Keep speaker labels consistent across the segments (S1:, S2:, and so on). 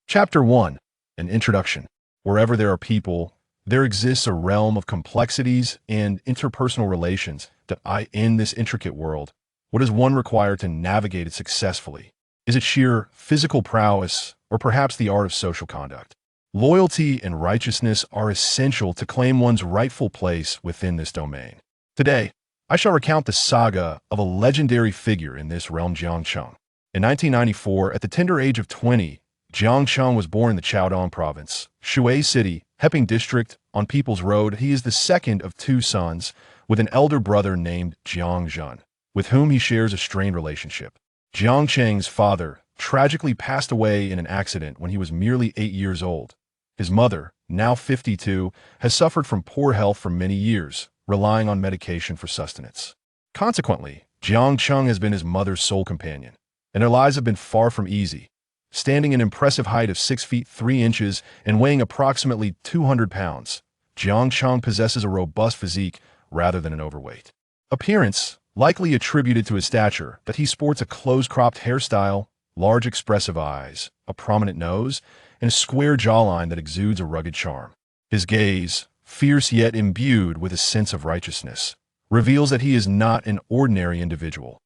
S1: Chapter 1. An Introduction. Wherever there are people, there exists a realm of complexities and interpersonal relations that in this intricate world. What does one require to navigate it successfully? Is it sheer physical prowess, or perhaps the art of social conduct? Loyalty and righteousness are essential to claim one's rightful place within this domain. Today, I shall recount the saga of a legendary figure in this realm, Jiang Cheng. In 1994, at the tender age of 20, Jiang Cheng was born in the Chaodong province, Shuai City, Heping district, on People's Road. He is the second of two sons, with an elder brother named Jiang Zhen, with whom he shares a strained relationship. Jiang Cheng's father tragically passed away in an accident when he was merely 8 years old. His mother, now 52, has suffered from poor health for many years, relying on medication for sustenance. Consequently, Jiang Cheng has been his mother's sole companion, and their lives have been far from easy. Standing an impressive height of 6 feet 3 inches and weighing approximately 200 pounds, Jiang Cheng possesses a robust physique rather than an overweight appearance, likely attributed to his stature, that he sports a close-cropped hairstyle, large expressive eyes, a prominent nose, and a square jawline that exudes a rugged charm. His gaze, fierce yet imbued with a sense of righteousness, reveals that he is not an ordinary individual.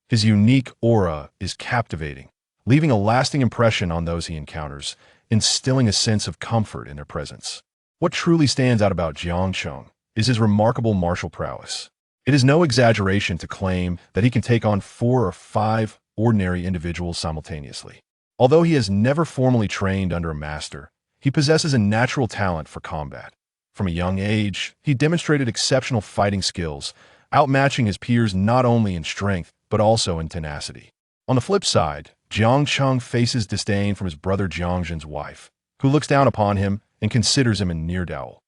S1: His unique aura is captivating, leaving a lasting impression on those he encounters, instilling a sense of comfort in their presence. What truly stands out about Jiang Cheng is his remarkable martial prowess. It is no exaggeration to claim that he can take on 4 or 5 ordinary individuals simultaneously. Although he has never formally trained under a master, he possesses a natural talent for combat. From a young age, he demonstrated exceptional fighting skills, outmatching his peers not only in strength, but also in tenacity. On the flip side, Jiang Cheng faces disdain from his brother Jiang Zhen's wife, who looks down upon him and considers him a near-dowel.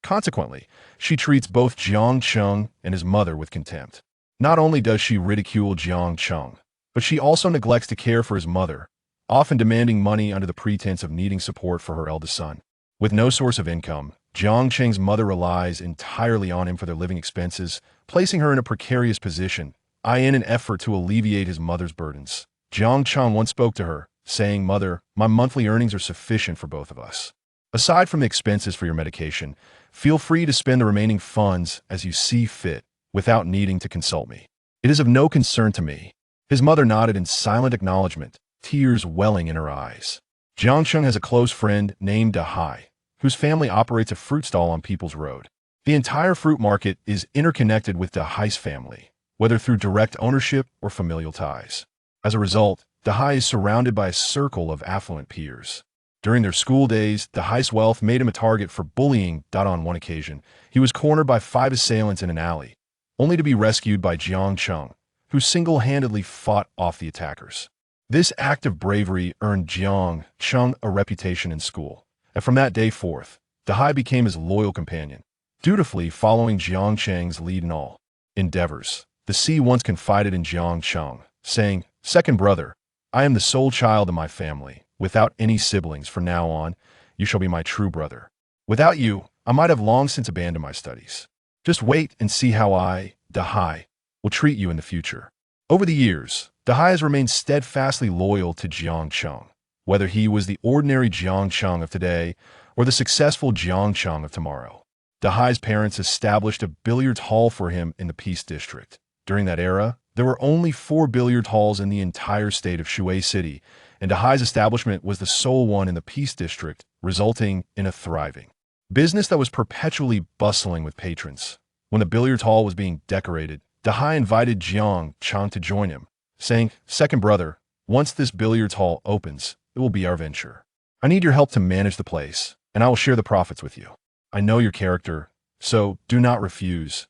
S1: Consequently, she treats both Jiang Cheng and his mother with contempt. Not only does she ridicule Jiang Cheng, but she also neglects to care for his mother, often demanding money under the pretense of needing support for her eldest son. With no source of income, Jiang Cheng's mother relies entirely on him for their living expenses, placing her in a precarious position, in an effort to alleviate his mother's burdens. Jiang Cheng once spoke to her, saying, "Mother, my monthly earnings are sufficient for both of us. Aside from the expenses for your medication, feel free to spend the remaining funds as you see fit, without needing to consult me. It is of no concern to me." His mother nodded in silent acknowledgement, tears welling in her eyes. Jiang Cheng has a close friend named Dahai, whose family operates a fruit stall on People's Road. The entire fruit market is interconnected with Dahai's family, whether through direct ownership or familial ties. As a result, Dahai is surrounded by a circle of affluent peers. During their school days, Dahai's wealth made him a target for bullying. On one occasion, he was cornered by 5 assailants in an alley, only to be rescued by Jiang Cheng, who single-handedly fought off the attackers. This act of bravery earned Jiang Cheng a reputation in school, and from that day forth, Dahai became his loyal companion, dutifully following Jiang Cheng's lead in all endeavors. The sea once confided in Jiang Cheng, saying, "Second brother, I am the sole child of my family. Without any siblings from now on, you shall be my true brother. Without you, I might have long since abandoned my studies. Just wait and see how I, Dahai, will treat you in the future." Over the years, Dahai has remained steadfastly loyal to Jiang Cheng, whether he was the ordinary Jiang Cheng of today or the successful Jiang Cheng of tomorrow. Dahai's parents established a billiards hall for him in the Peace District. During that era, there were only 4 billiard halls in the entire state of Shuai City, and Dahai's establishment was the sole one in the Peace District, resulting in a thriving business that was perpetually bustling with patrons. When the billiard hall was being decorated, Dahai invited Jiang Cheng to join him, saying, "Second brother, once this billiards hall opens, it will be our venture. I need your help to manage the place, and I will share the profits with you. I know your character, so do not refuse.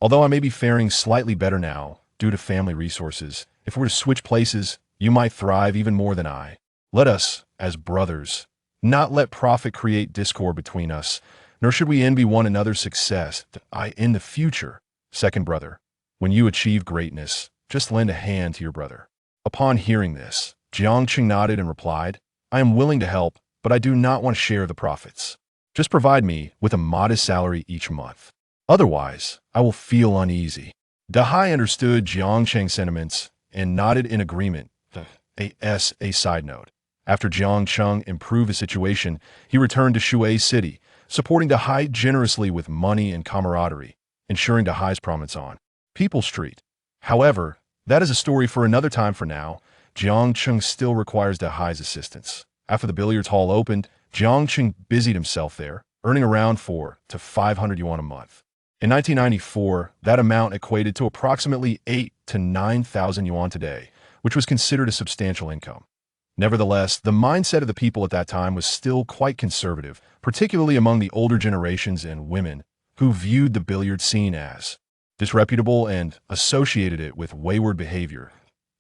S1: Although I may be faring slightly better now, due to family resources, if we were to switch places, you might thrive even more than I. Let us, as brothers, not let profit create discord between us, nor should we envy one another's success. In the future, second brother, when you achieve greatness, just lend a hand to your brother." Upon hearing this, Jiang Cheng nodded and replied, "I am willing to help, but I do not want to share the profits. Just provide me with a modest salary each month. Otherwise, I will feel uneasy." Dahai understood Jiang Cheng's sentiments and nodded in agreement. A side note. After Jiang Cheng improved his situation, he returned to Shuai City, supporting Dahai generously with money and camaraderie, ensuring Dahai's prominence on People Street. However, that is a story for another time. For now, Jiang Cheng still requires Dahai's assistance. After the billiards hall opened, Jiang Cheng busied himself there, earning around 4 to 500 yuan a month. In 1994, that amount equated to approximately 8 to 9,000 yuan today, which was considered a substantial income. Nevertheless, the mindset of the people at that time was still quite conservative, particularly among the older generations and women, who viewed the billiard scene as disreputable and associated it with wayward behavior.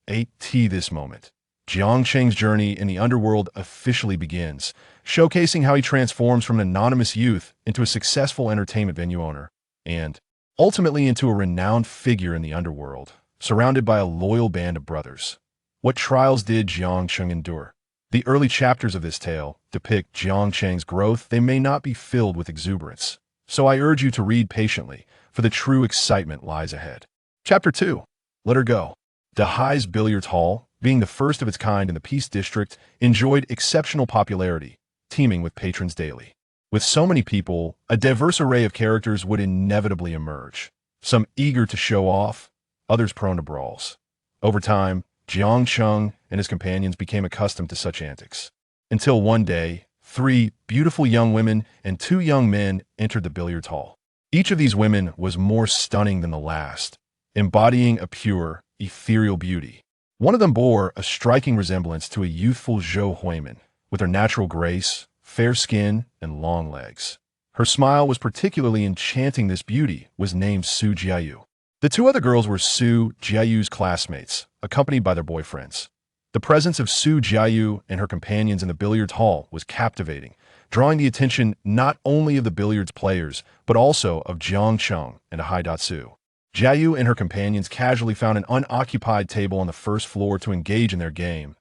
S1: This moment, Jiang Cheng's journey in the underworld officially begins, showcasing how he transforms from an anonymous youth into a successful entertainment venue owner, and ultimately into a renowned figure in the underworld, surrounded by a loyal band of brothers. What trials did Jiang Cheng endure? The early chapters of this tale depict Jiang Cheng's growth. They may not be filled with exuberance, so I urge you to read patiently, for the true excitement lies ahead. Chapter 2. Let Her Go. Dahai's Billiards Hall, being the first of its kind in the Peace District, enjoyed exceptional popularity, teeming with patrons daily. With so many people, a diverse array of characters would inevitably emerge, some eager to show off, others prone to brawls. Over time, Jiang Cheng and his companions became accustomed to such antics. Until one day, 3 beautiful young women and 2 young men entered the billiards hall. Each of these women was more stunning than the last, embodying a pure, ethereal beauty. One of them bore a striking resemblance to a youthful Zhou Huimin, with her natural grace, fair skin, and long legs. Her smile was particularly enchanting. This beauty was named Su Jiayu. The 2 other girls were Su Jiayu's classmates, accompanied by their boyfriends. The presence of Su Jiayu and her companions in the billiards hall was captivating, drawing the attention not only of the billiards players, but also of Jiang Cheng and Hai Datsu. Jiayu and her companions casually found an unoccupied table on the first floor to engage in their game.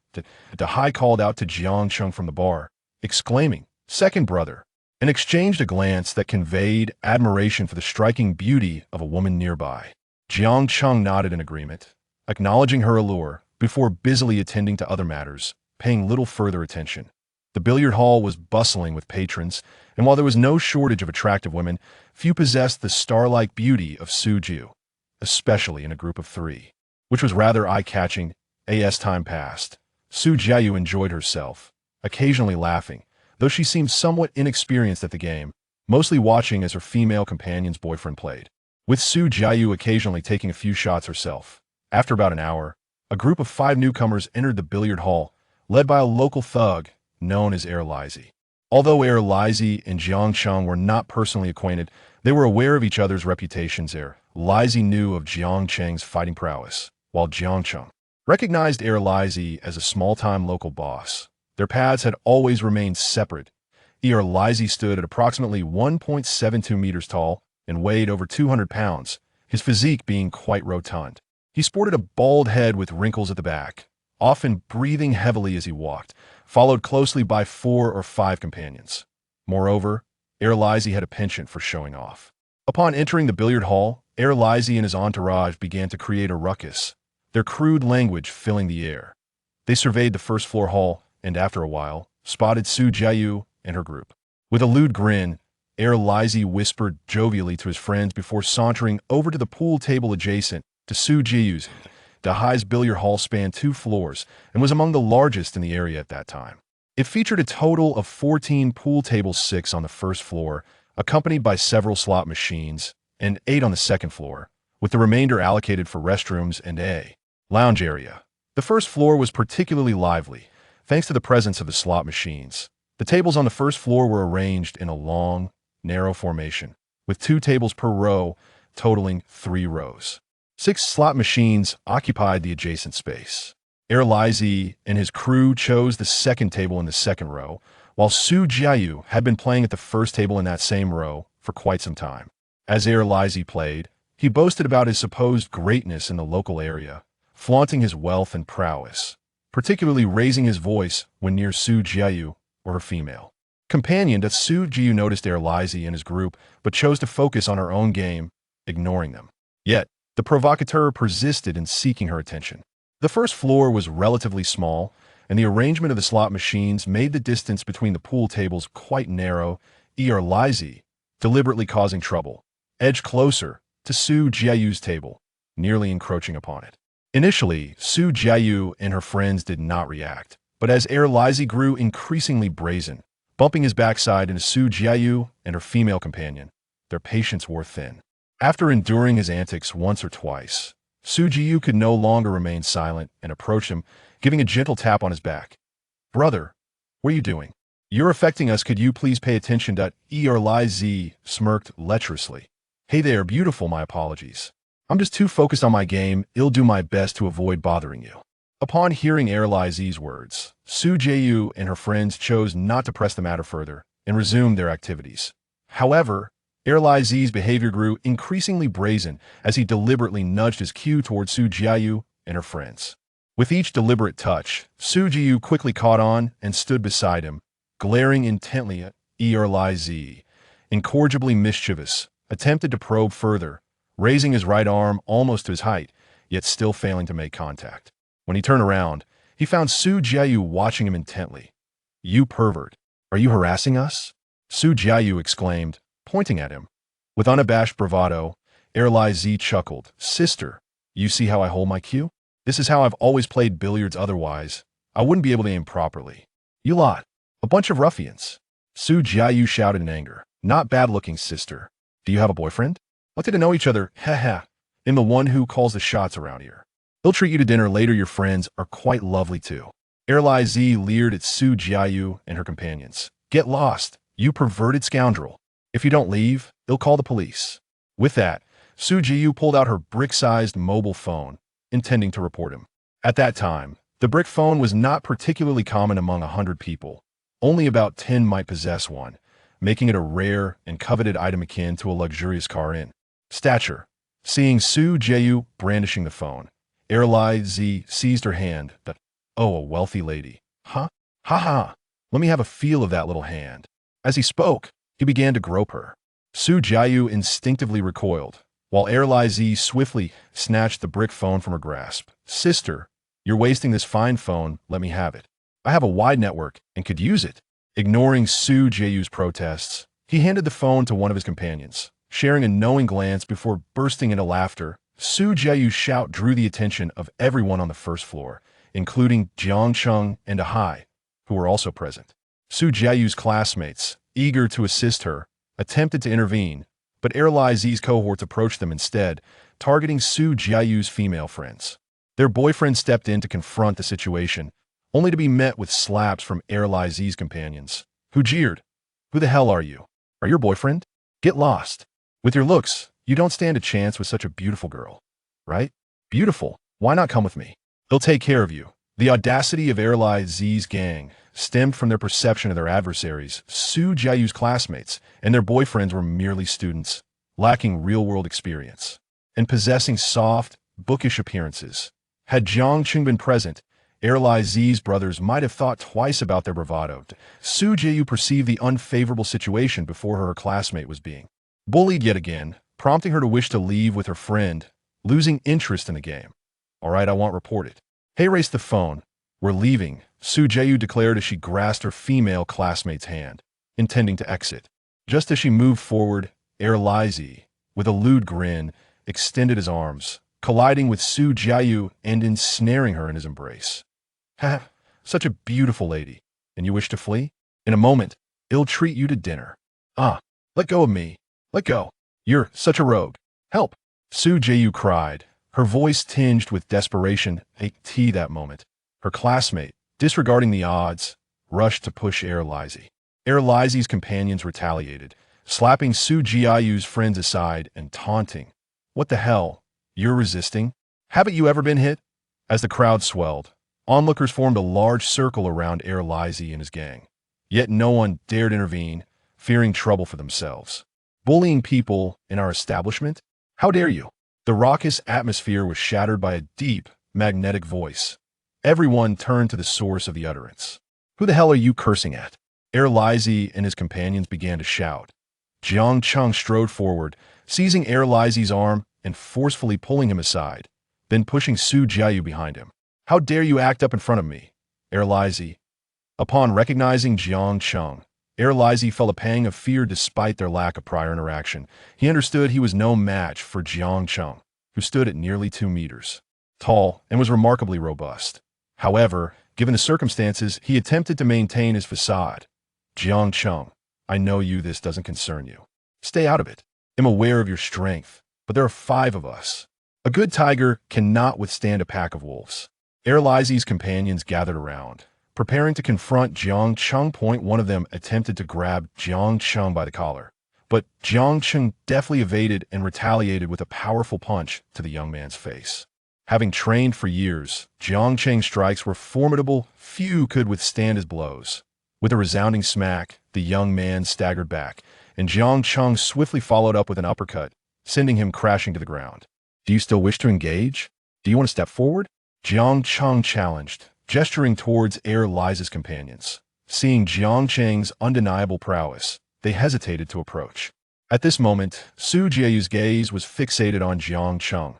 S1: Dahai called out to Jiang Cheng from the bar, exclaiming, "Second brother," and exchanged a glance that conveyed admiration for the striking beauty of a woman nearby. Jiang Cheng nodded in agreement, acknowledging her allure, before busily attending to other matters, paying little further attention. The billiard hall was bustling with patrons, and while there was no shortage of attractive women, few possessed the star-like beauty of Su Jiu, especially in a group of 3, which was rather eye-catching. As time passed, Su Jiayu enjoyed herself, occasionally laughing, though she seemed somewhat inexperienced at the game, mostly watching as her female companion's boyfriend played, with Su Jiayu occasionally taking a few shots herself. After about an hour, a group of 5 newcomers entered the billiard hall, led by a local thug known as Lizi. Although Lizi and Jiang Cheng were not personally acquainted, they were aware of each other's reputations. Lizi knew of Jiang Cheng's fighting prowess, while Jiang Cheng recognized Lizi as a small-time local boss. Their paths had always remained separate. Lizi stood at approximately 1.72 meters tall and weighed over 200 pounds, his physique being quite rotund. He sported a bald head with wrinkles at the back, often breathing heavily as he walked, followed closely by 4 or 5 companions. Moreover, Lizi had a penchant for showing off. Upon entering the billiard hall, Lizi and his entourage began to create a ruckus, their crude language filling the air. They surveyed the first floor hall, and after a while, spotted Su Jiayu and her group. With a lewd grin, Lizi whispered jovially to his friends before sauntering over to the pool table adjacent to Su Jiayu's. Dahai's billiard hall spanned 2 floors and was among the largest in the area at that time. It featured a total of 14 pool tables, 6 on the first floor, accompanied by several slot machines, and 8 on the second floor, with the remainder allocated for restrooms and a lounge area. The first floor was particularly lively, thanks to the presence of the slot machines. The tables on the first floor were arranged in a long, narrow formation, with 2 tables per row, totaling 3 rows. 6 slot machines occupied the adjacent space. Lizi and his crew chose the second table in the second row, while Su Jiayu had been playing at the first table in that same row for quite some time. As Lizi played, he boasted about his supposed greatness in the local area, flaunting his wealth and prowess, particularly raising his voice when near Su Jiayu or her female companion. That Su Jiayu noticed Lizi and his group, but chose to focus on her own game, ignoring them. Yet, the provocateur persisted in seeking her attention. The first floor was relatively small, and the arrangement of the slot machines made the distance between the pool tables quite narrow. Lizi, deliberately causing trouble, edged closer to Su Jiayu's table, nearly encroaching upon it. Initially, Su Jiayu and her friends did not react, but as Lizi grew increasingly brazen, bumping his backside into Su Jiayu and her female companion, their patience wore thin. After enduring his antics once or twice, Su Jiayu could no longer remain silent and approached him, giving a gentle tap on his back. "Brother, what are you doing? You're affecting us. Could you please pay attention?" Lizi smirked lecherously. "Hey there, beautiful, my apologies. I'm just too focused on my game. I'll do my best to avoid bothering you." Upon hearing Lizi's words, Su Jiayu and her friends chose not to press the matter further and resumed their activities. However, Lizi's behavior grew increasingly brazen as he deliberately nudged his cue towards Su Jiayu and her friends. With each deliberate touch, Su Jiayu quickly caught on and stood beside him, glaring intently at Lizi. Incorrigibly mischievous, attempted to probe further, raising his right arm almost to his height, yet still failing to make contact. When he turned around, he found Su Jiayu watching him intently. "You pervert, are you harassing us?" Su Jiayu exclaimed, pointing at him. With unabashed bravado, Lizi chuckled. "Sister, you see how I hold my cue? This is how I've always played billiards, otherwise I wouldn't be able to aim properly. You lot, a bunch of ruffians." Su Jiayu shouted in anger. "Not bad-looking, sister. Do you have a boyfriend? Let's get to know each other. Haha. I'm the one who calls the shots around here. He'll treat you to dinner later. Your friends are quite lovely too." Lizi leered at Su Jiayu and her companions. "Get lost, you perverted scoundrel. If you don't leave, he'll call the police." With that, Su Jiayu pulled out her brick-sized mobile phone, intending to report him. At that time, the brick phone was not particularly common among 100 people. Only about 10 might possess one, making it a rare and coveted item akin to a luxurious car in stature. Seeing Su Jiayu brandishing the phone, Lizi seized her hand. "Oh, a wealthy lady. Huh? Ha ha. Let me have a feel of that little hand." As he spoke, he began to grope her. Su Jiayu instinctively recoiled, while Lizi swiftly snatched the brick phone from her grasp. "Sister, you're wasting this fine phone. Let me have it. I have a wide network and could use it." Ignoring Su Jiayu's protests, he handed the phone to one of his companions, sharing a knowing glance before bursting into laughter. Su Jiayu's shout drew the attention of everyone on the first floor, including Jiang Cheng and Ahai, who were also present. Su Jiayu's classmates, eager to assist her, attempted to intervene, but Lizi's cohorts approached them instead, targeting Su Jiayu's female friends. Their boyfriends stepped in to confront the situation, only to be met with slaps from Lizi's companions, who jeered. "Who the hell are you? Are you your boyfriend? Get lost. With your looks, you don't stand a chance with such a beautiful girl. Right? Beautiful. Why not come with me? They'll take care of you." The audacity of Lizi's gang stemmed from their perception of their adversaries, Su Jiayu's classmates, and their boyfriends were merely students, lacking real-world experience, and possessing soft, bookish appearances. Had Jiang Cheng been present, Lizi's brothers might have thought twice about their bravado. Su Jiayu perceived the unfavorable situation before her classmate was being bullied yet again, prompting her to wish to leave with her friend, losing interest in the game. "All right, I won't report it. Hey, race the phone. We're leaving," Su Jiayu declared as she grasped her female classmate's hand, intending to exit. Just as she moved forward, Lizi, with a lewd grin, extended his arms, colliding with Su Jiayu and ensnaring her in his embrace. "Ha, such a beautiful lady, and you wish to flee? In a moment, I'll treat you to dinner. Ah, let go of me. Let go. You're such a rogue. Help!" Su Jiayu cried, her voice tinged with desperation. That moment, her classmate, disregarding the odds, rushed to push Lizi. Lizi's companions retaliated, slapping Su Jiayu's friends aside and taunting. "What the hell? You're resisting? Haven't you ever been hit?" As the crowd swelled, onlookers formed a large circle around Lizi and his gang. Yet no one dared intervene, fearing trouble for themselves. "Bullying people in our establishment? How dare you?" The raucous atmosphere was shattered by a deep, magnetic voice. Everyone turned to the source of the utterance. "Who the hell are you cursing at?" Lizi and his companions began to shout. Jiang Cheng strode forward, seizing Lizi's arm and forcefully pulling him aside, then pushing Su Jiayu behind him. "How dare you act up in front of me? Erlizi. Upon recognizing Jiang Cheng, Erlizi felt a pang of fear despite their lack of prior interaction. He understood he was no match for Jiang Cheng, who stood at nearly 2 meters tall and was remarkably robust. However, given the circumstances, he attempted to maintain his facade. Jiang Cheng, I know this doesn't concern you. Stay out of it. I'm aware of your strength, but there are 5 of us. A good tiger cannot withstand a pack of wolves. Erlizi's companions gathered around, preparing to confront Jiang Cheng. One of them attempted to grab Jiang Cheng by the collar, but Jiang Cheng deftly evaded and retaliated with a powerful punch to the young man's face. Having trained for years, Jiang Cheng's strikes were formidable. Few could withstand his blows. With a resounding smack, the young man staggered back, and Jiang Cheng swiftly followed up with an uppercut, sending him crashing to the ground. Do you still wish to engage? Do you want to step forward? Jiang Cheng challenged, gesturing towards Erlizi's companions. Seeing Jiang Cheng's undeniable prowess, they hesitated to approach. At this moment, Su Jiayu's gaze was fixated on Jiang Cheng,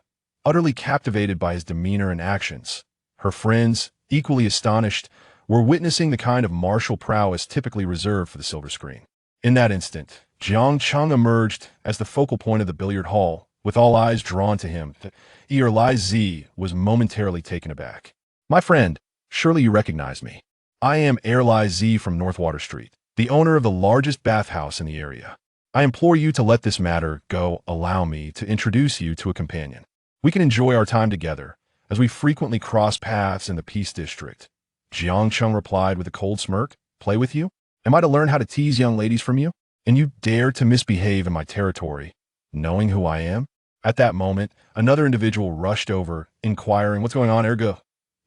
S1: utterly captivated by his demeanor and actions. Her friends, equally astonished, were witnessing the kind of martial prowess typically reserved for the silver screen. In that instant, Jiang Cheng emerged as the focal point of the billiard hall, with all eyes drawn to him. Erlizi was momentarily taken aback. My friend, surely you recognize me. I am Erlizi from Northwater Street, the owner of the largest bathhouse in the area. I implore you to let this matter go. Allow me to introduce you to a companion. We can enjoy our time together, as we frequently cross paths in the Peace District. Jiang Cheng replied with a cold smirk. Play with you? Am I to learn how to tease young ladies from you? And you dare to misbehave in my territory, knowing who I am? At that moment, another individual rushed over, inquiring, what's going on, Ergo?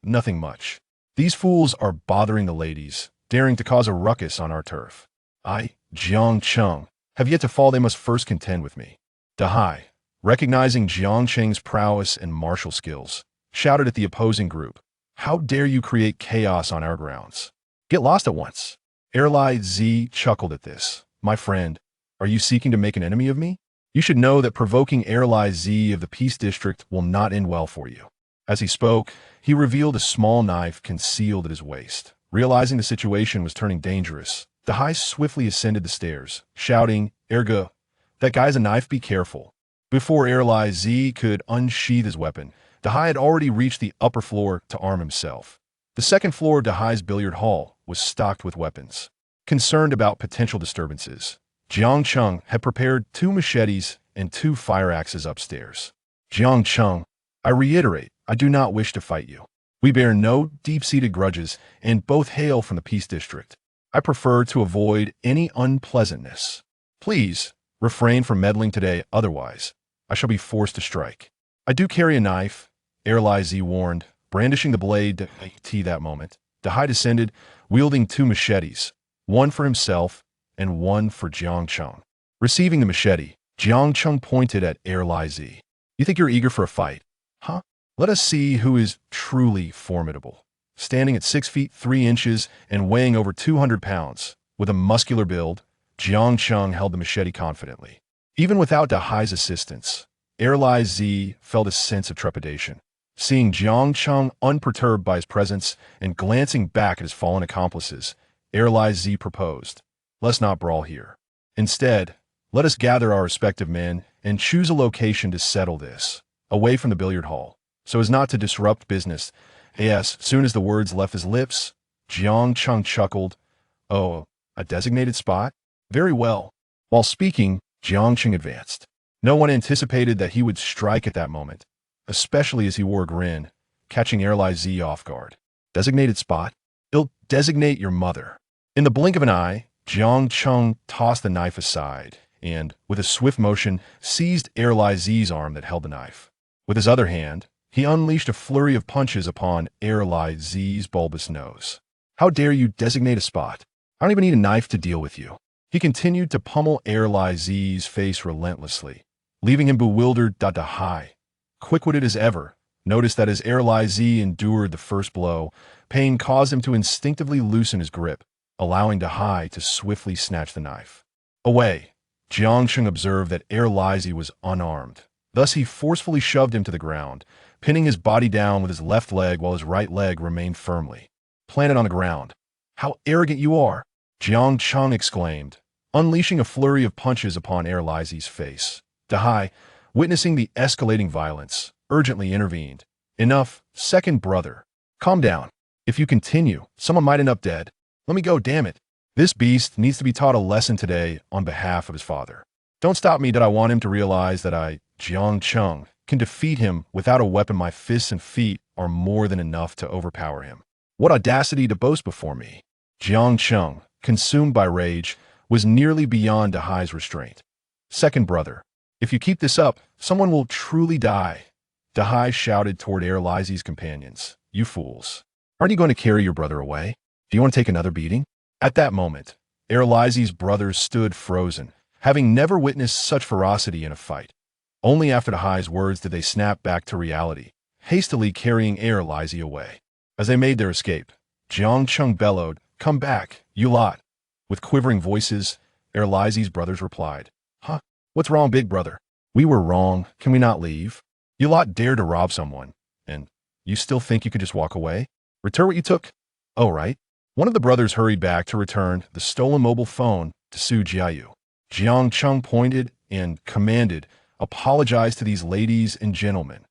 S1: Nothing much. These fools are bothering the ladies, daring to cause a ruckus on our turf. I, Jiang Cheng, have yet to fall. They must first contend with me. Dahai, recognizing Jiang Cheng's prowess and martial skills, shouted at the opposing group, how dare you create chaos on our grounds? Get lost at once. Erlizi chuckled at this. My friend, are you seeking to make an enemy of me? You should know that provoking Erlizi of the Peace District will not end well for you. As he spoke, he revealed a small knife concealed at his waist. Realizing the situation was turning dangerous, Dahai swiftly ascended the stairs, shouting, Ergo, that guy's a knife, be careful. Before Erlizi could unsheath his weapon, Dahai had already reached the upper floor to arm himself. The second floor of Dahai's billiard hall was stocked with weapons. Concerned about potential disturbances, Jiang Cheng had prepared 2 machetes and 2 fire axes upstairs. Jiang Cheng, I reiterate, I do not wish to fight you. We bear no deep-seated grudges and both hail from the Peace District. I prefer to avoid any unpleasantness. Please, refrain from meddling today, otherwise I shall be forced to strike. I do carry a knife, Erlizi warned, brandishing the blade to that moment. Dahai descended, wielding 2 machetes, one for himself and one for Jiang Cheng. Receiving the machete, Jiang Cheng pointed at Erlizi. You think you're eager for a fight? Huh? Let us see who is truly formidable. Standing at 6 feet 3 inches and weighing over 200 pounds, with a muscular build, Jiang Cheng held the machete confidently. Even without Dahai's assistance, Erlizi felt a sense of trepidation. Seeing Jiang Cheng unperturbed by his presence and glancing back at his fallen accomplices, Erlizi proposed, let's not brawl here. Instead, let us gather our respective men and choose a location to settle this, away from the billiard hall, so as not to disrupt business. Yes, soon as the words left his lips, Jiang Cheng chuckled. Oh, a designated spot? Very well. While speaking, Jiang Cheng advanced. No one anticipated that he would strike at that moment, especially as he wore a grin, catching Erlizi off guard. Designated spot? It'll designate your mother. In the blink of an eye, Jiang Cheng tossed the knife aside and, with a swift motion, seized Erlizi's arm that held the knife. With his other hand, he unleashed a flurry of punches upon Erlizi's bulbous nose. How dare you designate a spot? I don't even need a knife to deal with you. He continued to pummel Erlizi's face relentlessly, leaving him bewildered. Dahai, quick-witted as ever, noticed that as Erlizi endured the first blow, pain caused him to instinctively loosen his grip, allowing Dahai to swiftly snatch the knife. Away, Jiang Cheng observed that Erlizi was unarmed. Thus he forcefully shoved him to the ground, pinning his body down with his left leg while his right leg remained firmly planted on the ground. How arrogant you are! Jiang Cheng exclaimed, unleashing a flurry of punches upon Erlaizi's face. Dahai, witnessing the escalating violence, urgently intervened. Enough, second brother. Calm down. If you continue, someone might end up dead. Let me go, damn it. This beast needs to be taught a lesson today on behalf of his father. Don't stop me that I want him to realize that I, Jiang Cheng, can defeat him without a weapon. My fists and feet are more than enough to overpower him. What audacity to boast before me. Jiang Cheng, consumed by rage, was nearly beyond Dahai's restraint. Second brother, if you keep this up, someone will truly die. Dahai shouted toward Erlaizi's companions. You fools. Aren't you going to carry your brother away? Do you want to take another beating? At that moment, Erlaizi's brothers stood frozen, having never witnessed such ferocity in a fight. Only after Dahai's words did they snap back to reality, hastily carrying Erlaizi away. As they made their escape, Jiang Cheng bellowed, "Come back, you lot!" With quivering voices, Erlaizi's brothers replied, "Huh? What's wrong, big brother? We were wrong. Can we not leave? You lot dared to rob someone, and you still think you could just walk away? Return what you took? Oh, right." One of the brothers hurried back to return the stolen mobile phone to Su Jiayu. Jiang Cheng pointed and commanded, "Apologize to these ladies and gentlemen.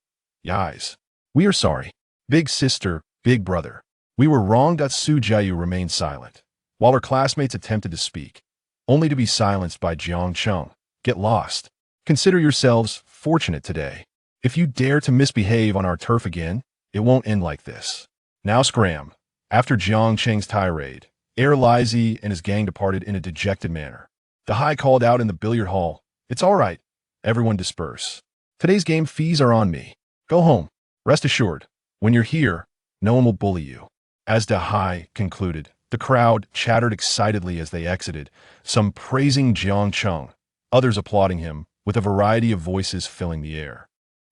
S1: Guys, we are sorry. Big sister, big brother. We were wrong." Su Jiayu remained silent, while her classmates attempted to speak, only to be silenced by Jiang Cheng. Get lost. Consider yourselves fortunate today. If you dare to misbehave on our turf again, it won't end like this. Now scram. After Jiang Cheng's tirade, Erlaizi and his gang departed in a dejected manner. Dahai called out in the billiard hall, "It's all right. Everyone disperse. Today's game fees are on me. Go home. Rest assured, when you're here, no one will bully you." As Dahai concluded, the crowd chattered excitedly as they exited, some praising Jiang Cheng, others applauding him, with a variety of voices filling the air.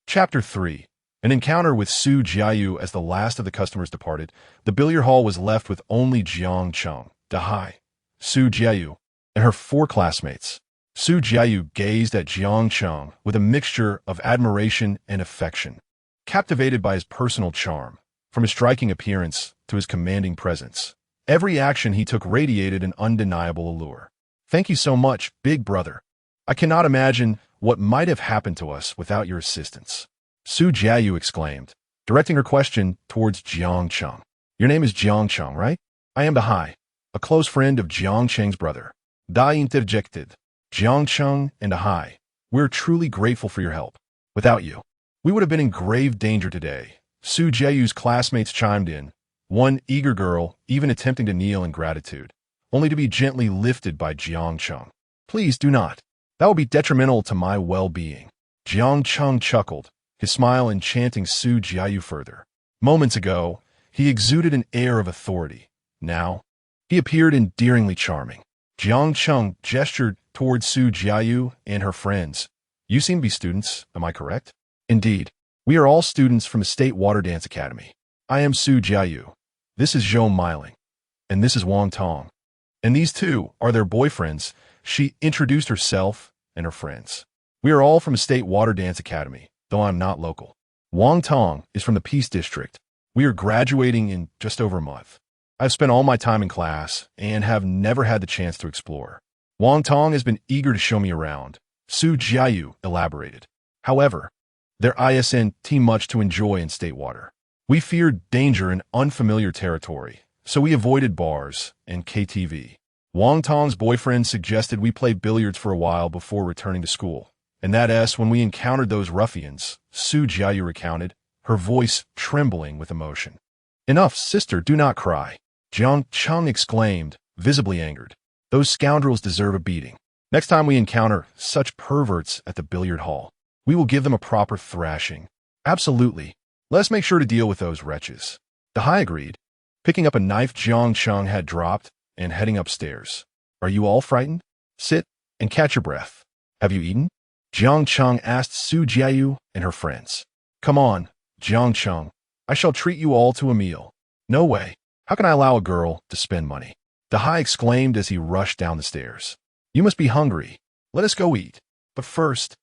S1: Chapter 3. An encounter with Su Jiayu. As the last of the customers departed, the billiard hall was left with only Jiang Cheng, Dahai, Su Jiayu, and her 4 classmates. Su Jiayu gazed at Jiang Cheng with a mixture of admiration and affection, captivated by his personal charm, from his striking appearance to his commanding presence. Every action he took radiated an undeniable allure. "Thank you so much, big brother. I cannot imagine what might have happened to us without your assistance," Su Jiayu exclaimed, directing her question towards Jiang Cheng. "Your name is Jiang Cheng, right?" "I am Dahai, a close friend of Jiang Cheng's brother." Dai interjected. "Jiang Cheng and Dahai, we're truly grateful for your help. Without you, we would have been in grave danger today." Su Jiayu's classmates chimed in, one eager girl even attempting to kneel in gratitude, only to be gently lifted by Jiang Cheng. "Please do not. That will be detrimental to my well-being." Jiang Cheng chuckled, his smile enchanting Su Jiayu further. Moments ago, he exuded an air of authority. Now, he appeared endearingly charming. Jiang Cheng gestured towards Su Jiayu and her friends. "You seem to be students, am I correct?" "Indeed. We are all students from the State Water Dance Academy. I am Su Jiayu. This is Zhou Miling. And this is Wang Tong. And these two are their boyfriends." She introduced herself and her friends. "We are all from the State Water Dance Academy, though I'm not local. Wang Tong is from the Peace District. We are graduating in just over a month. I've spent all my time in class and have never had the chance to explore. Wang Tong has been eager to show me around," Su Jiayu elaborated. "However, there isn't much to enjoy in State Water. We feared danger in unfamiliar territory, so we avoided bars and KTV. Wang Tong's boyfriend suggested we play billiards for a while before returning to school. And that's when we encountered those ruffians," Su Jiayu recounted, her voice trembling with emotion. "Enough, sister, do not cry," Jiang Cheng exclaimed, visibly angered. "Those scoundrels deserve a beating. Next time we encounter such perverts at the billiard hall, we will give them a proper thrashing." "Absolutely. Let's make sure to deal with those wretches." Dahai agreed, picking up a knife Jiang Cheng had dropped and heading upstairs. "Are you all frightened? Sit and catch your breath. Have you eaten?" Jiang Cheng asked Su Jiayu and her friends. "Come on, Jiang Cheng. I shall treat you all to a meal." "No way. How can I allow a girl to spend money?" Dahai exclaimed as he rushed down the stairs. "You must be hungry. Let us go eat. But first,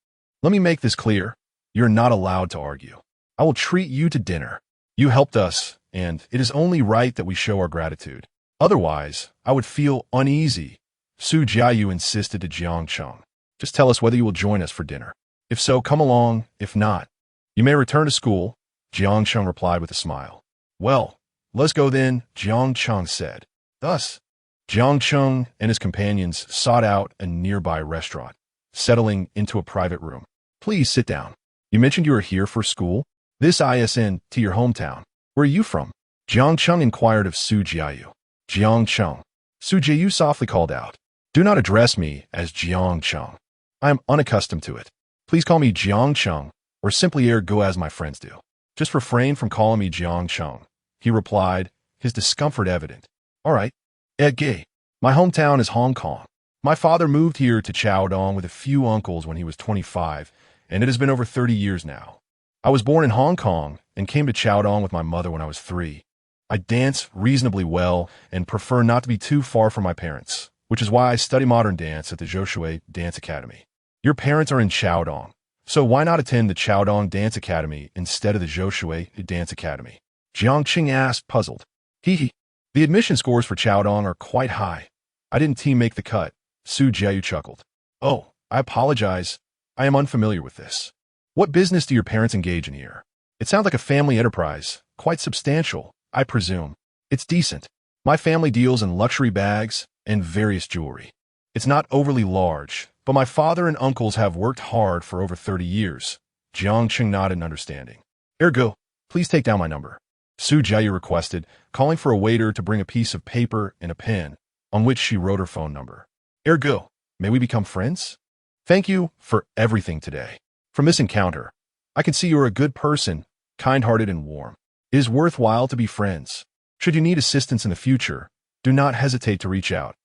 S1: let me make this clear. You're not allowed to argue. I will treat you to dinner. You helped us, and it is only right that we show our gratitude. Otherwise, I would feel uneasy. Su Jiayu insisted to Jiang Cheng. Just tell us whether you will join us for dinner. If so, come along. If not, you may return to school, Jiang Cheng replied with a smile. Well, let's go then, Jiang Cheng said. Thus, Jiang Cheng and his companions sought out a nearby restaurant, settling into a private room. Please sit down. You mentioned you were here for school? This ISN to your hometown. Where are you from? Jiang Cheng inquired of Su Jiayu. Jiang Cheng. Su Jiayu softly called out. Do not address me as Jiang Cheng. I am unaccustomed to it. Please call me Jiang Cheng, or simply go as my friends do. Just refrain from calling me Jiang Cheng, he replied, his discomfort evident. All right. Gay. My hometown is Hong Kong. My father moved here to Chaodong with a few uncles when he was 25, and it has been over 30 years now. I was born in Hong Kong and came to Chaodong with my mother when I was 3. I dance reasonably well and prefer not to be too far from my parents, which is why I study modern dance at the Zhoushui Dance Academy. Your parents are in Chaodong, so why not attend the Chaodong Dance Academy instead of the Zhoushui Dance Academy? Jiang Cheng asked, puzzled. Hee. The admission scores for Chaodong are quite high. I didn't make the cut, Su Jiayu chuckled. Oh, I apologize. I am unfamiliar with this. What business do your parents engage in here? It sounds like a family enterprise, quite substantial, I presume. It's decent. My family deals in luxury bags and various jewelry. It's not overly large, but my father and uncles have worked hard for over 30 years. Jiang Cheng nodded in understanding. Ergo, please take down my number. Su Jiayu requested, calling for a waiter to bring a piece of paper and a pen, on which she wrote her phone number. Ergo, may we become friends? Thank you for everything today. From this encounter, I can see you are a good person, kind-hearted and warm. It is worthwhile to be friends. Should you need assistance in the future, do not hesitate to reach out.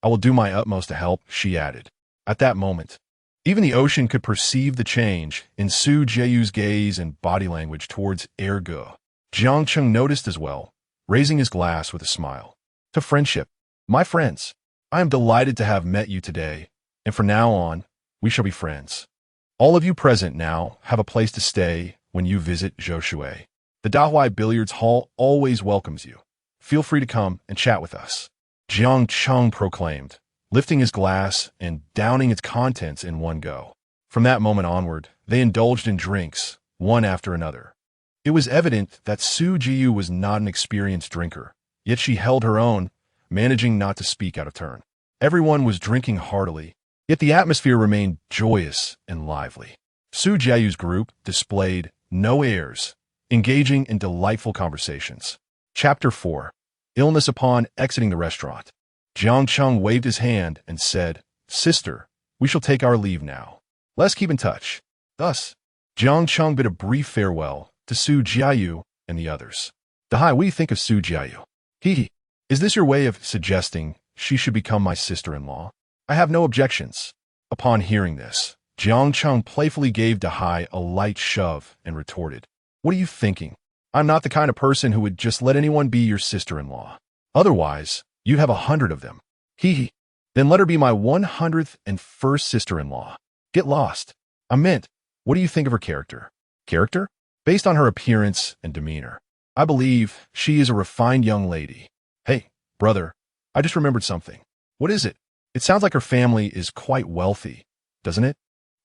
S1: I will do my utmost to help, she added. At that moment, even the ocean could perceive the change in Su Jiayu's gaze and body language towards Ergo. Jiang Cheng noticed as well, raising his glass with a smile. To friendship, my friends, I am delighted to have met you today, and from now on, we shall be friends. All of you present now have a place to stay when you visit Zhoushui. The Dahuai Billiards Hall always welcomes you. Feel free to come and chat with us. Jiang Cheng proclaimed, lifting his glass and downing its contents in one go. From that moment onward, they indulged in drinks, one after another. It was evident that Su Jiayu was not an experienced drinker, yet she held her own, managing not to speak out of turn. Everyone was drinking heartily, yet the atmosphere remained joyous and lively. Su Jiayu's group displayed no airs, engaging in delightful conversations. Chapter 4. Illness upon exiting the restaurant. Jiang Cheng waved his hand and said, Sister, we shall take our leave now. Let's keep in touch. Thus, Jiang Cheng bid a brief farewell to Su Jiayu and the others. Dahai, what do you think of Su Jiayu? Hee. Is this your way of suggesting she should become my sister-in-law? I have no objections. Upon hearing this, Jiang Cheng playfully gave Dahai a light shove and retorted, What are you thinking? I'm not the kind of person who would just let anyone be your sister-in-law. Otherwise, you'd have 100 of them. Hee. Then let her be my 101st sister-in-law. Get lost. I meant, what do you think of her character? Character? Based on her appearance and demeanor, I believe she is a refined young lady. Hey, brother, I just remembered something. What is it? It sounds like her family is quite wealthy, doesn't it?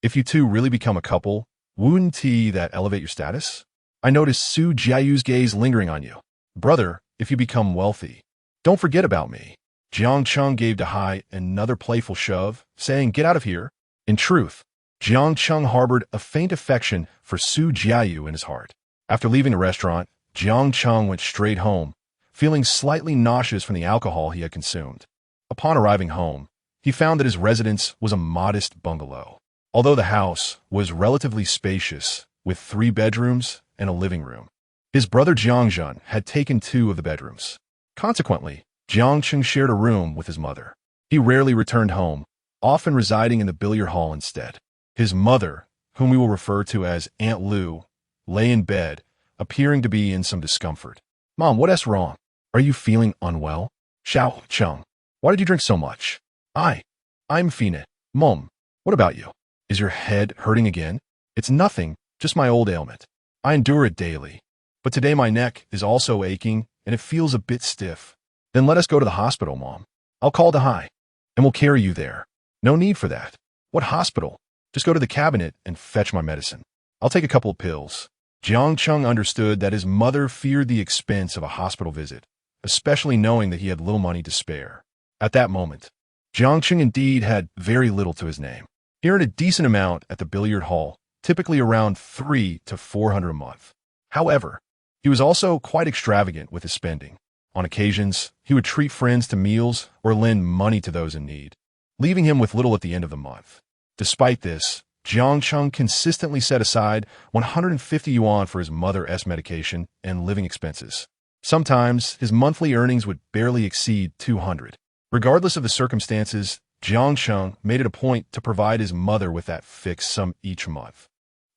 S1: If you two really become a couple, wouldn't that elevate your status? I noticed Su Jiayu's gaze lingering on you. Brother, if you become wealthy, don't forget about me. Jiang Cheng gave Dahai another playful shove, saying, Get out of here. In truth, Jiang Cheng harbored a faint affection for Su Jiayu in his heart. After leaving the restaurant, Jiang Cheng went straight home, feeling slightly nauseous from the alcohol he had consumed. Upon arriving home, he found that his residence was a modest bungalow. Although the house was relatively spacious, with 3 bedrooms and a living room, his brother Jiangzhen had taken 2 of the bedrooms. Consequently, Jiang Cheng shared a room with his mother. He rarely returned home, often residing in the billiard hall instead. His mother, whom we will refer to as Aunt Lu, lay in bed, appearing to be in some discomfort. Mom, what's wrong? Are you feeling unwell? Xiao Cheng, why did you drink so much? I'm fine. Mom, what about you? Is your head hurting again? It's nothing, just my old ailment. I endure it daily. But today my neck is also aching and it feels a bit stiff. Then let us go to the hospital, Mom. I'll call Dahai, and we'll carry you there. No need for that. What hospital? Just go to the cabinet and fetch my medicine. I'll take a couple of pills. Jiang Cheng understood that his mother feared the expense of a hospital visit, especially knowing that he had little money to spare. At that moment, Jiang Cheng indeed had very little to his name. He earned a decent amount at the billiard hall, typically around $300 to $400 a month. However, he was also quite extravagant with his spending. On occasions, he would treat friends to meals or lend money to those in need, leaving him with little at the end of the month. Despite this, Jiang Cheng consistently set aside 150 yuan for his mother's medication and living expenses. Sometimes, his monthly earnings would barely exceed 200. Regardless of the circumstances, Jiang Cheng made it a point to provide his mother with that fixed sum each month.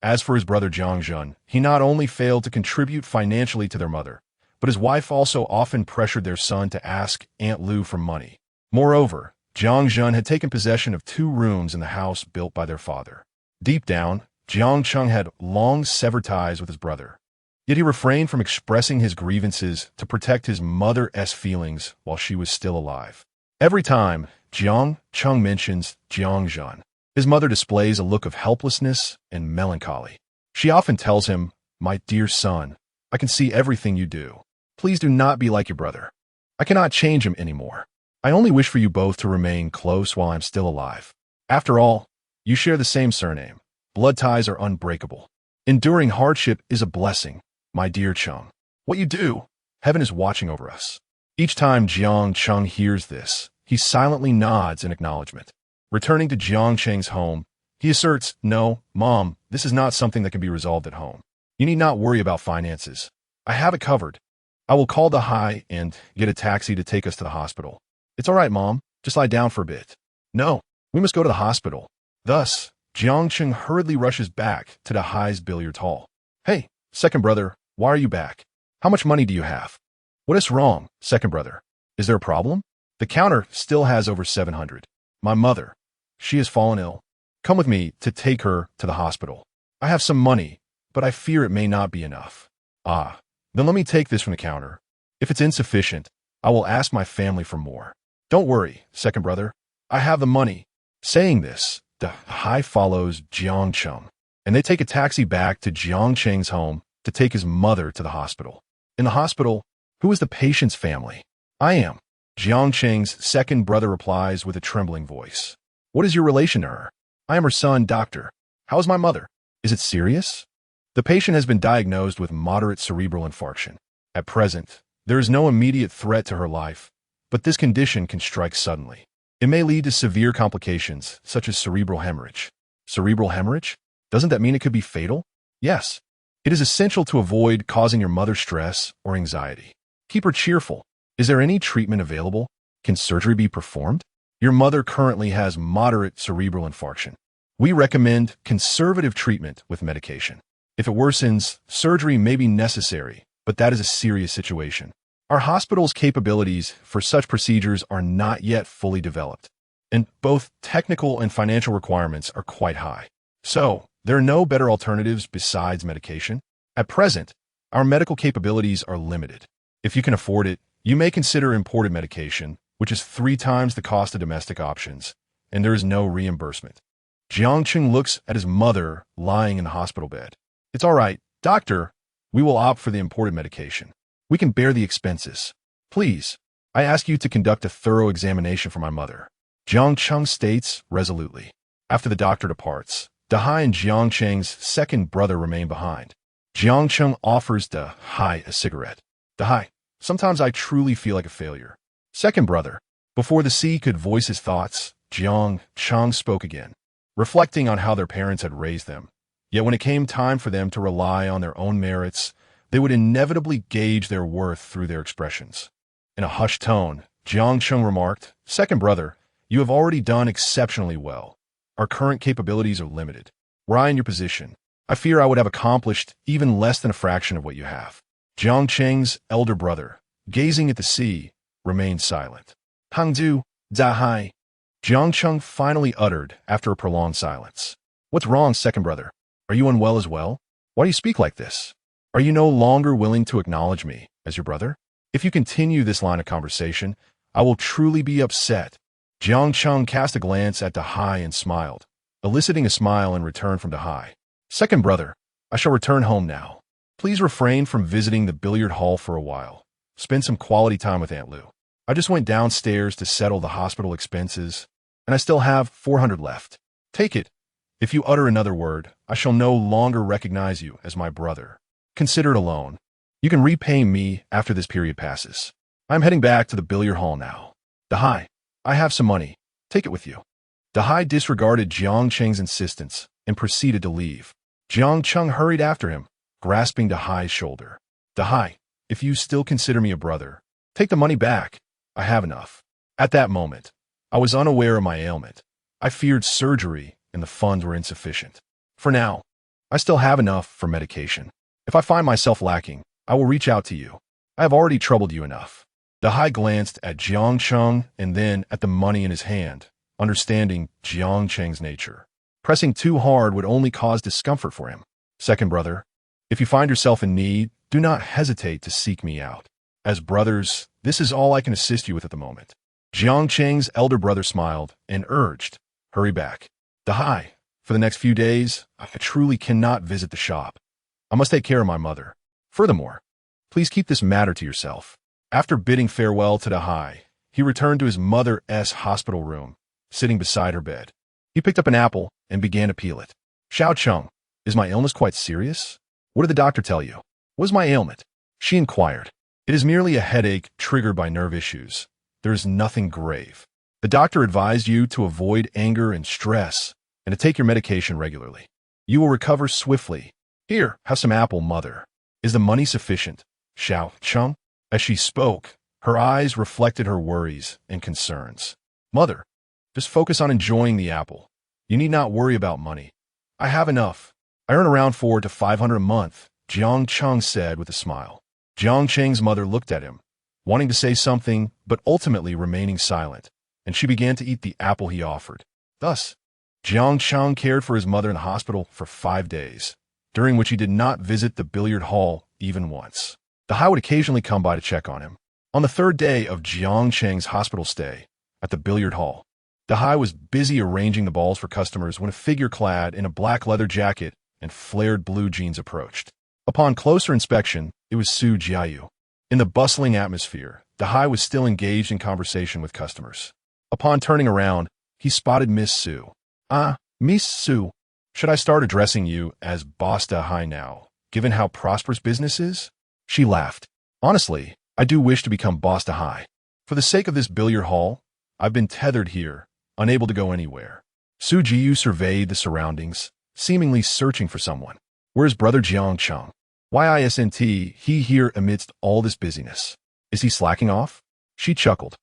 S1: As for his brother Jiang Zhen, he not only failed to contribute financially to their mother, but his wife also often pressured their son to ask Aunt Lu for money. Moreover, Jiang Zhen had taken possession of 2 rooms in the house built by their father. Deep down, Jiang Cheng had long severed ties with his brother. Yet he refrained from expressing his grievances to protect his mother's feelings while she was still alive. Every time Jiang Cheng mentions Jiang Zhen, his mother displays a look of helplessness and melancholy. She often tells him, "My dear son, I can see everything you do. Please do not be like your brother. I cannot change him anymore. I only wish for you both to remain close while I'm still alive. After all, you share the same surname. Blood ties are unbreakable. Enduring hardship is a blessing, my dear Cheng. What you do, heaven is watching over us." Each time Jiang Cheng hears this, he silently nods in acknowledgement. Returning to Jiang Cheng's home, he asserts, "No, Mom, this is not something that can be resolved at home. You need not worry about finances. I have it covered. I will call Dahai and get a taxi to take us to the hospital." "It's all right, Mom. Just lie down for a bit." "No, we must go to the hospital." Thus, Jiang Cheng hurriedly rushes back to Dahai's billiard hall. "Hey, second brother, why are you back? How much money do you have?" "What is wrong, second brother? Is there a problem?" "The counter still has over 700. My mother, she has fallen ill. Come with me to take her to the hospital. I have some money, but I fear it may not be enough." "Ah, then let me take this from the counter. If it's insufficient, I will ask my family for more." "Don't worry, second brother. I have the money." Saying this, Dahai follows Jiang Cheng, and they take a taxi back to Jiang Cheng's home to take his mother to the hospital. In the hospital, who is the patient's family? "I am," Jiang Cheng's second brother replies with a trembling voice. "What is your relation to her?" "I am her son, doctor." "How is my mother? Is it serious?" The patient has been diagnosed with moderate cerebral infarction. At present, there is no immediate threat to her life, but this condition can strike suddenly. It may lead to severe complications, such as cerebral hemorrhage. Cerebral hemorrhage? Doesn't that mean it could be fatal? Yes. It is essential to avoid causing your mother stress or anxiety. Keep her cheerful. Is there any treatment available? Can surgery be performed? Your mother currently has moderate cerebral infarction. We recommend conservative treatment with medication. If it worsens, surgery may be necessary, but that is a serious situation. Our hospital's capabilities for such procedures are not yet fully developed, and both technical and financial requirements are quite high. So, there are no better alternatives besides medication. At present, our medical capabilities are limited. If you can afford it, you may consider imported medication, which is 3 times the cost of domestic options, and there is no reimbursement. Jiang Cheng looks at his mother lying in the hospital bed. "It's all right, doctor. We will opt for the imported medication. We can bear the expenses. Please, I ask you to conduct a thorough examination for my mother," Jiang Cheng states resolutely. After the doctor departs, Dahai and Jiang Cheng's second brother remain behind. Jiang Cheng offers Dahai a cigarette. "Dahai, sometimes I truly feel like a failure." "Second brother." Before the sea could voice his thoughts, Jiang Cheng spoke again, reflecting on how their parents had raised them. Yet when it came time for them to rely on their own merits, they would inevitably gauge their worth through their expressions. In a hushed tone, Jiang Cheng remarked, "Second brother, you have already done exceptionally well. Our current capabilities are limited. Were I in your position, I fear I would have accomplished even less than a fraction of what you have." Jiang Cheng's elder brother, gazing at the sea, remained silent. "Hangzhu, Dahai," Jiang Cheng finally uttered after a prolonged silence. "What's wrong, second brother? Are you unwell as well? Why do you speak like this?" Are you no longer willing to acknowledge me as your brother? If you continue this line of conversation, I will truly be upset. Jiang Cheng cast a glance at Dahai and smiled, eliciting a smile in return from Dahai. Second brother, I shall return home now. Please refrain from visiting the billiard hall for a while. Spend some quality time with Aunt Lou. I just went downstairs to settle the hospital expenses, and I still have 400 left. Take it. If you utter another word, I shall no longer recognize you as my brother. Consider it a loan. You can repay me after this period passes. I'm heading back to the billiard hall now. Dahai, I have some money. Take it with you. Dahai disregarded Jiang Cheng's insistence and proceeded to leave. Jiang Cheng hurried after him, grasping Dahai's shoulder. Dahai, if you still consider me a brother, take the money back. I have enough. At that moment, I was unaware of my ailment. I feared surgery and the funds were insufficient. For now, I still have enough for medication. If I find myself lacking, I will reach out to you. I have already troubled you enough. Dahai glanced at Jiang Cheng and then at the money in his hand, understanding Jiang Cheng's nature. Pressing too hard would only cause discomfort for him. Second brother, if you find yourself in need, do not hesitate to seek me out. As brothers, this is all I can assist you with at the moment. Jiang Cheng's elder brother smiled and urged, hurry back. Dahai, for the next few days, I truly cannot visit the shop. I must take care of my mother. Furthermore, please keep this matter to yourself. After bidding farewell to Dahai, he returned to his mother's hospital room, sitting beside her bed. He picked up an apple and began to peel it. Xiao Cheng, is my illness quite serious? What did the doctor tell you? What is my ailment? She inquired. It is merely a headache triggered by nerve issues. There is nothing grave. The doctor advised you to avoid anger and stress and to take your medication regularly. You will recover swiftly. Here, have some apple, mother. Is the money sufficient? Xiao Cheng? As she spoke, her eyes reflected her worries and concerns. Mother, just focus on enjoying the apple. You need not worry about money. I have enough. I earn around 400 to 500 a month, Jiang Cheng said with a smile. Jiang Cheng's mother looked at him, wanting to say something, but ultimately remaining silent, and she began to eat the apple he offered. Thus, Jiang Cheng cared for his mother in the hospital for 5 days, during which he did not visit the billiard hall even once. Dahai would occasionally come by to check on him. On the third day of Jiang Cheng's hospital stay at the billiard hall, Dahai was busy arranging the balls for customers when a figure clad in a black leather jacket and flared blue jeans approached. Upon closer inspection, it was Su Jiayu. In the bustling atmosphere, Dahai was still engaged in conversation with customers. Upon turning around, he spotted Miss Su. Ah, Miss Su. Should I start addressing you as Boss Dahai now, given how prosperous business is? She laughed. Honestly, I do wish to become Boss Dahai. For the sake of this billiard hall, I've been tethered here, unable to go anywhere. Su Jiu surveyed the surroundings, seemingly searching for someone. Where's brother Jiang Cheng? Why isn't he here amidst all this busyness? Is he slacking off? She chuckled.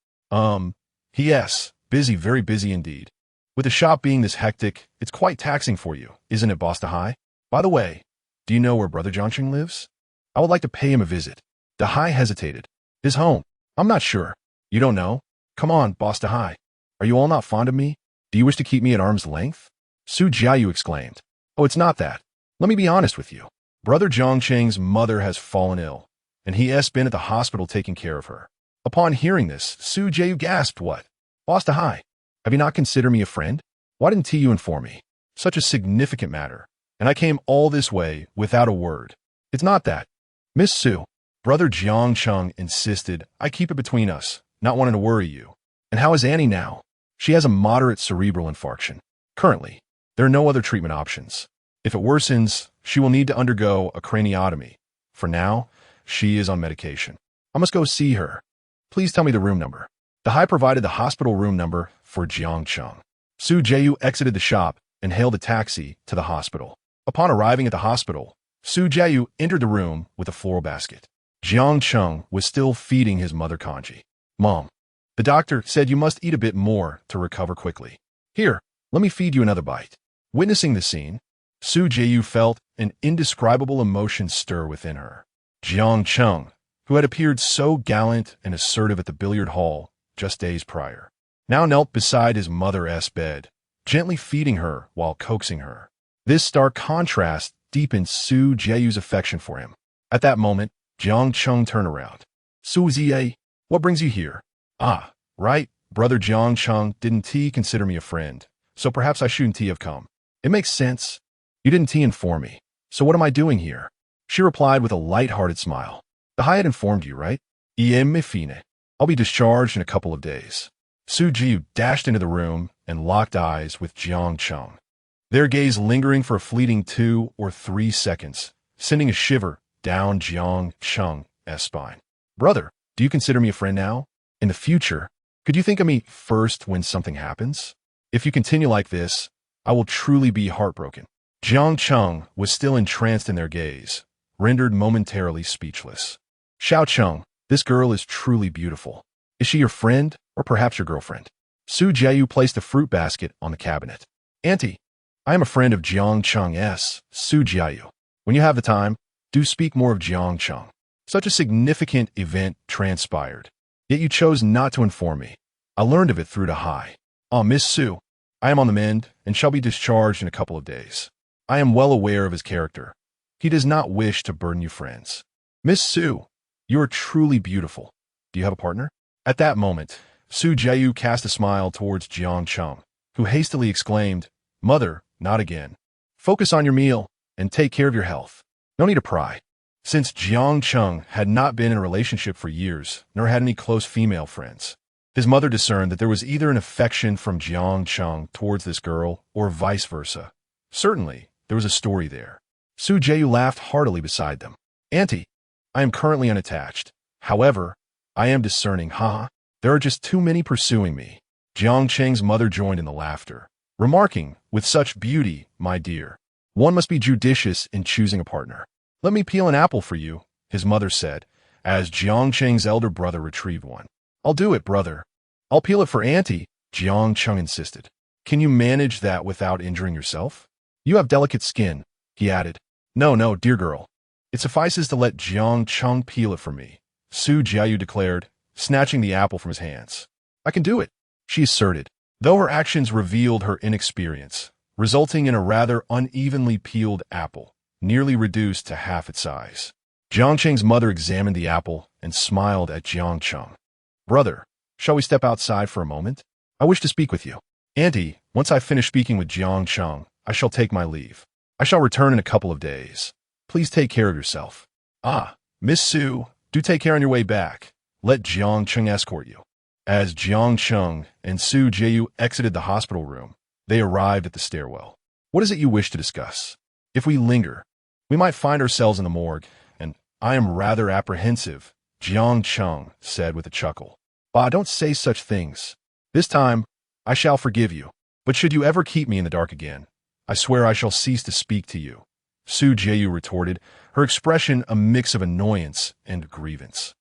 S1: Yes, busy, very busy indeed. With the shop being this hectic, it's quite taxing for you, isn't it, Boss Dahai? By the way, do you know where brother Jiang Cheng lives? I would like to pay him a visit. Dahai hesitated. His home? I'm not sure. You don't know? Come on, Boss Dahai. Are you all not fond of me? Do you wish to keep me at arm's length? Su Jiayu exclaimed. Oh, it's not that. Let me be honest with you. Brother Jiang Cheng's mother has fallen ill, and he has been at the hospital taking care of her. Upon hearing this, Su Jiayu gasped, What? Boss Dahai, have you not considered me a friend? Why didn't you inform me? Such a significant matter, and I came all this way without a word. It's not that. Miss Su, brother Jiang Cheng insisted I keep it between us, not wanting to worry you. And how is Annie now? She has a moderate cerebral infarction. Currently, there are no other treatment options. If it worsens, she will need to undergo a craniotomy. For now, she is on medication. I must go see her. Please tell me the room number. Dahai provided the hospital room number for Jiang Cheng. Su Jiayu exited the shop and hailed a taxi to the hospital. Upon arriving at the hospital, Su Jiayu entered the room with a floral basket. Jiang Cheng was still feeding his mother Kanji. Mom, the doctor said you must eat a bit more to recover quickly. Here, let me feed you another bite. Witnessing the scene, Su Jiayu felt an indescribable emotion stir within her. Jiang Cheng, who had appeared so gallant and assertive at the billiard hall just days prior, now knelt beside his mother's bed, gently feeding her while coaxing her. This stark contrast deepened Su Jiayu's affection for him. At that moment, Jiang Cheng turned around. Su Ziye, what brings you here? Ah, right, brother Jiang Cheng, didn't he consider me a friend? So perhaps I shouldn't have come. It makes sense. You didn't inform me. So what am I doing here? She replied with a light-hearted smile. The Hyatt informed you, right? Me fine. I'll be discharged in a couple of days. Su Jiu dashed into the room and locked eyes with Jiang Cheng. Their gaze lingering for a fleeting 2 or 3 seconds, sending a shiver down Jiang Cheng's spine. Brother, do you consider me a friend now? In the future, could you think of me first when something happens? If you continue like this, I will truly be heartbroken. Jiang Cheng was still entranced in their gaze, rendered momentarily speechless. Xiao Cheng, this girl is truly beautiful. Is she your friend or perhaps your girlfriend? Su Jiayu placed a fruit basket on the cabinet. Auntie, I am a friend of Jiang Cheng's, Su Jiayu. When you have the time, do speak more of Jiang Cheng. Such a significant event transpired, yet you chose not to inform me. I learned of it through the Hai. Ah, Miss Su, I am on the mend and shall be discharged in a couple of days. I am well aware of his character. He does not wish to burden you friends. Miss Su, you are truly beautiful. Do you have a partner? At that moment, Su Jiayu cast a smile towards Jiang Cheng, who hastily exclaimed, Mother, not again. Focus on your meal and take care of your health. No need to pry. Since Jiang Cheng had not been in a relationship for years, nor had any close female friends, his mother discerned that there was either an affection from Jiang Cheng towards this girl or vice versa. Certainly, there was a story there. Su Jiayu laughed heartily beside them. Auntie, I am currently unattached. However, I am discerning, haha. There are just too many pursuing me. Jiang Cheng's mother joined in the laughter, remarking, with such beauty, my dear, one must be judicious in choosing a partner. Let me peel an apple for you, his mother said, as Jiang Cheng's elder brother retrieved one. I'll do it, brother. I'll peel it for Auntie, Jiang Cheng insisted. Can you manage that without injuring yourself? You have delicate skin, he added. No, dear girl. It suffices to let Jiang Cheng peel it for me, Su Jiayu declared, snatching the apple from his hands. I can do it, she asserted, though her actions revealed her inexperience, resulting in a rather unevenly peeled apple, nearly reduced to half its size. Jiang Cheng's mother examined the apple and smiled at Jiang Cheng. Brother, shall we step outside for a moment? I wish to speak with you. Auntie, once I finish speaking with Jiang Cheng, I shall take my leave. I shall return in a couple of days. Please take care of yourself. Ah, Miss Su, do take care on your way back. Let Jiang Cheng escort you. As Jiang Cheng and Su Jiayu exited the hospital room, they arrived at the stairwell. What is it you wish to discuss? If we linger, we might find ourselves in the morgue, and I am rather apprehensive, Jiang Cheng said with a chuckle. Bah, don't say such things. This time, I shall forgive you. But should you ever keep me in the dark again, I swear I shall cease to speak to you, Su Jiayu retorted, her expression a mix of annoyance and grievance.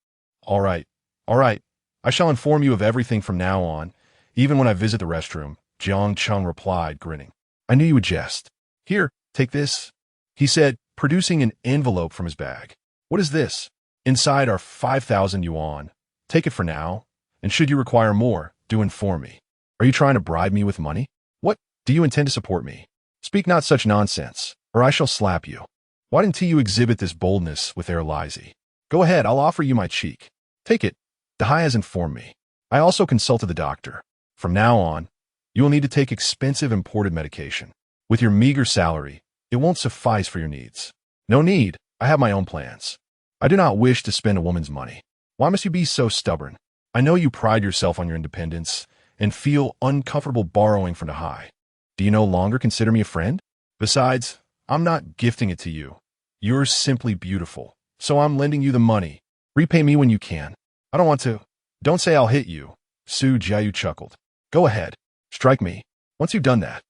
S1: All right. I shall inform you of everything from now on, even when I visit the restroom, Jiang Cheng replied, grinning. I knew you would jest. Here, take this, he said, producing an envelope from his bag. What is this? Inside are 5,000 yuan. Take it for now, and should you require more, do inform me. Are you trying to bribe me with money? What? Do you intend to support me? Speak not such nonsense, or I shall slap you. Why didn't you exhibit this boldness with Erlizy? Go ahead, I'll offer you my cheek. Take it. Dahai has informed me. I also consulted the doctor. From now on, you will need to take expensive imported medication. With your meager salary, it won't suffice for your needs. No need, I have my own plans. I do not wish to spend a woman's money. Why must you be so stubborn? I know you pride yourself on your independence and feel uncomfortable borrowing from Dahai. Do you no longer consider me a friend? Besides, I'm not gifting it to you. You're simply beautiful, so I'm lending you the money. Repay me when you can. I don't want to. Don't say I'll hit you, Su Jiayu chuckled. Go ahead. Strike me. Once you've done that,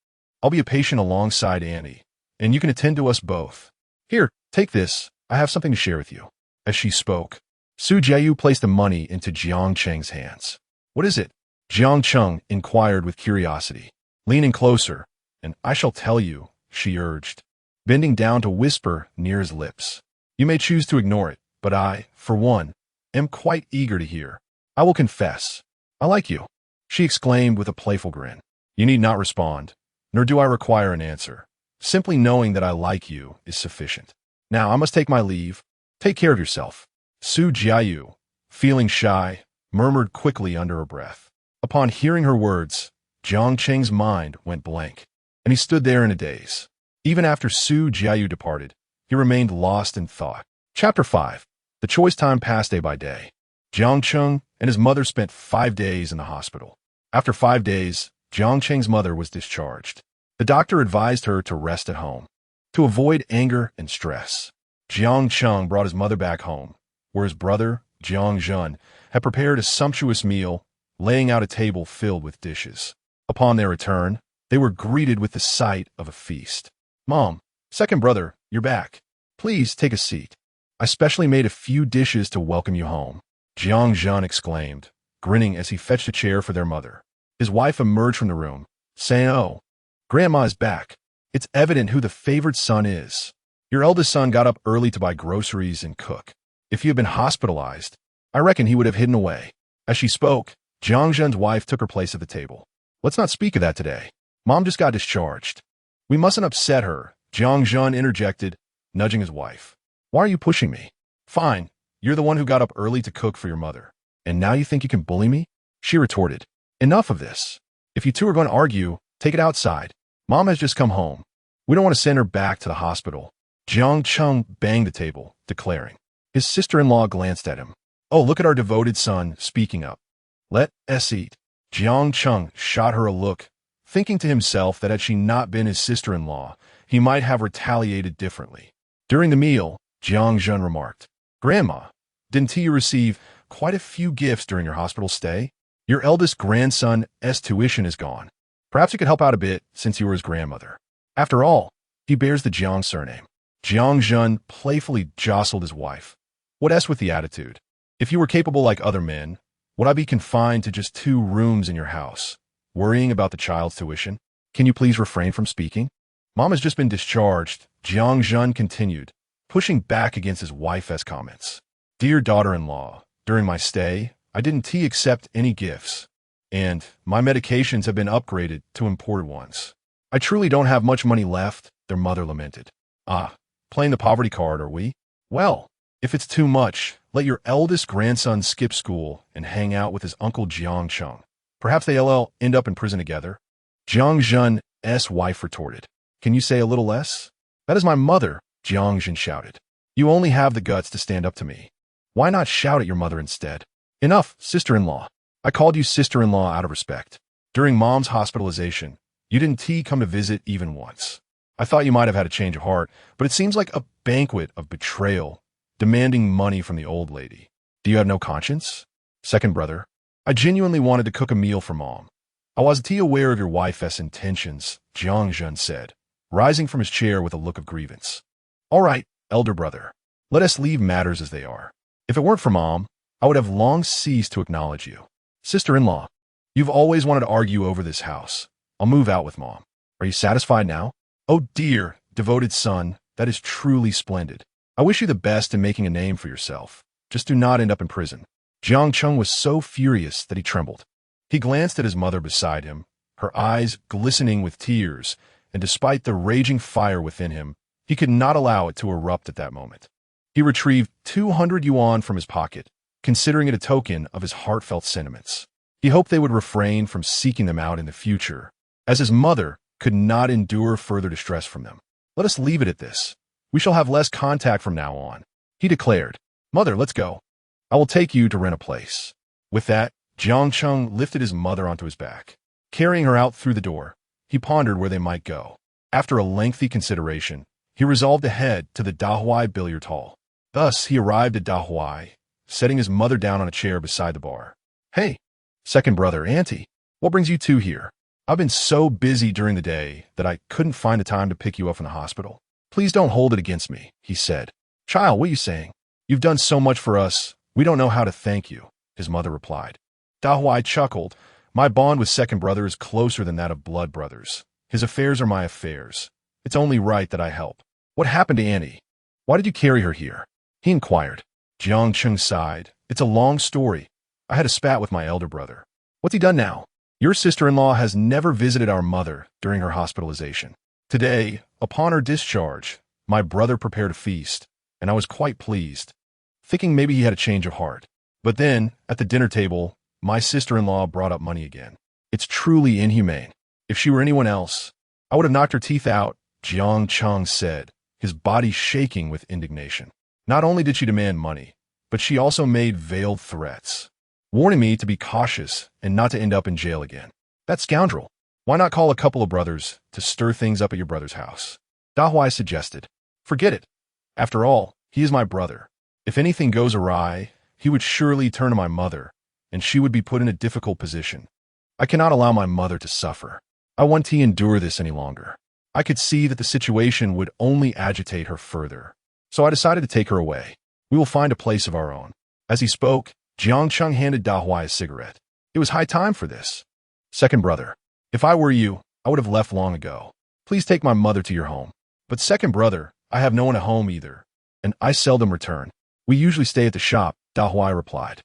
S1: I'll be a patient alongside Annie, and you can attend to us both. Here, take this. I have something to share with you. As she spoke, Su Jiayu placed the money into Jiang Cheng's hands. What is it? Jiang Cheng inquired with curiosity, leaning closer, and I shall tell you, she urged, bending down to whisper near his lips. You may choose to ignore it, but I, for one, am quite eager to hear. I will confess. I like you, she exclaimed with a playful grin. You need not respond, nor do I require an answer. Simply knowing that I like you is sufficient. Now I must take my leave. Take care of yourself. Su Jiayu, feeling shy, murmured quickly under her breath. Upon hearing her words, Jiang Cheng's mind went blank, and he stood there in a daze. Even after Su Jiayu departed, he remained lost in thought. Chapter 5. The choice time passed day by day. Jiang Cheng and his mother spent 5 days in the hospital. After 5 days, Jiang Cheng's mother was discharged. The doctor advised her to rest at home, to avoid anger and stress. Jiang Cheng brought his mother back home, where his brother, Jiang Zhen, had prepared a sumptuous meal, laying out a table filled with dishes. Upon their return, they were greeted with the sight of a feast. "Mom, second brother, you're back. Please take a seat. I specially made a few dishes to welcome you home," Jiang Zhen exclaimed, grinning as he fetched a chair for their mother. His wife emerged from the room, saying, "Oh, Grandma is back. It's evident who the favored son is. Your eldest son got up early to buy groceries and cook. If he had been hospitalized, I reckon he would have hidden away." As she spoke, Jiang Zhen's wife took her place at the table. "Let's not speak of that today. Mom just got discharged. We mustn't upset her," Jiang Zhen interjected, nudging his wife. "Why are you pushing me?" "Fine, you're the one who got up early to cook for your mother. And now you think you can bully me?" She retorted. "Enough of this. If you two are going to argue, take it outside. Mom has just come home. We don't want to send her back to the hospital." Jiang Cheng banged the table, declaring. His sister-in-law glanced at him. "Oh, look at our devoted son speaking up. Let us eat." Jiang Cheng shot her a look, thinking to himself that had she not been his sister-in-law, he might have retaliated differently. During the meal, Jiang Zhen remarked, "Grandma, didn't you receive quite a few gifts during your hospital stay? Your eldest grandson's tuition is gone. Perhaps you could help out a bit since you were his grandmother. After all, he bears the Jiang surname." Jiang Zhen playfully jostled his wife. "What with the attitude? If you were capable like other men, would I be confined to just 2 rooms in your house, worrying about the child's tuition? Can you please refrain from speaking?" "Mom has just been discharged," Jiang Zhen continued, pushing back against his wife's comments. "Dear daughter-in-law, during my stay, I didn't accept any gifts, and my medications have been upgraded to imported ones. I truly don't have much money left," their mother lamented. "Ah, playing the poverty card, are we? Well, if it's too much, let your eldest grandson skip school and hang out with his uncle Jiang Cheng. Perhaps they'll end up in prison together." Jiang Zhen's wife retorted. "Can you say a little less?" "That is my mother," Jiang Zhen shouted. "You only have the guts to stand up to me. Why not shout at your mother instead?" "Enough, sister-in-law. I called you sister-in-law out of respect. During Mom's hospitalization, you didn't come to visit even once. I thought you might have had a change of heart, but it seems like a banquet of betrayal, demanding money from the old lady. Do you have no conscience?" "Second brother, I genuinely wanted to cook a meal for Mom. I wasn't aware of your wife's intentions," Jiang Zhen said, rising from his chair with a look of grievance. "All right, elder brother, let us leave matters as they are. If it weren't for Mom, I would have long ceased to acknowledge you. Sister-in-law, you've always wanted to argue over this house. I'll move out with Mom. Are you satisfied now?" "Oh dear, devoted son, that is truly splendid. I wish you the best in making a name for yourself. Just do not end up in prison." Jiang Cheng was so furious that he trembled. He glanced at his mother beside him, her eyes glistening with tears, and despite the raging fire within him, he could not allow it to erupt at that moment. He retrieved 200 yuan from his pocket, considering it a token of his heartfelt sentiments. He hoped they would refrain from seeking them out in the future, as his mother could not endure further distress from them. "Let us leave it at this. We shall have less contact from now on," he declared. "Mother, let's go. I will take you to rent a place." With that, Jiang Cheng lifted his mother onto his back. Carrying her out through the door, he pondered where they might go. After a lengthy consideration, he resolved to head to the Dahuai billiard hall. Thus, he arrived at Dahuai, setting his mother down on a chair beside the bar. "Hey, second brother, auntie, what brings you two here? I've been so busy during the day that I couldn't find the time to pick you up from the hospital. Please don't hold it against me," he said. "Child, what are you saying? You've done so much for us, we don't know how to thank you," his mother replied. Dahuai chuckled. "My bond with second brother is closer than that of blood brothers. His affairs are my affairs. It's only right that I help. What happened to Annie? Why did you carry her here?" he inquired. Jiang Cheng sighed. "It's a long story. I had a spat with my elder brother. What's he done now? Your sister-in-law has never visited our mother during her hospitalization. Today, upon her discharge, my brother prepared a feast, and I was quite pleased, thinking maybe he had a change of heart. But then, at the dinner table, my sister-in-law brought up money again. It's truly inhumane. If she were anyone else, I would have knocked her teeth out, Jiang Cheng said, his body shaking with indignation. Not only did she demand money, but she also made veiled threats, warning me to be cautious and not to end up in jail again. That scoundrel. Why not call a couple of brothers to stir things up at your brother's house? Da Huai suggested. Forget it. After all, he is my brother. If anything goes awry, he would surely turn to my mother, and she would be put in a difficult position. I cannot allow my mother to suffer. I want to endure this any longer. I could see that the situation would only agitate her further, so I decided to take her away. We will find a place of our own. As he spoke, Jiang Cheng handed Da Huai a cigarette. It was high time for this. Second brother, if I were you, I would have left long ago. Please take my mother to your home. But second brother, I have no one at home either, and I seldom return. We usually stay at the shop, Da Huai replied.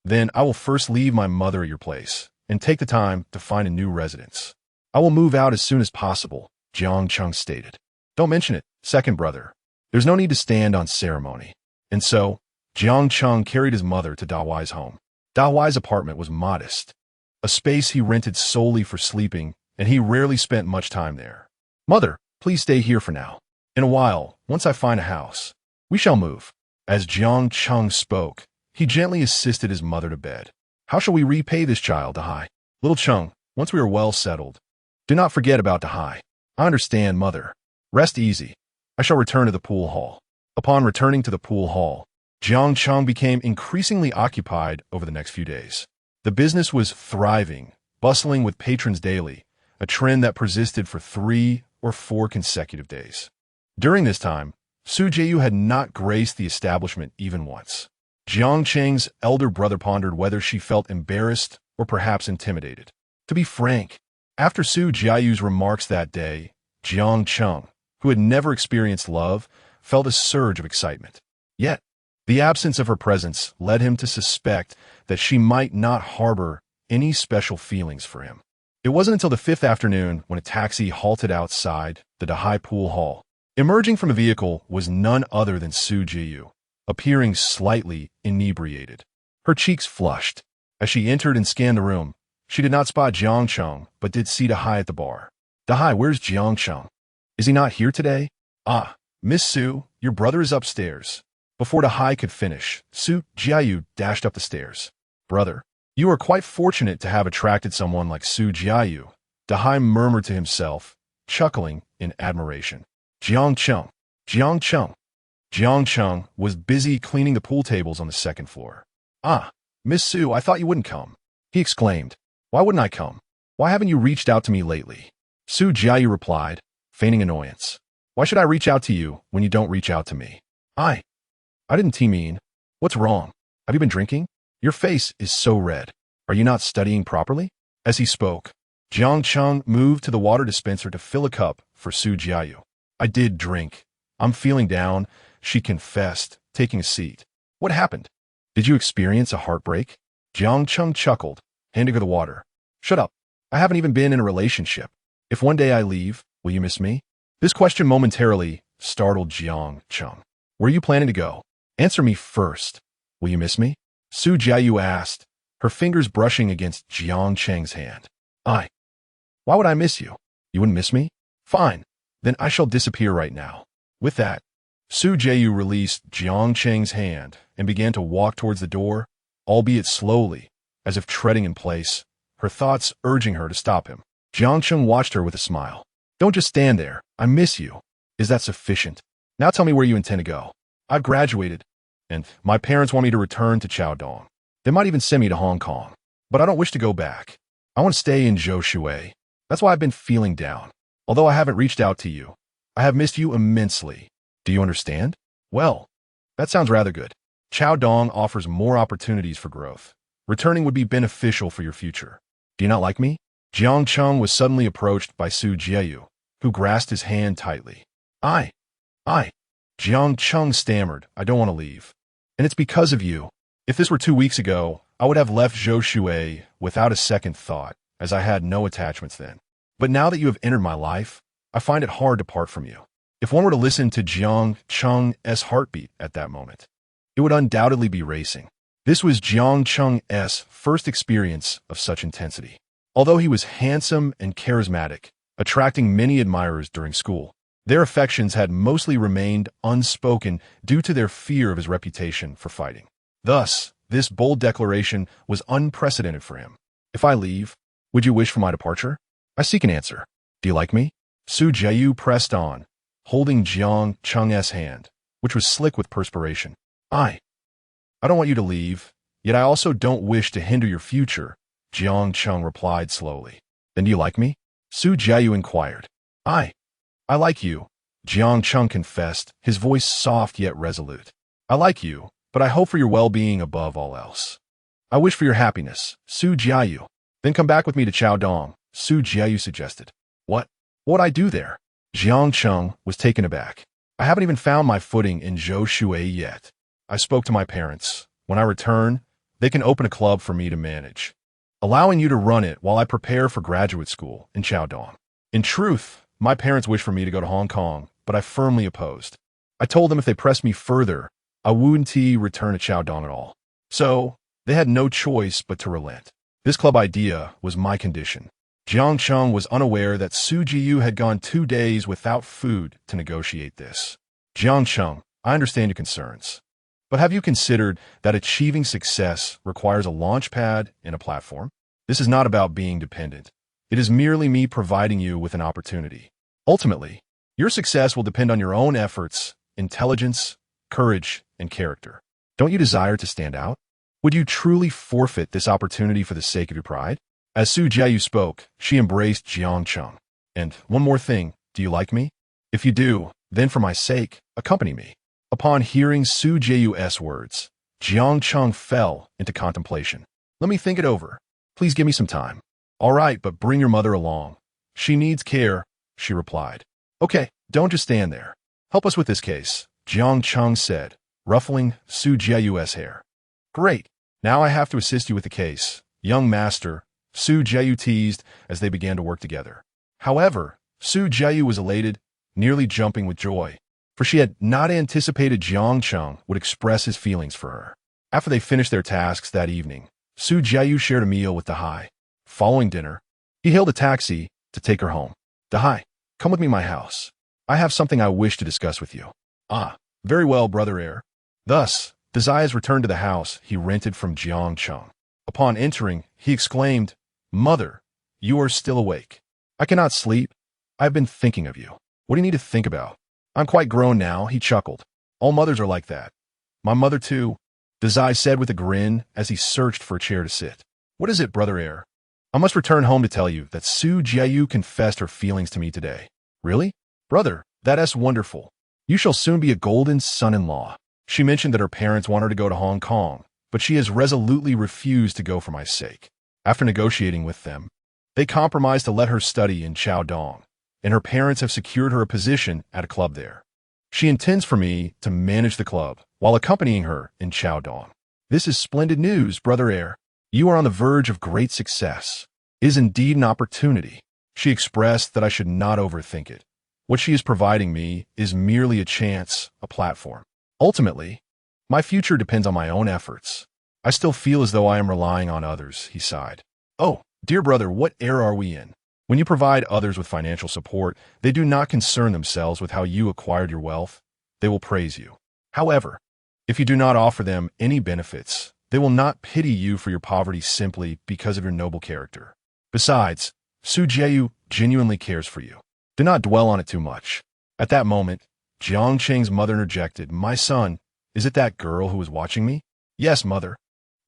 S1: Then I will first leave my mother at your place, and take the time to find a new residence. I will move out as soon as possible, Jiang Cheng stated. Don't mention it, second brother. There's no need to stand on ceremony. And so, Jiang Cheng carried his mother to Da Huai's home. Da Huai's apartment was modest, a space he rented solely for sleeping, and he rarely spent much time there. Mother, please stay here for now. In a while, once I find a house, we shall move. As Jiang Cheng spoke, he gently assisted his mother to bed. How shall we repay this child, Da Hai? Little Cheng, once we are well settled, do not forget about Da Hai. I understand, mother. Rest easy. I shall return to the pool hall. Upon returning to the pool hall, Jiang Cheng became increasingly occupied over the next few days. The business was thriving, bustling with patrons daily, a trend that persisted for 3 or 4 consecutive days. During this time, Su Jianghu had not graced the establishment even once. Jiang Cheng's elder brother pondered whether she felt embarrassed or perhaps intimidated. To be frank, after Su Jianghu's remarks that day, Jiang Cheng, who had never experienced love, felt a surge of excitement. Yet, the absence of her presence led him to suspect that she might not harbor any special feelings for him. It wasn't until the 5th afternoon when a taxi halted outside the Da Hai pool hall. Emerging from a vehicle was none other than Su Jianghu, appearing slightly inebriated. Her cheeks flushed. As she entered and scanned the room, she did not spot Jiang Cheng, but did see Da Hai at the bar. Da Hai, where's Jiang Cheng? Is he not here today? Ah, Miss Su, your brother is upstairs. Before Da Hai could finish, Su Jianghu dashed up the stairs. Brother, you are quite fortunate to have attracted someone like Su Jianghu, Da Hai murmured to himself, chuckling in admiration. Jiang Cheng, Jiang Cheng. Jiang Cheng was busy cleaning the pool tables on the 2nd floor. Ah, Miss Su, I thought you wouldn't come, he exclaimed. Why wouldn't I come? Why haven't you reached out to me lately? Su Jianghu replied, feigning annoyance. Why should I reach out to you when you don't reach out to me? I didn't mean. What's wrong? Have you been drinking? Your face is so red. Are you not studying properly? As he spoke, Jiang Cheng moved to the water dispenser to fill a cup for Su Jianghu. I did drink. I'm feeling down, she confessed, taking a seat. What happened? Did you experience a heartbreak? Jiang Cheng chuckled, handing her the water. Shut up. I haven't even been in a relationship. If one day I leave, will you miss me? This question momentarily startled Jiang Cheng. Where are you planning to go? Answer me first. Will you miss me? Su Jianghu asked, her fingers brushing against Jiang Cheng's hand. Why would I miss you? You wouldn't miss me? Fine. Then I shall disappear right now. With that, Su Jianghu released Jiang Cheng's hand and began to walk towards the door, albeit slowly, as if treading in place, her thoughts urging her to stop him. Jiang Cheng watched her with a smile. Don't just stand there. I miss you. Is that sufficient? Now tell me where you intend to go. I've graduated, and my parents want me to return to Chaodong. They might even send me to Hong Kong, but I don't wish to go back. I want to stay in Zhoushui. That's why I've been feeling down. Although I haven't reached out to you, I have missed you immensely. Do you understand? Well, that sounds rather good. Chaodong offers more opportunities for growth. Returning would be beneficial for your future. Do you not like me? Jiang Cheng was suddenly approached by Su Jianghu, who grasped his hand tightly. Jiang Cheng stammered, I don't want to leave. And it's because of you. If this were 2 weeks ago, I would have left Zhoushui without a second thought, as I had no attachments then. But now that you have entered my life, I find it hard to part from you. If one were to listen to Jiang Cheng's heartbeat at that moment, it would undoubtedly be racing. This was Jiang Cheng's first experience of such intensity. Although he was handsome and charismatic, attracting many admirers during school, their affections had mostly remained unspoken due to their fear of his reputation for fighting. Thus, this bold declaration was unprecedented for him. If I leave, would you wish for my departure? I seek an answer. Do you like me? Su Jiayu pressed on, holding Jiang Cheng's hand, which was slick with perspiration. I don't want you to leave, yet I also don't wish to hinder your future, Jiang Cheng replied slowly. Then do you like me? Su Jiayu inquired. I like you, Jiang Cheng confessed, his voice soft yet resolute. I like you, but I hope for your well-being above all else. I wish for your happiness, Su Jiayu. Then come back with me to Chaodong, Su Jiayu suggested. What would I do there? Jiang Cheng was taken aback. I haven't even found my footing in Zhou Shui yet. I spoke to my parents. When I return, they can open a club for me to manage, allowing you to run it while I prepare for graduate school in Chaodong. In truth, my parents wished for me to go to Hong Kong, but I firmly opposed. I told them if they pressed me further, I wouldn't return to Chaodong at all. So, they had no choice but to relent. This club idea was my condition. Jiang Cheng was unaware that Su Jiayu had gone 2 days without food to negotiate this. Jiang Cheng, I understand your concerns. But have you considered that achieving success requires a launch pad and a platform? This is not about being dependent. It is merely me providing you with an opportunity. Ultimately, your success will depend on your own efforts, intelligence, courage, and character. Don't you desire to stand out? Would you truly forfeit this opportunity for the sake of your pride? As Su Jiayu spoke, she embraced Jiang Cheng. And one more thing, do you like me? If you do, then for my sake, accompany me. Upon hearing Su Jiayu's words, Jiang Cheng fell into contemplation. Let me think it over. Please give me some time. All right, but bring your mother along. She needs care, she replied. Okay, don't just stand there. Help us with this case, Jiang Cheng said, ruffling Su Jiayu's hair. Great. Now I have to assist you with the case, young master, Su Jiayu teased as they began to work together. However, Su Jiayu was elated, nearly jumping with joy, for she had not anticipated Jiang Cheng would express his feelings for her. After they finished their tasks that evening, Su Jiayu shared a meal with Dahai. Following dinner, he hailed a taxi to take her home. Dahai, come with me to my house. I have something I wish to discuss with you. Ah, very well, brother heir. Thus, Dahai's returned to the house he rented from Jiang Cheng. Upon entering, he exclaimed, Mother, you are still awake. I cannot sleep. I have been thinking of you. What do you need to think about? I'm quite grown now, he chuckled. All mothers are like that. My mother too, Dahai said with a grin as he searched for a chair to sit. What is it, brother heir? I must return home to tell you that Su Jiayu confessed her feelings to me today. Really? Brother, that's wonderful. You shall soon be a golden son-in-law. She mentioned that her parents want her to go to Hong Kong, but she has resolutely refused to go for my sake. After negotiating with them, they compromised to let her study in Chaodong, and her parents have secured her a position at a club there. She intends for me to manage the club while accompanying her in Chaodong. This is splendid news, brother heir. You are on the verge of great success. It is indeed an opportunity. She expressed that I should not overthink it. What she is providing me is merely a chance, a platform. Ultimately, my future depends on my own efforts. I still feel as though I am relying on others, he sighed. Oh, dear brother, what era are we in? When you provide others with financial support, they do not concern themselves with how you acquired your wealth. They will praise you. However, if you do not offer them any benefits, they will not pity you for your poverty simply because of your noble character. Besides, Su Jiayu genuinely cares for you. Do not dwell on it too much. At that moment, Jiang Cheng's mother interjected, My son, is it that girl who is watching me? Yes, mother.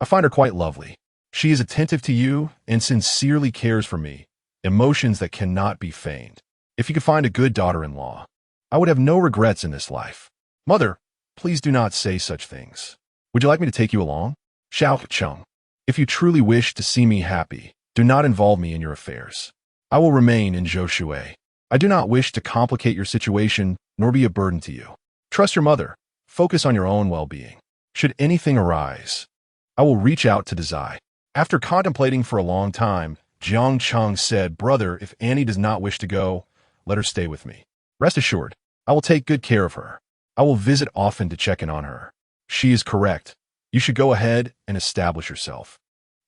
S1: I find her quite lovely. She is attentive to you and sincerely cares for me, emotions that cannot be feigned. If you could find a good daughter-in-law, I would have no regrets in this life. Mother, please do not say such things. Would you like me to take you along? Xiao Cheng, if you truly wish to see me happy, do not involve me in your affairs. I will remain in Zhou Shui. I do not wish to complicate your situation nor be a burden to you. Trust your mother. Focus on your own well-being. Should anything arise, I will reach out to Dahai. After contemplating for a long time, Jiang Cheng said, Brother, if Annie does not wish to go, let her stay with me. Rest assured, I will take good care of her. I will visit often to check in on her. She is correct. You should go ahead and establish yourself.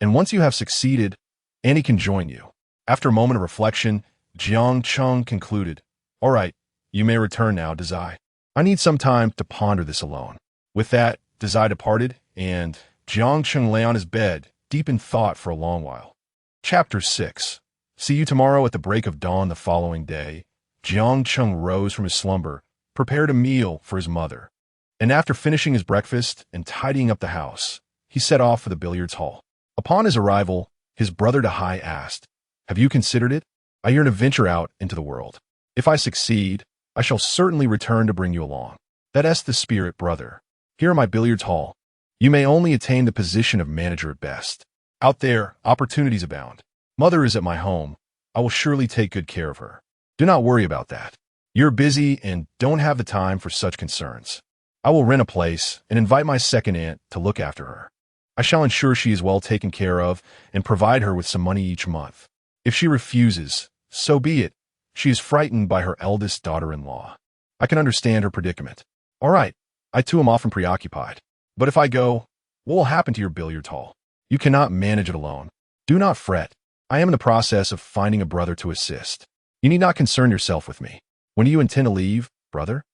S1: And once you have succeeded, Annie can join you. After a moment of reflection, Jiang Cheng concluded, All right, you may return now, Dazai. I need some time to ponder this alone. With that, Dazai departed, and Jiang Cheng lay on his bed, deep in thought for a long while. Chapter 6. See you tomorrow at the break of dawn the following day. Jiang Cheng rose from his slumber, prepared a meal for his mother, and after finishing his breakfast and tidying up the house, he set off for the billiards hall. Upon his arrival, his brother Dahai asked, Have you considered it? I yearn to venture out into the world. If I succeed, I shall certainly return to bring you along. That's the spirit, brother. Here in my billiards hall, you may only attain the position of manager at best. Out there, opportunities abound. Mother is at my home. I will surely take good care of her. Do not worry about that. You're busy and don't have the time for such concerns. I will rent a place and invite my second aunt to look after her. I shall ensure she is well taken care of and provide her with some money each month. If she refuses, so be it. She is frightened by her eldest daughter-in-law. I can understand her predicament. All right, I too am often preoccupied. But if I go, what will happen to your billiards hall? You cannot manage it alone. Do not fret. I am in the process of finding a brother to assist. You need not concern yourself with me. When do you intend to leave, brother?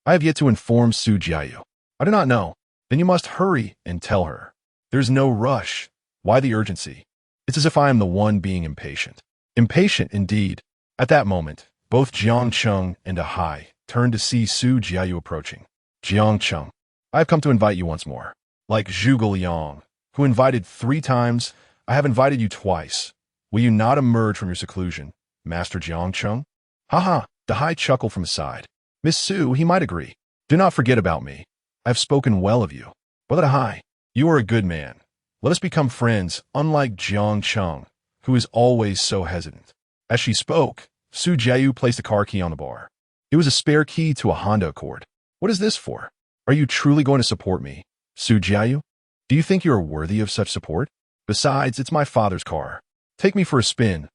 S1: I have yet to inform Su Jiayu. I do not know. Then you must hurry and tell her. There's no rush. Why the urgency? It's as if I am the one being impatient. Impatient, indeed. At that moment, both Jiang Cheng and Ahai turned to see Su Jiayu approaching. Jiang Cheng, I have come to invite you once more. Like Zhuge Liang, who invited 3 times, I have invited you twice. Will you not emerge from your seclusion, Master Jiang Cheng? Ha! Dahai chuckled from his side. Miss Su, he might agree. Do not forget about me. I have spoken well of you. Brother Dahai, you are a good man. Let us become friends, unlike Jiang Cheng, who is always so hesitant. As she spoke, Su Jiayu placed a car key on the bar. It was a spare key to a Honda Accord. What is this for? Are you truly going to support me, Su Jiayu? Do you think you are worthy of such support? Besides, it's my father's car. Take me for a spin.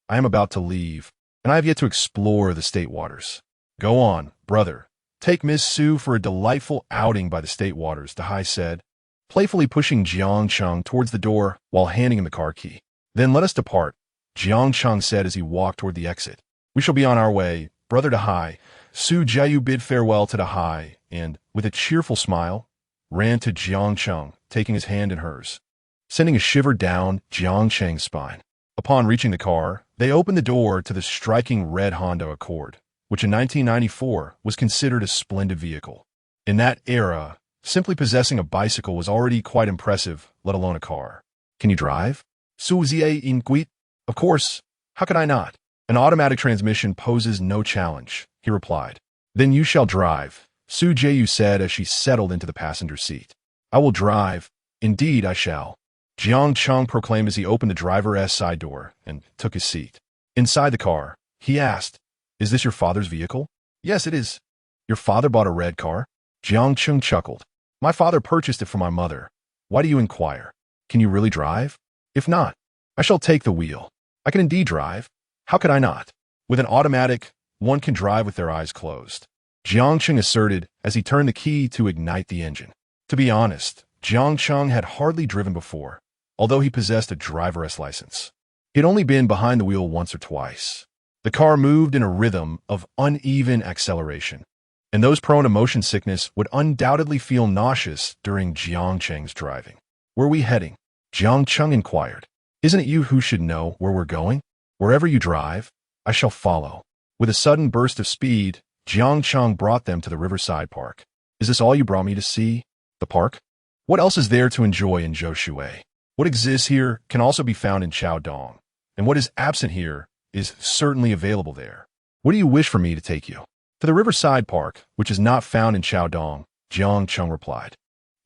S1: I am about to leave, and I have yet to explore the state waters. Go on, brother. Take Miss Su for a delightful outing by the state waters, Dahai said, playfully pushing Jiang Cheng towards the door while handing him the car key. Then let us depart, Jiang Cheng said as he walked toward the exit. We shall be on our way, brother Dahai. Su Jiayu bid farewell to Dahai and, with a cheerful smile, ran to Jiang Cheng, taking his hand in hers, sending a shiver down Jiang Cheng's spine. Upon reaching the car, they opened the door to the striking red Honda Accord, which in 1994 was considered a splendid vehicle. In that era, simply possessing a bicycle was already quite impressive, let alone a car. Can you drive? Suzie inquit? Of course. How could I not? An automatic transmission poses no challenge, he replied. Then you shall drive, Su Jiayu said as she settled into the passenger seat. I will drive. Indeed, I shall. Jiang Cheng proclaimed as he opened the driver's side door and took his seat. Inside the car, he asked, Is this your father's vehicle? Yes, it is. Your father bought a red car? Jiang Cheng chuckled. My father purchased it for my mother. Why do you inquire? Can you really drive? If not, I shall take the wheel. I can indeed drive. How could I not? With an automatic, one can drive with their eyes closed, Jiang Cheng asserted as he turned the key to ignite the engine. To be honest, Jiang Cheng had hardly driven before, although he possessed a driver's license. He had only been behind the wheel once or twice. The car moved in a rhythm of uneven acceleration, and those prone to motion sickness would undoubtedly feel nauseous during Jiang Cheng's driving. Where are we heading? Jiang Cheng inquired. Isn't it you who should know where we're going? Wherever you drive, I shall follow. With a sudden burst of speed, Jiang Cheng brought them to the riverside park. Is this all you brought me to see? The park? What else is there to enjoy in Zhoushui? What exists here can also be found in Chaodong, and what is absent here is certainly available there. What do you wish for me to take you? To the riverside park, which is not found in Chaodong, Jiang Cheng replied.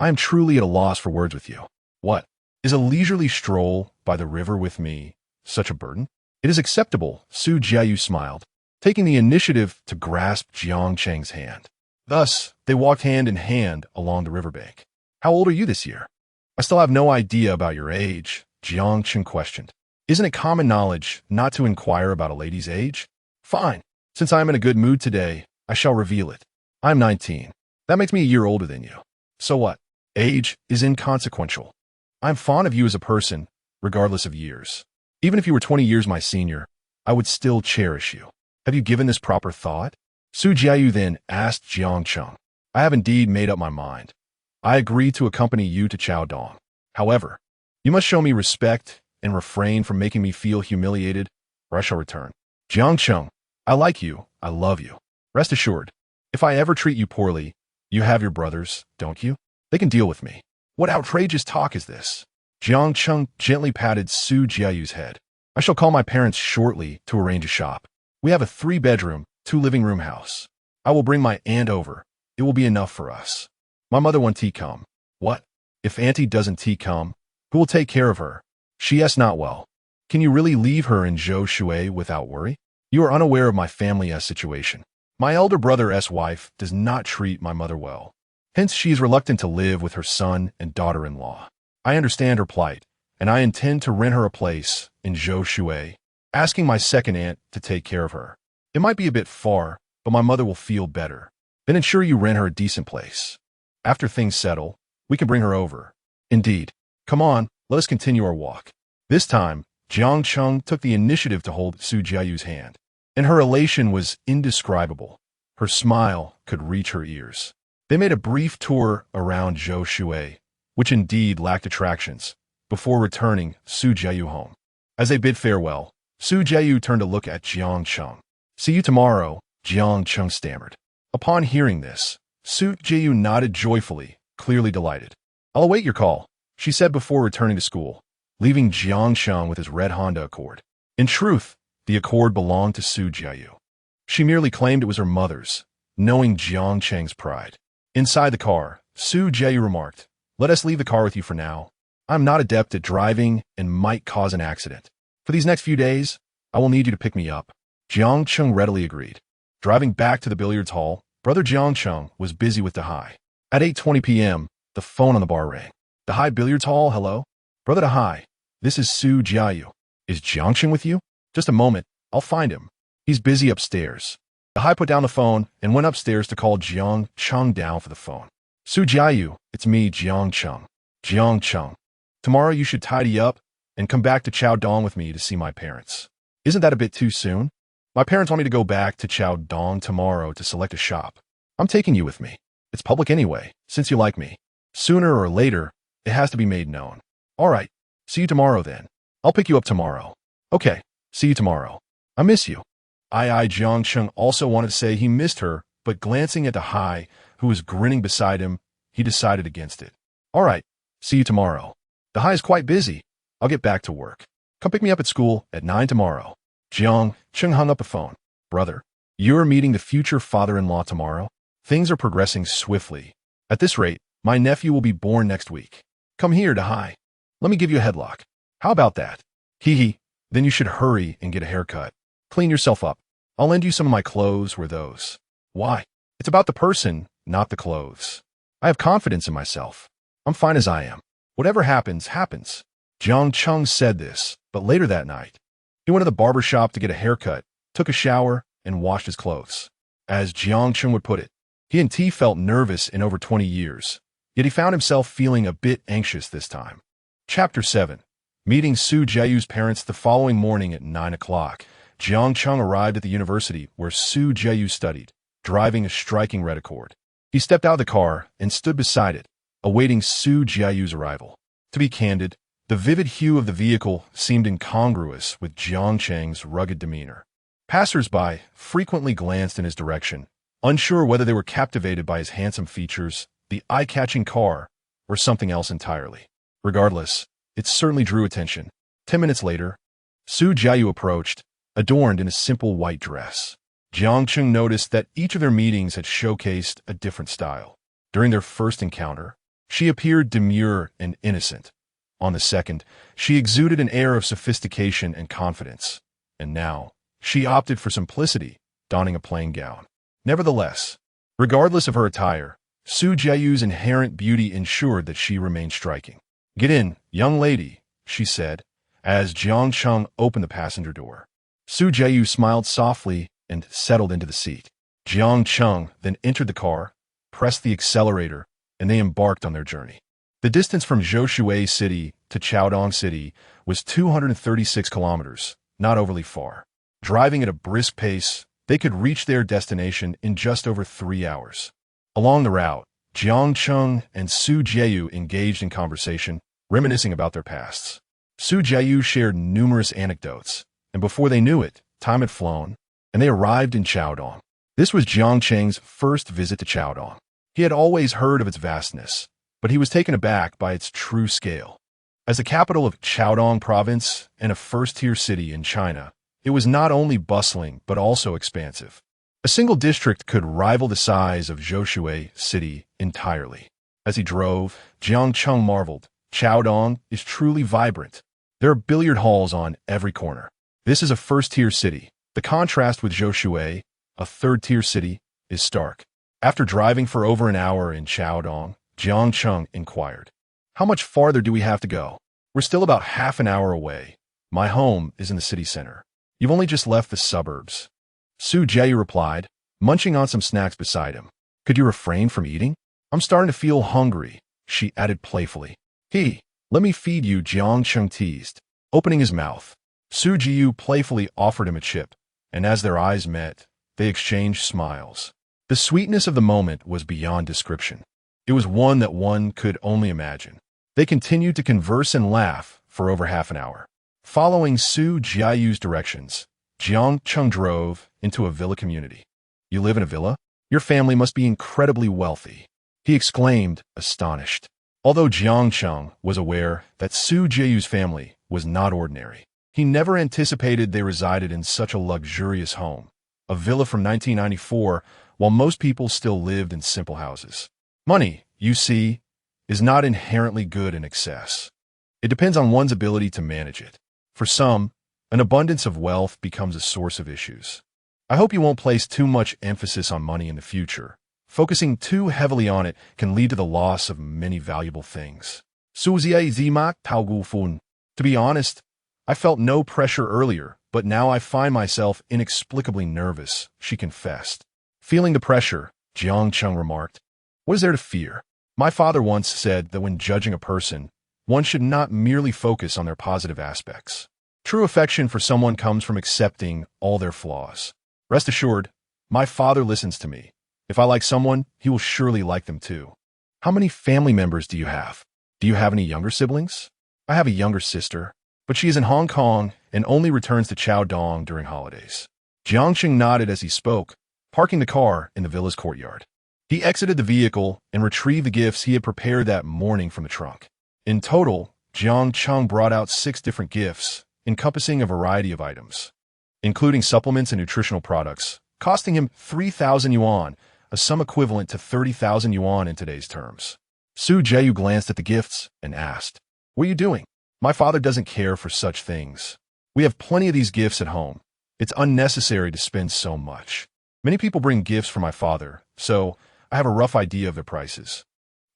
S1: I am truly at a loss for words with you. What? Is a leisurely stroll by the river with me such a burden? It is acceptable, Su Jiayu smiled, taking the initiative to grasp Jiang Cheng's hand. Thus, they walked hand in hand along the riverbank. How old are you this year? I still have no idea about your age, Jiang Cheng questioned. Isn't it common knowledge not to inquire about a lady's age? Fine. Since I am in a good mood today, I shall reveal it. I'm 19. That makes me a year older than you. So what? Age is inconsequential. I'm fond of you as a person, regardless of years. Even if you were 20 years my senior, I would still cherish you. Have you given this proper thought? Su Jiayu then asked Jiang Cheng. I have indeed made up my mind. I agree to accompany you to Chaodong. However, you must show me respect and refrain from making me feel humiliated, or I shall return. Jiang Cheng, I like you, I love you. Rest assured, if I ever treat you poorly, you have your brothers, don't you? They can deal with me. What outrageous talk is this? Jiang Cheng gently patted Su Jiayu's head. I shall call my parents shortly to arrange a shop. We have a 3-bedroom, 2-living-room house. I will bring my aunt over. It will be enough for us. My mother won't come. What? If auntie doesn't come, who will take care of her? She is not well. Can you really leave her in Zhou Shui without worry? You are unaware of my family's situation. My elder brother's wife does not treat my mother well. Hence, she is reluctant to live with her son and daughter-in-law. I understand her plight, and I intend to rent her a place in Zhou Shui, asking my second aunt to take care of her. It might be a bit far, but my mother will feel better. Then ensure you rent her a decent place. After things settle, we can bring her over. Indeed. Come on, let us continue our walk. This time, Jiang Cheng took the initiative to hold Su Jiayu's hand, and her elation was indescribable. Her smile could reach her ears. They made a brief tour around Zhou Shui, which indeed lacked attractions, before returning Su Jiayu home. As they bid farewell, Su Jiayu turned to look at Jiang Cheng. See you tomorrow, Jiang Cheng stammered. Upon hearing this, Su Jiayu nodded joyfully, clearly delighted. I'll await your call, she said before returning to school, leaving Jiang Cheng with his red Honda Accord. In truth, the Accord belonged to Su Jiayu. She merely claimed it was her mother's, knowing Jiang Cheng's pride. Inside the car, Su Jiayu remarked, let us leave the car with you for now. I'm not adept at driving and might cause an accident. For these next few days, I will need you to pick me up. Jiang Cheng readily agreed. Driving back to the billiards hall, Brother Jiang Cheng was busy with Dahai. At 8:20 p.m., the phone on the bar rang. Dahai billiards hall, hello? Brother Dahai, this is Su Jiayu. Is Jiang Cheng with you? Just a moment, I'll find him. He's busy upstairs. Dahai put down the phone and went upstairs to call Jiang Cheng down for the phone. Su Jiayu, it's me, Jiang Cheng. Jiang Cheng. Tomorrow you should tidy up and come back to Chaodong with me to see my parents. Isn't that a bit too soon? My parents want me to go back to Chaodong tomorrow to select a shop. I'm taking you with me. It's public anyway, since you like me. Sooner or later, it has to be made known. All right, see you tomorrow then. I'll pick you up tomorrow. Okay, see you tomorrow. I miss you. Jiang Cheng also wanted to say he missed her, but glancing at Dahai, who was grinning beside him, he decided against it. All right, see you tomorrow. Dahai is quite busy. I'll get back to work. Come pick me up at school at 9 tomorrow. Jiang Cheng hung up the phone. Brother, you're meeting the future father-in-law tomorrow? Things are progressing swiftly. At this rate, my nephew will be born next week. Come here, Dahai. Let me give you a headlock. How about that? Hee. Then you should hurry and get a haircut. Clean yourself up. I'll lend you some of my clothes were those. Why? It's about the person, not the clothes. I have confidence in myself. I'm fine as I am. Whatever happens, happens. Jiang Cheng said this, but later that night, he went to the barber shop to get a haircut, took a shower, and washed his clothes. As Jiang Cheng would put it, he and T felt nervous in over 20 years, yet he found himself feeling a bit anxious this time. Chapter 7. Meeting Su Jiayu's parents the following morning at 9 o'clock, Jiang Cheng arrived at the university where Su Jiayu studied, driving a striking red Accord. He stepped out of the car and stood beside it, awaiting Su Jiayu's arrival. To be candid, the vivid hue of the vehicle seemed incongruous with Jiang Cheng's rugged demeanor. Passers-by frequently glanced in his direction, unsure whether they were captivated by his handsome features, the eye-catching car, or something else entirely. Regardless, it certainly drew attention. 10 minutes later, Su Jiayu approached, adorned in a simple white dress. Jiang Cheng noticed that each of their meetings had showcased a different style. During their first encounter, she appeared demure and innocent. On the second, she exuded an air of sophistication and confidence. And now, she opted for simplicity, donning a plain gown. Nevertheless, regardless of her attire, Su Jiayu's inherent beauty ensured that she remained striking. Get in, young lady, she said, as Jiang Cheng opened the passenger door. Su Jiayu smiled softly and settled into the seat. Jiang Cheng then entered the car, pressed the accelerator, and they embarked on their journey. The distance from Zhoushui City to Chaodong City was 236 kilometers, not overly far. Driving at a brisk pace, they could reach their destination in just over 3 hours. Along the route, Jiang Cheng and Su Jieyu engaged in conversation, reminiscing about their pasts. Su Jieyu shared numerous anecdotes, and before they knew it, time had flown, and they arrived in Chaodong. This was Jiang Cheng's first visit to Chaodong. He had always heard of its vastness, but he was taken aback by its true scale. As the capital of Chaodong province and a first-tier city in China, it was not only bustling but also expansive. A single district could rival the size of Zhoushui City entirely. As he drove, Jiang Cheng marveled. Chaodong is truly vibrant. There are billiard halls on every corner. This is a first-tier city. The contrast with Zhoushui, a third-tier city, is stark. After driving for over an hour in Chaodong, Jiang Cheng inquired, "How much farther do we have to go?" "We're still about half an hour away. My home is in the city center. You've only just left the suburbs." Su Jieyu replied, munching on some snacks beside him. "Could you refrain from eating?" "I'm starting to feel hungry," she added playfully. "Let me feed you," Jiang Cheng teased, opening his mouth. Su Jieyu playfully offered him a chip, and as their eyes met, they exchanged smiles. The sweetness of the moment was beyond description. It was one that one could only imagine. They continued to converse and laugh for over half an hour. Following Su Jiayu's directions, Jiang Cheng drove into a villa community. "You live in a villa? Your family must be incredibly wealthy," he exclaimed, astonished. Although Jiang Cheng was aware that Su Jiayu's family was not ordinary, he never anticipated they resided in such a luxurious home, a villa from 1994, while most people still lived in simple houses. Money, you see, is not inherently good in excess. It depends on one's ability to manage it. For some, an abundance of wealth becomes a source of issues. I hope you won't place too much emphasis on money in the future. Focusing too heavily on it can lead to the loss of many valuable things. To be honest, I felt no pressure earlier, but now I find myself inexplicably nervous, she confessed. Feeling the pressure, Jiang Cheng remarked, "What is there to fear? My father once said that when judging a person, one should not merely focus on their positive aspects. True affection for someone comes from accepting all their flaws. Rest assured, my father listens to me. If I like someone, he will surely like them too." "How many family members do you have? Do you have any younger siblings?" "I have a younger sister, but she is in Hong Kong and only returns to Chaodong during holidays." Jiang Cheng nodded as he spoke, parking the car in the villa's courtyard. He exited the vehicle and retrieved the gifts he had prepared that morning from the trunk. In total, Jiang Cheng brought out 6 different gifts, encompassing a variety of items, including supplements and nutritional products, costing him 3,000 yuan, a sum equivalent to 30,000 yuan in today's terms. Su Jieyu glanced at the gifts and asked, "What are you doing?" "My father doesn't care for such things. We have plenty of these gifts at home. It's unnecessary to spend so much. Many people bring gifts for my father, so I have a rough idea of their prices."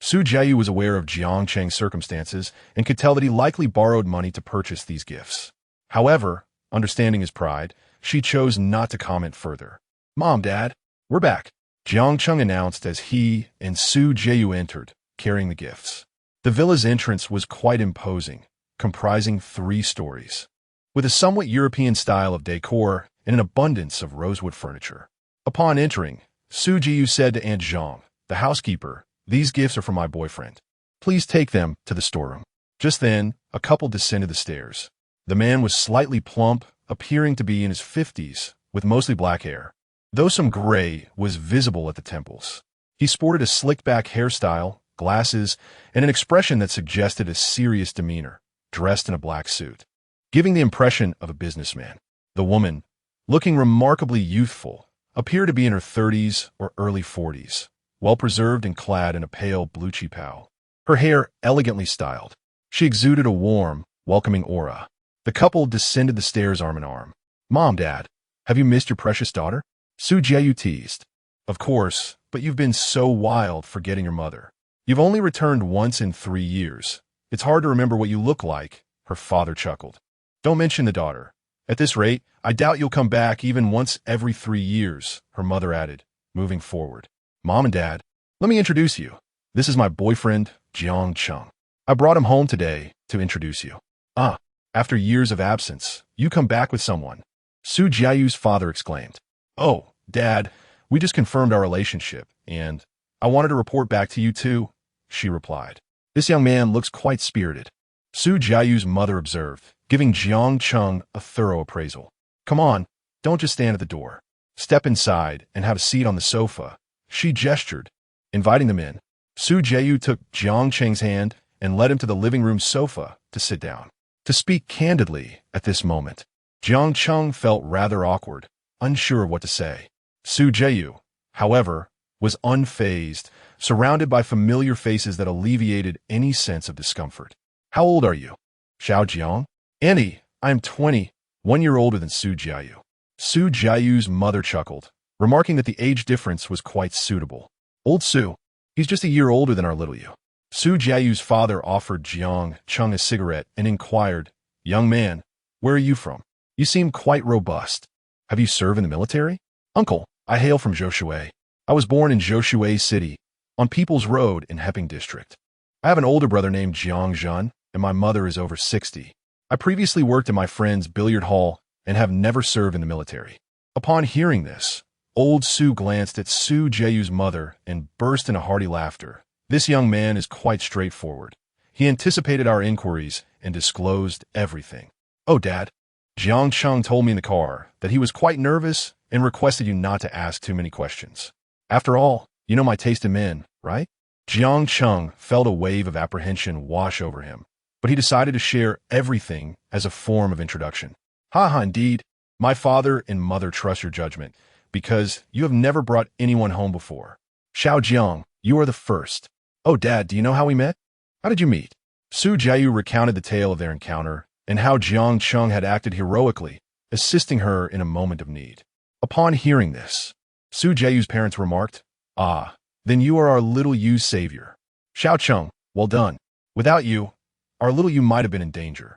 S1: Su Jieyu was aware of Jiang Cheng's circumstances and could tell that he likely borrowed money to purchase these gifts. However, understanding his pride, she chose not to comment further. "Mom, Dad, we're back," Jiang Cheng announced as he and Su Jieyu entered, carrying the gifts. The villa's entrance was quite imposing, comprising 3 stories, with a somewhat European style of decor and an abundance of rosewood furniture. Upon entering, Su Jieyu said to Aunt Zhang, the housekeeper, "These gifts are for my boyfriend. Please take them to the storeroom." Just then, a couple descended the stairs. The man was slightly plump, appearing to be in his 50s, with mostly black hair, though some gray was visible at the temples. He sported a slicked-back hairstyle, glasses, and an expression that suggested a serious demeanor, dressed in a black suit, giving the impression of a businessman. The woman, looking remarkably youthful, appeared to be in her 30s or early 40s, well-preserved and clad in a pale blue qipao. Her hair elegantly styled. She exuded a warm, welcoming aura. The couple descended the stairs arm in arm. "Mom, Dad, have you missed your precious daughter?" Su Jieyu teased. "Of course, but you've been so wild forgetting your mother. You've only returned once in 3 years. It's hard to remember what you look like," her father chuckled. "Don't mention the daughter. At this rate, I doubt you'll come back even once every 3 years," her mother added, moving forward. Mom and Dad, let me introduce you. This is my boyfriend, Jiang Cheng. I brought him home today to introduce you. Ah, after years of absence, you come back with someone. Su Jiayu's father exclaimed. Oh, Dad, we just confirmed our relationship, and I wanted to report back to you too, she replied. This young man looks quite spirited. Su Jiayu's mother observed, giving Jiang Cheng a thorough appraisal. Come on, don't just stand at the door. Step inside and have a seat on the sofa, she gestured, inviting them in. Su Jiayu took Jiang Cheng's hand and led him to the living room sofa to sit down. To speak candidly at this moment, Jiang Cheng felt rather awkward, unsure of what to say. Su Jiayu, however, was unfazed, surrounded by familiar faces that alleviated any sense of discomfort. How old are you? Xiao Jiang? Annie, I am 20, 1 year older than Su Jiayu. Su Jiayu's mother chuckled, remarking that the age difference was quite suitable. Old Su, he's just a year older than our little you. Su Jiayu's father offered Jiang Cheng a cigarette and inquired, Young man, where are you from? You seem quite robust. Have you served in the military? Uncle, I hail from Zhoushui. I was born in Zhoushui City, on People's Road in Heping District. I have an older brother named Jiang Zhen, and my mother is over 60. I previously worked in my friend's billiard hall and have never served in the military. Upon hearing this, old Su glanced at Su Jiayu's mother and burst into hearty laughter. This young man is quite straightforward. He anticipated our inquiries and disclosed everything. Oh, Dad, Jiang Cheng told me in the car that he was quite nervous and requested you not to ask too many questions. After all, you know my taste in men, right? Jiang Cheng felt a wave of apprehension wash over him, but he decided to share everything as a form of introduction. Ha, indeed. My father and mother trust your judgment, because you have never brought anyone home before. Xiao Jiang, you are the first. Oh, Dad, do you know how we met? How did you meet? Su Jiayu recounted the tale of their encounter and how Jiang Cheng had acted heroically, assisting her in a moment of need. Upon hearing this, Su Jiayu's parents remarked, Ah, then you are our little Yu's savior. Xiao Cheng, well done. Without you, our little Yu might have been in danger.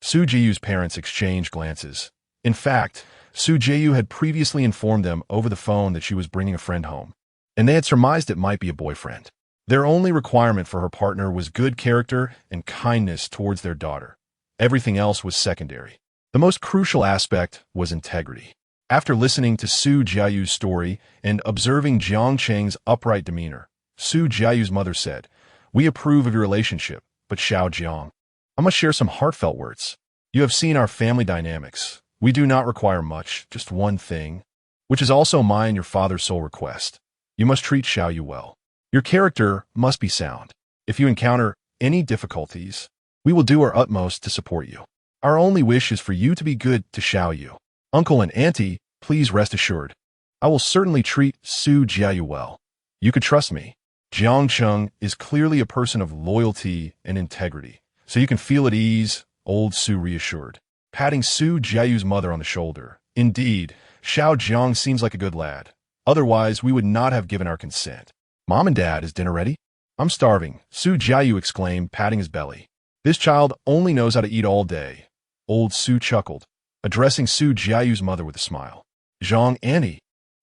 S1: Su Jiayu's parents exchanged glances. In fact, Su Jiayu had previously informed them over the phone that she was bringing a friend home, and they had surmised it might be a boyfriend. Their only requirement for her partner was good character and kindness towards their daughter. Everything else was secondary. The most crucial aspect was integrity. After listening to Su Jiayu's story and observing Jiang Cheng's upright demeanor, Su Jiayu's mother said, We approve of your relationship, but Xiao Jiang, I must share some heartfelt words. You have seen our family dynamics. We do not require much, just one thing, which is also mine and your father's sole request. You must treat Xiao Yu well. Your character must be sound. If you encounter any difficulties, we will do our utmost to support you. Our only wish is for you to be good to Xiao Yu. Uncle and Auntie, please rest assured. I will certainly treat Su Jiayu well. You could trust me. Jiang Cheng is clearly a person of loyalty and integrity, so you can feel at ease, old Su reassured, patting Su Jiayu's mother on the shoulder. Indeed, Xiao Jiang seems like a good lad. Otherwise, we would not have given our consent. Mom and Dad, is dinner ready? I'm starving, Su Jiayu exclaimed, patting his belly. This child only knows how to eat all day. Old Su chuckled, addressing Su Jiayu's mother with a smile. Zhang, Annie,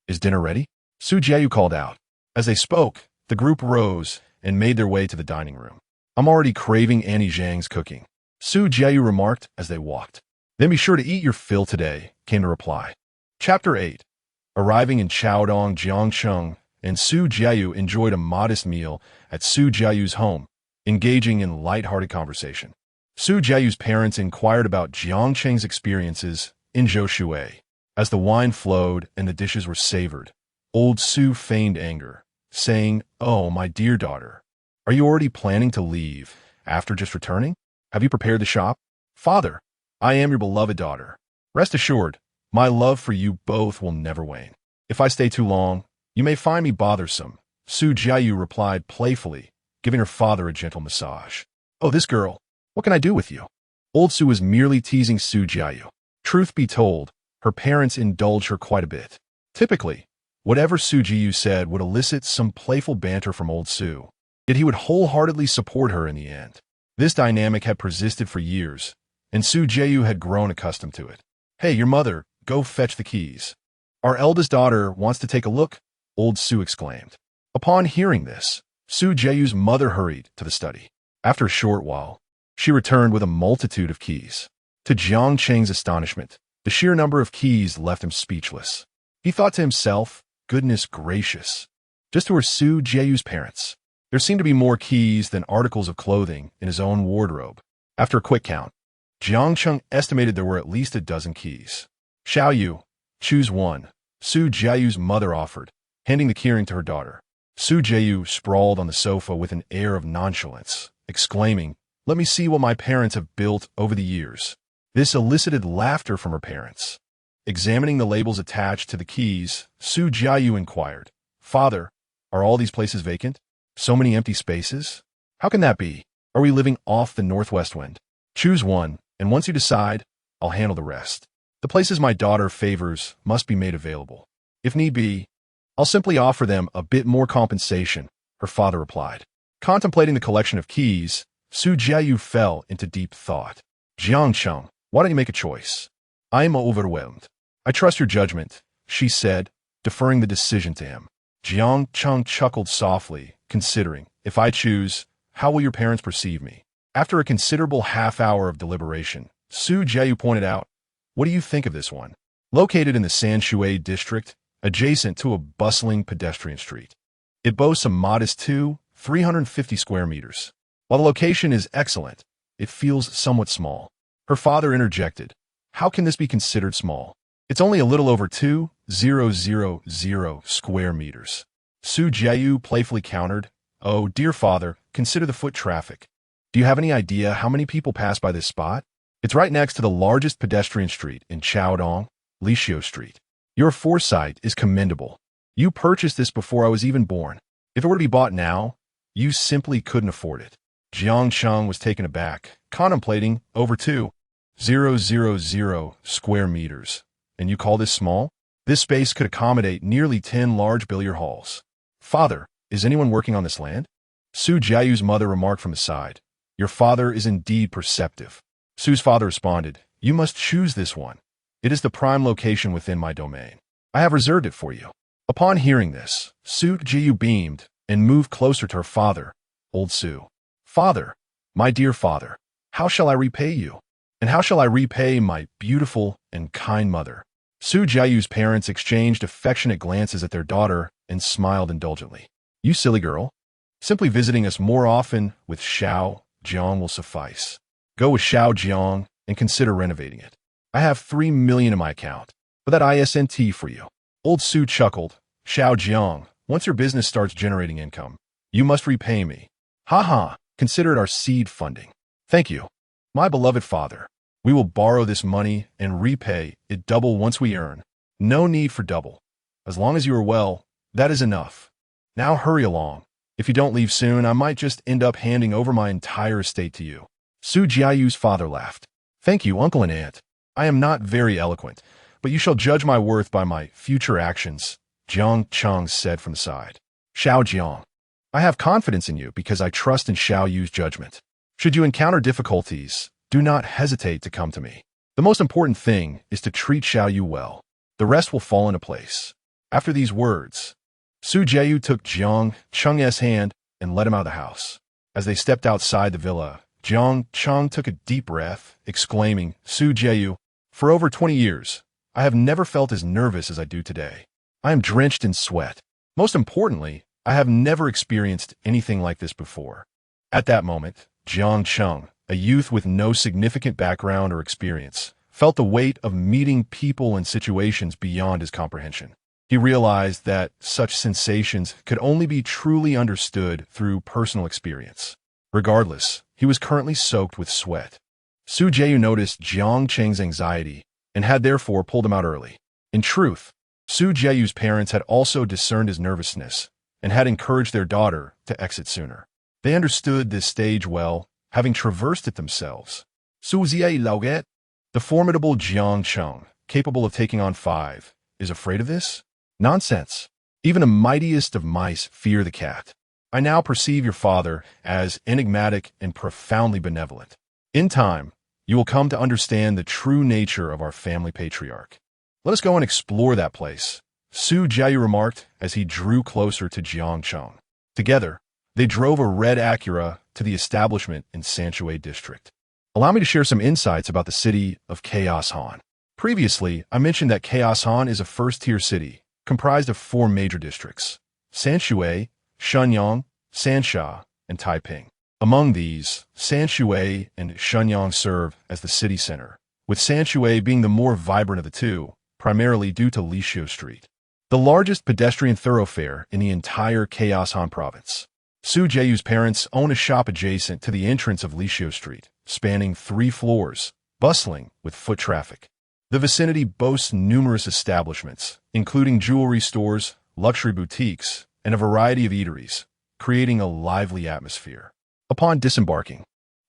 S1: is dinner ready? Su Jiayu called out. As they spoke, the group rose and made their way to the dining room. I'm already craving Annie Zhang's cooking, Su Jiayu remarked as they walked. Then be sure to eat your fill today, came the reply. Chapter 8. Arriving in Chaodong, Jiang Cheng and Su Jiayu enjoyed a modest meal at Su Jiayu's home, engaging in light-hearted conversation. Su Jiayu's parents inquired about Jiang Cheng's experiences in Zhoushui. As the wine flowed and the dishes were savored, old Su feigned anger, saying, Oh, my dear daughter, are you already planning to leave after just returning? Have you prepared the shop? Father, I am your beloved daughter. Rest assured, my love for you both will never wane. If I stay too long, you may find me bothersome, Su Jiayu replied playfully, giving her father a gentle massage. Oh, this girl, what can I do with you? Old Su was merely teasing Su Jiayu. Truth be told, her parents indulged her quite a bit. Typically, whatever Su Jiayu said would elicit some playful banter from old Su, yet he would wholeheartedly support her in the end. This dynamic had persisted for years, and Su Jiayu had grown accustomed to it. Hey, your mother, go fetch the keys. Our eldest daughter wants to take a look, old Su exclaimed. Upon hearing this, Su Jiayu's mother hurried to the study. After a short while, she returned with a multitude of keys. To Jiang Cheng's astonishment, the sheer number of keys left him speechless. He thought to himself, goodness gracious. Just who were Su Jiayu's parents? There seemed to be more keys than articles of clothing in his own wardrobe. After a quick count, Jiang Cheng estimated there were at least a dozen keys. Xiaoyu, choose one, Su Jiayu's mother offered, handing the keyring to her daughter. Su Jiayu sprawled on the sofa with an air of nonchalance, exclaiming, let me see what my parents have built over the years. This elicited laughter from her parents. Examining the labels attached to the keys, Su Jiayu inquired, Father, are all these places vacant? So many empty spaces? How can that be? Are we living off the northwest wind? Choose one, and once you decide, I'll handle the rest. The places my daughter favors must be made available. If need be, I'll simply offer them a bit more compensation, her father replied. Contemplating the collection of keys, Su Jiayu fell into deep thought. Jiang Cheng, why don't you make a choice? I am overwhelmed. I trust your judgment, she said, deferring the decision to him. Jiang Cheng chuckled softly, considering, if I choose, how will your parents perceive me? After a considerable half-hour of deliberation, Su Jiayu pointed out, what do you think of this one? Located in the Sanshui district, adjacent to a bustling pedestrian street. It boasts a modest 350 square meters. While the location is excellent, it feels somewhat small. Her father interjected, how can this be considered small? It's only a little over 2,000 square meters. Su Jiayu playfully countered, oh, dear father, consider the foot traffic. Do you have any idea how many people pass by this spot? It's right next to the largest pedestrian street in Chaodong, Lishio Street. Your foresight is commendable. You purchased this before I was even born. If it were to be bought now, you simply couldn't afford it. Jiang Cheng was taken aback, contemplating over 2,000 square meters. And you call this small? This space could accommodate nearly 10 large billiard halls. Father, is anyone working on this land? Su Jiayu's mother remarked from the side. Your father is indeed perceptive. Su's father responded, you must choose this one. It is the prime location within my domain. I have reserved it for you. Upon hearing this, Su Jiayu beamed and moved closer to her father, old Su. Father, my dear father, how shall I repay you? And how shall I repay my beautiful and kind mother? Su Jiayu's parents exchanged affectionate glances at their daughter and smiled indulgently. You silly girl. Simply visiting us more often with Xiao Jiang will suffice. Go with Xiao Jiang and consider renovating it. I have 3 million in my account, but that ISNT for you. Old Su chuckled. Xiao Jiang, once your business starts generating income, you must repay me. Ha ha, consider it our seed funding. Thank you. My beloved father, we will borrow this money and repay it double once we earn. No need for double. As long as you are well, that is enough. Now hurry along. If you don't leave soon, I might just end up handing over my entire estate to you. Su Jiayu's father laughed. Thank you, uncle and aunt. I am not very eloquent, but you shall judge my worth by my future actions, Jiang Cheng said from the side. Xiao Jiang, I have confidence in you because I trust in Xiao Yu's judgment. Should you encounter difficulties, do not hesitate to come to me. The most important thing is to treat Xiao Yu well. The rest will fall into place. After these words, Su Jiayu took Jiang Cheng's hand and led him out of the house. As they stepped outside the villa, Jiang Cheng took a deep breath, exclaiming, Su Jiayu, for over 20 years, I have never felt as nervous as I do today. I am drenched in sweat. Most importantly, I have never experienced anything like this before. At that moment, Jiang Cheng, a youth with no significant background or experience, felt the weight of meeting people and situations beyond his comprehension. He realized that such sensations could only be truly understood through personal experience. Regardless, he was currently soaked with sweat. Su Jiayu noticed Jiang Cheng's anxiety and had therefore pulled him out early. In truth, Su Jiayu's parents had also discerned his nervousness and had encouraged their daughter to exit sooner. They understood this stage well, having traversed it themselves. Su Jiayu Lauget, the formidable Jiang Cheng, capable of taking on 5, is afraid of this? Nonsense. Even the mightiest of mice fear the cat. I now perceive your father as enigmatic and profoundly benevolent. In time, you will come to understand the true nature of our family patriarch. Let us go and explore that place, Su Jiayu remarked as he drew closer to Jiang Cheng. Together, they drove a red Acura to the establishment in Sanshui district. Allow me to share some insights about the city of Chaos Han. Previously, I mentioned that Chaos Han is a first-tier city, comprised of 4 major districts: Sanshui, Shenyang, Sansha, and Taiping. Among these, Sanshui and Shenyang serve as the city center, with Sanshui being the more vibrant of the two, primarily due to Lishio Street, the largest pedestrian thoroughfare in the entire Chaos Han province. Su Jiayu's parents own a shop adjacent to the entrance of Lishio Street, spanning 3 floors, bustling with foot traffic. The vicinity boasts numerous establishments, including jewelry stores, luxury boutiques, and a variety of eateries, creating a lively atmosphere. Upon disembarking,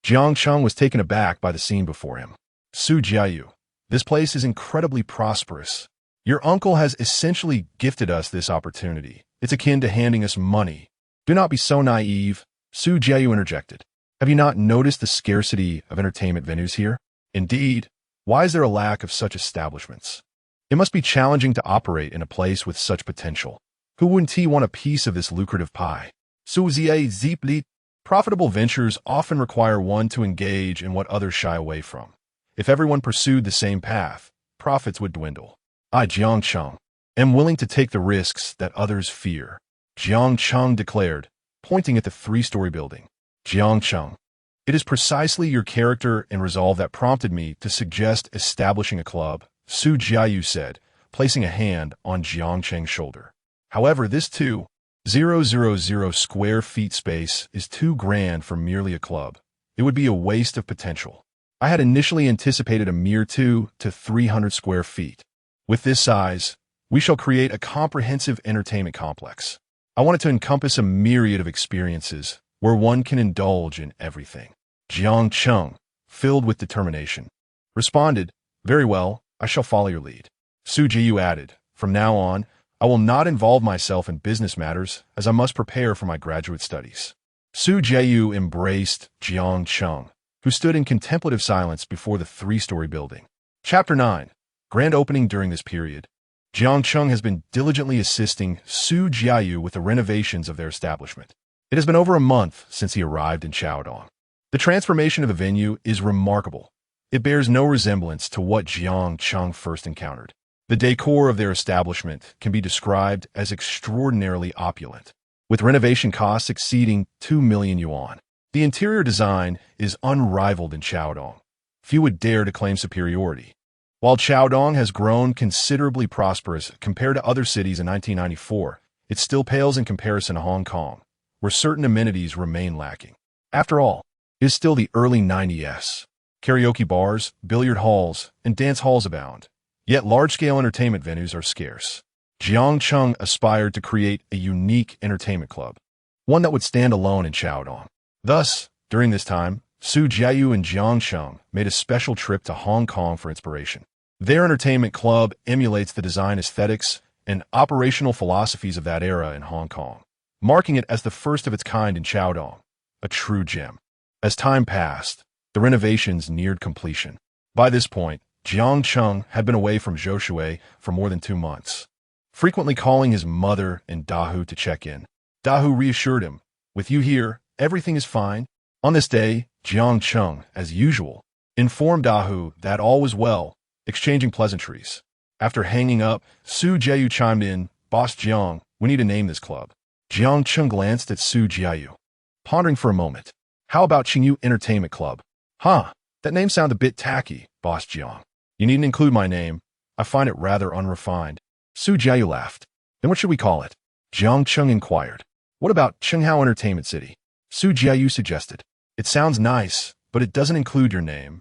S1: Jiang Cheng was taken aback by the scene before him. Su Jiayu, this place is incredibly prosperous. Your uncle has essentially gifted us this opportunity. It's akin to handing us money. Do not be so naive, Su Jiayu interjected. Have you not noticed the scarcity of entertainment venues here? Indeed, why is there a lack of such establishments? It must be challenging to operate in a place with such potential. Who wouldn't want a piece of this lucrative pie? Su Ziai Zipli. Profitable ventures often require one to engage in what others shy away from. If everyone pursued the same path, profits would dwindle. I, Jiang Cheng, am willing to take the risks that others fear, Jiang Cheng declared, pointing at the 3-story building. Jiang Cheng, it is precisely your character and resolve that prompted me to suggest establishing a club, Su Jiayu said, placing a hand on Jiang Cheng's shoulder. However, this 2,000 square feet space is too grand for merely a club. It would be a waste of potential. I had initially anticipated a mere 200 to 300 square feet. With this size, we shall create a comprehensive entertainment complex. I want it to encompass a myriad of experiences where one can indulge in everything. Jiang Cheng, filled with determination, responded, very well, I shall follow your lead. Su Jiayu added, from now on, I will not involve myself in business matters as I must prepare for my graduate studies. Su Jiayu embraced Jiang Cheng, who stood in contemplative silence before the 3-story building. Chapter 9. Grand opening. During this period, Jiang Cheng has been diligently assisting Su Jiayu with the renovations of their establishment. It has been over a month since he arrived in Chaodong. The transformation of the venue is remarkable. It bears no resemblance to what Jiang Cheng first encountered. The decor of their establishment can be described as extraordinarily opulent, with renovation costs exceeding 2 million yuan. The interior design is unrivaled in Chaodong. Few would dare to claim superiority. While Chaodong has grown considerably prosperous compared to other cities in 1994, it still pales in comparison to Hong Kong, where certain amenities remain lacking. After all, it is still the early 90s. Karaoke bars, billiard halls, and dance halls abound. Yet large-scale entertainment venues are scarce. Jiang Cheng aspired to create a unique entertainment club, one that would stand alone in Chaodong. Thus, during this time, Su Jiayu and Jiang Cheng made a special trip to Hong Kong for inspiration. Their entertainment club emulates the design aesthetics and operational philosophies of that era in Hong Kong, marking it as the first of its kind in Chaodong, a true gem. As time passed, the renovations neared completion. By this point, Jiang Cheng had been away from Zhoushui for more than 2 months, frequently calling his mother and Dahu to check in. Dahu reassured him, with you here, everything is fine. On this day, Jiang Cheng, as usual, informed Dahu that all was well, exchanging pleasantries. After hanging up, Su Jiayu chimed in, Boss Jiang, we need to name this club. Jiang Cheng glanced at Su Jiayu, pondering for a moment. How about Qingyu Entertainment Club? Huh, that name sounds a bit tacky, Boss Jiang. You needn't include my name. I find it rather unrefined. Su Jiayu laughed. Then what should we call it? Jiang Cheng inquired. What about Qinghao Entertainment City? Su Jiayu suggested. It sounds nice, but it doesn't include your name.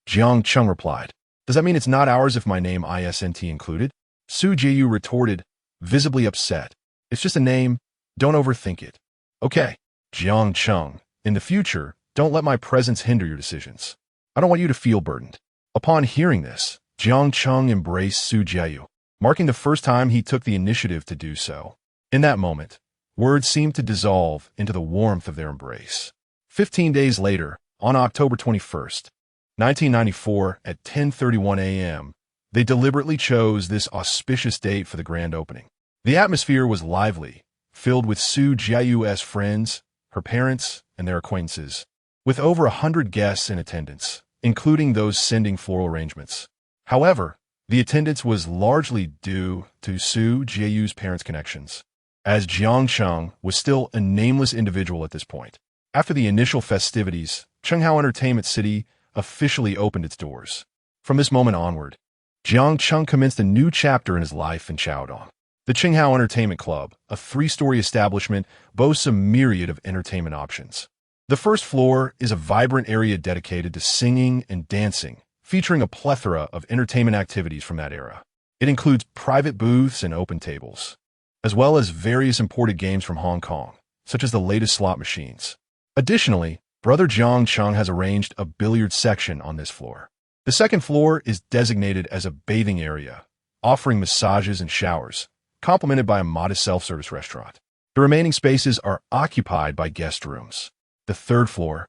S1: Jiang Cheng replied. Does that mean it's not ours if my name isn't included? Su Jiayu retorted, visibly upset. It's just a name. Don't overthink it. Okay. Jiang Cheng, in the future, don't let my presence hinder your decisions. I don't want you to feel burdened. Upon hearing this, Jiang Cheng embraced Su Jiayu, marking the first time he took the initiative to do so. In that moment, words seemed to dissolve into the warmth of their embrace. 15 days later, on October 21st, 1994, at 10:31 a.m., they deliberately chose this auspicious date for the grand opening. The atmosphere was lively, filled with Su Jiayu's friends, her parents, and their acquaintances, with over 100 guests in attendance, including those sending floral arrangements. However, the attendance was largely due to Su Jiayu's parents' connections, as Jiang Cheng was still a nameless individual at this point. After the initial festivities, Jianghu Entertainment City officially opened its doors. From this moment onward, Jiang Cheng commenced a new chapter in his life in Chaodong. The Jianghu Entertainment Club, a 3-story establishment, boasts a myriad of entertainment options. The first floor is a vibrant area dedicated to singing and dancing, featuring a plethora of entertainment activities from that era. It includes private booths and open tables, as well as various imported games from Hong Kong, such as the latest slot machines. Additionally, Brother Jiang Cheng has arranged a billiard section on this floor. The second floor is designated as a bathing area, offering massages and showers, complemented by a modest self-service restaurant. The remaining spaces are occupied by guest rooms. The third floor,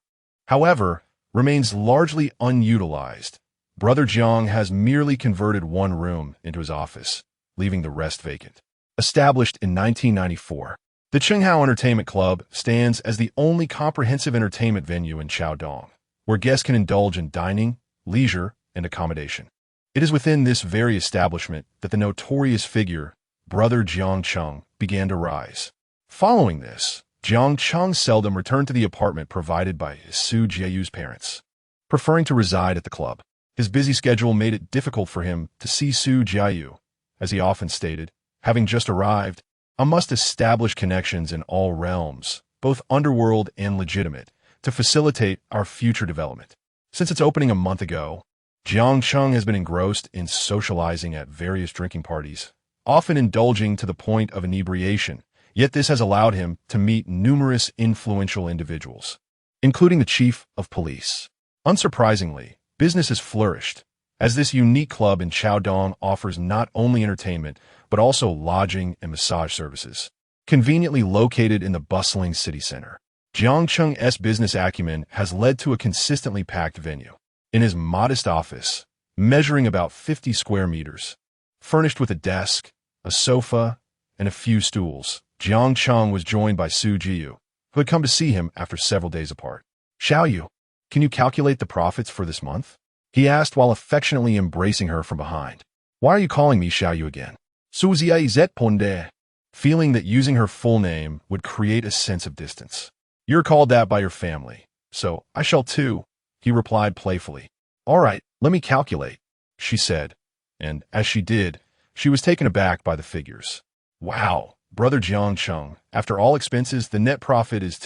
S1: however, remains largely unutilized. Brother Jiang has merely converted one room into his office, leaving the rest vacant. Established in 1994, the Jianghu Entertainment Club stands as the only comprehensive entertainment venue in Chaodong, where guests can indulge in dining, leisure, and accommodation. It is within this very establishment that the notorious figure, Brother Jiang Cheng, began to rise. Following this, Jiang Cheng seldom returned to the apartment provided by his Su Jiayu's parents, preferring to reside at the club. His busy schedule made it difficult for him to see Su Jiayu. As he often stated, having just arrived, I must establish connections in all realms, both underworld and legitimate, to facilitate our future development. Since its opening a month ago, Jiang Cheng has been engrossed in socializing at various drinking parties, often indulging to the point of inebriation, yet this has allowed him to meet numerous influential individuals, including the chief of police. Unsurprisingly, business has flourished, as this unique club in Chaodong offers not only entertainment, but also lodging and massage services. Conveniently located in the bustling city center, Jiang Cheng's business acumen has led to a consistently packed venue. In his modest office, measuring about 50 square meters, furnished with a desk, a sofa, and a few stools, Jiang Cheng was joined by Su Jiyu, who had come to see him after several days apart. "Xiaoyu, can you calculate the profits for this month?" he asked while affectionately embracing her from behind. "Why are you calling me Xiaoyu again?" Su Jiai Ponde, feeling that using her full name would create a sense of distance. "You're called that by your family, so I shall too," he replied playfully. "All right, let me calculate," she said, and as she did, she was taken aback by the figures. "Wow, Brother Jiang Cheng, after all expenses, the net profit is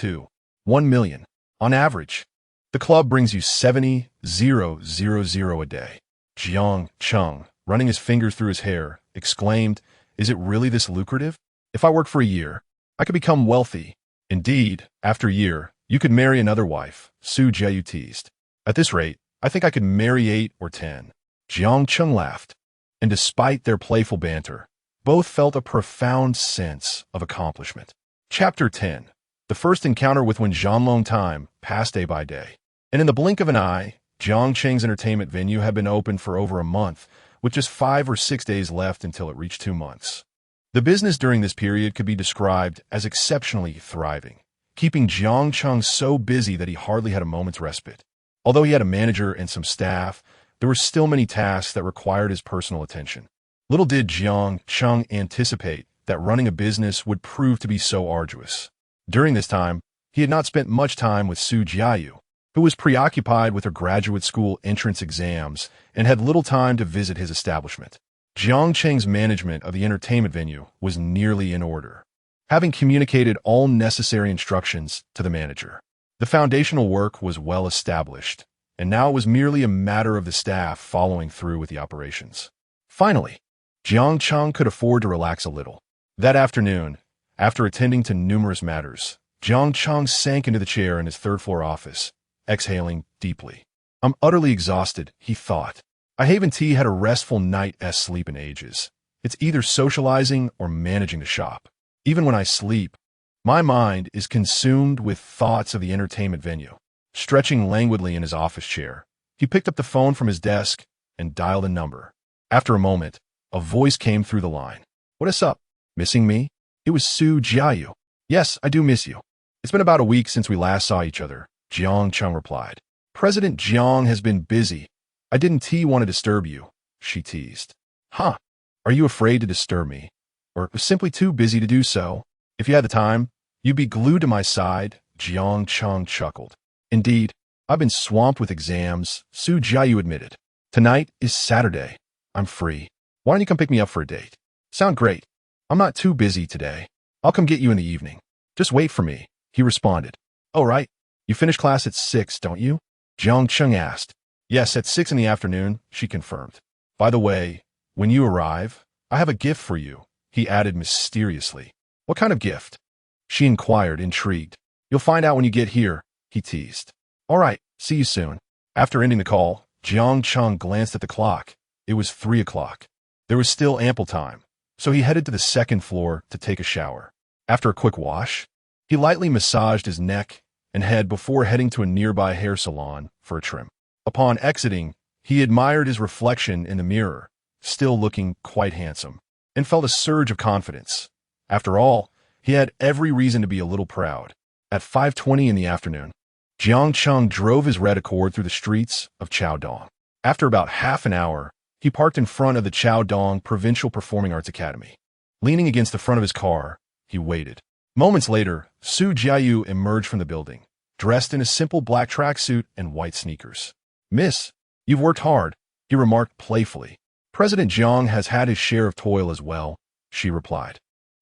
S1: 1 million. On average, the club brings you 70,000 a day." Jiang Cheng, running his fingers through his hair, exclaimed, "Is it really this lucrative? If I work for a year, I could become wealthy." "Indeed, after a year, you could marry another wife," Su Jiayu teased. "At this rate, I think I could marry 8 or 10. Jiang Cheng laughed, and despite their playful banter, both felt a profound sense of accomplishment. Chapter 10. The first encounter with Wen Zhanlong time passed day by day, and in the blink of an eye, Jiang Cheng's entertainment venue had been open for over a month, with just 5 or 6 days left until it reached 2 months. The business during this period could be described as exceptionally thriving, keeping Jiang Cheng so busy that he hardly had a moment's respite. Although he had a manager and some staff, there were still many tasks that required his personal attention. Little did Jiang Cheng anticipate that running a business would prove to be so arduous. During this time, he had not spent much time with Su Jiayu, who was preoccupied with her graduate school entrance exams and had little time to visit his establishment. Jiang Cheng's management of the entertainment venue was nearly in order, having communicated all necessary instructions to the manager. The foundational work was well established, and now it was merely a matter of the staff following through with the operations. Finally, Jiang Cheng could afford to relax a little. That afternoon, after attending to numerous matters, Jiang Cheng sank into the chair in his third-floor office, exhaling deeply. "I'm utterly exhausted," he thought. "I haven't had a restful night's sleep in ages. It's either socializing or managing the shop. Even when I sleep, my mind is consumed with thoughts of the entertainment venue." Stretching languidly in his office chair, he picked up the phone from his desk and dialed a number. After a moment, a voice came through the line. "What is up, Missing me? It was Su Jiayu. Yes, I do miss you. It's been about a week since we last saw each other, Jiang Cheng replied. President Jiang has been busy. I didn't want to disturb you, she teased. Huh? Are you afraid to disturb me? Or simply too busy to do so? If you had the time, you'd be glued to my side, Jiang Cheng chuckled. Indeed, I've been swamped with exams, Su Jiayu admitted. Tonight is Saturday. I'm free. Why don't you come pick me up for a date? Sound great. I'm not too busy today. I'll come get you in the evening. Just wait for me, he responded. Oh, right. You finish class at 6, don't you? Jiang Cheng asked. Yes, at 6 in the afternoon, she confirmed. By the way, when you arrive, I have a gift for you, he added mysteriously. What kind of gift? She inquired, intrigued. You'll find out when you get here, he teased. All right, see you soon. After ending the call, Jiang Cheng glanced at the clock. It was 3 o'clock. There was still ample time, so he headed to the second floor to take a shower. After a quick wash, he lightly massaged his neck and head before heading to a nearby hair salon for a trim. Upon exiting, he admired his reflection in the mirror, still looking quite handsome, and felt a surge of confidence. After all, he had every reason to be a little proud. At 5:20 in the afternoon, Jiang Cheng drove his red Accord through the streets of Chaodong. After about half an hour, he parked in front of the Chaodong Provincial Performing Arts Academy. Leaning against the front of his car, he waited. Moments later, Su Jiayu emerged from the building, dressed in a simple black tracksuit and white sneakers. Miss, you've worked hard, he remarked playfully. President Jiang has had his share of toil as well, she replied.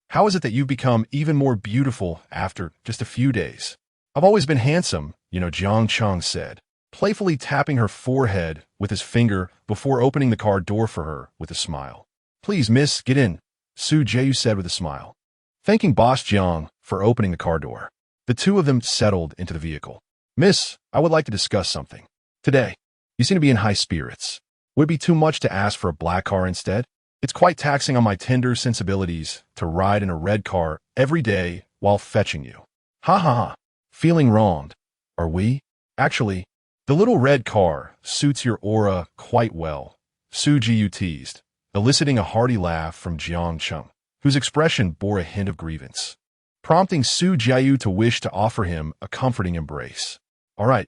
S1: How is it that you've become even more beautiful after just a few days? I've always been handsome, Jiang Cheng said, playfully tapping her forehead with his finger before opening the car door for her with a smile. Please, miss, get in, Su Jiayu said with a smile. Thanking Boss Jiang for opening the car door, the two of them settled into the vehicle. Miss, I would like to discuss something. Today, you seem to be in high spirits. Would it be too much to ask for a black car instead? It's quite taxing on my tender sensibilities to ride in a red car every day while fetching you. Ha ha ha. Feeling wronged, are we? Actually, the little red car suits your aura quite well, Su Jiayu teased, eliciting a hearty laugh from Jiang Cheng, whose expression bore a hint of grievance, prompting Su Jiayu to wish to offer him a comforting embrace. All right,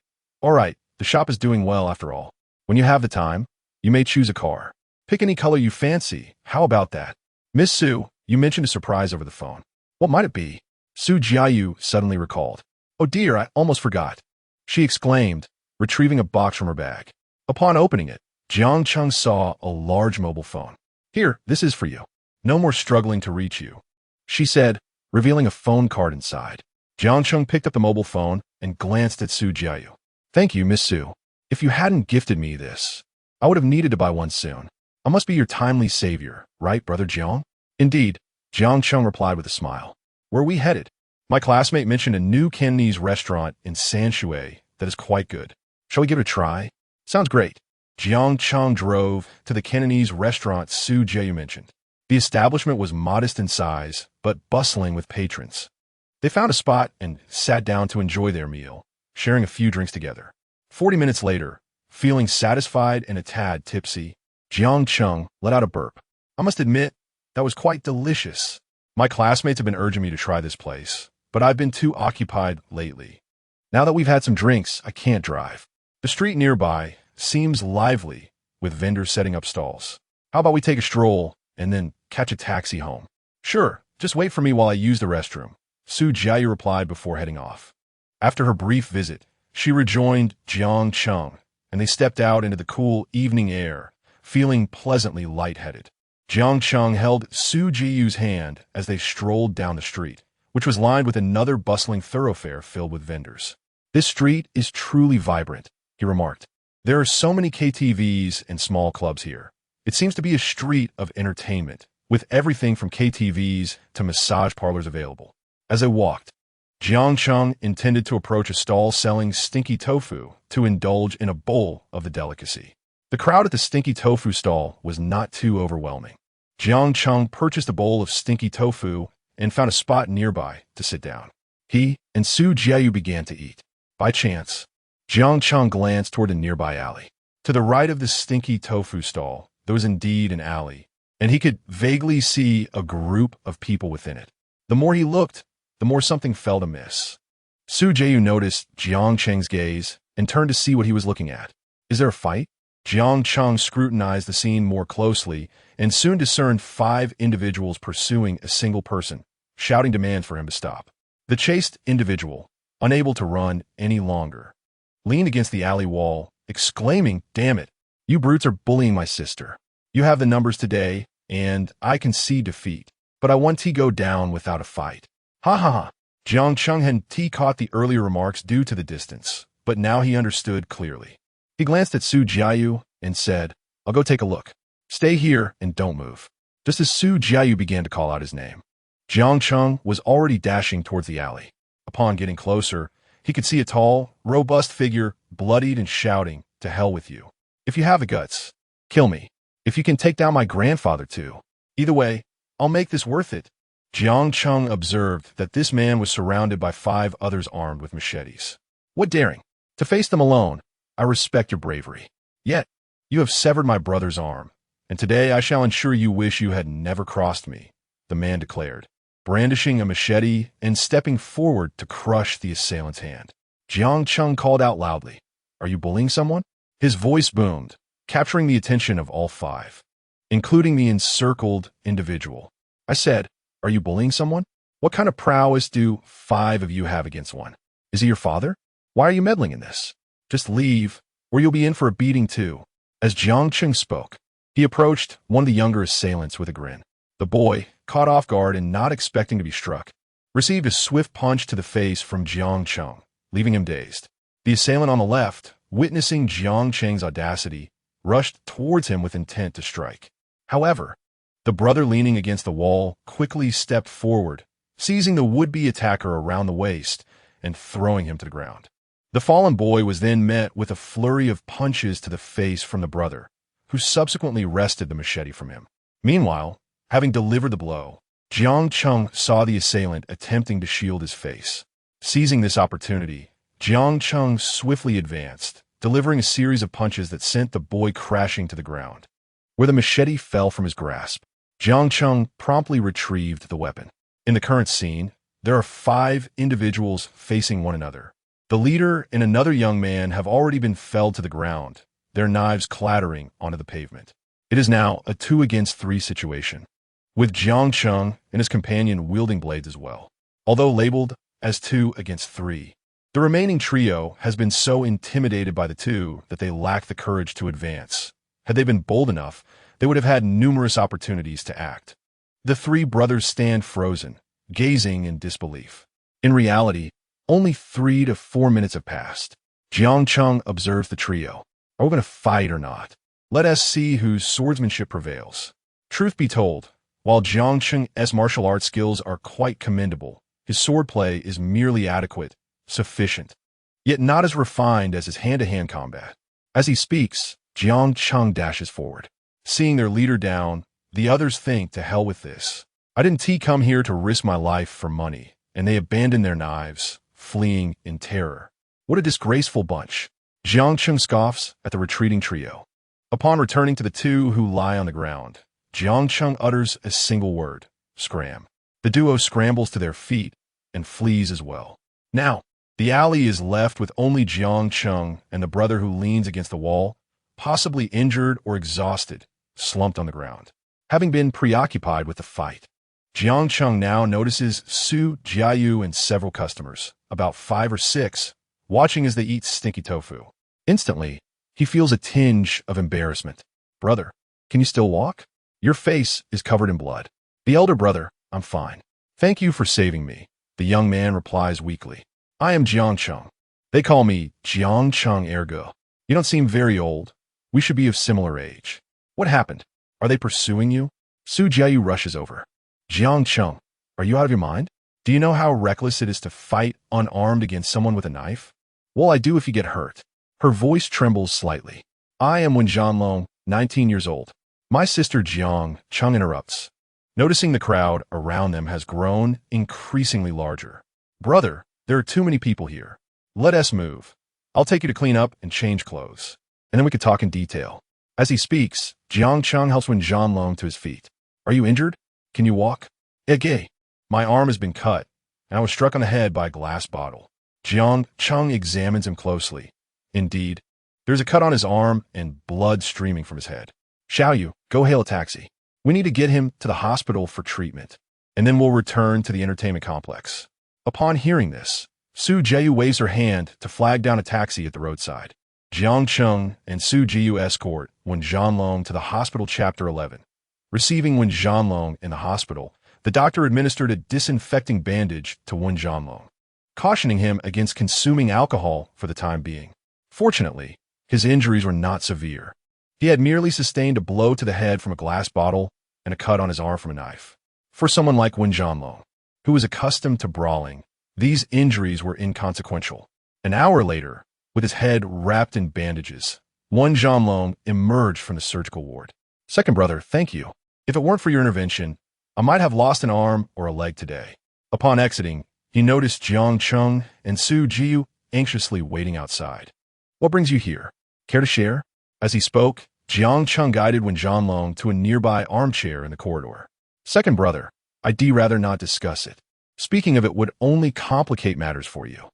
S1: the shop is doing well after all. When you have the time, you may choose a car. Pick any color you fancy. How about that? Miss Su, you mentioned a surprise over the phone. What might it be? Su Jiayu suddenly recalled. Oh dear, I almost forgot, she exclaimed, retrieving a box from her bag. Upon opening it, Jiang Cheng saw a large mobile phone. Here, this is for you. No more struggling to reach you, she said, revealing a phone card inside. Jiang Cheng picked up the mobile phone and glanced at Su Jiayu. Thank you, Miss Su. If you hadn't gifted me this, I would have needed to buy one soon. I must be your timely savior, right, Brother Jiang? Indeed, Jiang Cheng replied with a smile. Where are we headed? My classmate mentioned a new Cantonese restaurant in Sanshui that is quite good. Shall we give it a try? Sounds great. Jiang Cheng drove to the Cantonese restaurant Su Jiayu mentioned. The establishment was modest in size, but bustling with patrons. They found a spot and sat down to enjoy their meal, sharing a few drinks together. 40 minutes later, feeling satisfied and a tad tipsy, Jiang Cheng let out a burp. I must admit, that was quite delicious. My classmates have been urging me to try this place, but I've been too occupied lately. Now that we've had some drinks, I can't drive. The street nearby seems lively, with vendors setting up stalls. How about we take a stroll and then catch a taxi home? Sure, just wait for me while I use the restroom, Su Jiayu replied before heading off. After her brief visit, she rejoined Jiang Cheng, and they stepped out into the cool evening air, feeling pleasantly lightheaded. Jiang Cheng held Su Jiyu's hand as they strolled down the street, which was lined with another bustling thoroughfare filled with vendors. This street is truly vibrant, he remarked. There are so many KTVs and small clubs here. It seems to be a street of entertainment, with everything from KTVs to massage parlors available. As they walked, Jiang Cheng intended to approach a stall selling stinky tofu to indulge in a bowl of the delicacy. The crowd at the stinky tofu stall was not too overwhelming. Jiang Cheng purchased a bowl of stinky tofu and found a spot nearby to sit down. He and Su Jiayu began to eat. By chance, Jiang Cheng glanced toward a nearby alley. To the right of the stinky tofu stall, there was indeed an alley, and he could vaguely see a group of people within it. The more he looked, the more something felt amiss. Su Jiayu noticed Jiang Cheng's gaze and turned to see what he was looking at. Is there a fight? Jiang Cheng scrutinized the scene more closely and soon discerned 5 individuals pursuing a single person, shouting demands for him to stop. The chased individual, unable to run any longer, leaned against the alley wall, exclaiming, "Damn it, you brutes are bullying my sister. You have the numbers today, and I can see defeat, but I want to go down without a fight." Ha ha ha. Jiang Cheng had caught the earlier remarks due to the distance, but now he understood clearly. He glanced at Su Jiayu and said, "I'll go take a look. Stay here and don't move." Just as Su Jiayu began to call out his name, Jiang Cheng was already dashing towards the alley. Upon getting closer, he could see a tall, robust figure, bloodied and shouting, "To hell with you. If you have the guts, kill me. If you can take down my grandfather too. Either way, I'll make this worth it." Jiang Cheng observed that this man was surrounded by 5 others armed with machetes. "What daring! To face them alone. I respect your bravery. Yet, you have severed my brother's arm, and today I shall ensure you wish you had never crossed me," the man declared, brandishing a machete and stepping forward to crush the assailant's hand. Jiang Cheng called out loudly, "Are you bullying someone?" His voice boomed, capturing the attention of all 5, including the encircled individual. "I said, are you bullying someone? What kind of prowess do 5 of you have against one? Is he your father? Why are you meddling in this? Just leave, or you'll be in for a beating too." As Jiang Cheng spoke, he approached one of the younger assailants with a grin. The boy, caught off guard and not expecting to be struck, received a swift punch to the face from Jiang Cheng, leaving him dazed. The assailant on the left, witnessing Jiang Cheng's audacity, rushed towards him with intent to strike. However, the brother leaning against the wall quickly stepped forward, seizing the would-be attacker around the waist and throwing him to the ground. The fallen boy was then met with a flurry of punches to the face from the brother, who subsequently wrested the machete from him. Meanwhile, having delivered the blow, Jiang Cheng saw the assailant attempting to shield his face. Seizing this opportunity, Jiang Cheng swiftly advanced, delivering a series of punches that sent the boy crashing to the ground. Where the machete fell from his grasp, Jiang Cheng promptly retrieved the weapon. In the current scene, there are 5 individuals facing one another. The leader and another young man have already been felled to the ground, their knives clattering onto the pavement. It is now a 2 against 3 situation, with Jiang Cheng and his companion wielding blades as well. Although labeled as 2 against 3, the remaining trio has been so intimidated by the 2 that they lack the courage to advance. Had they been bold enough, they would have had numerous opportunities to act. The 3 brothers stand frozen, gazing in disbelief. In reality, only 3 to 4 minutes have passed. Jiang Cheng observes the trio. Are we going to fight or not? Let us see whose swordsmanship prevails. Truth be told, while Jiang Cheng's martial arts skills are quite commendable, his swordplay is merely adequate, sufficient, yet not as refined as his hand-to-hand combat. As he speaks, Jiang Cheng dashes forward. Seeing their leader down, the others think, "To hell with this. I didn't come here to risk my life for money," and they abandon their knives, fleeing in terror. What a disgraceful bunch. Jiang Cheng scoffs at the retreating trio. Upon returning to the 2 who lie on the ground, Jiang Cheng utters a single word, "Scram." The duo scrambles to their feet and flees as well. Now, the alley is left with only Jiang Cheng and the brother who leans against the wall, possibly injured or exhausted, slumped on the ground. Having been preoccupied with the fight, Jiang Cheng now notices Su Jiayu and several customers, about 5 or 6, watching as they eat stinky tofu. Instantly, he feels a tinge of embarrassment. "Brother, can you still walk? Your face is covered in blood." The elder brother, "I'm fine. Thank you for saving me," the young man replies weakly. "I am Jiang Cheng. They call me Jiang Cheng ergo. You don't seem very old. We should be of similar age. What happened? Are they pursuing you?" Su Jiayu rushes over. "Jiang Cheng, are you out of your mind? Do you know how reckless it is to fight unarmed against someone with a knife?" "Well, I do if you get hurt." Her voice trembles slightly. "I am Wen Zhanlong, 19 years old." My sister Jiang Cheng interrupts, noticing the crowd around them has grown increasingly larger. "Brother, there are too many people here. Let us move. I'll take you to clean up and change clothes, and then we could talk in detail." As he speaks, Jiang Cheng helps Wen Zhanlong to his feet. Are you injured? Can you walk? Gay. My arm has been cut, and I was struck on the head by a glass bottle. Jiang Cheng examines him closely. Indeed, there's a cut on his arm and blood streaming from his head. Xiaoyu, go hail a taxi. We need to get him to the hospital for treatment, and then we'll return to the entertainment complex. Upon hearing this, Su Jiayu waves her hand to flag down a taxi at the roadside. Jiang Cheng and Su Jiayu escort Wen Zhanlong to the hospital. Chapter 11. Receiving Wen Zhanlong in the hospital, the doctor administered a disinfecting bandage to Wen Zhanlong, cautioning him against consuming alcohol for the time being. Fortunately, his injuries were not severe. He had merely sustained a blow to the head from a glass bottle and a cut on his arm from a knife. For someone like Wen Zhanlong, who was accustomed to brawling, these injuries were inconsequential. An hour later, with his head wrapped in bandages, Wen Zhanlong emerged from the surgical ward. Second brother, thank you. If it weren't for your intervention, I might have lost an arm or a leg today. Upon exiting, he noticed Jiang Cheng and Su Jiayu anxiously waiting outside. What brings you here? Care to share? As he spoke, Jiang Cheng guided Wen Zhanlong to a nearby armchair in the corridor. Second brother, I'd rather not discuss it. Speaking of it would only complicate matters for you.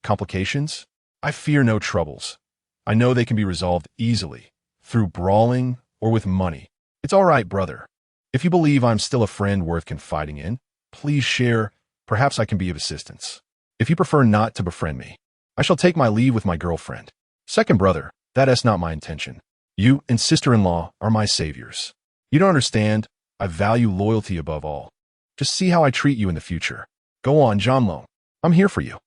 S1: Complications? I fear no troubles. I know they can be resolved easily, through brawling or with money. It's all right, brother. If you believe I'm still a friend worth confiding in, please share. Perhaps I can be of assistance. If you prefer not to befriend me, I shall take my leave with my girlfriend. Second brother, that is not my intention. You and sister-in-law are my saviors. You don't understand. I value loyalty above all. Just see how I treat you in the future. Go on, Zhanlong. I'm here for you.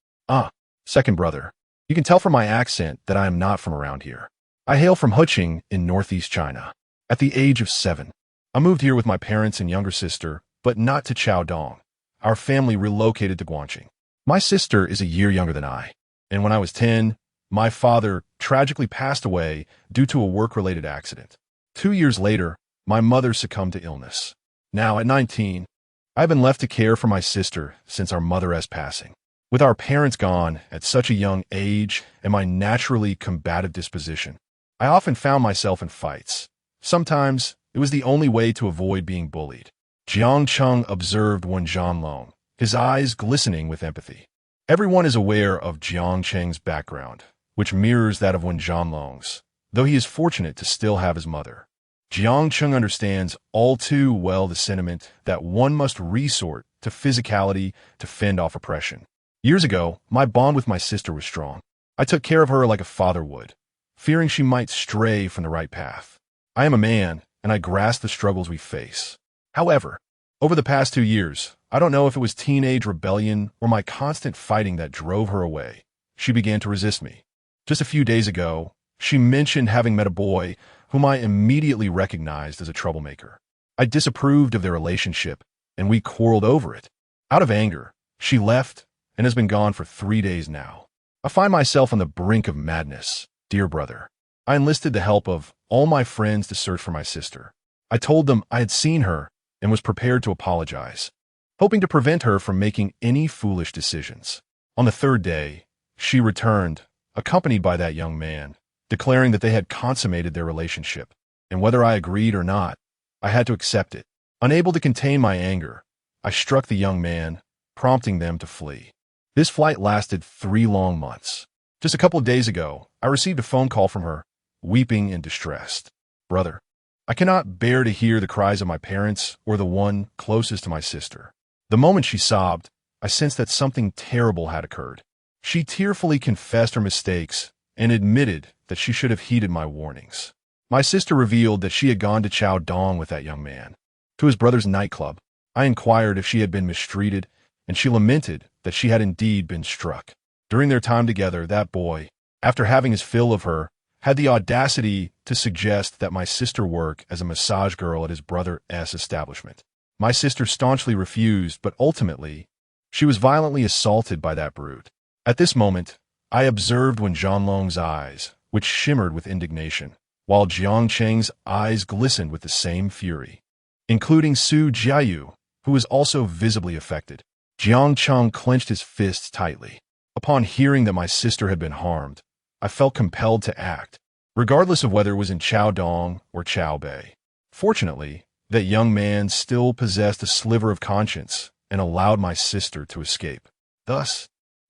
S1: Second brother, you can tell from my accent that I am not from around here. I hail from Huqing in northeast China. At the age of 7, I moved here with my parents and younger sister, but not to Chaodong. Our family relocated to Guangqing. My sister is a year younger than I, and when I was 10, my father tragically passed away due to a work-related accident. 2 years later, my mother succumbed to illness. Now, at 19, I've been left to care for my sister since our mother's passing. With our parents gone at such a young age and my naturally combative disposition, I often found myself in fights. Sometimes, it was the only way to avoid being bullied. Jiang Cheng observed Wen Zhanlong, his eyes glistening with empathy. Everyone is aware of Jiang Cheng's background, which mirrors that of Wen Zhanlong's, though he is fortunate to still have his mother. Jiang Cheng understands all too well the sentiment that one must resort to physicality to fend off oppression. Years ago, my bond with my sister was strong. I took care of her like a father would, fearing she might stray from the right path. I am a man, and I grasp the struggles we face. However, over the past 2 years, I don't know if it was teenage rebellion or my constant fighting that drove her away. She began to resist me. Just a few days ago, she mentioned having met a boy whom I immediately recognized as a troublemaker. I disapproved of their relationship, and we quarreled over it. Out of anger, she left and has been gone for 3 days now. I find myself on the brink of madness, dear brother. I enlisted the help of all my friends to search for my sister. I told them I had seen her and was prepared to apologize, hoping to prevent her from making any foolish decisions. On the 3rd day, she returned, accompanied by that young man, declaring that they had consummated their relationship, and whether I agreed or not, I had to accept it. Unable to contain my anger, I struck the young man, prompting them to flee. This flight lasted 3 long months. Just a couple of days ago, I received a phone call from her, weeping and distressed. Brother, I cannot bear to hear the cries of my parents or the one closest to my sister. The moment she sobbed, I sensed that something terrible had occurred. She tearfully confessed her mistakes and admitted that she should have heeded my warnings. My sister revealed that she had gone to Chaodong with that young man, to his brother's nightclub. I inquired if she had been mistreated, and she lamented that she had indeed been struck. During their time together, that boy, after having his fill of her, had the audacity to suggest that my sister work as a massage girl at his brother's establishment. My sister staunchly refused, but ultimately, she was violently assaulted by that brute. At this moment, I observed Wen Zhanlong's eyes, which shimmered with indignation, while Jiang Cheng's eyes glistened with the same fury, including Su Jiayu, who was also visibly affected. Jiang Cheng clenched his fists tightly. Upon hearing that my sister had been harmed, I felt compelled to act. regardless of whether it was in Chaodong or Chaobei. Fortunately, that young man still possessed a sliver of conscience and allowed my sister to escape. Thus,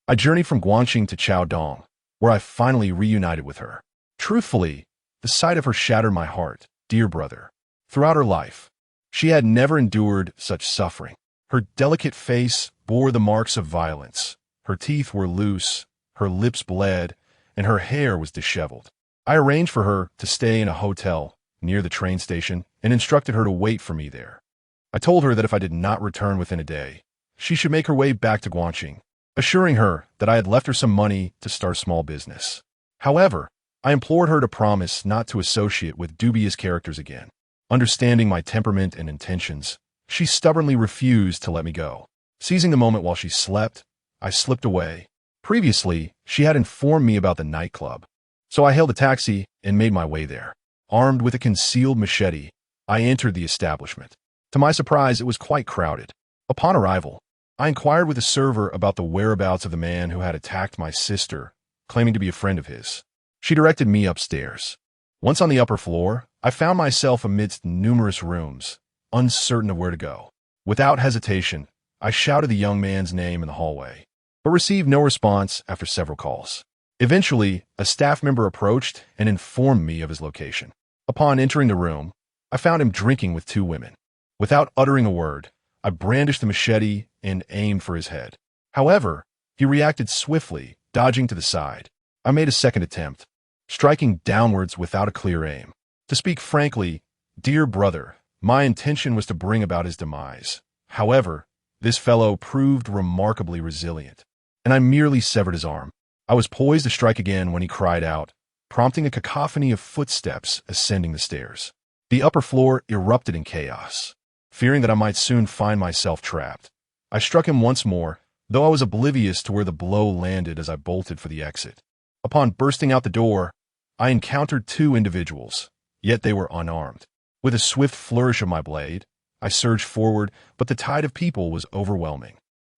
S1: I journeyed from Guangxing to Chaodong, where I finally reunited with her. Truthfully, the sight of her shattered my heart, dear brother. Throughout her life, she had never endured such suffering. Her delicate face bore the marks of violence. Her teeth were loose, her lips bled, and her hair was disheveled. I arranged for her to stay in a hotel near the train station and instructed her to wait for me there. I told her that if I did not return within a day, she should make her way back to Guangxing, assuring her that I had left her some money to start a small business. However, I implored her to promise not to associate with dubious characters again. Understanding my temperament and intentions, she stubbornly refused to let me go. Seizing the moment while she slept, I slipped away. Previously, she had informed me about the nightclub, so I hailed a taxi and made my way there. Armed with a concealed machete, I entered the establishment. To my surprise, it was quite crowded. Upon arrival, I inquired with the server about the whereabouts of the man who had attacked my sister, claiming to be a friend of his. She directed me upstairs. Once on the upper floor, I found myself amidst numerous rooms, uncertain of where to go. Without hesitation, I shouted the young man's name in the hallway, but received no response after several calls. Eventually, a staff member approached and informed me of his location. Upon entering the room, I found him drinking with two women. Without uttering a word, I brandished the machete and aimed for his head. However, he reacted swiftly, dodging to the side. I made a second attempt, striking downwards without a clear aim. To speak frankly, dear brother, my intention was to bring about his demise. However, this fellow proved remarkably resilient, and I merely severed his arm. I was poised to strike again when he cried out, prompting a cacophony of footsteps ascending the stairs. The upper floor erupted in chaos. Fearing that I might soon find myself trapped, I struck him once more, though I was oblivious to where the blow landed as I bolted for the exit. Upon bursting out the door, I encountered two individuals, yet they were unarmed. With a swift flourish of my blade, I surged forward, but the tide of people was overwhelming.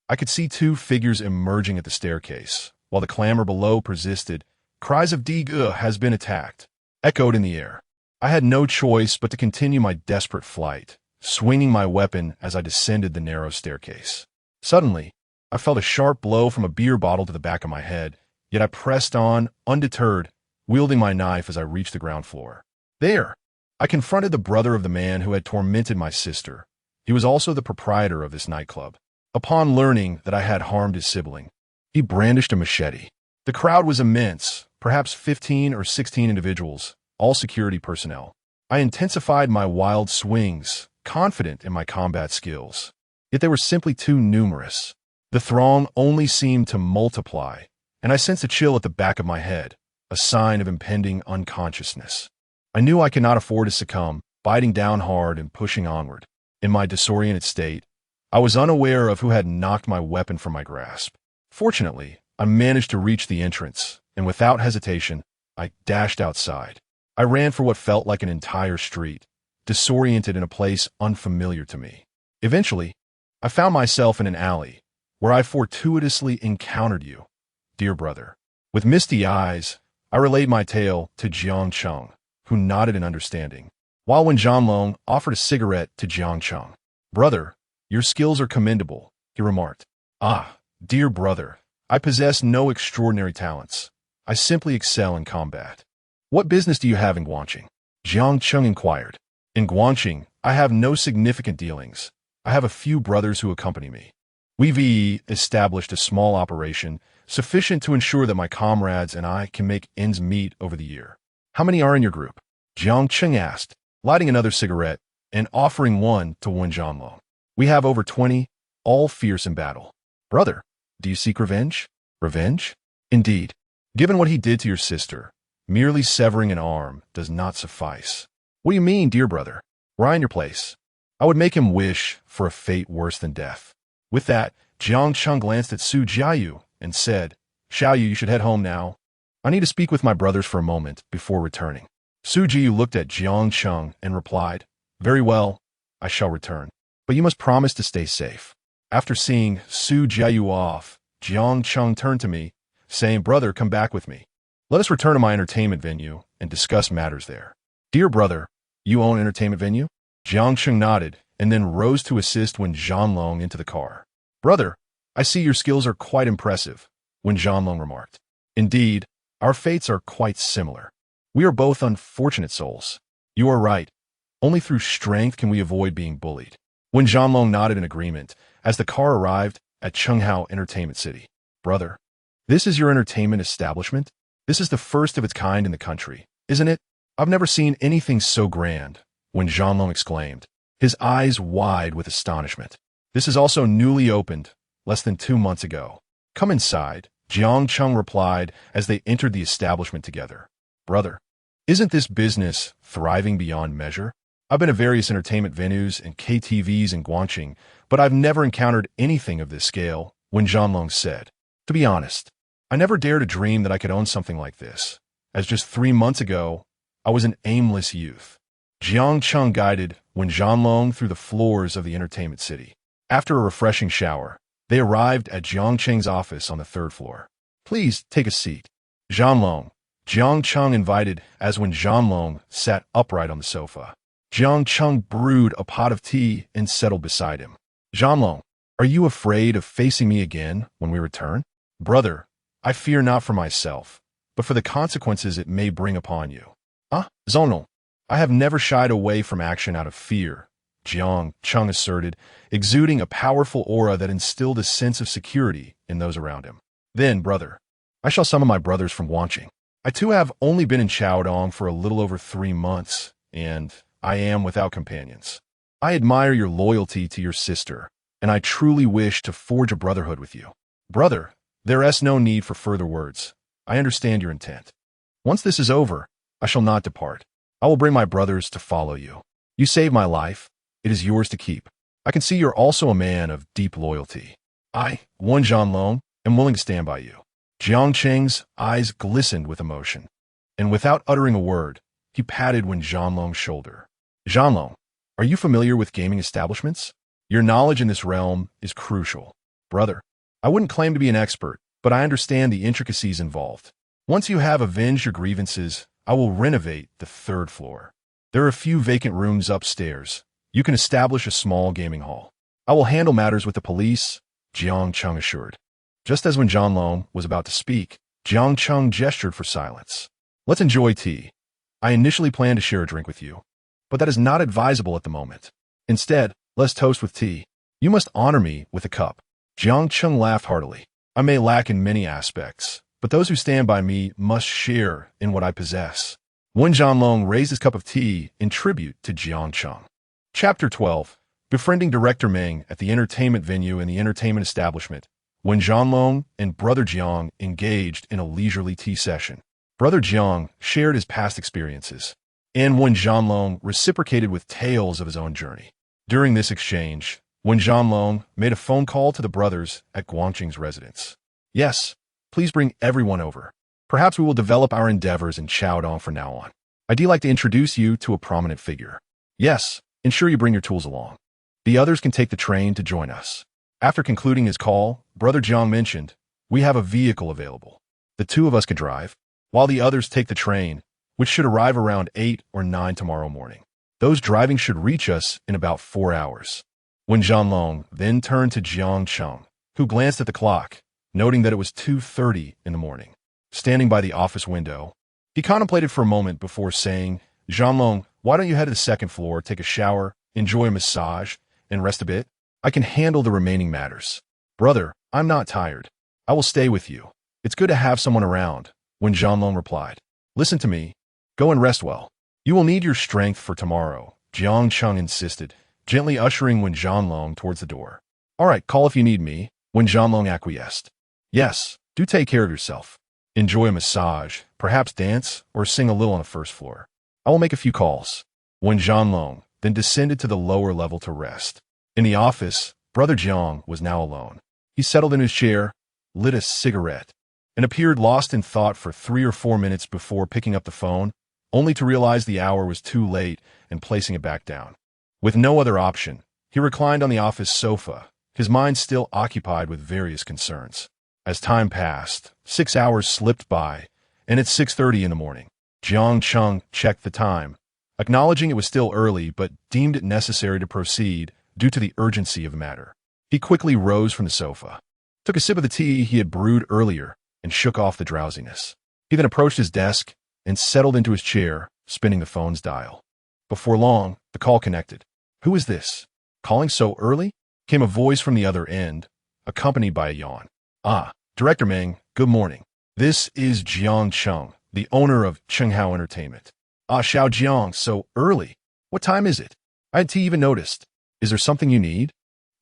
S1: I could see two figures emerging at the staircase. While the clamor below persisted, cries of "Dig has been attacked" echoed in the air. I had no choice but to continue my desperate flight, swinging my weapon as I descended the narrow staircase. Suddenly, I felt a sharp blow from a beer bottle to the back of my head, yet I pressed on, undeterred, wielding my knife as I reached the ground floor. There, I confronted the brother of the man who had tormented my sister. He was also the proprietor of this nightclub. Upon learning that I had harmed his sibling, he brandished a machete. The crowd was immense, perhaps 15 or 16 individuals, all security personnel. I intensified my wild swings, confident in my combat skills. Yet they were simply too numerous. The throng only seemed to multiply, and I sensed a chill at the back of my head, a sign of impending unconsciousness. I knew I could not afford to succumb, biting down hard and pushing onward. In my disoriented state, I was unaware of who had knocked my weapon from my grasp. Fortunately, I managed to reach the entrance, and without hesitation, I dashed outside. I ran for what felt like an entire street, disoriented in a place unfamiliar to me. Eventually, I found myself in an alley, where I fortuitously encountered you, dear brother. With misty eyes, I relayed my tale to Jiang Cheng, who nodded in understanding, while Wen Zhanlong offered a cigarette to Jiang Cheng. Brother, your skills are commendable, he remarked. Ah, dear brother, I possess no extraordinary talents. I simply excel in combat. What business do you have in Guangxing? Jiang Cheng inquired. In Guangxing, I have no significant dealings. I have a few brothers who accompany me. We've established a small operation, sufficient to ensure that my comrades and I can make ends meet over the year. How many are in your group? Jiang Cheng asked, lighting another cigarette and offering one to Wen Zhanlong. We have over 20, all fierce in battle. Brother, do you seek revenge? Revenge? Indeed. Given what he did to your sister, merely severing an arm does not suffice. What do you mean, dear brother? Were I in your place, I would make him wish for a fate worse than death. With that, Jiang Cheng glanced at Su Jiayu and said, Xiaoyu, you should head home now. I need to speak with my brothers for a moment before returning. Su Jiayu looked at Jiang Cheng and replied, Very well, I shall return. But you must promise to stay safe. After seeing Su Jiayu off, Jiang Cheng turned to me, saying, Brother, come back with me. Let us return to my entertainment venue and discuss matters there. Dear brother, you own an entertainment venue? Jiang Cheng nodded and then rose to assist Wen Zhanlong into the car. Brother, I see your skills are quite impressive, Wen Zhanlong remarked. Indeed, our fates are quite similar. We are both unfortunate souls. You are right. Only through strength can we avoid being bullied. Wen Zhanlong nodded in agreement as the car arrived at Chenghao Entertainment City. Brother, this is your entertainment establishment? This is the first of its kind in the country, isn't it? I've never seen anything so grand, Wen Zhanlong exclaimed, his eyes wide with astonishment. This is also newly opened, less than 2 months ago. Come inside, Jiang Cheng replied as they entered the establishment together. Brother, isn't this business thriving beyond measure? I've been to various entertainment venues and KTVs in Guangcheng, but I've never encountered anything of this scale, Wen Zhanlong said. To be honest, I never dared to dream that I could own something like this, as just 3 months ago, I was an aimless youth. Jiang Cheng guided Wen Zhanlong through the floors of the entertainment city. After a refreshing shower, they arrived at Jiang Cheng's office on the 3rd floor. Please take a seat. Zhanlong, Jiang Cheng invited as Wen Zhanlong sat upright on the sofa. Jiang Cheng brewed a pot of tea and settled beside him. Zhanlong, are you afraid of facing me again when we return? Brother, I fear not for myself, but for the consequences it may bring upon you. Zhanlong, I have never shied away from action out of fear, Jiang Cheng asserted, exuding a powerful aura that instilled a sense of security in those around him. Then, brother, I shall summon my brothers from Guangcheng. I too have only been in Chaodong for a little over 3 months, and I am without companions. I admire your loyalty to your sister, and I truly wish to forge a brotherhood with you. Brother, there is no need for further words. I understand your intent. Once this is over, I shall not depart. I will bring my brothers to follow you. You saved my life. It is yours to keep. I can see you're also a man of deep loyalty. I, Wen Zhanlong, am willing to stand by you. Jiang Cheng's eyes glistened with emotion, and without uttering a word, he patted Wen Zhanlong's shoulder. Zhanlong, are you familiar with gaming establishments? Your knowledge in this realm is crucial. Brother, I wouldn't claim to be an expert, but I understand the intricacies involved. Once you have avenged your grievances, I will renovate the 3rd floor. There are a few vacant rooms upstairs. You can establish a small gaming hall. I will handle matters with the police, Jiang Cheng assured. Just as when Zhanlong was about to speak, Jiang Cheng gestured for silence. Let's enjoy tea. I initially planned to share a drink with you, but that is not advisable at the moment. Instead, let's toast with tea. You must honor me with a cup. Jiang Cheng laughed heartily. I may lack in many aspects, but those who stand by me must share in what I possess. Wen Zhanlong raised his cup of tea in tribute to Jiang Cheng. Chapter 12. Befriending Director Meng at the entertainment venue and the entertainment establishment. Wen Zhanlong and Brother Jiang engaged in a leisurely tea session. Brother Jiang shared his past experiences, and Wen Zhanlong reciprocated with tales of his own journey. During this exchange, Wen Zhanlong made a phone call to the brothers at Guangcheng's residence. Yes, please bring everyone over. Perhaps we will develop our endeavors in Chaodong from now on. I'd like to introduce you to a prominent figure. Yes, ensure you bring your tools along. The others can take the train to join us. After concluding his call, Brother Jiang mentioned, we have a vehicle available. The 2 of us can drive, while the others take the train, which should arrive around 8 or 9 tomorrow morning. Those driving should reach us in about 4 hours. Wen Zhanlong then turned to Jiang Cheng, who glanced at the clock, noting that it was 2:30 in the morning. Standing by the office window, he contemplated for a moment before saying, Zhanlong, why don't you head to the 2nd floor, take a shower, enjoy a massage, and rest a bit? I can handle the remaining matters. Brother, I'm not tired. I will stay with you. It's good to have someone around, Wen Zhanlong replied. Listen to me. Go and rest well. You will need your strength for tomorrow, Jiang Cheng insisted, gently ushering Wen Zhanlong towards the door. All right, call if you need me, Wen Zhanlong acquiesced. Yes, do take care of yourself. Enjoy a massage, perhaps dance, or sing a little on the 1st floor. I will make a few calls. Wen Zhanlong then descended to the lower level to rest. In the office, Brother Jiang was now alone. He settled in his chair, lit a cigarette, and appeared lost in thought for 3 or 4 minutes before picking up the phone, only to realize the hour was too late and placing it back down. With no other option, he reclined on the office sofa, his mind still occupied with various concerns. As time passed, 6 hours slipped by, and at 6:30 in the morning, Jiang Cheng checked the time, acknowledging it was still early but deemed it necessary to proceed due to the urgency of the matter. He quickly rose from the sofa, took a sip of the tea he had brewed earlier, and shook off the drowsiness. He then approached his desk and settled into his chair, spinning the phone's dial. Before long, the call connected. "Who is this? Calling so early?" came a voice from the other end, accompanied by a yawn. "Ah, Director Meng, good morning. This is Jiang Cheng, the owner of Jianghu Entertainment." "Ah, Xiao Jiang, so early. What time is it? I hadn't even noticed. Is there something you need?"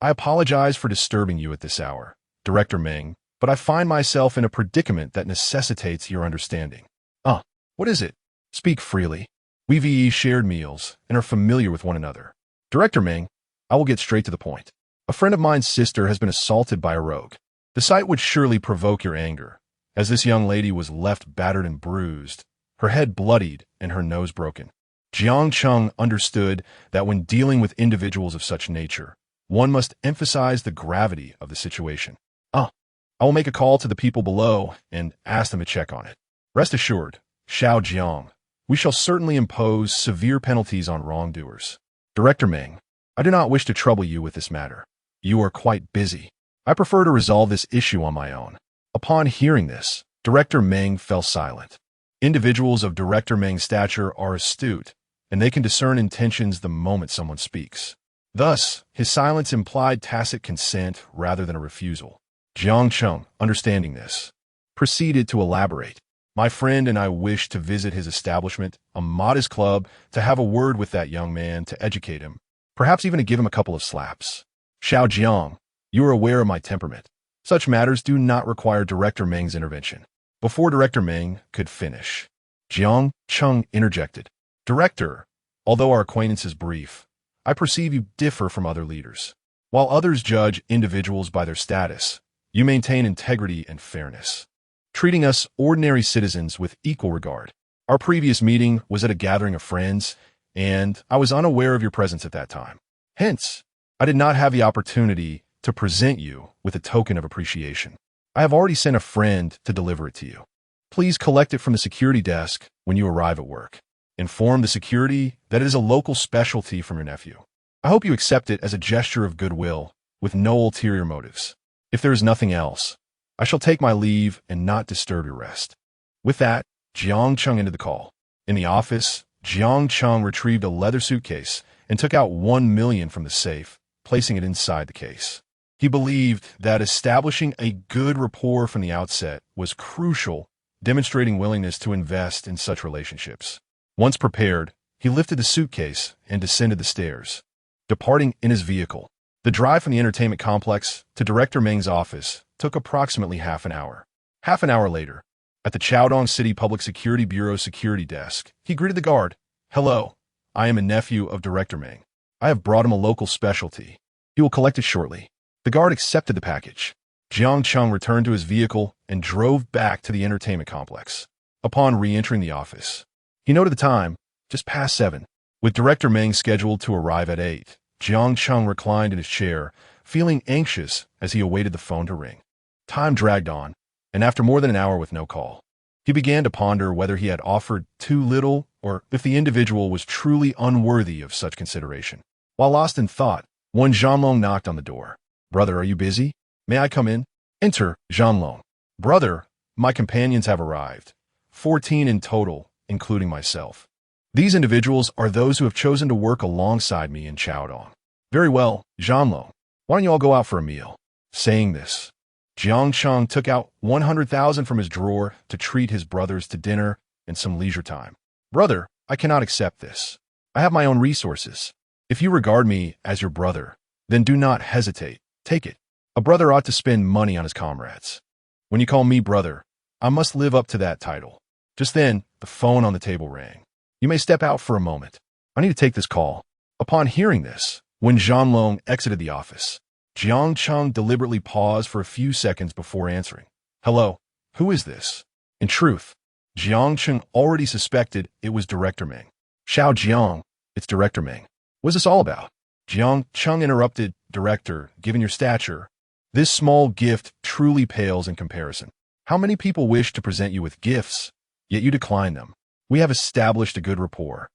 S1: "I apologize for disturbing you at this hour, Director Meng, but I find myself in a predicament that necessitates your understanding." "Ah, what is it? Speak freely. We've shared meals and are familiar with one another." "Director Meng, I will get straight to the point. A friend of mine's sister has been assaulted by a rogue. The sight would surely provoke your anger, as this young lady was left battered and bruised, her head bloodied and her nose broken." Jiang Cheng understood that when dealing with individuals of such nature, one must emphasize the gravity of the situation. "Ah, I will make a call to the people below and ask them to check on it. Rest assured, Xiao Jiang, we shall certainly impose severe penalties on wrongdoers." "Director Meng, I do not wish to trouble you with this matter. You are quite busy. I prefer to resolve this issue on my own." Upon hearing this, Director Meng fell silent. Individuals of Director Meng's stature are astute, and they can discern intentions the moment someone speaks. Thus, his silence implied tacit consent rather than a refusal. Jiang Cheng, understanding this, proceeded to elaborate. "My friend and I wish to visit his establishment, a modest club, to have a word with that young man, to educate him, perhaps even to give him a couple of slaps. Xiao Jiang, you are aware of my temperament. Such matters do not require Director Meng's intervention." Before Director Meng could finish, Jiang Cheng interjected. "Director, although our acquaintance is brief, I perceive you differ from other leaders. While others judge individuals by their status, you maintain integrity and fairness, treating us ordinary citizens with equal regard. Our previous meeting was at a gathering of friends, and I was unaware of your presence at that time. Hence, I did not have the opportunity to present you with a token of appreciation. I have already sent a friend to deliver it to you. Please collect it from the security desk when you arrive at work. Inform the security that it is a local specialty from your nephew. I hope you accept it as a gesture of goodwill, with no ulterior motives. If there is nothing else, I shall take my leave and not disturb your rest." With that, Jiang Cheng ended the call. In the office, Jiang Cheng retrieved a leather suitcase and took out 1 million from the safe, placing it inside the case. He believed that establishing a good rapport from the outset was crucial, demonstrating willingness to invest in such relationships. Once prepared, he lifted the suitcase and descended the stairs, departing in his vehicle. The drive from the entertainment complex to Director Meng's office took approximately half an hour. Half an hour later, at the Chaodong City Public Security Bureau security desk, he greeted the guard. "Hello, I am a nephew of Director Meng. I have brought him a local specialty. He will collect it shortly." The guard accepted the package. Jiang Cheng returned to his vehicle and drove back to the entertainment complex. Upon re-entering the office, he noted the time, just past 7. With Director Meng scheduled to arrive at 8, Jiang Cheng reclined in his chair, feeling anxious as he awaited the phone to ring. Time dragged on, and after more than an hour with no call, he began to ponder whether he had offered too little or if the individual was truly unworthy of such consideration. While lost in thought, one Zhanlong knocked on the door. "Brother, are you busy? May I come in?" "Enter, Zhanlong." "Brother, my companions have arrived. 14 in total, including myself. These individuals are those who have chosen to work alongside me in Chaodong." "Very well, Zhanlong. Why don't you all go out for a meal?" Saying this, Jiang Cheng took out 100,000 from his drawer to treat his brothers to dinner and some leisure time. "Brother, I cannot accept this. I have my own resources. If you regard me as your brother, then do not hesitate. Take it. A brother ought to spend money on his comrades. When you call me brother, I must live up to that title." Just then, the phone on the table rang. "You may step out for a moment. I need to take this call." Upon hearing this, when Zhanlong exited the office, Jiang Cheng deliberately paused for a few seconds before answering. "Hello, who is this?" In truth, Jiang Cheng already suspected it was Director Meng. "Xiao Jiang, it's Director Meng. What's this all about?" Jiang Cheng interrupted. "Director, given your stature, this small gift truly pales in comparison. How many people wish to present you with gifts, yet you decline them? We have established a good rapport,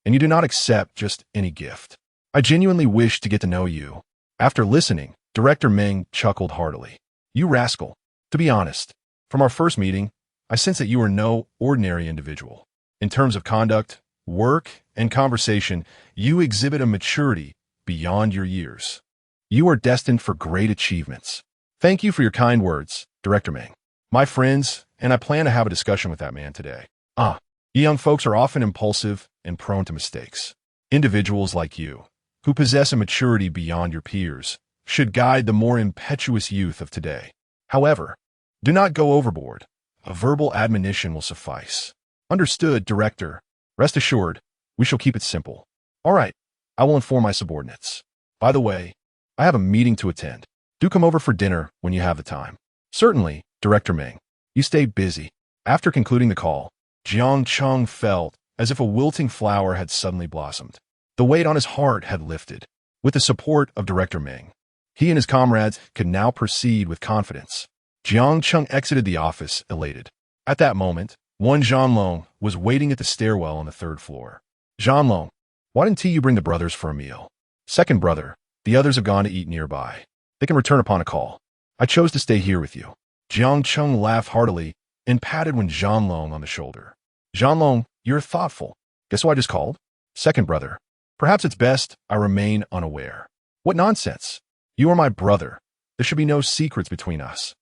S1: and you do not accept just any gift. I genuinely wish to get to know you. After listening, Director Meng chuckled heartily. You rascal. To be honest, from our first meeting, I sense that you are no ordinary individual. In terms of conduct, work, and conversation, you exhibit a maturity beyond your years. You are destined for great achievements. Thank you for your kind words, Director Meng. My friends, and I plan to have a discussion with that man today. You young folks are often impulsive and prone to mistakes. Individuals like you, who possess a maturity beyond your peers, should guide the more impetuous youth of today. However, do not go overboard. A verbal admonition will suffice. Understood, Director. Rest assured, we shall keep it simple. All right, I will inform my subordinates. By the way, I have a meeting to attend. Do come over for dinner when you have the time. Certainly, Director Meng. You stay busy. After concluding the call, Jiang Cheng felt as if a wilting flower had suddenly blossomed. The weight on his heart had lifted. With the support of Director Meng, he and his comrades could now proceed with confidence. Jiang Cheng exited the office, elated. At that moment, one Zhanlong was waiting at the stairwell on the third floor. Zhanlong, why didn't you bring the brothers for a meal? Second brother, the others have gone to eat nearby. They can return upon a call. I chose to stay here with you. Jiang Cheng laughed heartily and patted Wen Zhanlong on the shoulder. Zhanlong, you're thoughtful. Guess who I just called? Second brother. Perhaps it's best I remain unaware. What nonsense. You are my brother. There should be no secrets between us.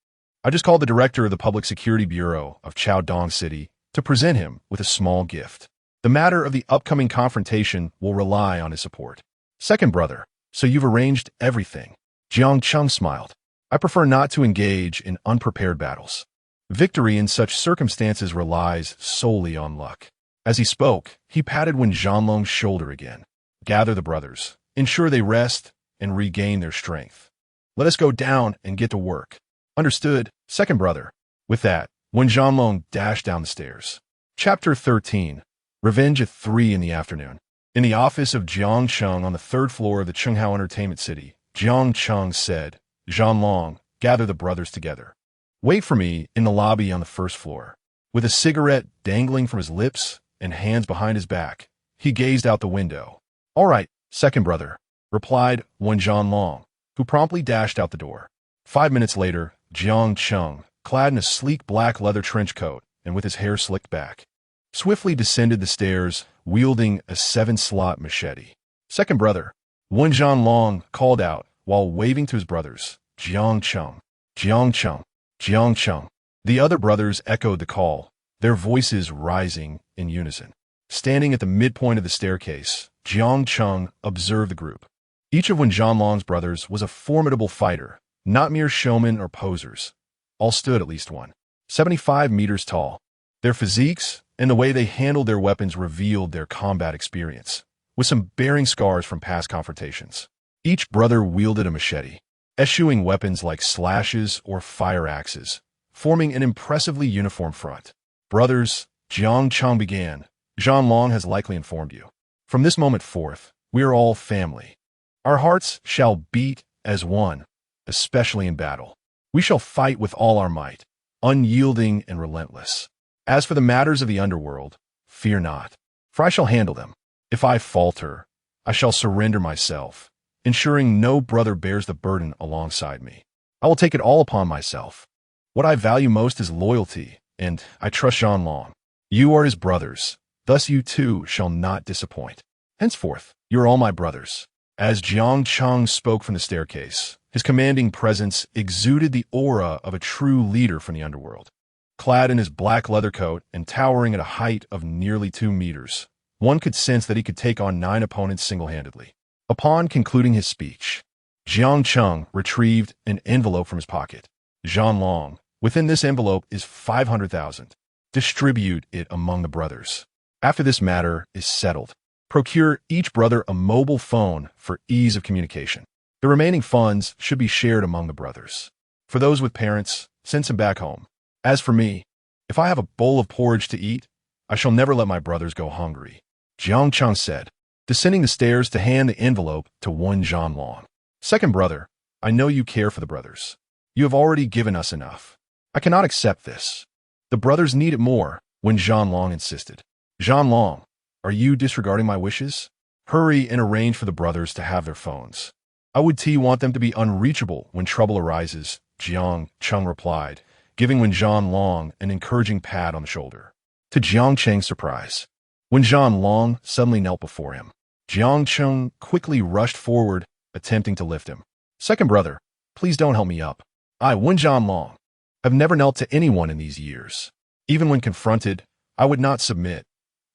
S1: I just called the director of the Public Security Bureau of Chaodong City to present him with a small gift. The matter of the upcoming confrontation will rely on his support. Second brother, so you've arranged everything. Jiang Cheng smiled. I prefer not to engage in unprepared battles. Victory in such circumstances relies solely on luck. As he spoke, he patted Wen Zhanlong's shoulder again. Gather the brothers, ensure they rest, and regain their strength. Let us go down and get to work. Understood, second brother. With that, Wen Zhanlong dashed down the stairs. Chapter 13. Revenge at 3 in the afternoon. In the office of Jiang Cheng on the third floor of the Chenghao Entertainment City, Jiang Cheng said, Zhanlong, gather the brothers together. Wait for me in the lobby on the first floor. With a cigarette dangling from his lips and hands behind his back, he gazed out the window. All right, second brother, replied Wen Zhanlong, who promptly dashed out the door. 5 minutes later, Jiang Cheng, clad in a sleek black leather trench coat and with his hair slicked back, swiftly descended the stairs, wielding a 7-slot machete. Second brother, Wen Zhanlong called out while waving to his brothers, Jiang Cheng, Jiang Cheng, Jiang Cheng. The other brothers echoed the call, their voices rising in unison. Standing at the midpoint of the staircase, Jiang Cheng observed the group. Each of Wen Zhanlong's brothers was a formidable fighter, not mere showmen or posers. All stood at least 175 meters tall. Their physiques and the way they handled their weapons revealed their combat experience, with some bearing scars from past confrontations. Each brother wielded a machete, eschewing weapons like slashes or fire axes, forming an impressively uniform front. Brothers, Jiang Cheng began, Zhanlong has likely informed you. From this moment forth, we are all family. Our hearts shall beat as one, especially in battle. We shall fight with all our might, unyielding and relentless. As for the matters of the underworld, fear not, for I shall handle them. If I falter, I shall surrender myself, ensuring no brother bears the burden alongside me. I will take it all upon myself. What I value most is loyalty, and I trust Zhanlong. You are his brothers, thus you too shall not disappoint. Henceforth, you are all my brothers. As Jiang Cheng spoke from the staircase, his commanding presence exuded the aura of a true leader from the underworld. Clad in his black leather coat and towering at a height of nearly 2 meters, one could sense that he could take on 9 opponents single-handedly. Upon concluding his speech, Jiang Cheng retrieved an envelope from his pocket. Zhanlong, within this envelope is 500,000. Distribute it among the brothers. After this matter is settled, procure each brother a mobile phone for ease of communication. The remaining funds should be shared among the brothers. For those with parents, send some back home. As for me, if I have a bowl of porridge to eat, I shall never let my brothers go hungry. Jiang Cheng said, descending the stairs to hand the envelope to Wen Zhanlong. Second brother, I know you care for the brothers. You have already given us enough. I cannot accept this. The brothers need it more, Wen Zhanlong insisted. Long, are you disregarding my wishes? Hurry and arrange for the brothers to have their phones. I would want them to be unreachable when trouble arises, Jiang Cheng replied, giving Long an encouraging pat on the shoulder. To Jiang Cheng's surprise, Long suddenly knelt before him. Jiang Cheng quickly rushed forward, attempting to lift him. Second brother, please don't help me up. I, Long, have never knelt to anyone in these years. Even when confronted, I would not submit.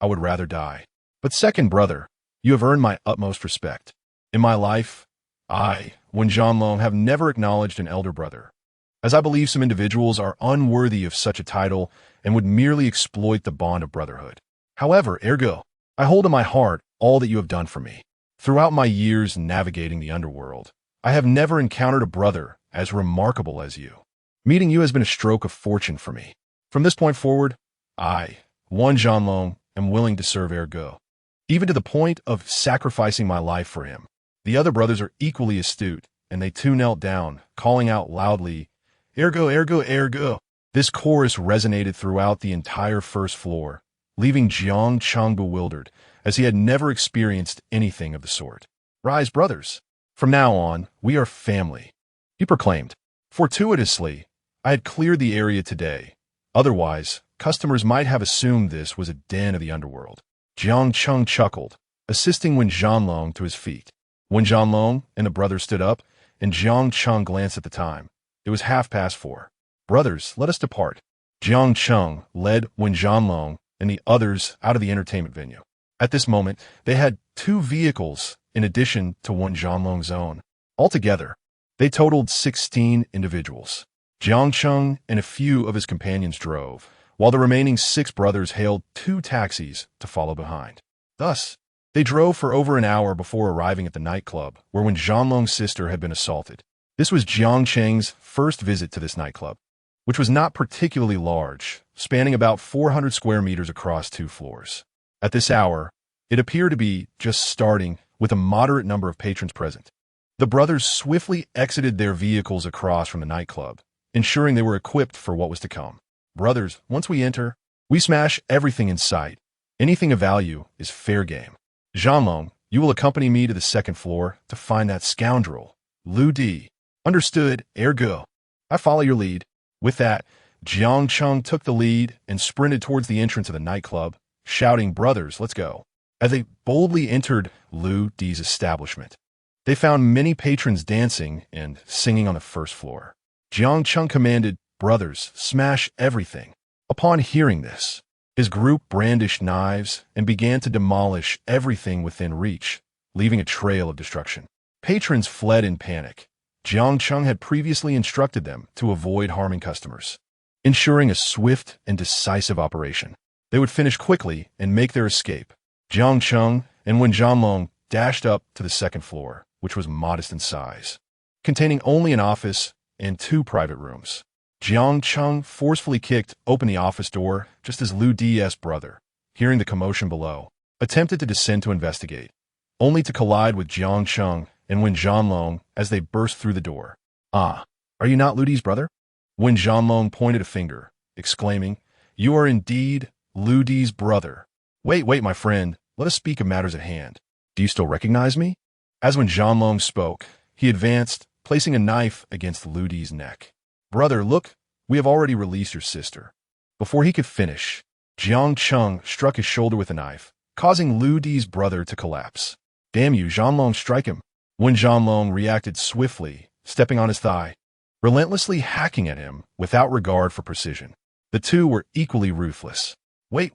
S1: I would rather die. But second brother, you have earned my utmost respect. In my life, I, Long, have never acknowledged an elder brother, as I believe some individuals are unworthy of such a title and would merely exploit the bond of brotherhood. However, ergo, I hold in my heart all that you have done for me. Throughout my years navigating the underworld, I have never encountered a brother as remarkable as you. Meeting you has been a stroke of fortune for me. From this point forward, I, Long, am willing to serve ergo, even to the point of sacrificing my life for him. The other brothers are equally astute, and they too knelt down, calling out loudly, ergo, ergo, ergo. This chorus resonated throughout the entire first floor, leaving Jiang Cheng bewildered, as he had never experienced anything of the sort. Rise, brothers. From now on, we are family, he proclaimed. Fortuitously, I had cleared the area today. Otherwise, customers might have assumed this was a den of the underworld. Jiang Cheng chuckled, assisting Long to his feet. Long and the brothers stood up, and Jiang Cheng glanced at the time. It was 4:30. Brothers, let us depart. Jiang Cheng led Long and the others out of the entertainment venue. At this moment, they had 2 vehicles in addition to Long's own. Altogether, they totaled 16 individuals. Jiang Cheng and a few of his companions drove, while the remaining 6 brothers hailed 2 taxis to follow behind. Thus, they drove for over an hour before arriving at the nightclub where Long's sister had been assaulted. This was Jiang Cheng's first visit to this nightclub, which was not particularly large, spanning about 400 square meters across 2 floors. At this hour, it appeared to be just starting, with a moderate number of patrons present. The brothers swiftly exited their vehicles across from the nightclub, ensuring they were equipped for what was to come. Brothers, once we enter, we smash everything in sight. Anything of value is fair game. Long, you will accompany me to the 2nd floor to find that scoundrel, Lu Di. Understood, ergo. I follow your lead. With that, Jiang Cheng took the lead and sprinted towards the entrance of the nightclub, shouting, brothers, let's go. As they boldly entered Lu Di's establishment, they found many patrons dancing and singing on the 1st floor. Jiang Cheng commanded, brothers, smash everything. Upon hearing this, his group brandished knives and began to demolish everything within reach, leaving a trail of destruction. Patrons fled in panic. Jiang Cheng had previously instructed them to avoid harming customers, ensuring a swift and decisive operation. They would finish quickly and make their escape. Jiang Cheng and Long dashed up to the 2nd floor, which was modest in size, containing only an office and 2 private rooms. Jiang Cheng forcefully kicked open the office door just as Lu Di's brother, hearing the commotion below, attempted to descend to investigate, only to collide with Jiang Cheng and Long as they burst through the door. Ah, are you not Lu Di's brother? Long pointed a finger, exclaiming, you are indeed Lu Di's brother. Wait, my friend, let us speak of matters at hand. Do you still recognize me? As Long spoke, he advanced, placing a knife against Lu Di's neck. Brother, look, we have already released your sister. Before he could finish, Jiang Cheng struck his shoulder with a knife, causing Lu Di's brother to collapse. Damn you, Long, strike him. Long reacted swiftly, stepping on his thigh, relentlessly hacking at him without regard for precision. The 2 were equally ruthless. Wait,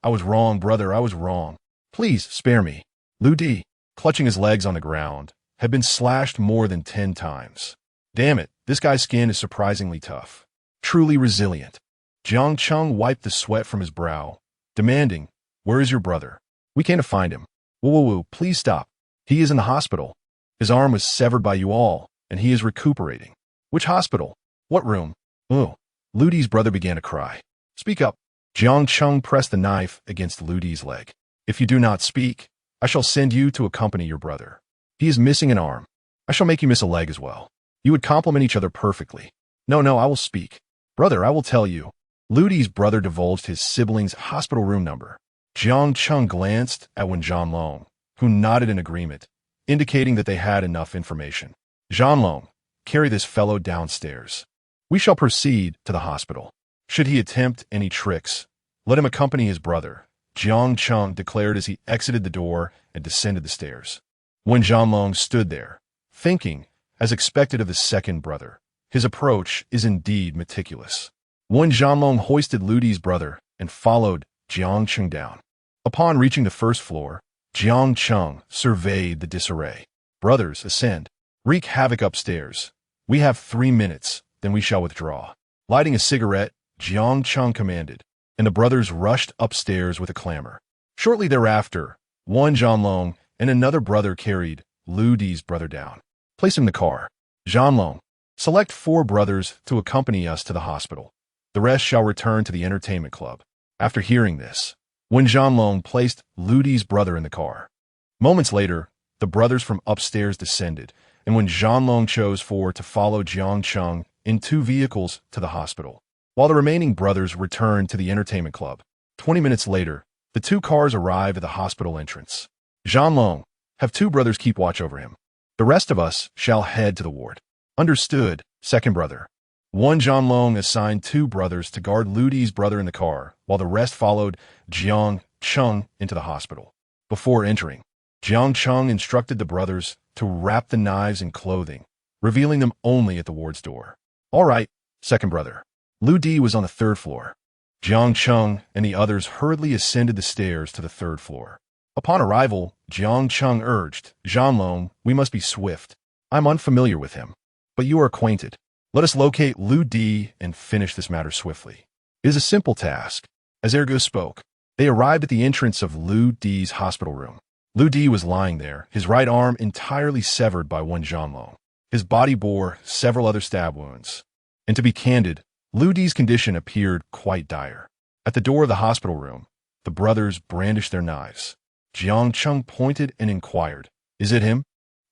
S1: I was wrong, brother, I was wrong. Please, spare me. Lu Di, clutching his legs on the ground, had been slashed more than 10 times. Damn it, this guy's skin is surprisingly tough. Truly resilient. Jiang Cheng wiped the sweat from his brow, demanding, where is your brother? We can't find him. Whoa, please stop. He is in the hospital. His arm was severed by you all, and he is recuperating. Which hospital? What room? Oh, Lu Di's brother began to cry. Speak up. Jiang Cheng pressed the knife against Lu Di's leg. If you do not speak, I shall send you to accompany your brother. He is missing an arm. I shall make you miss a leg as well. You would complement each other perfectly. No, I will speak. Brother, I will tell you. Lu Di's brother divulged his sibling's hospital room number. Jiang Cheng glanced at Wen Zhanlong, who nodded in agreement, indicating that they had enough information. Zhanlong, carry this fellow downstairs. We shall proceed to the hospital. Should he attempt any tricks, let him accompany his brother, Jiang Cheng declared as he exited the door and descended the stairs. Wen Zhanlong stood there, thinking, as expected of his second brother. His approach is indeed meticulous. Wen Zhanlong hoisted Ludi's brother and followed Jiang Cheng down. Upon reaching the first floor, Jiang Cheng surveyed the disarray. Brothers, ascend. Wreak havoc upstairs. We have 3 minutes, then we shall withdraw. Lighting a cigarette, Jiang Cheng commanded, and the brothers rushed upstairs with a clamor. Shortly thereafter, Wen Zhanlong and another brother carried Ludi's brother down. Place him in the car. Zhanlong, select 4 brothers to accompany us to the hospital. The rest shall return to the entertainment club. After hearing this, Wen Zhanlong placed Ludi's brother in the car. Moments later, the brothers from upstairs descended, and Wen Zhanlong chose 4 to follow Jiang Cheng in 2 vehicles to the hospital, while the remaining brothers returned to the entertainment club. 20 minutes later, the 2 cars arrived at the hospital entrance. Zhanlong, have 2 brothers keep watch over him. The rest of us shall head to the ward. Understood, second brother. Wen Zhanlong assigned 2 brothers to guard Ludi's brother in the car, while the rest followed Jiang Cheng into the hospital. Before entering, Jiang Cheng instructed the brothers to wrap the knives in clothing, revealing them only at the ward's door. All right, second brother. Ludi was on the 3rd floor. Jiang Cheng and the others hurriedly ascended the stairs to the 3rd floor. Upon arrival, Jiang Cheng urged, Zhanlong, we must be swift. I'm unfamiliar with him, but you are acquainted. Let us locate Ludi and finish this matter swiftly. It is a simple task. As Ergo spoke, they arrived at the entrance of Ludi's hospital room. Ludi was lying there, his right arm entirely severed by Wen Zhanlong. His body bore several other stab wounds. And to be candid, Ludi's condition appeared quite dire. At the door of the hospital room, the brothers brandished their knives. Jiang Cheng pointed and inquired, is it him?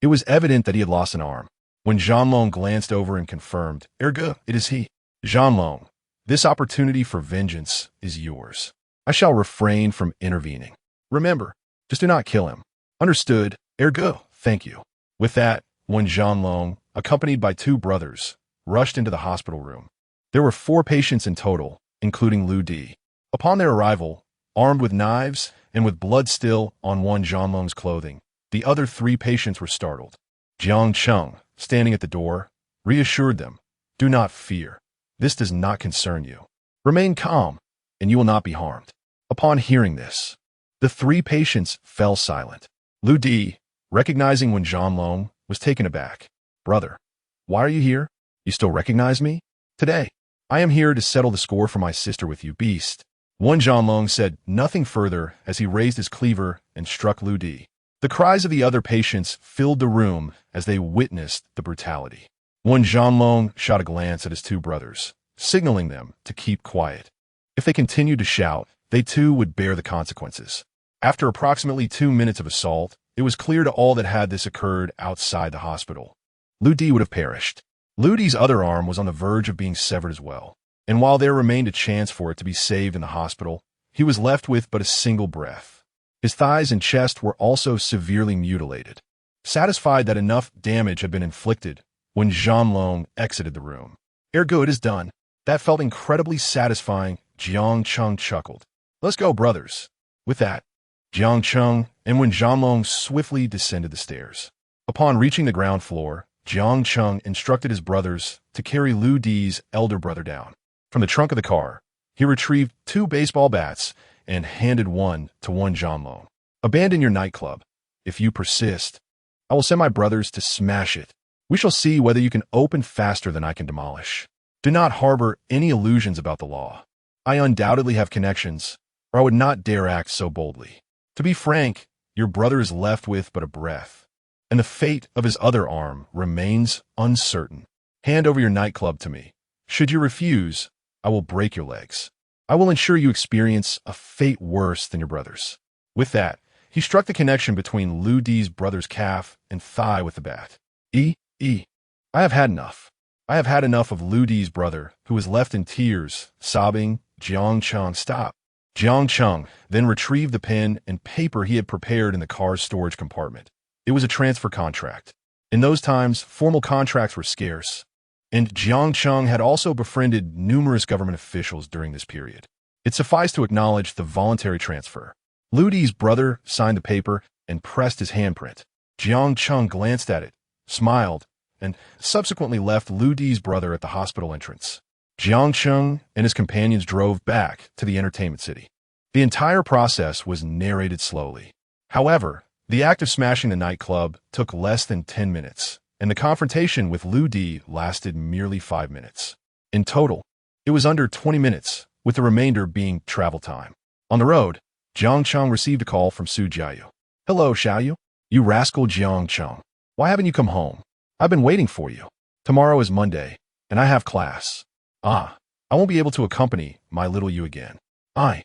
S1: It was evident that he had lost an arm. When Zhanlong glanced over and confirmed, Ergo, it is he. Zhanlong, this opportunity for vengeance is yours. I shall refrain from intervening. Remember, just do not kill him. Understood, Ergo, thank you. With that, Wen Zhanlong, accompanied by 2 brothers, rushed into the hospital room. There were 4 patients in total, including Ludi. Upon their arrival, armed with knives and with blood still on Wen Zhanlong's clothing, the other 3 patients were startled. Jiang Cheng, standing at the door, reassured them, do not fear. This does not concern you. Remain calm, and you will not be harmed. Upon hearing this, the 3 patients fell silent. Ludi, recognizing Wen Zhanlong, was taken aback. Brother, why are you here? You still recognize me? Today, I am here to settle the score for my sister with you, beast. Wen Zhanlong said nothing further as he raised his cleaver and struck Ludi. The cries of the other patients filled the room as they witnessed the brutality. Wen Zhanlong shot a glance at his 2 brothers, signaling them to keep quiet. If they continued to shout, they too would bear the consequences. After approximately 2 minutes of assault, it was clear to all that had this occurred outside the hospital, Ludi would have perished. Ludi's other arm was on the verge of being severed as well, and while there remained a chance for it to be saved in the hospital, he was left with but a single breath. His thighs and chest were also severely mutilated. Satisfied that enough damage had been inflicted, when Zhanlong exited the room. Ergo, it is done. That felt incredibly satisfying, Jiang Cheng chuckled. Let's go, brothers. With that, Jiang Cheng and Wen Zhanlong swiftly descended the stairs. Upon reaching the ground floor, Jiang Cheng instructed his brothers to carry Ludi's elder brother down. From the trunk of the car, he retrieved 2 baseball bats and handed one to Wen Zhanlong. Abandon your nightclub. If you persist, I will send my brothers to smash it. We shall see whether you can open faster than I can demolish. Do not harbor any illusions about the law. I undoubtedly have connections, or I would not dare act so boldly. To be frank, your brother is left with but a breath, and the fate of his other arm remains uncertain. Hand over your nightclub to me. Should you refuse, I will break your legs. I will ensure you experience a fate worse than your brother's. With that, he struck the connection between Ludi's brother's calf and thigh with the bat. I have had enough. I have had enough of Ludi's brother, who was left in tears, sobbing. Jiang Cheng, stop. Jiang Cheng then retrieved the pen and paper he had prepared in the car's storage compartment. It was a transfer contract. In those times, formal contracts were scarce, and Jiang Cheng had also befriended numerous government officials during this period. It sufficed to acknowledge the voluntary transfer. Lu Di's brother signed the paper and pressed his handprint. Jiang Cheng glanced at it, smiled, and subsequently left Lu Di's brother at the hospital entrance. Jiang Cheng and his companions drove back to the entertainment city. The entire process was narrated slowly. However, the act of smashing the nightclub took less than 10 minutes, and the confrontation with Lu Di lasted merely 5 minutes. In total, it was under 20 minutes, with the remainder being travel time. On the road, Jiang Cheng received a call from Su Jiayu. "Hello, Xiaoyu. You rascal Jiang Cheng. Why haven't you come home? I've been waiting for you. Tomorrow is Monday, and I have class. I won't be able to accompany my little you again. I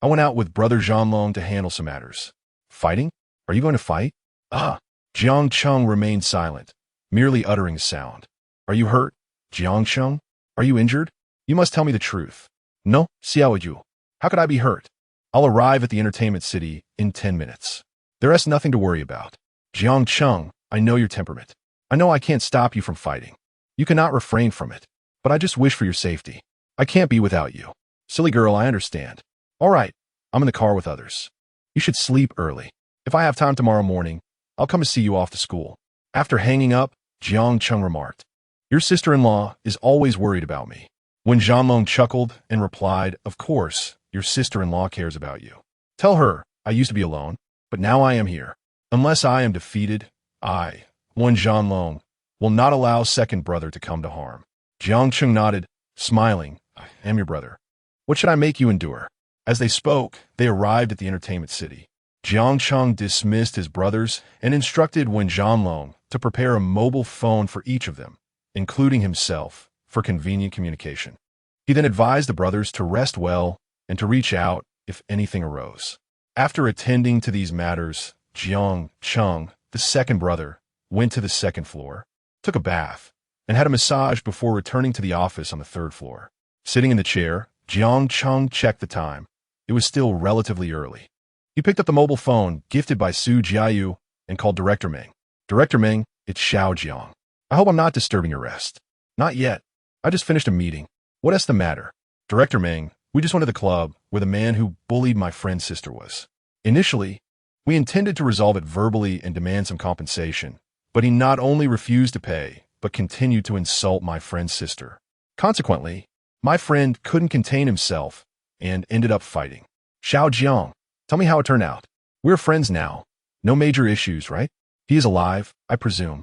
S1: went out with Brother Zhanlong to handle some matters." "Fighting? Are you going to fight?" Jiang Cheng remained silent, merely uttering a sound. "Are you hurt, Jiang Cheng? Are you injured? You must tell me the truth." "No, Xiaoyu. How could I be hurt? I'll arrive at the entertainment city in 10 minutes. There is nothing to worry about." "Jiang Cheng, I know your temperament. I know I can't stop you from fighting. You cannot refrain from it. But I just wish for your safety. I can't be without you." "Silly girl, I understand. All right, I'm in the car with others. You should sleep early. If I have time tomorrow morning, I'll come to see you off to school." After hanging up, Jiang Cheng remarked, "Your sister-in-law is always worried about me." When Zhanlong chuckled and replied, "Of course, your sister-in-law cares about you. Tell her I used to be alone, but now I am here. Unless I am defeated, one Zhanlong, will not allow second brother to come to harm." Jiang Cheng nodded, smiling. "I am your brother. What should I make you endure?" As they spoke, they arrived at the entertainment city. Jiang Cheng dismissed his brothers and instructed Wen Zhanlong to prepare a mobile phone for each of them, including himself, for convenient communication. He then advised the brothers to rest well and to reach out if anything arose. After attending to these matters, Jiang Cheng, the second brother, went to the second floor, took a bath, and had a massage before returning to the office on the third floor. Sitting in the chair, Jiang Cheng checked the time. It was still relatively early. He picked up the mobile phone gifted by Su Jiayu and called Director Meng. "Director Meng, it's Xiao Jiang. I hope I'm not disturbing your rest." "Not yet. I just finished a meeting. What is the matter?" "Director Meng, we just went to the club where the man who bullied my friend's sister was. Initially, we intended to resolve it verbally and demand some compensation, but he not only refused to pay, but continued to insult my friend's sister. Consequently, my friend couldn't contain himself and ended up fighting." "Xiao Jiang, tell me how it turned out. We're friends now. No major issues, right? He is alive, I presume.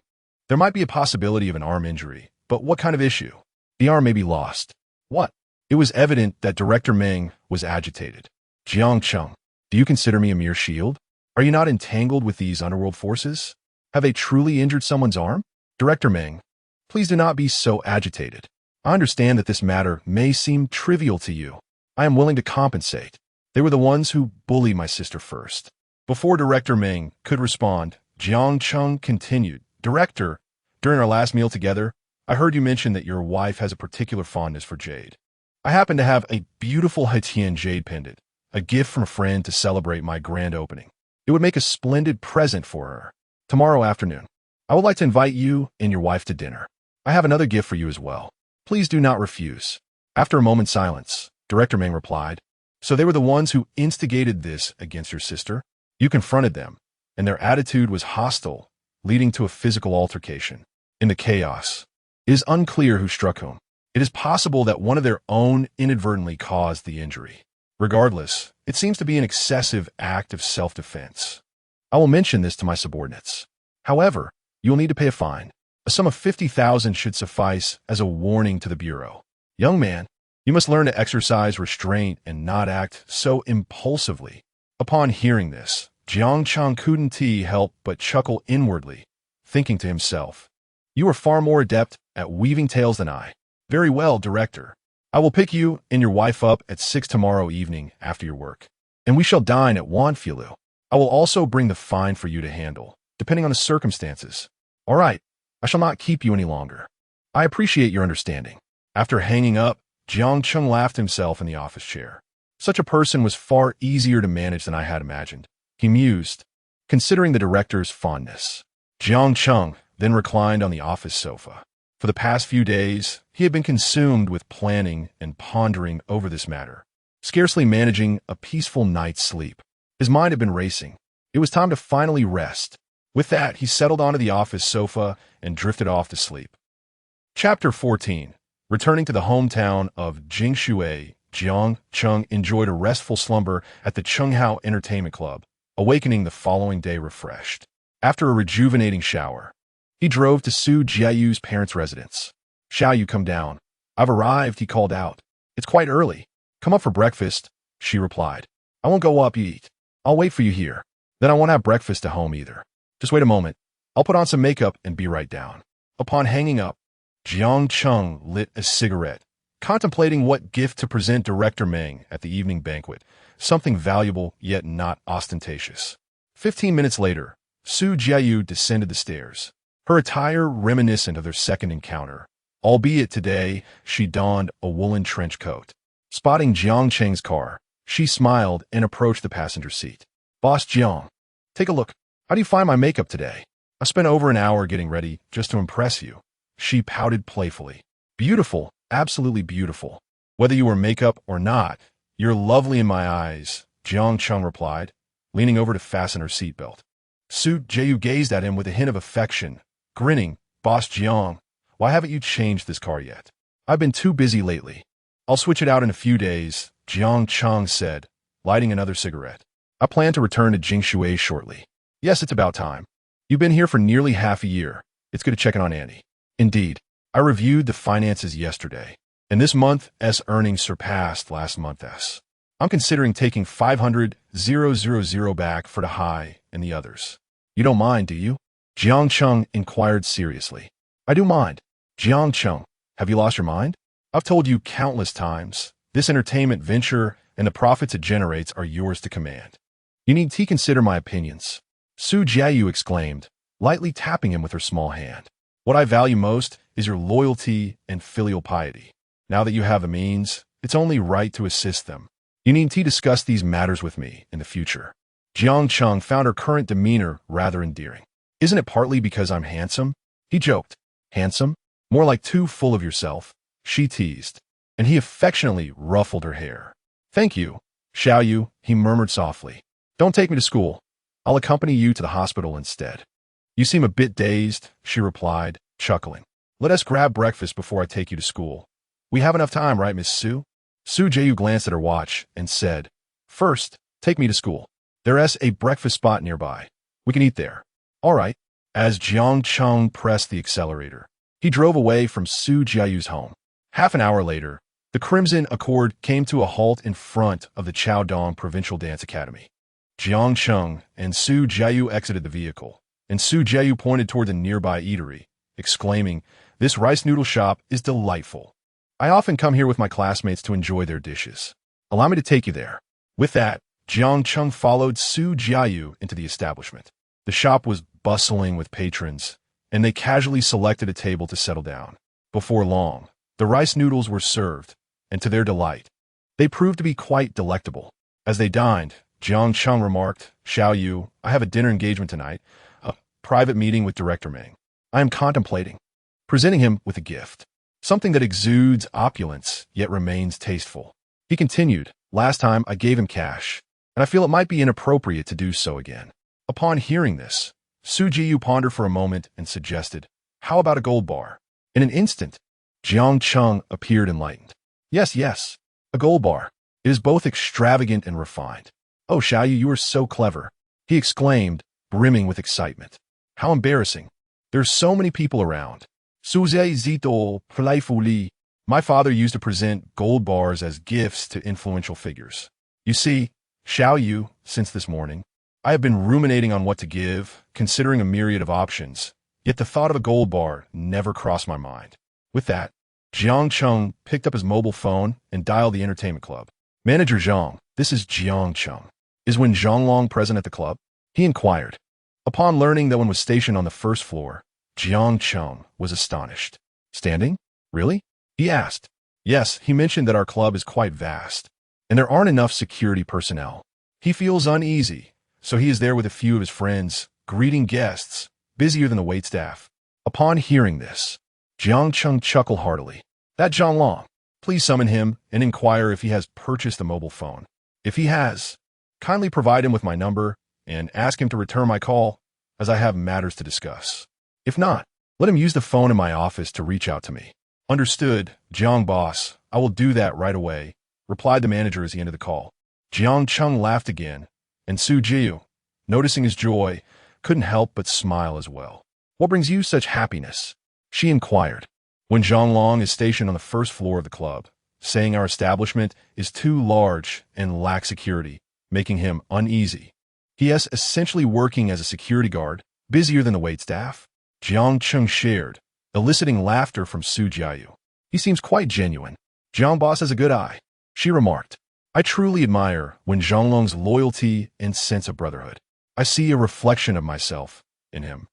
S1: There might be a possibility of an arm injury, but what kind of issue? The arm may be lost." "What?" It was evident that Director Meng was agitated. "Jiang Cheng, do you consider me a mere shield? Are you not entangled with these underworld forces? Have they truly injured someone's arm?" "Director Meng, please do not be so agitated. I understand that this matter may seem trivial to you. I am willing to compensate. They were the ones who bullied my sister first." Before Director Meng could respond, Jiang Cheng continued, "Director, during our last meal together, I heard you mention that your wife has a particular fondness for jade. I happen to have a beautiful Haitian jade pendant, a gift from a friend to celebrate my grand opening. It would make a splendid present for her. Tomorrow afternoon, I would like to invite you and your wife to dinner. I have another gift for you as well. Please do not refuse." After a moment's silence, Director Meng replied, "So they were the ones who instigated this against your sister? You confronted them, and their attitude was hostile, leading to a physical altercation. In the chaos, it is unclear who struck whom. It is possible that one of their own inadvertently caused the injury. Regardless, it seems to be an excessive act of self-defense. I will mention this to my subordinates. However, you will need to pay a fine. A sum of 50,000 should suffice as a warning to the Bureau. Young man, you must learn to exercise restraint and not act so impulsively." Upon hearing this, Jiang Cheng couldn't help but chuckle inwardly, thinking to himself, "You are far more adept at weaving tales than I. Very well, Director. I will pick you and your wife up at 6 tomorrow evening after your work, and we shall dine at Wanfilu. I will also bring the fine for you to handle, depending on the circumstances. All right, I shall not keep you any longer. I appreciate your understanding." After hanging up, Jiang Cheng laughed himself in the office chair. Such a person was far easier to manage than I had imagined, he mused, considering the director's fondness. Jiang Cheng then reclined on the office sofa. For the past few days, he had been consumed with planning and pondering over this matter, scarcely managing a peaceful night's sleep. His mind had been racing. It was time to finally rest. With that, he settled onto the office sofa and drifted off to sleep. Chapter 14. Returning to the hometown of Jingshui, Jiang Cheng enjoyed a restful slumber at the Chenghao Entertainment Club, awakening the following day refreshed. After a rejuvenating shower, he drove to Su Jiayu's parents' residence. "Xiaoyu, come down. I've arrived," he called out. "It's quite early. Come up for breakfast," she replied. "I won't go up eat. I'll wait for you here. Then I won't have breakfast at home either. Just wait a moment. I'll put on some makeup and be right down." Upon hanging up, Jiang Cheng lit a cigarette, contemplating what gift to present Director Meng at the evening banquet, something valuable yet not ostentatious. 15 minutes later, Su Jiayu descended the stairs, her attire reminiscent of their second encounter, albeit today she donned a woolen trench coat. Spotting Jiang Cheng's car, she smiled and approached the passenger seat. "Boss Jiang, take a look. How do you find my makeup today? I spent over an hour getting ready just to impress you." She pouted playfully. "Beautiful, absolutely beautiful. Whether you wear makeup or not, you're lovely in my eyes," Jiang Cheng replied, leaning over to fasten her seatbelt. Su Jiayu gazed at him with a hint of affection, grinning. "Boss Jiang, why haven't you changed this car yet?" "I've been too busy lately. I'll switch it out in a few days," Jiang Cheng said, lighting another cigarette. "I plan to return to Jingshui shortly." "Yes, it's about time. You've been here for nearly half a year. It's good to check in on Andy." "Indeed. I reviewed the finances yesterday, and this month's earnings surpassed last month's. I'm considering taking 500,000 back for the high and the others." "You don't mind, do you?" Jiang Cheng inquired seriously. "I do mind." "Jiang Cheng, have you lost your mind? I've told you countless times, this entertainment venture and the profits it generates are yours to command. You need to consider my opinions." Su Jiayu exclaimed, lightly tapping him with her small hand. "What I value most is your loyalty and filial piety. Now that you have the means, it's only right to assist them. You need to discuss these matters with me in the future." Jiang Cheng found her current demeanor rather endearing. "Isn't it partly because I'm handsome?" he joked. "Handsome? More like too full of yourself," she teased, and he affectionately ruffled her hair. "Thank you, Xiaoyu," he murmured softly. "Don't take me to school. I'll accompany you to the hospital instead." "You seem a bit dazed," she replied, chuckling. "Let us grab breakfast before I take you to school. We have enough time, right, Miss Su?" Su Jiayu glanced at her watch and said, "First, take me to school. There's a breakfast spot nearby. We can eat there." "All right." As Jiang Cheng pressed the accelerator, he drove away from Su Jiayu's home. Half an hour later, the Crimson Accord came to a halt in front of the Chaodong Provincial Dance Academy. Jiang Cheng and Su Jiayu exited the vehicle, and Su Jiayu pointed toward the nearby eatery, exclaiming, "This rice noodle shop is delightful. I often come here with my classmates to enjoy their dishes. Allow me to take you there." With that, Jiang Cheng followed Su Jiayu into the establishment. The shop was bustling with patrons, and they casually selected a table to settle down. Before long, the rice noodles were served, and to their delight, they proved to be quite delectable. As they dined, Jiang Cheng remarked, "Xiaoyu, I have a dinner engagement tonight, a private meeting with Director Meng. I am contemplating presenting him with a gift, something that exudes opulence yet remains tasteful." He continued, "Last time I gave him cash, and I feel it might be inappropriate to do so again." Upon hearing this, Su Jiayu pondered for a moment and suggested, "How about a gold bar?" In an instant, Jiang Cheng appeared enlightened. Yes, a gold bar. It is both extravagant and refined." "Oh, Xiaoyu, you are so clever," he exclaimed, brimming with excitement. "How embarrassing. There's so many people around." "Suzai zito playfully. My father used to present gold bars as gifts to influential figures. You see, Xiaoyu, since this morning, I have been ruminating on what to give, considering a myriad of options, yet the thought of a gold bar never crossed my mind." With that, Jiang Cheng picked up his mobile phone and dialed the entertainment club. "Manager Zhang, this is Jiang Cheng. Is Wen Zhonglong present at the club?" he inquired. Upon learning that one was stationed on the first floor, Jiang Cheng was astonished. "Standing? Really?" he asked. "Yes, he mentioned that our club is quite vast. and there aren't enough security personnel. He feels uneasy, so he is there with a few of his friends, greeting guests, busier than the waitstaff. Upon hearing this, Jiang Cheng chuckled heartily. That Jiang, please summon him and inquire if he has purchased a mobile phone. If he has, kindly provide him with my number and ask him to return my call, as I have matters to discuss. If not, let him use the phone in my office to reach out to me. Understood, Jiang boss, I will do that right away, replied the manager as he ended the call. Jiang Cheng laughed again, and Su Jiu, noticing his joy, couldn't help but smile as well. What brings you such happiness? She inquired. When Zhang is stationed on the first floor of the club, saying our establishment is too large and lacks security, making him uneasy. He is essentially working as a security guard, busier than the waitstaff. Jiang Cheng shared, eliciting laughter from Su Jiu. He seems quite genuine. Jiang boss has a good eye, she remarked. I truly admire when Zhanglong's loyalty and sense of brotherhood. I see a reflection of myself in him,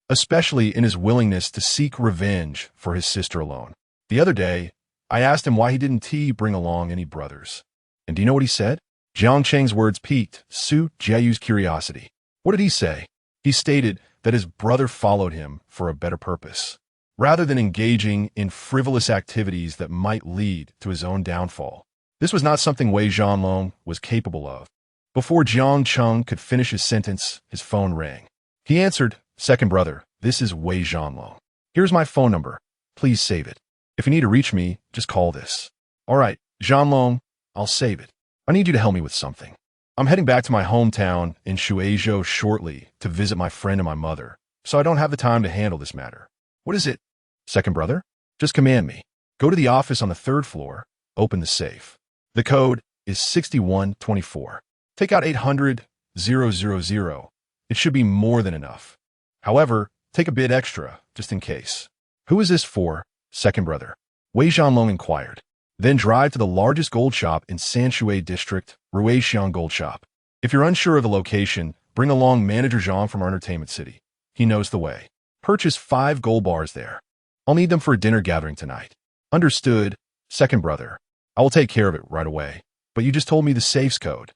S1: especially in his willingness to seek revenge for his sister alone. The other day, I asked him why he didn't bring along any brothers. And do you know what he said? Jiang Cheng's words piqued Su Jiu's curiosity. What did he say? He stated that his brother followed him for a better purpose, rather than engaging in frivolous activities that might lead to his own downfall. This was not something Wei Zhanglong was capable of. Before Jiang Cheng could finish his sentence, his phone rang. He answered, Second brother, this is Wei Zhanglong. Here's my phone number. Please save it. If you need to reach me, just call this. All right, Zhanglong, I'll save it. I need you to help me with something. I'm heading back to my hometown in Shuangwen shortly to visit my friend and my mother, so I don't have the time to handle this matter. What is it? Second brother? Just command me. Go to the office on the third floor, open the safe. The code is 6124. Take out 800-000. It should be more than enough. However, take a bit extra, just in case. Who is this for, second brother? Wei Zhanglong inquired. Then drive to the largest gold shop in Sanshui district, Ruixiang Gold Shop. If you're unsure of the location, bring along Manager Zhang from our entertainment city. He knows the way. Purchase 5 gold bars there. I'll need them for a dinner gathering tonight. Understood, second brother. I will take care of it right away. But you just told me the safe's code.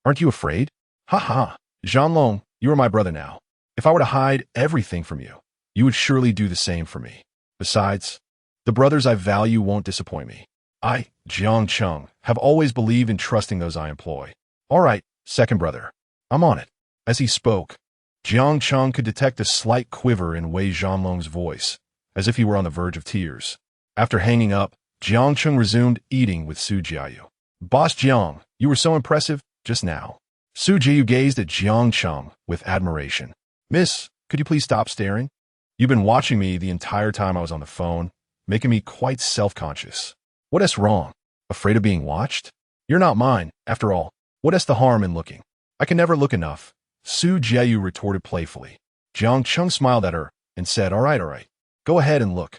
S1: Aren't you afraid? Ha ha. Zhanglong, you are my brother now. If I were to hide everything from you, you would surely do the same for me. Besides, the brothers I value won't disappoint me. I, Jiang Cheng, have always believed in trusting those I employ. All right, second brother. I'm on it. As he spoke, Jiang Cheng could detect a slight quiver in Wei Zhanglong's voice, as if he were on the verge of tears. After hanging up, Jiang Cheng resumed eating with Su Jiu. Boss Jiang, you were so impressive just now. Su Jiu gazed at Jiang Cheng with admiration. Miss, could you please stop staring? You've been watching me the entire time I was on the phone, making me quite self-conscious. What is wrong? Afraid of being watched? You're not mine, after all. What is the harm in looking? I can never look enough. Su Jiu retorted playfully. Jiang Cheng smiled at her and said, all right. Go ahead and look.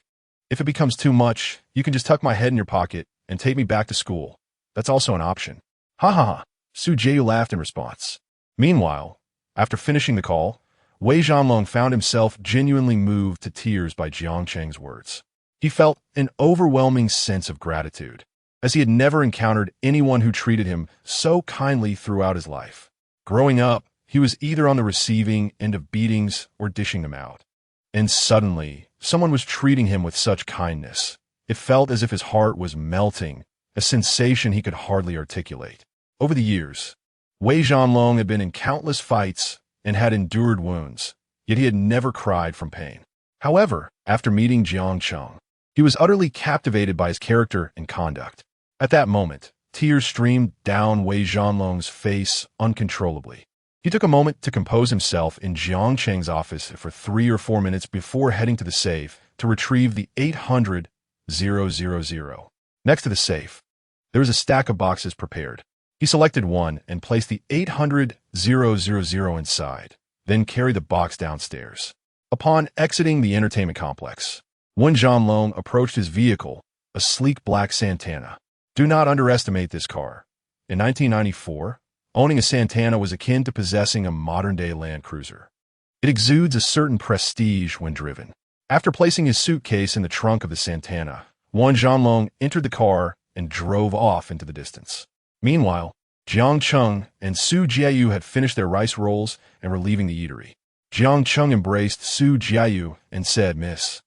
S1: If it becomes too much, you can just tuck my head in your pocket and take me back to school. That's also an option. Ha ha ha. Su Jiu laughed in response. Meanwhile, after finishing the call, Wei Zhanglong found himself genuinely moved to tears by Jiang Cheng's words. He felt an overwhelming sense of gratitude, as he had never encountered anyone who treated him so kindly throughout his life. Growing up, he was either on the receiving end of beatings or dishing them out. And suddenly, someone was treating him with such kindness. It felt as if his heart was melting, a sensation he could hardly articulate. Over the years, Wei Zhanglong had been in countless fights and had endured wounds, yet he had never cried from pain. However, after meeting Jiang Cheng, he was utterly captivated by his character and conduct. At that moment, tears streamed down Wei Zhanglong's face uncontrollably. He took a moment to compose himself in Jiang Cheng's office for 3 or 4 minutes before heading to the safe to retrieve the 800-000. Next to the safe, there was a stack of boxes prepared. He selected one and placed the 800-000 inside, then carried the box downstairs. Upon exiting the entertainment complex, Wen Zhanglong approached his vehicle, a sleek black Santana. Do not underestimate this car. In 1994, owning a Santana was akin to possessing a modern-day Land Cruiser. It exudes a certain prestige when driven. After placing his suitcase in the trunk of the Santana, Wen Zhanglong entered the car and drove off into the distance. Meanwhile, Jiang Cheng and Su Jiayu had finished their rice rolls and were leaving the eatery. Jiang Cheng embraced Su Jiayu and said, "Miss,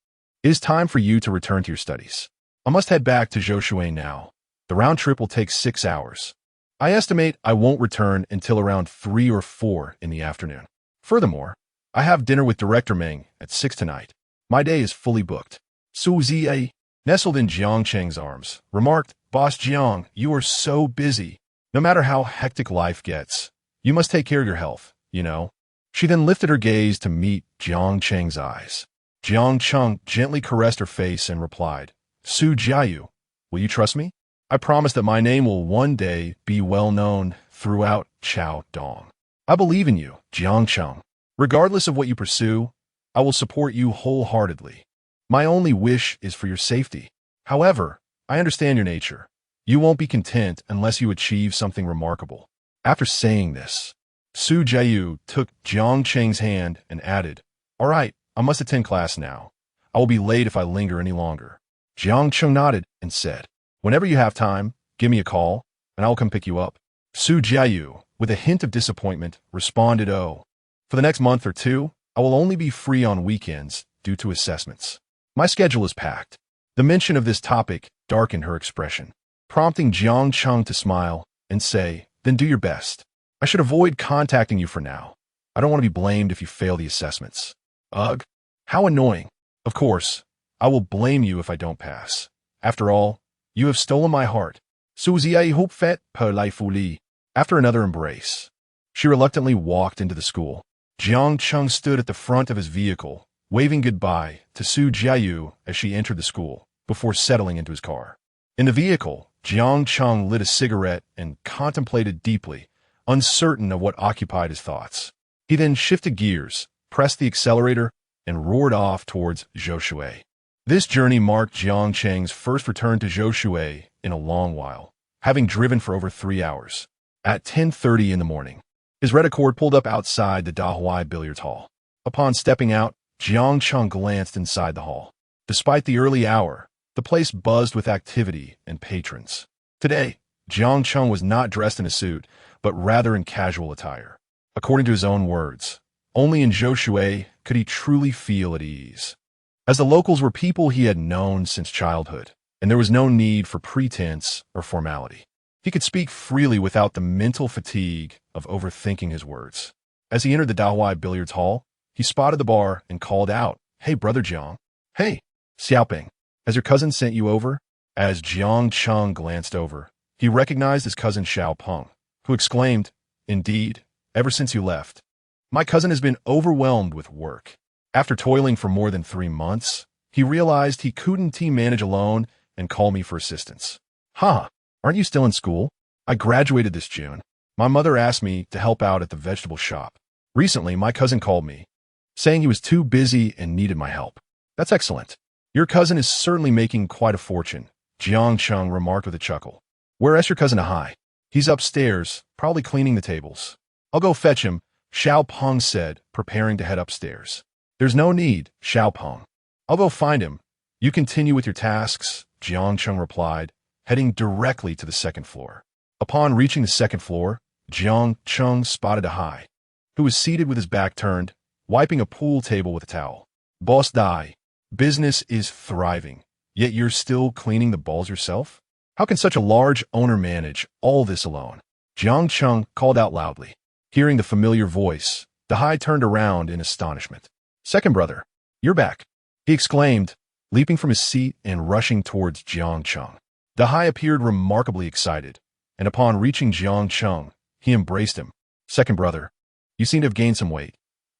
S1: it is time for you to return to your studies. I must head back to Shuangwen now. The round trip will take 6 hours. I estimate I won't return until around 3 or 4 in the afternoon. Furthermore, I have dinner with Director Meng at 6 tonight. My day is fully booked." Su Ziyi, nestled in Jiang Cheng's arms, remarked, "Boss Jiang, you are so busy. No matter how hectic life gets, you must take care of your health, you know." She then lifted her gaze to meet Jiang Cheng's eyes. Jiang Cheng gently caressed her face and replied, "Su Jiayu, will you trust me? I promise that my name will one day be well known throughout Chao Dong. I believe in you, Jiang Cheng. Regardless of what you pursue, I will support you wholeheartedly. My only wish is for your safety. However, I understand your nature. You won't be content unless you achieve something remarkable." After saying this, Su Jiayu took Jiang Cheng's hand and added, "All right, I must attend class now. I will be late if I linger any longer." Jiang Cheng nodded and said, "Whenever you have time, give me a call, and I will come pick you up." Su Jiayu, with a hint of disappointment, responded, "Oh, for the next month or two, I will only be free on weekends due to assessments. My schedule is packed." The mention of this topic darkened her expression, prompting Jiang Cheng to smile and say, "Then do your best. I should avoid contacting you for now. I don't want to be blamed if you fail the assessments." Ugh, how annoying. Of course, I will blame you if I don't pass. After all, you have stolen my heart. Suzie hope fait per la folie. After another embrace, she reluctantly walked into the school. Jiang Cheng stood at the front of his vehicle, waving goodbye to Su Jiayu as she entered the school, before settling into his car. In the vehicle, Jiang Cheng lit a cigarette and contemplated deeply, uncertain of what occupied his thoughts. He then shifted gears, pressed the accelerator, and roared off towards Zhoushui. This journey marked Jiang Cheng's first return to Zhoushui in a long while, having driven for over 3 hours. At 10:30 in the morning, his red Accord pulled up outside the Dahuai billiards hall. Upon stepping out, Jiang Cheng glanced inside the hall. Despite the early hour, the place buzzed with activity and patrons. Today, Jiang Cheng was not dressed in a suit, but rather in casual attire. According to his own words, only in Zhoushui could he truly feel at ease, as the locals were people he had known since childhood, and there was no need for pretense or formality. He could speak freely without the mental fatigue of overthinking his words. As he entered the Dahuai billiards hall, he spotted the bar and called out, "Hey, Brother Jiang." "Hey, Xiaoping, has your cousin sent you over?" As Jiang Cheng glanced over, he recognized his cousin Xiaopeng, who exclaimed, "Indeed, ever since you left. My cousin has been overwhelmed with work." After toiling for more than 3 months, he realized he couldn't manage alone and called me for assistance. "Huh, aren't you still in school? I graduated this June. My mother asked me to help out at the vegetable shop. Recently, my cousin called me, saying he was too busy and needed my help." "That's excellent. Your cousin is certainly making quite a fortune," Jiang Cheng remarked with a chuckle. "Where's your cousin Hai?" "He's upstairs, probably cleaning the tables." "I'll go fetch him," Xiaopeng said, preparing to head upstairs. "There's no need, Xiaopeng. I'll go find him. You continue with your tasks," Jiang Cheng replied, heading directly to the second floor. Upon reaching the second floor, Jiang Cheng spotted Hai, who was seated with his back turned, wiping a pool table with a towel. "Boss Dai, business is thriving, yet you're still cleaning the balls yourself? How can such a large owner manage all this alone?" Jiang Cheng called out loudly. Hearing the familiar voice, Dahai turned around in astonishment. "Second brother, you're back," he exclaimed, leaping from his seat and rushing towards Jiang Cheng. Dahai appeared remarkably excited, and upon reaching Jiang Cheng, he embraced him. "Second brother, you seem to have gained some weight.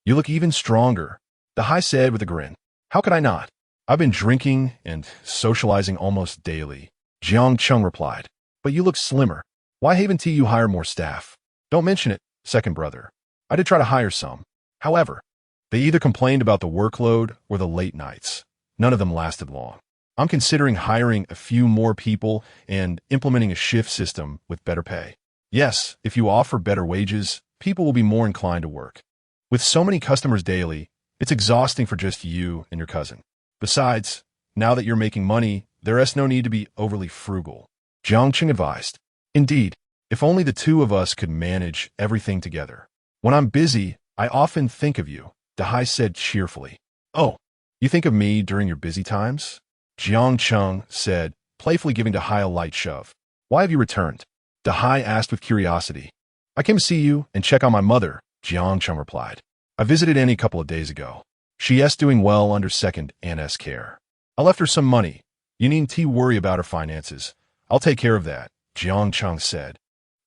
S1: You look even stronger," Dahai said with a grin. "How could I not? I've been drinking and socializing almost daily," Jiang Cheng replied. "But you look slimmer. Why haven't you hired more staff?" "Don't mention it, second brother. I did try to hire some. However, they either complained about the workload or the late nights. None of them lasted long. I'm considering hiring a few more people and implementing a shift system with better pay. Yes, if you offer better wages, people will be more inclined to work. With so many customers daily, it's exhausting for just you and your cousin. Besides, now that you're making money, there is no need to be overly frugal," Jiang Cheng advised. "Indeed, If only the two of us could manage everything together. When I'm busy, I often think of you, Dahai said cheerfully. Oh, you think of me during your busy times? Jiang Cheng said, playfully giving Dahai a light shove. Why have you returned? Dahai asked with curiosity. I came to see you and check on my mother, Jiang Cheng replied. I visited Annie a couple of days ago. She is doing well under second Anna's care. I left her some money. You needn't worry about her finances. I'll take care of that, Jiang Cheng said,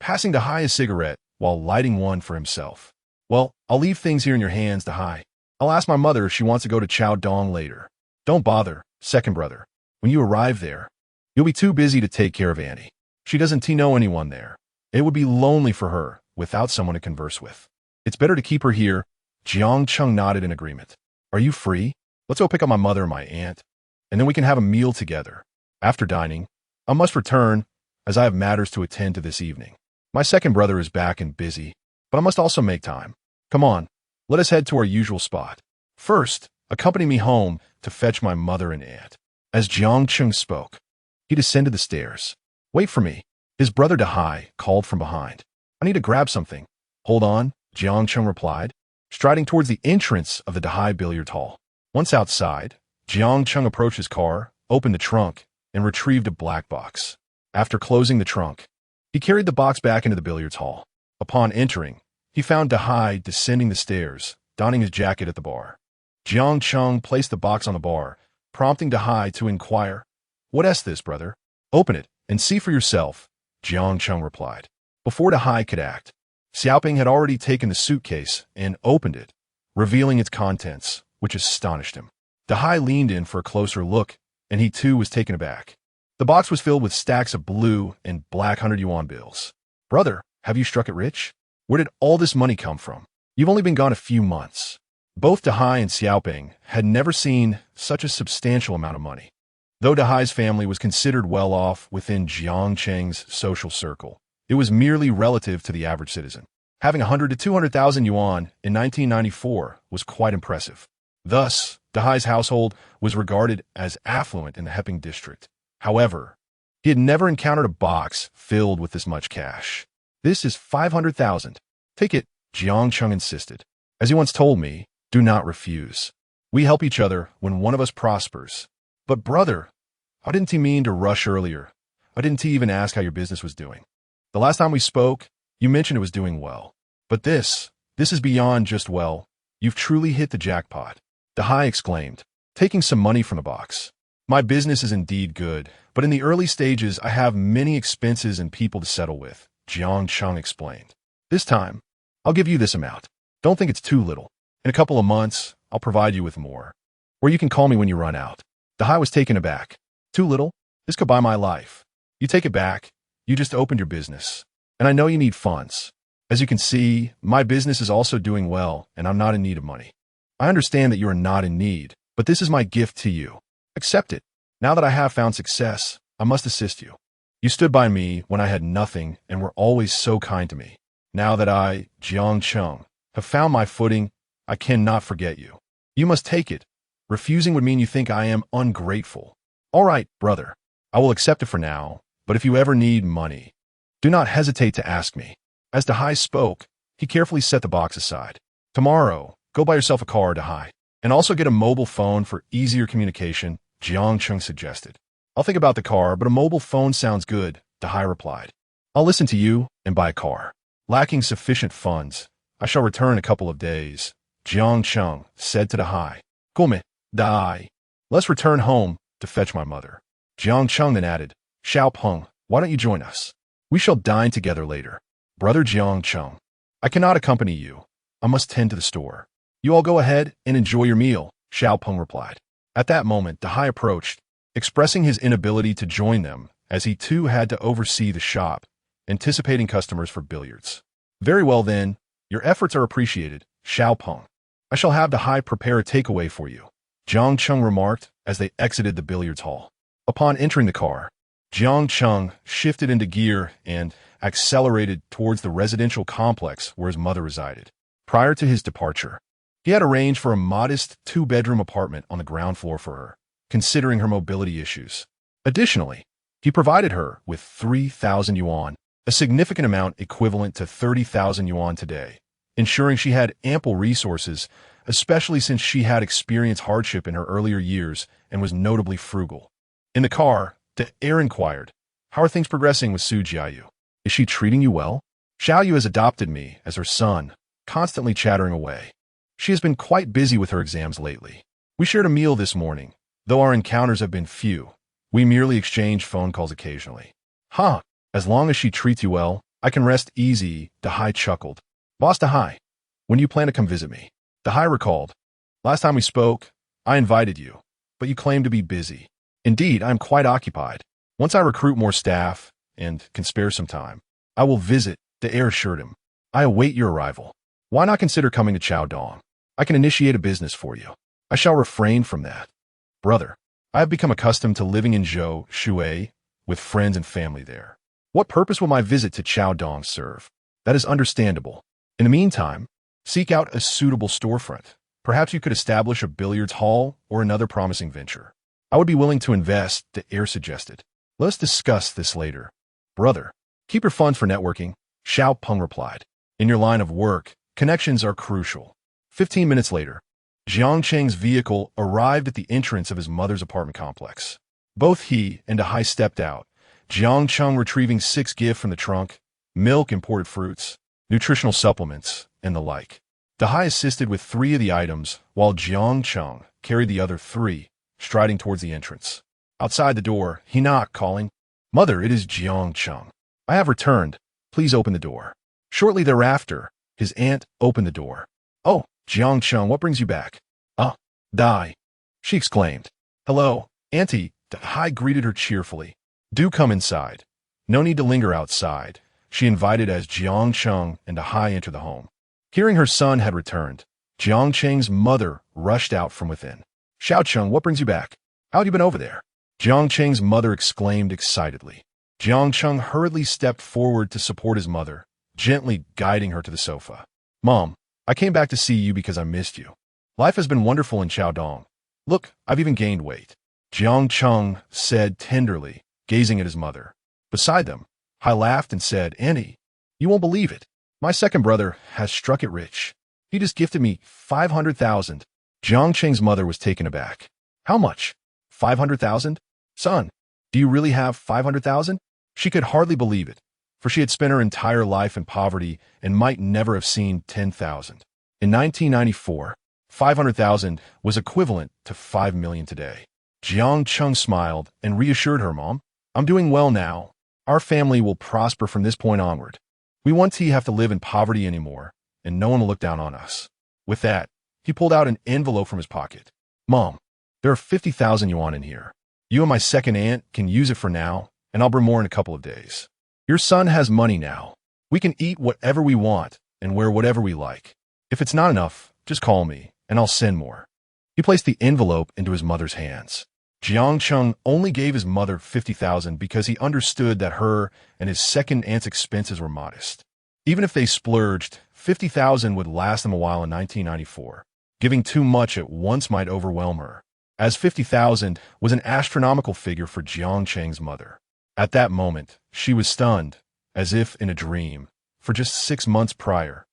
S1: passing Dahai a cigarette while lighting one for himself. Well, I'll leave things here in your hands, Dahai. I'll ask my mother if she wants to go to Chao Dong later. Don't bother, second brother. When you arrive there, you'll be too busy to take care of Annie. She doesn't know anyone there. It would be lonely for her without someone to converse with. It's better to keep her here. Jiang Cheng nodded in agreement. Are you free? Let's go pick up my mother and my aunt, and then we can have a meal together. After dining, I must return, as I have matters to attend to this evening. My second brother is back and busy, but I must also make time. Come on, let us head to our usual spot. First, accompany me home to fetch my mother and aunt. As Jiang Cheng spoke, he descended the stairs. Wait for me. His brother Dahai called from behind. I need to grab something. Hold on, Jiang Cheng replied, striding towards the entrance of the Dahai billiard hall. Once outside, Jiang Cheng approached his car, opened the trunk, and retrieved a black box. After closing the trunk, he carried the box back into the billiards hall. Upon entering, he found Dahai descending the stairs, donning his jacket at the bar. Jiang Cheng placed the box on the bar, prompting Dahai to inquire, What is this, brother? Open it and see for yourself, Jiang Cheng replied. Before Dahai could act, Xiaoping had already taken the suitcase and opened it, revealing its contents, which astonished him. Dahai leaned in for a closer look, and he too was taken aback. The box was filled with stacks of blue and black 100 yuan bills. Brother, have you struck it rich? Where did all this money come from? You've only been gone a few months. Both Dahai and Xiaoping had never seen such a substantial amount of money. Though Dahai's family was considered well off within Jiang Cheng's social circle, it was merely relative to the average citizen. Having 100 to 200,000 yuan in 1994 was quite impressive. Thus, Dahai's household was regarded as affluent in the Heping district. However, he had never encountered a box filled with this much cash. This is 500,000. Take it, Jiang Cheng insisted. As he once told me, do not refuse. We help each other when one of us prospers. But brother, I didn't mean to rush earlier. I didn't even ask how your business was doing. The last time we spoke, you mentioned it was doing well. But this is beyond just well. You've truly hit the jackpot. Dahai exclaimed, taking some money from the box. My business is indeed good, but in the early stages I have many expenses and people to settle with, Jiang Cheng explained. This time, I'll give you this amount. Don't think it's too little. In a couple of months, I'll provide you with more. Or you can call me when you run out. Dahai was taken aback. Too little? This could buy my life. You take it back. You just opened your business. And I know you need funds. As you can see, my business is also doing well, and I'm not in need of money. I understand that you are not in need, but this is my gift to you. Accept it. Now that I have found success, I must assist you. You stood by me when I had nothing and were always so kind to me. Now that I, Jiang Cheng, have found my footing, I cannot forget you. You must take it. Refusing would mean you think I am ungrateful. All right, brother. I will accept it for now, but if you ever need money, do not hesitate to ask me. As Dahai spoke, he carefully set the box aside. Tomorrow, go buy yourself a car, Dahai, and also get a mobile phone for easier communication, Jiang Cheng suggested. I'll think about the car, but a mobile phone sounds good, Dahai replied. I'll listen to you and buy a car. Lacking sufficient funds, I shall return in a couple of days, Jiang Cheng said to Dahai. Come, Dahai. Let's return home to fetch my mother. Jiang Cheng then added, Xiaopeng, why don't you join us? We shall dine together later. Brother Jiang Cheng, I cannot accompany you. I must tend to the store. You all go ahead and enjoy your meal, Xiaopeng replied. At that moment, Dahai approached, expressing his inability to join them, as he too had to oversee the shop, anticipating customers for billiards. Very well then, your efforts are appreciated, Xiaopeng. I shall have Dahai prepare a takeaway for you, Jiang Cheng remarked as they exited the billiards hall. Upon entering the car, Jiang Cheng shifted into gear and accelerated towards the residential complex where his mother resided. Prior to his departure, he had arranged for a modest two-bedroom apartment on the ground floor for her, considering her mobility issues. Additionally, he provided her with 3,000 yuan, a significant amount equivalent to 30,000 yuan today, ensuring she had ample resources, especially since she had experienced hardship in her earlier years and was notably frugal. In the car, the heir inquired, "How are things progressing with Su Jiayu? Is she treating you well?" Xiaoyu has adopted me as her son, constantly chattering away. She has been quite busy with her exams lately. We shared a meal this morning, though our encounters have been few. We merely exchange phone calls occasionally. Huh, as long as she treats you well, I can rest easy, Dahai chuckled. Boss Dahai, when do you plan to come visit me? Dahai recalled. Last time we spoke, I invited you, but you claimed to be busy. Indeed, I am quite occupied. Once I recruit more staff and can spare some time, I will visit, the heir assured him. I await your arrival. Why not consider coming to Chaodong? I can initiate a business for you. I shall refrain from that. Brother, I have become accustomed to living in Zhou, Shuai, with friends and family there. What purpose will my visit to Chaodong serve? That is understandable. In the meantime, seek out a suitable storefront. Perhaps you could establish a billiards hall or another promising venture. I would be willing to invest, the heir suggested. Let us discuss this later. Brother, keep your funds for networking, Xiao Peng replied. In your line of work, connections are crucial. 15 minutes later, Jiang Cheng's vehicle arrived at the entrance of his mother's apartment complex. Both he and Dahai stepped out, Jiang Cheng retrieving 6 gifts from the trunk, milk, imported fruits, nutritional supplements, and the like. Dahai assisted with 3 of the items, while Jiang Cheng carried the other 3, striding towards the entrance. Outside the door, he knocked, calling, "Mother, it is Jiang Cheng. I have returned. Please open the door." Shortly thereafter, his aunt opened the door. "Oh, Jiang Cheng, what brings you back?" Dai," she exclaimed. "Hello, Auntie," Dai greeted her cheerfully. "Do come inside. No need to linger outside," she invited as Jiang Cheng and Dai entered the home. Hearing her son had returned, Jiang Cheng's mother rushed out from within. "Xiao Cheng, what brings you back? How have you been over there?" Jiang Cheng's mother exclaimed excitedly. Jiang Cheng hurriedly stepped forward to support his mother, gently guiding her to the sofa. "Mom, I came back to see you because I missed you. Life has been wonderful in Chaodong. Look, I've even gained weight," Jiang Cheng said tenderly, gazing at his mother. Beside them, Hai laughed and said, "Auntie, you won't believe it. My second brother has struck it rich. He just gifted me 500,000. Jiang Cheng's mother was taken aback. "How much? 500,000? Son, do you really have 500,000? She could hardly believe it, for she had spent her entire life in poverty and might never have seen 10,000. In 1994, 500,000 was equivalent to 5 million today. Jiang Cheng smiled and reassured her, "Mom, I'm doing well now. Our family will prosper from this point onward. We won't have to live in poverty anymore, and no one will look down on us." With that, he pulled out an envelope from his pocket. "Mom, there are 50,000 yuan in here. You and my second aunt can use it for now, and I'll bring more in a couple of days. Your son has money now. We can eat whatever we want and wear whatever we like. If it's not enough, just call me, and I'll send more." He placed the envelope into his mother's hands. Jiang Cheng only gave his mother 50,000 because he understood that her and his second aunt's expenses were modest. Even if they splurged, 50,000 would last them a while in 1994. Giving too much at once might overwhelm her, as 50,000 was an astronomical figure for Jiang Cheng's mother. At that moment, she was stunned, as if in a dream, for just 6 months prior.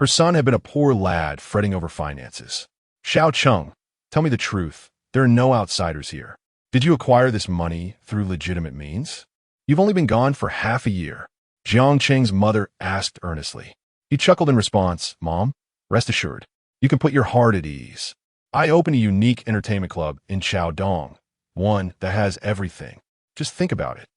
S1: Her son had been a poor lad fretting over finances. "Xiao Cheng, tell me the truth. There are no outsiders here. Did you acquire this money through legitimate means? You've only been gone for half a year," Jiang Cheng's mother asked earnestly. He chuckled in response, "Mom, rest assured, you can put your heart at ease. I opened a unique entertainment club in Chaodong, one that has everything. Just think about it.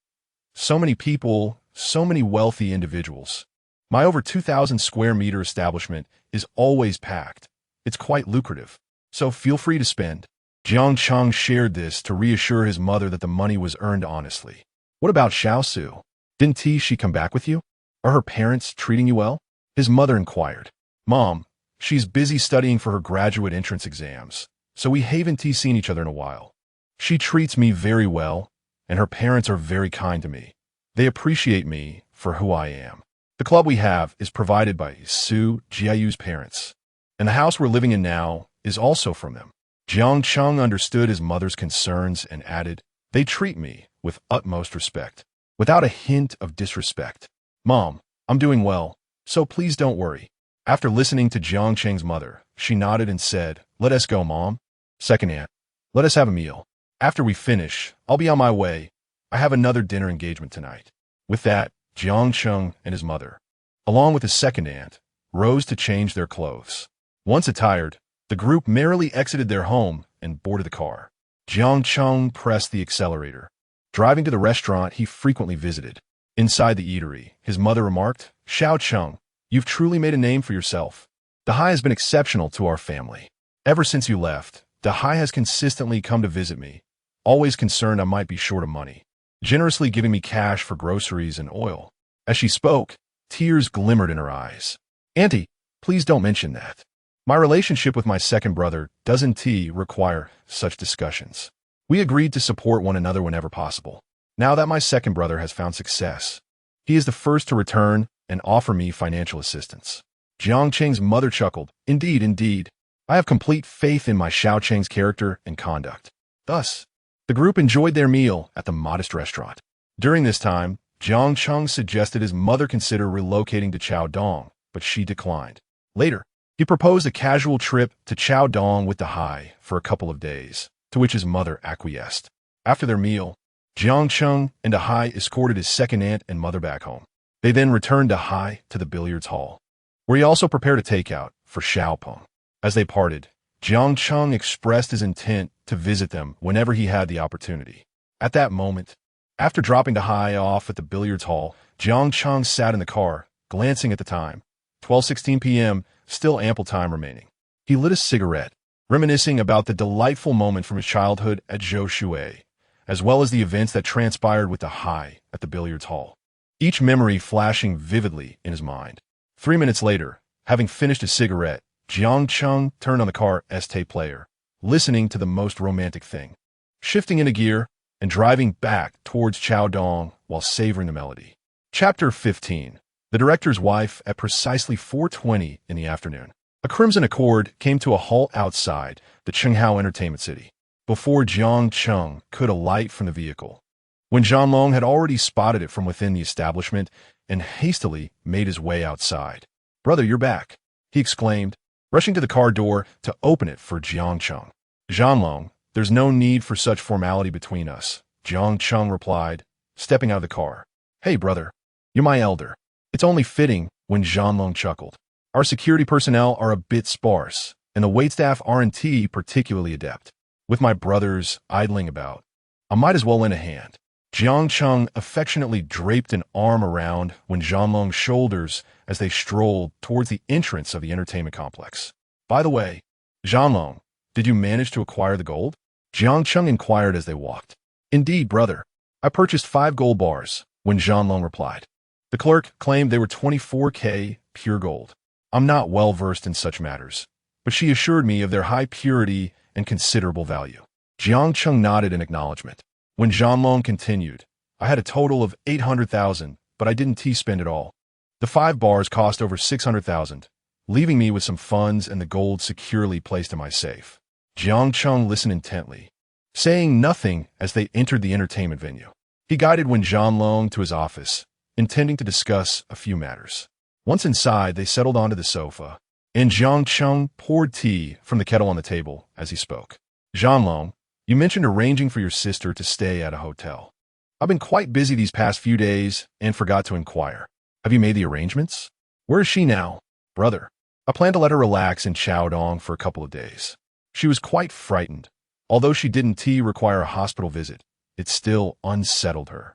S1: So many people, so many wealthy individuals. My over 2,000 square meter establishment is always packed. It's quite lucrative, so feel free to spend." Jiang Cheng shared this to reassure his mother that the money was earned honestly. "What about Xiaosu? Didn't she come back with you? Are her parents treating you well?" his mother inquired. "Mom, she's busy studying for her graduate entrance exams, so we haven't seen each other in a while. She treats me very well, and her parents are very kind to me. They appreciate me for who I am. The club we have is provided by Su Jiayu's parents, and the house we're living in now is also from them." Jiang Cheng understood his mother's concerns and added, "They treat me with utmost respect, without a hint of disrespect. Mom, I'm doing well, so please don't worry. After listening to Jiang Cheng's mother, she nodded and said, let us go, Mom. Second aunt, let us have a meal. After we finish, I'll be on my way. I have another dinner engagement tonight. With that, Jiang Cheng and his mother, along with his second aunt, rose to change their clothes. Once attired, the group merrily exited their home and boarded the car. Jiang Cheng pressed the accelerator, driving to the restaurant he frequently visited. Inside the eatery, his mother remarked, Xiao Cheng, you've truly made a name for yourself. Dahai has been exceptional to our family. Ever since you left, Dahai has consistently come to visit me, always concerned I might be short of money, generously giving me cash for groceries and oil. As she spoke, tears glimmered in her eyes. Auntie, please don't mention that. My relationship with my second brother doesn't require such discussions. We agreed to support one another whenever possible. Now that my second brother has found success, he is the first to return and offer me financial assistance. Jiang Cheng's mother chuckled. Indeed, indeed. I have complete faith in my Xiao Cheng's character and conduct. Thus, the group enjoyed their meal at the modest restaurant. During this time, Jiang Cheng suggested his mother consider relocating to Chaodong, but she declined. Later, he proposed a casual trip to Chaodong with Dahai for a couple of days, to which his mother acquiesced. After their meal, Jiang Cheng and Dahai escorted his second aunt and mother back home. They then returned Dahai to the billiards hall, where he also prepared a takeout for Xiaopeng. As they parted, Jiang Cheng expressed his intent to visit them whenever he had the opportunity. At that moment, after dropping Dahai off at the billiards hall, Jiang Cheng sat in the car, glancing at the time. 12:16 p.m., still ample time remaining. He lit a cigarette, reminiscing about the delightful moment from his childhood at Zhou Shui, as well as the events that transpired with Dahai at the billiards hall, each memory flashing vividly in his mind. 3 minutes later, having finished his cigarette, Jiang Cheng turned on the car's tape player, listening to the most romantic thing, shifting into gear and driving back towards Chaodong while savoring the melody. Chapter 15. The director's wife at precisely 4:20 in the afternoon. A crimson Accord came to a halt outside the Qinghao Entertainment City, before Jiang Cheng could alight from the vehicle. When Zhanlong had already spotted it from within the establishment and hastily made his way outside. Brother, you're back, he exclaimed, rushing to the car door to open it for Jiang Cheng. Zhanlong, there's no need for such formality between us, Jiang Cheng replied, stepping out of the car. Hey, brother, you're my elder. It's only fitting, when Zhanlong chuckled. Our security personnel are a bit sparse, and the waitstaff aren't particularly adept. With my brothers idling about, I might as well lend a hand. Jiang Cheng affectionately draped an arm around Zhanlong's shoulders as they strolled towards the entrance of the entertainment complex. By the way, Zhanlong, did you manage to acquire the gold? Jiang Cheng inquired as they walked. Indeed, brother. I purchased 5 gold bars, Zhanlong replied. The clerk claimed they were 24K pure gold. I'm not well versed in such matters, but she assured me of their high purity and considerable value. Jiang Cheng nodded in acknowledgement. When Zhanlong continued, I had a total of 800,000, but I didn't spend it all. The 5 bars cost over 600,000, leaving me with some funds and the gold securely placed in my safe. Jiang Cheng listened intently, saying nothing as they entered the entertainment venue. He guided Zhanlong to his office, intending to discuss a few matters. Once inside, they settled onto the sofa, and Jiang Cheng poured tea from the kettle on the table as he spoke. Zhanlong, you mentioned arranging for your sister to stay at a hotel. I've been quite busy these past few days and forgot to inquire. Have you made the arrangements? Where is she now? Brother, I plan to let her relax in Chaodong for a couple of days. She was quite frightened. Although she didn't require a hospital visit, it still unsettled her.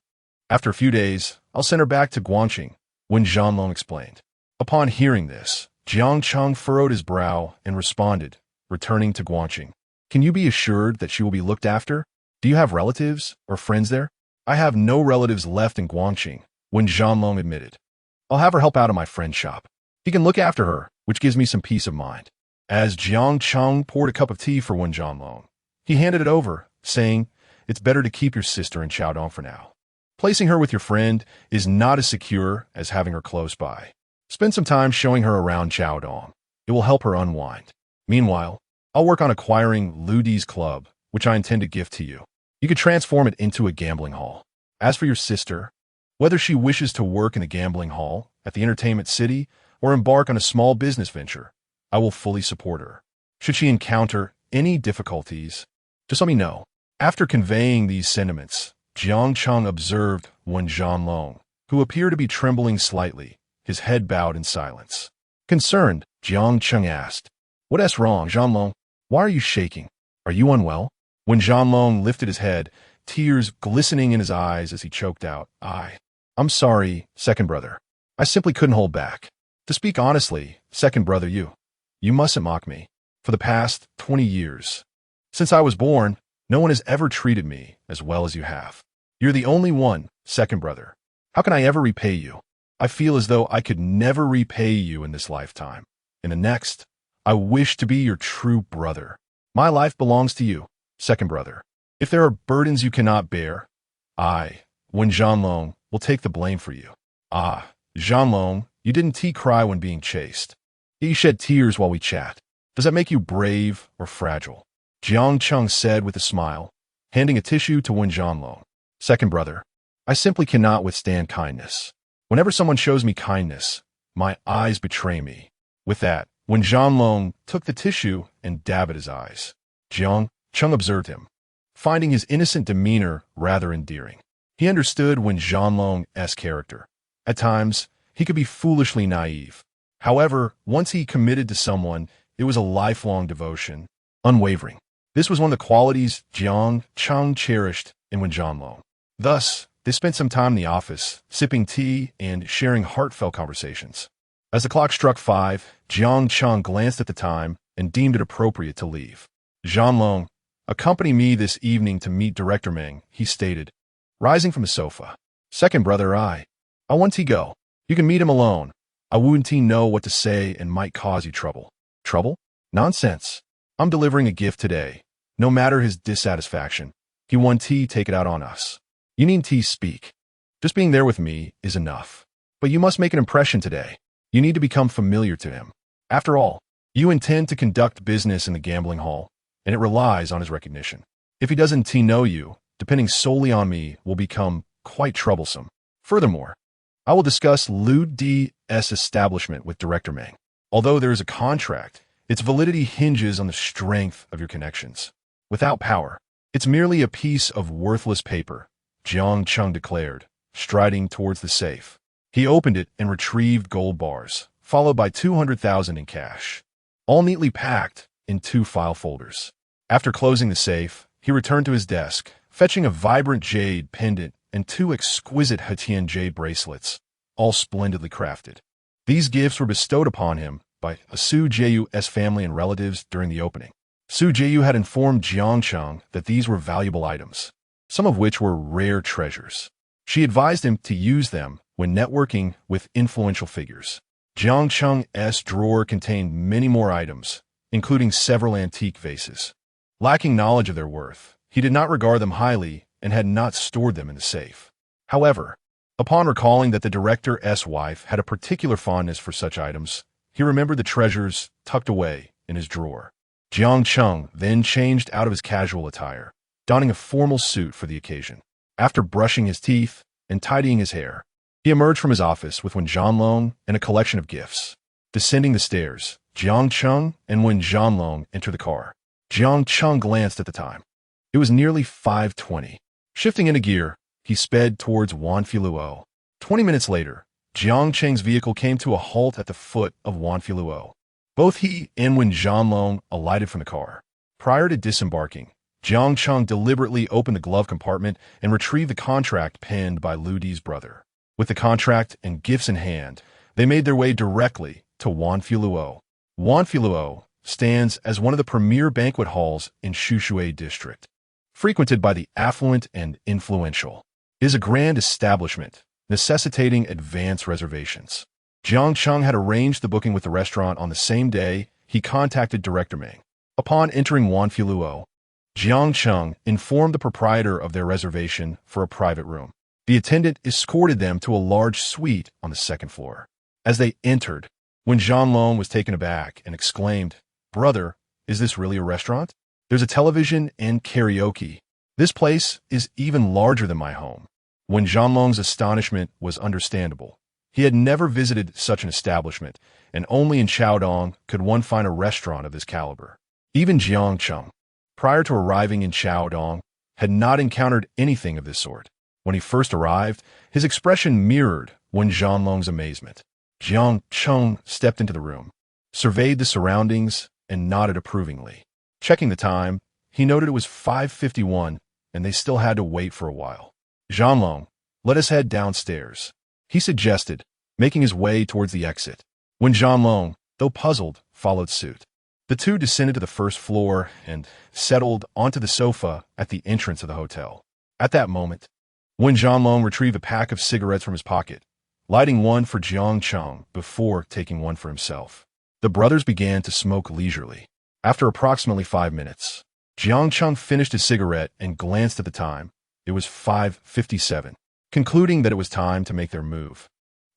S1: After a few days, I'll send her back to Guangqing, Zhanlong explained. Upon hearing this, Jiang Cheng furrowed his brow and responded, returning to Guangqing. Can you be assured that she will be looked after? Do you have relatives or friends there? I have no relatives left in Guangqing, Zhanlong admitted. I'll have her help out in my friend's shop. He can look after her, which gives me some peace of mind. As Jiang Cheng poured a cup of tea for Zhanlong, he handed it over, saying, it's better to keep your sister in Chaodong for now. Placing her with your friend is not as secure as having her close by. Spend some time showing her around Chaodong. It will help her unwind. Meanwhile, I'll work on acquiring Ludi's club, which I intend to gift to you. You could transform it into a gambling hall. As for your sister, Whether she wishes to work in the gambling hall, at the entertainment city, or embark on a small business venture, I will fully support her. Should she encounter any difficulties, just let me know. After conveying these sentiments, Jiang Cheng observed Wen Zhanlong, who appeared to be trembling slightly, his head bowed in silence. Concerned, Jiang Cheng asked, "What is wrong, Zhanlong? Why are you shaking? Are you unwell?" When Zhanlong lifted his head, tears glistening in his eyes as he choked out, I'm sorry, second brother. I simply couldn't hold back. To speak honestly, second brother, you mustn't mock me. For the past 20 years, since I was born, no one has ever treated me as well as you have. You're the only one, second brother. How can I ever repay you? I feel as though I could never repay you in this lifetime. In the next, I wish to be your true brother. My life belongs to you, second brother. If there are burdens you cannot bear, Wen Zhanlong, will take the blame for you. Zhanlong, you didn't cry when being chased. You shed tears while we chat. Does that make you brave or fragile? Jiang Cheng said with a smile, handing a tissue to Wen Zhanlong. Second brother, I simply cannot withstand kindness. Whenever someone shows me kindness, my eyes betray me. With that, Wen Zhanlong took the tissue and dabbed at his eyes. Jiang Cheng observed him, finding his innocent demeanor rather endearing. He understood Wen Zhanlong's character. At times, he could be foolishly naive. However, once he committed to someone, it was a lifelong devotion, unwavering. This was one of the qualities Jiang Cheng cherished in Wen Zhanlong. Thus, they spent some time in the office, sipping tea and sharing heartfelt conversations. As the clock struck 5, Jiang Cheng glanced at the time and deemed it appropriate to leave. Zhanlong, accompany me this evening to meet Director Meng, he stated, rising from his sofa. Second brother, I want to go. You can meet him alone. I wouldn't know what to say and might cause you trouble. Trouble? Nonsense. I'm delivering a gift today. No matter his dissatisfaction, he want to take it out on us. You needn't speak. Just being there with me is enough. But you must make an impression today. You need to become familiar to him. After all, you intend to conduct business in the gambling hall, and it relies on his recognition. If he doesn't know you, depending solely on me will become quite troublesome. Furthermore, I will discuss Lu Di's establishment with Director Meng. Although there is a contract, its validity hinges on the strength of your connections. Without power, it's merely a piece of worthless paper, Jiang Cheng declared, striding towards the safe. He opened it and retrieved gold bars, followed by 200,000 in cash, all neatly packed in 2 file folders. After closing the safe, he returned to his desk, fetching a vibrant jade pendant and 2 exquisite Hetian jade bracelets, all splendidly crafted. These gifts were bestowed upon him by Su Jiayu's family and relatives during the opening. Su Jiayu had informed Jiang Cheng that these were valuable items, some of which were rare treasures. She advised him to use them when networking with influential figures. Jiang Cheng's drawer contained many more items, including several antique vases. Lacking knowledge of their worth, he did not regard them highly and had not stored them in the safe. However, upon recalling that the director's wife had a particular fondness for such items, he remembered the treasures tucked away in his drawer. Jiang Cheng then changed out of his casual attire, donning a formal suit for the occasion. After brushing his teeth and tidying his hair, he emerged from his office with Wen Zhanlong and a collection of gifts. Descending the stairs, Jiang Cheng and Wen Zhanlong entered the car. Jiang Cheng glanced at the time. It was nearly 5:20. Shifting into gear, he sped towards Wanfiluo. 20 minutes later, Jiang Cheng's vehicle came to a halt at the foot of Wanfiluo. Both he and Wen Zhanlong alighted from the car. Prior to disembarking, Jiang Cheng deliberately opened the glove compartment and retrieved the contract penned by Lu Di's brother. With the contract and gifts in hand, they made their way directly to Wanfiluo. Wanfiluo stands as one of the premier banquet halls in Shuangwen district, frequented by the affluent and influential. It is a grand establishment, necessitating advance reservations. Jiang Cheng had arranged the booking with the restaurant on the same day he contacted Director Meng. Upon entering Wanfiluo, Jiang Cheng informed the proprietor of their reservation for a private room. The attendant escorted them to a large suite on the second floor. As they entered, Wen Zhanlong was taken aback and exclaimed, "Brother, is this really a restaurant? There's a television and karaoke. This place is even larger than my home. Wen Zhanlong's astonishment was understandable. He had never visited such an establishment, and only in Chaodong could one find a restaurant of this caliber. Even Jiang Cheng, prior to arriving in Chaodong, had not encountered anything of this sort. When he first arrived, his expression mirrored Wen Zhanlong's amazement. Jiang Cheng stepped into the room, surveyed the surroundings, and nodded approvingly. Checking the time, he noted it was 5:51, and they still had to wait for a while. Zhanlong, let us head downstairs, he suggested, making his way towards the exit. When Zhanlong, though puzzled, followed suit. The two descended to the first floor and settled onto the sofa at the entrance of the hotel. At that moment, Wen Zhanlong retrieved a pack of cigarettes from his pocket, lighting one for Jiang Cheng before taking one for himself. The brothers began to smoke leisurely. After approximately 5 minutes, Jiang Cheng finished his cigarette and glanced at the time. It was 5:57, concluding that it was time to make their move.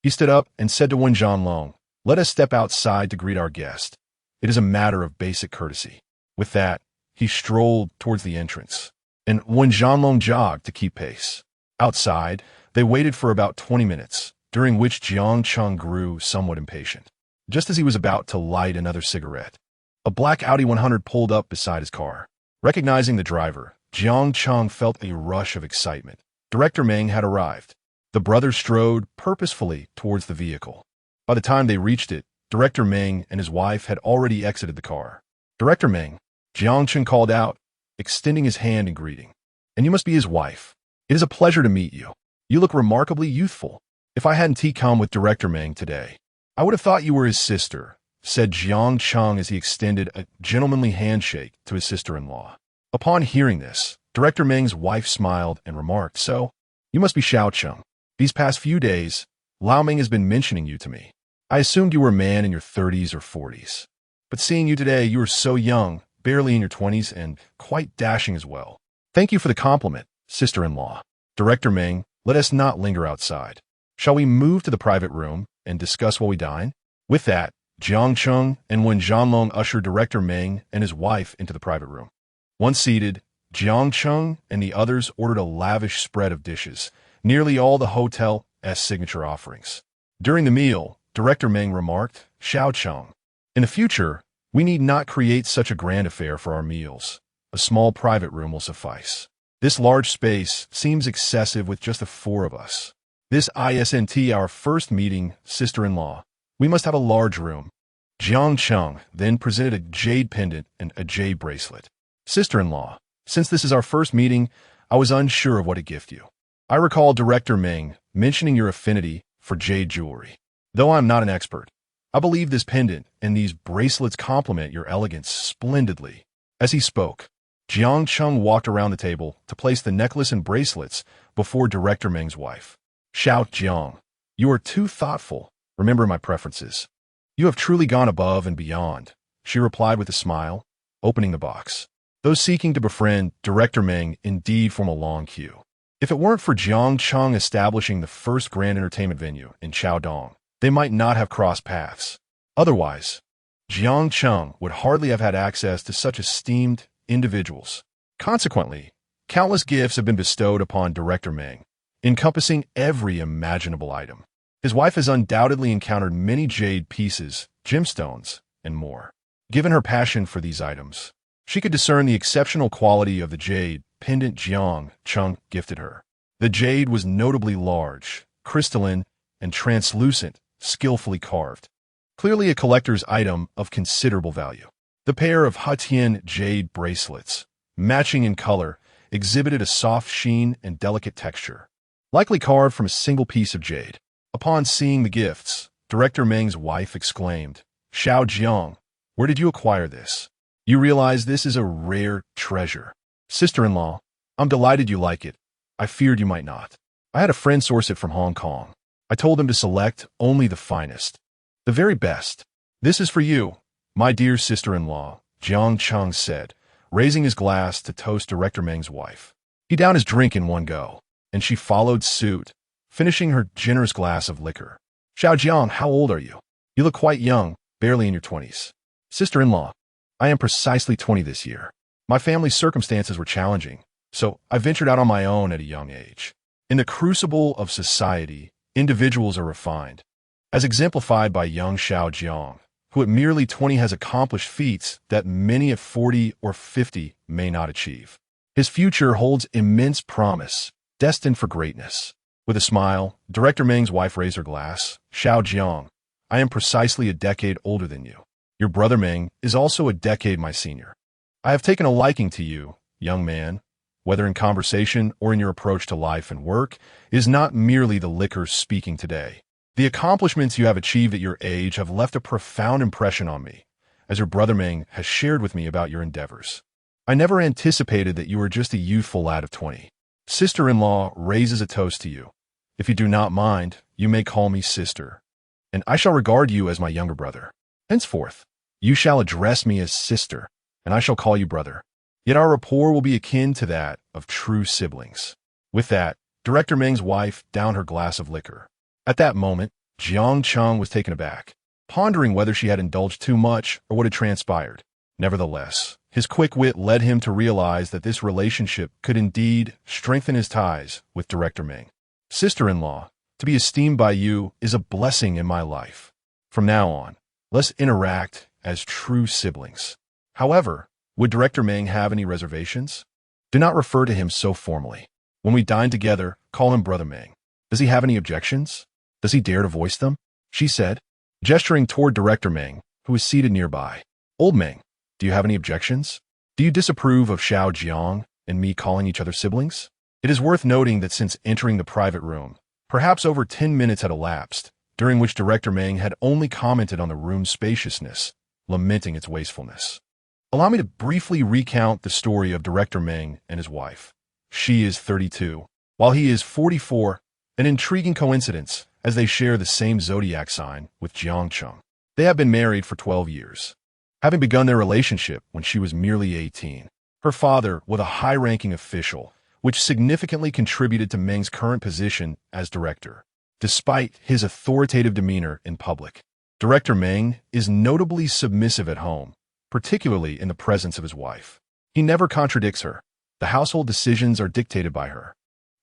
S1: He stood up and said to Wen Zhanlong, "Let us step outside to greet our guest. It is a matter of basic courtesy." With that, he strolled towards the entrance, and Wen Zhanlong jogged to keep pace. Outside, they waited for about 20 minutes, during which Jiang Cheng grew somewhat impatient. Just as he was about to light another cigarette, a black Audi 100 pulled up beside his car. Recognizing the driver, Jiang Cheng felt a rush of excitement. Director Meng had arrived. The brothers strode purposefully towards the vehicle. By the time they reached it, Director Meng and his wife had already exited the car. "Director Meng," Jiang Cheng called out, extending his hand in greeting. "And you must be his wife. It is a pleasure to meet you. You look remarkably youthful. If I hadn't come with Director Meng today, I would have thought you were his sister," said Jiang Cheng as he extended a gentlemanly handshake to his sister-in-law. Upon hearing this, Director Meng's wife smiled and remarked, "So, you must be Xiao Cheng. These past few days, Lao Meng has been mentioning you to me. I assumed you were a man in your 30s or 40s. But seeing you today, you are so young, barely in your 20s, and quite dashing as well. Thank you for the compliment, sister-in-law. Director Meng, let us not linger outside. Shall we move to the private room and discuss while we dine?" With that, Jiang Cheng and Wen Zhanlong ushered Director Meng and his wife into the private room. Once seated, Jiang Cheng and the others ordered a lavish spread of dishes, nearly all the hotel's signature offerings. During the meal, Director Meng remarked, "Xiao Cheng, in the future, we need not create such a grand affair for our meals. A small private room will suffice. This large space seems excessive with just the four of us. This isn't our first meeting, sister-in-law. We must have a large room." Jiang Cheng then presented a jade pendant and a jade bracelet. "Sister-in-law, since this is our first meeting, I was unsure of what to gift you. I recall Director Meng mentioning your affinity for jade jewelry. Though I'm not an expert, I believe this pendant and these bracelets complement your elegance splendidly." As he spoke, Jiang Cheng walked around the table to place the necklace and bracelets before Director Meng's wife. "Xiao Jiang, you are too thoughtful. Remember my preferences. You have truly gone above and beyond," she replied with a smile, opening the box. Those seeking to befriend Director Meng indeed form a long queue. If it weren't for Jiang Cheng establishing the first grand entertainment venue in Chaodong, they might not have crossed paths. Otherwise, Jiang Cheng would hardly have had access to such esteemed individuals. Consequently, countless gifts have been bestowed upon Director Meng, encompassing every imaginable item. His wife has undoubtedly encountered many jade pieces, gemstones, and more. Given her passion for these items, she could discern the exceptional quality of the jade pendant Jiang Cheng gifted her. The jade was notably large, crystalline, and translucent, skillfully carved. Clearly a collector's item of considerable value. The pair of Hatian jade bracelets, matching in color, exhibited a soft sheen and delicate texture, likely carved from a single piece of jade. Upon seeing the gifts, Director Meng's wife exclaimed, "Xiao Jiang, where did you acquire this? You realize this is a rare treasure." "Sister-in-law, I'm delighted you like it. I feared you might not. I had a friend source it from Hong Kong. I told him to select only the finest, the very best. This is for you, my dear sister-in-law," Jiang Cheng said, raising his glass to toast Director Meng's wife. He downed his drink in one go, and she followed suit, finishing her generous glass of liquor. "Xiao Jiang, how old are you? You look quite young, barely in your 20s. "Sister-in-law, I am precisely 20 this year. My family's circumstances were challenging, so I ventured out on my own at a young age. In the crucible of society, individuals are refined, as exemplified by young Xiao Jiang, who at merely 20 has accomplished feats that many at 40 or 50 may not achieve. His future holds immense promise, destined for greatness. With a smile, Director Meng's wife raised her glass. Xiao Jiang, I am precisely a decade older than you. Your brother Meng is also a decade my senior. I have taken a liking to you, young man. Whether in conversation or in your approach to life and work, is not merely the liquor speaking today. The accomplishments you have achieved at your age have left a profound impression on me, as your brother Meng has shared with me about your endeavors. I never anticipated that you were just a youthful lad of 20. Sister-in-law raises a toast to you. If you do not mind, you may call me sister, and I shall regard you as my younger brother. Henceforth, you shall address me as sister, and I shall call you brother. Yet our rapport will be akin to that of true siblings. With that, Director Meng's wife downed her glass of liquor. At that moment, Jiang Cheng was taken aback, pondering whether she had indulged too much or what had transpired. Nevertheless, his quick wit led him to realize that this relationship could indeed strengthen his ties with Director Meng. Sister-in-law, to be esteemed by you is a blessing in my life. From now on, let's interact as true siblings. However, would Director Meng have any reservations? Do not refer to him so formally. When we dine together, call him Brother Meng. Does he have any objections? Does he dare to voice them? She said, gesturing toward Director Meng, who was seated nearby. Old Meng, do you have any objections? Do you disapprove of Xiao Jiang and me calling each other siblings? It is worth noting that since entering the private room, perhaps over 10 minutes had elapsed, during which Director Meng had only commented on the room's spaciousness, lamenting its wastefulness. Allow me to briefly recount the story of Director Meng and his wife. She is 32, while he is 44, an intriguing coincidence as they share the same zodiac sign with Jiang Cheng. They have been married for 12 years, having begun their relationship when she was merely 18. Her father was a high-ranking official, which significantly contributed to Meng's current position as director. Despite his authoritative demeanor in public, Director Meng is notably submissive at home, particularly in the presence of his wife. He never contradicts her. The household decisions are dictated by her,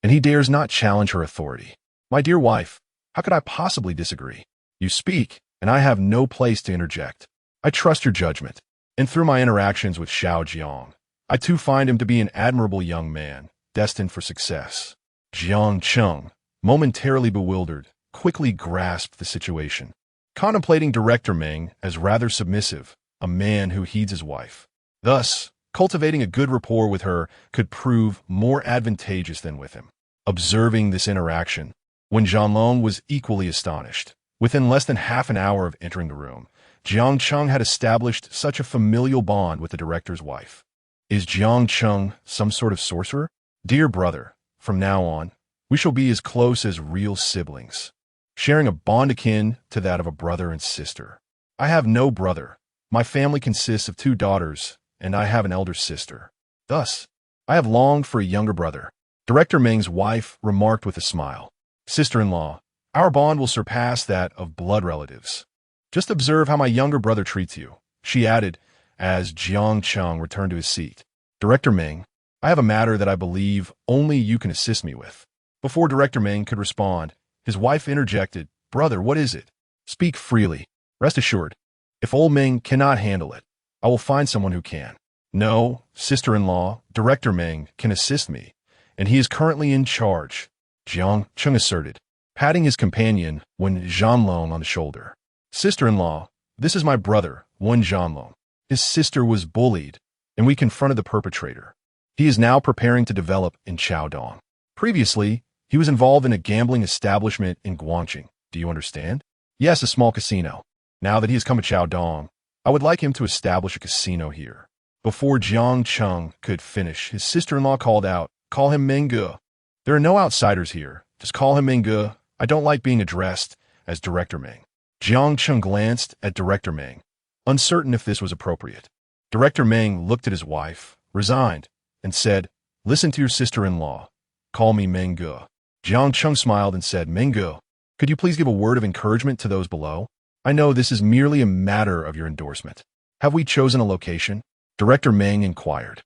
S1: and he dares not challenge her authority. My dear wife, how could I possibly disagree? You speak, and I have no place to interject. I trust your judgment, and through my interactions with Xiao Jiang, I too find him to be an admirable young man, destined for success. Jiang Cheng, momentarily bewildered, quickly grasped the situation, contemplating Director Meng as rather submissive, a man who heeds his wife. Thus, cultivating a good rapport with her could prove more advantageous than with him. Observing this interaction, Wen Zhanlong was equally astonished. Within less than half an hour of entering the room, Jiang Cheng had established such a familial bond with the director's wife. Is Jiang Cheng some sort of sorcerer? Dear brother, from now on, we shall be as close as real siblings, sharing a bond akin to that of a brother and sister. I have no brother. My family consists of 2 daughters, and I have an elder sister. Thus, I have longed for a younger brother. Director Meng's wife remarked with a smile. Sister-in-law, our bond will surpass that of blood relatives. Just observe how my younger brother treats you, she added, as Jiang Cheng returned to his seat. Director Meng, I have a matter that I believe only you can assist me with. Before Director Meng could respond, his wife interjected, Brother, what is it? Speak freely. Rest assured, if old Meng cannot handle it, I will find someone who can. No, sister-in-law, Director Meng can assist me, and he is currently in charge, Jiang Cheng asserted, patting his companion, Wen Zhanlong, on the shoulder. Sister-in-law, this is my brother, Wen Zhanlong. His sister was bullied, and we confronted the perpetrator. He is now preparing to develop in Chaodong. Previously, he was involved in a gambling establishment in Guangqing. Do you understand? Yes, a small casino. Now that he has come to Chaodong, I would like him to establish a casino here. Before Jiang Cheng could finish, his sister-in-law called out, Call him Mengge. There are no outsiders here. Just call him Mengge. I don't like being addressed as Director Meng. Jiang Cheng glanced at Director Meng, uncertain if this was appropriate. Director Meng looked at his wife, resigned, and said, Listen to your sister-in-law. Call me Mengge. Jiang Cheng smiled and said, Mengge, could you please give a word of encouragement to those below? I know this is merely a matter of your endorsement. Have we chosen a location? Director Meng inquired.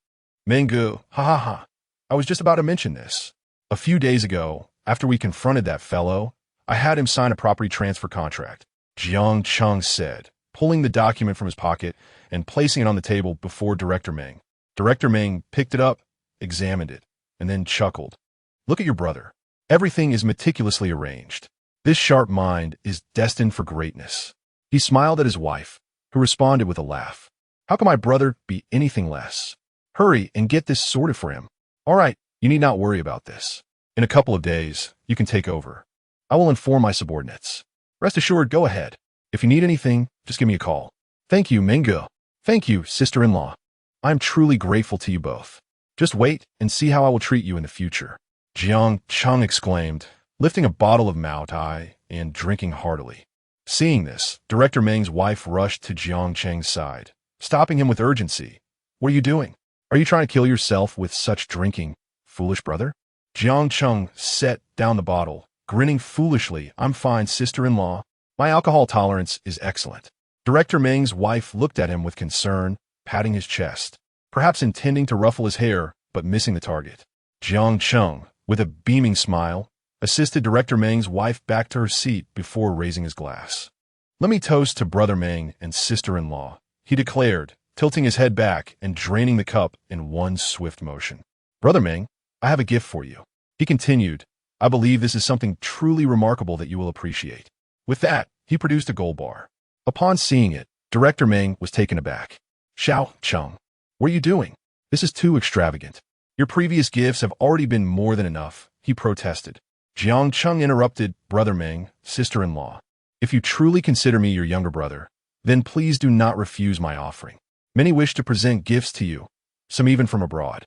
S1: Mengge, ha ha ha. I was just about to mention this. A few days ago, After we confronted that fellow, I had him sign a property transfer contract, Jiang Cheng said, pulling the document from his pocket and placing it on the table before Director Meng. Director Meng picked it up, examined it, and then chuckled. Look at your brother. Everything is meticulously arranged. This sharp mind is destined for greatness. He smiled at his wife, who responded with a laugh. How can my brother be anything less? Hurry and get this sorted for him. All right, you need not worry about this. In a couple of days, you can take over. I will inform my subordinates. Rest assured, go ahead. If you need anything, just give me a call. Thank you, Mingo. Thank you, sister-in-law. I am truly grateful to you both. Just wait and see how I will treat you in the future. Jiang Cheng exclaimed, lifting a bottle of Mao Tai and drinking heartily. Seeing this, Director Meng's wife rushed to Jiang Cheng's side, stopping him with urgency. What are you doing? Are you trying to kill yourself with such drinking, foolish brother? Jiang Cheng set down the bottle, grinning foolishly. I'm fine, sister-in-law. My alcohol tolerance is excellent. Director Meng's wife looked at him with concern, patting his chest, perhaps intending to ruffle his hair, but missing the target. Jiang Cheng, with a beaming smile, assisted Director Meng's wife back to her seat before raising his glass. Let me toast to Brother Meng and sister-in-law, he declared, tilting his head back and draining the cup in one swift motion. Brother Meng, I have a gift for you. He continued, I believe this is something truly remarkable that you will appreciate. With that, he produced a gold bar. Upon seeing it, Director Meng was taken aback. Xiao Cheng, what are you doing? This is too extravagant. Your previous gifts have already been more than enough, he protested. Jiang Cheng interrupted, Brother Meng, sister-in-law. If you truly consider me your younger brother, then please do not refuse my offering. Many wish to present gifts to you, some even from abroad.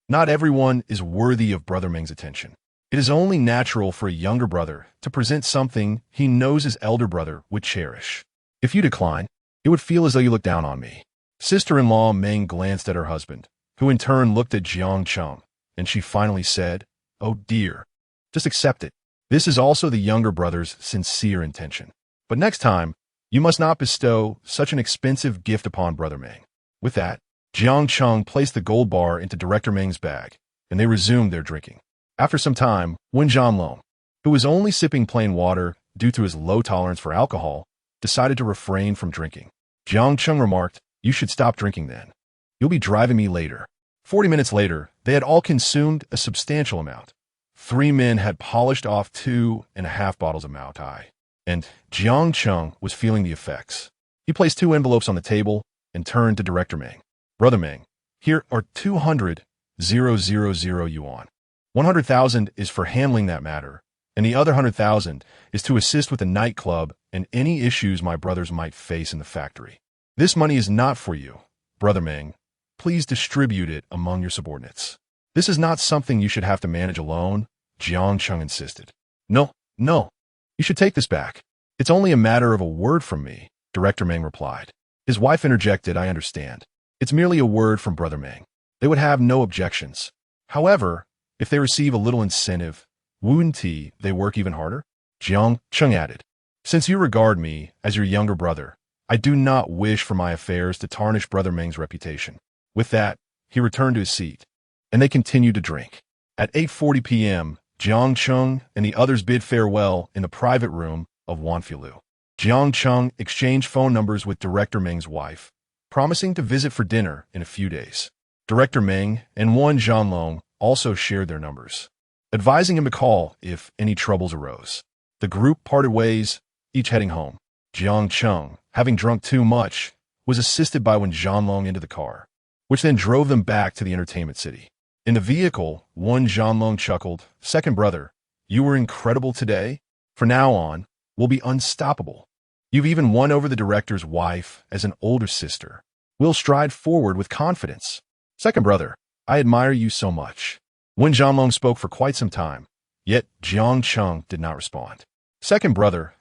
S1: Not everyone is worthy of Brother Meng's attention. It is only natural for a younger brother to present something he knows his elder brother would cherish. If you decline, it would feel as though you look down on me. Sister-in-law Meng glanced at her husband, who in turn looked at Jiang Cheng, and she finally said, Oh dear, just accept it. This is also the younger brother's sincere intention. But next time, you must not bestow such an expensive gift upon Brother Meng. With that, Jiang Cheng placed the gold bar into Director Meng's bag, and they resumed their drinking. After some time, Wen Zhanlong, who was only sipping plain water due to his low tolerance for alcohol, decided to refrain from drinking. Jiang Cheng remarked, You should stop drinking then. You'll be driving me later. 40 minutes later, they had all consumed a substantial amount. 3 men had polished off 2.5 bottles of Mao Tai, and Jiang Cheng was feeling the effects. He placed 2 envelopes on the table and turned to Director Meng. Brother Meng, here are 200,000 yuan. 100,000 is for handling that matter, and the other 100,000 is to assist with the nightclub and any issues my brothers might face in the factory. This money is not for you, Brother Meng. Please distribute it among your subordinates. This is not something you should have to manage alone, Jiang Cheng insisted. No, you should take this back. It's only a matter of a word from me, Director Meng replied. His wife interjected, I understand. It's merely a word from Brother Meng. They would have no objections. However, if they receive a little incentive, wouldn't they work even harder? Jiang Cheng added, Since you regard me as your younger brother, I do not wish for my affairs to tarnish Brother Meng's reputation. With that, he returned to his seat, and they continued to drink. At 8:40 p.m., Jiang Cheng and the others bid farewell in the private room of Wanfilu. Jiang Cheng exchanged phone numbers with Director Meng's wife, promising to visit for dinner in a few days. Director Meng and Wen Zhanlong also shared their numbers, advising him to call if any troubles arose. The group parted ways, each heading home. Jiang Cheng, having drunk too much, was assisted by Wen Zhanlong into the car, which then drove them back to the entertainment city. In the vehicle, Wen Zhanlong chuckled, Second brother, you were incredible today. From now on, we'll be unstoppable. You've even won over the director's wife as an older sister. We'll stride forward with confidence. Second brother, I admire you so much. Wen Zhanlong spoke for quite some time, yet Jiang Cheng did not respond. Second brother,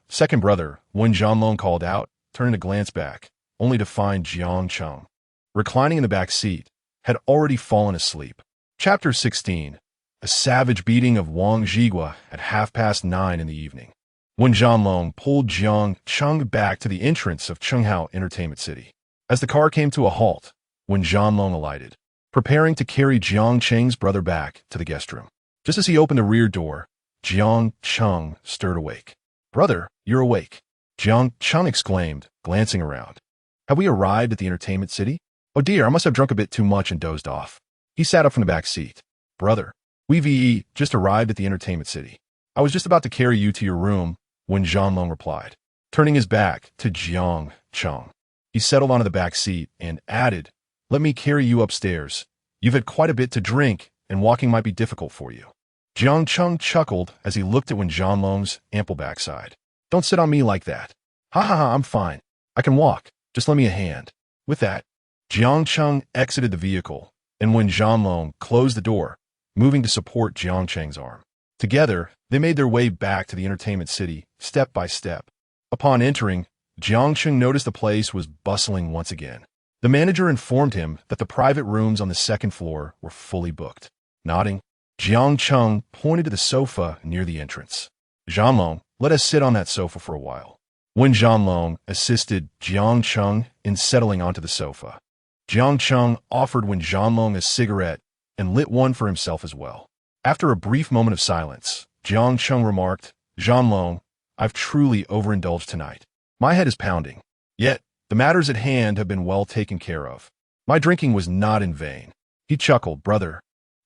S1: Wen Zhanlong called out, turning to glance back, only to find Jiang Cheng, reclining in the back seat, had already fallen asleep. Chapter 16. A savage beating of Wang Zhigua at 9:30 in the evening. Wen Zhanlong pulled Jiang Cheng back to the entrance of Chenghao Entertainment City. As the car came to a halt, Wen Zhanlong alighted, preparing to carry Jiang Cheng's brother back to the guest room. Just as he opened the rear door, Jiang Cheng stirred awake. "Brother, you're awake," Jiang Cheng exclaimed, glancing around. "Have we arrived at the entertainment city? Oh dear, I must have drunk a bit too much and dozed off." He sat up from the back seat. "Brother, we've just arrived at the entertainment city. I was just about to carry you to your room when Zhanlong replied, turning his back to Jiang Cheng. He settled onto the back seat and added, "Let me carry you upstairs. You've had quite a bit to drink, and walking might be difficult for you." Jiang Cheng chuckled as he looked at Zhanlong's ample backside. "Don't sit on me like that. Ha ha ha, I'm fine. I can walk. Just lend me a hand." With that, Jiang Cheng exited the vehicle, and when Zhanlong closed the door, moving to support Jiang Cheng's arm. Together, they made their way back to the entertainment city, step by step. Upon entering, Jiang Cheng noticed the place was bustling once again. The manager informed him that the private rooms on the second floor were fully booked. Nodding, Jiang Cheng pointed to the sofa near the entrance. "Zhanlong, let us sit on that sofa for a while." When Zhanlong assisted Jiang Cheng in settling onto the sofa, Jiang Cheng offered Zhanlong a cigarette and lit one for himself as well. After a brief moment of silence, Jiang Cheng remarked, "Zhanlong, I've truly overindulged tonight. My head is pounding. Yet, the matters at hand have been well taken care of. My drinking was not in vain." He chuckled, "Brother,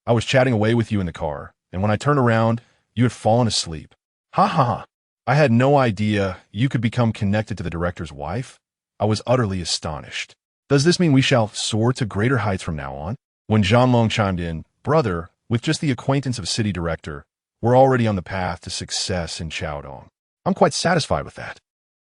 S1: I was chatting away with you in the car, and when I turned around, you had fallen asleep. Ha ha ha. I had no idea you could become connected to the director's wife. I was utterly astonished. Does this mean we shall soar to greater heights from now on?" When Zhanlong chimed in, "Brother, with just the acquaintance of a city director, we're already on the path to success in Chaodong. I'm quite satisfied with that."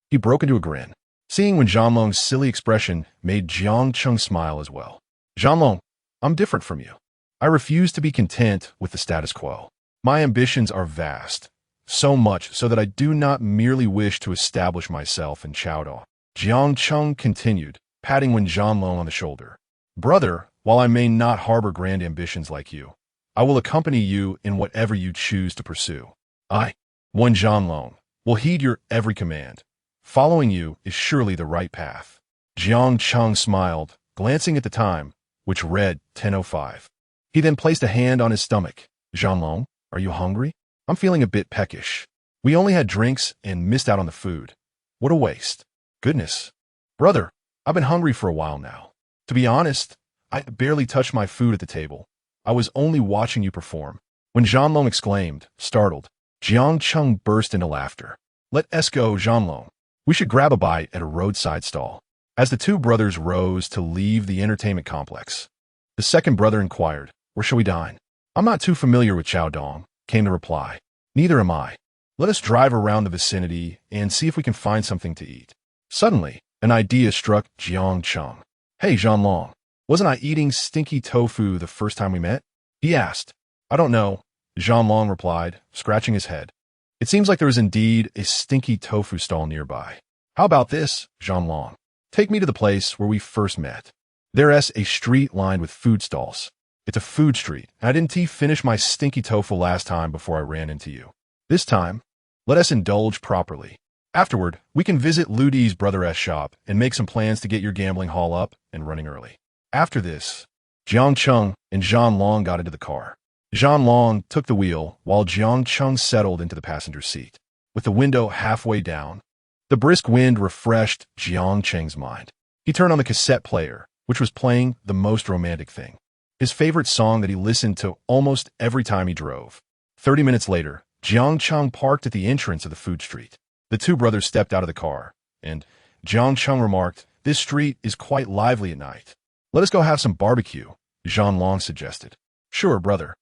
S1: He broke into a grin. Seeing Zhanlong's silly expression made Jiang Cheng smile as well. "Zhanlong, I'm different from you. I refuse to be content with the status quo. My ambitions are vast, so much so that I do not merely wish to establish myself in Chaodong." Jiang Cheng continued, patting Zhanlong on the shoulder. "Brother, while I may not harbor grand ambitions like you, I will accompany you in whatever you choose to pursue. I, Zhanlong, will heed your every command. Following you is surely the right path." Jiang Cheng smiled, glancing at the time, which read 10:05. He then placed a hand on his stomach. "Zhanlong, are you hungry? I'm feeling a bit peckish. We only had drinks and missed out on the food. What a waste. Goodness. Brother, I've been hungry for a while now. To be honest, I barely touched my food at the table. I was only watching you perform." When Zhanlong exclaimed, startled, Jiang Cheng burst into laughter. "Let us go, Zhanlong. We should grab a bite at a roadside stall." As the two brothers rose to leave the entertainment complex, the second brother inquired, "Where shall we dine?" "I'm not too familiar with Chaodong," came the reply. "Neither am I. Let us drive around the vicinity and see if we can find something to eat." Suddenly, an idea struck Jiang Cheng. "Hey, Zhanlong, wasn't I eating stinky tofu the first time we met?" he asked. "I don't know," Zhanlong replied, scratching his head. "It seems like there is indeed a stinky tofu stall nearby. How about this, Zhanlong? Take me to the place where we first met. There's a street lined with food stalls. It's a food street, and I didn't finish my stinky tofu last time before I ran into you. This time, let us indulge properly. Afterward, we can visit Ludi's brother's shop and make some plans to get your gambling hall up and running early." After this, Jiang Cheng and Zhanlong got into the car. Zhanlong took the wheel while Jiang Cheng settled into the passenger seat. With the window halfway down, the brisk wind refreshed Jiang Cheng's mind. He turned on the cassette player, which was playing The Most Romantic Thing, his favorite song that he listened to almost every time he drove. 30 minutes later, Jiang Cheng parked at the entrance of the food street. The two brothers stepped out of the car, and Jiang Cheng remarked, "This street is quite lively at night. Let us go have some barbecue," Zhanlong suggested. "Sure, brother.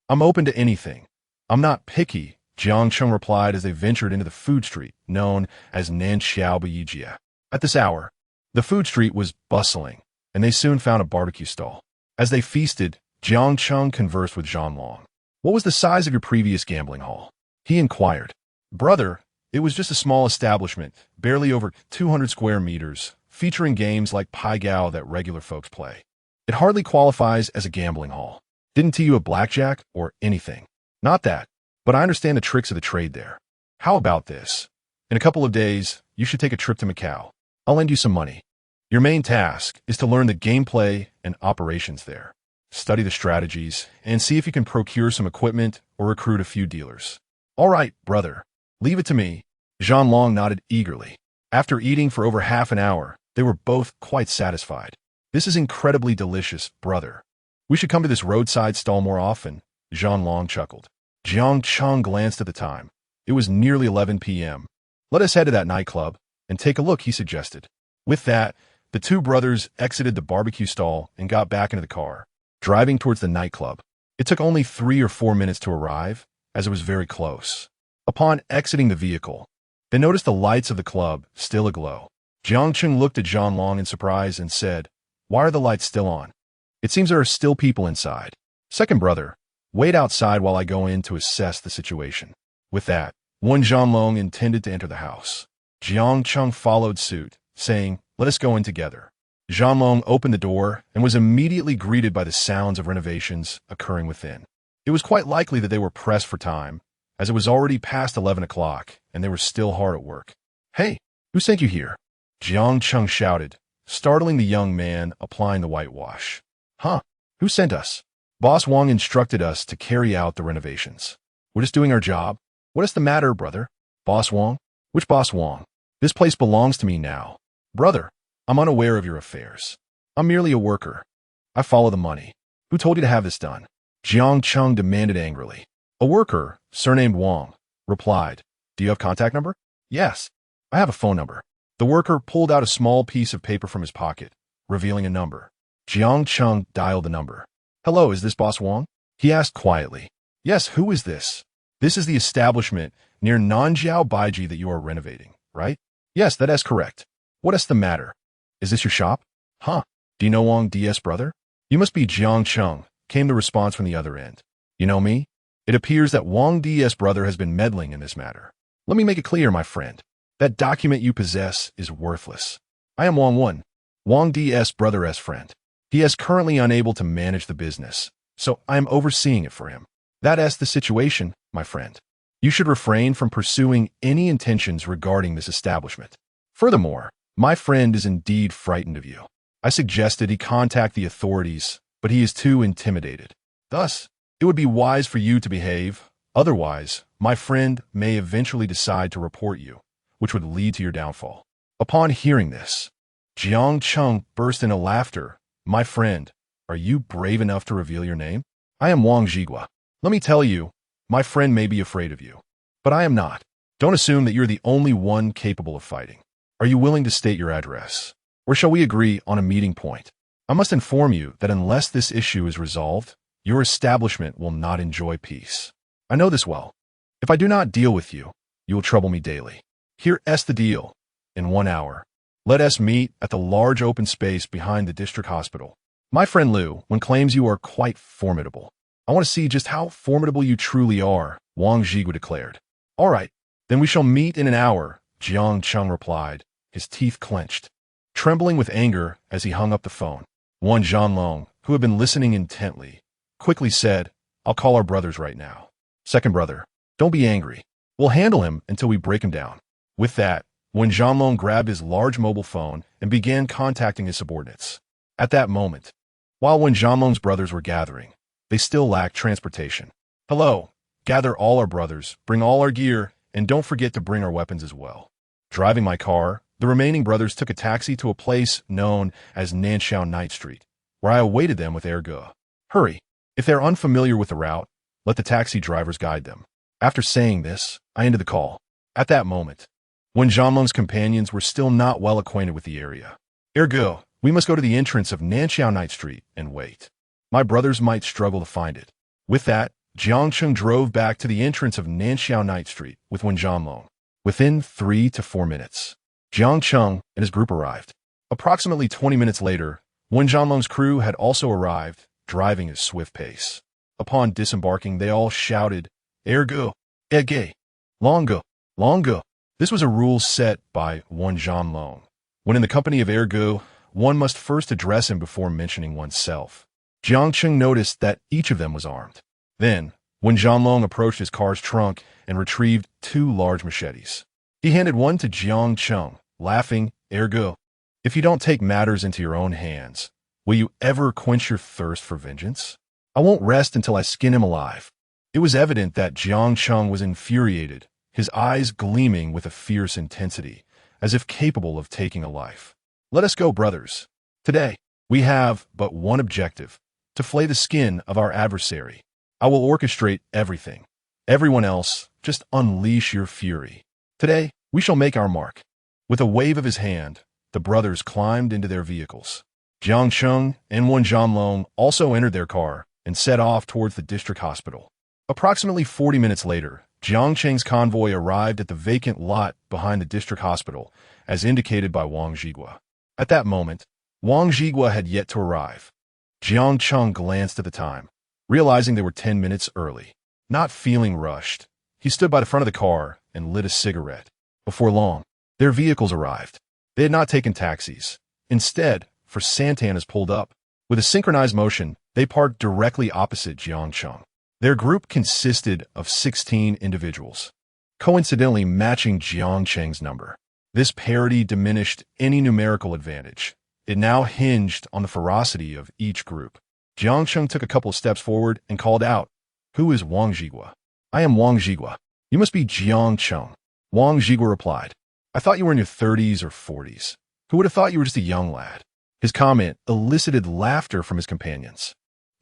S1: I'm open to anything. I'm not picky," Jiang Cheng replied as they ventured into the food street, known as Nanxiaobayijia. At this hour, the food street was bustling, and they soon found a barbecue stall. As they feasted, Jiang Cheng conversed with Zhanlong. "What was the size of your previous gambling hall?" he inquired. "Brother, it was just a small establishment, barely over 200 square meters, featuring games like Pai Gao that regular folks play. It hardly qualifies as a gambling hall. Didn't tee you a blackjack or anything. Not that, but I understand the tricks of the trade there. How about this? In a couple of days, you should take a trip to Macau. I'll lend you some money. Your main task is to learn the gameplay and operations there. Study the strategies, and see if you can procure some equipment or recruit a few dealers. All right, brother. Leave it to me. Jean Long nodded eagerly. After eating for over half an hour, they were both quite satisfied. This is incredibly delicious, brother. We should come to this roadside stall more often, Jean Long chuckled. Jiang Cheng glanced at the time. It was nearly 11 p.m. Let us head to that nightclub and take a look, he suggested. With that, the two brothers exited the barbecue stall and got back into the car, driving towards the nightclub. It took only 3 or 4 minutes to arrive, as it was very close. Upon exiting the vehicle, they noticed the lights of the club still aglow. Jiang Cheng looked at Jean Long in surprise and said, "Why are the lights still on? It seems there are still people inside." "Second brother, wait outside while I go in to assess the situation." With that, Jean Long intended to enter the house. Jiang Cheng followed suit, saying, "Let us go in together." Jean Long opened the door and was immediately greeted by the sounds of renovations occurring within. It was quite likely that they were pressed for time, as it was already past 11 o'clock and they were still hard at work. "Hey, who sent you here?" Jiang Cheng shouted, startling the young man applying the whitewash. "Huh? Who sent us?" "Boss Wang instructed us to carry out the renovations. We're just doing our job." "What is the matter, brother?" "Boss Wang? Which Boss Wang? This place belongs to me now." "Brother, I'm unaware of your affairs. I'm merely a worker. I follow the money. Who told you to have this done?" Jiang Cheng demanded angrily. "A worker, surnamed Wang," replied. "Do you have contact number?" "Yes, I have a phone number." The worker pulled out a small piece of paper from his pocket, revealing a number. Jiang Cheng dialed the number. "Hello, is this Boss Wang?" he asked quietly. "Yes, who is this?" "This is the establishment near Nanjiao Baiji that you are renovating, right?" "Yes, that is correct." "What is the matter? Is this your shop?" "Huh. Do you know Wang DS, brother?" "You must be Jiang Cheng," came the response from the other end. "You know me? It appears that Wang DS, brother, has been meddling in this matter. Let me make it clear, my friend. That document you possess is worthless. I am Wang DS, brother's friend. He is currently unable to manage the business, so I am overseeing it for him. That is the situation, my friend. You should refrain from pursuing any intentions regarding this establishment. Furthermore, my friend is indeed frightened of you. I suggested he contact the authorities, but he is too intimidated. Thus, it would be wise for you to behave. Otherwise, my friend may eventually decide to report you, which would lead to your downfall." Upon hearing this, Jiang Cheng burst into laughter. "My friend, are you brave enough to reveal your name?" "I am Wang Jigua. Let me tell you, my friend may be afraid of you, but I am not. Don't assume that you're the only one capable of fighting. Are you willing to state your address? Or shall we agree on a meeting point? I must inform you that unless this issue is resolved, your establishment will not enjoy peace. I know this well. If I do not deal with you, you will trouble me daily. Here is the deal. In 1 hour, let us meet at the large open space behind the district hospital. My friend Liu, one claims you are quite formidable. I want to see just how formidable you truly are," Wang Jigua declared. "All right, then we shall meet in an hour," Jiang Cheng replied, his teeth clenched, trembling with anger as he hung up the phone. Jean Long, who had been listening intently, quickly said, "I'll call our brothers right now." "Second brother, don't be angry. We'll handle him until we break him down." With that, Jean Long grabbed his large mobile phone and began contacting his subordinates. At that moment, while Jean Long's brothers were gathering, they still lacked transportation. "Hello, gather all our brothers, bring all our gear, and don't forget to bring our weapons as well." Driving my car, the remaining brothers took a taxi to a place known as Nanxiao Night Street, where I awaited them with ergo. "Hurry. If they're unfamiliar with the route, let the taxi drivers guide them." After saying this, I ended the call. At that moment, Jean Long's companions were still not well acquainted with the area. "Ergo, we must go to the entrance of Nanxiao Night Street and wait. My brothers might struggle to find it." With that, Jiang Cheng drove back to the entrance of Nanxiao Night Street with Jean Long. Within 3 to 4 minutes, Jiang Cheng and his group arrived. Approximately 20 minutes later, Jean Long's crew had also arrived, driving at a swift pace. Upon disembarking, they all shouted, "Ergo, Ege, Longo, Longo." This was a rule set by Jean Long. When in the company of ergo, one must first address him before mentioning oneself. Jiang Cheng noticed that each of them was armed. Then, Jean Long approached his car's trunk and retrieved 2 large machetes. He handed one to Jiang Cheng, laughing, "Ergo, if you don't take matters into your own hands, will you ever quench your thirst for vengeance? I won't rest until I skin him alive." It was evident that Jiang Cheng was infuriated, his eyes gleaming with a fierce intensity, as if capable of taking a life. Let us go, brothers. Today, we have but one objective: to flay the skin of our adversary. I will orchestrate everything. Everyone else, just unleash your fury. Today, we shall make our mark. With a wave of his hand, the brothers climbed into their vehicles. Jiang Cheng and Wen Zhanlong also entered their car and set off towards the district hospital. Approximately 40 minutes later, Jiang Cheng's convoy arrived at the vacant lot behind the district hospital, as indicated by Wang Zhigua. At that moment, Wang Zhigua had yet to arrive. Jiang Cheng glanced at the time, realizing they were 10 minutes early. Not feeling rushed, he stood by the front of the car and lit a cigarette. Before long, their vehicles arrived. They had not taken taxis. Instead, for Santanas pulled up. With a synchronized motion, they parked directly opposite Jiang Cheng. Their group consisted of 16 individuals, coincidentally matching Jiang Cheng's number. This parity diminished any numerical advantage. It now hinged on the ferocity of each group. Jiang Cheng took a couple of steps forward and called out, "Who is Wang Zhigua?" "I am Wang Zhigua." "You must be Jiang Cheng." Wang Zhigua replied, "I thought you were in your 30s or 40s. Who would have thought you were just a young lad?" His comment elicited laughter from his companions.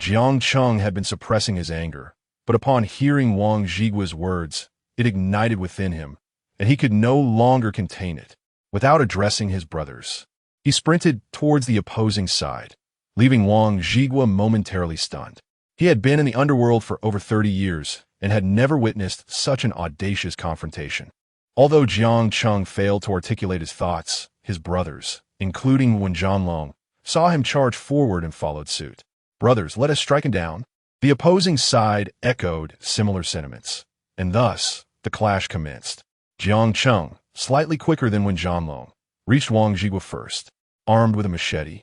S1: Jiang Cheng had been suppressing his anger, but upon hearing Wang Zhigua's words, it ignited within him, and he could no longer contain it. Without addressing his brothers, he sprinted towards the opposing side, leaving Wang Zhigua momentarily stunned. He had been in the underworld for over 30 years and had never witnessed such an audacious confrontation. Although Jiang Cheng failed to articulate his thoughts, his brothers, including Wen Zhanlong, saw him charge forward and followed suit. "Brothers, let us strike him down." The opposing side echoed similar sentiments, and thus the clash commenced. Jiang Cheng, slightly quicker than Wen Zhanlong, reached Wang Zhigua first, armed with a machete.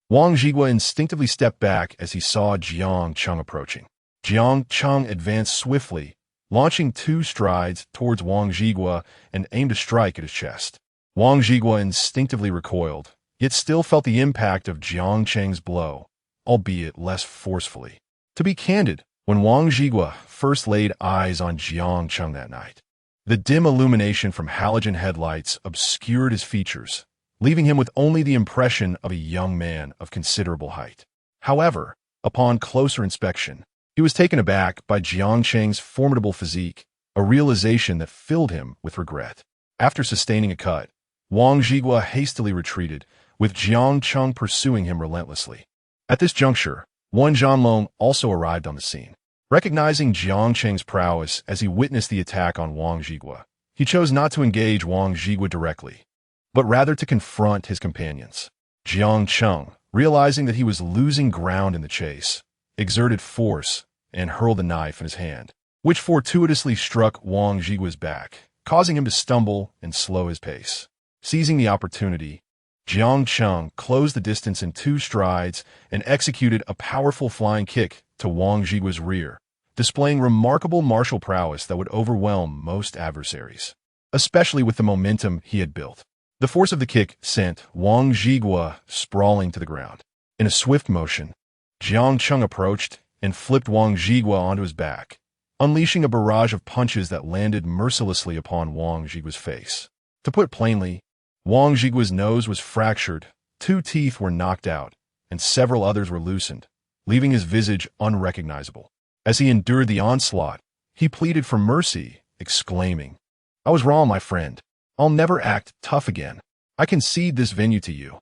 S1: Wang Zhigua instinctively stepped back as he saw Jiang Cheng approaching. Jiang Cheng advanced swiftly, launching 2 strides towards Wang Zhigua and aimed a strike at his chest. Wang Zhigua instinctively recoiled, yet still felt the impact of Jiang Cheng's blow, albeit less forcefully. To be candid, when Wang Zhigua first laid eyes on Jiang Cheng that night, the dim illumination from halogen headlights obscured his features, leaving him with only the impression of a young man of considerable height. However, upon closer inspection, he was taken aback by Jiang Cheng's formidable physique, a realization that filled him with regret. After sustaining a cut, Wang Zhigua hastily retreated, with Jiang Cheng pursuing him relentlessly. At this juncture, Wen Zhanlong also arrived on the scene. Recognizing Jiang Cheng's prowess as he witnessed the attack on Wang Zhigua, he chose not to engage Wang Zhigua directly, but rather to confront his companions. Jiang Cheng, realizing that he was losing ground in the chase, exerted force and hurled a knife in his hand, which fortuitously struck Wang Zhigua's back, causing him to stumble and slow his pace. Seizing the opportunity, Jiang Cheng closed the distance in 2 strides and executed a powerful flying kick to Wang Zhigua's rear, displaying remarkable martial prowess that would overwhelm most adversaries, especially with the momentum he had built. The force of the kick sent Wang Zhigua sprawling to the ground. In a swift motion, Jiang Cheng approached and flipped Wang Zhigua onto his back, unleashing a barrage of punches that landed mercilessly upon Wang Zhigua's face. To put plainly, Wang Zhigua's nose was fractured, 2 teeth were knocked out, and several others were loosened, leaving his visage unrecognizable. As he endured the onslaught, he pleaded for mercy, exclaiming, "I was wrong, my friend. I'll never act tough again. I concede this venue to you.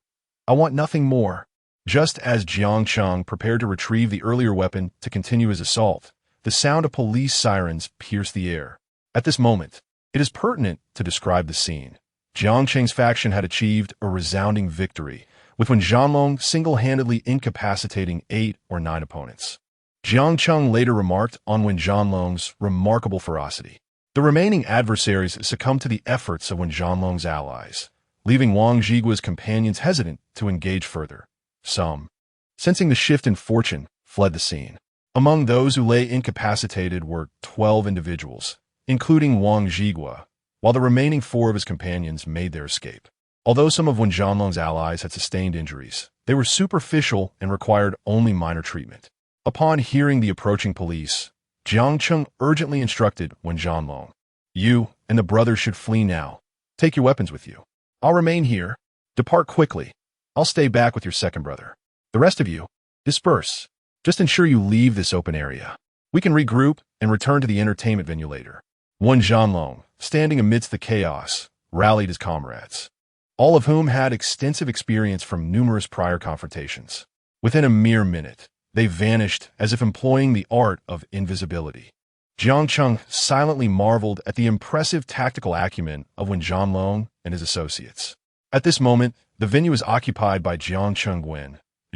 S1: I want nothing more." Just as Jiang Cheng prepared to retrieve the earlier weapon to continue his assault, the sound of police sirens pierced the air. At this moment, it is pertinent to describe the scene. Jiang Cheng's faction had achieved a resounding victory, with Wen Zhanlong single-handedly incapacitating 8 or 9 opponents. Jiang Cheng later remarked on Wen Zhanlong's remarkable ferocity. The remaining adversaries succumbed to the efforts of Wen Zhanlong's allies, leaving Wang Zhigua's companions hesitant to engage further. Some, sensing the shift in fortune, fled the scene. Among those who lay incapacitated were 12 individuals, including Wang Zhigua, while the remaining 4 of his companions made their escape. Although some of Wen Zhanlong's allies had sustained injuries, they were superficial and required only minor treatment. Upon hearing the approaching police, Jiang Cheng urgently instructed Wen Zhanlong. You and the brothers should flee now. Take your weapons with you. I'll remain here. Depart quickly. I'll stay back with your second brother. The rest of you, disperse. Just ensure you leave this open area. We can regroup and return to the entertainment venue later. Wen Zhanlong, standing amidst the chaos, rallied his comrades, all of whom had extensive experience from numerous prior confrontations. Within a mere minute, they vanished as if employing the art of invisibility. Jiang Cheng silently marveled at the impressive tactical acumen of Wen Zhanlong and his associates. At this moment, the venue was occupied by Jiang Cheng,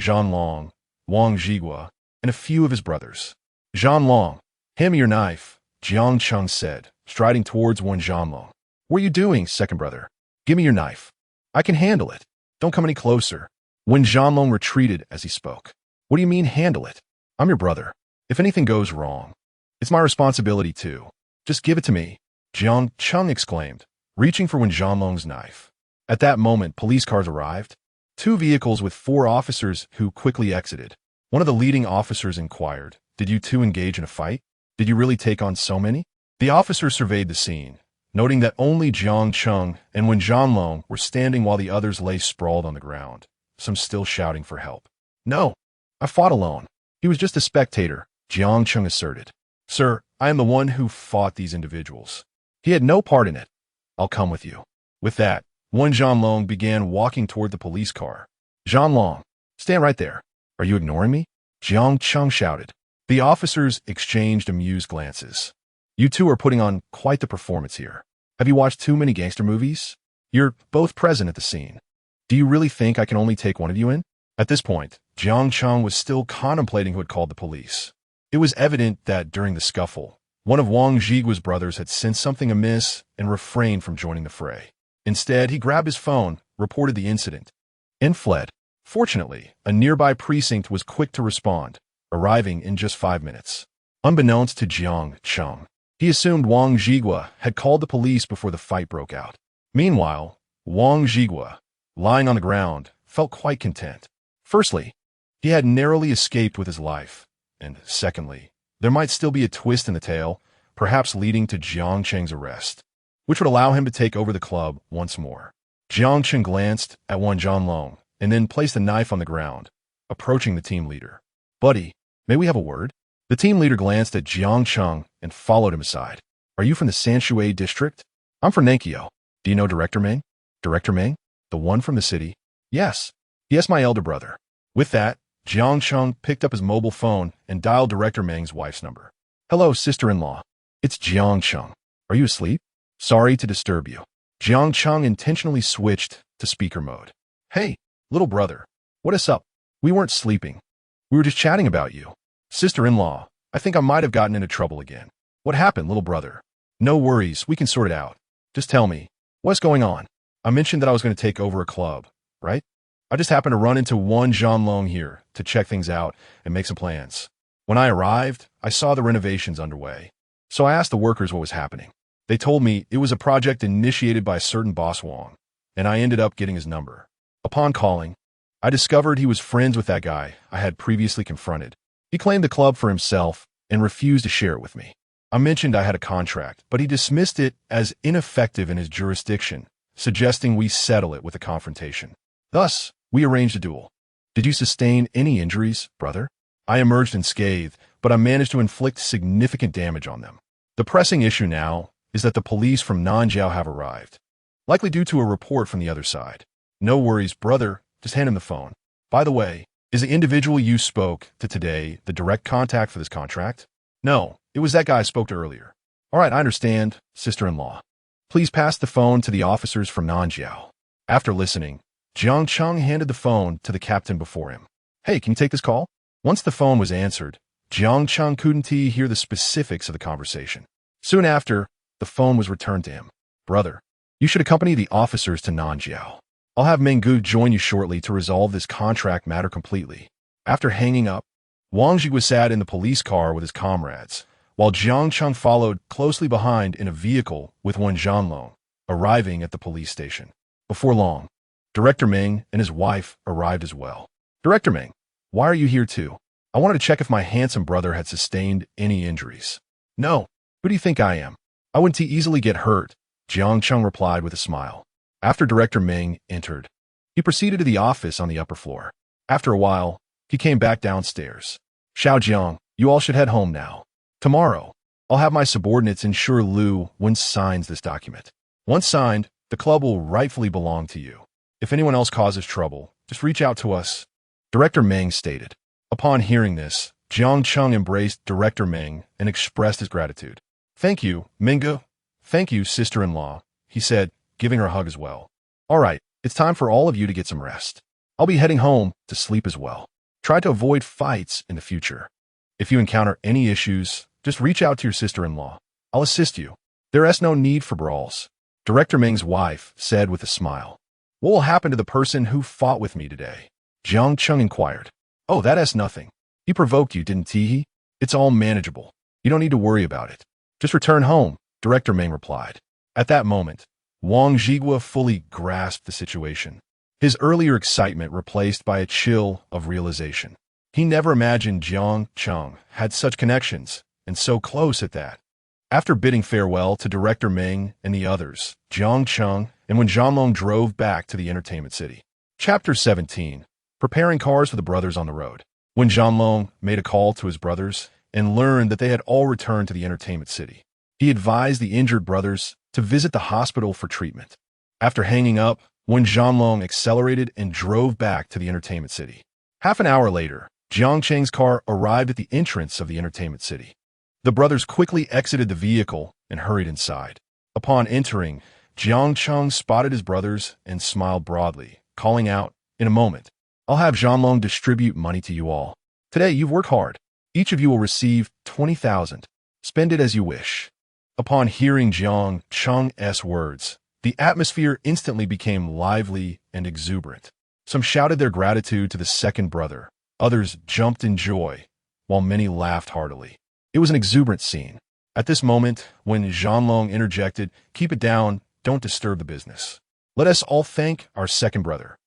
S1: Zhanlong, Wang Zhigua, and a few of his brothers. Zhanlong, hand me your knife, Jiang Cheng said, striding towards Wen Zhanlong. What are you doing, second brother? Give me your knife. I can handle it. Don't come any closer. Wen Zhanlong retreated as he spoke. What do you mean, handle it? I'm your brother. If anything goes wrong, it's my responsibility too. Just give it to me, Jiang Cheng exclaimed, reaching for Wen Zhanlong's knife. At that moment, police cars arrived. 2 vehicles with 4 officers who quickly exited. One of the leading officers inquired, "Did you two engage in a fight? Did you really take on so many?" The officer surveyed the scene, noting that only Jiang Cheng and Wen Zhanlong were standing while the others lay sprawled on the ground, some still shouting for help. "No, I fought alone. He was just a spectator," Jiang Cheng asserted. "Sir, I am the one who fought these individuals. He had no part in it. I'll come with you." With that, Wen Zhanlong began walking toward the police car. "Zhanlong, stand right there. Are you ignoring me?" Jiang Cheng shouted. The officers exchanged amused glances. "You two are putting on quite the performance here. Have you watched too many gangster movies? You're both present at the scene. Do you really think I can only take one of you in?" At this point, Jiang Cheng was still contemplating who had called the police. It was evident that during the scuffle, one of Wang Zhigua's brothers had sensed something amiss and refrained from joining the fray. Instead, he grabbed his phone, reported the incident, and fled. Fortunately, a nearby precinct was quick to respond, arriving in just 5 minutes. Unbeknownst to Jiang Cheng, he assumed Wang Zhigua had called the police before the fight broke out. Meanwhile, Wang Zhigua, lying on the ground, felt quite content. Firstly, he had narrowly escaped with his life, and secondly, there might still be a twist in the tale, perhaps leading to Jiang Cheng's arrest, which would allow him to take over the club once more. Jiang Cheng glanced at Wen Zhanlong and then placed a knife on the ground, approaching the team leader. "Buddy, may we have a word?" The team leader glanced at Jiang Cheng and followed him aside. "Are you from the Sanshui district?" "I'm from Nankyo. Do you know Director Meng?" "Director Meng? The one from the city?" "Yes. He is my elder brother." With that, Jiang Cheng picked up his mobile phone and dialed Director Meng's wife's number. "Hello, sister-in-law. It's Jiang Cheng. Are you asleep? Sorry to disturb you." Jiang Cheng intentionally switched to speaker mode. "Hey, little brother. What is up? We weren't sleeping. We were just chatting about you." "Sister-in-law, I think I might have gotten into trouble again." "What happened, little brother?" "No worries, we can sort it out. Just tell me, what's going on?" "I mentioned that I was going to take over a club, right? I just happened to run into Wen Zhanlong here to check things out and make some plans. When I arrived, I saw the renovations underway. So I asked the workers what was happening. They told me it was a project initiated by a certain boss Wang, and I ended up getting his number. Upon calling, I discovered he was friends with that guy I had previously confronted. He claimed the club for himself and refused to share it with me. I mentioned I had a contract, but he dismissed it as ineffective in his jurisdiction, suggesting we settle it with a confrontation. Thus, we arranged a duel. Did you sustain any injuries, brother? I emerged unscathed, but I managed to inflict significant damage on them. The pressing issue now is that the police from Nanjiao have arrived, likely due to a report from the other side. No worries, brother. Just hand him the phone. By the way, is the individual you spoke to today the direct contact for this contract? No, it was that guy I spoke to earlier. All right, I understand, sister-in-law. Please pass the phone to the officers from Nanjiao. After listening, Jiang Cheng handed the phone to the captain before him. Hey, can you take this call? Once the phone was answered, Jiang Cheng couldn't hear the specifics of the conversation. Soon after, the phone was returned to him. Brother, you should accompany the officers to Nanjiao. I'll have Menggu join you shortly to resolve this contract matter completely. After hanging up, Wang Zhigua sat in the police car with his comrades, while Jiang Cheng followed closely behind in a vehicle with Wen Zhanlong, arriving at the police station. Before long, Director Meng and his wife arrived as well. Director Meng, why are you here too? I wanted to check if my handsome brother had sustained any injuries. No. Who do you think I am? I wouldn't easily get hurt, Jiang Cheng replied with a smile. After Director Ming entered, he proceeded to the office on the upper floor. After a while, he came back downstairs. Jiang, you all should head home now. Tomorrow, I'll have my subordinates ensure Lu Wen signs this document. Once signed, the club will rightfully belong to you. If anyone else causes trouble, just reach out to us, Director Meng stated. Upon hearing this, Jiang Cheng embraced Director Meng and expressed his gratitude. Thank you, Minga. Thank you, sister-in-law, he said, giving her a hug as well. All right, it's time for all of you to get some rest. I'll be heading home to sleep as well. Try to avoid fights in the future. If you encounter any issues, just reach out to your sister-in-law. I'll assist you. There is no need for brawls, Director Ming's wife said with a smile. What will happen to the person who fought with me today? Jiang Cheng inquired. Oh, that is nothing. He provoked you, didn't he? It's all manageable. You don't need to worry about it. Just return home, Director Ming replied. At that moment, Wang Zhigua fully grasped the situation. His earlier excitement replaced by a chill of realization. He never imagined Jiang Cheng had such connections, and so close at that. After bidding farewell to Director Ming and the others, Jiang Cheng and Wen Zhanlong drove back to the entertainment city. Chapter 17. Preparing cars for the brothers on the road. Wen Zhanlong made a call to his brothers and learned that they had all returned to the entertainment city. He advised the injured brothers to visit the hospital for treatment. After hanging up, Wen Zhanlong accelerated and drove back to the entertainment city. Half an hour later, Jiang Cheng's car arrived at the entrance of the entertainment city. The brothers quickly exited the vehicle and hurried inside. Upon entering, Jiang Cheng spotted his brothers and smiled broadly, calling out, "In a moment, I'll have Zhanlong distribute money to you all. Today, you've worked hard. Each of you will receive 20,000. Spend it as you wish." Upon hearing Jiang Cheng's words, the atmosphere instantly became lively and exuberant. Some shouted their gratitude to the second brother. Others jumped in joy, while many laughed heartily. It was an exuberant scene. At this moment, when Zhanlong interjected, "Keep it down, don't disturb the business. Let us all thank our second brother."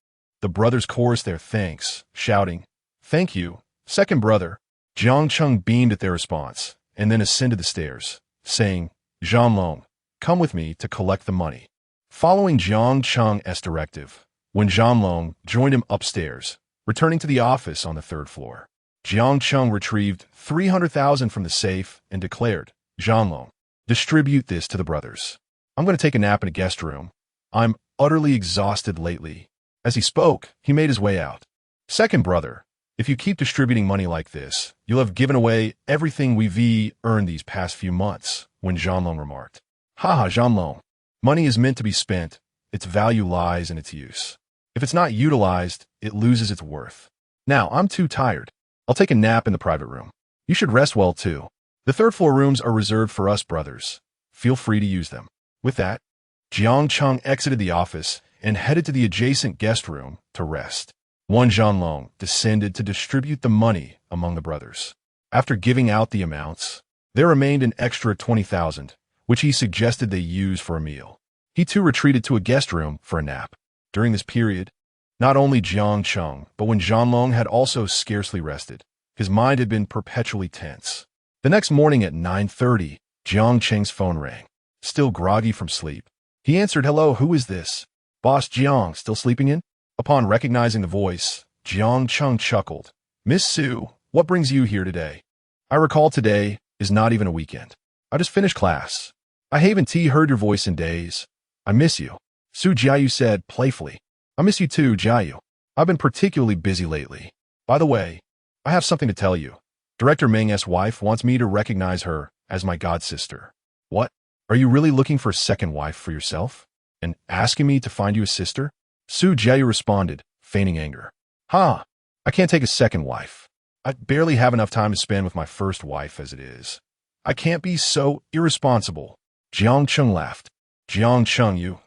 S1: The brothers chorused their thanks, shouting, "Thank you, second brother." Jiang Cheng beamed at their response, and then ascended the stairs, saying, "Zhanlong, come with me to collect the money." Following Jiang Cheng's directive, Wen Zhanlong joined him upstairs, returning to the office on the third floor. Jiang Cheng retrieved 300,000 from the safe and declared, "Zhanlong, distribute this to the brothers. I'm going to take a nap in a guest room. I'm utterly exhausted lately." As he spoke, he made his way out. "Second brother, if you keep distributing money like this, you'll have given away everything we've earned these past few months," Wen Zhanlong remarked. "Haha, Zhanlong. Money is meant to be spent. Its value lies in its use. If it's not utilized, it loses its worth. Now, I'm too tired. I'll take a nap in the private room. You should rest well, too. The third floor rooms are reserved for us brothers. Feel free to use them." With that, Jiang Cheng exited the office and headed to the adjacent guest room to rest. Wen Zhanlong descended to distribute the money among the brothers. After giving out the amounts, there remained an extra 20,000, which he suggested they use for a meal. He too retreated to a guest room for a nap. During this period, not only Jiang Cheng, but Wen Zhanlong had also scarcely rested. His mind had been perpetually tense. The next morning at 9:30, Jiang Cheng's phone rang. Still groggy from sleep, he answered, "Hello, who is this? Boss Jiang, still sleeping in?" Upon recognizing the voice, Jiang Cheng chuckled. "Miss Su, what brings you here today? I recall today is not even a weekend. I just finished class. I haven't heard your voice in days. I miss you," Su Jiayu said playfully. "I miss you too, Jiayu. I've been particularly busy lately. By the way, I have something to tell you. Director Meng's wife wants me to recognize her as my godsister." "What? Are you really looking for a second wife for yourself? And asking me to find you a sister?" Su Jiayu responded, feigning anger. "Ha! I can't take a second wife. I barely have enough time to spend with my first wife as it is. I can't be so irresponsible." Jiang Cheng laughed. "Jiang Cheng,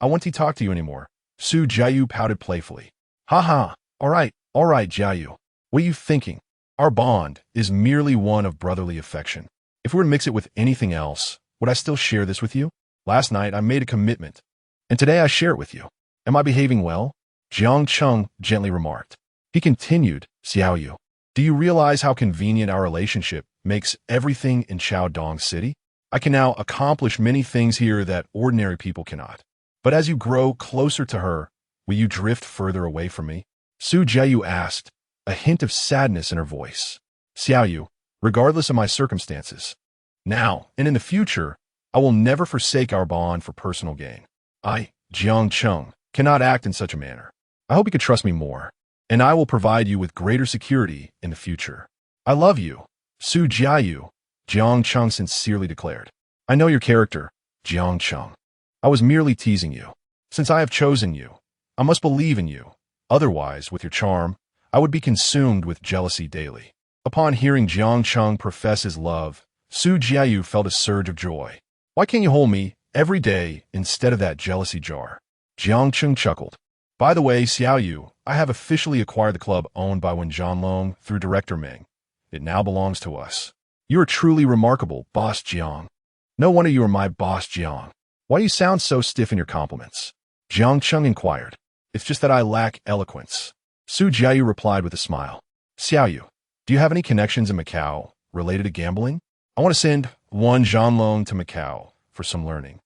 S1: I won't talk to you anymore." Su Jiayu pouted playfully. "Ha ha, all right, Jiayu. What are you thinking? Our bond is merely one of brotherly affection. If we were to mix it with anything else, would I still share this with you? Last night I made a commitment, and today I share it with you. Am I behaving well?" Jiang Cheng gently remarked. He continued, "Xiaoyu, Do you realize how convenient our relationship makes everything in Chaodong City? I can now accomplish many things here that ordinary people cannot. But as you grow closer to her, will you drift further away from me? Su Jiayu asked, a hint of sadness in her voice. Xiaoyu, regardless of my circumstances. Now, and in the future, I will never forsake our bond for personal gain. I, Jiang Cheng, cannot act in such a manner. I hope you can trust me more, and I will provide you with greater security in the future. I love you, Su Jiayu, Jiang Cheng sincerely declared. I know your character, Jiang Cheng. I was merely teasing you. Since I have chosen you, I must believe in you. Otherwise, with your charm, I would be consumed with jealousy daily. Upon hearing Jiang Cheng profess his love, Su Jiayu felt a surge of joy. Why can't you hold me every day instead of that jealousy jar? Jiang Cheng chuckled. By the way, Xiaoyu, I have officially acquired the club owned by Wen Zhanlong through Director Meng. It now belongs to us. You are truly remarkable, Boss Jiang. No wonder you are my Boss Jiang. Why do you sound so stiff in your compliments? Jiang Cheng inquired. It's just that I lack eloquence. Su Jiayu replied with a smile. Xiaoyu, do you have any connections in Macau related to gambling? I want to send Wen Zhanlong to Macau for some learning,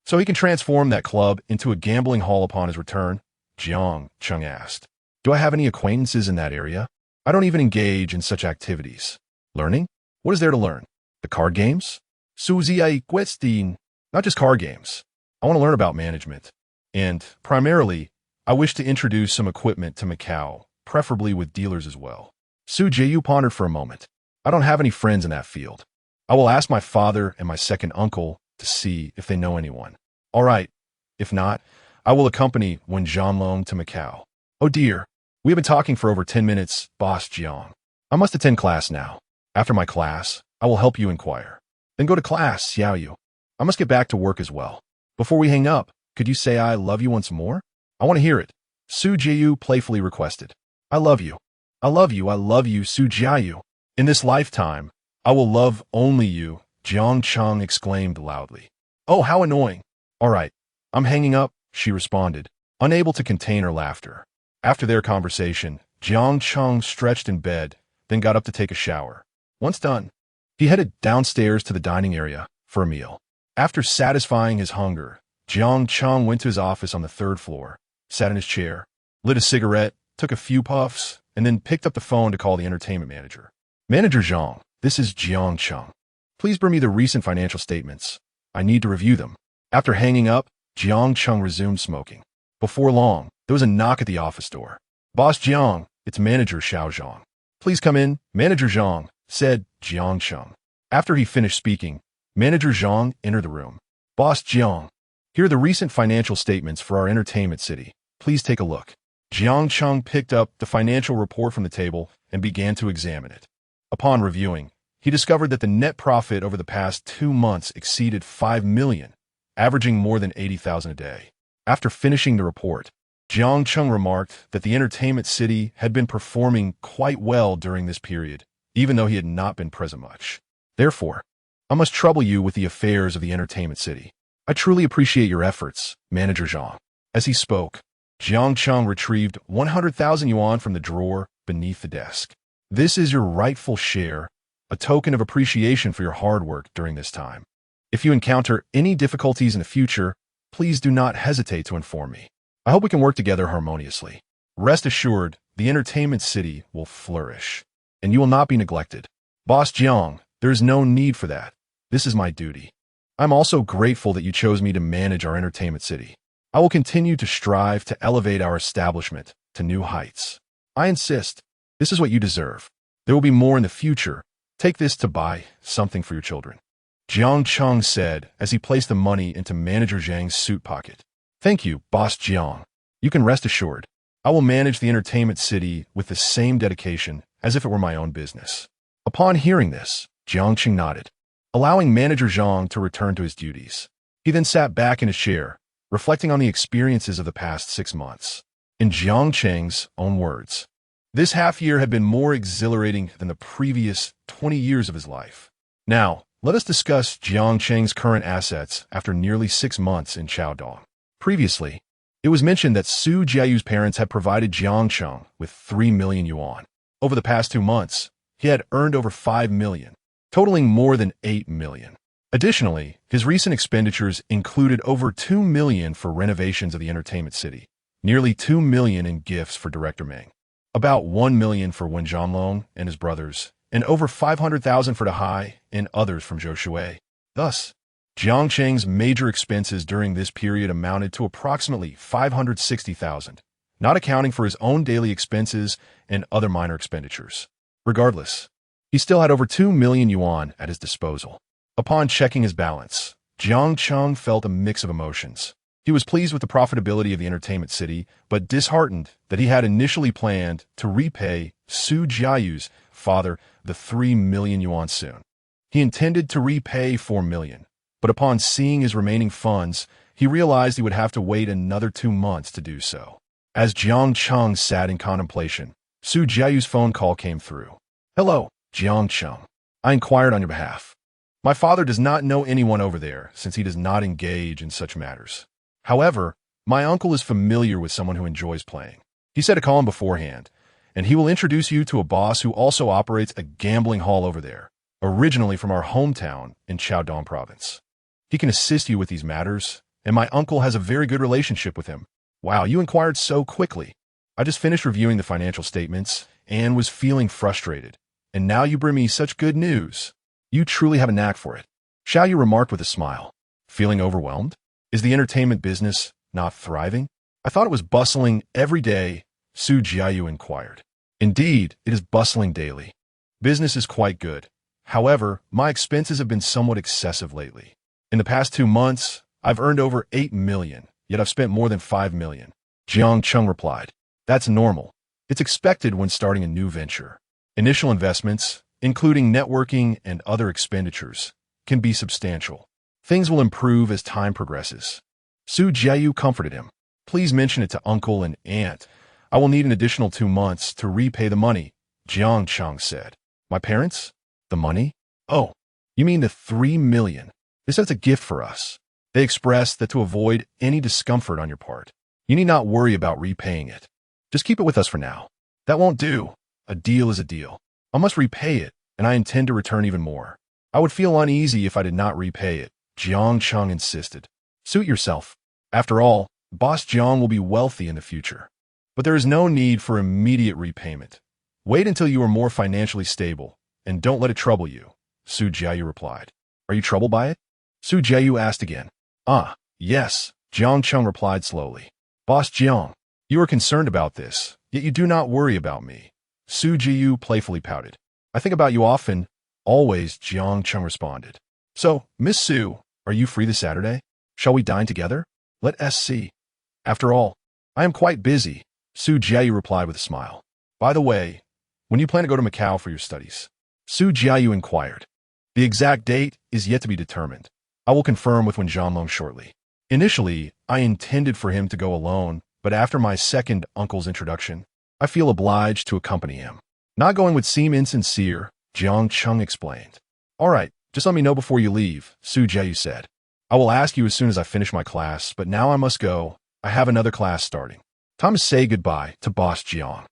S1: so he can transform that club into a gambling hall upon his return. Jiang Cheng asked. Do I have any acquaintances in that area? I don't even engage in such activities. Learning? What is there to learn? The card games? Su Ziai Guestin. Not just card games. I want to learn about management. And, primarily, I wish to introduce some equipment to Macau, preferably with dealers as well. Su Jiayu pondered for a moment. I don't have any friends in that field. I will ask my father and my second uncle to see if they know anyone. All right. If not, I will accompany Wen Zhanlong to Macau. Oh dear. We have been talking for over 10 minutes, Boss Jiang. I must attend class now. After my class, I will help you inquire. Then go to class, Xiaoyu. I must get back to work as well. Before we hang up, could you say I love you once more? I want to hear it. Su Jiayu playfully requested. I love you. I love you. I love you, Su Jiayu. In this lifetime, I will love only you, Jiang Cheng exclaimed loudly. Oh, how annoying. All right, I'm hanging up, she responded, unable to contain her laughter. After their conversation, Jiang Cheng stretched in bed, then got up to take a shower. Once done, he headed downstairs to the dining area for a meal. After satisfying his hunger, Jiang Cheng went to his office on the third floor, sat in his chair, lit a cigarette, took a few puffs, and then picked up the phone to call the entertainment manager. Manager Zhang, this is Jiang Cheng. Please bring me the recent financial statements. I need to review them. After hanging up, Jiang Cheng resumed smoking. Before long, there was a knock at the office door. Boss Jiang, it's Manager Xiao Zhang. Please come in, Manager Zhang, said Jiang Cheng. After he finished speaking, Manager Zhang entered the room. Boss Jiang, here are the recent financial statements for our entertainment city. Please take a look. Jiang Cheng picked up the financial report from the table and began to examine it. Upon reviewing, he discovered that the net profit over the past 2 months exceeded 5 million, averaging more than 80,000 a day. After finishing the report, Jiang Cheng remarked that the entertainment city had been performing quite well during this period, even though he had not been present much. Therefore, I must trouble you with the affairs of the entertainment city. I truly appreciate your efforts, Manager Zhang. As he spoke, Jiang Cheng retrieved 100,000 yuan from the drawer beneath the desk. This is your rightful share, a token of appreciation for your hard work during this time. If you encounter any difficulties in the future, please do not hesitate to inform me. I hope we can work together harmoniously. Rest assured, the entertainment city will flourish, and you will not be neglected. Boss Jiang, there is no need for that. This is my duty. I'm also grateful that you chose me to manage our entertainment city. I will continue to strive to elevate our establishment to new heights. I insist. This is what you deserve. There will be more in the future. Take this to buy something for your children. Jiang Cheng said as he placed the money into Manager Zhang's suit pocket. Thank you, Boss Jiang. You can rest assured. I will manage the entertainment city with the same dedication as if it were my own business. Upon hearing this, Jiang Cheng nodded, allowing Manager Zhang to return to his duties. He then sat back in his chair, reflecting on the experiences of the past 6 months. In Jiang Cheng's own words, this half year had been more exhilarating than the previous 20 years of his life. Now, let us discuss Jiang Cheng's current assets after nearly 6 months in Chaodong. Previously, it was mentioned that Su Jiayu's parents had provided Jiang Cheng with 3 million yuan. Over the past 2 months, he had earned over 5 million, totaling more than 8 million. Additionally, his recent expenditures included over 2 million for renovations of the entertainment city, nearly 2 million in gifts for Director Meng, about 1 million for Wen Zhanlong and his brothers, and over 500,000 for Dehai and others from Zhou Shui. Thus, Jiang Cheng's major expenses during this period amounted to approximately 560,000, not accounting for his own daily expenses and other minor expenditures. Regardless, he still had over 2 million yuan at his disposal. Upon checking his balance, Jiang Cheng felt a mix of emotions. He was pleased with the profitability of the entertainment city, but disheartened that he had initially planned to repay Su Jiayu's father the 3 million yuan soon. He intended to repay 4 million, but upon seeing his remaining funds, he realized he would have to wait another 2 months to do so. As Jiang Cheng sat in contemplation, Su Jiayu's phone call came through. "Hello, Jiang Cheng. I inquired on your behalf. My father does not know anyone over there since he does not engage in such matters. However, my uncle is familiar with someone who enjoys playing. He said to call him beforehand, and he will introduce you to a boss who also operates a gambling hall over there, originally from our hometown in Chaodong province. He can assist you with these matters, and my uncle has a very good relationship with him." "Wow, you inquired so quickly. I just finished reviewing the financial statements and was feeling frustrated, and now you bring me such good news. You truly have a knack for it," Xiaoyu remarked with a smile. "Feeling overwhelmed? Is the entertainment business not thriving? I thought it was bustling every day," Su Jiayu inquired. "Indeed, it is bustling daily. Business is quite good. However, my expenses have been somewhat excessive lately. In the past 2 months, I've earned over 8 million, yet I've spent more than 5 million, Jiang Cheng replied. "That's normal. It's expected when starting a new venture. Initial investments, including networking and other expenditures, can be substantial. Things will improve as time progresses." Su Jiayu comforted him. "Please mention it to uncle and aunt. I will need an additional 2 months to repay the money," Jiang Cheng said. "My parents? The money? Oh, you mean the 3 million? This is a gift for us. They expressed that to avoid any discomfort on your part, you need not worry about repaying it. Just keep it with us for now." "That won't do. A deal is a deal. I must repay it, and I intend to return even more. I would feel uneasy if I did not repay it," Jiang Cheng insisted. "Suit yourself. After all, Boss Jiang will be wealthy in the future. But there is no need for immediate repayment. Wait until you are more financially stable, and don't let it trouble you," Su Jiayu replied. "Are you troubled by it?" Su Jiayu asked again. "Ah, yes," Jiang Cheng replied slowly. "Boss Jiang, you are concerned about this, yet you do not worry about me," Su Jiayu playfully pouted. "I think about you often, always," Jiang Cheng responded. "So, Miss Su, are you free this Saturday? Shall we dine together? Let us see. After all, I am quite busy," Su Jiayu replied with a smile. "By the way, when do you plan to go to Macau for your studies?" Su Jiayu inquired. "The exact date is yet to be determined. I will confirm with Wen Zhanlong shortly. Initially, I intended for him to go alone, but after my second uncle's introduction, I feel obliged to accompany him. Not going would seem insincere," Jiang Cheng explained. "All right, just let me know before you leave," Su Jiayu said. "I will ask you as soon as I finish my class, but now I must go. I have another class starting. Time to say goodbye to Boss Jiang.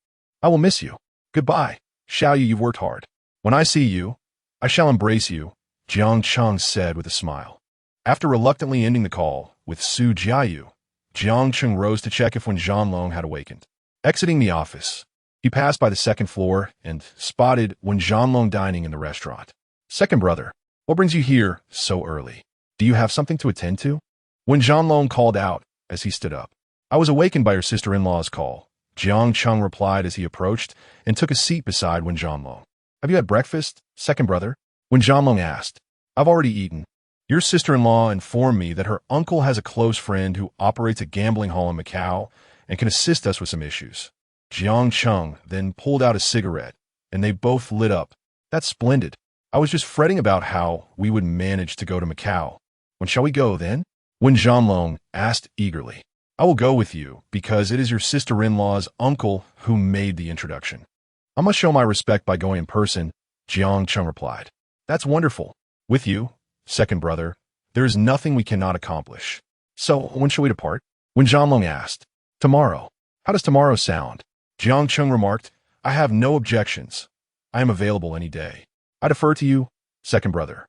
S1: I will miss you. Goodbye, Xiaoyu, you've worked hard. When I see you, I shall embrace you," Jiang Cheng said with a smile. After reluctantly ending the call with Su Jiayu, Jiang Cheng rose to check if Wen Zhanlong had awakened. Exiting the office, he passed by the second floor and spotted Wen Zhanlong dining in the restaurant. "Second brother, what brings you here so early? Do you have something to attend to?" Wen Zhanlong called out as he stood up. "I was awakened by your sister-in-law's call," Jiang Cheng replied as he approached and took a seat beside Wen Zhanlong. "Have you had breakfast, second brother?" Wen Zhanlong asked. "I've already eaten. Your sister-in-law informed me that her uncle has a close friend who operates a gambling hall in Macau and can assist us with some issues." Jiang Cheng then pulled out a cigarette, and they both lit up. "That's splendid. I was just fretting about how we would manage to go to Macau. When shall we go, then?" Wen Zhanlong asked eagerly. "I will go with you, because it is your sister-in-law's uncle who made the introduction." "I must show my respect by going in person," Jiang Cheng replied. "That's wonderful. With you, second brother, there is nothing we cannot accomplish. So, when shall we depart?" Wen Zhanlong asked. "Tomorrow. How does tomorrow sound?" Jiang Cheng remarked. I have no objections. I am available any day. I defer to you, second brother.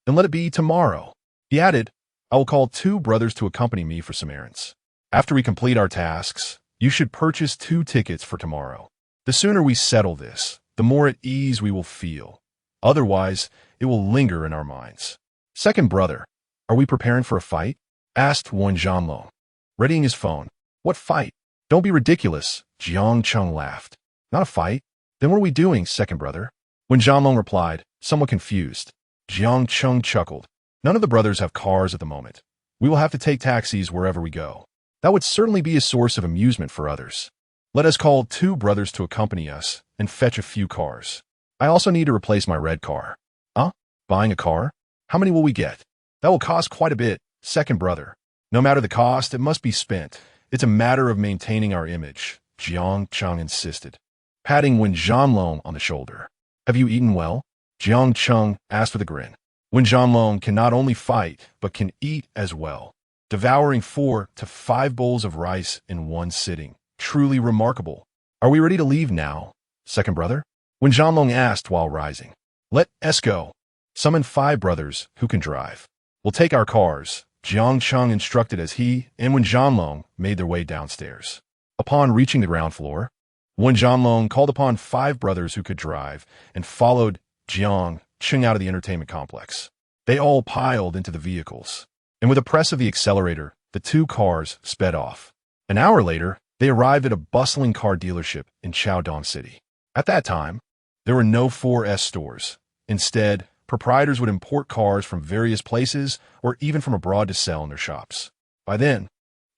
S1: Then let it be tomorrow. He added, I will call 2 brothers to accompany me for some errands. After we complete our tasks, you should purchase 2 tickets for tomorrow. The sooner we settle this, the more at ease we will feel. Otherwise, it will linger in our minds. Second brother, are we preparing for a fight? Asked Jianglong, readying his phone. What fight? Don't be ridiculous, Jiang Cheng laughed. Not a fight? Then what are we doing, second brother? Jianglong replied, somewhat confused. Jiang Cheng chuckled. None of the brothers have cars at the moment. We will have to take taxis wherever we go. That would certainly be a source of amusement for others. Let us call 2 brothers to accompany us and fetch a few cars. I also need to replace my red car. Huh? Buying a car? How many will we get? That will cost quite a bit, second brother. No matter the cost, it must be spent. It's a matter of maintaining our image, Jiang Cheng insisted, patting Jianglong on the shoulder. Have you eaten well? Jiang Cheng asked with a grin. Jianglong can not only fight, but can eat as well, devouring 4 to 5 bowls of rice in one sitting. Truly remarkable. Are we ready to leave now, second brother? Jianglong asked while rising. Let us go. Summon 5 brothers who can drive. We'll take our cars, Jiang Cheng instructed as he and Jianglong made their way downstairs. Upon reaching the ground floor, Jianglong called upon 5 brothers who could drive and followed Jiang Cheng out of the entertainment complex. They all piled into the vehicles, and with a press of the accelerator, the 2 cars sped off. An hour later, they arrived at a bustling car dealership in Chaodong City. At that time, there were no 4S stores. Instead, proprietors would import cars from various places or even from abroad to sell in their shops. By then,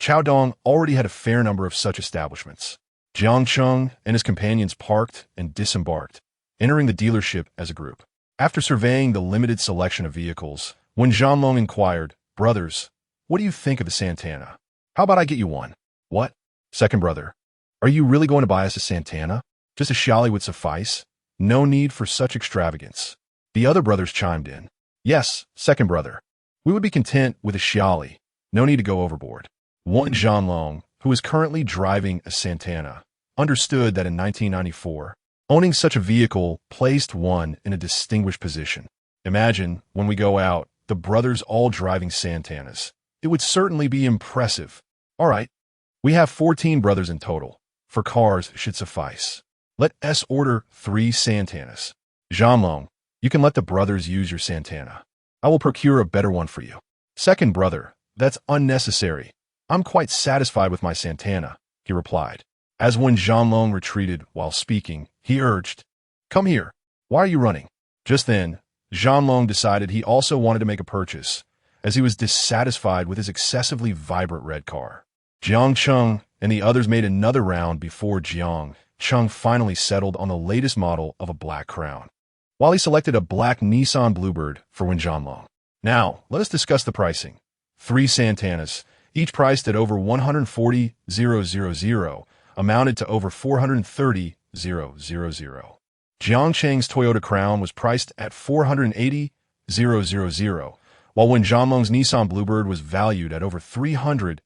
S1: Chaodong already had a fair number of such establishments. Jiang Cheng and his companions parked and disembarked, entering the dealership as a group. After surveying the limited selection of vehicles, Jianglong inquired, Brothers, what do you think of the Santana? How about I get you one? What? Second brother, are you really going to buy us a Santana? Just a Xiaoli would suffice. No need for such extravagance. The other brothers chimed in. Yes, second brother. We would be content with a Xiaoli. No need to go overboard. Jianglong, who is currently driving a Santana, understood that in 1994, owning such a vehicle placed one in a distinguished position. Imagine, when we go out, the brothers all driving Santanas. It would certainly be impressive. All right. We have 14 brothers in total. For cars should suffice. Let us order 3 Santanas. Jianglong, you can let the brothers use your Santana. I will procure a better one for you. Second brother, that's unnecessary. I'm quite satisfied with my Santana, he replied. As Jianglong retreated while speaking, he urged, Come here. Why are you running? Just then, Jianglong decided he also wanted to make a purchase, as he was dissatisfied with his excessively vibrant red car. Jiang Cheng and the others made another round before Jiang Cheng finally settled on the latest model of a black Crown, while he selected a black Nissan Bluebird for Jianglong. Now, let us discuss the pricing. 3 Santanas, each priced at over 140,000, amounted to over 430,000. Jiang Cheng's Toyota Crown was priced at 480,000, while Jianglong's Nissan Bluebird was valued at over 300,000.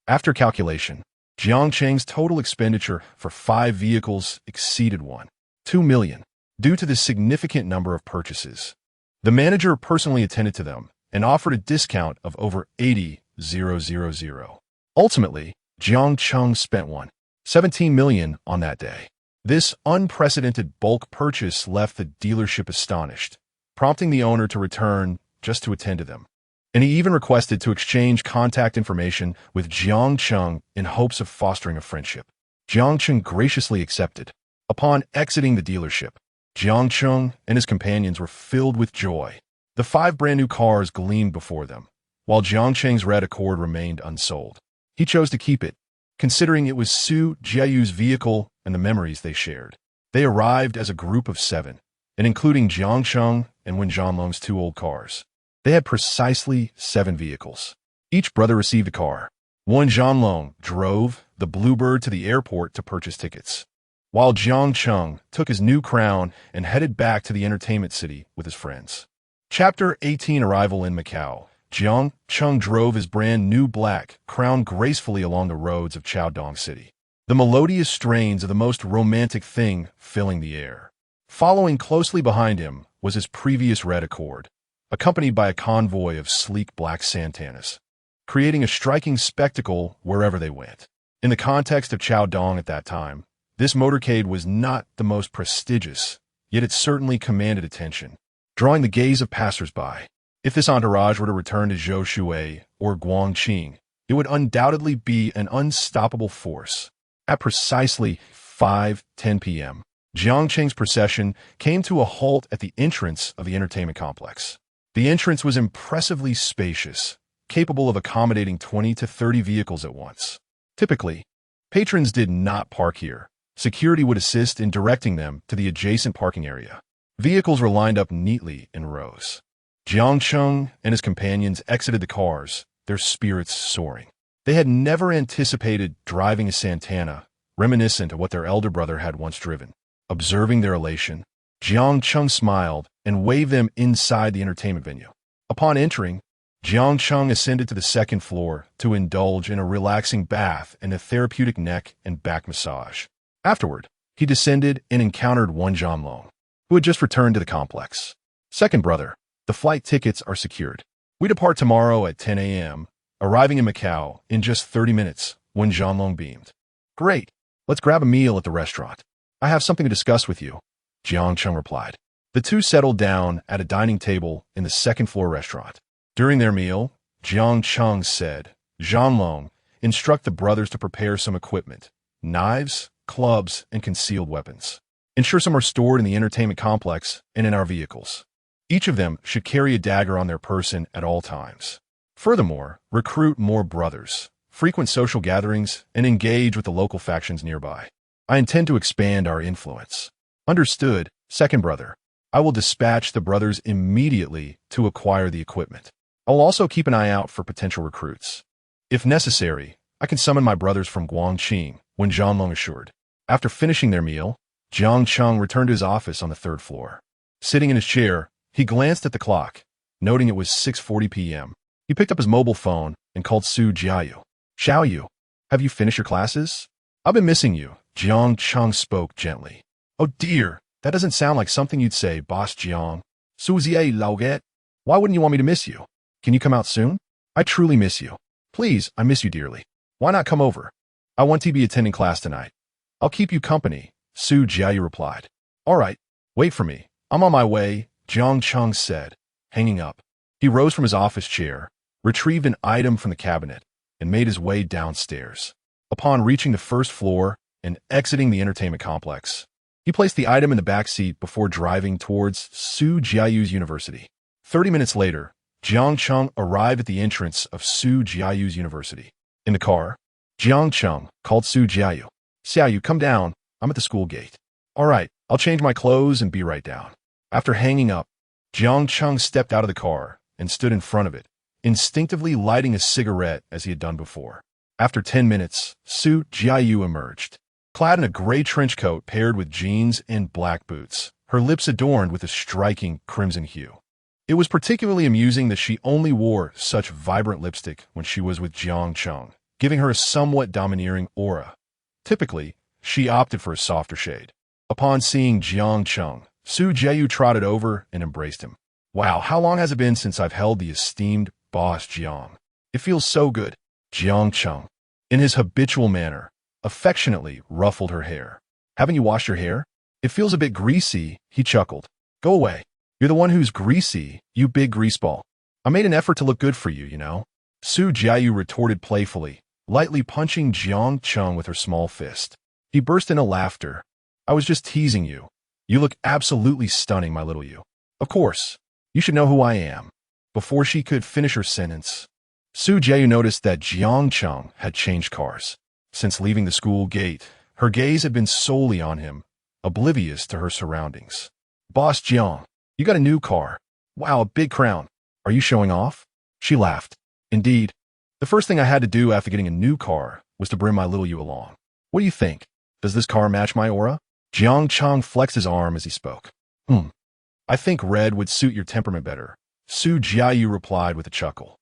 S1: After calculation, Jiang Cheng's total expenditure for 5 vehicles exceeded 1.2 million, due to the significant number of purchases. The manager personally attended to them and offered a discount of over 80,000. Ultimately, Jiang Cheng spent 1.17 million on that day. This unprecedented bulk purchase left the dealership astonished, prompting the owner to return just to attend to them. And he even requested to exchange contact information with Jiang Cheng in hopes of fostering a friendship. Jiang Cheng graciously accepted. Upon exiting the dealership, Jiang Cheng and his companions were filled with joy. The 5 brand-new cars gleamed before them, while Jiang Cheng's red Accord remained unsold. He chose to keep it, considering it was Su Jiayu's vehicle and the memories they shared. They arrived as a group of 7, and including Jiang Cheng and Jianglong's 2 old cars. They had precisely 7 vehicles. Each brother received a car. Jianglong drove the Bluebird to the airport to purchase tickets, while Jiang Cheng took his new Crown and headed back to the entertainment city with his friends. Chapter 18: Arrival in Macau. Jiang Cheng drove his brand new black Crown gracefully along the roads of Chaodong City. the melodious strains of the most romantic thing filling the air. Following closely behind him was his previous red Accord, accompanied by a convoy of sleek black Santanas, creating a striking spectacle wherever they went. In the context of Chaodong at that time, this motorcade was not the most prestigious, yet it certainly commanded attention, drawing the gaze of passers-by. If this entourage were to return to Zhou Shui or Guangqing, it would undoubtedly be an unstoppable force. At precisely 5:10 p.m., Jiang Cheng's procession came to a halt at the entrance of the entertainment complex. The entrance was impressively spacious, capable of accommodating 20 to 30 vehicles at once. Typically, patrons did not park here. Security would assist in directing them to the adjacent parking area. Vehicles were lined up neatly in rows. Jiang Cheng and his companions exited the cars, their spirits soaring. They had never anticipated driving a Santana, reminiscent of what their elder brother had once driven. Observing their elation, Jiang Cheng smiled and waved them inside the entertainment venue. Upon entering, Jiang Cheng ascended to the second floor to indulge in a relaxing bath and a therapeutic neck and back massage. Afterward, he descended and encountered Wan Zhanlong, who had just returned to the complex. Second brother, the flight tickets are secured. We depart tomorrow at 10 a.m., arriving in Macau in just 30 minutes, Wan Zhanlong beamed. Great, let's grab a meal at the restaurant. I have something to discuss with you, Jiang Cheng replied. The two settled down at a dining table in the second-floor restaurant. During their meal, Jiang Cheng said, Zhanlong, instruct the brothers to prepare some equipment, knives, clubs, and concealed weapons. Ensure some are stored in the entertainment complex and in our vehicles. Each of them should carry a dagger on their person at all times. Furthermore, recruit more brothers, frequent social gatherings, and engage with the local factions nearby. I intend to expand our influence. Understood, second brother. I will dispatch the brothers immediately to acquire the equipment. I will also keep an eye out for potential recruits. If necessary, I can summon my brothers from Guangqing, Wan Zhanlong assured. After finishing their meal, Jiang Cheng returned to his office on the third floor. Sitting in his chair, he glanced at the clock, noting it was 6:40 p.m. He picked up his mobile phone and called Su Jiayu. Xiaoyu, have you finished your classes? I've been missing you, Jiang Cheng spoke gently. Oh dear, that doesn't sound like something you'd say, Boss Jiang. Su Ziei Laoget, why wouldn't you want me to miss you? Can you come out soon? I truly miss you. Please, I miss you dearly. Why not come over? I want to be attending class tonight. I'll keep you company, Su Jiayu replied. All right, wait for me. I'm on my way, Jiang Cheng said, hanging up. He rose from his office chair, retrieved an item from the cabinet, and made his way downstairs. Upon reaching the first floor and exiting the entertainment complex, he placed the item in the back seat before driving towards Su Jiayu's university. 30 minutes later, Jiang Cheng arrived at the entrance of Su Jiayu's university. In the car, Jiang Cheng called Su Jiayu. Xiaoyu, come down. I'm at the school gate. All right, I'll change my clothes and be right down. After hanging up, Jiang Cheng stepped out of the car and stood in front of it, instinctively lighting a cigarette as he had done before. After 10 minutes, Su Jiayu emerged. Clad in a gray trench coat paired with jeans and black boots, her lips adorned with a striking crimson hue. It was particularly amusing that she only wore such vibrant lipstick when she was with Jiang Cheng, giving her a somewhat domineering aura. Typically, she opted for a softer shade. Upon seeing Jiang Cheng, Su Jiayu trotted over and embraced him. Wow, how long has it been since I've held the esteemed boss Jiang? It feels so good. Jiang Cheng, in his habitual manner, affectionately ruffled her hair. Haven't you washed your hair? It feels a bit greasy, he chuckled. Go away. You're the one who's greasy, you big greaseball. I made an effort to look good for you, you know. Su Jiayu retorted playfully, lightly punching Jiang Cheng with her small fist. He burst into laughter. I was just teasing you. You look absolutely stunning, my little you. Of course. You should know who I am. Before she could finish her sentence, Su Jiayu noticed that Jiang Cheng had changed cars. Since leaving the school gate, her gaze had been solely on him, oblivious to her surroundings. Boss Jiang, you got a new car. Wow, a big crown. Are you showing off? She laughed. Indeed. The first thing I had to do after getting a new car was to bring my little you along. What do you think? Does this car match my aura? Jiang Cheng flexed his arm as he spoke. I think red would suit your temperament better, Su Jiayu replied with a chuckle.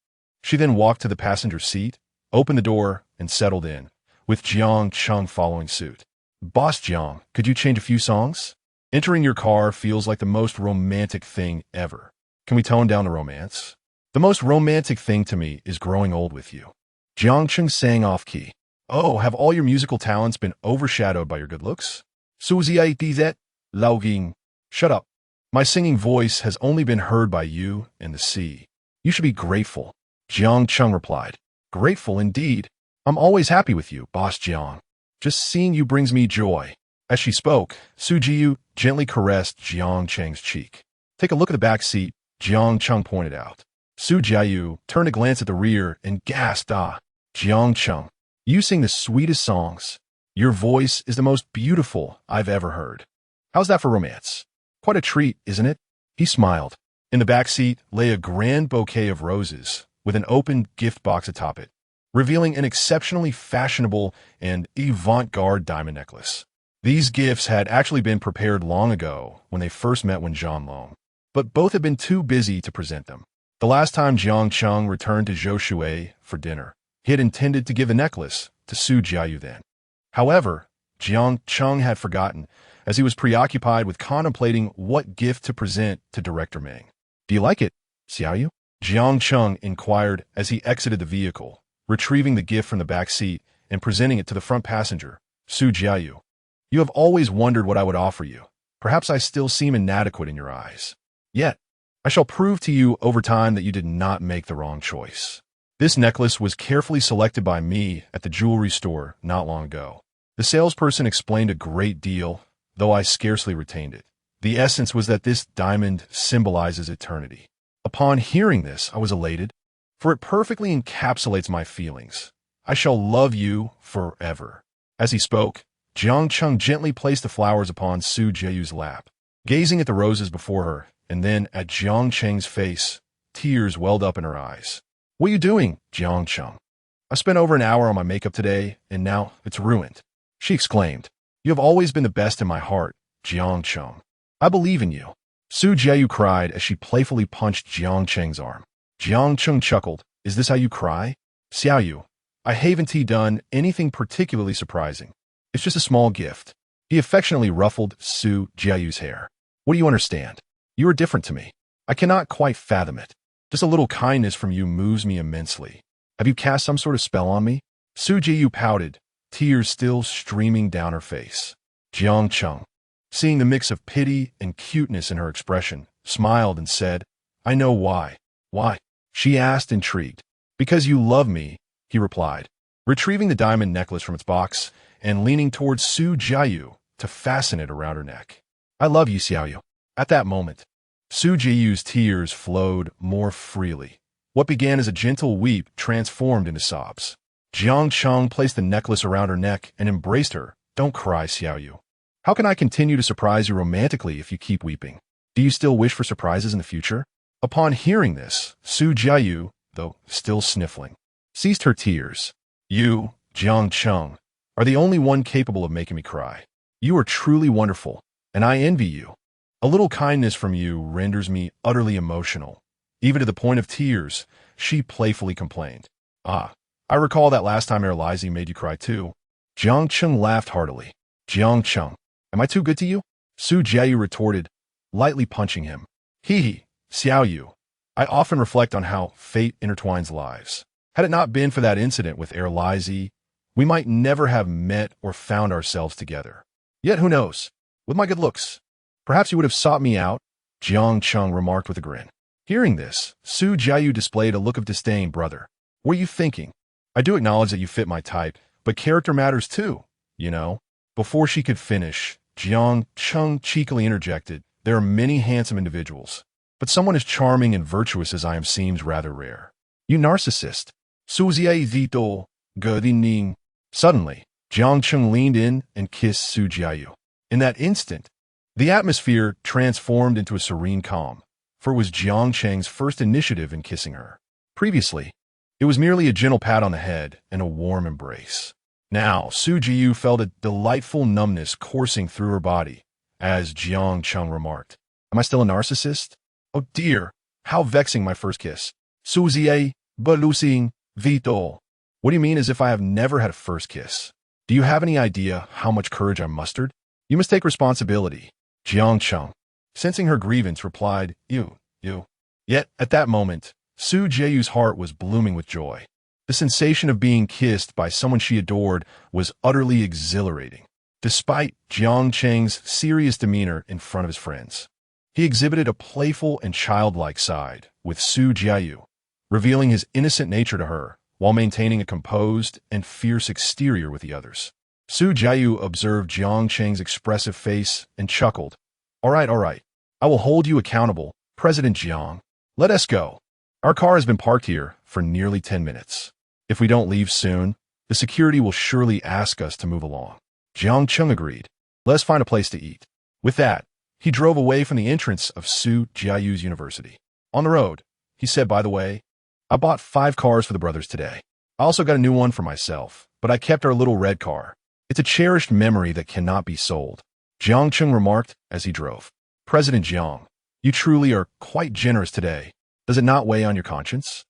S1: She then walked to the passenger seat, opened the door, and settled in, with Jiang Cheng following suit. Boss Jiang, could you change a few songs? Entering your car feels like the most romantic thing ever. Can we tone down the romance? The most romantic thing to me is growing old with you. Jiang Cheng sang off-key. Oh, have all your musical talents been overshadowed by your good looks? Suzie that, Lao Ging. Shut up. My singing voice has only been heard by you and the sea. You should be grateful. Jiang Cheng replied. Grateful indeed. I'm always happy with you, Boss Jiang. Just seeing you brings me joy. As she spoke, Su Jiu gently caressed Jiang Cheng's cheek. Take a look at the back seat, Jiang Cheng pointed out. Su Jiu turned to glance at the rear and gasped, ah, Jiang Cheng, you sing the sweetest songs. Your voice is the most beautiful I've ever heard. How's that for romance? Quite a treat, isn't it? He smiled. In the back seat lay a grand bouquet of roses with an open gift box atop it, revealing an exceptionally fashionable and avant-garde diamond necklace. These gifts had actually been prepared long ago when they first met Wen Zhanlong, but both had been too busy to present them. The last time Jiang Cheng returned to Zhou Shui for dinner, he had intended to give the necklace to Su Jiayu then. However, Jiang Cheng had forgotten, as he was preoccupied with contemplating what gift to present to Director Meng. Do you like it, Xiaoyu? Jiang Cheng inquired as he exited the vehicle, retrieving the gift from the back seat and presenting it to the front passenger, Su Jiayu. You have always wondered what I would offer you. Perhaps I still seem inadequate in your eyes. Yet, I shall prove to you over time that you did not make the wrong choice. This necklace was carefully selected by me at the jewelry store not long ago. The salesperson explained a great deal, though I scarcely retained it. The essence was that this diamond symbolizes eternity. Upon hearing this, I was elated, for it perfectly encapsulates my feelings. I shall love you forever. As he spoke, Jiang Cheng gently placed the flowers upon Su Jiayu's lap. Gazing at the roses before her, and then at Jiang Cheng's face, tears welled up in her eyes. What are you doing, Jiang Cheng? I spent over an hour on my makeup today, and now it's ruined. She exclaimed. You have always been the best in my heart, Jiang Cheng. I believe in you. Su Jiayu cried as she playfully punched Jiang Cheng's arm. Jiang Cheng chuckled. Is this how you cry? Xiaoyu, I haven't done anything particularly surprising. It's just a small gift. He affectionately ruffled Su Jiayu's hair. What do you understand? You are different to me. I cannot quite fathom it. Just a little kindness from you moves me immensely. Have you cast some sort of spell on me? Su Jiayu pouted, tears still streaming down her face. Jiang Cheng, seeing the mix of pity and cuteness in her expression, smiled and said, I know why. Why? She asked, intrigued. Because you love me, he replied, retrieving the diamond necklace from its box and leaning towards Su Jiayu to fasten it around her neck. I love you, Xiaoyu. At that moment, Su Jiayu's tears flowed more freely. What began as a gentle weep transformed into sobs. Jiang Cheng placed the necklace around her neck and embraced her. Don't cry, Xiaoyu. How can I continue to surprise you romantically if you keep weeping? Do you still wish for surprises in the future? Upon hearing this, Su Jiayu, though still sniffling, ceased her tears. You, Jiang Cheng, are the only one capable of making me cry. You are truly wonderful, and I envy you. A little kindness from you renders me utterly emotional. Even to the point of tears, she playfully complained. Ah, I recall that last time Erlizy made you cry too. Jiang Cheng laughed heartily. Jiang Cheng, am I too good to you? Su Jiayu retorted, lightly punching him. Hee, Xiaoyu, I often reflect on how fate intertwines lives. Had it not been for that incident with Erlizy, we might never have met or found ourselves together. Yet who knows? With my good looks, perhaps you would have sought me out, Jiang Cheng remarked with a grin. Hearing this, Su Jiayu displayed a look of disdain. Brother, what are you thinking? I do acknowledge that you fit my type, but character matters too, you know. Before she could finish, Jiang Cheng cheekily interjected, there are many handsome individuals, but someone as charming and virtuous as I am seems rather rare. You narcissist. Su Ziai Zito, Ning. Suddenly, Jiang Cheng leaned in and kissed Su Jiayu. In that instant, the atmosphere transformed into a serene calm, for it was Jiang Cheng's first initiative in kissing her. Previously, it was merely a gentle pat on the head and a warm embrace. Now, Su Jiayu felt a delightful numbness coursing through her body, as Jiang Cheng remarked. Am I still a narcissist? Oh dear, how vexing my first kiss. Su Ziai, Belusing, Vito. What do you mean as if I have never had a first kiss? Do you have any idea how much courage I mustered? You must take responsibility. Jiang Cheng, sensing her grievance, replied, You. Yet, at that moment, Su Jiayu's heart was blooming with joy. The sensation of being kissed by someone she adored was utterly exhilarating. Despite Jiang Cheng's serious demeanor in front of his friends, he exhibited a playful and childlike side with Su Jiayu, revealing his innocent nature to her while maintaining a composed and fierce exterior with the others. Su Jiayu observed Jiang Cheng's expressive face and chuckled. All right. I will hold you accountable, President Jiang. Let us go. Our car has been parked here for nearly 10 minutes. If we don't leave soon, the security will surely ask us to move along. Jiang Cheng agreed. Let us find a place to eat. With that, he drove away from the entrance of Su Jiayu's university. On the road, he said, by the way, I bought 5 cars for the brothers today. I also got a new one for myself, but I kept our little red car. It's a cherished memory that cannot be sold. Jiang Cheng remarked as he drove. President Jiang, you truly are quite generous today. Does it not weigh on your conscience?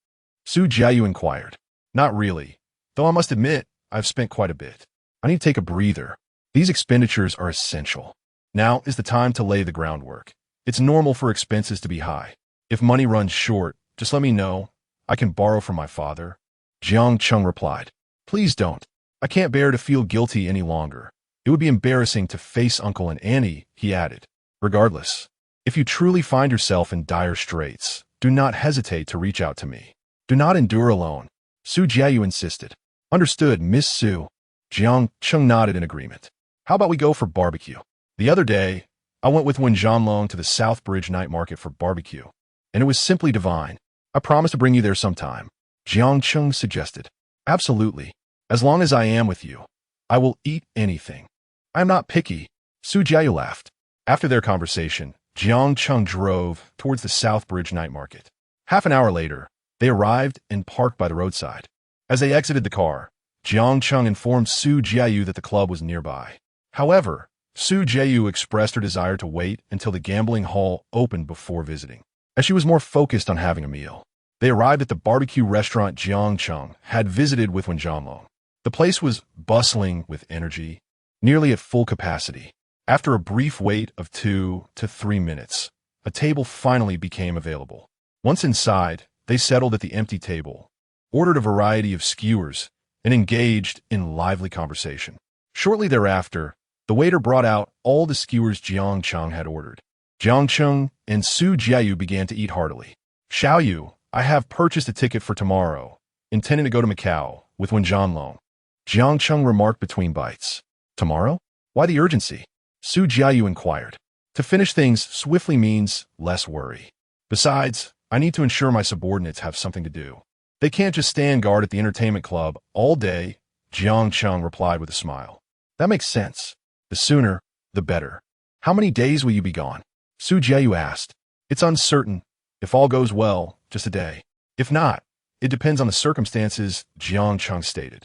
S1: Su Jiayu inquired. Not really, though I must admit I've spent quite a bit. I need to take a breather. These expenditures are essential. Now is the time to lay the groundwork. It's normal for expenses to be high. If money runs short, just let me know. I can borrow from my father. Jiang Cheng replied. Please don't. I can't bear to feel guilty any longer. It would be embarrassing to face Uncle and Annie, he added. Regardless, if you truly find yourself in dire straits, do not hesitate to reach out to me. Do not endure alone. Su Jiayu insisted. Understood, Miss Su. Jiang Cheng nodded in agreement. How about we go for barbecue? The other day, I went with Wen Zhanlong to the South Bridge night market for barbecue, and it was simply divine. I promise to bring you there sometime. Jiang Cheng suggested. Absolutely. As long as I am with you, I will eat anything. I am not picky. Su Jiayu laughed. After their conversation, Jiang Cheng drove towards the South Bridge night market. Half an hour later, they arrived and parked by the roadside. As they exited the car, Jiang Cheng informed Su Jiayu that the club was nearby. However, Su Jiayu expressed her desire to wait until the gambling hall opened before visiting, as she was more focused on having a meal. They arrived at the barbecue restaurant Jiang Cheng had visited with Wen Zhanlong. The place was bustling with energy, nearly at full capacity. After a brief wait of 2 to 3 minutes, a table finally became available. Once inside, they settled at the empty table, ordered a variety of skewers, and engaged in lively conversation. Shortly thereafter, the waiter brought out all the skewers Jiang Cheng had ordered. Jiang Cheng and Su Jiayu began to eat heartily. Xiaoyu, I have purchased a ticket for tomorrow, intending to go to Macau with Wen Zhanlong. Jiang Cheng remarked between bites. Tomorrow? Why the urgency? Su Jiayu inquired. To finish things swiftly means less worry. Besides, I need to ensure my subordinates have something to do. They can't just stand guard at the entertainment club all day, Jiang Cheng replied with a smile. That makes sense. The sooner, the better. How many days will you be gone? Su Jiayu asked. It's uncertain. If all goes well, just a day. If not, it depends on the circumstances, Jiang Cheng stated.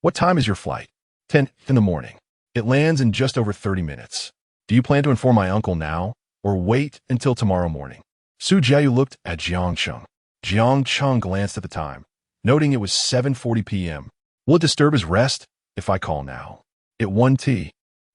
S1: What time is your flight? 10 in the morning. It lands in just over 30 minutes. Do you plan to inform my uncle now, or wait until tomorrow morning? Su Jiayu looked at Jiang Cheng. Jiang Cheng glanced at the time, noting it was 7:40 p.m. Will it disturb his rest if I call now? At 1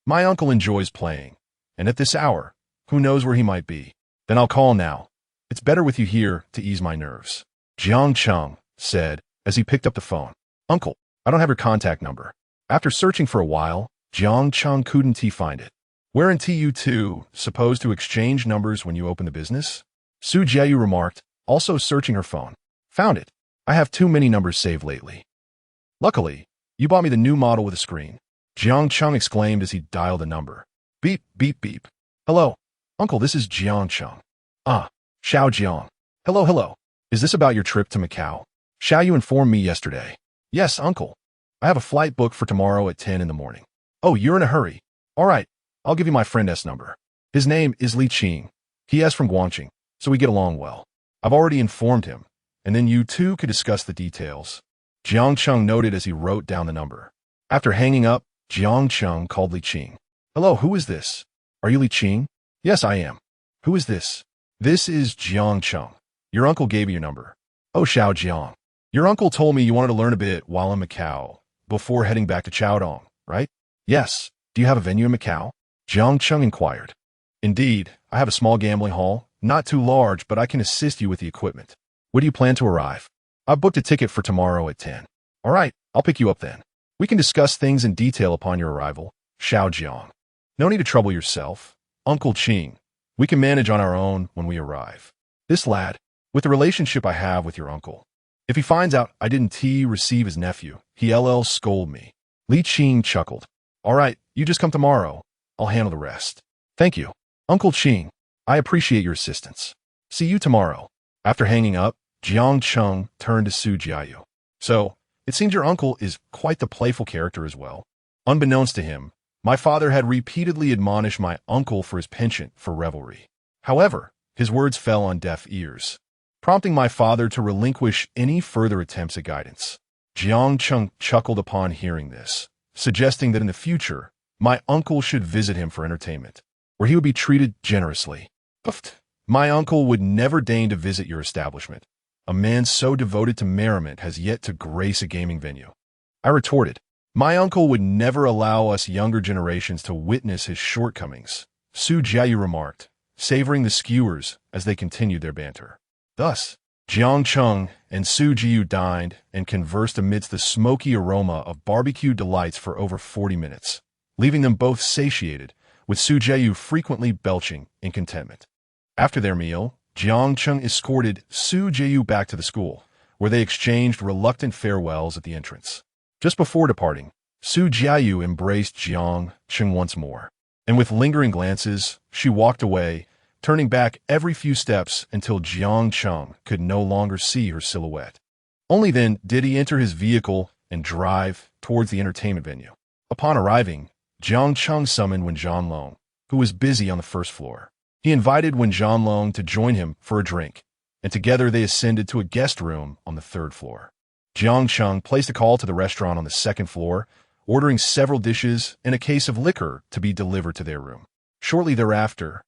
S1: My uncle enjoys playing, and at this hour, who knows where he might be? Then I'll call now. It's better with you here to ease my nerves. Jiang Cheng said as he picked up the phone. Uncle, I don't have your contact number. After searching for a while, Jiang Cheng couldn't find it. Weren't you two supposed to exchange numbers when you opened the business? Su Jiayu remarked, also searching her phone. Found it. I have too many numbers saved lately. Luckily, you bought me the new model with a screen. Jiang Cheng exclaimed as he dialed a number. Beep, beep, beep. Hello. Uncle, this is Jiang Cheng. Xiao Jiang. Hello. Is this about your trip to Macau? Xiao informed me yesterday. Yes, uncle. I have a flight booked for tomorrow at 10 in the morning. Oh, you're in a hurry. All right, I'll give you my friend S number. His name is Li Qing. He is from Guangqing, so we get along well. I've already informed him, and then you two could discuss the details. Jiang Cheng noted as he wrote down the number. After hanging up, Jiang Cheng called Li Qing. Hello, who is this? Are you Li Qing? Yes, I am. Who is this? This is Jiang Cheng. Your uncle gave me your number. Oh, Xiao Jiang. Your uncle told me you wanted to learn a bit while in Macau, before heading back to Chaodong, right? Yes. Do you have a venue in Macau? Jiang Cheng inquired. Indeed, I have a small gambling hall, not too large, but I can assist you with the equipment. When do you plan to arrive? I've booked a ticket for tomorrow at 10. All right, I'll pick you up then. We can discuss things in detail upon your arrival, Xiao Jiang. No need to trouble yourself. Uncle Qing, we can manage on our own when we arrive. This lad, with the relationship I have with your uncle, if he finds out I didn't receive his nephew, he'll scold me. Li Qing chuckled. All right, you just come tomorrow. I'll handle the rest. Thank you. Uncle Qing, I appreciate your assistance. See you tomorrow. After hanging up, Jiang Cheng turned to Su Jiayu. So, it seems your uncle is quite the playful character as well. Unbeknownst to him, my father had repeatedly admonished my uncle for his penchant for revelry. However, his words fell on deaf ears, prompting my father to relinquish any further attempts at guidance. Jiang Cheng chuckled upon hearing this, suggesting that in the future, my uncle should visit him for entertainment, where he would be treated generously. Puffed. My uncle would never deign to visit your establishment. A man so devoted to merriment has yet to grace a gaming venue. I retorted. My uncle would never allow us younger generations to witness his shortcomings, Su Jiayu remarked, savoring the skewers as they continued their banter. Thus, Jiang Cheng and Su Jiayu dined and conversed amidst the smoky aroma of barbecue delights for over 40 minutes, leaving them both satiated, with Su Jiayu frequently belching in contentment. After their meal, Jiang Cheng escorted Su Jiayu back to the school, where they exchanged reluctant farewells at the entrance. Just before departing, Su Jiayu embraced Jiang Cheng once more, and with lingering glances, she walked away, turning back every few steps until Jiang Cheng could no longer see her silhouette. Only then did he enter his vehicle and drive towards the entertainment venue. Upon arriving, Jiang Cheng summoned Wen Zhanlong, who was busy on the first floor. He invited Wen Zhanlong to join him for a drink, and together they ascended to a guest room on the third floor. Jiang Cheng placed a call to the restaurant on the second floor, ordering several dishes and a case of liquor to be delivered to their room. Shortly thereafter,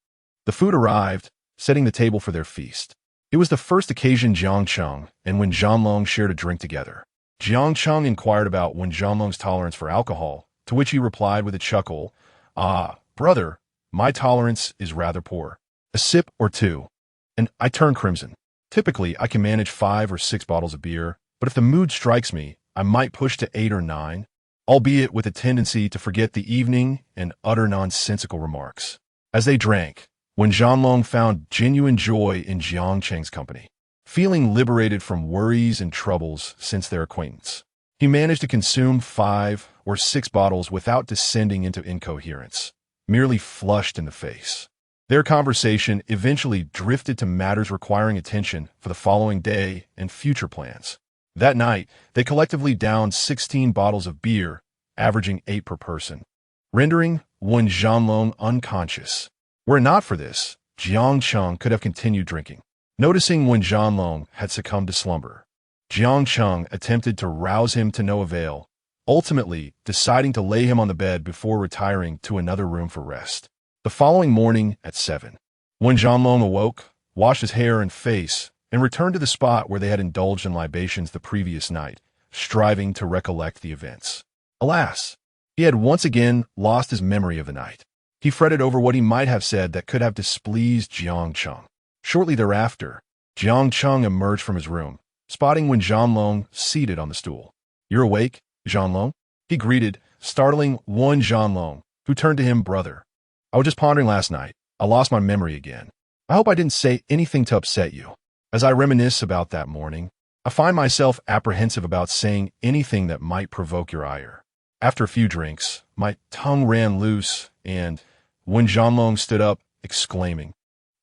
S1: the food arrived, setting the table for their feast. It was the first occasion Jiang Cheng and Wen Zhanlong shared a drink together. Jiang Cheng inquired about Wen Zhanlong's tolerance for alcohol, to which he replied with a chuckle, "Ah, brother, my tolerance is rather poor. A sip or two, and I turn crimson. Typically, I can manage 5 or 6 bottles of beer, but if the mood strikes me, I might push to 8 or 9, albeit with a tendency to forget the evening and utter nonsensical remarks." As they drank, Wen Zhanlong found genuine joy in Jiang Cheng's company, feeling liberated from worries and troubles since their acquaintance. He managed to consume 5 or 6 bottles without descending into incoherence, merely flushed in the face. Their conversation eventually drifted to matters requiring attention for the following day and future plans. That night, they collectively downed 16 bottles of beer, averaging 8 per person, rendering Wen Zhanlong unconscious. Were it not for this, Jiang Cheng could have continued drinking. Noticing Wen Zhanlong had succumbed to slumber, Jiang Cheng attempted to rouse him to no avail, ultimately deciding to lay him on the bed before retiring to another room for rest. The following morning at 7, Wen Zhanlong awoke, washed his hair and face, and returned to the spot where they had indulged in libations the previous night, striving to recollect the events. Alas, he had once again lost his memory of the night. He fretted over what he might have said that could have displeased Jiang Cheng. Shortly thereafter, Jiang Cheng emerged from his room, spotting Wen Zhanlong seated on the stool. "You're awake, Zhanlong?" he greeted, startling Wen Zhanlong, who turned to him, "Brother, I was just pondering last night. I lost my memory again. I hope I didn't say anything to upset you. As I reminisce about that morning, I find myself apprehensive about saying anything that might provoke your ire." After a few drinks, my tongue ran loose, and Wen Zhanlong stood up, exclaiming,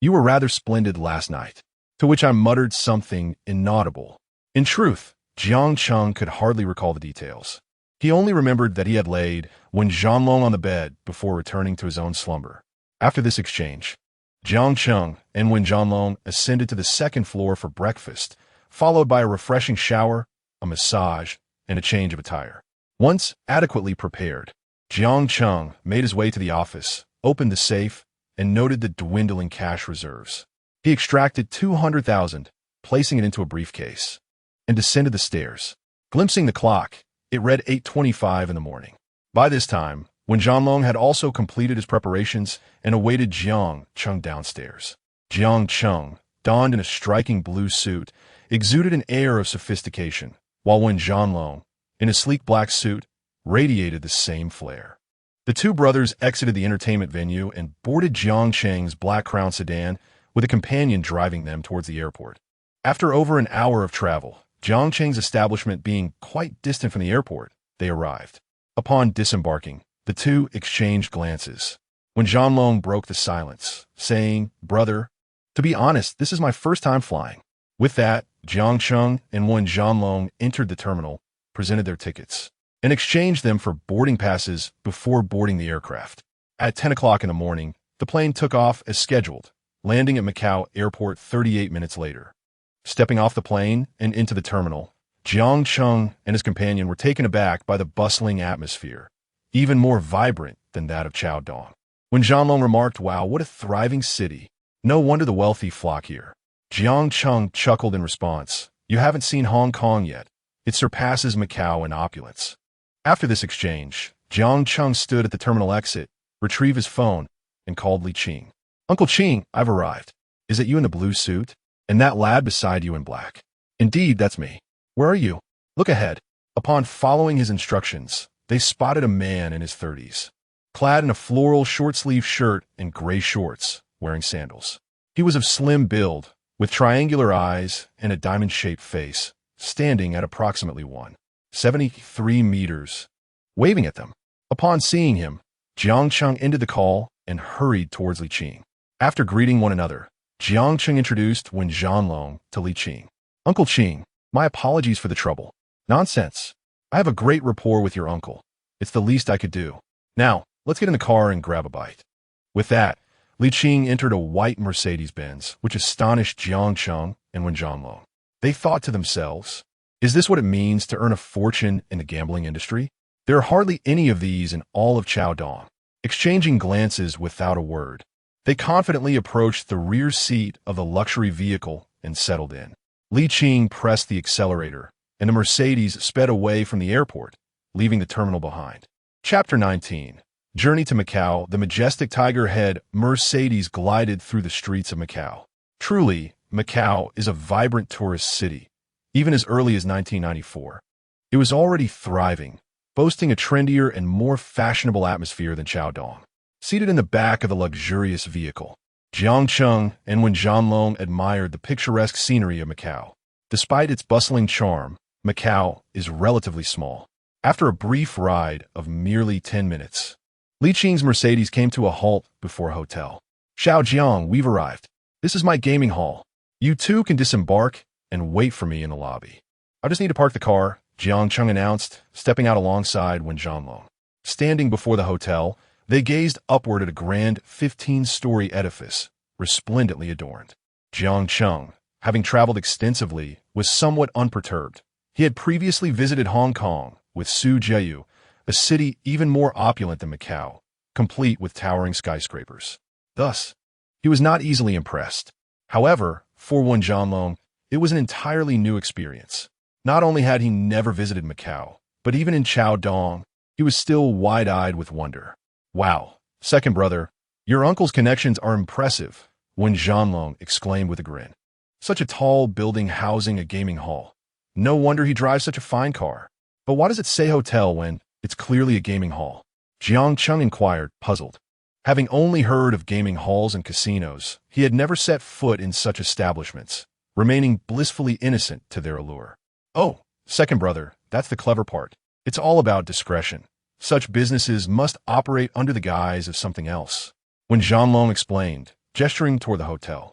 S1: "You were rather splendid last night," to which I muttered something inaudible. In truth, Jiang Cheng could hardly recall the details. He only remembered that he had laid Wen Zhanlong on the bed before returning to his own slumber. After this exchange, Jiang Cheng and Wen Zhanlong ascended to the second floor for breakfast, followed by a refreshing shower, a massage, and a change of attire. Once adequately prepared, Jiang Cheng made his way to the office, opened the safe, and noted the dwindling cash reserves. He extracted 200,000, placing it into a briefcase, and descended the stairs. Glimpsing the clock, it read 8:25 in the morning. By this time, when Jianlong had also completed his preparations and awaited Jiang Cheng downstairs. Jiang Cheng, donned in a striking blue suit, exuded an air of sophistication, while Wen Jianlong, in a sleek black suit, radiated the same flair. The two brothers exited the entertainment venue and boarded Jiang Cheng's black Crown sedan, with a companion driving them towards the airport. After over an hour of travel, Jiang Cheng's establishment being quite distant from the airport, they arrived. Upon disembarking, the two exchanged glances. When Jianlong broke the silence, saying, "Brother, to be honest, this is my first time flying." With that, Jiang Cheng and Wen Jianlong entered the terminal, presented their tickets, and exchanged them for boarding passes before boarding the aircraft. At 10 o'clock in the morning, the plane took off as scheduled, landing at Macau Airport 38 minutes later. Stepping off the plane and into the terminal, Jiang Cheng and his companion were taken aback by the bustling atmosphere, even more vibrant than that of Chaodong. When Jianlong remarked, "Wow, what a thriving city. No wonder the wealthy flock here." Jiang Cheng chuckled in response, "You haven't seen Hong Kong yet. It surpasses Macau in opulence." After this exchange, Jiang Cheng stood at the terminal exit, retrieved his phone, and called Li Qing. "Uncle Qing, I've arrived. Is it you in the blue suit? And that lad beside you in black?" "Indeed, that's me. Where are you?" "Look ahead." Upon following his instructions, they spotted a man in his 30s, clad in a floral short-sleeved shirt and gray shorts, wearing sandals. He was of slim build, with triangular eyes and a diamond-shaped face, standing at approximately 173 meters, waving at them. Upon seeing him, Jiang Cheng ended the call and hurried towards Li Qing. After greeting one another, Jiang Cheng introduced Wen Jianlong to Li Qing. "Uncle Qing, my apologies for the trouble." "Nonsense. I have a great rapport with your uncle. It's the least I could do. Now, let's get in the car and grab a bite." With that, Li Qing entered a white Mercedes-Benz, which astonished Jiang Cheng and Wen Jianlong. They thought to themselves, "Is this what it means to earn a fortune in the gambling industry?" There are hardly any of these in all of Chaodong. Exchanging glances without a word, they confidently approached the rear seat of the luxury vehicle and settled in. Li Qing pressed the accelerator, and the Mercedes sped away from the airport, leaving the terminal behind. Chapter 19. Journey to Macau. The majestic tiger-head Mercedes glided through the streets of Macau. Truly, Macau is a vibrant tourist city. Even as early as 1994, it was already thriving, boasting a trendier and more fashionable atmosphere than Chaodong. Seated in the back of the luxurious vehicle, Jiang Cheng and Wen Jianlong admired the picturesque scenery of Macau. Despite its bustling charm, Macau is relatively small. After a brief ride of merely 10 minutes, Li Qing's Mercedes came to a halt before a hotel. "Xiao Jiang, we've arrived. This is my gaming hall. You two can disembark and wait for me in the lobby." "I just need to park the car," Jiang Cheng announced, stepping out alongside Wen Jianlong. Standing before the hotel, they gazed upward at a grand 15-story edifice, resplendently adorned. Jiang Cheng, having traveled extensively, was somewhat unperturbed. He had previously visited Hong Kong with Suzhou, a city even more opulent than Macau, complete with towering skyscrapers. Thus, he was not easily impressed. However, for Wen Jianlong, it was an entirely new experience. Not only had he never visited Macau, but even in Chaodong, he was still wide-eyed with wonder. "Wow, second brother, your uncle's connections are impressive," Wen Jianlong exclaimed with a grin. "Such a tall building housing a gaming hall. No wonder he drives such a fine car. But why does it say hotel when it's clearly a gaming hall?" Jiang Cheng inquired, puzzled. Having only heard of gaming halls and casinos, he had never set foot in such establishments, remaining blissfully innocent to their allure. "Oh, second brother, that's the clever part. It's all about discretion. Such businesses must operate under the guise of something else," Wen Jianlong explained, gesturing toward the hotel.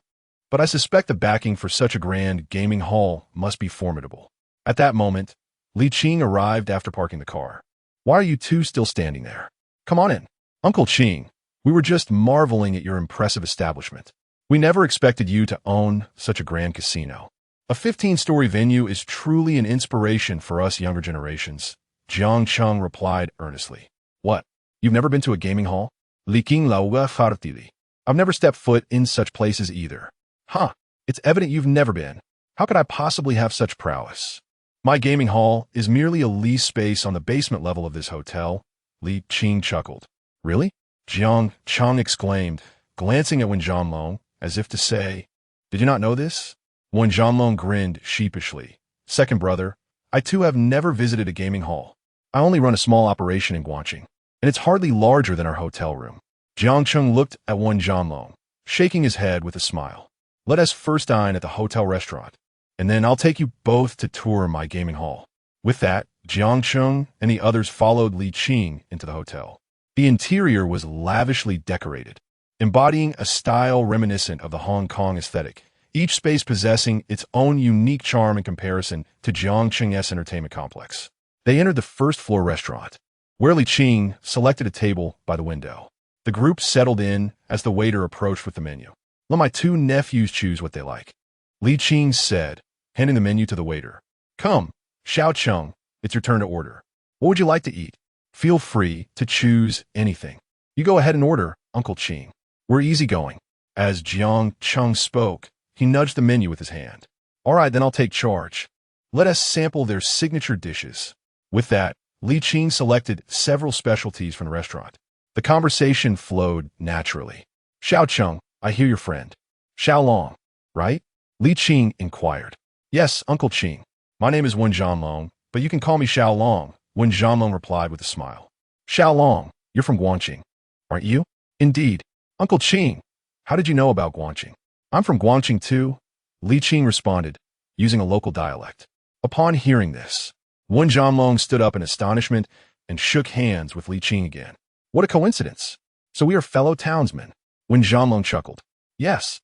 S1: "But I suspect the backing for such a grand gaming hall must be formidable." At that moment, Li Qing arrived after parking the car. "Why are you two still standing there? Come on in." "Uncle Qing, we were just marveling at your impressive establishment. We never expected you to own such a grand casino. A 15-story venue is truly an inspiration for us younger generations," Jiang Cheng replied earnestly. "What? You've never been to a gaming hall?" Li Qing lauga fartili. "I've never stepped foot in such places either." "Huh, it's evident you've never been. How could I possibly have such prowess? My gaming hall is merely a lease space on the basement level of this hotel, Li Qing chuckled. Really? Jiang Cheng exclaimed, glancing at Wen Zhanlong, as if to say, Did you not know this? Wen Zhanlong grinned sheepishly. Second brother, I too have never visited a gaming hall. I only run a small operation in Guangqing, and it's hardly larger than our hotel room. Jiang Cheng looked at Wen Zhanlong, shaking his head with a smile. Let us first dine at the hotel restaurant, and then I'll take you both to tour my gaming hall. With that, Jiang Cheng and the others followed Li Qing into the hotel. The interior was lavishly decorated, embodying a style reminiscent of the Hong Kong aesthetic, each space possessing its own unique charm in comparison to Jiang Cheng's entertainment complex. They entered the first-floor restaurant, where Li Qing selected a table by the window. The group settled in as the waiter approached with the menu. Let my two nephews choose what they like, Li Qing said, handing the menu to the waiter. Come, Xiao Cheng, it's your turn to order. What would you like to eat? Feel free to choose anything. You go ahead and order, Uncle Qing. We're easygoing. As Jiang Cheng spoke, he nudged the menu with his hand. All right, then I'll take charge. Let us sample their signature dishes. With that, Li Qing selected several specialties from the restaurant. The conversation flowed naturally. Xiao Cheng, I hear your friend. Xiao Long, right? Li Qing inquired. Yes, Uncle Qing. My name is Wen Zhanlong, but you can call me Xiao Long, Wen Zhanlong replied with a smile. Xiao Long, you're from Guangqing, aren't you? Indeed. Uncle Qing, how did you know about Guangqing? I'm from Guangqing too, Li Qing responded, using a local dialect. Upon hearing this, Wen Zhanlong stood up in astonishment and shook hands with Li Qing again. What a coincidence. So we are fellow townsmen. Wen Zhanlong chuckled. Yes.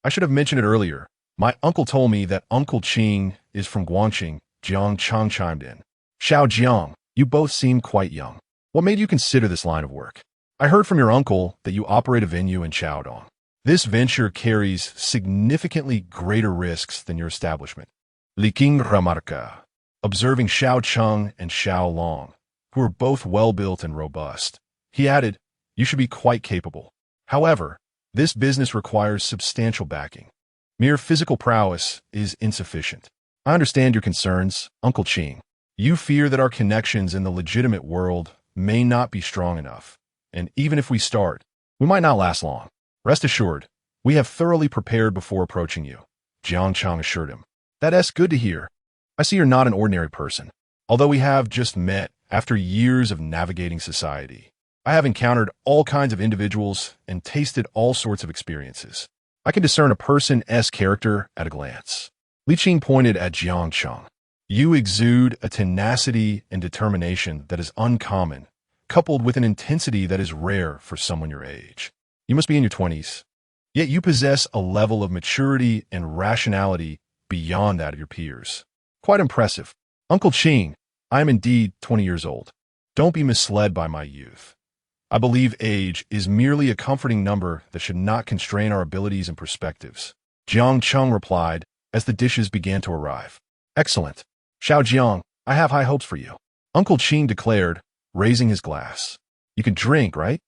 S1: I should have mentioned it earlier. My uncle told me that Uncle Qing is from Guangqing, Jiang Cheng chimed in. Xiao Jiang, you both seem quite young. What made you consider this line of work? I heard from your uncle that you operate a venue in Chaodong. This venture carries significantly greater risks than your establishment. Li Qing remarca, observing Xiao Cheng and Xiao Long, who were both well-built and robust. He added, you should be quite capable. However, this business requires substantial backing. Mere physical prowess is insufficient. I understand your concerns, Uncle Qing. You fear that our connections in the legitimate world may not be strong enough, and even if we start, we might not last long. Rest assured, we have thoroughly prepared before approaching you, Jiang Cheng assured him. That's good to hear. I see you're not an ordinary person. Although we have just met after years of navigating society, I have encountered all kinds of individuals and tasted all sorts of experiences. I can discern a person's character at a glance. Li Qing pointed at Jiang Cheng. You exude a tenacity and determination that is uncommon, coupled with an intensity that is rare for someone your age. You must be in your 20s, yet you possess a level of maturity and rationality beyond that of your peers. Quite impressive. Uncle Qing, I am indeed 20 years old. Don't be misled by my youth. I believe age is merely a comforting number that should not constrain our abilities and perspectives. Jiang Cheng replied as the dishes began to arrive. Excellent. Xiao Jiang, I have high hopes for you. Uncle Qing declared, raising his glass. You can drink, right?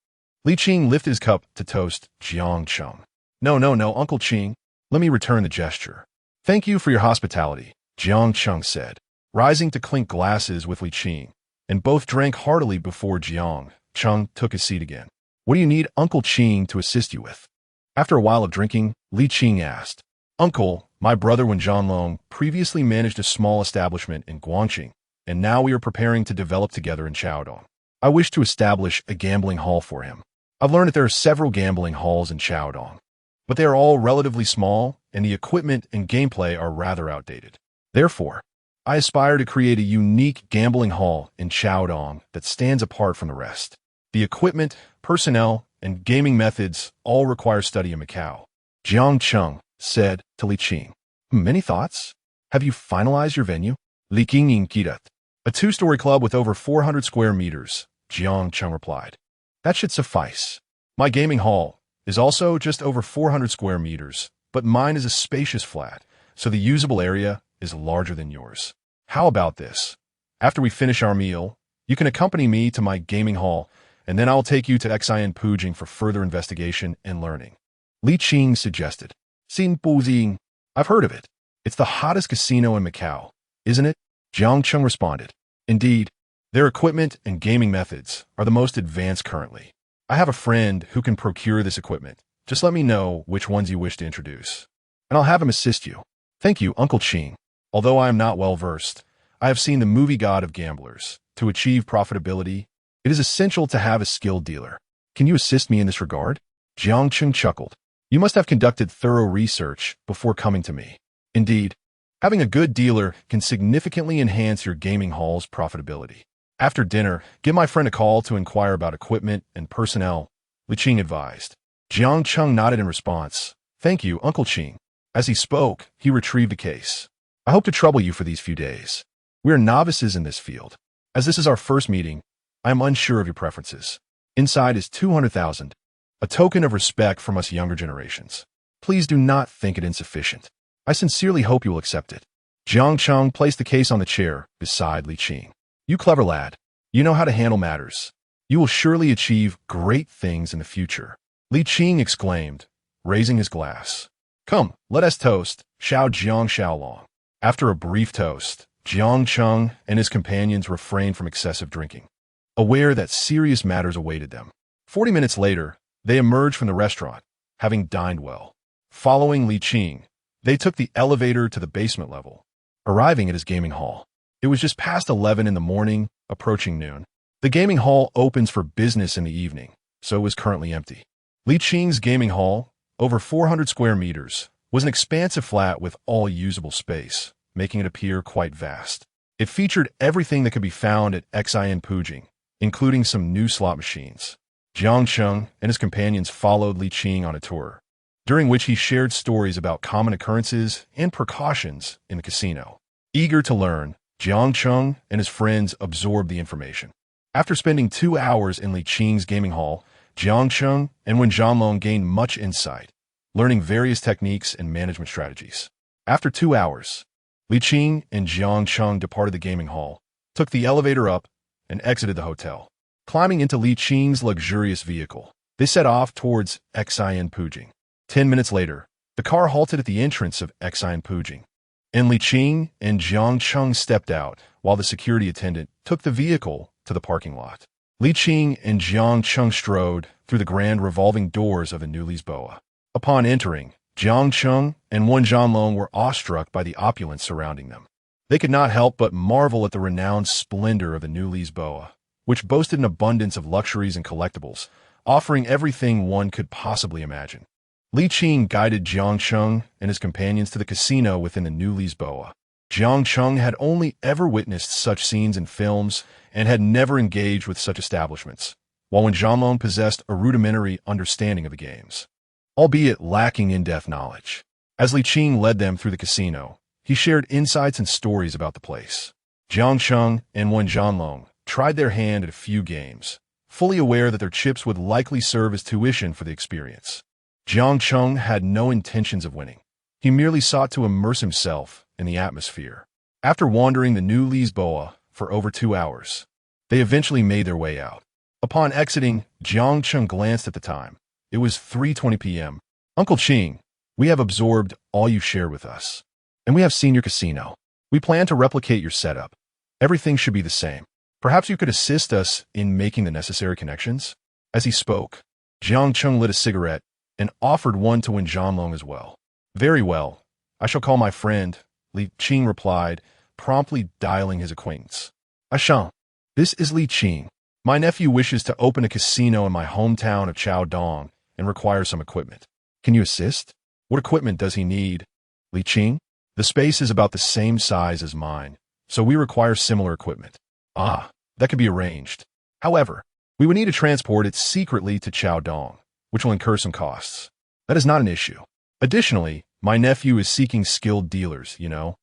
S1: Li Qing lifted his cup to toast Jiang Cheng. No, Uncle Qing. Let me return the gesture. Thank you for your hospitality, Jiang Cheng said, rising to clink glasses with Li Qing, and both drank heartily before Jiang Cheng took his seat again. What do you need Uncle Qing to assist you with? After a while of drinking, Li Qing asked. Uncle, my brother Wen Zhanlong previously managed a small establishment in Guangqing, and now we are preparing to develop together in Chaodong. I wish to establish a gambling hall for him. I've learned that there are several gambling halls in Chaodong, but they are all relatively small, and the equipment and gameplay are rather outdated. Therefore, I aspire to create a unique gambling hall in Chaodong that stands apart from the rest. The equipment, personnel, and gaming methods all require study in Macau. Jiang Cheng said to Li Qing. Many thoughts? Have you finalized your venue? Li Qing inquired. A two-story club with over 400 square meters, Jiang Cheng replied. That should suffice. My gaming hall is also just over 400 square meters, but mine is a spacious flat, so the usable area is larger than yours. How about this? After we finish our meal, you can accompany me to my gaming hall, and then I'll take you to Xian Pujing for further investigation and learning. Li Qing suggested. Xin Pujing. I've heard of it. It's the hottest casino in Macau, isn't it? Jiang Cheng responded. Indeed. Their equipment and gaming methods are the most advanced currently. I have a friend who can procure this equipment. Just let me know which ones you wish to introduce, and I'll have him assist you. Thank you, Uncle Ching. Although I am not well-versed, I have seen the movie God of Gamblers. To achieve profitability, it is essential to have a skilled dealer. Can you assist me in this regard? Jiang Cheng chuckled. You must have conducted thorough research before coming to me. Indeed, having a good dealer can significantly enhance your gaming hall's profitability. After dinner, give my friend a call to inquire about equipment and personnel, Li Qing advised. Jiang Cheng nodded in response. Thank you, Uncle Ching. As he spoke, he retrieved a case. I hope to trouble you for these few days. We are novices in this field. As this is our first meeting, I am unsure of your preferences. Inside is 200,000, a token of respect from us younger generations. Please do not think it insufficient. I sincerely hope you will accept it. Jiang Cheng placed the case on the chair beside Li Qing. You clever lad. You know how to handle matters. You will surely achieve great things in the future. Li Qing exclaimed, raising his glass. Come, let us toast, Xiao Jiang Xiaolong. After a brief toast, Jiang Cheng and his companions refrained from excessive drinking, aware that serious matters awaited them. 40 minutes later, they emerged from the restaurant, having dined well. Following Li Qing, they took the elevator to the basement level, arriving at his gaming hall. It was just past 11 in the morning, approaching noon. The gaming hall opens for business in the evening, so it was currently empty. Li Qing's gaming hall, over 400 square meters, was an expansive flat with all usable space, making it appear quite vast. It featured everything that could be found at Xian Pujing, including some new slot machines. Jiang Cheng and his companions followed Li Qing on a tour, during which he shared stories about common occurrences and precautions in the casino. Eager to learn, Jiang Cheng and his friends absorbed the information. After spending 2 hours in Li Qing's gaming hall, Jiang Cheng and Wen Zhanlong gained much insight, learning various techniques and management strategies. After 2 hours, Li Qing and Jiang Cheng departed the gaming hall, took the elevator up, and exited the hotel. Climbing into Li Qing's luxurious vehicle, they set off towards Xian Pujing. 10 minutes later, the car halted at the entrance of Xian Pujing, and Li Qing and Jiang Cheng stepped out while the security attendant took the vehicle to the parking lot. Li Qing and Jiang Cheng strode through the grand revolving doors of a new Lisboa. Upon entering, Jiang Cheng and Wen Zhanlong were awestruck by the opulence surrounding them. They could not help but marvel at the renowned splendor of the new Lisboa, which boasted an abundance of luxuries and collectibles, offering everything one could possibly imagine. Li Qing guided Jiang Cheng and his companions to the casino within the new Lisboa. Jiang Cheng had only ever witnessed such scenes in films and had never engaged with such establishments, while Wen Zhanlong possessed a rudimentary understanding of the games, albeit lacking in-depth knowledge. As Li Qing led them through the casino, he shared insights and stories about the place. Jiang Cheng and Wen Zhanlong tried their hand at a few games, fully aware that their chips would likely serve as tuition for the experience. Jiang Cheng had no intentions of winning. He merely sought to immerse himself in the atmosphere. After wandering the new Lisboa for over 2 hours, they eventually made their way out. Upon exiting, Jiang Cheng glanced at the time. It was 3:20 p.m. Uncle Ching, we have absorbed all you shared with us, and we have seen your casino. We plan to replicate your setup. Everything should be the same. Perhaps you could assist us in making the necessary connections? As he spoke, Jiang Cheng lit a cigarette and offered one to Wen Zhanlong as well. Very well. I shall call my friend, Li Qing replied, promptly dialing his acquaintance. Ashang, this is Li Qing. My nephew wishes to open a casino in my hometown of Chaodong and requires some equipment. Can you assist? What equipment does he need? Li Qing? The space is about the same size as mine, so we require similar equipment. Ah, that can be arranged. However, we would need to transport it secretly to Chaodong, which will incur some costs. That is not an issue. Additionally, my nephew is seeking skilled dealers, the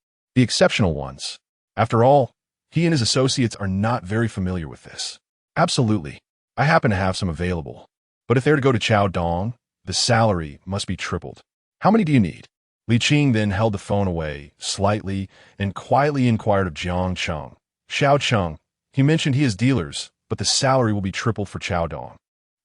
S1: exceptional ones. After all, he and his associates are not very familiar with this. Absolutely. I happen to have some available. But if they're to go to Chaodong, the salary must be tripled. How many do you need? Li Qing then held the phone away slightly and quietly inquired of Jiang Cheng. Xiao Cheng, he mentioned he has dealers, but the salary will be tripled for Chaodong.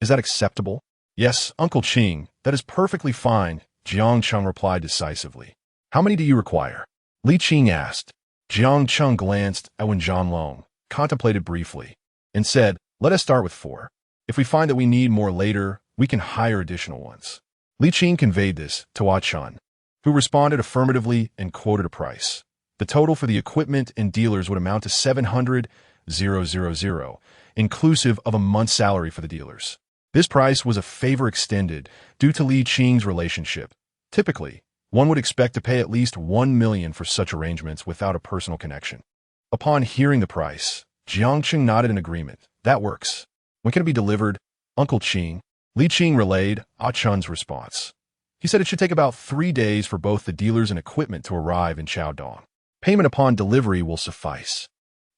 S1: Is that acceptable? Yes, Uncle Ching, that is perfectly fine, Jiang Cheng replied decisively. How many do you require? Li Qing asked. Jiang Cheng glanced at Wen Zhanlong, contemplated briefly, and said, "Let us start with 4. If we find that we need more later, we can hire additional ones." Li Qing conveyed this to Chun, who responded affirmatively and quoted a price. The total for the equipment and dealers would amount to 700,000, inclusive of a month's salary for the dealers. This price was a favor extended due to Li Qing's relationship. Typically, one would expect to pay at least 1 million for such arrangements without a personal connection. Upon hearing the price, Jiang Cheng nodded in agreement. "That works. When can it be delivered, Uncle Qing?" Li Qing relayed Chun's response. He said it should take about 3 days for both the dealers and equipment to arrive in Chaodong. Payment upon delivery will suffice.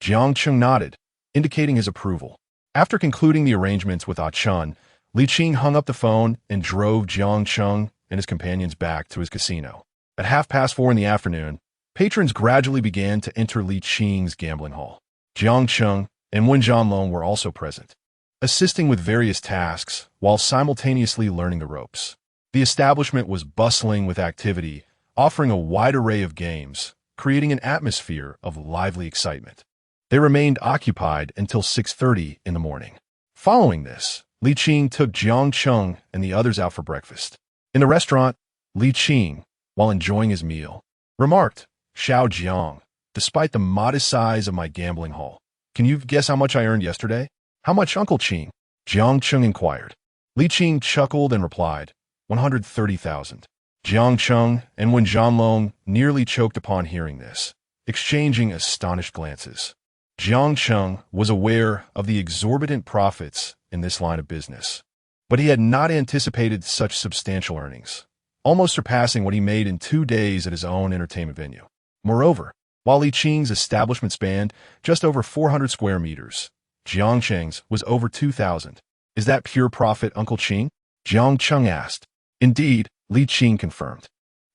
S1: Jiang Cheng nodded, indicating his approval. After concluding the arrangements with Chun, Li Qing hung up the phone and drove Jiang Cheng and his companions back to his casino. At 4:30 in the afternoon, patrons gradually began to enter Li Qing's gambling hall. Jiang Cheng and Wen Zhanlong were also present, assisting with various tasks while simultaneously learning the ropes. The establishment was bustling with activity, offering a wide array of games, creating an atmosphere of lively excitement. They remained occupied until 6:30 in the morning. Following this, Li Qing took Jiang Cheng and the others out for breakfast. In the restaurant, Li Qing, while enjoying his meal, remarked, "Xiao Jiang, despite the modest size of my gambling hall, can you guess how much I earned yesterday?" "How much, Uncle Qing?" Jiang Cheng inquired. Li Qing chuckled and replied, 130,000. Jiang Cheng and Wen Zhanlong nearly choked upon hearing this, exchanging astonished glances. Jiang Cheng was aware of the exorbitant profits in this line of business, but he had not anticipated such substantial earnings, almost surpassing what he made in 2 days at his own entertainment venue. Moreover, while Li Qing's establishment spanned just over 400 square meters, Jiang Cheng's was over 2,000. "Is that pure profit, Uncle Qing?" Jiang Cheng asked. "Indeed," Li Qing confirmed.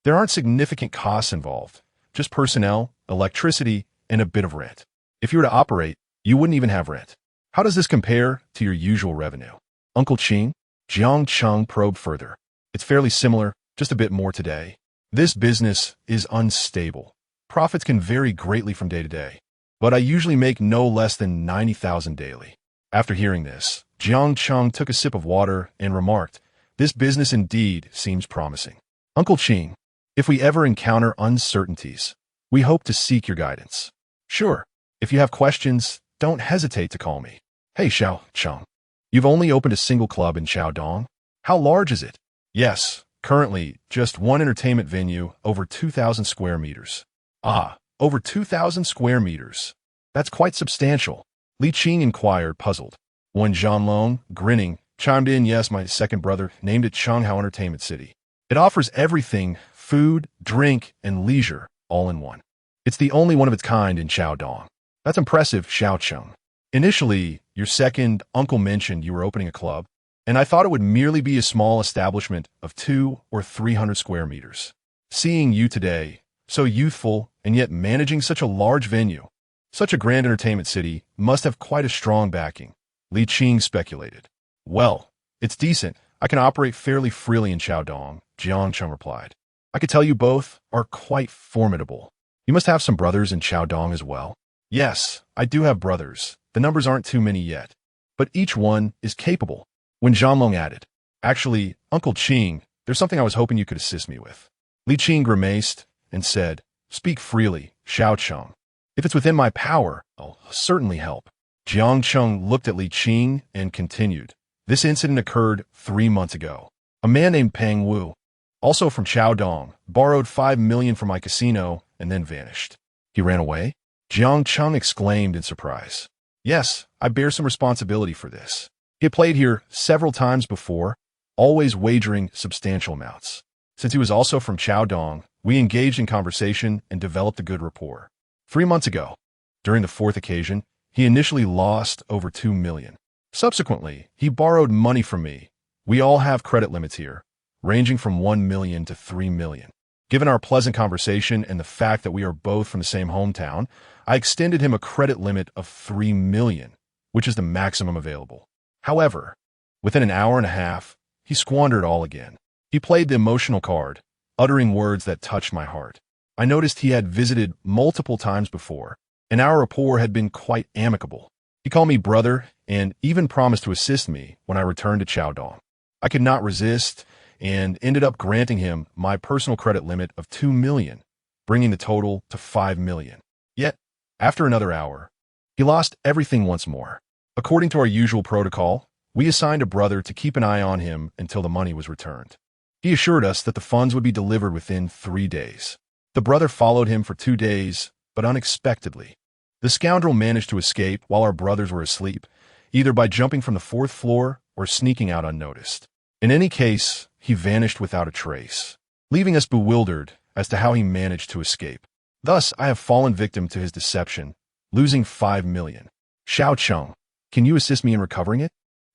S1: "There aren't significant costs involved, just personnel, electricity, and a bit of rent. If you were to operate, you wouldn't even have rent. How does this compare to your usual revenue?" "Uncle Qing?" Jiang Cheng probed further. "It's fairly similar, just a bit more today. This business is unstable. Profits can vary greatly from day to day, but I usually make no less than 90,000 daily." After hearing this, Jiang Cheng took a sip of water and remarked, "This business indeed seems promising. Uncle Qing, if we ever encounter uncertainties, we hope to seek your guidance." "Sure. If you have questions, don't hesitate to call me." "Hey, Xiao Cheng, you've only opened a single club in Chaodong? How large is it?" "Yes, currently just one entertainment venue over 2,000 square meters." "Ah, over 2,000 square meters. That's quite substantial." Li Qing inquired, puzzled. Wen Zhanlong, grinning, chimed in, "Yes, my second brother named it Changhao Entertainment City. It offers everything, food, drink, and leisure, all in one. It's the only one of its kind in Chaodong." "That's impressive, Xiao Cheng. Initially, your second uncle mentioned you were opening a club, and I thought it would merely be a small establishment of 200 or 300 square meters. Seeing you today, so youthful and yet managing such a large venue, such a grand entertainment city, must have quite a strong backing," Li Qing speculated. "Well, it's decent. I can operate fairly freely in Chaodong," Jiang Cheng replied. "I could tell you both are quite formidable. You must have some brothers in Chaodong as well." "Yes, I do have brothers. The numbers aren't too many yet, but each one is capable," Wen Zhanlong added. "Actually, Uncle Qing, there's something I was hoping you could assist me with." Li Qing grimaced and said, "Speak freely, Xiao Cheng. If it's within my power, I'll certainly help." Jiang Cheng looked at Li Qing and continued, "This incident occurred 3 months ago. A man named Peng Wu, also from Chaodong, borrowed 5 million from my casino and then vanished." "He ran away?" Jiang Cheng exclaimed in surprise. "Yes, I bear some responsibility for this. He had played here several times before, always wagering substantial amounts. Since he was also from Chaodong, we engaged in conversation and developed a good rapport. 3 months ago, during the 4th occasion, he initially lost over 2 million. Subsequently, he borrowed money from me. We all have credit limits here, ranging from 1 million to 3 million. Given our pleasant conversation and the fact that we are both from the same hometown, I extended him a credit limit of 3 million, which is the maximum available. However, within an hour and a half, he squandered all again. He played the emotional card, uttering words that touched my heart. I noticed he had visited multiple times before, and our rapport had been quite amicable. He called me brother and even promised to assist me when I returned to Chaodong. I could not resist and ended up granting him my personal credit limit of 2 million, bringing the total to 5 million. Yet, after another hour, he lost everything once more. According to our usual protocol, we assigned a brother to keep an eye on him until the money was returned. He assured us that the funds would be delivered within 3 days. The brother followed him for 2 days, but unexpectedly, the scoundrel managed to escape while our brothers were asleep, either by jumping from the 4th floor or sneaking out unnoticed. In any case, he vanished without a trace, leaving us bewildered as to how he managed to escape. Thus, I have fallen victim to his deception, losing 5 million. Xiao Cheng, can you assist me in recovering it?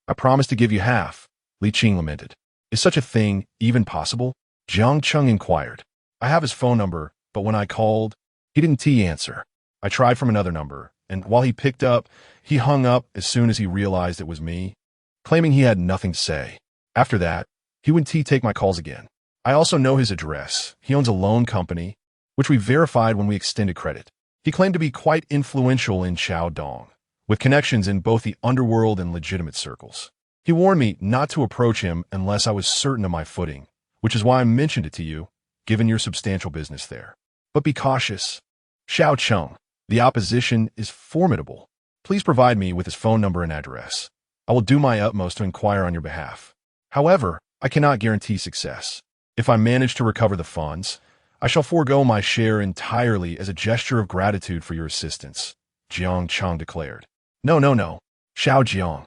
S1: I promise to give you half, Li Qing lamented. Is such a thing even possible? Jiang Cheng inquired. I have his phone number, but when I called, he didn't answer. I tried from another number, and while he picked up, he hung up as soon as he realized it was me, claiming he had nothing to say. After that, he wouldn't take my calls again. I also know his address. He owns a loan company, which we verified when we extended credit. He claimed to be quite influential in Chaodong, with connections in both the underworld and legitimate circles. He warned me not to approach him unless I was certain of my footing, which is why I mentioned it to you, given your substantial business there. But be cautious. Xiao Cheng, the opposition is formidable. Please provide me with his phone number and address. I will do my utmost to inquire on your behalf. However, I cannot guarantee success. If I manage to recover the funds, I shall forego my share entirely as a gesture of gratitude for your assistance, Jiang Cheng declared. No, Xiao Jiang.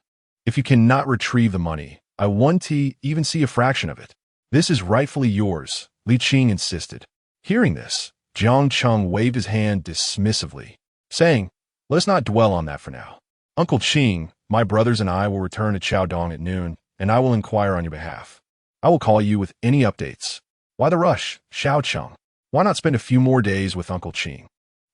S1: If you cannot retrieve the money, I won't even see a fraction of it. This is rightfully yours, Li Qing insisted. Hearing this, Jiang Cheng waved his hand dismissively, saying, let us not dwell on that for now. Uncle Qing, my brothers and I will return to Chaodong at noon, and I will inquire on your behalf. I will call you with any updates. Why the rush, Xiao Cheng? Why not spend a few more days with Uncle Qing?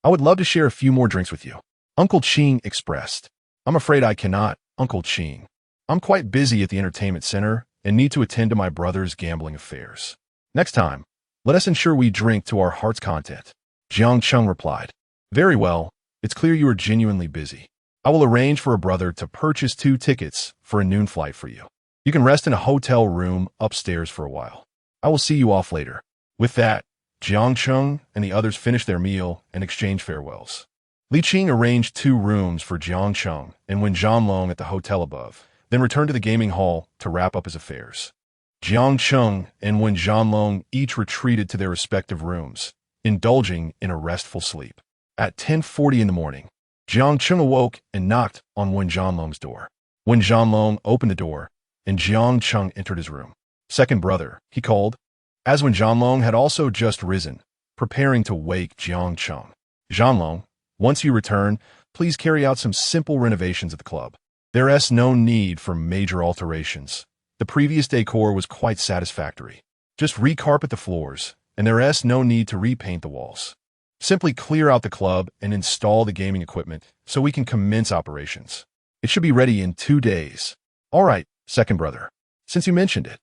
S1: I would love to share a few more drinks with you. Uncle Qing expressed. I'm afraid I cannot, Uncle Qing. I'm quite busy at the entertainment center and need to attend to my brother's gambling affairs. Next time, let us ensure we drink to our heart's content. Jiang Cheng replied. Very well, it's clear you are genuinely busy. I will arrange for a brother to purchase 2 tickets for a noon flight for you. You can rest in a hotel room upstairs for a while. I will see you off later. With that, Jiang Cheng and the others finished their meal and exchanged farewells. Li Qing arranged 2 rooms for Jiang Cheng and Wen Zhanlong at the hotel above, then returned to the gaming hall to wrap up his affairs. Jiang Cheng and Wen Zhanlong each retreated to their respective rooms, indulging in a restful sleep. At 10:40 in the morning, Jiang Cheng awoke and knocked on Wen Zhanlong's door. Wen Zhanlong opened the door, and Jiang Cheng entered his room. Second brother, he called, as Wen Zhanlong had also just risen, preparing to wake Jiang Cheng. Zhanlong, once you return, please carry out some simple renovations at the club. There's no need for major alterations. The previous decor was quite satisfactory. Just recarpet the floors, and there's no need to repaint the walls. Simply clear out the club and install the gaming equipment so we can commence operations. It should be ready in 2 days. All right, second brother. Since you mentioned it,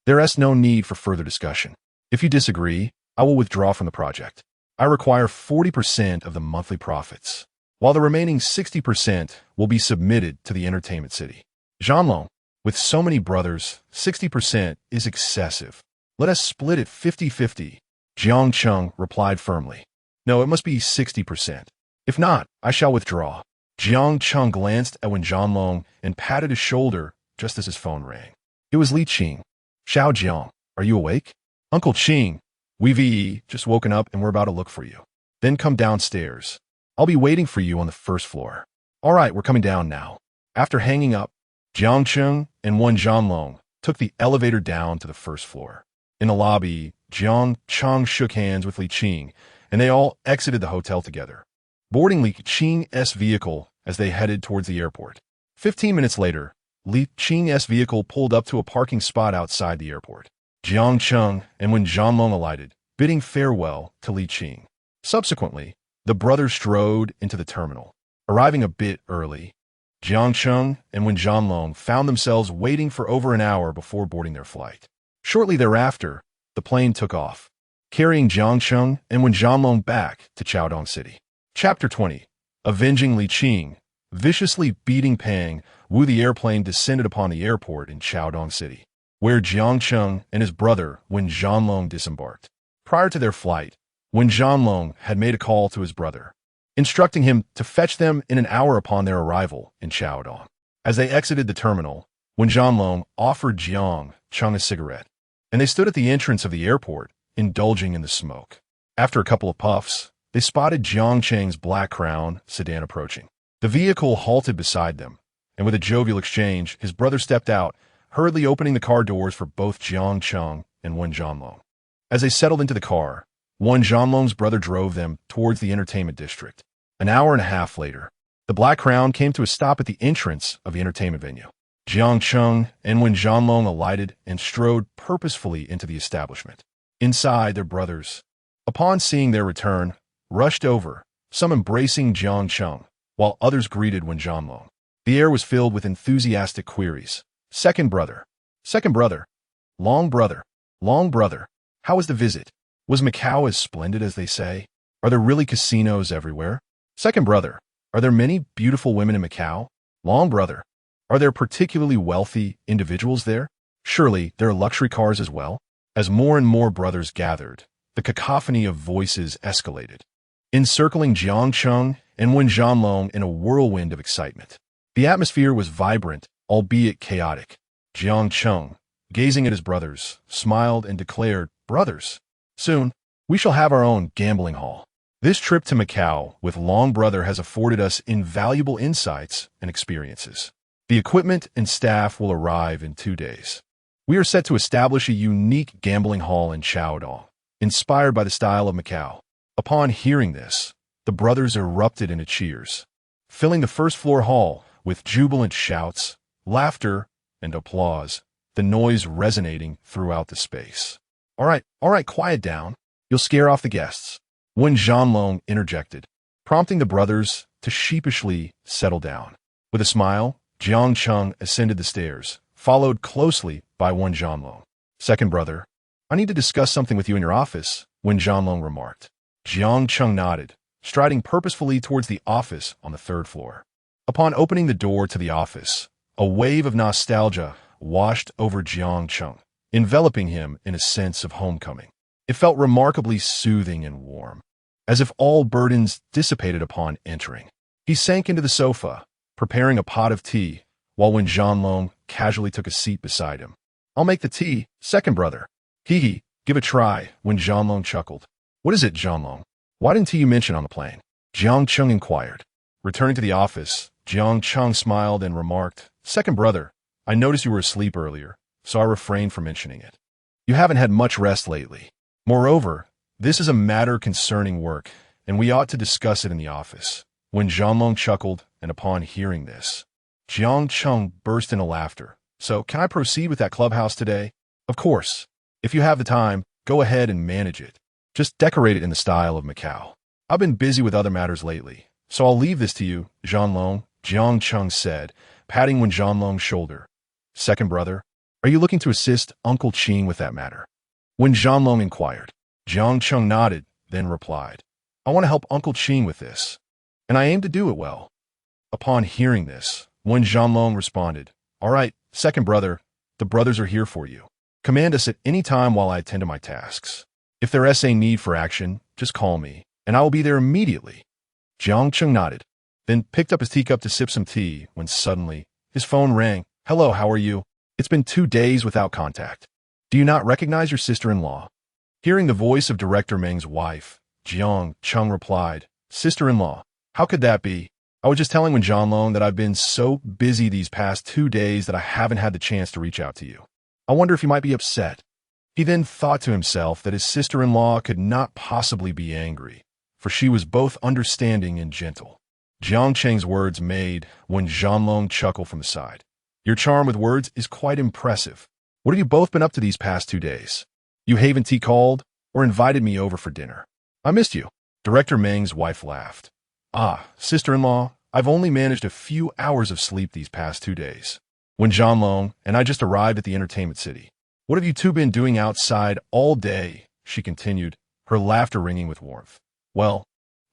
S1: there's no need for further discussion. If you disagree, I will withdraw from the project. I require 40% of the monthly profits, while the remaining 60% will be submitted to the entertainment city. Zhanlong, with so many brothers, 60% is excessive. Let us split it 50-50. Jiang Cheng replied firmly. No, it must be 60%. If not, I shall withdraw. Jiang Cheng glanced at Wen Zhanlong and patted his shoulder just as his phone rang. It was Li Qing. Xiao Jiang, are you awake? Uncle Qing, we've just woken up and we're about to look for you. Then come downstairs. I'll be waiting for you on the 1st floor. All right, we're coming down now. After hanging up, Jiang Cheng and Wen Zhanlong took the elevator down to the 1st floor. In the lobby, Jiang Cheng shook hands with Li Qing, and they all exited the hotel together, boarding Li Qing's vehicle as they headed towards the airport. 15 minutes later, Li Qing's vehicle pulled up to a parking spot outside the airport. Jiang Cheng and Wen Zhanlong alighted, bidding farewell to Li Qing. Subsequently, the brothers strode into the terminal. Arriving a bit early, Jiang Cheng and Wen Zhanlong found themselves waiting for over an hour before boarding their flight. Shortly thereafter, the plane took off, carrying Jiang Cheng and Wen Zhanlong back to Chaodong City. Chapter 20. Avenging Li Qing, viciously beating Pang Wu, the airplane descended upon the airport in Chaodong City, where Jiang Cheng and his brother Wen Zhanlong disembarked. Prior to their flight, Wen Zhanlong had made a call to his brother, instructing him to fetch them in an hour upon their arrival in Chaodong. As they exited the terminal, Wen Zhanlong offered Jiang Cheng a cigarette, and they stood at the entrance of the airport, indulging in the smoke. After a couple of puffs, they spotted Jiang Cheng's black Crown sedan approaching. The vehicle halted beside them, and with a jovial exchange, his brother stepped out, hurriedly opening the car doors for both Jiang Cheng and Wen Zhanlong. As they settled into the car, Wen Zhanlong's brother drove them towards the entertainment district. An hour and a half later, the black Crown came to a stop at the entrance of the entertainment venue. Jiang Cheng and Wen Zhanlong alighted and strode purposefully into the establishment. Inside, their brothers, upon seeing their return, rushed over, some embracing Jiang Cheng, while others greeted Wen Zhanlong. The air was filled with enthusiastic queries. Second brother, long brother, how was the visit? Was Macau as splendid as they say? Are there really casinos everywhere? Second brother, are there many beautiful women in Macau? Long brother, are there particularly wealthy individuals there? Surely there are luxury cars as well? As more and more brothers gathered, the cacophony of voices escalated, encircling Jiang Cheng and Wen Zhanlong in a whirlwind of excitement. The atmosphere was vibrant, albeit chaotic. Jiang Cheng, gazing at his brothers, smiled and declared, "Brothers, soon, we shall have our own gambling hall. This trip to Macau with Long Brother has afforded us invaluable insights and experiences. The equipment and staff will arrive in 2 days. We are set to establish a unique gambling hall in Chaodong, inspired by the style of Macau." Upon hearing this, the brothers erupted into cheers, filling the first-floor hall with jubilant shouts, laughter, and applause, the noise resonating throughout the space. All right, quiet down. You'll scare off the guests," Wen Zhanlong interjected, prompting the brothers to sheepishly settle down. With a smile, Jiang Cheng ascended the stairs, followed closely by Wen Zhanlong. "Second brother, I need to discuss something with you in your office," Wen Zhanlong remarked. Jiang Cheng nodded, striding purposefully towards the office on the 3rd floor. Upon opening the door to the office, a wave of nostalgia washed over Jiang Cheng, enveloping him in a sense of homecoming. It felt remarkably soothing and warm, as if all burdens dissipated upon entering. He sank into the sofa, preparing a pot of tea, while Wen Zhanlong casually took a seat beside him. "I'll make the tea, second brother." "Hee, give a try," Wen Zhanlong chuckled. "What is it, Zhanlong? Why didn't you mention on the plane?" Jiang Cheng inquired. Returning to the office, Jiang Cheng smiled and remarked, "Second brother, I noticed you were asleep earlier, so I refrained from mentioning it. You haven't had much rest lately. Moreover, this is a matter concerning work, and we ought to discuss it in the office." When Zhanlong chuckled, and upon hearing this, Jiang Cheng burst into laughter. "So, can I proceed with that clubhouse today?" "Of course. If you have the time, go ahead and manage it. Just decorate it in the style of Macau. I've been busy with other matters lately, so I'll leave this to you, Zhanlong," Jiang Cheng said, patting Wen Zhanlong's shoulder. "Second brother, are you looking to assist Uncle Qing with that matter?" Wen Zhanlong inquired. Jiang Cheng nodded, then replied, "I want to help Uncle Qing with this, and I aim to do it well." Upon hearing this, Wen Zhanlong responded, "All right, second brother, the brothers are here for you. Command us at any time while I attend to my tasks. If there is a need for action, just call me, and I will be there immediately." Jiang Cheng nodded, then picked up his teacup to sip some tea when suddenly his phone rang. "Hello, how are you? It's been 2 days without contact. Do you not recognize your sister-in-law?" Hearing the voice of Director Meng's wife, Jiang Cheng replied, "Sister-in-law, how could that be? I was just telling Wen Zhanlong that I've been so busy these past 2 days that I haven't had the chance to reach out to you. I wonder if you might be upset." He then thought to himself that his sister-in-law could not possibly be angry, for she was both understanding and gentle. Jiang Cheng's words made Wen Zhanlong chuckle from the side. "Your charm with words is quite impressive. What have you both been up to these past 2 days? You haven't called or invited me over for dinner. I missed you." Director Meng's wife laughed. "Ah, sister-in-law, I've only managed a few hours of sleep these past 2 days. Wen Zhanlong and I just arrived at the entertainment city. What have you two been doing outside all day?" she continued, her laughter ringing with warmth. "Well,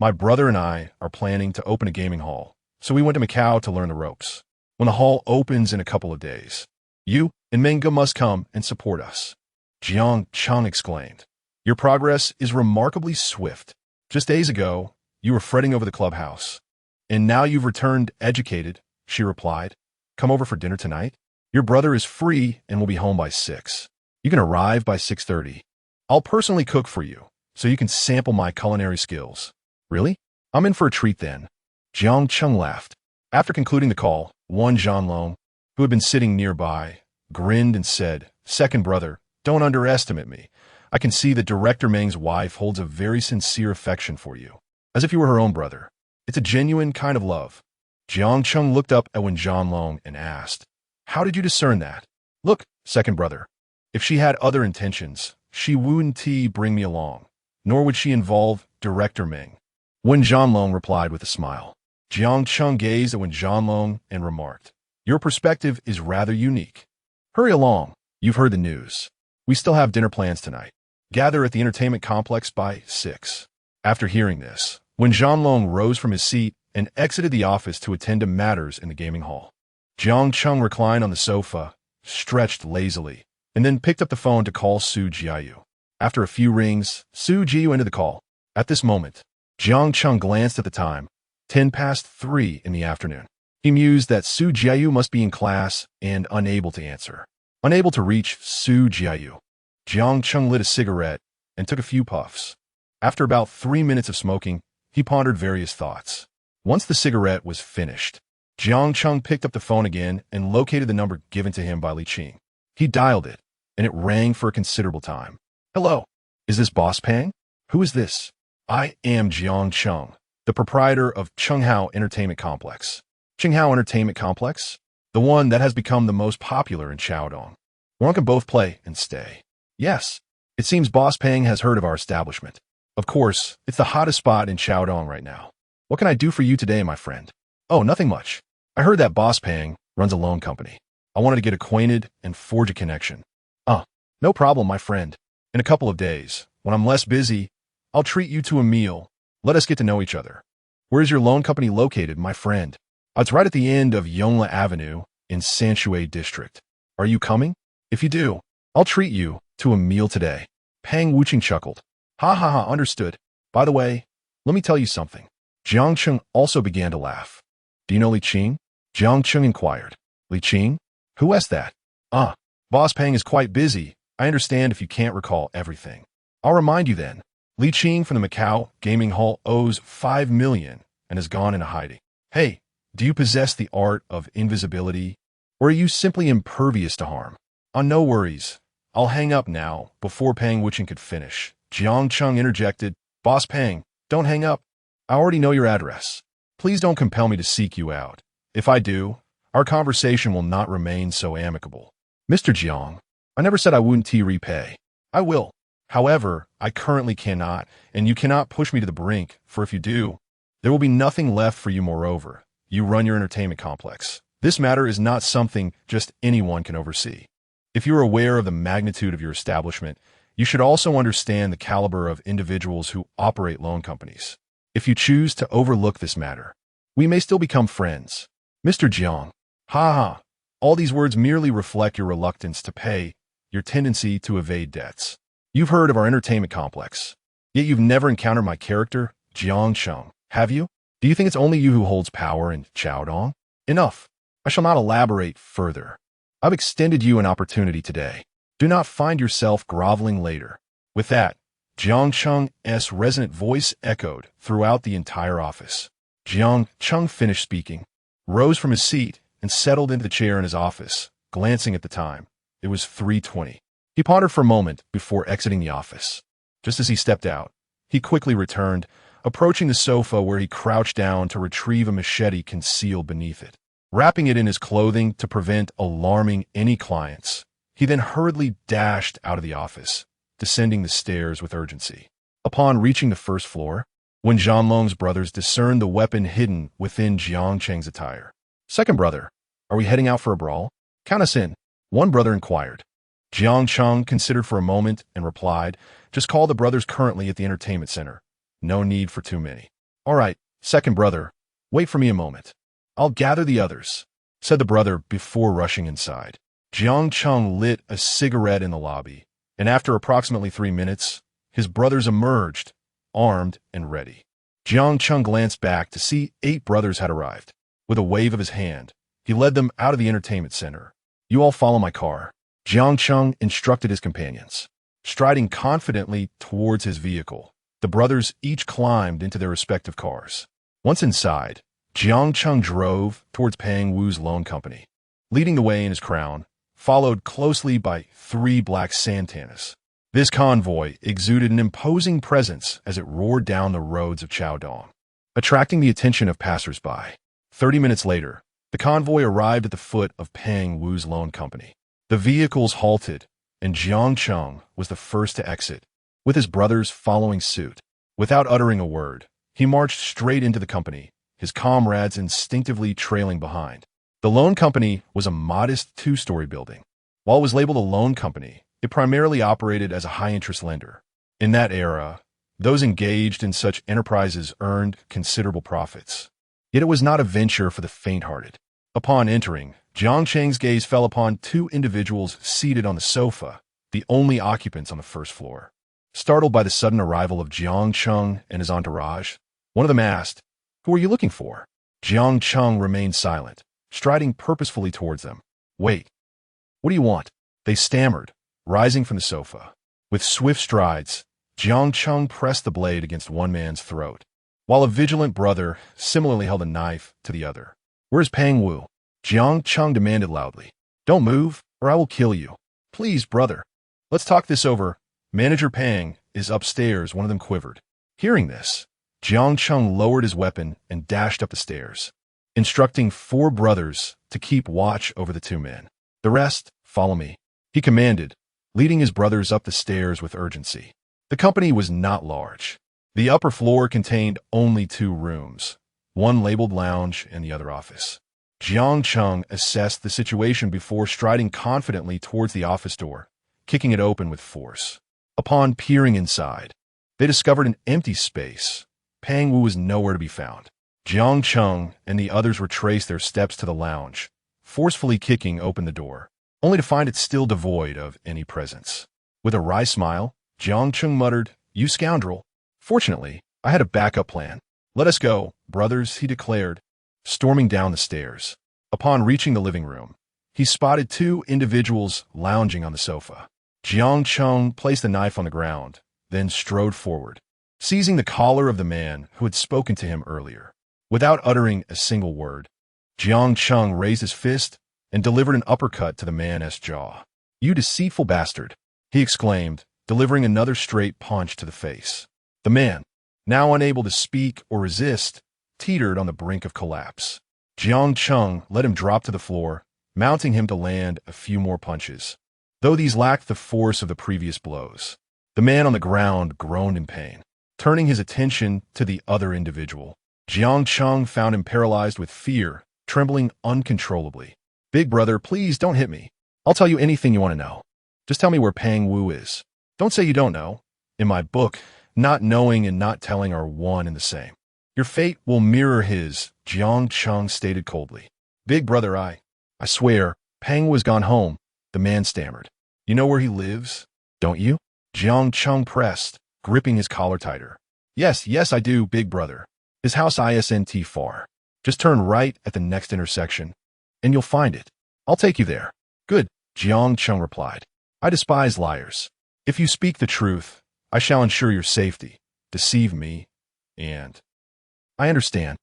S1: My brother and I are planning to open a gaming hall, so we went to Macau to learn the ropes. When the hall opens in a couple of days, you and Menga must come and support us." Jiang Cheng exclaimed. "Your progress is remarkably swift. Just days ago, you were fretting over the clubhouse. And now you've returned educated," she replied. "Come over for dinner tonight? Your brother is free and will be home by 6. You can arrive by 6:30. I'll personally cook for you, so you can sample my culinary skills." "Really? I'm in for a treat then." Jiang Cheng laughed. After concluding the call, Wan Zhanlong, who had been sitting nearby, grinned and said, "Second brother, don't underestimate me. I can see that Director Meng's wife holds a very sincere affection for you, as if you were her own brother. It's a genuine kind of love." Jiang Cheng looked up at Wan Zhanlong and asked, "How did you discern that?" "Look, second brother, if she had other intentions, she wouldn't bring me along, nor would she involve Director Meng." Wan Zhanlong replied with a smile. Jiang Cheng gazed at Wan Zhanlong and remarked, "Your perspective is rather unique. Hurry along, you've heard the news. We still have dinner plans tonight. Gather at the entertainment complex by 6. After hearing this, Wan Zhanlong rose from his seat and exited the office to attend to matters in the gaming hall. Jiang Cheng reclined on the sofa, stretched lazily, and then picked up the phone to call Su Jiayu. After a few rings, Su Jiayu ended the call. At this moment, Jiang Cheng glanced at the time, 3:10 in the afternoon. He mused that Su Jiayu must be in class and unable to answer. Unable to reach Su Jiayu. Jiang Cheng lit a cigarette and took a few puffs. After about 3 minutes of smoking, he pondered various thoughts. Once the cigarette was finished, Jiang Cheng picked up the phone again and located the number given to him by Li Qing. He dialed it, and it rang for a considerable time. "Hello, is this Boss Pang? Who is this?" "I am Jiang Cheng, the proprietor of Chenghao Entertainment Complex." "Chenghao Entertainment Complex? The one that has become the most popular in Chaodong. One can both play and stay." "Yes, it seems Boss Pang has heard of our establishment. Of course, it's the hottest spot in Chaodong right now. What can I do for you today, my friend?" "Oh, nothing much. I heard that Boss Pang runs a loan company. I wanted to get acquainted and forge a connection." No problem, my friend. In a couple of days, when I'm less busy, I'll treat you to a meal. Let us get to know each other." "Where is your loan company located, my friend?" "It's right at the end of Yongla Avenue in Sanshui District. Are you coming? If you do, I'll treat you to a meal today." Pang Wuching chuckled. "Ha ha ha, understood. By the way, let me tell you something." Jiang Cheng also began to laugh. "Do you know Li Qing?" Jiang Cheng inquired. "Li Qing? Who asked that?" Boss Pang is quite busy. I understand if you can't recall everything. I'll remind you then. Li Qing from the Macau Gaming Hall owes 5 million and has gone into hiding. Hey, do you possess the art of invisibility, or are you simply impervious to harm? No worries. I'll hang up now before Pang Wuching could finish. Jiang Cheng interjected, "Boss Pang, don't hang up. I already know your address. Please don't compel me to seek you out. If I do, our conversation will not remain so amicable." "Mr. Jiang, I never said I wouldn't repay. I will. However, I currently cannot, and you cannot push me to the brink, for if you do, there will be nothing left for you. Moreover, you run your entertainment complex. This matter is not something just anyone can oversee. If you are aware of the magnitude of your establishment, you should also understand the caliber of individuals who operate loan companies. If you choose to overlook this matter, we may still become friends." "Mr. Jiang, ha ha, all these words merely reflect your reluctance to pay, your tendency to evade debts. You've heard of our entertainment complex, yet you've never encountered my character, Jiang Cheng, have you? Do you think it's only you who holds power in Chaodong? Enough. I shall not elaborate further. I've extended you an opportunity today. Do not find yourself groveling later." With that, Jiang Cheng's resonant voice echoed throughout the entire office. Jiang Cheng finished speaking, rose from his seat, and settled into the chair in his office, glancing at the time. It was 3:20. He pondered for a moment before exiting the office. Just as he stepped out, he quickly returned, approaching the sofa where he crouched down to retrieve a machete concealed beneath it. Wrapping it in his clothing to prevent alarming any clients, he then hurriedly dashed out of the office, descending the stairs with urgency. Upon reaching the first floor, Wan Zhanlong's brothers discerned the weapon hidden within Jiang Cheng's attire. "Second brother, are we heading out for a brawl? Count us in," one brother inquired. Jiang Cheng considered for a moment and replied, "Just call the brothers currently at the entertainment center. No need for too many." "All right, second brother, wait for me a moment. I'll gather the others," said the brother before rushing inside. Jiang Cheng lit a cigarette in the lobby, and after approximately 3 minutes, his brothers emerged, armed and ready. Jiang Cheng glanced back to see 8 brothers had arrived. With a wave of his hand, he led them out of the entertainment center. "You all follow my car," Jiang Cheng instructed his companions. Striding confidently towards his vehicle, the brothers each climbed into their respective cars. Once inside, Jiang Cheng drove towards Pang Wu's loan company, leading the way in his crown, followed closely by 3 black Santanas. This convoy exuded an imposing presence as it roared down the roads of Chaodong, attracting the attention of passers-by. 30 minutes later, the convoy arrived at the foot of Pang Wu's loan company. The vehicles halted, and Jiang Cheng was the first to exit, with his brothers following suit. Without uttering a word, he marched straight into the company, his comrades instinctively trailing behind. The loan company was a modest 2-story building. While it was labeled a loan company, it primarily operated as a high-interest lender. In that era, those engaged in such enterprises earned considerable profits. Yet it was not a venture for the faint-hearted. Upon entering, Jiang Cheng's gaze fell upon 2 individuals seated on the sofa, the only occupants on the first floor. Startled by the sudden arrival of Jiang Cheng and his entourage, one of them asked, "Who are you looking for?" Jiang Cheng remained silent, striding purposefully towards them. "Wait. What do you want?" they stammered, rising from the sofa. With swift strides, Jiang Cheng pressed the blade against one man's throat, while a vigilant brother similarly held a knife to the other. "Where's Pang Wu?" Jiang Cheng demanded loudly. "Don't move, or I will kill you." "Please, brother. Let's talk this over. Manager Pang is upstairs," one of them quivered. Hearing this, Jiang Cheng lowered his weapon and dashed up the stairs, instructing 4 brothers to keep watch over the 2 men. "The rest, follow me," he commanded, leading his brothers up the stairs with urgency. The company was not large. The upper floor contained only 2 rooms, one labeled lounge and the other office. Jiang Cheng assessed the situation before striding confidently towards the office door, kicking it open with force. Upon peering inside, they discovered an empty space. Pang Wu was nowhere to be found. Jiang Cheng and the others retraced their steps to the lounge, forcefully kicking open the door, only to find it still devoid of any presence. With a wry smile, Jiang Cheng muttered, "You scoundrel. Fortunately, I had a backup plan. Let us go, brothers," he declared, storming down the stairs. Upon reaching the living room, he spotted 2 individuals lounging on the sofa. Jiang Cheng placed the knife on the ground, then strode forward, seizing the collar of the man who had spoken to him earlier. Without uttering a single word, Jiang Cheng raised his fist and delivered an uppercut to the man's jaw. "You deceitful bastard," he exclaimed, delivering another straight punch to the face. The man, now unable to speak or resist, teetered on the brink of collapse. Jiang Cheng let him drop to the floor, mounting him to land a few more punches, though these lacked the force of the previous blows. The man on the ground groaned in pain. Turning his attention to the other individual, Jiang Cheng found him paralyzed with fear, trembling uncontrollably. "Big brother, please don't hit me. I'll tell you anything you want to know. Just tell me where Pang Wu is. Don't say you don't know. In my book, not knowing and not telling are one and the same. Your fate will mirror his," Jiang Cheng stated coldly. "Big brother, I swear, Pang Wu has gone home," the man stammered. "You know where he lives, don't you?" Jiang Cheng pressed, gripping his collar tighter. Yes, I do, big brother. His house isn't far. Just turn right at the next intersection, and you'll find it. I'll take you there." "Good," Jiang Cheng replied. "I despise liars. If you speak the truth, I shall ensure your safety. Deceive me, and—" I understand.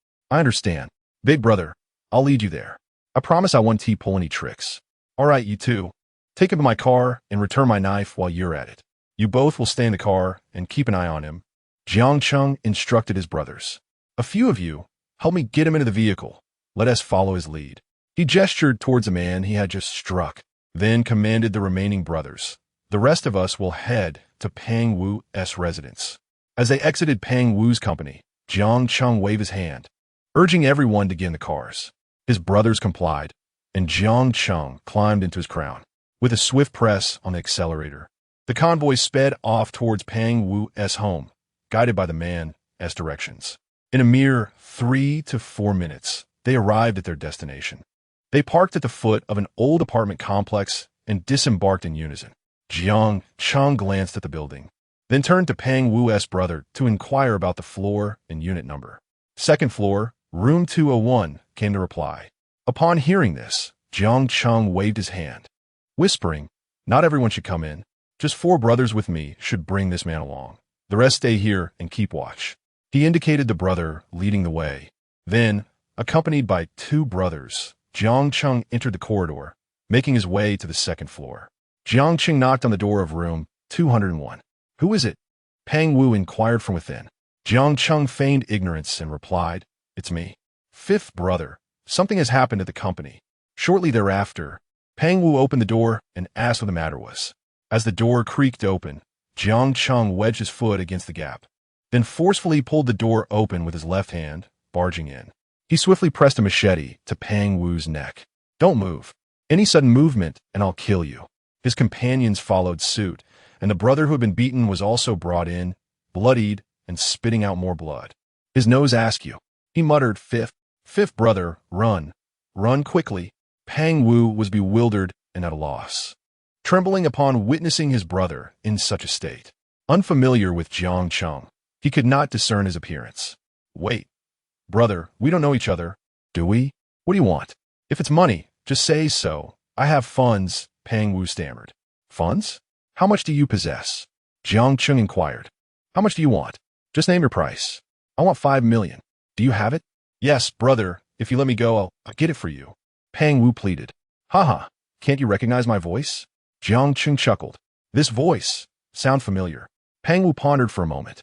S1: Big brother, I'll lead you there. I promise I won't pull any tricks." "All right, you two. Take him to my car and return my knife while you're at it. You both will stay in the car and keep an eye on him," Jiang Cheng instructed his brothers. "A few of you, help me get him into the vehicle. Let us follow his lead." He gestured towards a man he had just struck, then commanded the remaining brothers, "The rest of us will head to Pang Wu's residence." As they exited Pang Wu's company, Jiang Cheng waved his hand, urging everyone to get in the cars. His brothers complied, and Jiang Cheng climbed into his crown. With a swift press on the accelerator, the convoy sped off towards Pang Wu's home, guided by the man's directions. In a mere 3 to 4 minutes, they arrived at their destination. They parked at the foot of an old apartment complex and disembarked in unison. Jiang Cheng glanced at the building, then turned to Peng Wu's brother to inquire about the floor and unit number. Second floor, room 201, came the reply. Upon hearing this, Jiang Cheng waved his hand, whispering, "Not everyone should come in. Just 4 brothers with me should bring this man along. The rest stay here and keep watch." He indicated the brother leading the way. Then, accompanied by 2 brothers, Jiang Cheng entered the corridor, making his way to the second floor. Jiang Cheng knocked on the door of room 201. "Who is it?" Peng Wu inquired from within. Jiang Cheng feigned ignorance and replied, "It's me. 5th brother. Something has happened at the company." Shortly thereafter, Peng Wu opened the door and asked what the matter was. As the door creaked open, Jiang Cheng wedged his foot against the gap, then forcefully pulled the door open with his left hand, barging in. He swiftly pressed a machete to Peng Wu's neck. "Don't move. Any sudden movement, and I'll kill you." His companions followed suit, and the brother who had been beaten was also brought in, bloodied and spitting out more blood. His nose askew. He muttered, Fifth brother, run. Run quickly." Peng Wu was bewildered and at a loss, trembling upon witnessing his brother in such a state. Unfamiliar with Jiang Cheng, he could not discern his appearance. "Wait. Brother, we don't know each other, do we? What do you want? If it's money, just say so. I have funds," Peng Wu stammered. "Funds? How much do you possess?" Jiang Cheng inquired. "How much do you want? Just name your price." "I want 5 million. Do you have it?" "Yes, brother. If you let me go, I'll get it for you." Peng Wu pleaded. "Haha, can't you recognize my voice?" Jiang Cheng chuckled. "This voice sound familiar." Peng Wu pondered for a moment.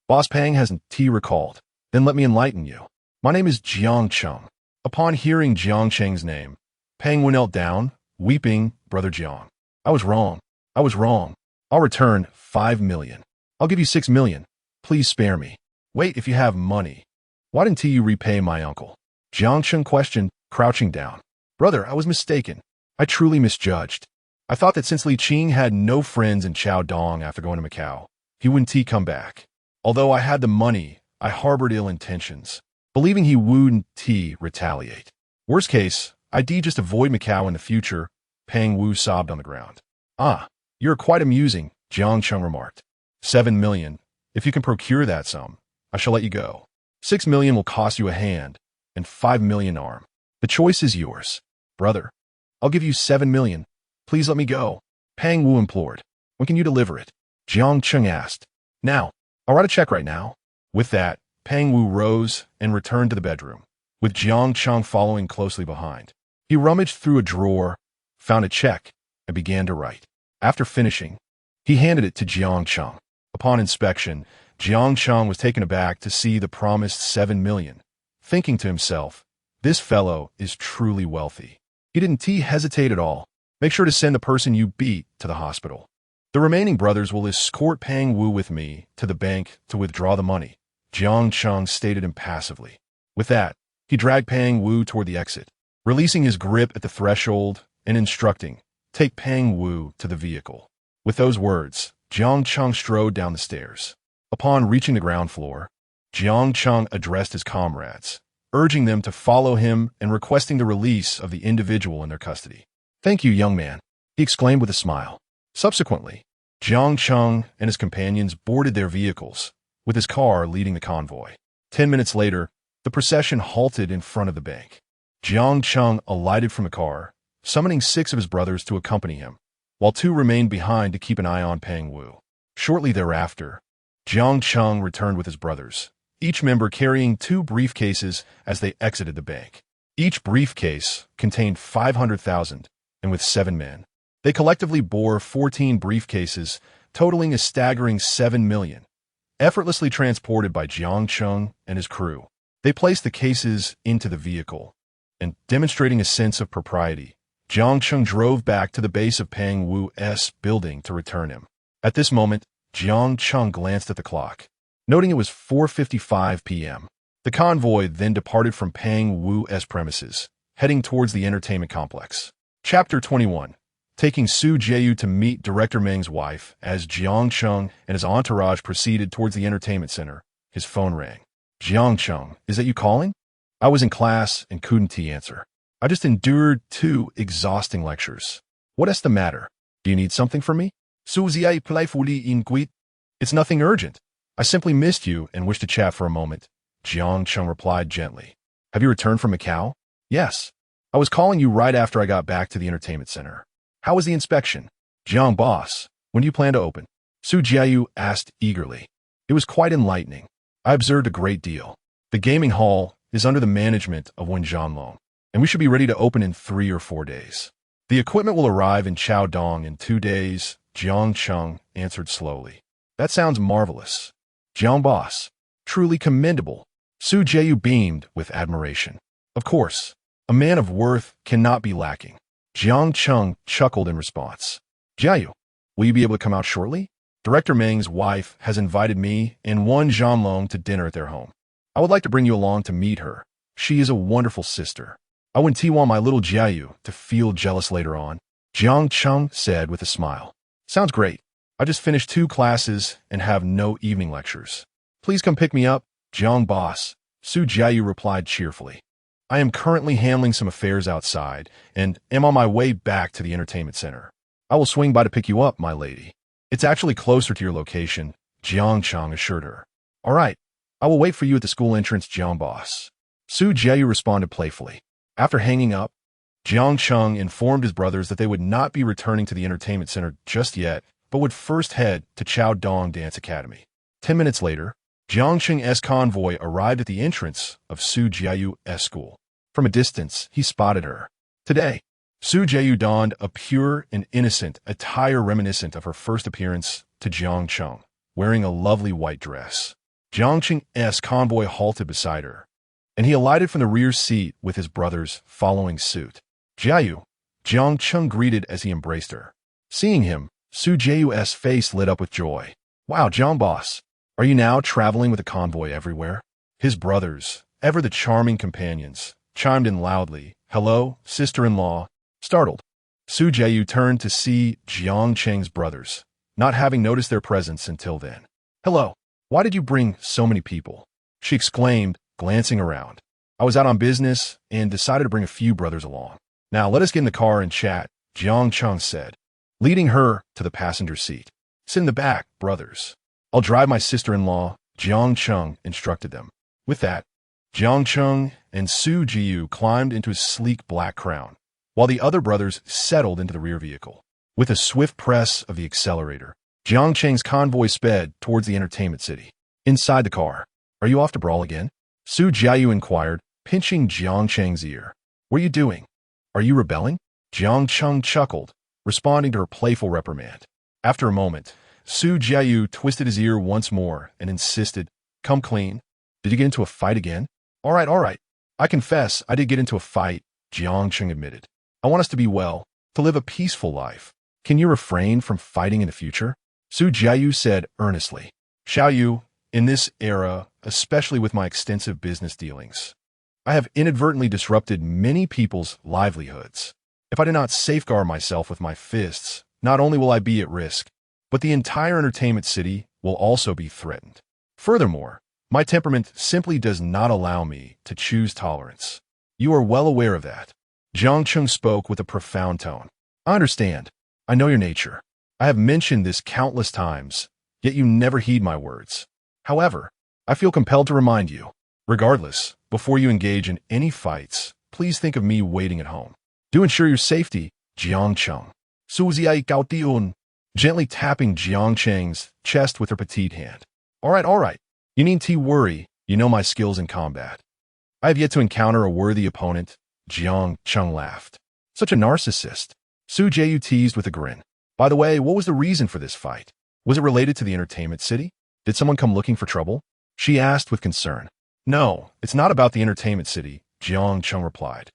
S1: "Boss Peng hasn't he recalled? Then let me enlighten you. My name is Jiang Cheng." Upon hearing Jiang Cheng's name, Peng Wu knelt down, weeping, "Brother Jiang, I was wrong. I was wrong. I'll return 5 million. I'll give you 6 million. Please spare me." "Wait, if you have money. Why didn't you repay my uncle?" Jiang Cheng questioned, crouching down. "Brother, I was mistaken. I truly misjudged. I thought that since Li Qing had no friends in Dong after going to Macau, he wouldn't come back. Although I had the money, I harbored ill intentions, believing he wouldn't retaliate. Worst case, I'd just avoid Macau in the future." Peng Wu sobbed on the ground. "Ah, you're quite amusing," Jiang Cheng remarked. 7 million. If you can procure that sum, I shall let you go. 6 million will cost you a hand, and 5 million arm. The choice is yours. Brother, I'll give you 7 million. Please let me go." Peng Wu implored. "When can you deliver it?" Jiang Cheng asked. "Now. I'll write a check right now." With that, Peng Wu rose and returned to the bedroom, with Jiang Cheng following closely behind. He rummaged through a drawer, found a check, and began to write. After finishing, he handed it to Jiang Cheng. Upon inspection, Jiang Cheng was taken aback to see the promised 7 million, thinking to himself, "This fellow is truly wealthy." He didn't hesitate at all. "Make sure to send the person you beat to the hospital. The remaining brothers will escort Peng Wu with me to the bank to withdraw the money," Jiang Cheng stated impassively. With that, he dragged Peng Wu toward the exit, releasing his grip at the threshold and instructing, "Take Peng Wu to the vehicle." With those words, Jiang Cheng strode down the stairs. Upon reaching the ground floor, Jiang Cheng addressed his comrades, urging them to follow him and requesting the release of the individual in their custody. "Thank you, young man," he exclaimed with a smile. Subsequently, Jiang Cheng and his companions boarded their vehicles, with his car leading the convoy. 10 minutes later, the procession halted in front of the bank. Jiang Cheng alighted from the car, summoning 6 of his brothers to accompany him, while 2 remained behind to keep an eye on Peng Wu. Shortly thereafter, Jiang Cheng returned with his brothers, each member carrying 2 briefcases as they exited the bank. Each briefcase contained 500,000, and with 7 men, they collectively bore 14 briefcases, totaling a staggering 7 million. Effortlessly transported by Jiang Cheng and his crew, they placed the cases into the vehicle, and demonstrating a sense of propriety, Jiang Cheng drove back to the base of Peng Wu's building to return him. At this moment, Jiang Cheng glanced at the clock, noting it was 4:55 p.m. The convoy then departed from Peng Wu's premises, heading towards the entertainment complex. Chapter 21. Taking Su Jieyu to meet Director Meng's wife. As Jiang Cheng and his entourage proceeded towards the entertainment center, his phone rang. Jiang Cheng, is that you calling? I was in class and couldn't answer. I just endured 2 exhausting lectures. What is the matter? Do you need something from me? Suzy playfully inquired. It's nothing urgent. I simply missed you and wish to chat for a moment. Jiang Cheng replied gently. Have you returned from Macau? Yes. I was calling you right after I got back to the entertainment center. How was the inspection? Jiang boss, when do you plan to open? Su Jiayu asked eagerly. It was quite enlightening. I observed a great deal. The gaming hall is under the management of Wen Zhanlong, and we should be ready to open in 3 or 4 days. The equipment will arrive in Chaodong in 2 days, Jiang Cheng answered slowly. That sounds marvelous. Jiang boss, truly commendable. Su Jiayu beamed with admiration. Of course, a man of worth cannot be lacking. Jiang Cheng chuckled in response. Jiayu, will you be able to come out shortly? Director Meng's wife has invited me and Wen Zhanlong to dinner at their home. I would like to bring you along to meet her. She is a wonderful sister. I wouldn't want my little Jiayu to feel jealous later on, Jiang Cheng said with a smile. Sounds great. I just finished 2 classes and have no evening lectures. Please come pick me up, Jiang boss, Su Jiayu replied cheerfully. I am currently handling some affairs outside and am on my way back to the entertainment center. I will swing by to pick you up, my lady. It's actually closer to your location, Jiang Cheng assured her. All right, I will wait for you at the school entrance, Jiang boss. Su Jiayu responded playfully. After hanging up, Jiang Cheng informed his brothers that they would not be returning to the entertainment center just yet, but would first head to Chaodong Dance Academy. 10 minutes later, Jiang Cheng's convoy arrived at the entrance of Su Jiayu's school. From a distance, he spotted her. Today, Su Jiayu donned a pure and innocent attire reminiscent of her first appearance to Jiang Cheng, wearing a lovely white dress. Jiang Cheng's convoy halted beside her, and he alighted from the rear seat with his brothers following suit. Jiayu, Jiang Cheng greeted as he embraced her. Seeing him, Su Jiayu's face lit up with joy. Wow, Jiang boss, are you now traveling with a convoy everywhere? His brothers, ever the charming companions, chimed in loudly. Hello, sister-in-law. Startled, Su Jiayu turned to see Jiang Cheng's brothers, not having noticed their presence until then. Hello, why did you bring so many people? She exclaimed, glancing around. I was out on business and decided to bring a few brothers along. Now let us get in the car and chat, Jiang Cheng said, leading her to the passenger seat. Sit in the back, brothers. I'll drive my sister-in-law, Jiang Cheng instructed them. With that, Jiang Cheng and Su Jiayu climbed into his sleek black crown, while the other brothers settled into the rear vehicle. With a swift press of the accelerator, Jiang Cheng's convoy sped towards the entertainment city. Inside the car, are you off to brawl again? Su Jiayu inquired, pinching Jiang Cheng's ear. What are you doing? Are you rebelling? Jiang Cheng chuckled, responding to her playful reprimand. After a moment, Su Jiayu twisted his ear once more and insisted, come clean. Did you get into a fight again? All right. I confess I did get into a fight, Jiang Cheng admitted. I want us to be well, to live a peaceful life. Can you refrain from fighting in the future? Su Jiayu said earnestly. Shall you, in this era, especially with my extensive business dealings, I have inadvertently disrupted many people's livelihoods. If I do not safeguard myself with my fists, not only will I be at risk, but the entire entertainment city will also be threatened. Furthermore, my temperament simply does not allow me to choose tolerance. You are well aware of that. Jiang Cheng spoke with a profound tone. I understand. I know your nature. I have mentioned this countless times, yet you never heed my words. However, I feel compelled to remind you. Regardless, before you engage in any fights, please think of me waiting at home. Do ensure your safety, Jiang Cheng. Suziai Gaotiun, gently tapping Jiang Cheng's chest with her petite hand. All right. You needn't worry. You know my skills in combat. I have yet to encounter a worthy opponent, Jiang Cheng laughed. Such a narcissist. Su Jiayu teased with a grin. By the way, what was the reason for this fight? Was it related to the entertainment city? Did someone come looking for trouble? She asked with concern. No, it's not about the entertainment city, Jiang Cheng replied.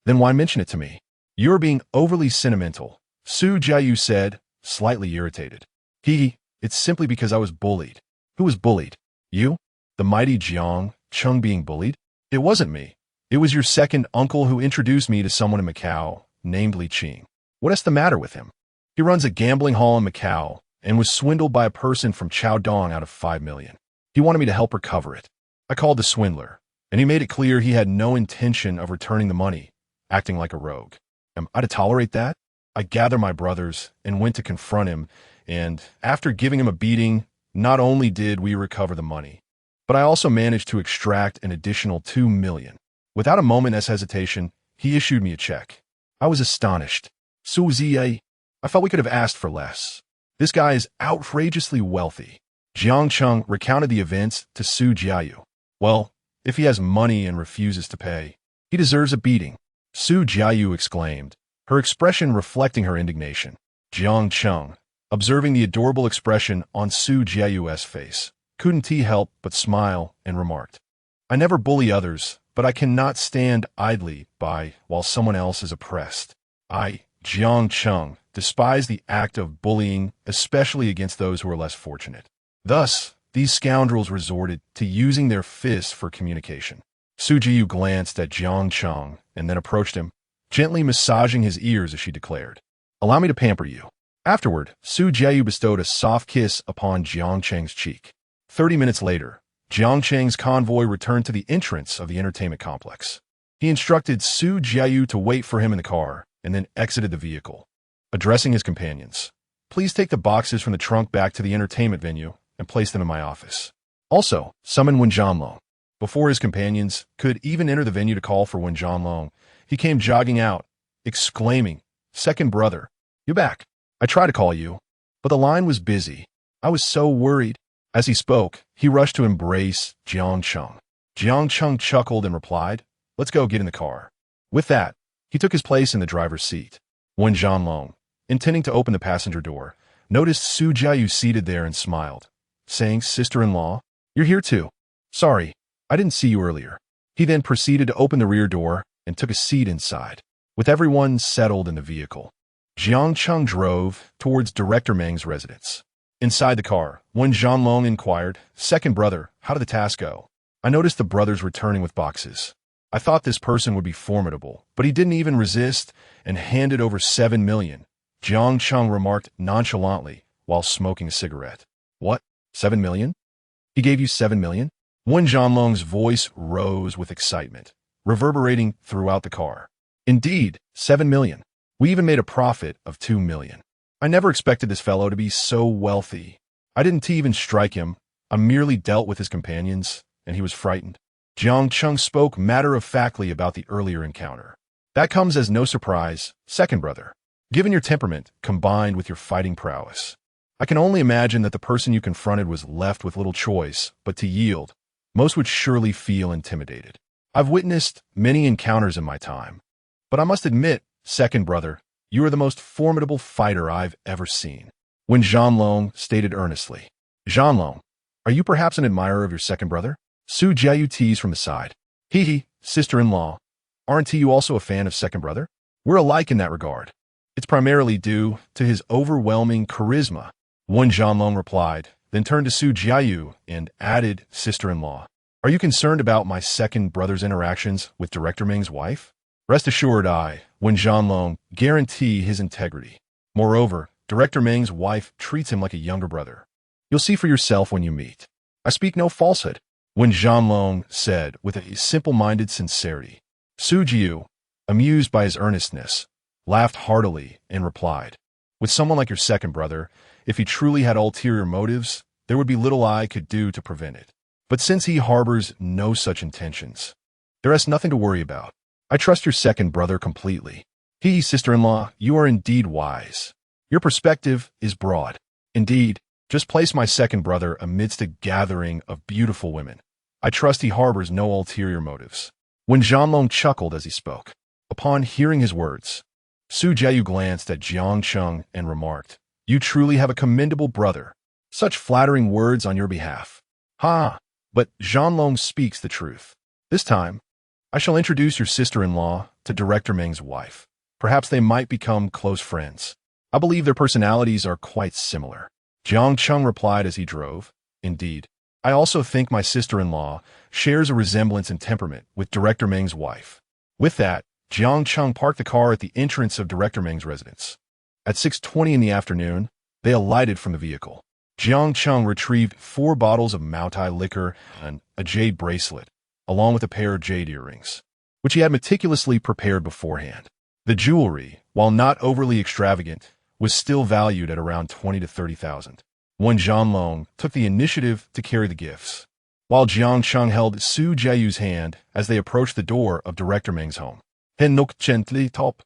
S1: Then why mention it to me? You're being overly sentimental, Su Jiayu said, slightly irritated. It's simply because I was bullied. Who was bullied? You? The mighty Jiang Cheng being bullied? It wasn't me. It was your second uncle who introduced me to someone in Macau, named Li Qing. What is the matter with him? He runs a gambling hall in Macau and was swindled by a person from Chaodong out of 5 million. He wanted me to help recover it. I called the swindler, and he made it clear he had no intention of returning the money, acting like a rogue. Am I to tolerate that? I gathered my brothers and went to confront him, and after giving him a beating, not only did we recover the money, but I also managed to extract an additional 2 million. Without a moment's hesitation, he issued me a check. I was astonished. Suzie, I felt we could have asked for less. This guy is outrageously wealthy. Jiang Cheng recounted the events to Su Jiayu. Well, if he has money and refuses to pay, he deserves a beating, Su Jiayu exclaimed, her expression reflecting her indignation. Jiang Cheng, observing the adorable expression on Su Jiayu's face, couldn't he help but smile and remarked, I never bully others, but I cannot stand idly by while someone else is oppressed. I, Jiang Cheng, despise the act of bullying, especially against those who are less fortunate. Thus, these scoundrels resorted to using their fists for communication. Su Jiayu glanced at Jiang Cheng and then approached him, gently massaging his ears as she declared, Allow me to pamper you. Afterward, Su Jiayu bestowed a soft kiss upon Jiang Cheng's cheek. 30 minutes later, Jiang Cheng's convoy returned to the entrance of the entertainment complex. He instructed Su Jiayu to wait for him in the car and then exited the vehicle. Addressing his companions, Please take the boxes from the trunk back to the entertainment venue and place them in my office. Also, summon Wen Zhanlong. Before his companions could even enter the venue to call for Wen Zhanlong, he came jogging out, exclaiming, Second brother, you back. I tried to call you, but the line was busy. I was so worried. As he spoke, he rushed to embrace Jiang Cheng. Jiang Cheng chuckled and replied, Let's go get in the car. With that, he took his place in the driver's seat. Wen Zhanlong, intending to open the passenger door, noticed Su Jiayu seated there and smiled, saying, Sister-in-law, you're here too. Sorry, I didn't see you earlier. He then proceeded to open the rear door and took a seat inside. With everyone settled in the vehicle, Jiang Cheng drove towards Director Meng's residence. Inside the car, Wen Zhanlong inquired, Second brother, how did the task go? I noticed the brothers returning with boxes. I thought this person would be formidable, but he didn't even resist and handed over 7 million. Jiang Cheng remarked nonchalantly while smoking a cigarette. What? 7 million? He gave you 7 million? Wen Zhanlong's voice rose with excitement, reverberating throughout the car. Indeed, 7 million. We even made a profit of 2 million. I never expected this fellow to be so wealthy. I didn't even strike him. I merely dealt with his companions, and he was frightened. Jiang Cheng spoke matter-of-factly about the earlier encounter. That comes as no surprise, second brother. Given your temperament, combined with your fighting prowess, I can only imagine that the person you confronted was left with little choice but to yield. Most would surely feel intimidated. I've witnessed many encounters in my time, but I must admit, second brother, you are the most formidable fighter I've ever seen. Wen Zhanlong stated earnestly. Zhanlong, are you perhaps an admirer of your second brother? Su Jiayu teased from the side. Hee, sister-in-law, aren't you also a fan of second brother? We're alike in that regard. It's primarily due to his overwhelming charisma, Wen Zhanlong replied, then turned to Su Jiayu and added, sister-in-law, are you concerned about my second brother's interactions with Director Meng's wife? Rest assured Wen Zhanlong, guarantee his integrity. Moreover, Director Meng's wife treats him like a younger brother. You'll see for yourself when you meet. I speak no falsehood, Wen Zhanlong said with a simple-minded sincerity. Su Jiayu, amused by his earnestness, laughed heartily and replied, with someone like your second brother, if he truly had ulterior motives, there would be little I could do to prevent it. But since he harbors no such intentions, there is nothing to worry about. I trust your second brother completely. Sister-in-law, you are indeed wise. Your perspective is broad. Indeed, just place my second brother amidst a gathering of beautiful women. I trust he harbors no ulterior motives. Wen Zhanlong chuckled as he spoke. Upon hearing his words, Su Jiayu glanced at Jiang Cheng and remarked, You truly have a commendable brother. Such flattering words on your behalf. But Zhanlong speaks the truth. This time, I shall introduce your sister-in-law to Director Meng's wife. Perhaps they might become close friends. I believe their personalities are quite similar. Jiang Cheng replied as he drove. Indeed, I also think my sister-in-law shares a resemblance in temperament with Director Meng's wife. With that, Jiang Cheng parked the car at the entrance of Director Meng's residence. At 6:20 in the afternoon, they alighted from the vehicle. Jiang Cheng retrieved 4 bottles of Maotai liquor and a jade bracelet, along with a pair of jade earrings, which he had meticulously prepared beforehand. The jewelry, while not overly extravagant, was still valued at around 20 to 30,000. When Zhanlong took the initiative to carry the gifts, while Jiang Cheng held Su Jiayu's hand as they approached the door of Director Meng's home. Hen looked gently, top.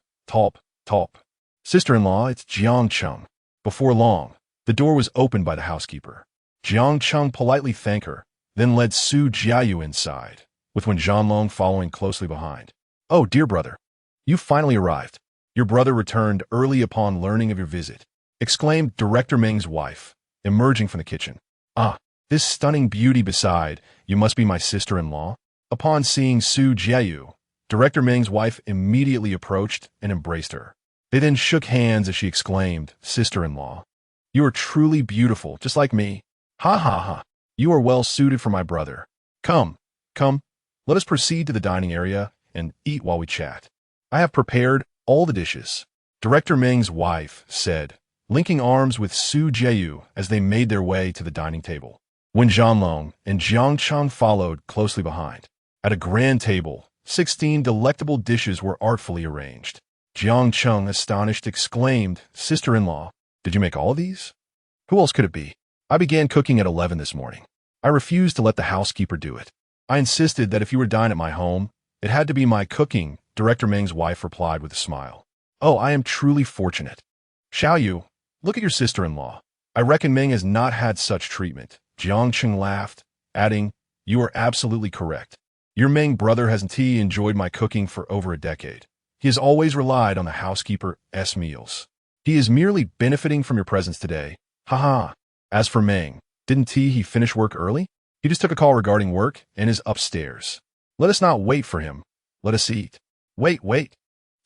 S1: Sister-in-law, it's Jiang Cheng. Before long, the door was opened by the housekeeper. Jiang Cheng politely thanked her, then led Su Jiayu inside, with Wen Zhanlong following closely behind. Oh, dear brother, you finally arrived. Your brother returned early upon learning of your visit, exclaimed Director Meng's wife, emerging from the kitchen. Ah, this stunning beauty beside you must be my sister-in-law. Upon seeing Su Jiayu, Director Meng's wife immediately approached and embraced her. They then shook hands as she exclaimed, Sister-in-law, you are truly beautiful, just like me. Ha ha ha. You are well suited for my brother. Come, let us proceed to the dining area and eat while we chat. I have prepared all the dishes, Director Meng's wife said, linking arms with Su Jiayu as they made their way to the dining table. Wen Zhanlong and Jiang Cheng followed closely behind. At a grand table, 16 delectable dishes were artfully arranged. Jiang Cheng, astonished, exclaimed, Sister-in-law, did you make all of these? Who else could it be? I began cooking at 11 this morning. I refused to let the housekeeper do it. I insisted that if you were to dine at my home, it had to be my cooking, Director Meng's wife replied with a smile. Oh, I am truly fortunate. Xiaoyu, look at your sister-in-law. I reckon Meng has not had such treatment. Jiang Cheng laughed, adding, you are absolutely correct. Your Meng brother has indeed enjoyed my cooking for over a decade. He has always relied on the housekeeper's meals. He is merely benefiting from your presence today. Haha. As for Meng, didn't he finish work early? He just took a call regarding work and is upstairs. Let us not wait for him. Let us eat. Wait.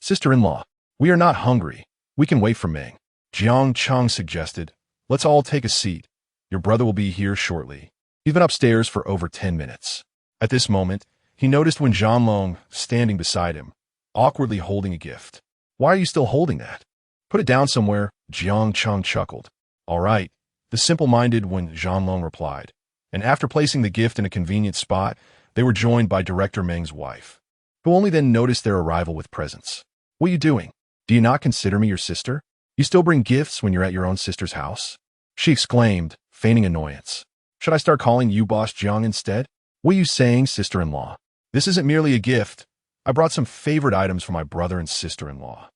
S1: Sister-in-law, we are not hungry. We can wait for Meng. Jiang Cheng suggested, let's all take a seat. Your brother will be here shortly. He's been upstairs for over 10 minutes. At this moment, he noticed Wen Zhanlong standing beside him, awkwardly holding a gift. Why are you still holding that? Put it down somewhere, Jiang Cheng chuckled. All right, the simple-minded Wen Zhanlong replied, and after placing the gift in a convenient spot, they were joined by Director Meng's wife, who only then noticed their arrival with presents. What are you doing? Do you not consider me your sister? You still bring gifts when you're at your own sister's house? She exclaimed, feigning annoyance. Should I start calling you Boss Jiang instead? What are you saying, sister-in-law? This isn't merely a gift. I brought some favorite items for my brother and sister-in-law.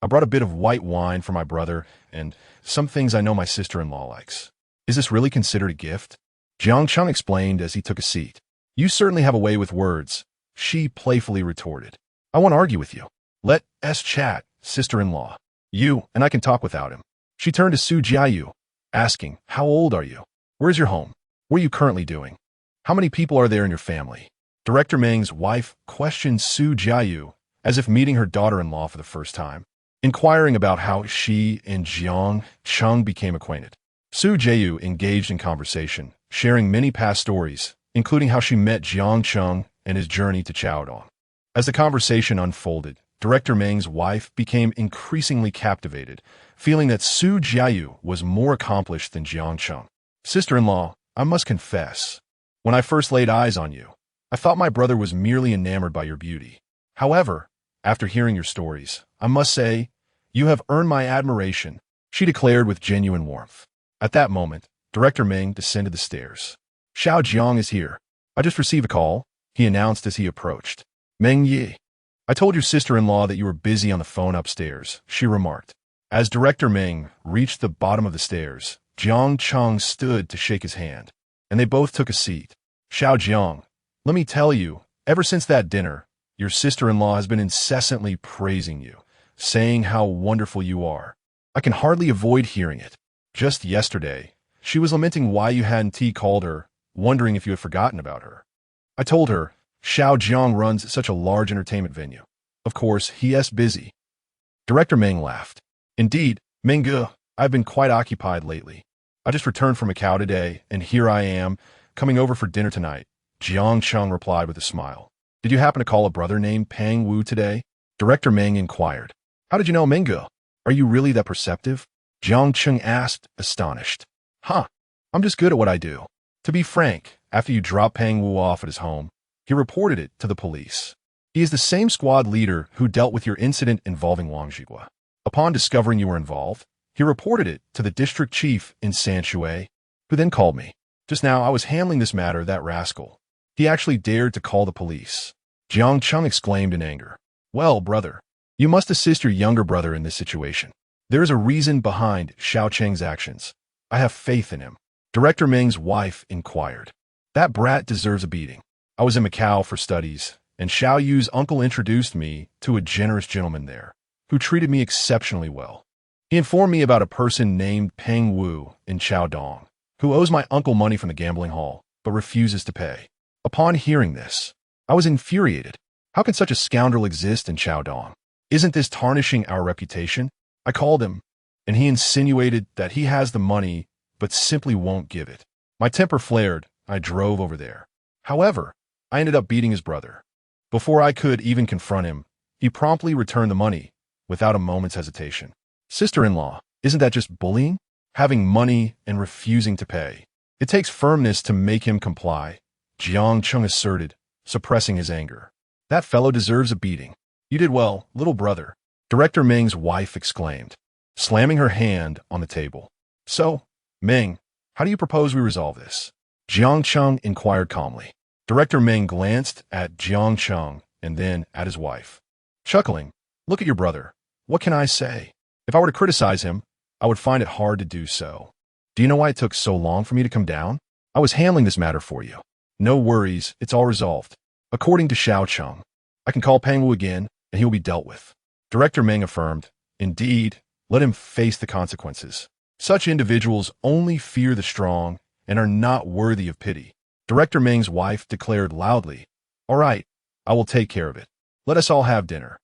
S1: I brought a bit of white wine for my brother and some things I know my sister-in-law likes. Is this really considered a gift? Jiang Cheng explained as he took a seat. You certainly have a way with words, she playfully retorted. I won't argue with you. Let us chat, sister-in-law. You and I can talk without him. She turned to Su Jiayu, asking, how old are you? Where is your home? What are you currently doing? How many people are there in your family? Director Meng's wife questioned Su Jiayu as if meeting her daughter-in-law for the first time, inquiring about how she and Jiang Cheng became acquainted. Su Jiayu engaged in conversation, sharing many past stories, including how she met Jiang Cheng and his journey to Chaodong. As the conversation unfolded, Director Meng's wife became increasingly captivated, feeling that Su Jiayu was more accomplished than Jiang Cheng. Sister-in-law, I must confess, when I first laid eyes on you, I thought my brother was merely enamored by your beauty. However, after hearing your stories, I must say, you have earned my admiration, she declared with genuine warmth. At that moment, Director Meng descended the stairs. Xiao Jiang is here. I just received a call, he announced as he approached. Meng Yi, I told your sister-in-law that you were busy on the phone upstairs, she remarked. As Director Meng reached the bottom of the stairs, Jiang Cheng stood to shake his hand, and they both took a seat. Xiao Jiang, let me tell you, ever since that dinner, your sister-in-law has been incessantly praising you, saying how wonderful you are. I can hardly avoid hearing it. Just yesterday, she was lamenting why you hadn't called her, wondering if you had forgotten about her. I told her, Xiao Jiang runs such a large entertainment venue. Of course, he is busy. Director Meng laughed. Indeed, Mengge, I've been quite occupied lately. I just returned from Macau today, and here I am, coming over for dinner tonight, Jiang Cheng replied with a smile. Did you happen to call a brother named Pang Wu today? Director Meng inquired. How did you know Mengge? Are you really that perceptive? Jiang Cheng asked, astonished. Huh. I'm just good at what I do. To be frank, after you dropped Peng Wu off at his home, he reported it to the police. He is the same squad leader who dealt with your incident involving Wang Jigua. Upon discovering you were involved, he reported it to the district chief in Sanshui, who then called me. Just now, I was handling this matter, that rascal. He actually dared to call the police. Jiang Cheng exclaimed in anger. Well, brother, you must assist your younger brother in this situation. There is a reason behind Xiao Cheng's actions. I have faith in him. Director Meng's wife inquired. That brat deserves a beating. I was in Macau for studies, and Xiao Yu's uncle introduced me to a generous gentleman there, who treated me exceptionally well. He informed me about a person named Peng Wu in Chaodong, who owes my uncle money from the gambling hall, but refuses to pay. Upon hearing this, I was infuriated. How can such a scoundrel exist in Chaodong? Isn't this tarnishing our reputation? I called him, and he insinuated that he has the money, but simply won't give it. My temper flared. I drove over there. However, I ended up beating his brother. Before I could even confront him, he promptly returned the money, without a moment's hesitation. Sister-in-law, isn't that just bullying? Having money and refusing to pay. It takes firmness to make him comply, Jiang Cheng asserted, suppressing his anger. That fellow deserves a beating. You did well, little brother, Director Meng's wife exclaimed, slamming her hand on the table. So, Meng, how do you propose we resolve this? Jiang Cheng inquired calmly. Director Meng glanced at Jiang Cheng and then at his wife. Chuckling, look at your brother. What can I say? If I were to criticize him, I would find it hard to do so. Do you know why it took so long for me to come down? I was handling this matter for you. No worries, it's all resolved. According to Xiao Cheng, I can call Peng Wu again, and he will be dealt with. Director Meng affirmed, indeed, let him face the consequences. Such individuals only fear the strong and are not worthy of pity. Director Meng's wife declared loudly, all right, I will take care of it. Let us all have dinner.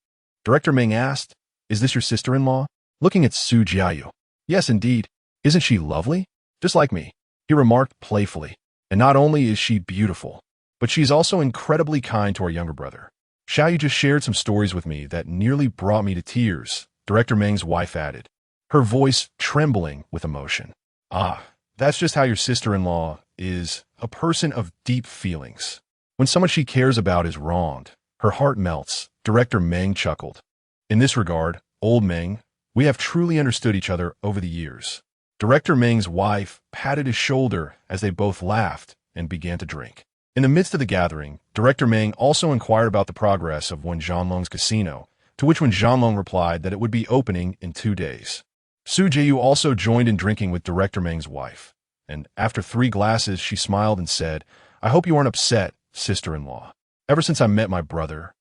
S1: Director Meng asked, is this your sister-in-law? Looking at Su Jiayu. Yes, indeed. Isn't she lovely? Just like me, he remarked playfully. And not only is she beautiful, but she's also incredibly kind to our younger brother. Xiaoyu just shared some stories with me that nearly brought me to tears, Director Meng's wife added, her voice trembling with emotion. Ah, that's just how your sister-in-law is, a person of deep feelings. When someone she cares about is wronged, her heart melts, Director Meng chuckled. In this regard, old Meng, we have truly understood each other over the years. Director Meng's wife patted his shoulder as they both laughed and began to drink. In the midst of the gathering, Director Meng also inquired about the progress of Wen Zhanlong's casino, to which Wen Zhanlong replied that it would be opening in 2 days. Su Jiayu also joined in drinking with Director Meng's wife, and after 3 glasses she smiled and said, I hope you aren't upset, sister-in-law. Ever since I met my brother,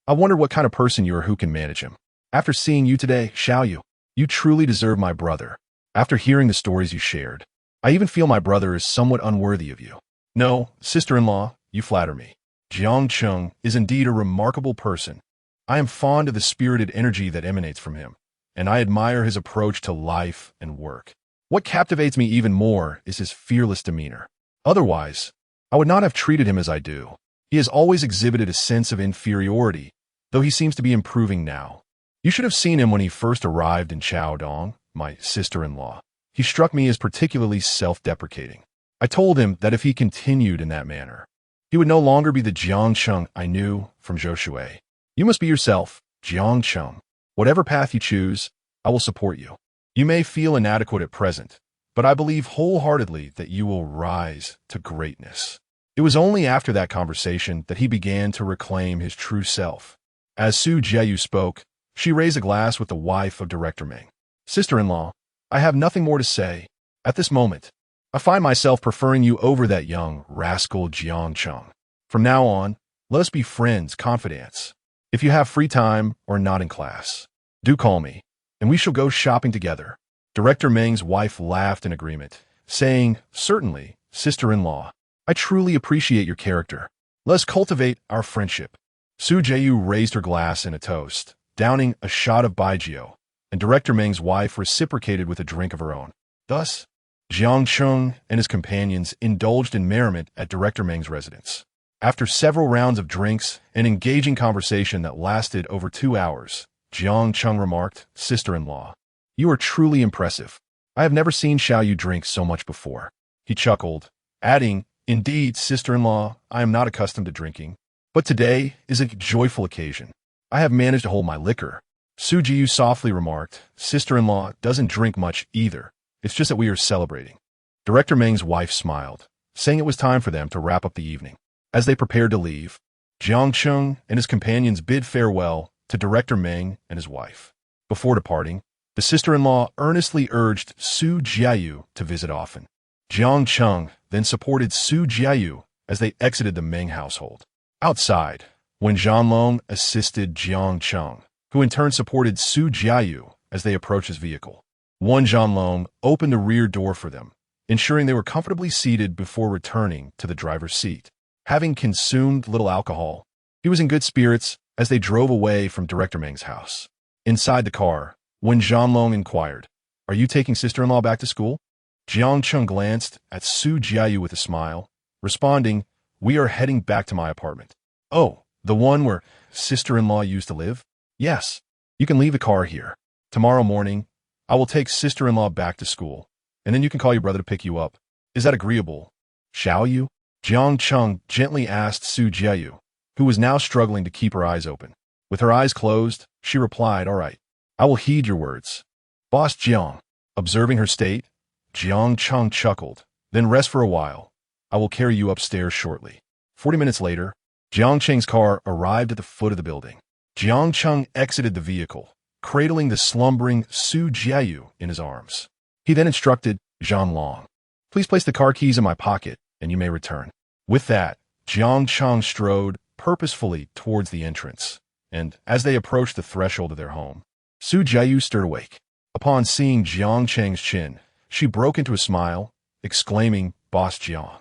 S1: I wondered what kind of person you are who can manage him. After seeing you today, Xiaoyu, you truly deserve my brother. After hearing the stories you shared, I even feel my brother is somewhat unworthy of you. No, sister-in-law, you flatter me. Jiang Cheng is indeed a remarkable person. I am fond of the spirited energy that emanates from him, and I admire his approach to life and work. What captivates me even more is his fearless demeanor. Otherwise, I would not have treated him as I do. He has always exhibited a sense of inferiority, though he seems to be improving now. You should have seen him when he first arrived in Chaodong, my sister-in-law. He struck me as particularly self-deprecating. I told him that if he continued in that manner, he would no longer be the Jiang Cheng I knew from Zhoushui. You must be yourself, Jiang Cheng. Whatever path you choose, I will support you. You may feel inadequate at present, but I believe wholeheartedly that you will rise to greatness. It was only after that conversation that he began to reclaim his true self. As Su Jiayu spoke, she raised a glass with the wife of Director Meng. Sister-in-law, I have nothing more to say. At this moment, I find myself preferring you over that young rascal Jiang Cheng. From now on, let us be friends, confidants. If you have free time or not in class, do call me, and we shall go shopping together. Director Meng's wife laughed in agreement, saying, certainly, sister-in-law, I truly appreciate your character. Let us cultivate our friendship. Su Jiayu raised her glass in a toast, downing a shot of baijiu, and Director Meng's wife reciprocated with a drink of her own. Thus, Jiang Cheng and his companions indulged in merriment at Director Meng's residence. After several rounds of drinks and engaging conversation that lasted over 2 hours, Jiang Cheng remarked, sister-in-law, you are truly impressive. I have never seen Xiaoyu drink so much before. He chuckled, adding, "Indeed, sister-in-law, I am not accustomed to drinking. But today is a joyful occasion. I have managed to hold my liquor." Su Jiu softly remarked, "Sister-in-law doesn't drink much either. It's just that we are celebrating." Director Meng's wife smiled, saying it was time for them to wrap up the evening. As they prepared to leave, Jiang Cheng and his companions bid farewell to Director Meng and his wife. Before departing, the sister-in-law earnestly urged Su Jiayu to visit often. Jiang Cheng then supported Su Jiayu as they exited the Meng household. Outside, when Zhanlong assisted Jiang Cheng, who in turn supported Su Jiayu as they approached his vehicle. Zhanlong opened the rear door for them, ensuring they were comfortably seated before returning to the driver's seat. Having consumed little alcohol, he was in good spirits as they drove away from Director Meng's house. Inside the car, when Zhanlong inquired, "Are you taking sister-in-law back to school?" Jiang Cheng glanced at Su Jiayu with a smile, responding, "We are heading back to my apartment." "Oh, the one where sister-in-law used to live?" "Yes. You can leave the car here. Tomorrow morning, I will take sister-in-law back to school, and then you can call your brother to pick you up. Is that agreeable?" "Shall you?" Jiang Cheng gently asked Su Jiayu, who was now struggling to keep her eyes open. With her eyes closed, she replied, "All right, I will heed your words." "Boss Jiang." Observing her state, Jiang Cheng chuckled, "Then rest for a while. I will carry you upstairs shortly." 40 minutes later, Jiang Cheng's car arrived at the foot of the building. Jiang Cheng exited the vehicle, cradling the slumbering Su Jiayu in his arms. He then instructed Zhanlong, "Please place the car keys in my pocket, and you may return." With that, Jiang Cheng strode purposefully towards the entrance, and as they approached the threshold of their home, Su Jiayu stirred awake. Upon seeing Jiang Cheng's chin, she broke into a smile, exclaiming, "Boss Jiang,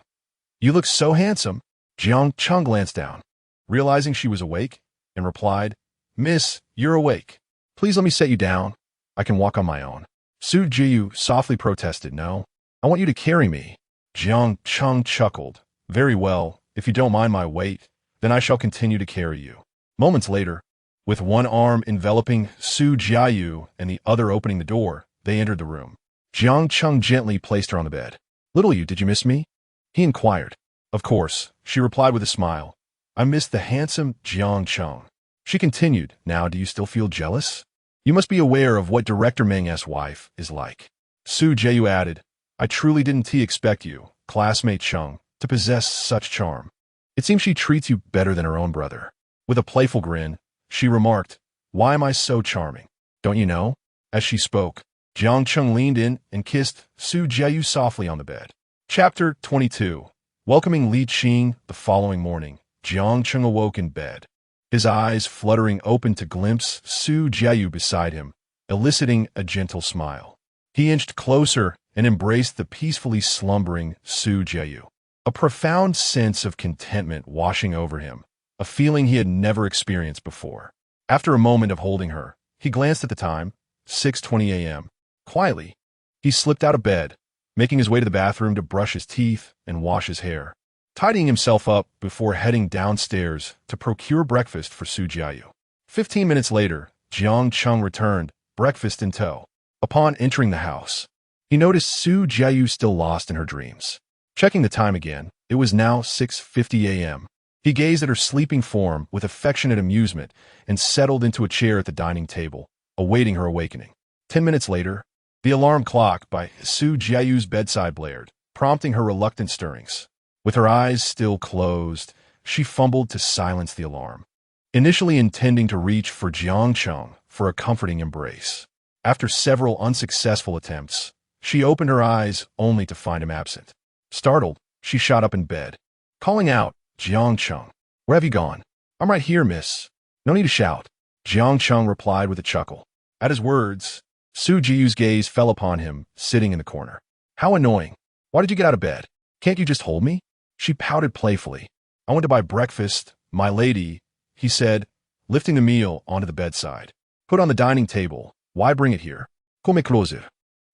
S1: you look so handsome." Jiang Cheng glanced down, realizing she was awake, and replied, "Miss, you're awake. Please let me set you down. I can walk on my own." Su Jiu softly protested, "No, I want you to carry me." Jiang Cheng chuckled, "Very well, if you don't mind my weight, then I shall continue to carry you." Moments later, with one arm enveloping Su Jiayu and the other opening the door, they entered the room. Jiang Cheng gently placed her on the bed. "Little you, did you miss me?" he inquired. "Of course," she replied with a smile. "I missed the handsome Jiang Cheng." She continued, "Now, do you still feel jealous? You must be aware of what Director Meng's wife is like." Su Jiayu added, "I truly didn't expect you, classmate Cheng, to possess such charm. It seems she treats you better than her own brother." With a playful grin, she remarked, "Why am I so charming? Don't you know?" As she spoke, Jiang Cheng leaned in and kissed Su Jiayu softly on the bed. Chapter 22. Welcoming Li Qing the following morning, Jiang Cheng awoke in bed, his eyes fluttering open to glimpse Su Jiayu beside him, eliciting a gentle smile. He inched closer and embraced the peacefully slumbering Su Jiayu. A profound sense of contentment washing over him, a feeling he had never experienced before. After a moment of holding her, he glanced at the time, 6:20 a.m. Quietly, he slipped out of bed, making his way to the bathroom to brush his teeth and wash his hair, tidying himself up before heading downstairs to procure breakfast for Su Jiayu. 15 minutes later, Jiang Cheng returned, breakfast in tow. Upon entering the house, he noticed Su Jiayu still lost in her dreams. Checking the time again, it was now 6:50 a.m. He gazed at her sleeping form with affectionate amusement and settled into a chair at the dining table, awaiting her awakening. 10 minutes later, the alarm clock by Su Jiayu's bedside blared, prompting her reluctant stirrings. With her eyes still closed, she fumbled to silence the alarm, initially intending to reach for Jiang Cheng for a comforting embrace. After several unsuccessful attempts, she opened her eyes only to find him absent. Startled, she shot up in bed, calling out, "Jiang Cheng, where have you gone?" "I'm right here, miss." "No need to shout," Jiang Cheng replied with a chuckle. At his words, Su Jiu's gaze fell upon him, sitting in the corner. "How annoying. Why did you get out of bed? Can't you just hold me?" She pouted playfully. "I went to buy breakfast, my lady," he said, lifting the meal onto the bedside. "Put on the dining table. Why bring it here?" "Come closer.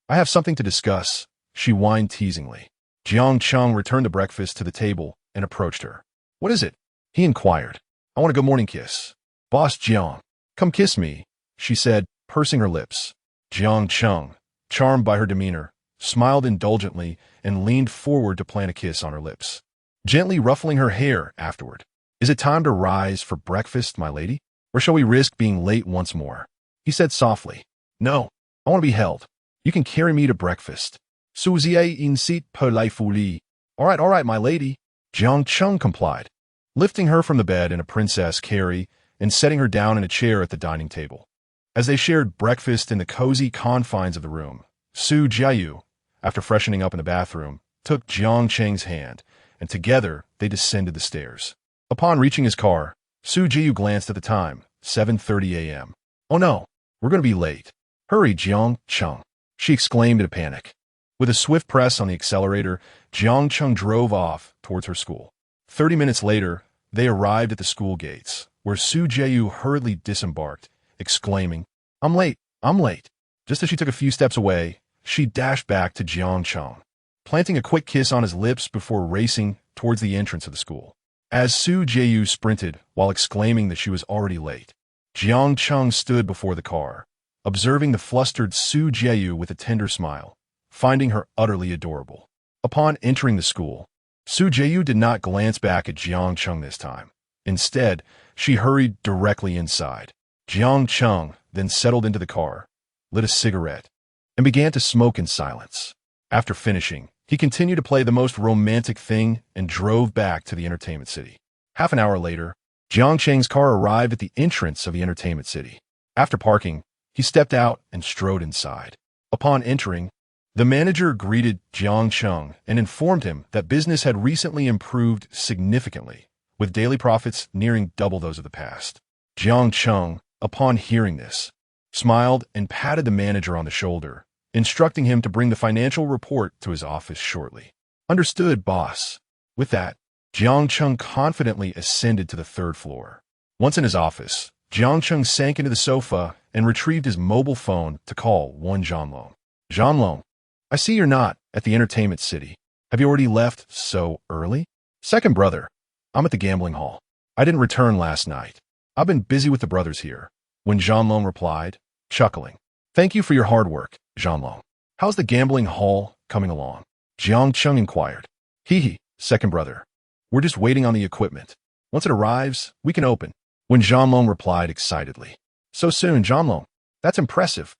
S1: I have something to discuss," she whined teasingly. Jiang Cheng returned the breakfast to the table and approached her. "What is it?" he inquired. "I want a good morning kiss." "Boss Jiang, come kiss me," she said, pursing her lips. Jiang Cheng, charmed by her demeanor, smiled indulgently, and leaned forward to plant a kiss on her lips, gently ruffling her hair afterward. "Is it time to rise for breakfast, my lady? Or shall we risk being late once more?" He said softly. "No, I want to be held. You can carry me to breakfast. Souzier incite per la folie." All right, my lady." Jiang Cheng complied, lifting her from the bed in a princess carry and setting her down in a chair at the dining table. As they shared breakfast in the cozy confines of the room, Su Jiayu, after freshening up in the bathroom, took Jiang Cheng's hand, and together they descended the stairs. Upon reaching his car, Su Jiayu glanced at the time, 7:30 a.m. "Oh no, we're going to be late. Hurry, Jiang Cheng," she exclaimed in a panic. With a swift press on the accelerator, Jiang Cheng drove off towards her school. 30 minutes later, they arrived at the school gates, where Su Jiayu hurriedly disembarked, exclaiming, I'm late. Just as she took a few steps away, she dashed back to Jiang Cheng, planting a quick kiss on his lips before racing towards the entrance of the school. As Su Jiayu sprinted while exclaiming that she was already late, Jiang Cheng stood before the car, observing the flustered Su Jiayu with a tender smile, finding her utterly adorable. Upon entering the school, Su Jiayu did not glance back at Jiang Cheng this time. Instead, she hurried directly inside. Jiang Cheng then settled into the car, lit a cigarette, and began to smoke in silence. After finishing, he continued to play the most romantic thing and drove back to the entertainment city. Half an hour later, Jiang Cheng's car arrived at the entrance of the entertainment city. After parking, he stepped out and strode inside. Upon entering, the manager greeted Jiang Cheng and informed him that business had recently improved significantly, with daily profits nearing double those of the past. Jiang Cheng, upon hearing this, smiled and patted the manager on the shoulder, instructing him to bring the financial report to his office shortly. Understood, boss. With that, Jiang Cheng confidently ascended to the third floor. Once in his office, Jiang Cheng sank into the sofa and retrieved his mobile phone to call one Zhanlong. Zhanlong, I see you're not at the entertainment city. Have you already left so early? Second brother, I'm at the gambling hall. I didn't return last night. I've been busy with the brothers here. When Zhanlong replied, chuckling. Thank you for your hard work, Zhanlong. How's the gambling hall coming along? Jiang Cheng inquired. Hee, second brother. We're just waiting on the equipment. Once it arrives, we can open. When Zhanlong replied excitedly. So soon, Zhanlong. That's impressive.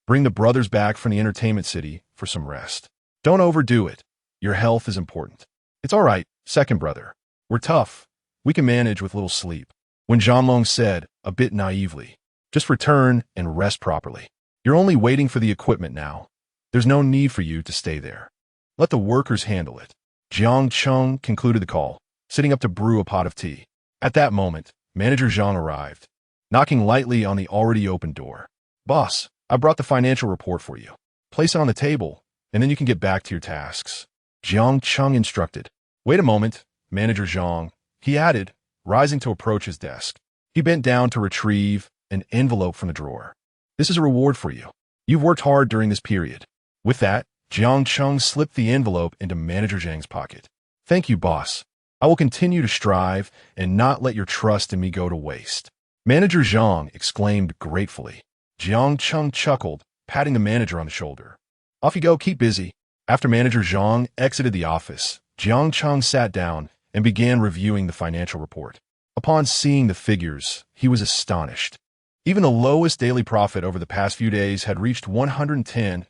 S1: Bring the brothers back from the entertainment city for some rest. Don't overdo it. Your health is important. It's all right, second brother. We're tough. We can manage with little sleep. When Zhanlong said, a bit naively, just return and rest properly. You're only waiting for the equipment now. There's no need for you to stay there. Let the workers handle it. Jiang Cheng concluded the call, sitting up to brew a pot of tea. At that moment, Manager Zhang arrived, knocking lightly on the already opened door. Boss, I brought the financial report for you. Place it on the table, and then you can get back to your tasks. Jiang Cheng instructed. Wait a moment, Manager Zhang, he added, rising to approach his desk. He bent down to retrieve an envelope from the drawer. This is a reward for you. You've worked hard during this period. With that, Jiang Cheng slipped the envelope into Manager Zhang's pocket. Thank you, boss. I will continue to strive and not let your trust in me go to waste. Manager Zhang exclaimed gratefully. Jiang Cheng chuckled, patting the manager on the shoulder. Off you go, keep busy. After Manager Zhang exited the office, Jiang Cheng sat down and began reviewing the financial report. Upon seeing the figures, he was astonished. Even the lowest daily profit over the past few days had reached 110,000.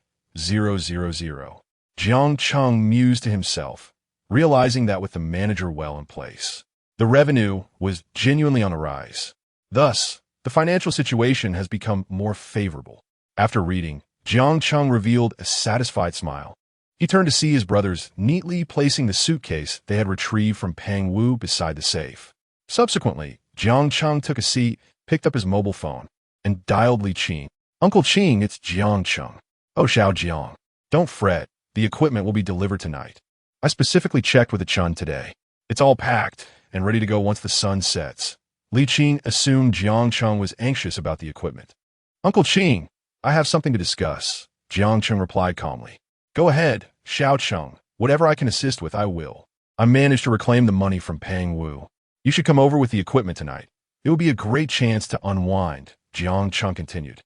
S1: Jiang Cheng mused to himself, realizing that with the manager well in place, the revenue was genuinely on the rise. Thus, the financial situation has become more favorable. After reading, Jiang Cheng revealed a satisfied smile. He turned to see his brothers neatly placing the suitcase they had retrieved from Pang Wu beside the safe. Subsequently, Jiang Cheng took a seat, picked up his mobile phone, and dialed Li Qing. Uncle Qing, it's Jiang Cheng. Oh, Xiao Jiang. Don't fret. The equipment will be delivered tonight. I specifically checked with the Chun today. It's all packed and ready to go once the sun sets. Li Qing assumed Jiang Cheng was anxious about the equipment. Uncle Qing, I have something to discuss, Jiang Cheng replied calmly. Go ahead, Xiao Cheng. Whatever I can assist with, I will. I managed to reclaim the money from Pang Wu. You should come over with the equipment tonight. It will be a great chance to unwind, Jiang Cheng continued.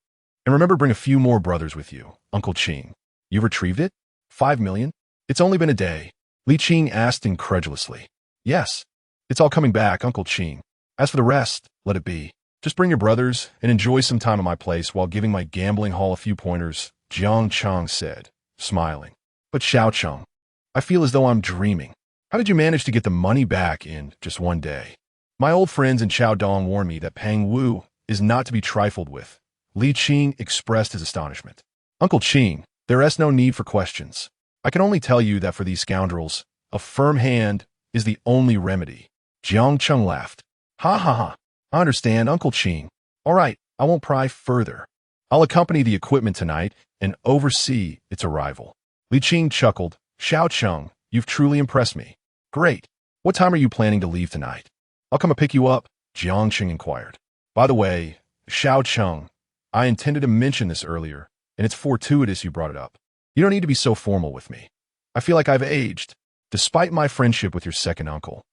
S1: And remember, bring a few more brothers with you, Uncle Qing. You retrieved it? 5 million? It's only been a day. Li Qing asked incredulously. Yes. It's all coming back, Uncle Qing. As for the rest, let it be. Just bring your brothers and enjoy some time at my place while giving my gambling hall a few pointers, Jiang Cheng said, smiling. But Xiao Cheng, I feel as though I'm dreaming. How did you manage to get the money back in just one day? My old friends in Chaodong warned me that Pang Wu is not to be trifled with. Li Qing expressed his astonishment. Uncle Qing, there is no need for questions. I can only tell you that for these scoundrels, a firm hand is the only remedy. Jiang Cheng laughed. Ha ha ha. I understand, Uncle Qing. All right, I won't pry further. I'll accompany the equipment tonight and oversee its arrival. Li Qing chuckled. Xiao Cheng, you've truly impressed me. Great. What time are you planning to leave tonight? I'll come and pick you up, Jiang Cheng inquired. By the way, Xiao Cheng, I intended to mention this earlier, and it's fortuitous you brought it up. You don't need to be so formal with me. I feel like I've aged, despite my friendship with your second uncle.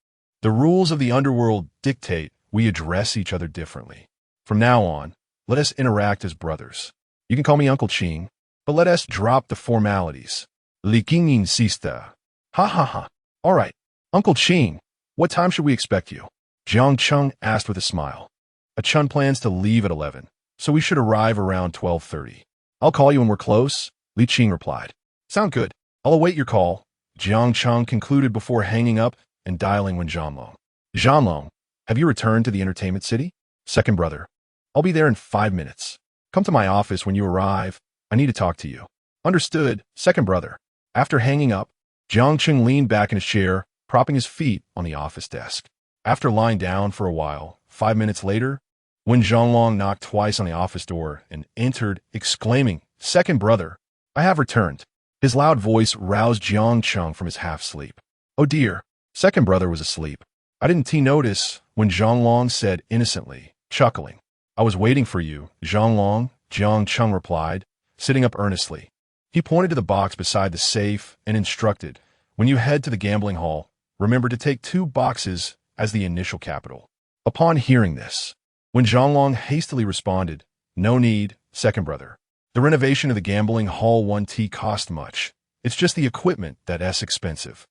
S1: The rules of the underworld dictate we address each other differently. From now on, let us interact as brothers. You can call me Uncle Qing, but let us drop the formalities. Li Qing insista. Ha ha ha. All right, Uncle Qing, what time should we expect you? Jiang Cheng asked with a smile. A Chun plans to leave at 11, so we should arrive around 12:30. I'll call you when we're close, Li Qing replied. Sound good. I'll await your call, Jiang Cheng concluded before hanging up and dialing Wen Zhanglong. Zhanglong, have you returned to the entertainment city? Second brother. I'll be there in 5 minutes. Come to my office when you arrive. I need to talk to you. Understood, second brother. After hanging up, Jiang Cheng leaned back in his chair, propping his feet on the office desk. After lying down for a while, 5 minutes later, Wen Zhanglong knocked twice on the office door and entered, exclaiming, Second brother, I have returned. His loud voice roused Jiang Cheng from his half-sleep. Oh dear, second brother was asleep. I didn't notice, Wen Zhanglong said innocently, chuckling. I was waiting for you, Zhanglong, Jiang Cheng replied, sitting up earnestly. He pointed to the box beside the safe and instructed, when you head to the gambling hall, remember to take 2 boxes as the initial capital. Upon hearing this, Wen Zhanglong hastily responded, No need, second brother. The renovation of the gambling hall 1T cost much. It's just the equipment that's expensive.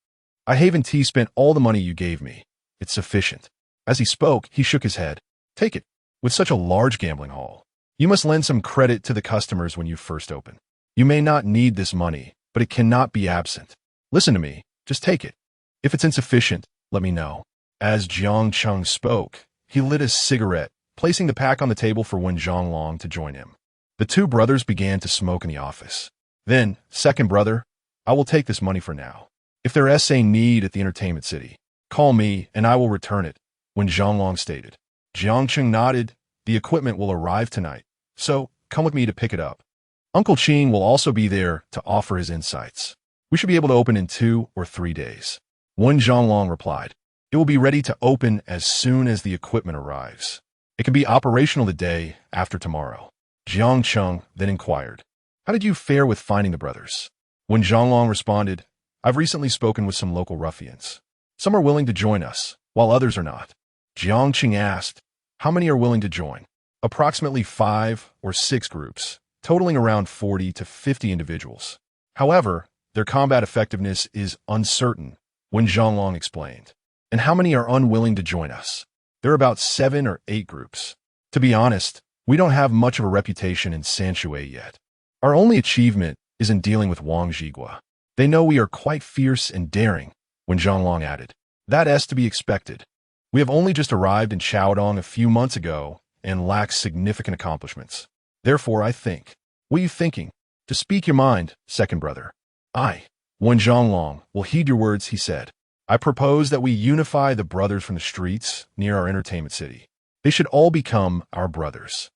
S1: I Haven T spent all the money you gave me. It's sufficient. As he spoke, he shook his head. Take it. With such a large gambling hall, you must lend some credit to the customers when you first open. You may not need this money, but it cannot be absent. Listen to me. Just take it. If it's insufficient, let me know. As Jiang Cheng spoke, he lit a cigarette, placing the pack on the table for Wen Zhanglong to join him. The 2 brothers began to smoke in the office. Then, second brother, I will take this money for now. If there is a need at the entertainment city, call me and I will return it, Wen Zhanglong stated. Jiang Cheng nodded. The equipment will arrive tonight, so come with me to pick it up. Uncle Qing will also be there to offer his insights. We should be able to open in 2 or 3 days. Wen Zhanglong replied. It will be ready to open as soon as the equipment arrives. It can be operational the day after tomorrow. Jiang Cheng then inquired, How did you fare with finding the brothers? Wen Zhanglong responded, I've recently spoken with some local ruffians. Some are willing to join us, while others are not. Jiang Cheng asked, How many are willing to join? Approximately 5 or 6 groups, totaling around 40 to 50 individuals. However, their combat effectiveness is uncertain, Wen Zhanglong explained. And how many are unwilling to join us? There are about 7 or 8 groups. To be honest, we don't have much of a reputation in Sanshui yet. Our only achievement is in dealing with Wang Zhigua. They know we are quite fierce and daring, Wen Zhanglong added. That is to be expected. We have only just arrived in Chaodong a few months ago and lack significant accomplishments. Therefore, I think. What are you thinking? To speak your mind, second brother. I, Wen Zhanglong, will heed your words, he said. I propose that we unify the brothers from the streets near our entertainment city. They should all become our brothers.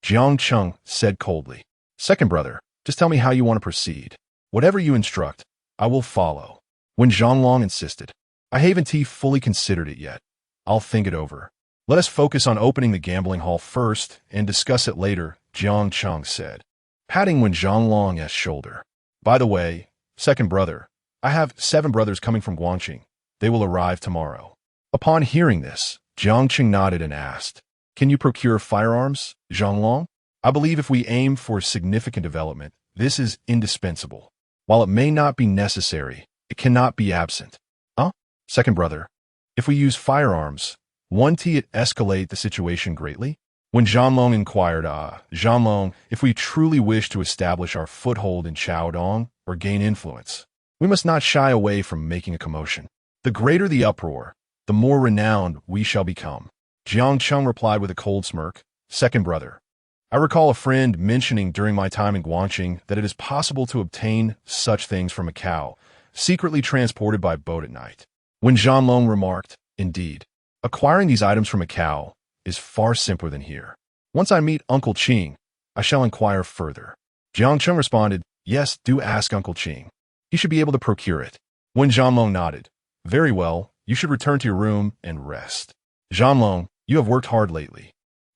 S1: Jiang Cheng said coldly. Second brother, just tell me how you want to proceed. Whatever you instruct, I will follow. Wen Zhanglong insisted. I haven't fully considered it yet. I'll think it over. Let us focus on opening the gambling hall first and discuss it later, Jiang Cheng said, patting Wen Zhanglong's shoulder. By the way, second brother, I have 7 brothers coming from Guangqing. They will arrive tomorrow. Upon hearing this, Jiang Cheng nodded and asked, Can you procure firearms, Zhanglong? I believe if we aim for significant development, this is indispensable. While it may not be necessary, it cannot be absent. Huh? Second brother, if we use firearms, won't it escalate the situation greatly? When Zhanlong inquired, Zhanlong, if we truly wish to establish our foothold in Chaodong or gain influence, we must not shy away from making a commotion. The greater the uproar, the more renowned we shall become. Jiang Cheng replied with a cold smirk, Second brother, I recall a friend mentioning during my time in Guangqing that it is possible to obtain such things from Macau, secretly transported by boat at night. When Zhanlong remarked, Indeed, acquiring these items from Macau is far simpler than here. Once I meet Uncle Qing, I shall inquire further. Jiang Cheng responded, Yes, do ask Uncle Qing. He should be able to procure it. When Zhanlong nodded, Very well, you should return to your room and rest. Zhanlong, you have worked hard lately.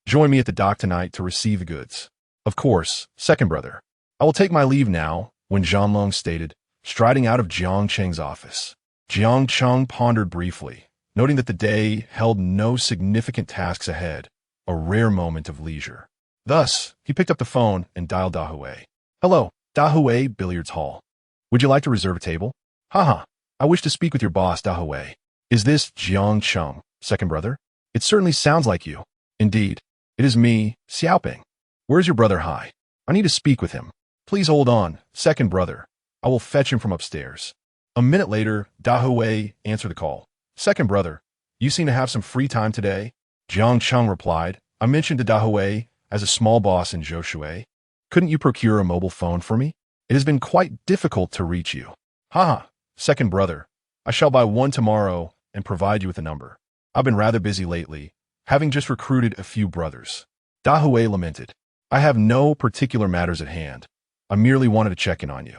S1: Join me at the dock tonight to receive the goods. Of course, second brother. I will take my leave now, when Zhanlong stated, striding out of Jiang Cheng's office. Jiang Cheng pondered briefly, noting that the day held no significant tasks ahead, a rare moment of leisure. Thus, he picked up the phone and dialed Dahui. Hello, Dahui Billiards Hall. Would you like to reserve a table? Haha, I wish to speak with your boss, Dahui. Is this Jiang Cheng, second brother? It certainly sounds like you. Indeed, it is me, Xiaoping. Where's your brother Hai? I need to speak with him. Please hold on, second brother. I will fetch him from upstairs. A minute later, Dahui answered the call. Second brother, you seem to have some free time today? Jiang Cheng replied, I mentioned to Dahui as a small boss in Zhoushui. Couldn't you procure a mobile phone for me? It has been quite difficult to reach you. Haha, second brother, I shall buy one tomorrow and provide you with a number. I've been rather busy lately, having just recruited a few brothers. Dahui lamented, I have no particular matters at hand. I merely wanted to check in on you.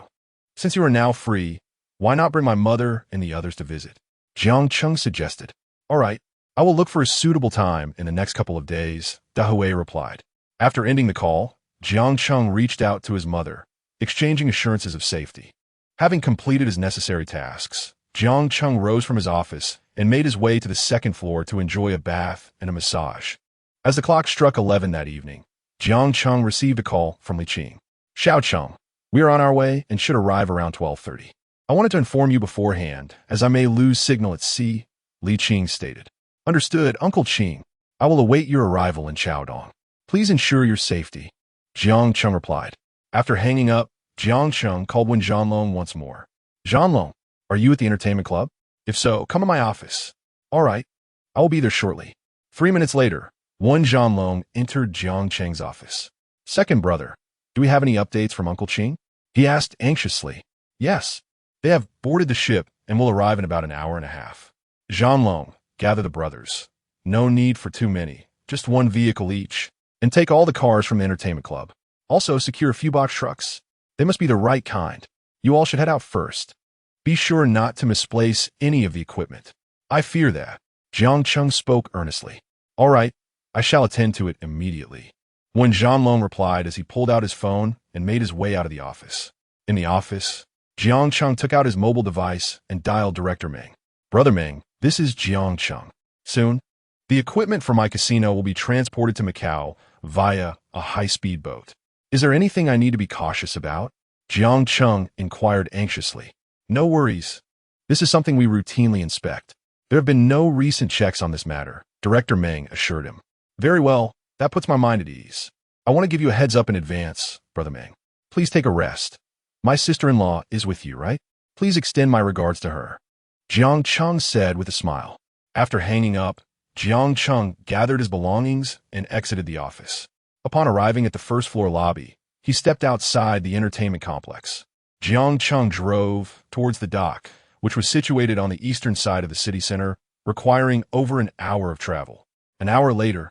S1: Since you are now free, why not bring my mother and the others to visit? Jiang Cheng suggested. All right, I will look for a suitable time in the next couple of days, Dahui replied. After ending the call, Jiang Cheng reached out to his mother, exchanging assurances of safety. Having completed his necessary tasks, Jiang Cheng rose from his office and made his way to the second floor to enjoy a bath and a massage. As the clock struck 11 that evening, Jiang Cheng received a call from Li Qing. Xiao Cheng, we are on our way and should arrive around 12:30. I wanted to inform you beforehand, as I may lose signal at sea, Li Qing stated. Understood, Uncle Qing. I will await your arrival in Chaodong. Please ensure your safety. Jiang Cheng replied. After hanging up, Jiang Cheng called Wen Zhanlong once more. Zhanlong, are you at the entertainment club? If so, come to my office. All right, I will be there shortly. 3 minutes later, Wen Zhanlong entered Jiang Cheng's office. Second brother, do we have any updates from Uncle Qing? He asked anxiously. Yes, they have boarded the ship and will arrive in about an hour and a half. Zhanlong, gather the brothers. No need for too many, just one vehicle each, and take all the cars from the entertainment club. Also secure a few box trucks. They must be the right kind. You all should head out first. Be sure not to misplace any of the equipment. I fear that. Jiang Cheng spoke earnestly. All right, I shall attend to it immediately. When Zhanlong replied as he pulled out his phone and made his way out of the office. In the office, Jiang Cheng took out his mobile device and dialed Director Meng. Brother Meng, this is Jiang Cheng. Soon, the equipment for my casino will be transported to Macau via a high-speed boat. Is there anything I need to be cautious about? Jiang Cheng inquired anxiously. No worries. This is something we routinely inspect. There have been no recent checks on this matter, Director Meng assured him. Very well, that puts my mind at ease. I want to give you a heads up in advance, Brother Meng. Please take a rest. My sister-in-law is with you, right? Please extend my regards to her. Jiang Cheng said with a smile. After hanging up, Jiang Cheng gathered his belongings and exited the office. Upon arriving at the first-floor lobby, he stepped outside the entertainment complex. Jiang Cheng drove towards the dock, which was situated on the eastern side of the city center, requiring over an hour of travel. An hour later,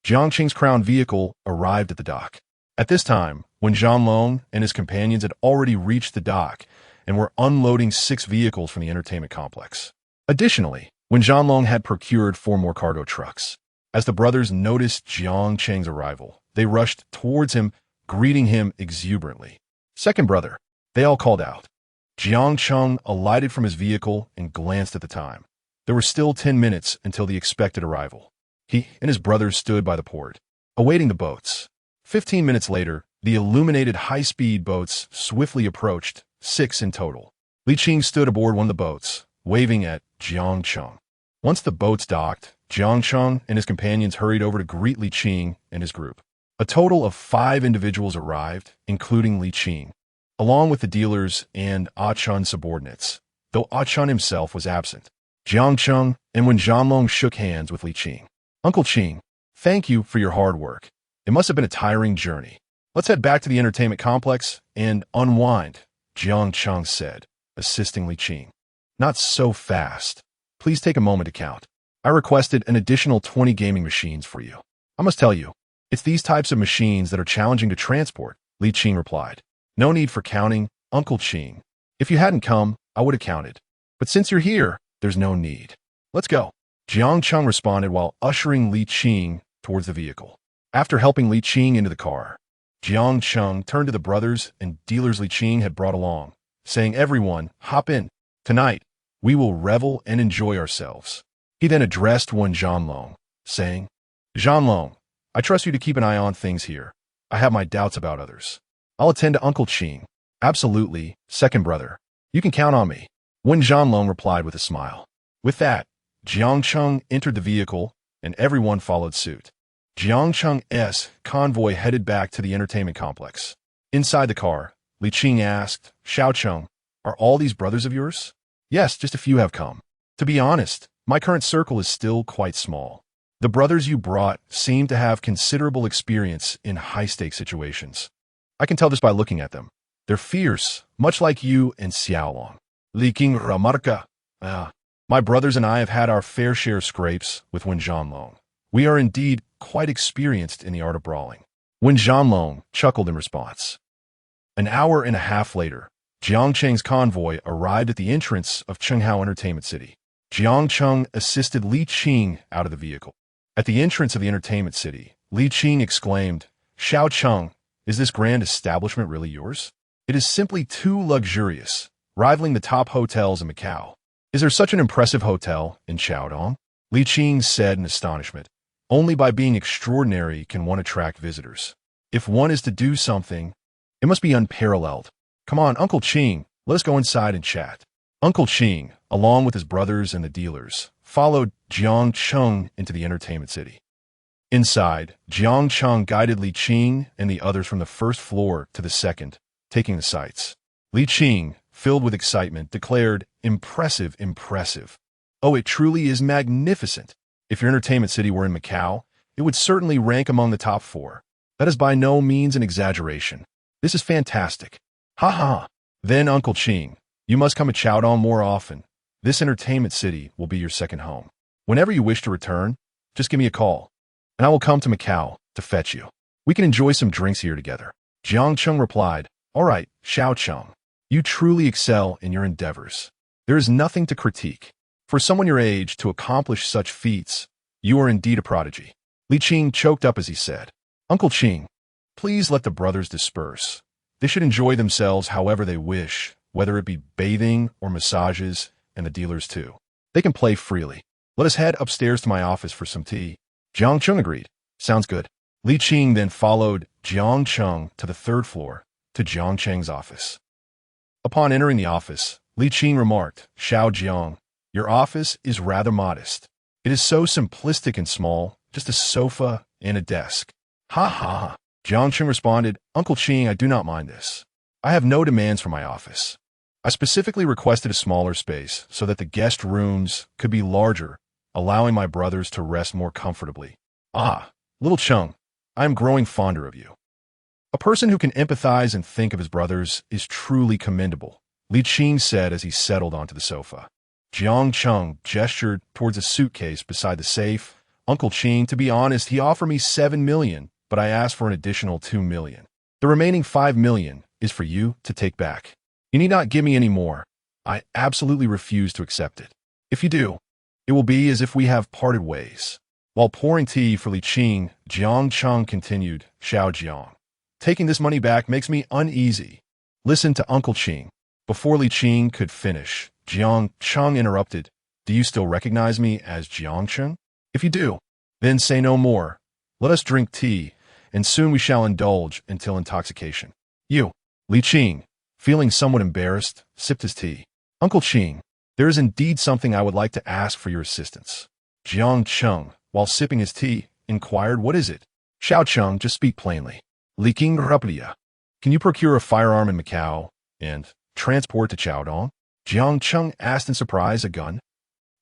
S1: Jiang Cheng's crown vehicle arrived at the dock. At this time, when Zhanlong and his companions had already reached the dock and were unloading 6 vehicles from the entertainment complex. Additionally, when Zhanlong had procured 4 more cargo trucks. As the brothers noticed Jiang Cheng's arrival, they rushed towards him, greeting him exuberantly. Second brother, they all called out. Jiang Cheng alighted from his vehicle and glanced at the time. There were still 10 minutes until the expected arrival. He and his brothers stood by the port, awaiting the boats. 15 minutes later, the illuminated high-speed boats swiftly approached, 6 in total. Li Qing stood aboard one of the boats, waving at Jiang Cheng. Once the boats docked, Jiang Cheng and his companions hurried over to greet Li Qing and his group. A total of 5 individuals arrived, including Li Qing, along with the dealers and Chun's subordinates, though Chun himself was absent. Jiang Cheng and Wen Zhanlong shook hands with Li Qing. Uncle Qing, thank you for your hard work. It must have been a tiring journey. Let's head back to the entertainment complex and unwind, Jiang Cheng said, assisting Li Qing. Not so fast. Please take a moment to count. I requested an additional 20 gaming machines for you. I must tell you, it's these types of machines that are challenging to transport, Li Qing replied. No need for counting, Uncle Qing. If you hadn't come, I would have counted. But since you're here, there's no need. Let's go. Jiang Cheng responded while ushering Li Qing towards the vehicle. After helping Li Qing into the car, Jiang Cheng turned to the brothers and dealers Li Qing had brought along, saying, everyone, hop in. Tonight, we will revel and enjoy ourselves. He then addressed Wen Zhanlong, saying, Zhanlong, I trust you to keep an eye on things here. I have my doubts about others. I'll attend to Uncle Qing. Absolutely, second brother. You can count on me. Wen Zhanlong replied with a smile. With that, Jiang Cheng entered the vehicle, and everyone followed suit. Jiang Cheng's convoy headed back to the entertainment complex. Inside the car, Li Qing asked, Xiao Cheng, are all these brothers of yours? Yes, just a few have come. To be honest, my current circle is still quite small. The brothers you brought seem to have considerable experience in high-stakes situations. I can tell this by looking at them. They're fierce, much like you and Xiaolong. Li Qing remarca. My brothers and I have had our fair share of scrapes with Wen Zhanlong. We are indeed quite experienced in the art of brawling. Wen Zhanlong chuckled in response. An hour and a half later, Jiang Cheng's convoy arrived at the entrance of Chenghao Entertainment City. Jiang Cheng assisted Li Qing out of the vehicle. At the entrance of the entertainment city, Li Qing exclaimed, Xiao Cheng, is this grand establishment really yours? It is simply too luxurious, rivaling the top hotels in Macau. Is there such an impressive hotel in Xiaodong? Li Qing said in astonishment. Only by being extraordinary can one attract visitors. If one is to do something, it must be unparalleled. Come on, Uncle Qing, let us go inside and chat. Uncle Qing, along with his brothers and the dealers, followed Jiang Cheng into the entertainment city. Inside, Jiang Cheng guided Li Qing and the others from the first floor to the second, taking the sights. Li Qing, filled with excitement, declared, impressive, impressive. Oh, it truly is magnificent. If your entertainment city were in Macau, it would certainly rank among the top 4. That is by no means an exaggeration. This is fantastic. Ha ha. Then, Uncle Qing, you must come to Xiaodong more often. This entertainment city will be your second home. Whenever you wish to return, just give me a call, and I will come to Macau to fetch you. We can enjoy some drinks here together. Jiang Cheng replied, All right, Xiao Cheng. You truly excel in your endeavors. There is nothing to critique. For someone your age to accomplish such feats, you are indeed a prodigy. Li Qing choked up as he said, Uncle Qing, please let the brothers disperse. They should enjoy themselves however they wish, whether it be bathing or massages, and the dealers too. They can play freely. Let us head upstairs to my office for some tea. Jiang Cheng agreed. Sounds good. Li Qing then followed Jiang Cheng to the 3rd floor, to Jiang Cheng's office. Upon entering the office, Li Qing remarked, Xiao Jiang, your office is rather modest. It is so simplistic and small, just a sofa and a desk. Ha ha. Jiang Cheng responded, Uncle Qing, I do not mind this. I have no demands for my office. I specifically requested a smaller space so that the guest rooms could be larger, allowing my brothers to rest more comfortably. Ah, little Cheng, I am growing fonder of you. A person who can empathize and think of his brothers is truly commendable, Li Qing said as he settled onto the sofa. Jiang Cheng gestured towards a suitcase beside the safe. Uncle Qing, to be honest, he offered me 7 million, but I asked for an additional 2 million. The remaining 5 million is for you to take back. You need not give me any more. I absolutely refuse to accept it. If you do, it will be as if we have parted ways. While pouring tea for Li Qing, Jiang Cheng continued, Xiao Jiang, taking this money back makes me uneasy. Listen to Uncle Qing. Before Li Qing could finish, Jiang Cheng interrupted, Do you still recognize me as Jiang Cheng? If you do, then say no more. Let us drink tea, and soon we shall indulge until intoxication. You, Li Qing, Feeling somewhat embarrassed, sipped his tea. Uncle Ching, there is indeed something I would like to ask for your assistance. Jiang Cheng, while sipping his tea, inquired, what is it? Xiao Cheng, just speak plainly. Li King Rupiya. Can you procure a firearm in Macau and transport to Chaodong? Jiang Cheng asked in surprise, a gun?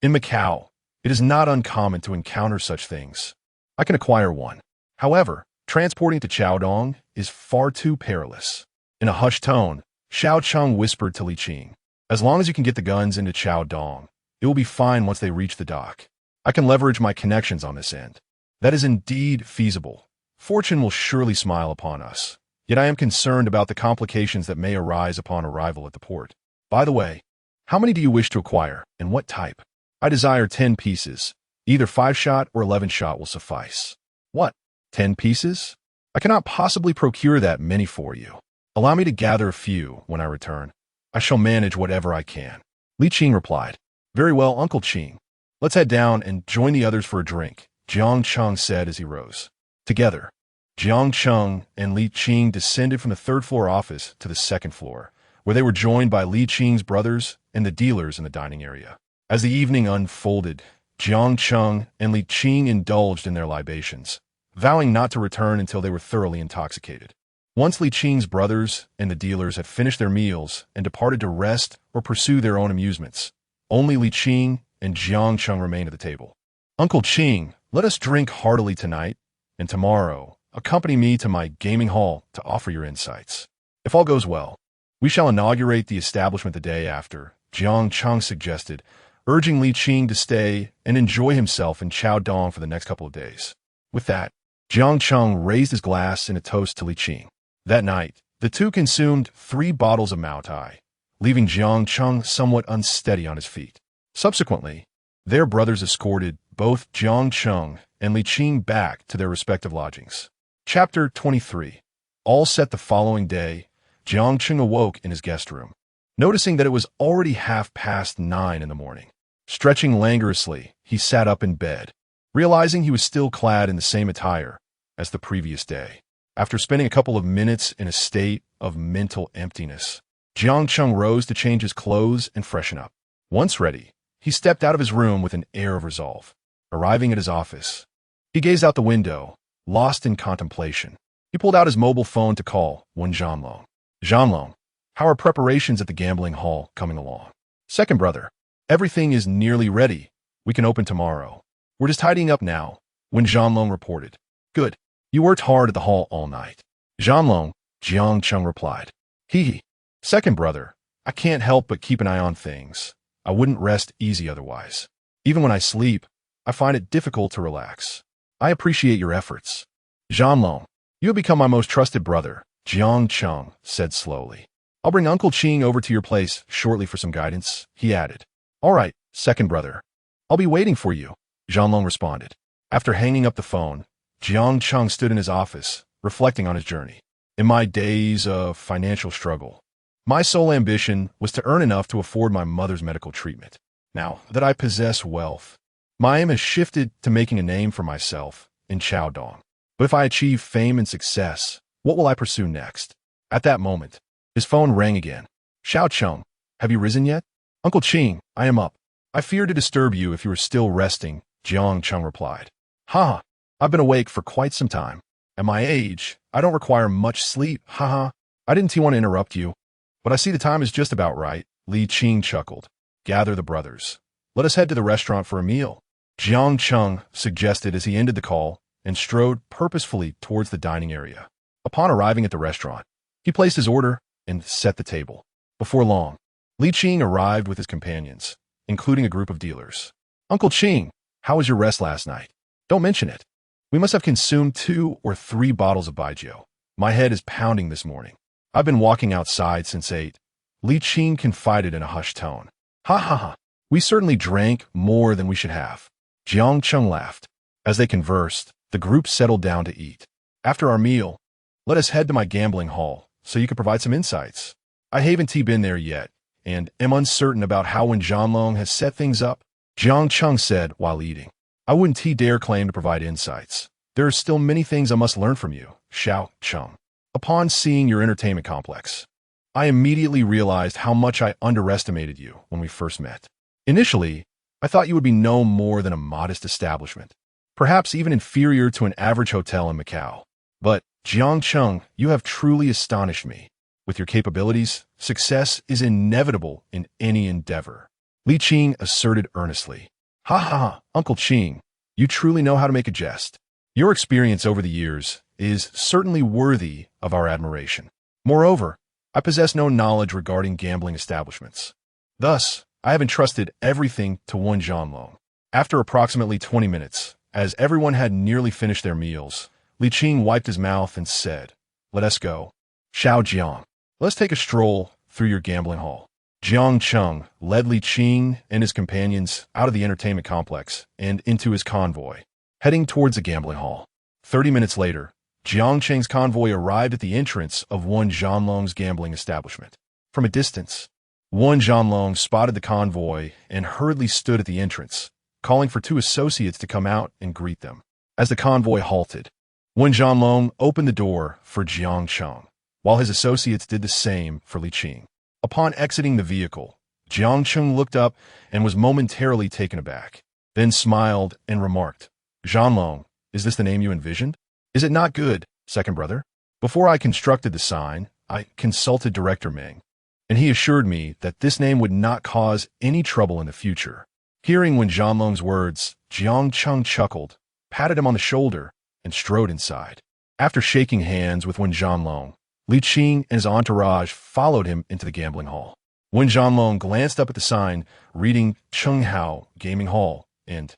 S1: In Macau, it is not uncommon to encounter such things. I can acquire one. However, transporting to Chaodong is far too perilous. In a hushed tone, Xiao Cheng whispered to Li Qing, as long as you can get the guns into Chaodong, it will be fine once they reach the dock. I can leverage my connections on this end. That is indeed feasible. Fortune will surely smile upon us. Yet I am concerned about the complications that may arise upon arrival at the port. By the way, how many do you wish to acquire, and what type? I desire 10 pieces. Either 5-shot or 11-shot will suffice. What? 10 pieces? I cannot possibly procure that many for you. Allow me to gather a few when I return. I shall manage whatever I can. Li Qing replied. Very well, Uncle Ching. Let's head down and join the others for a drink, Jiang Cheng said as he rose. Together, Jiang Cheng and Li Qing descended from the third-floor office to the second floor, where they were joined by Li Qing's brothers and the dealers in the dining area. As the evening unfolded, Jiang Cheng and Li Qing indulged in their libations, vowing not to return until they were thoroughly intoxicated. Once Li Qing's brothers and the dealers had finished their meals and departed to rest or pursue their own amusements, only Li Qing and Jiang Cheng remained at the table. Uncle Ching, let us drink heartily tonight, and tomorrow accompany me to my gaming hall to offer your insights. If all goes well, we shall inaugurate the establishment the day after, Jiang Cheng suggested, urging Li Qing to stay and enjoy himself in Chaodong for the next couple of days. With that, Jiang Cheng raised his glass in a toast to Li Qing. That night, the two consumed 3 bottles of Mao Tai, leaving Jiang Cheng somewhat unsteady on his feet. Subsequently, their brothers escorted both Jiang Cheng and Li Qing back to their respective lodgings. Chapter 23. All set the following day, Jiang Cheng awoke in his guest room, noticing that it was already 9:30 in the morning. Stretching languorously, he sat up in bed, realizing he was still clad in the same attire as the previous day. After spending a couple of minutes in a state of mental emptiness, Jiang Cheng rose to change his clothes and freshen up. Once ready, he stepped out of his room with an air of resolve. Arriving at his office, he gazed out the window, lost in contemplation. He pulled out his mobile phone to call Wen Zhanlong. Zhanlong, how are preparations at the gambling hall coming along? Second brother, everything is nearly ready. We can open tomorrow. We're just tidying up now, Wen Zhanlong reported. Good. You worked hard at the hall all night. Zhanlong, Jiang Cheng replied. Hee. Second brother, I can't help but keep an eye on things. I wouldn't rest easy otherwise. Even when I sleep, I find it difficult to relax. I appreciate your efforts. Zhanlong, you have become my most trusted brother, Jiang Cheng said slowly. I'll bring Uncle Ching over to your place shortly for some guidance, he added. All right, second brother. I'll be waiting for you, Zhanlong responded. After hanging up the phone, Jiang Cheng stood in his office, reflecting on his journey. In my days of financial struggle, my sole ambition was to earn enough to afford my mother's medical treatment. Now that I possess wealth, my aim has shifted to making a name for myself in Chaodong. But if I achieve fame and success, what will I pursue next? At that moment, his phone rang again. Xiao Cheng, have you risen yet? Uncle Ching, I am up. I fear to disturb you if you are still resting, Jiang Cheng replied. Ha! I've been awake for quite some time. At my age, I don't require much sleep, haha. I didn't want to interrupt you, but I see the time is just about right, Li Qing chuckled. Gather the brothers. Let us head to the restaurant for a meal, Jiang Cheng suggested as he ended the call and strode purposefully towards the dining area. Upon arriving at the restaurant, he placed his order and set the table. Before long, Li Qing arrived with his companions, including a group of dealers. Uncle Ching, how was your rest last night? Don't mention it. We must have consumed 2 or 3 bottles of baijiu. My head is pounding this morning. I've been walking outside since 8. Li Qing confided in a hushed tone. Ha ha ha. We certainly drank more than we should have. Jiang Cheng laughed. As they conversed, the group settled down to eat. After our meal, let us head to my gambling hall so you can provide some insights. I haven't been there yet, and am uncertain about how Wen Zhanlong has set things up, Jiang Cheng said while eating. I wouldn't dare claim to provide insights. There are still many things I must learn from you, Xiao Cheng. Upon seeing your entertainment complex, I immediately realized how much I underestimated you when we first met. Initially, I thought you would be no more than a modest establishment, perhaps even inferior to an average hotel in Macau. But, Jiang Cheng, you have truly astonished me. With your capabilities, success is inevitable in any endeavor. Li Qing asserted earnestly. Ha ha ha, Uncle Qing, you truly know how to make a jest. Your experience over the years is certainly worthy of our admiration. Moreover, I possess no knowledge regarding gambling establishments. Thus, I have entrusted everything to one Zhanlong. After approximately 20 minutes, as everyone had nearly finished their meals, Li Qing wiped his mouth and said, "Let us go. Xiao Jiang, let's take a stroll through your gambling hall." Jiang Cheng led Li Qing and his companions out of the entertainment complex and into his convoy, heading towards the gambling hall. 30 minutes later, Jiang Cheng's convoy arrived at the entrance of one Zhanlong's gambling establishment. From a distance, one Zhanlong spotted the convoy and hurriedly stood at the entrance, calling for two associates to come out and greet them. As the convoy halted, one Zhanlong opened the door for Jiang Cheng, while his associates did the same for Li Qing. Upon exiting the vehicle, Jiang Cheng looked up and was momentarily taken aback, then smiled and remarked, "Zhanlong, is this the name you envisioned? Is it not good, second brother?" Before I constructed the sign, I consulted Director Meng, and he assured me that this name would not cause any trouble in the future. Hearing Wen Zhanlong's words, Jiang Cheng chuckled, patted him on the shoulder, and strode inside. After shaking hands with Wen Zhanlong, Li Qing and his entourage followed him into the gambling hall. Wen Zhanlong glanced up at the sign reading Chenghao Gaming Hall and,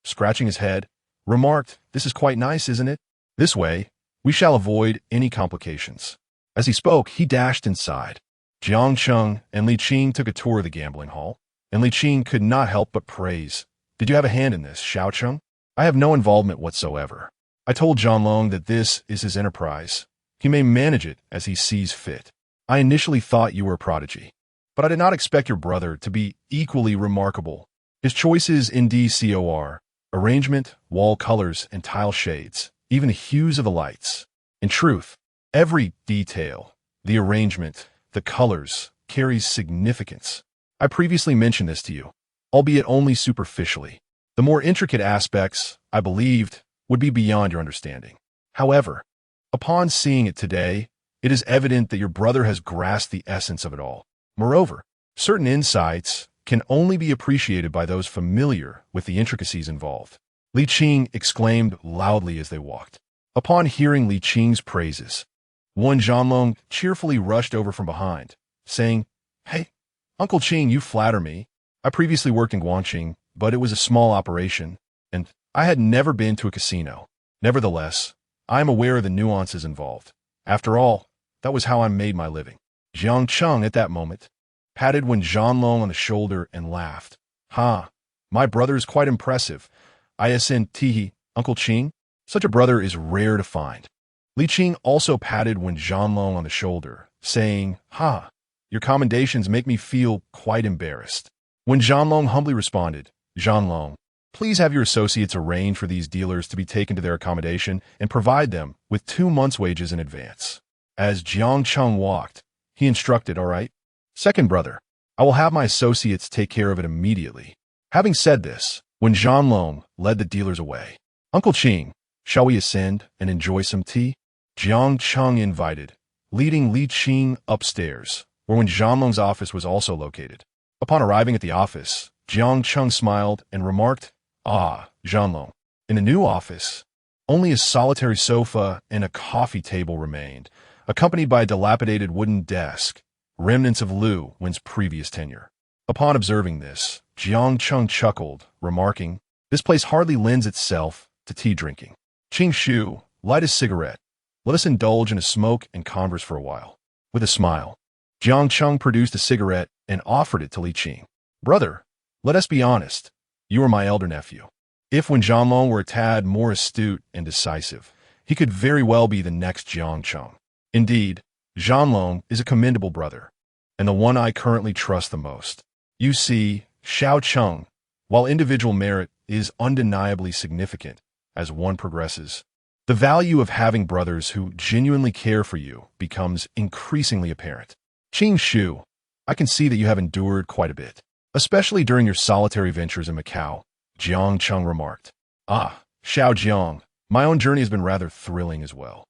S1: scratching his head, remarked, "This is quite nice, isn't it? This way, we shall avoid any complications." As he spoke, he dashed inside. Jiang Cheng and Li Qing took a tour of the gambling hall, and Li Qing could not help but praise. "Did you have a hand in this, Xiao Cheng?" "I have no involvement whatsoever. I told Zhanlong that this is his enterprise. He may manage it as he sees fit. I initially thought you were a prodigy, but I did not expect your brother to be equally remarkable. His choices in DCOR, arrangement, wall colors, and tile shades, even the hues of the lights. In truth, every detail, the arrangement, the colors, carries significance. I previously mentioned this to you, albeit only superficially. The more intricate aspects, I believed, would be beyond your understanding. However, upon seeing it today, it is evident that your brother has grasped the essence of it all. Moreover, certain insights can only be appreciated by those familiar with the intricacies involved." Li Qing exclaimed loudly as they walked. Upon hearing Li Qing's praises, one Zhanlong cheerfully rushed over from behind, saying, "Hey, Uncle Qing, you flatter me. I previously worked in Guangqing, but it was a small operation, and I had never been to a casino. Nevertheless, I am aware of the nuances involved. After all, that was how I made my living." Jiang Cheng at that moment patted Wen Zhanlong on the shoulder and laughed. "Ha, my brother is quite impressive. ISNT, Uncle Qing, such a brother is rare to find." Li Qing also patted Wen Zhanlong on the shoulder, saying, "Ha, your commendations make me feel quite embarrassed." Wen Zhanlong humbly responded, "Zhanlong, please have your associates arrange for these dealers to be taken to their accommodation and provide them with 2 months' wages in advance." As Jiang Cheng walked, he instructed, "All right, second brother, I will have my associates take care of it immediately." Having said this, when Zhanlong led the dealers away, "Uncle Qing, shall we ascend and enjoy some tea?" Jiang Cheng invited, leading Li Qing upstairs, where Wen Zhanlong's office was also located. Upon arriving at the office, Jiang Cheng smiled and remarked, "Ah, Zhanlong, in the new office, only a solitary sofa and a coffee table remained, accompanied by a dilapidated wooden desk, remnants of Lu Wen's previous tenure." Upon observing this, Jiang Cheng chuckled, remarking, "This place hardly lends itself to tea drinking. Qing Shu, light a cigarette. Let us indulge in a smoke and converse for a while." With a smile, Jiang Cheng produced a cigarette and offered it to Li Qing. "Brother, let us be honest. You are my elder nephew. If Wen Zhanlong were a tad more astute and decisive, he could very well be the next Jiang Cheng. Indeed, Zhanlong is a commendable brother, and the one I currently trust the most. You see, Xiao Cheng, while individual merit is undeniably significant as one progresses, the value of having brothers who genuinely care for you becomes increasingly apparent. Qing Shu, I can see that you have endured quite a bit, especially during your solitary ventures in Macau, Jiang Cheng remarked. Ah, Xiao Jiang, my own journey has been rather thrilling as well.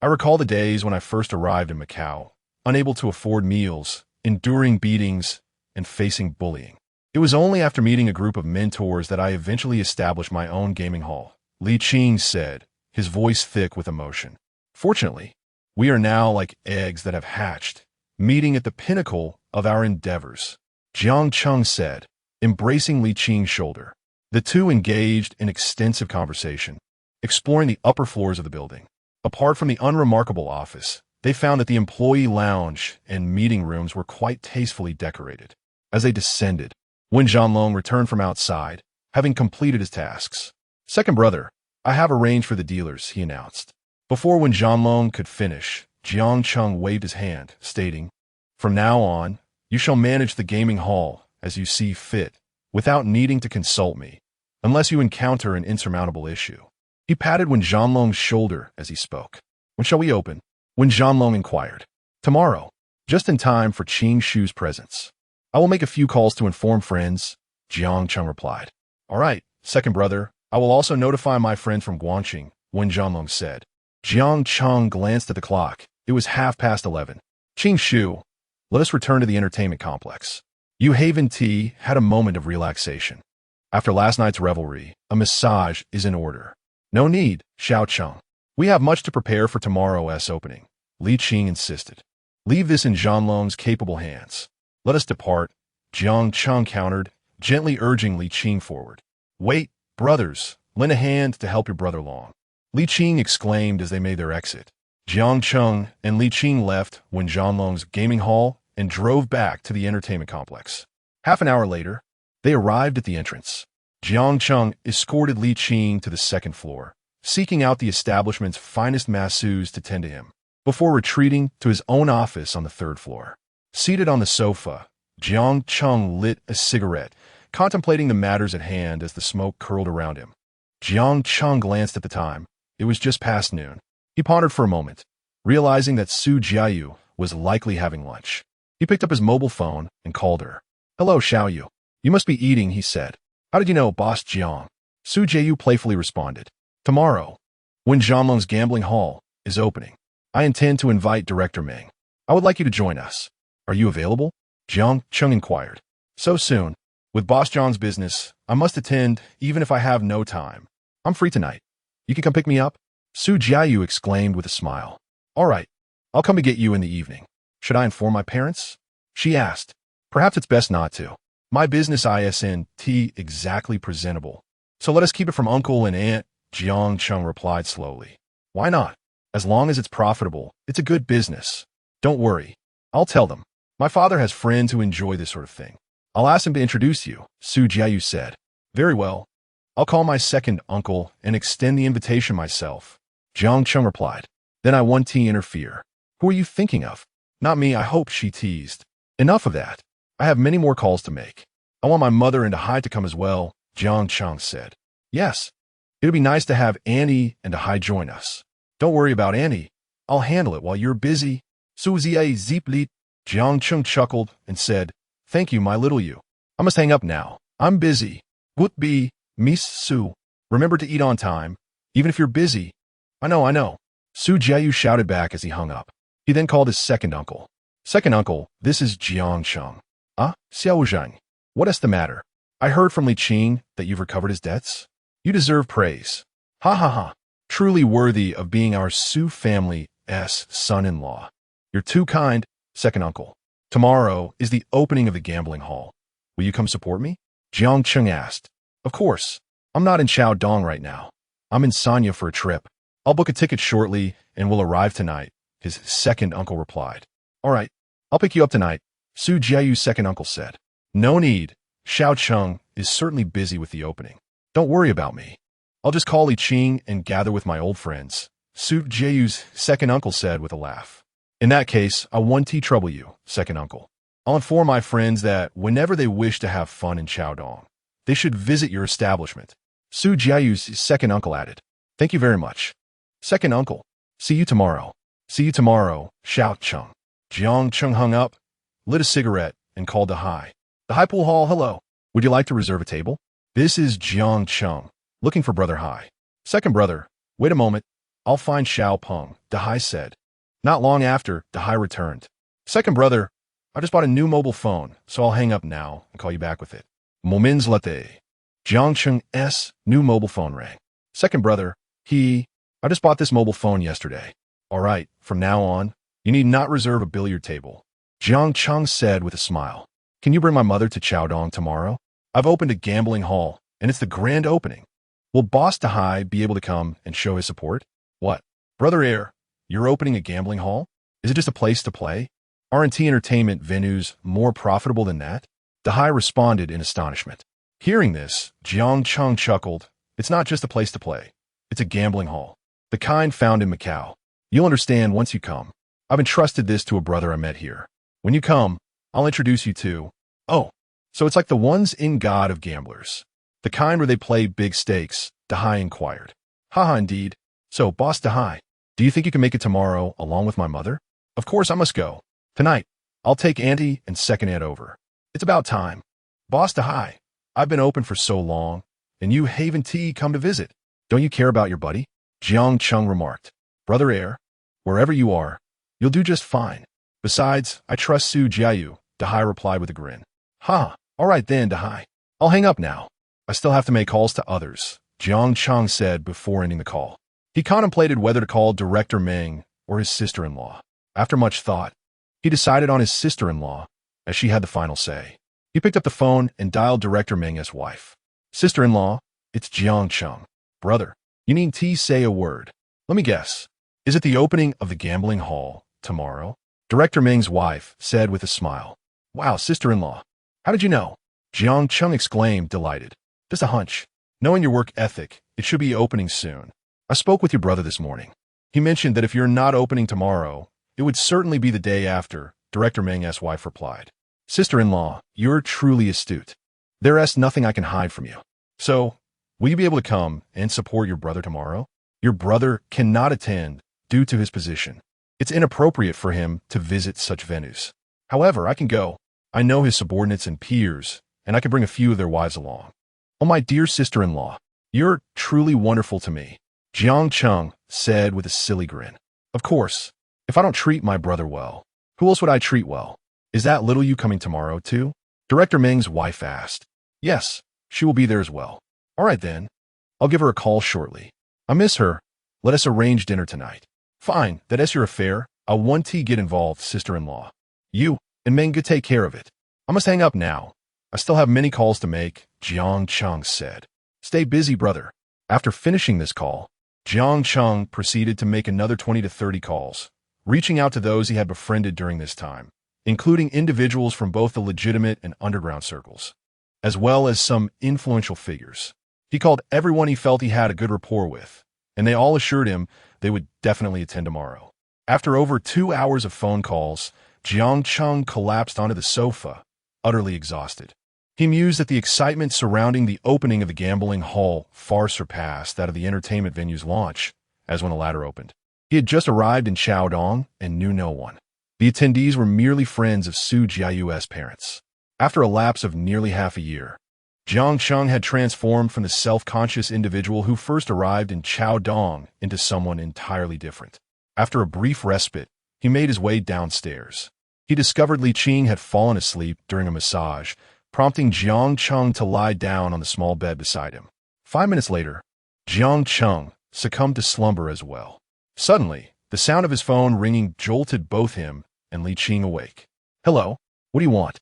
S1: I recall the days when I first arrived in Macau, unable to afford meals, enduring beatings, and facing bullying. It was only after meeting a group of mentors that I eventually established my own gaming hall, Li Qing said, his voice thick with emotion. Fortunately, we are now like eggs that have hatched, meeting at the pinnacle of our endeavors, Jiang Cheng said, embracing Li Qing's shoulder. The two engaged in extensive conversation, exploring the upper floors of the building. Apart from the unremarkable office, they found that the employee lounge and meeting rooms were quite tastefully decorated. As they descended, Wen Zhanlong returned from outside, having completed his tasks. Second brother, I have arranged for the dealers, he announced. Before Wen Zhanlong could finish, Jiang Cheng waved his hand, stating, From now on, you shall manage the gaming hall as you see fit, without needing to consult me, unless you encounter an insurmountable issue. He patted Wen Zhanlong's shoulder as he spoke. When shall we open? Wen Zhanlong inquired. Tomorrow, just in time for Qing Shu's presence. I will make a few calls to inform friends, Jiang Cheng replied. All right, second brother, I will also notify my friends from Guangqing, Wen Zhanlong said. Jiang Cheng glanced at the clock. It was 11:30. Qing Shu, let us return to the entertainment complex. Yu Haven Tea had a moment of relaxation. After last night's revelry, a massage is in order. No need, Xiao Cheng. We have much to prepare for tomorrow's opening, Li Qing insisted. Leave this in Zhanlong's capable hands. Let us depart, Jiang Cheng countered, gently urging Li Qing forward. Wait, brothers, lend a hand to help your brother along. Li Qing exclaimed as they made their exit. Jiang Cheng and Li Qing left Wen Zhanlong's gaming hall and drove back to the entertainment complex. Half an hour later, they arrived at the entrance. Jiang Cheng escorted Li Qing to the second floor, seeking out the establishment's finest masseuses to tend to him, before retreating to his own office on the third floor. Seated on the sofa, Jiang Cheng lit a cigarette, contemplating the matters at hand as the smoke curled around him. Jiang Cheng glanced at the time. It was just past noon. He pondered for a moment, realizing that Su Jiayu was likely having lunch. He picked up his mobile phone and called her. Hello, Xiaoyu. You must be eating, he said. How did you know, Boss Jiang? Su Jiayu playfully responded. Tomorrow, when Zhanlong's gambling hall is opening, I intend to invite Director Meng. I would like you to join us. Are you available? Jiang Cheng inquired. So soon. With Boss John's business, I must attend even if I have no time. I'm free tonight. You can come pick me up? Su Jiayu exclaimed with a smile. All right, I'll come to get you in the evening. Should I inform my parents? She asked. Perhaps it's best not to. My business isn't exactly presentable. So let us keep it from uncle and aunt, Jiang Cheng replied slowly. Why not? As long as it's profitable, it's a good business. Don't worry. I'll tell them. My father has friends who enjoy this sort of thing. I'll ask him to introduce you, Su Jiayu said. Very well. I'll call my second uncle and extend the invitation myself, Jiang Cheng replied. Then I want to interfere. Who are you thinking of? Not me, I hope, she teased. Enough of that. I have many more calls to make. I want my mother and Dahai to come as well, Jiang Cheng said. Yes. It would be nice to have Annie and Dahai join us. Don't worry about Annie. I'll handle it while you're busy. Su Ziai Ziplit, Jiang Cheng chuckled and said, Thank you, my little you. I must hang up now. I'm busy. Goodbye, Miss Su. Remember to eat on time, even if you're busy. I know. Su Jiayu shouted back as he hung up. He then called his second uncle. Second uncle, this is Jiang Cheng. Xiao Zhang. What is the matter? I heard from Li Qing that you've recovered his debts. You deserve praise. Ha ha ha. Truly worthy of being our Su family's son-in-law. You're too kind, second uncle. Tomorrow is the opening of the gambling hall. Will you come support me? Jiang Cheng asked. Of course. I'm not in Shaodong right now. I'm in Sanya for a trip. I'll book a ticket shortly and will arrive tonight, his second uncle replied. All right, I'll pick you up tonight, Su Jiayu's second uncle said. No need. Xiao Cheng is certainly busy with the opening. Don't worry about me. I'll just call Li Qing and gather with my old friends, Su Jiayu's second uncle said with a laugh. In that case, I won't trouble you, second uncle. I'll inform my friends that whenever they wish to have fun in Shaodong, they should visit your establishment. Su Jiayu's second uncle added. Thank you very much. Second uncle. See you tomorrow. See you tomorrow, Xiao Cheng. Jiang Cheng hung up lit a cigarette, and called Dahai. Dahai pool hall, hello. Would you like to reserve a table? This is Jiang Cheng, looking for Brother Hai. Second brother, wait a moment. I'll find Xiao Peng, Dahai said. Not long after, Dahai returned. Second brother, I just bought a new mobile phone, so I'll hang up now and call you back with it. Moments later, Jiang Cheng's new mobile phone rang. Second brother, I just bought this mobile phone yesterday. All right, from now on, you need not reserve a billiard table. Jiang Cheng said with a smile. Can you bring my mother to Chaodong tomorrow? I've opened a gambling hall, and it's the grand opening. Will Boss Dahai be able to come and show his support? What? Brother Air, you're opening a gambling hall? Is it just a place to play? Aren't entertainment venues more profitable than that? Dahai responded in astonishment. Hearing this, Jiang Cheng chuckled. It's not just a place to play. It's a gambling hall. The kind found in Macau. You'll understand once you come. I've entrusted this to a brother I met here. When you come, I'll introduce you to... Oh, so it's like the ones in God of gamblers. The kind where they play big stakes, Dahai inquired. Haha, indeed. So, Boss Dahai, do you think you can make it tomorrow along with my mother? Of course I must go. Tonight, I'll take Auntie and second aunt over. It's about time. Boss Dahai, I've been open for so long, and you Haven T come to visit. Don't you care about your buddy? Jiang Cheng remarked. Brother Air, wherever you are, you'll do just fine. Besides, I trust Su Jiayu, Dahai replied with a grin. Ha, all right then, Dahai. I'll hang up now. I still have to make calls to others, Jiang Cheng said before ending the call. He contemplated whether to call Director Meng or his sister-in-law. After much thought, he decided on his sister-in-law, as she had the final say. He picked up the phone and dialed Director Meng's wife. Sister-in-law, it's Jiang Cheng. Brother, you need to say a word. Let me guess. Is it the opening of the gambling hall tomorrow? Director Meng's wife said with a smile. Wow, sister-in-law. How did you know? Jiang Cheng exclaimed, delighted. Just a hunch. Knowing your work ethic, it should be opening soon. I spoke with your brother this morning. He mentioned that if you're not opening tomorrow, it would certainly be the day after, Director Meng's wife replied. Sister-in-law, you're truly astute. There's nothing I can hide from you. So, will you be able to come and support your brother tomorrow? Your brother cannot attend due to his position. It's inappropriate for him to visit such venues. However, I can go. I know his subordinates and peers, and I can bring a few of their wives along. Oh, my dear sister-in-law, you're truly wonderful to me, Jiang Cheng said with a silly grin. Of course, if I don't treat my brother well, who else would I treat well? Is that little you coming tomorrow too? Director Meng's wife asked. Yes, she will be there as well. All right then. I'll give her a call shortly. I miss her. Let us arrange dinner tonight. Fine, that's your affair. I'll want to get involved, sister-in-law. You and Meng take care of it. I must hang up now. I still have many calls to make, Jiang Cheng said. Stay busy, brother. After finishing this call, Jiang Cheng proceeded to make another 20 to 30 calls, reaching out to those he had befriended during this time, including individuals from both the legitimate and underground circles, as well as some influential figures. He called everyone he felt he had a good rapport with, and they all assured him they would definitely attend tomorrow. After over 2 hours of phone calls, Jiang Cheng collapsed onto the sofa, utterly exhausted. He mused that the excitement surrounding the opening of the gambling hall far surpassed that of the entertainment venue's launch, as when the latter opened. He had just arrived in Chaodong and knew no one. The attendees were merely friends of Su Jiayu's parents. After a lapse of nearly half a year, Jiang Cheng had transformed from the self-conscious individual who first arrived in Chaodong into someone entirely different. After a brief respite, he made his way downstairs. He discovered Li Qing had fallen asleep during a massage, prompting Jiang Cheng to lie down on the small bed beside him. 5 minutes later, Jiang Cheng succumbed to slumber as well. Suddenly, the sound of his phone ringing jolted both him and Li Qing awake. Hello, what do you want?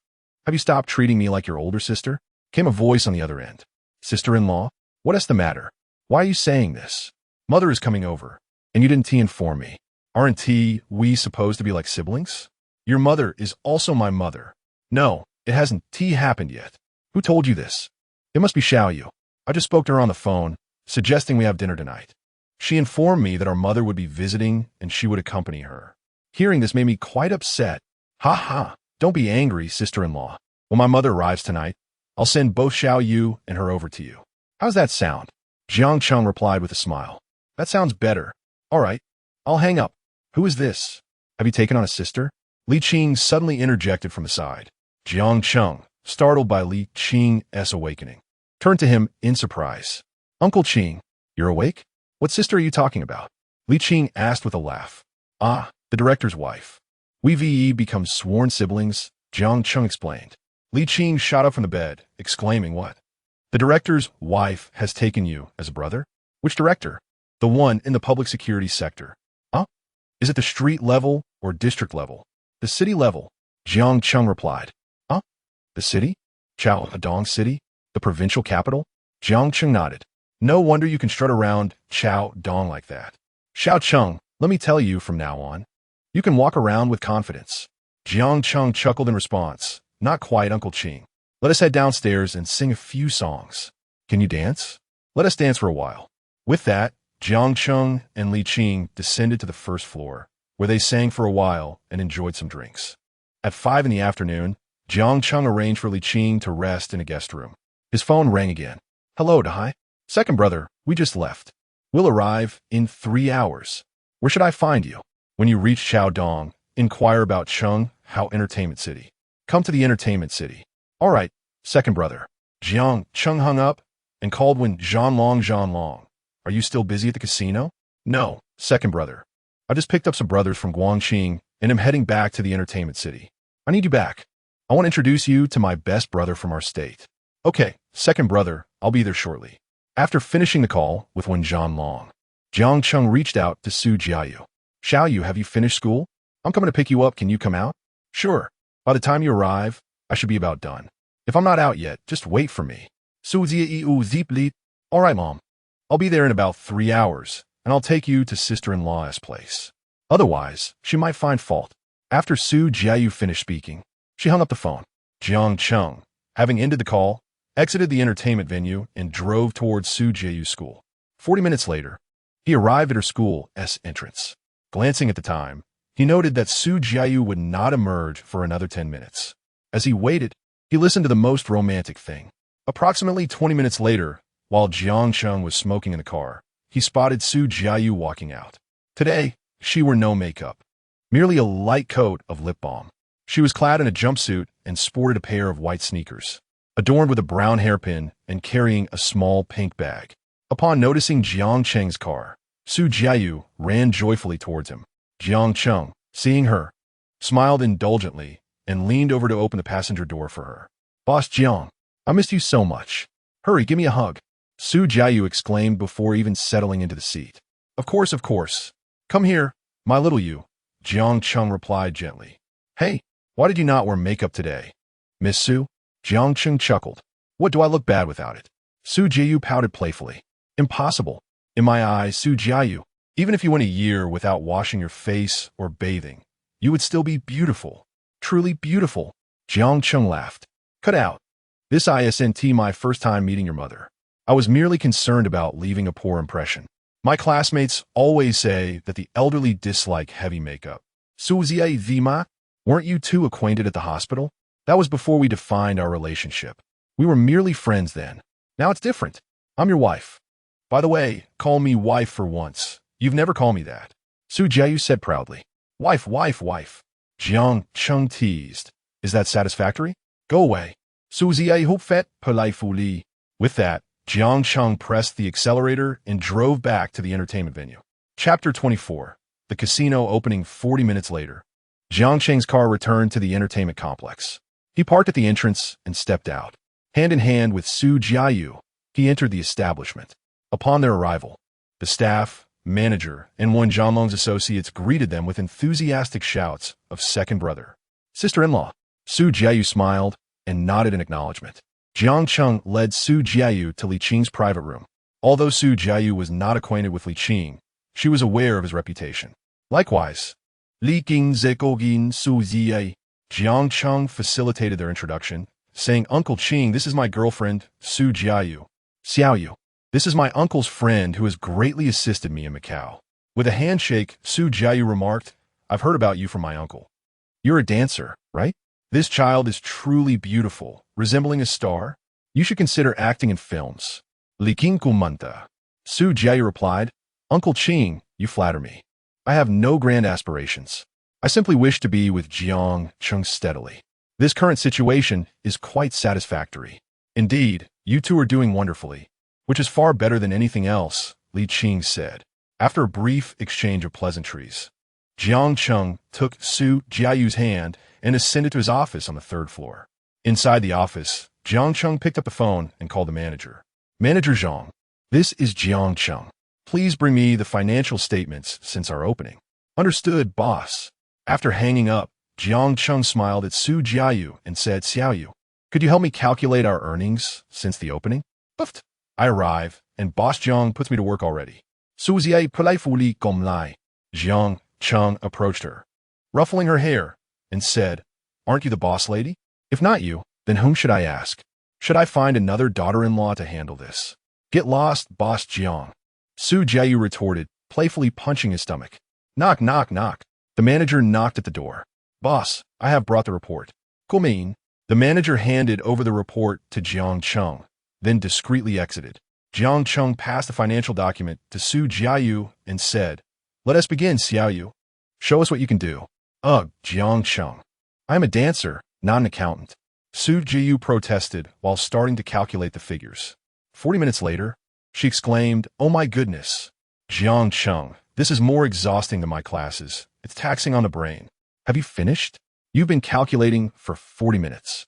S1: Have you stopped treating me like your older sister? Came a voice on the other end. Sister-in-law, what is the matter? Why are you saying this? Mother is coming over, and you didn't inform me. Aren't we supposed to be like siblings? Your mother is also my mother. No, it hasn't happened yet. Who told you this? It must be Xiaoyu. I just spoke to her on the phone, suggesting we have dinner tonight. She informed me that our mother would be visiting and she would accompany her. Hearing this made me quite upset. Ha ha, don't be angry, sister-in-law. When my mother arrives tonight, I'll send both Xiaoyu and her over to you. How's that sound? Jiang Cheng replied with a smile. That sounds better. All right, I'll hang up. Who is this? Have you taken on a sister? Li Qing suddenly interjected from the side. Jiang Cheng, startled by Li Qing's awakening, turned to him in surprise. Uncle Qing, you're awake? What sister are you talking about? Li Qing asked with a laugh. Ah, the director's wife. We've become sworn siblings, Jiang Cheng explained. Li Qing shot up from the bed, exclaiming, what? The director's wife has taken you as a brother? Which director? The one in the public security sector. Huh? Is it the street level or district level? The city level, Jiang Cheng replied. Huh? The city? Chaodong City? The provincial capital? Jiang Cheng nodded. No wonder you can strut around Chaodong like that. Xiao Cheng, let me tell you from now on, you can walk around with confidence. Jiang Cheng chuckled in response. Not quite, Uncle Qing. Let us head downstairs and sing a few songs. Can you dance? Let us dance for a while. With that, Jiang Cheng and Li Qing descended to the first floor, where they sang for a while and enjoyed some drinks. At 5 in the afternoon, Jiang Cheng arranged for Li Qing to rest in a guest room. His phone rang again. Hello, Dahai. Second brother, we just left. We'll arrive in 3 hours. Where should I find you? When you reach Chaodong, inquire about Cheng Hao Entertainment City. Come to the Entertainment City. All right, second brother. Jiang Cheng hung up and called when Zhanlong. Are you still busy at the casino? No, second brother. I just picked up some brothers from Guangqing and am heading back to the Entertainment City. I need you back. I want to introduce you to my best brother from our state. Okay, second brother, I'll be there shortly. After finishing the call with Wen Zhanlong, Jiang Cheng reached out to Su Jiayu. Xiaoyu, have you finished school? I'm coming to pick you up. Can you come out? Sure. By the time you arrive, I should be about done. If I'm not out yet, just wait for me. Su Jiayu Zipli. All right, Mom. I'll be there in about 3 hours, and I'll take you to sister-in-law's place. Otherwise, she might find fault. After Su Jiayu finished speaking, she hung up the phone. Jiang Cheng, having ended the call, exited the entertainment venue and drove towards Su Jiayu's school. 40 minutes later, he arrived at her school's entrance. Glancing at the time, he noted that Su Jiayu would not emerge for another 10 minutes. As he waited, he listened to the most romantic thing. Approximately 20 minutes later, while Jiang Cheng was smoking in the car, he spotted Su Jiayu walking out. Today, she wore no makeup, merely a light coat of lip balm. She was clad in a jumpsuit and sported a pair of white sneakers, adorned with a brown hairpin and carrying a small pink bag. Upon noticing Jiang Cheng's car, Su Jiayu ran joyfully towards him. Jiang Cheng, seeing her, smiled indulgently and leaned over to open the passenger door for her. Boss Jiang, I missed you so much. Hurry, give me a hug. Su Jiayu exclaimed before even settling into the seat. Of course, of course. Come here, my little you, Jiang Cheng replied gently. Hey, why did you not wear makeup today? Miss Su? Jiang Cheng chuckled. What, do I look bad without it? Su Jiayu pouted playfully. Impossible. In my eyes, Su Jiayu, even if you went a year without washing your face or bathing, you would still be beautiful. Truly beautiful. Jiang Cheng laughed. Cut out. This isn't my first time meeting your mother. I was merely concerned about leaving a poor impression. My classmates always say that the elderly dislike heavy makeup. Su Zima, weren't you two acquainted at the hospital? That was before we defined our relationship. We were merely friends then. Now it's different. I'm your wife. By the way, call me wife for once. You've never called me that. Su Jiayu said proudly. Wife. Jiang Cheng teased. Is that satisfactory? Go away. Su Jiayu fet politely. With that, Jiang Cheng pressed the accelerator and drove back to the entertainment venue. Chapter 24. The casino opening 40 minutes later. Jiang Cheng's car returned to the entertainment complex. He parked at the entrance and stepped out. Hand in hand with Su Jiayu, he entered the establishment. Upon their arrival, the staff, manager, and one Zhanlong's associates greeted them with enthusiastic shouts of second brother. Sister-in-law. Su Jiayu smiled and nodded in acknowledgement. Jiang Cheng led Su Jiayu to Li Qing's private room. Although Su Jiayu was not acquainted with Li Qing, she was aware of his reputation. Likewise, Li Qing Zekogin Su Ziye. Jiang Cheng facilitated their introduction, saying, Uncle Qing, this is my girlfriend, Su Jiayu. Xiaoyu. This is my uncle's friend who has greatly assisted me in Macau. With a handshake, Su Jiayu remarked, I've heard about you from my uncle. You're a dancer, right? This child is truly beautiful, resembling a star. You should consider acting in films. Li Qing Kumanta. Su Jiayu replied, Uncle Qing, you flatter me. I have no grand aspirations. I simply wish to be with Jiang Cheng steadily. This current situation is quite satisfactory. Indeed, you two are doing wonderfully, which is far better than anything else, Li Qing said. After a brief exchange of pleasantries, Jiang Cheng took Su Jiayu's hand and ascended to his office on the third floor. Inside the office, Jiang Cheng picked up the phone and called the manager. Manager Zhang, this is Jiang Cheng. Please bring me the financial statements since our opening. Understood, boss. After hanging up, Jiang Cheng smiled at Su Jiayu and said, Xiaoyu, could you help me calculate our earnings since the opening? Puffed. I arrive, and Boss Jiang puts me to work already. Su Jiayu playfully gom lai. Jiang Cheng approached her, ruffling her hair, and said, Aren't you the boss lady? If not you, then whom should I ask? Should I find another daughter-in-law to handle this? Get lost, Boss Jiang. Su Jiayu retorted, playfully punching his stomach. Knock, knock, knock. The manager knocked at the door. Boss, I have brought the report. Mean. The manager handed over the report to Jiang Cheng, then discreetly exited. Jiang Cheng passed the financial document to Su Jiayu and said, Let us begin, Xiaoyu. Show us what you can do. Ugh, Jiang Cheng. I am a dancer, not an accountant. Su Jiayu protested while starting to calculate the figures. 40 minutes later, she exclaimed, Oh my goodness. Jiang Cheng, this is more exhausting than my classes. It's taxing on the brain. Have you finished? You've been calculating for 40 minutes.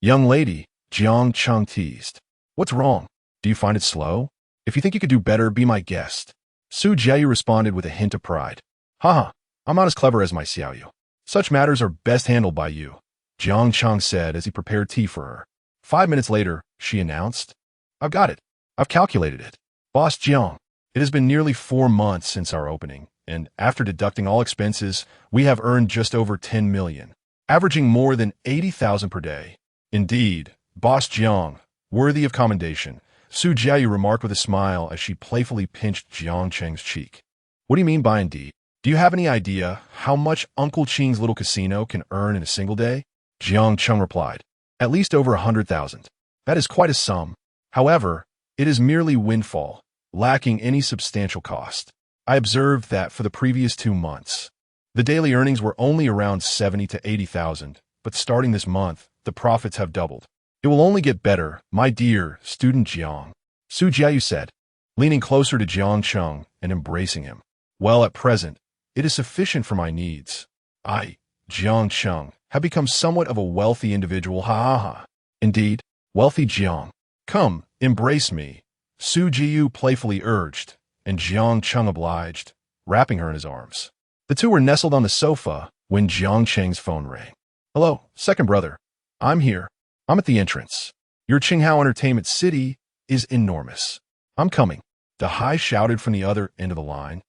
S1: Young lady, Jiang Cheng teased. What's wrong? Do you find it slow? If you think you could do better, be my guest. Su Jiayu responded with a hint of pride. Haha, I'm not as clever as my Xiaoyu. Such matters are best handled by you, Jiang Cheng said as he prepared tea for her. 5 minutes later, she announced, I've got it. I've calculated it. Boss Jiang, it has been nearly 4 months since our opening, and after deducting all expenses, we have earned just over 10 million, averaging more than 80,000 per day. Indeed, Boss Jiang, worthy of commendation, Su Jiayu remarked with a smile as she playfully pinched Jiang Cheng's cheek. What do you mean by indeed? Do you have any idea how much Uncle Qing's little casino can earn in a single day? Jiang Cheng replied, At least over 100,000. That is quite a sum. However, it is merely windfall, lacking any substantial cost. I observed that for the previous 2 months, the daily earnings were only around 70 to 80,000, but starting this month, the profits have doubled. It will only get better, my dear student Jiang, Su Jiayu said, leaning closer to Jiang Cheng and embracing him. Well, at present, it is sufficient for my needs. I, Jiang Cheng, have become somewhat of a wealthy individual, ha ha ha. Indeed, wealthy Jiang. Come, embrace me, Su Jiayu playfully urged, and Jiang Cheng obliged, wrapping her in his arms. The two were nestled on the sofa when Jiang Cheng's phone rang. Hello, second brother. I'm here. I'm at the entrance. Your Qinghao Entertainment City is enormous. I'm coming. The Hai shouted from the other end of the line,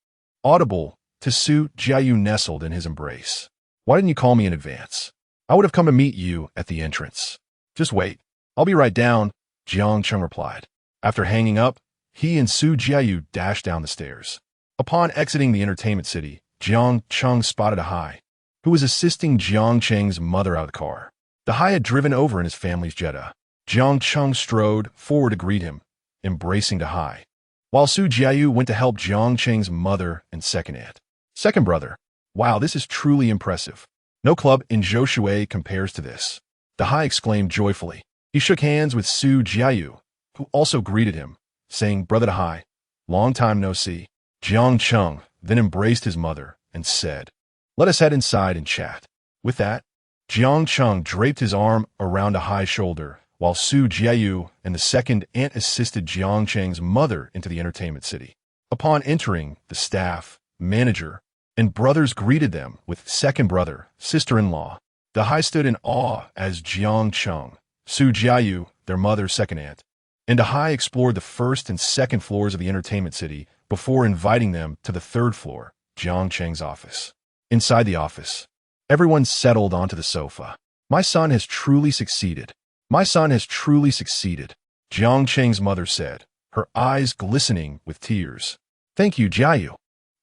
S1: audible to Su Jiayu nestled in his embrace. Why didn't you call me in advance? I would have come to meet you at the entrance. Just wait. I'll be right down, Jiang Cheng replied. After hanging up, he and Su Jiayu dashed down the stairs. Upon exiting the entertainment city, Jiang Cheng spotted a Hai, who was assisting Jiang Cheng's mother out of the car. The Hai had driven over in his family's Jetta. Jiang Cheng strode forward to greet him, embracing the Hai, while Su Jiayu went to help Jiang Cheng's mother and second aunt. Second brother, wow, this is truly impressive. No club in Zhoushui compares to this. The Hai exclaimed joyfully. He shook hands with Su Jiayu, who also greeted him, saying, Brother Hai, long time no see. Jiang Cheng then embraced his mother and said, Let us head inside and chat. With that, Jiang Cheng draped his arm around a Hai's shoulder, while Su Jiayu and the second aunt assisted Jiang Cheng's mother into the entertainment city. Upon entering, the staff, manager, and brothers greeted them with second brother, sister-in-law. The Hai stood in awe as Jiang Cheng, Su Jiayu, their mother's second aunt, and the Hai explored the first and second floors of the entertainment city before inviting them to the third floor, Jiang Cheng's office. Inside the office, everyone settled onto the sofa. My son has truly succeeded. My son has truly succeeded, Jiang Cheng's mother said, her eyes glistening with tears. Thank you, Jiayu.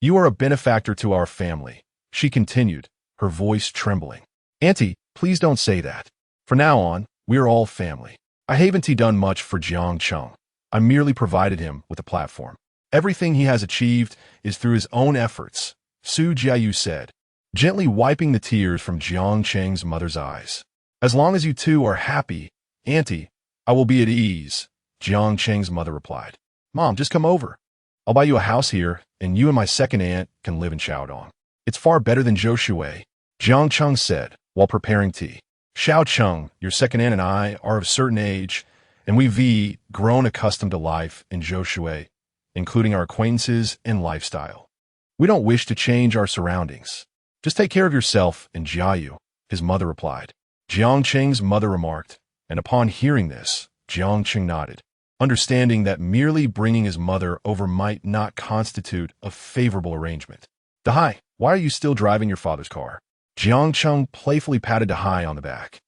S1: You are a benefactor to our family, she continued, her voice trembling. Auntie, please don't say that. From now on, we are all family. I haven't done much for Jiang Cheng. I merely provided him with a platform. Everything he has achieved is through his own efforts, Su Jiayu said. gently wiping the tears from Jiang Cheng's mother's eyes. As long as you two are happy, Auntie, I will be at ease, Jiang Cheng's mother replied. Mom, just come over. I'll buy you a house here, and you and my second aunt can live in Xiaodong. It's far better than Zhoushui, Jiang Cheng said while preparing tea. Xiao Cheng, your second aunt and I are of a certain age, and we've grown accustomed to life in Zhoushui, including our acquaintances and lifestyle. We don't wish to change our surroundings. Just take care of yourself and Jiayu, his mother replied. Jiang Cheng's mother remarked, and upon hearing this, Jiang Cheng nodded, understanding that merely bringing his mother over might not constitute a favorable arrangement. Dahai, why are you still driving your father's car? Jiang Cheng playfully patted Dahai on the back.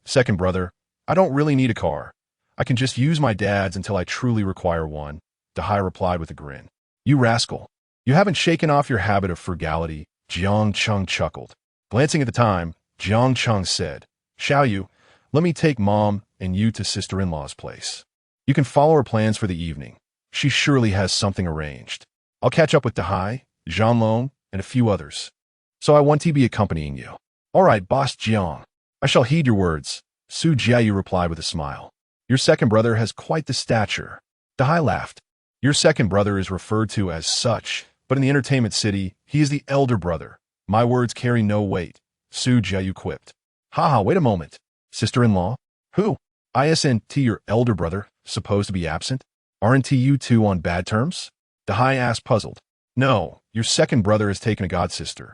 S1: Second brother, I don't really need a car. I can just use my dad's until I truly require one, Dahai replied with a grin. You rascal. You haven't shaken off your habit of frugality, Jiang Cheng chuckled. Glancing at the time, Jiang Cheng said, Xiaoyu, let me take Mom and you to sister-in-law's place. You can follow her plans for the evening. She surely has something arranged. I'll catch up with Dahai, Zhanlong, and a few others. So I want to be accompanying you. All right, Boss Jiang. I shall heed your words, Su Jiayu replied with a smile. Your second brother has quite the stature. Dahai laughed. Your second brother is referred to as such, but in the entertainment city, he is the elder brother. My words carry no weight, Su Jiayu quipped. Haha, wait a moment. Sister-in-law? Who? Isn't your elder brother supposed to be absent? Aren't you two on bad terms? Dahai asked puzzled. No, your second brother has taken a godsister,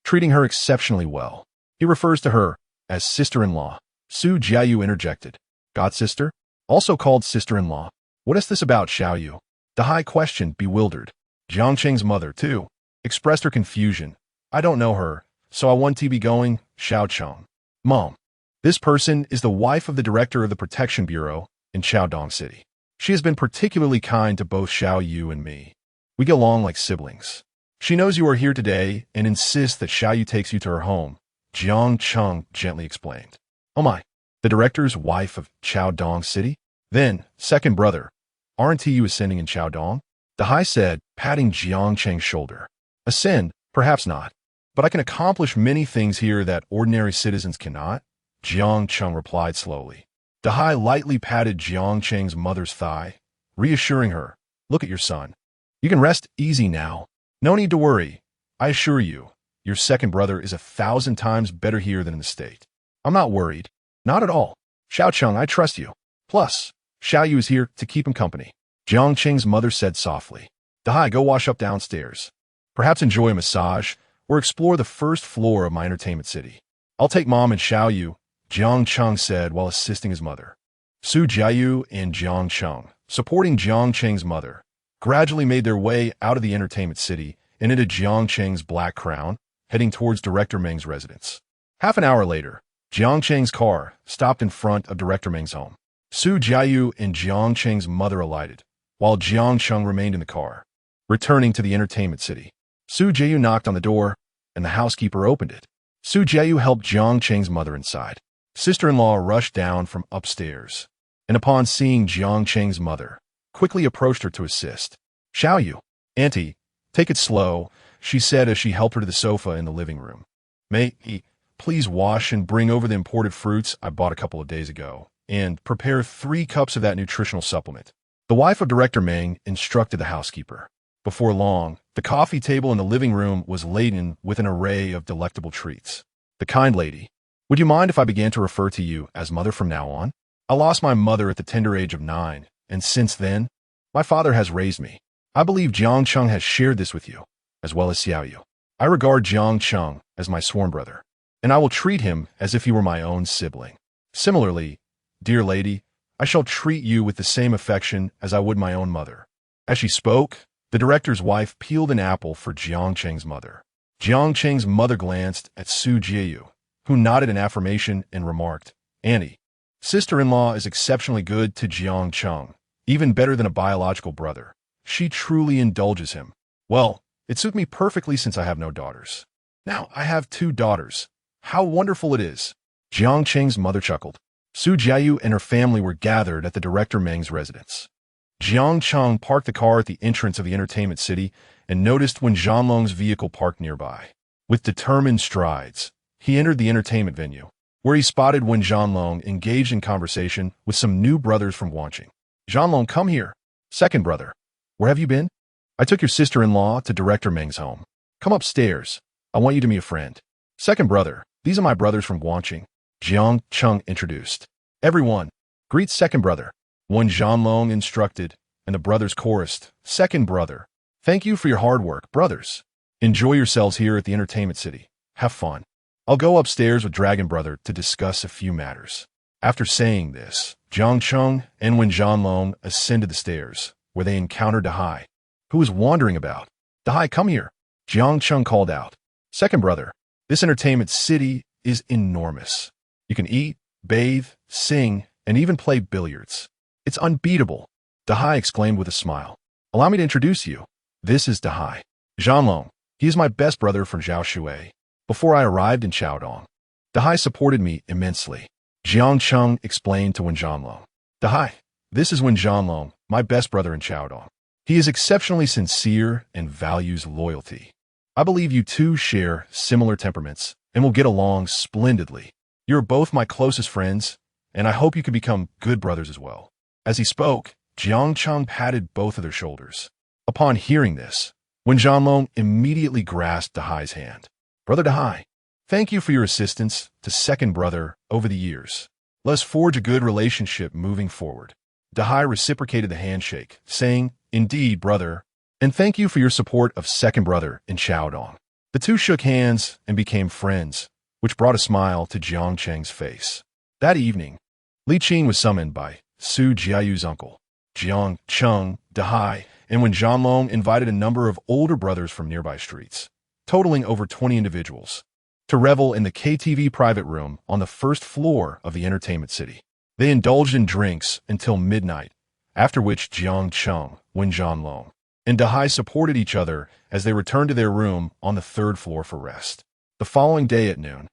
S1: treating her exceptionally well. He refers to her as sister-in-law, Su Jiayu interjected. Godsister? Also called sister-in-law. What is this about, Xiaoyu? Dahai questioned, bewildered. Jiang Cheng's mother, too, expressed her confusion. I don't know her, so I want to be going, Xiao Cheng. Mom, this person is the wife of the director of the Protection Bureau in Xiaodong City. She has been particularly kind to both Xiaoyu and me. We get along like siblings. She knows you are here today and insists that Xiaoyu takes you to her home, Jiang Cheng gently explained. Oh my, the director's wife of Xiaodong City? Then, second brother, aren't you ascending in Xiaodong? Dahai said, patting Jiang Cheng's shoulder. Ascend? Perhaps not. But I can accomplish many things here that ordinary citizens cannot, Jiang Cheng replied slowly. Dahai lightly patted Jiang Cheng's mother's thigh, reassuring her, look at your son. You can rest easy now. No need to worry. I assure you, your second brother is 1,000 times better here than in the state. I'm not worried. Not at all. Xiao Cheng, I trust you. Plus, Xiaoyu is here to keep him company, Jiang Cheng's mother said softly. Dahai, go wash up downstairs. Perhaps enjoy a massage, or explore the first floor of my entertainment city. I'll take Mom and Xiaoyu, Jiang Cheng said while assisting his mother. Su Jiayu and Jiang Cheng, supporting Jiang Cheng's mother, gradually made their way out of the entertainment city and into Jiang Cheng's Black Crown, heading towards Director Meng's residence. Half an hour later, Jiang Cheng's car stopped in front of Director Meng's home. Su Jiayu and Jiang Cheng's mother alighted, while Jiang Cheng remained in the car. Returning to the entertainment city, Su Jiayu knocked on the door, and the housekeeper opened it. Su Jiayu helped Jiang Cheng's mother inside. Sister-in-law rushed down from upstairs, and upon seeing Jiang Cheng's mother, quickly approached her to assist. Xiaoyu, Auntie, take it slow, she said as she helped her to the sofa in the living room. May he please wash and bring over the imported fruits I bought a couple of days ago, and prepare 3 cups of that nutritional supplement. The wife of Director Meng instructed the housekeeper. Before long, the coffee table in the living room was laden with an array of delectable treats. The kind lady, would you mind if I began to refer to you as mother from now on? I lost my mother at the tender age of 9, and since then, my father has raised me. I believe Jiang Cheng has shared this with you, as well as Xiaoyu. I regard Jiang Cheng as my sworn brother, and I will treat him as if he were my own sibling. Similarly, dear lady, I shall treat you with the same affection as I would my own mother. As she spoke, the director's wife peeled an apple for Jiang Cheng's mother. Jiang Cheng's mother glanced at Su Jiayu, who nodded in affirmation and remarked, Auntie, sister-in-law is exceptionally good to Jiang Cheng, even better than a biological brother. She truly indulges him. Well, it suits me perfectly since I have no daughters. Now I have 2 daughters. How wonderful it is. Jiang Cheng's mother chuckled. Su Jiayu and her family were gathered at the Director Meng's residence. Jiang Cheng parked the car at the entrance of the entertainment city and noticed when Zhanlong's vehicle parked nearby. With determined strides, he entered the entertainment venue, where he spotted Wen Zhanlong engaged in conversation with some new brothers from Wanqing. Zhanlong, come here. Second brother. Where have you been? I took your sister-in-law to Director Meng's home. Come upstairs. I want you to meet a friend. Second brother. These are my brothers from Wanqing. Jiang Cheng introduced. Everyone, greet second brother. Wen Zhanlong instructed, and the brothers chorused. Second brother. Thank you for your hard work, brothers. Enjoy yourselves here at the entertainment city. Have fun. I'll go upstairs with Dragon Brother to discuss a few matters. After saying this, Jiang Cheng and Wen Zhanlong ascended the stairs, where they encountered Dahai, who was wandering about. Dahai, come here. Jiang Cheng called out. Second brother, this entertainment city is enormous. You can eat, bathe, sing, and even play billiards. It's unbeatable, Dahai exclaimed with a smile. Allow me to introduce you. This is Dahai. Zhanlong, he is my best brother from Zhaoshui. Before I arrived in Chaodong, Dahai supported me immensely. Jiang Cheng explained to Wen Zhanlong. Dahai, this is Wen Zhanlong, my best brother in Chaodong. He is exceptionally sincere and values loyalty. I believe you two share similar temperaments and will get along splendidly. You're both my closest friends, and I hope you can become good brothers as well. As he spoke, Jiang Cheng patted both of their shoulders. Upon hearing this, Wen Zhanlong immediately grasped Dahai's hand. Brother Dahai, thank you for your assistance to second brother over the years. Let's forge a good relationship moving forward. Dahai reciprocated the handshake, saying, Indeed, brother, and thank you for your support of second brother in Chaodong. The two shook hands and became friends, which brought a smile to Jiang Cheng's face. That evening, Li Qing was summoned by Su Jiayu's uncle. Jiang Cheng, Dahai, and Wen Zhanlong invited a number of older brothers from nearby streets, totaling over 20 individuals, to revel in the KTV private room on the first floor of the entertainment city. They indulged in drinks until midnight, after which Jiang Cheng, Wen Zhanlong, and Dahai supported each other as they returned to their room on the third floor for rest. The following day at noon,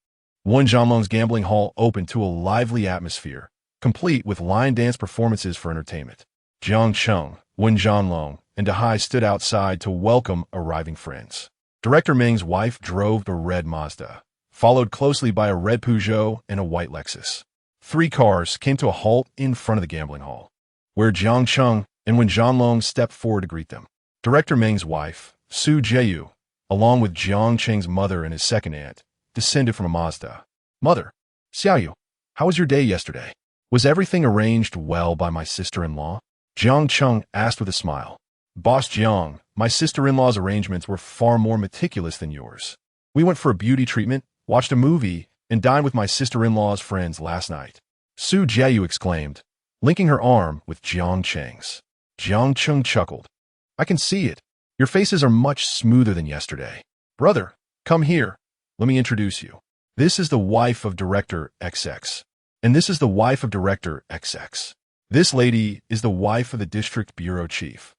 S1: Wen Zhanlong's gambling hall opened to a lively atmosphere, complete with line dance performances for entertainment. Jiang Cheng, Wen Zhanlong, and Dahai stood outside to welcome arriving friends. Director Meng's wife drove the red Mazda, followed closely by a red Peugeot and a white Lexus. 3 cars came to a halt in front of the gambling hall, where Jiang Cheng and Wen Zhanlong stepped forward to greet them. Director Meng's wife, Su Jiayu, along with Jiang Cheng's mother and his second aunt, descended from a Mazda. Mother, Xiaoyu, how was your day yesterday? Was everything arranged well by my sister-in-law? Jiang Cheng asked with a smile. Boss Jiang, my sister-in-law's arrangements were far more meticulous than yours. We went for a beauty treatment, watched a movie, and dined with my sister-in-law's friends last night. Su Jiayu exclaimed, linking her arm with Jiang Cheng's. Jiang Cheng chuckled. I can see it. Your faces are much smoother than yesterday. Brother, come here. Let me introduce you. This is the wife of Director XX. And this is the wife of Director XX. This lady is the wife of the District Bureau Chief.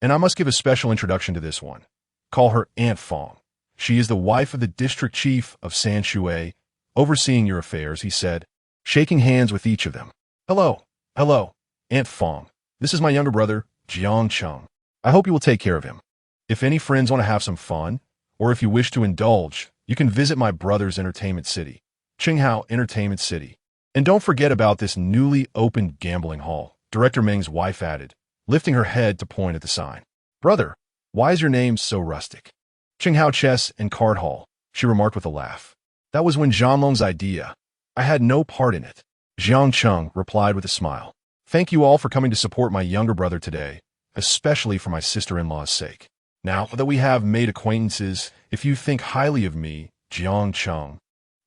S1: And I must give a special introduction to this one. Call her Aunt Fong. She is the wife of the District Chief of Sanshui, overseeing your affairs, he said, shaking hands with each of them. Hello, Aunt Fong. This is my younger brother, Jiang Cheng. I hope you will take care of him. If any friends want to have some fun, or if you wish to indulge, you can visit my brother's entertainment city, Qinghao Entertainment City. And don't forget about this newly opened gambling hall, Director Meng's wife added, lifting her head to point at the sign. Brother, why is your name so rustic? Qinghao Chess and Card Hall, she remarked with a laugh. That was Wen Zhanlong's idea. I had no part in it. Jiang Cheng replied with a smile. Thank you all for coming to support my younger brother today, especially for my sister-in-law's sake. Now that we have made acquaintances, if you think highly of me, Jiang Cheng,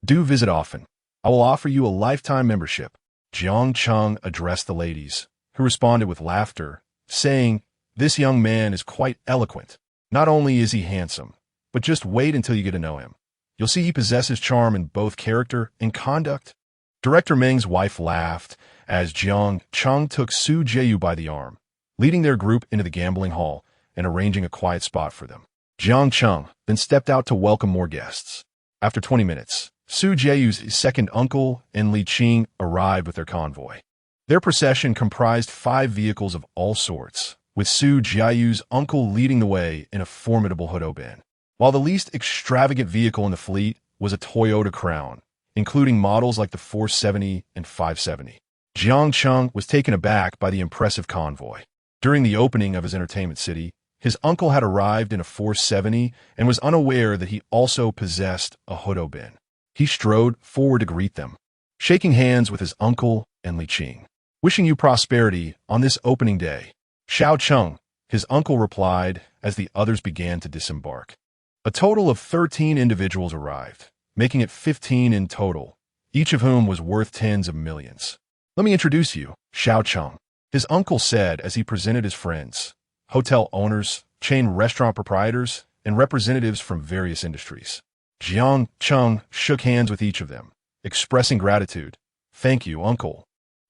S1: do visit often. I will offer you a lifetime membership. Jiang Cheng addressed the ladies, who responded with laughter, saying, This young man is quite eloquent. Not only is he handsome, but just wait until you get to know him. You'll see he possesses charm in both character and conduct. Director Meng's wife laughed as Jiang Cheng took Su Jiayu by the arm, leading their group into the gambling hall and arranging a quiet spot for them. Jiang Cheng then stepped out to welcome more guests. After 20 minutes, Su Jiayu's second uncle and Li Qing arrived with their convoy. Their procession comprised 5 vehicles of all sorts, with Su Jiayu's uncle leading the way in a formidable Hudo bin. while the least extravagant vehicle in the fleet was a Toyota Crown, including models like the 470 and 570. Jiang Cheng was taken aback by the impressive convoy. During the opening of his entertainment city, his uncle had arrived in a 470 and was unaware that he also possessed a Hudobin. He strode forward to greet them, shaking hands with his uncle and Li Qing. "Wishing you prosperity on this opening day." "Xiao Cheng," his uncle replied as the others began to disembark. A total of 13 individuals arrived, making it 15 in total, each of whom was worth tens of millions. "Let me introduce you, Xiao Cheng," his uncle said as he presented his friends, hotel owners, chain restaurant proprietors, and representatives from various industries. Jiang Cheng shook hands with each of them, expressing gratitude. "Thank you, uncle,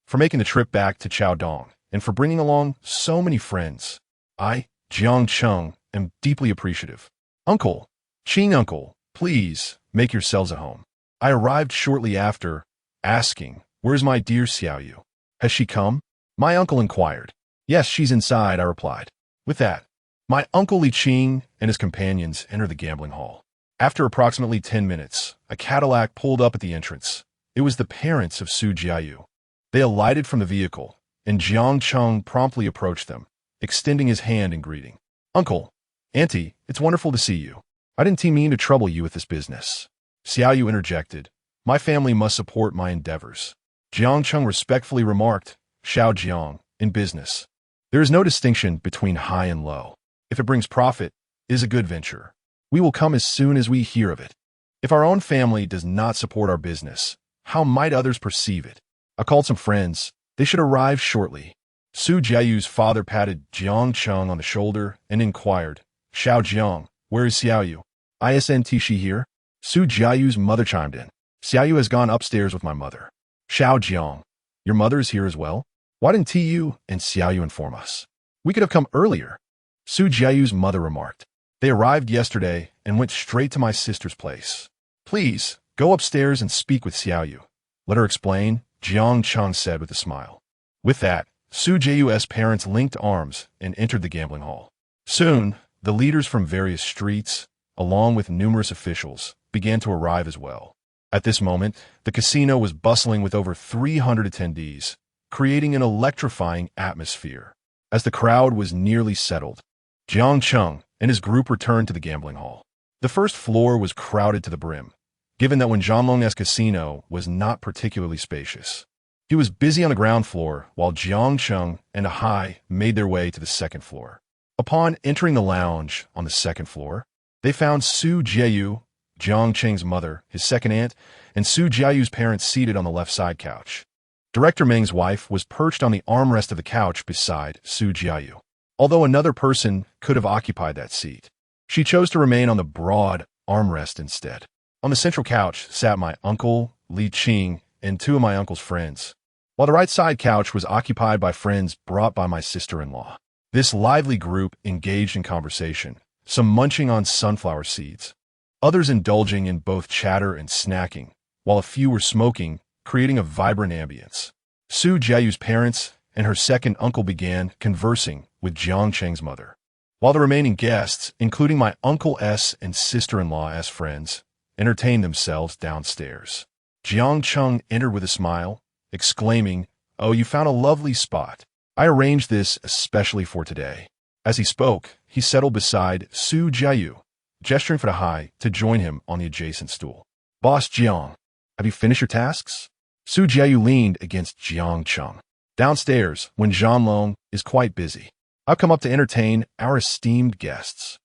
S1: for making the trip back to Chaodong and for bringing along so many friends. I, Jiang Cheng, am deeply appreciative. Uncle, Qing uncle, please make yourselves at home. I arrived shortly after, asking, 'Where's my dear Xiaoyu? Has she come?' My uncle inquired. 'Yes, she's inside,' I replied. With that, my uncle Li Qing and his companions entered the gambling hall. After approximately 10 minutes, a Cadillac pulled up at the entrance. It was the parents of Su Jiayu. They alighted from the vehicle, and Jiang Cheng promptly approached them, extending his hand in greeting. "Uncle, Auntie, it's wonderful to see you. I didn't mean to trouble you with this business." Xiaoyu interjected, "My family must support my endeavors." Jiang Cheng respectfully remarked, "Xiao Jiang, in business, there is no distinction between high and low. If it brings profit, it is a good venture. We will come as soon as we hear of it. If our own family does not support our business, how might others perceive it? I called some friends. They should arrive shortly." Su Jiayu's father patted Jiang Cheng on the shoulder and inquired, "Xiao Jiang, where is Xiaoyu? Isn't she here?" Su Jiayu's mother chimed in. "Xiaoyu has gone upstairs with my mother." "Xiao Jiang, your mother is here as well? Why didn't you and Xiaoyu inform us? We could have come earlier," Su Jiayu's mother remarked. "They arrived yesterday and went straight to my sister's place. Please, go upstairs and speak with Xiaoyu. Let her explain," Jiang Cheng said with a smile. With that, Su Jiayu's parents linked arms and entered the gambling hall. Soon, the leaders from various streets, along with numerous officials, began to arrive as well. At this moment, the casino was bustling with over 300 attendees, creating an electrifying atmosphere. As the crowd was nearly settled, Jiang Cheng and his group returned to the gambling hall. The first floor was crowded to the brim, given that Zhanlong's casino was not particularly spacious. He was busy on the ground floor, while Jiang Cheng and Ahai made their way to the second floor. Upon entering the lounge on the second floor, they found Su Jiayu, Jiang Cheng's mother, his second aunt, and Su Jiayu's parents seated on the left side couch. Director Meng's wife was perched on the armrest of the couch beside Su Jiayu, although another person could have occupied that seat. She chose to remain on the broad armrest instead. On the central couch sat my uncle, Li Qing, and two of my uncle's friends, while the right side couch was occupied by friends brought by my sister-in-law. This lively group engaged in conversation, some munching on sunflower seeds, others indulging in both chatter and snacking, while a few were smoking, creating a vibrant ambience. Su Jiayu's parents and her second uncle began conversing with Jiang Cheng's mother, while the remaining guests, including my Uncle S and sister-in-law as friends, entertained themselves downstairs. Jiang Cheng entered with a smile, exclaiming, "Oh, you found a lovely spot. I arranged this especially for today." As he spoke, he settled beside Su Jiayu, gesturing for Ahai to join him on the adjacent stool. "Boss Jiang, have you finished your tasks?" Su Jiayu leaned against Jiang Cheng. "Downstairs, when Zhanlong is quite busy. I've come up to entertain our esteemed guests.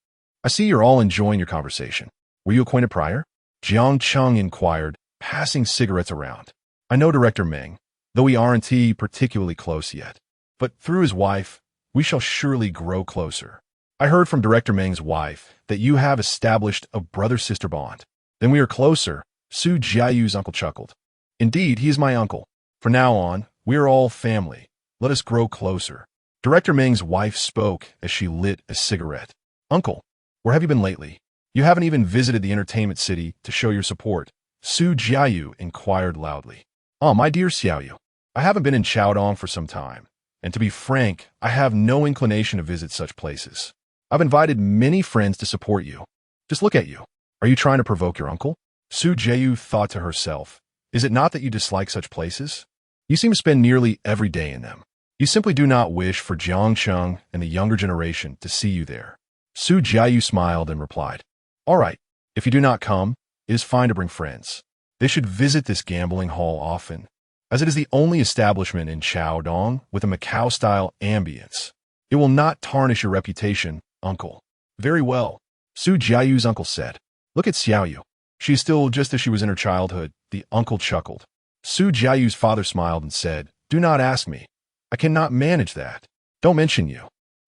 S1: I see you're all enjoying your conversation. Were you acquainted prior?" Jiang Cheng inquired, passing cigarettes around. "I know Director Meng, though we aren't particularly close yet. But through his wife, we shall surely grow closer. I heard from Director Meng's wife that you have established a brother-sister bond. Then we are closer," Su Jiayu's uncle chuckled. "Indeed, he is my uncle. From now on, we are all family. Let us grow closer." Director Meng's wife spoke as she lit a cigarette. "Uncle, where have you been lately? You haven't even visited the entertainment city to show your support," Su Jiayu inquired loudly. "Oh, my dear Xiaoyu, I haven't been in Chaodong for some time, and to be frank, I have no inclination to visit such places. I've invited many friends to support you. Just look at you. Are you trying to provoke your uncle? Su Jiayu thought to herself. Is it not that you dislike such places? You seem to spend nearly every day in them. You simply do not wish for Jiang Cheng and the younger generation to see you there. Su Jiayu smiled and replied, All right, if you do not come, it is fine to bring friends. They should visit this gambling hall often, as it is the only establishment in Chaodong with a Macau-style ambience. It will not tarnish your reputation, uncle. Very well, Su Jiayu's uncle said. Look at Xiaoyu. She is still just as she was in her childhood, the uncle chuckled. Su Jiayu's father smiled and said, Do not ask me. I cannot manage that. Don't mention you.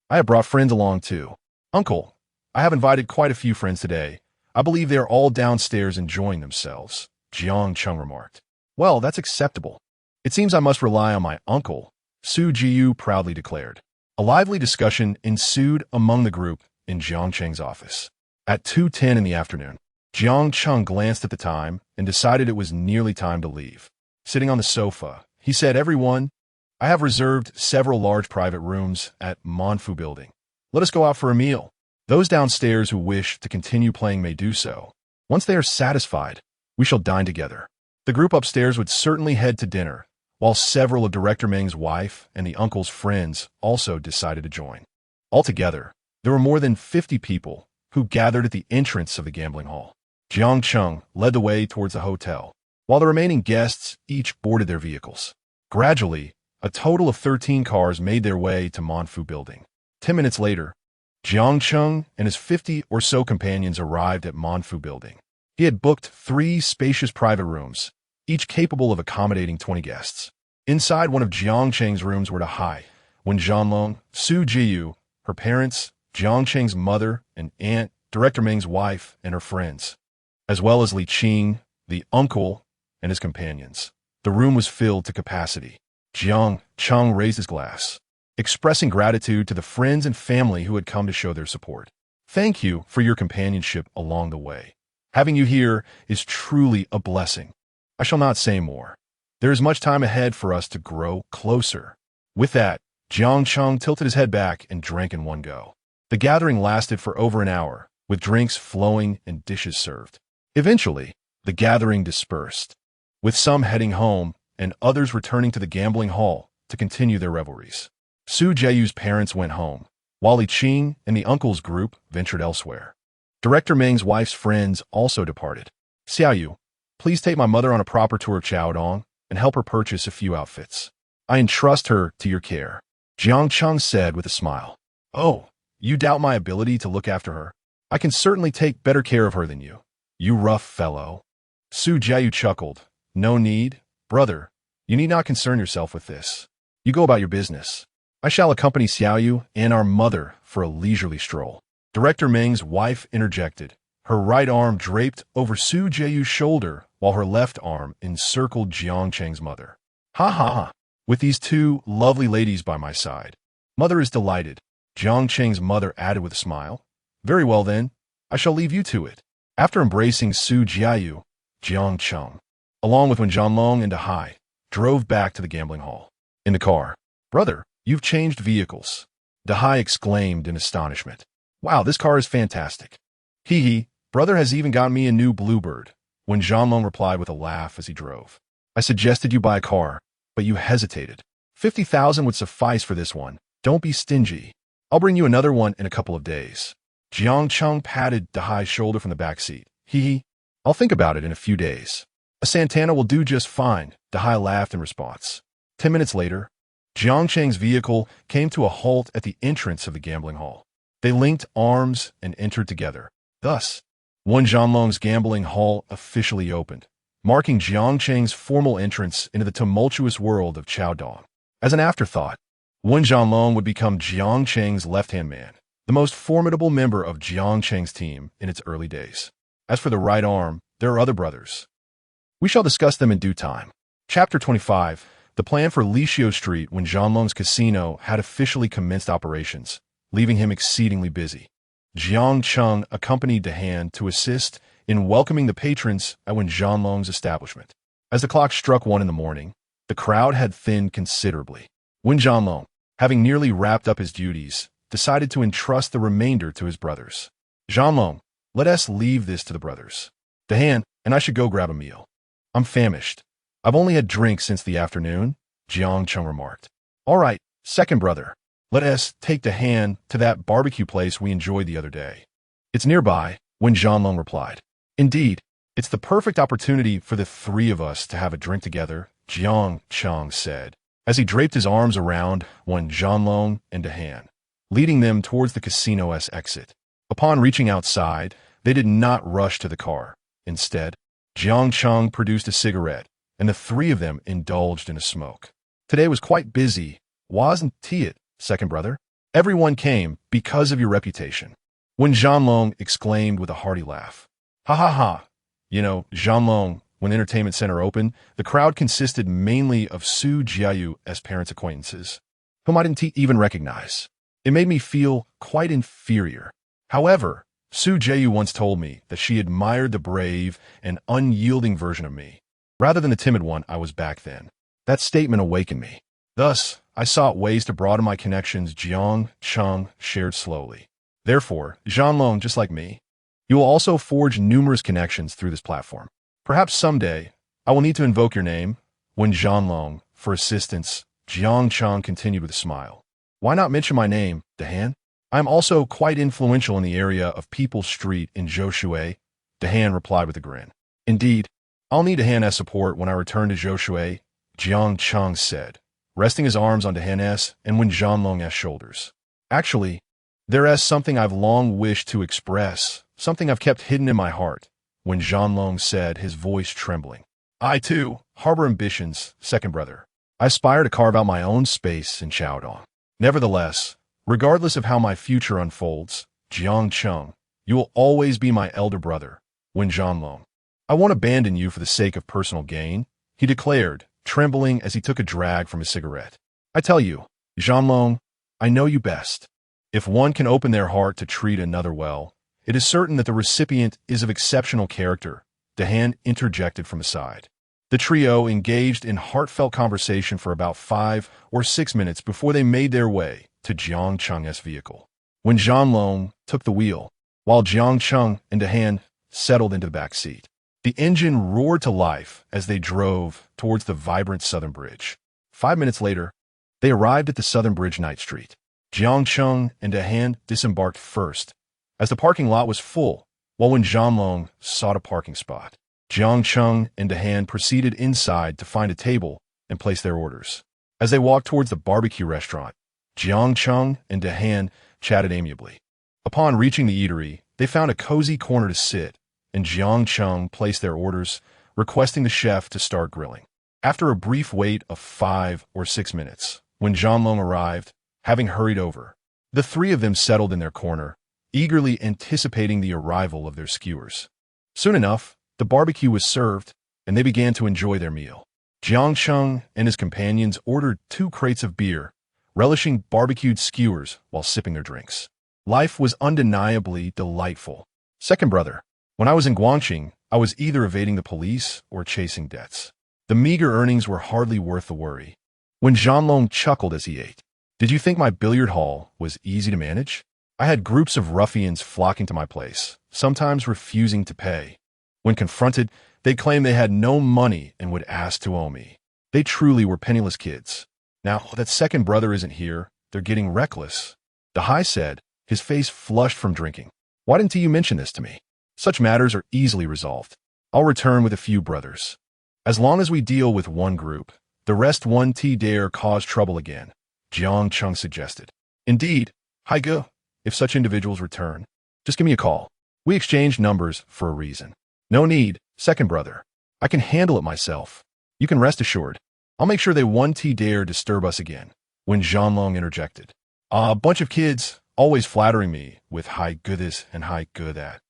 S1: I have brought friends along too. Uncle, I have invited quite a few friends today. I believe they are all downstairs enjoying themselves, Jiang Cheng remarked. Well, that's acceptable. It seems I must rely on my uncle, Su Jiyu proudly declared. A lively discussion ensued among the group in Jiang Cheng's office. At 2:10 in the afternoon, Jiang Cheng glanced at the time and decided it was nearly time to leave. Sitting on the sofa, he said, Everyone, I have reserved several large private rooms at Monfu Building. Let us go out for a meal. Those downstairs who wish to continue playing may do so. Once they are satisfied, we shall dine together. The group upstairs would certainly head to dinner, while several of Director Meng's wife and the uncle's friends also decided to join. Altogether, there were more than 50 people who gathered at the entrance of the gambling hall. Jiang Cheng led the way towards the hotel, while the remaining guests each boarded their vehicles. Gradually, a total of 13 cars made their way to Monfu Building. 10 minutes later, Jiang Cheng and his 50 or so companions arrived at Monfu Building. He had booked 3 spacious private rooms, each capable of accommodating 20 guests. Inside one of Jiang Cheng's rooms were Dahai, Wen Zhanlong, Su Jiyu, her parents, Jiang Cheng's mother and aunt, Director Meng's wife, and her friends, as well as Li Qing, the uncle, and his companions. The room was filled to capacity. Jiang Cheng raised his glass, expressing gratitude to the friends and family who had come to show their support. Thank you for your companionship along the way. Having you here is truly a blessing. I shall not say more. There is much time ahead for us to grow closer. With that, Jiang Cheng tilted his head back and drank in one go. The gathering lasted for over an hour, with drinks flowing and dishes served. Eventually, the gathering dispersed, with some heading home and others returning to the gambling hall to continue their revelries. Su Jiayu's parents went home, while Li Qing and the uncle's group ventured elsewhere. Director Meng's wife's friends also departed. Xiaoyu, please take my mother on a proper tour of Chaodong and help her purchase a few outfits. I entrust her to your care, Jiang Cheng said with a smile. Oh, you doubt my ability to look after her? I can certainly take better care of her than you. You rough fellow. Su Jiayu chuckled. No need, brother. You need not concern yourself with this. You go about your business. I shall accompany Xiaoyu and our mother for a leisurely stroll. Director Meng's wife interjected, her right arm draped over Su Jiayu's shoulder while her left arm encircled Jiang Cheng's mother. Ha ha ha, with these 2 lovely ladies by my side. Mother is delighted, Jiang Cheng's mother added with a smile. Very well then, I shall leave you to it. After embracing Su Jiayu, Jiang Cheng, along with Wen Zhanlong and Dahai, drove back to the gambling hall. In the car, Brother, you've changed vehicles, Dahai exclaimed in astonishment. Wow, this car is fantastic. Hee hee, brother has even got me a new Bluebird, Wen Zhanlong replied with a laugh as he drove. I suggested you buy a car, but you hesitated. 50,000 would suffice for this one. Don't be stingy. I'll bring you another one in a couple of days. Jiang Cheng patted Dahai's shoulder from the back seat. Hee hee, I'll think about it in a few days. A Santana will do just fine, Dahai laughed in response. 10 minutes later, Jiang Cheng's vehicle came to a halt at the entrance of the gambling hall. They linked arms and entered together. Thus, Wen Zhanlong's gambling hall officially opened, marking Jiang Cheng's formal entrance into the tumultuous world of Chaodong. As an afterthought, Wen Zhanlong would become Jiang Cheng's left-hand man, the most formidable member of Jiang Cheng's team in its early days. As for the right arm, there are other brothers. We shall discuss them in due time. Chapter 25. The plan for Lishio Street when Zhanlong's casino had officially commenced operations, leaving him exceedingly busy. Jiang Cheng accompanied Dahan to assist in welcoming the patrons at Wen Zhanlong's establishment. As the clock struck 1 in the morning, the crowd had thinned considerably. Wen Zhanlong, having nearly wrapped up his duties, decided to entrust the remainder to his brothers. Zhanlong, Let us leave this to the brothers. Dahan and I should go grab a meal. I'm famished. I've only had drinks since the afternoon, Jiang Cheng remarked. All right, second brother. Let us take Dahan to that barbecue place we enjoyed the other day. It's nearby, when Zhanlong replied. Indeed, it's the perfect opportunity for the three of us to have a drink together, Jiang Cheng said, as he draped his arms around one Zhanlong and Dahan, leading them towards the casino's exit. Upon reaching outside, they did not rush to the car. Instead, Jiang Cheng produced a cigarette, and the three of them indulged in a smoke. Today was quite busy, wasn't it, second brother? Everyone came because of your reputation. When Zhanlong exclaimed with a hearty laugh. Ha ha ha. You know, Zhanlong, when the entertainment center opened, the crowd consisted mainly of Su Jiayu's parents' acquaintances, whom I didn't even recognize. It made me feel quite inferior. However, Su Jiayu once told me that she admired the brave and unyielding version of me, rather than the timid one I was back then. That statement awakened me. Thus, I sought ways to broaden my connections. Jiang Cheng shared slowly. Therefore, Zhanlong, just like me, you will also forge numerous connections through this platform. Perhaps someday, I will need to invoke your name. When Zhanlong, for assistance, Jiang Cheng continued with a smile. Why not mention my name, Dahan? I am also quite influential in the area of People's Street in Zhoushui, Dahan replied with a grin. Indeed, I'll need Dahan's support when I return to Zhoushui, Jiang Cheng said, resting his arms on Dahan's and when Zhanlong's shoulders. Actually, there is something I've long wished to express, something I've kept hidden in my heart, when Zhanlong said, his voice trembling. I, too, harbor ambitions, second brother. I aspire to carve out my own space in Chaodong. Nevertheless, regardless of how my future unfolds, Jiang Cheng, you will always be my elder brother, when Zhanlong. I won't abandon you for the sake of personal gain, he declared, trembling as he took a drag from his cigarette. I tell you, Zhanlong, I know you best. If one can open their heart to treat another well, it is certain that the recipient is of exceptional character, Dahan interjected from aside. The trio engaged in heartfelt conversation for about 5 or 6 minutes before they made their way to Jiang Cheng's vehicle. When Zhanlong took the wheel, while Jiang Cheng and Dahan settled into the back seat, the engine roared to life as they drove towards the vibrant Southern Bridge. 5 minutes later, they arrived at the Southern Bridge Night Street. Jiang Cheng and Dahan disembarked first, as the parking lot was full, while when Zhanlong sought a parking spot, Jiang Cheng and Dahan proceeded inside to find a table and place their orders. As they walked towards the barbecue restaurant, Jiang Cheng and Dahan chatted amiably. Upon reaching the eatery, they found a cozy corner to sit, and Jiang Cheng placed their orders, requesting the chef to start grilling. After a brief wait of 5 or 6 minutes, when Zhanlong arrived, having hurried over, the three of them settled in their corner, eagerly anticipating the arrival of their skewers. Soon enough, the barbecue was served, and they began to enjoy their meal. Jiang Cheng and his companions ordered 2 crates of beer, relishing barbecued skewers while sipping their drinks. Life was undeniably delightful. Second brother, when I was in Guangqing, I was either evading the police or chasing debts. The meager earnings were hardly worth the worry. When Zhanlong chuckled as he ate, did you think my billiard hall was easy to manage? I had groups of ruffians flocking to my place, sometimes refusing to pay. When confronted, they claimed they had no money and would ask to owe me. They truly were penniless kids. Now that second brother isn't here, they're getting reckless. Dahai said, his face flushed from drinking. Why didn't you mention this to me? Such matters are easily resolved. I'll return with a few brothers. As long as we deal with one group, the rest won't dare cause trouble again, Jiang Cheng suggested. Indeed, Haigu, if such individuals return, just give me a call. We exchanged numbers for a reason. No need, second brother. I can handle it myself. You can rest assured. I'll make sure they won't dare disturb us again, when Zhanlong interjected. A bunch of kids, always flattering me with hi good this and hi good that.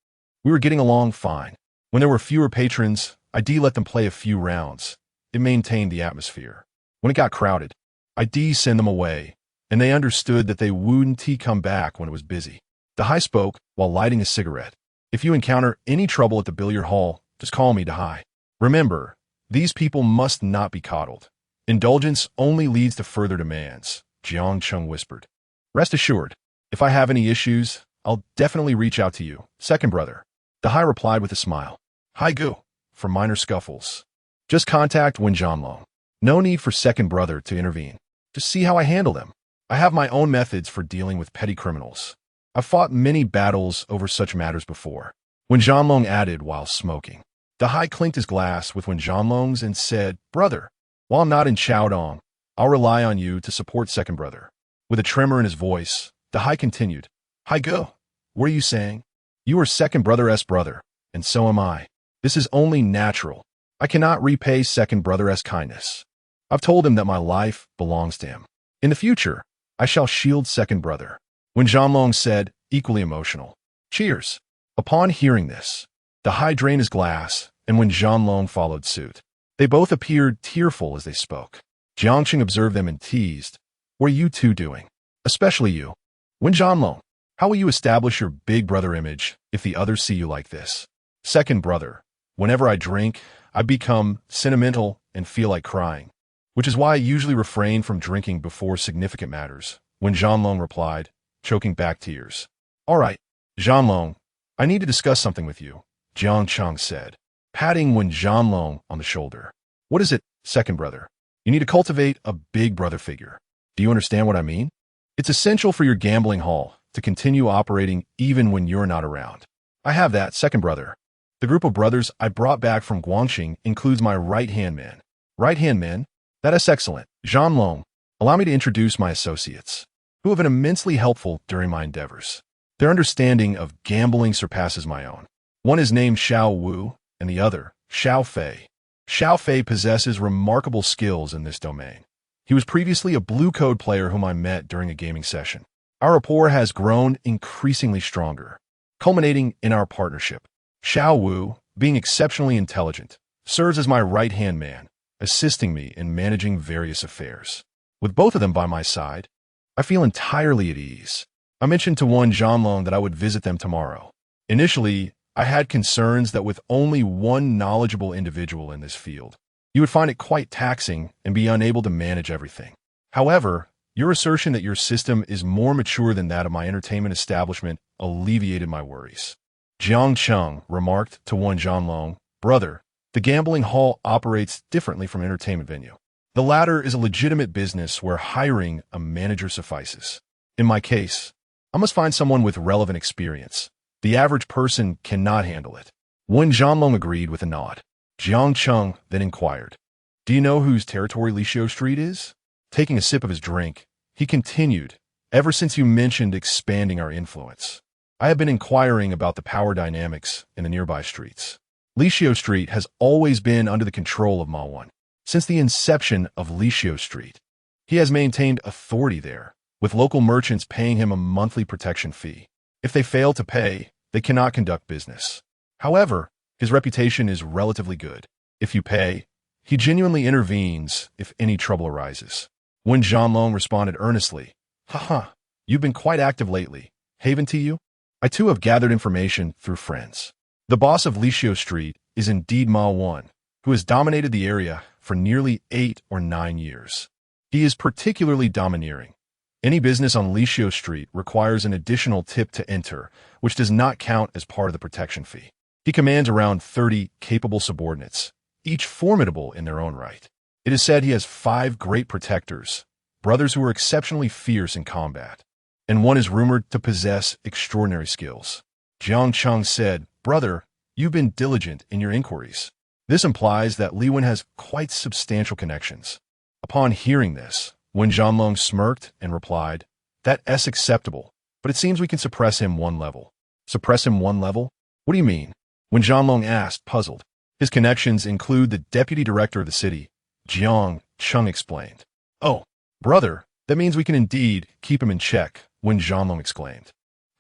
S1: We were getting along fine. When there were fewer patrons, I'd let them play a few rounds. It maintained the atmosphere. When it got crowded, I'd send them away, and they understood that they wouldn't come back when it was busy. Dahai spoke while lighting a cigarette. If you encounter any trouble at the billiard hall, just call me, Dahai. Remember, these people must not be coddled. Indulgence only leads to further demands, Jiang Cheng whispered. Rest assured, if I have any issues, I'll definitely reach out to you, second brother. Dahai replied with a smile. Haigu, for minor scuffles. Just contact Wen Zhanlong. No need for second brother to intervene. Just see how I handle them. I have my own methods for dealing with petty criminals. I've fought many battles over such matters before. Wen Zhanlong added while smoking. Dahai clinked his glass with Wen Zhanlong's and said, Brother, while I'm not in Chaodong, I'll rely on you to support second brother. With a tremor in his voice, Dahai continued, Haigu, what are you saying? You are second brother's brother, and so am I. This is only natural. I cannot repay second brother's kindness. I've told him that my life belongs to him. In the future, I shall shield second brother. Wen Zhanlong said, equally emotional. Cheers. Upon hearing this, Dahai drained his glass, and Wen Zhanlong followed suit. They both appeared tearful as they spoke. Jiang Cheng observed them and teased, What are you two doing? Especially you. Wen Zhanlong, how will you establish your big brother image if the others see you like this? Second brother, whenever I drink, I become sentimental and feel like crying, which is why I usually refrain from drinking before significant matters. Wen Zhanlong replied, choking back tears. All right, Zhanlong, I need to discuss something with you, Jiang Cheng said, patting Wen Zhanlong on the shoulder. What is it, second brother? You need to cultivate a big brother figure. Do you understand what I mean? It's essential for your gambling hall to continue operating even when you're not around. I have that, second brother. The group of brothers I brought back from Guangxing includes my right-hand man. Right-hand man? That is excellent. Zhanlong, allow me to introduce my associates, who have been immensely helpful during my endeavors. Their understanding of gambling surpasses my own. One is named Xiao Wu, and the other, Xiao Fei. Xiao Fei possesses remarkable skills in this domain. He was previously a blue code player whom I met during a gaming session. Our rapport has grown increasingly stronger, culminating in our partnership. Xiao Wu, being exceptionally intelligent, serves as my right-hand man, assisting me in managing various affairs. With both of them by my side, I feel entirely at ease. I mentioned to Wen Zhanlong that I would visit them tomorrow. Initially, I had concerns that with only one knowledgeable individual in this field, you would find it quite taxing and be unable to manage everything. However, your assertion that your system is more mature than that of my entertainment establishment alleviated my worries. Jiang Cheng remarked to Wen Zhanlong, Brother, the gambling hall operates differently from an entertainment venue. The latter is a legitimate business where hiring a manager suffices. In my case, I must find someone with relevant experience. The average person cannot handle it. Wen Zhanlong agreed with a nod. Jiang Cheng then inquired, Do you know whose territory Lishio Street is? Taking a sip of his drink, he continued, Ever since you mentioned expanding our influence, I have been inquiring about the power dynamics in the nearby streets. Lishio Street has always been under the control of Ma Wan. Since the inception of Lishio Street, he has maintained authority there, with local merchants paying him a monthly protection fee. If they fail to pay, they cannot conduct business. However, his reputation is relatively good. If you pay, he genuinely intervenes if any trouble arises. Wen Zhanlong responded earnestly, Haha, you've been quite active lately. Haven to you? I too have gathered information through friends. The boss of Lishio Street is indeed Ma Wan, who has dominated the area for nearly 8 or 9 years. He is particularly domineering. Any business on Lishio Street requires an additional tip to enter, which does not count as part of the protection fee. He commands around 30 capable subordinates, each formidable in their own right. It is said he has 5 great protectors, brothers who are exceptionally fierce in combat, and one is rumored to possess extraordinary skills. Jiang Cheng said, Brother, you've been diligent in your inquiries. This implies that Li Wen has quite substantial connections. Upon hearing this, Wen Zhanlong smirked and replied, That's acceptable, but it seems we can suppress him 1 level. Suppress him 1 level? What do you mean? Wen Zhanlong asked, puzzled. His connections include the deputy director of the city, Jiang Cheng explained. Oh, brother, that means we can indeed keep him in check, Wen Zhanlong exclaimed.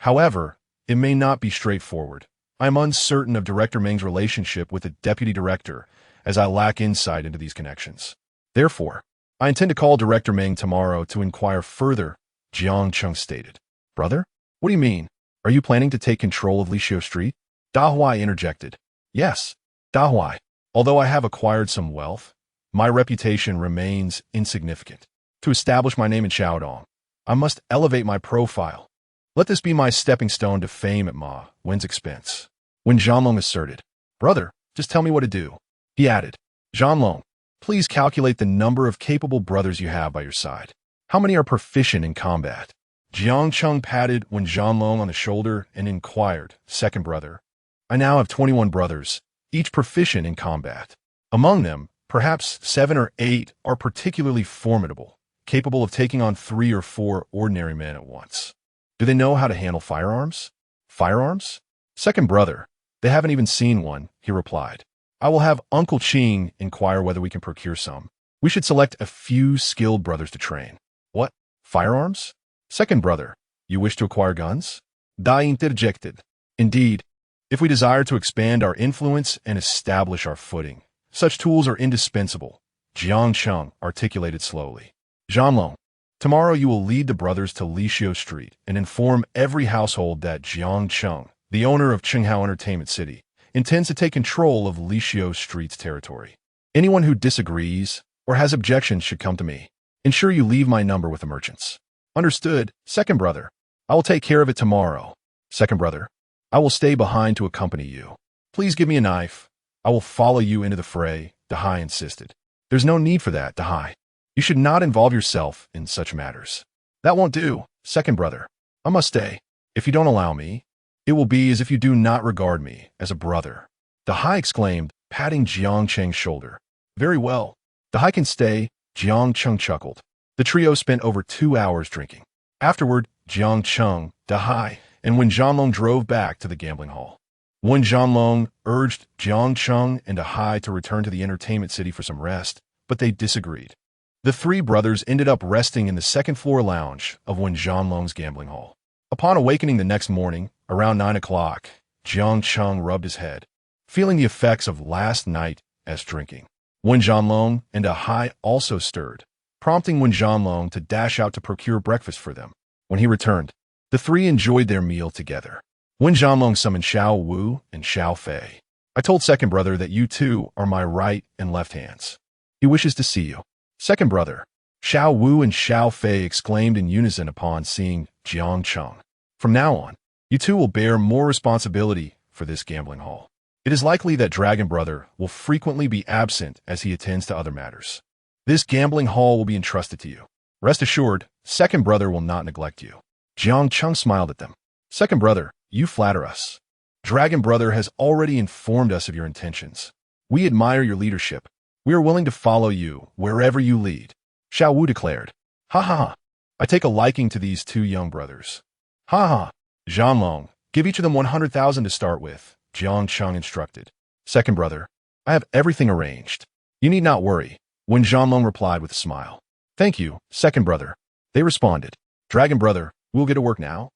S1: However, it may not be straightforward. I am uncertain of Director Meng's relationship with the deputy director, as I lack insight into these connections. Therefore, I intend to call Director Meng tomorrow to inquire further, Jiang Cheng stated. Brother? What do you mean? Are you planning to take control of Lishio Street? Da Huai interjected. Yes, Da Huai. Although I have acquired some wealth, my reputation remains insignificant. To establish my name in Chaodong, I must elevate my profile. Let this be my stepping stone to fame at Ma Wen's expense. When Jianlong asserted, "Brother, just tell me what to do," he added, "Jianlong, please calculate the number of capable brothers you have by your side. How many are proficient in combat?" Jiang Cheng patted Wen Jianlong on the shoulder and inquired, "Second brother, I now have 21 brothers, each proficient in combat. Among them, perhaps 7 or 8 are particularly formidable, capable of taking on 3 or 4 ordinary men at once. Do they know how to handle firearms?" "Firearms? Second brother, they haven't even seen one," he replied. "I will have Uncle Qing inquire whether we can procure some. We should select a few skilled brothers to train." "What? Firearms? Second brother, you wish to acquire guns?" Dai interjected. "Indeed, if we desire to expand our influence and establish our footing, such tools are indispensable," Jiang Cheng articulated slowly. "Jianlong, tomorrow you will lead the brothers to Lishio Street and inform every household that Jiang Cheng, the owner of Qinghao Entertainment City, intends to take control of Lishio Street's territory. Anyone who disagrees or has objections should come to me. Ensure you leave my number with the merchants." "Understood, second brother. I will take care of it tomorrow." "Second brother, I will stay behind to accompany you. Please give me a knife. I will follow you into the fray," Dahai insisted. "There's no need for that, Dahai. You should not involve yourself in such matters." "That won't do, second brother. I must stay. If you don't allow me, it will be as if you do not regard me as a brother," Dahai exclaimed, patting Jiang Cheng's shoulder. "Very well. Dahai can stay," Jiang Cheng chuckled. The trio spent over 2 hours drinking. Afterward, Jiang Cheng, Dahai, and Wen Jianlong drove back to the gambling hall. Wen Jianlong urged Jiang Cheng and Dahai to return to the entertainment city for some rest, but they disagreed. The 3 brothers ended up resting in the second-floor lounge of Wen Jianlong's gambling hall. Upon awakening the next morning, around 9 o'clock, Jiang Cheng rubbed his head, feeling the effects of last night as drinking. Wen Jianlong and Dahai also stirred, prompting Wen Jianlong to dash out to procure breakfast for them. When he returned, the 3 enjoyed their meal together. Wen Jianlong summoned Xiao Wu and Xiao Fei. "I told second brother that you two are my right and left hands. He wishes to see you." "Second brother," Xiao Wu and Xiao Fei exclaimed in unison upon seeing Jiang Cheng. "From now on, you two will bear more responsibility for this gambling hall. It is likely that Dragon Brother will frequently be absent as he attends to other matters. This gambling hall will be entrusted to you. Rest assured, second brother will not neglect you." Jiang Cheng smiled at them. "Second brother, you flatter us. Dragon Brother has already informed us of your intentions. We admire your leadership. We are willing to follow you wherever you lead," Xiao Wu declared. "Ha ha ha. I take a liking to these 2 young brothers." "Ha ha. Jianlong, give each of them 100,000 to start with," Jiang Cheng instructed. "Second brother, I have everything arranged. You need not worry," Wen Jianlong replied with a smile. "Thank you, second brother," they responded. "Dragon Brother, we'll get to work now,"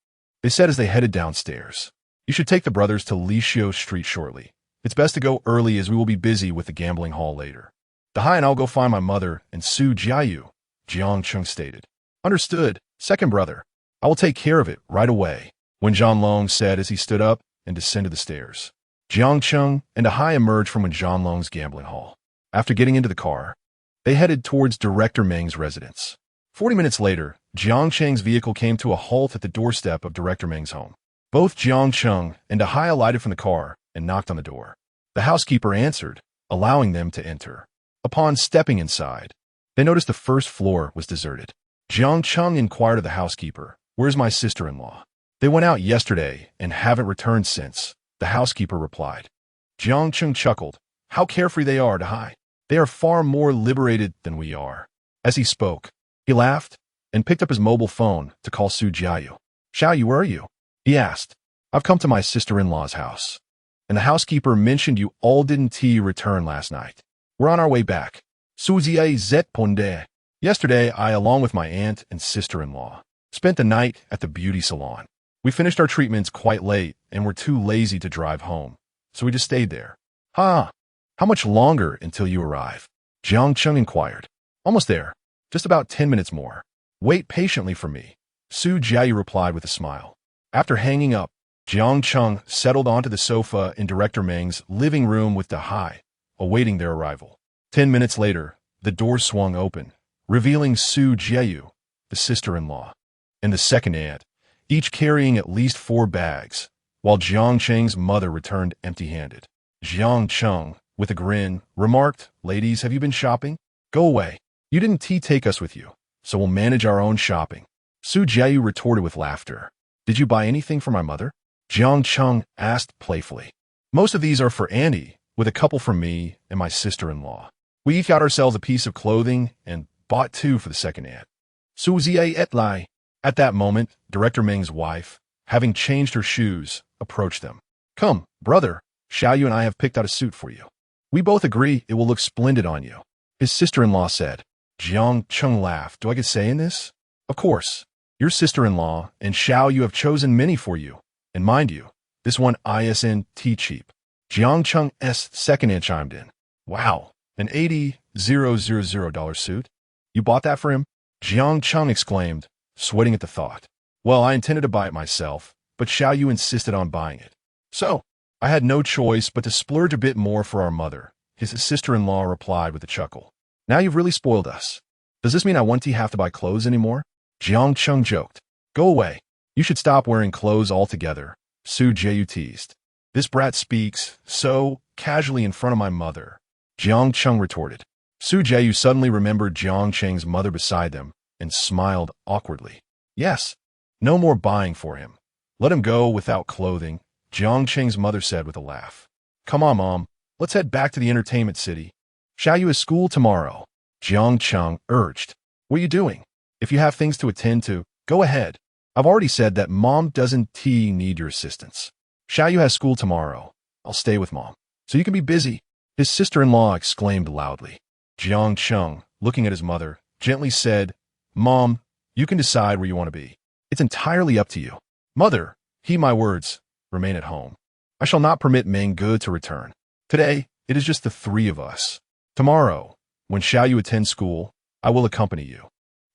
S1: they said as they headed downstairs. "You should take the brothers to Lishio Street shortly. It's best to go early as we will be busy with the gambling hall later. Dahai and I'll go find my mother and Su Jiayu," Jiang Cheng stated. "Understood, second brother. I will take care of it right away," Wen Jianlong said as he stood up and descended the stairs. Jiang Cheng and Dahai emerged from Wen Jianlong's gambling hall. After getting into the car, they headed towards Director Meng's residence. 40 minutes later, Jiang Cheng's vehicle came to a halt at the doorstep of Director Meng's home. Both Jiang Cheng and Dahai alighted from the car and knocked on the door. The housekeeper answered, allowing them to enter. Upon stepping inside, they noticed the first floor was deserted. Jiang Cheng inquired of the housekeeper, "Where's my sister-in-law?" "They went out yesterday and haven't returned since," the housekeeper replied. Jiang Cheng chuckled. "How carefree they are, Dahai. They are far more liberated than we are." As he spoke, he laughed and picked up his mobile phone to call Su Jiayu. "Xiaoyu, where are you?" he asked. "I've come to my sister-in-law's house. And the housekeeper mentioned you all didn't return last night. We're on our way back." Su Jiayu zet ponde. "Yesterday, I, along with my aunt and sister-in-law, spent the night at the beauty salon. We finished our treatments quite late and were too lazy to drive home, so we just stayed there." "Ha! How much longer until you arrive?" Jiang Cheng inquired. "Almost there. Just about 10 minutes more. Wait patiently for me," Su Jiayu replied with a smile. After hanging up, Jiang Cheng settled onto the sofa in Director Meng's living room with Dahai, awaiting their arrival. 10 minutes later, the door swung open, revealing Su Jiayu, the sister-in-law, and the second aunt, each carrying at least 4 bags, while Jiang Cheng's mother returned empty-handed. Jiang Cheng, with a grin, remarked, "Ladies, have you been shopping? Go away. You didn't take us with you, so we'll manage our own shopping." Su Jiayu retorted with laughter. "Did you buy anything for my mother?" Jiang Cheng asked playfully. "Most of these are for Andy, with a couple for me and my sister-in-law. We each got ourselves a piece of clothing and bought two for the second aunt." Su Ziyi et Lai. At that moment, Director Meng's wife, having changed her shoes, approached them. "Come, brother, Xiaoyu and I have picked out a suit for you. We both agree it will look splendid on you," his sister-in-law said. Jiang Cheng laughed. "Do I get say in this?" "Of course. Your sister-in-law and Xiaoyu have chosen many for you. And mind you, this one isn't cheap." Jiang Cheng's second aunt chimed in. "Wow, an $80,000 suit? You bought that for him?" Jiang Cheng exclaimed, sweating at the thought. "Well, I intended to buy it myself, but Xiaoyu insisted on buying it. So, I had no choice but to splurge a bit more for our mother," his sister-in-law replied with a chuckle. "Now you've really spoiled us. Does this mean I won't have to buy clothes anymore?" Jiang Cheng joked. "Go away. You should stop wearing clothes altogether," Su Jiayu teased. "This brat speaks so casually in front of my mother," Jiang Cheng retorted. Su Jiayu suddenly remembered Jiang Cheng's mother beside them and smiled awkwardly. "Yes, no more buying for him. Let him go without clothing," Jiang Cheng's mother said with a laugh. "Come on, Mom. Let's head back to the entertainment city. Xiaoyu has school tomorrow," Jiang Cheng urged. "What are you doing? If you have things to attend to, go ahead. I've already said that Mom doesn't need your assistance. Xiaoyu has school tomorrow. I'll stay with Mom, so you can be busy," his sister-in-law exclaimed loudly. Jiang Cheng, looking at his mother, gently said, "Mom, you can decide where you want to be. It's entirely up to you. Mother, heed my words. Remain at home. I shall not permit Meng Ge to return. Today, it is just the three of us. Tomorrow, when Xiaoyu attends school, I will accompany you.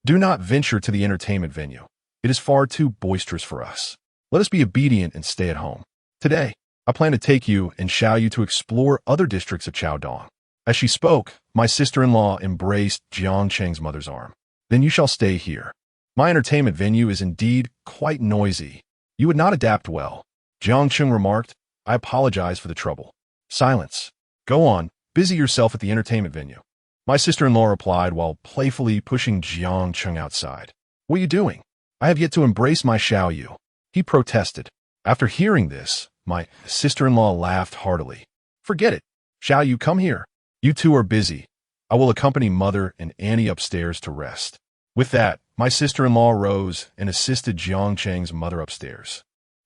S1: Do not venture to the entertainment venue. It is far too boisterous for us. Let us be obedient and stay at home. Today, I plan to take you and Xiaoyu to explore other districts of Chaodong." As she spoke, my sister-in-law embraced Jiang Cheng's mother's arm. "Then you shall stay here. My entertainment venue is indeed quite noisy. You would not adapt well," Jiang Cheng remarked. "I apologize for the trouble." "Silence. Go on, busy yourself at the entertainment venue," my sister-in-law replied while playfully pushing Jiang Cheng outside. "What are you doing? I have yet to embrace my Xiaoyu," he protested. After hearing this, my sister-in-law laughed heartily. "Forget it. Xiaoyu, come here. You two are busy. I will accompany Mother and Annie upstairs to rest." With that, my sister-in-law rose and assisted Jiang Cheng's mother upstairs.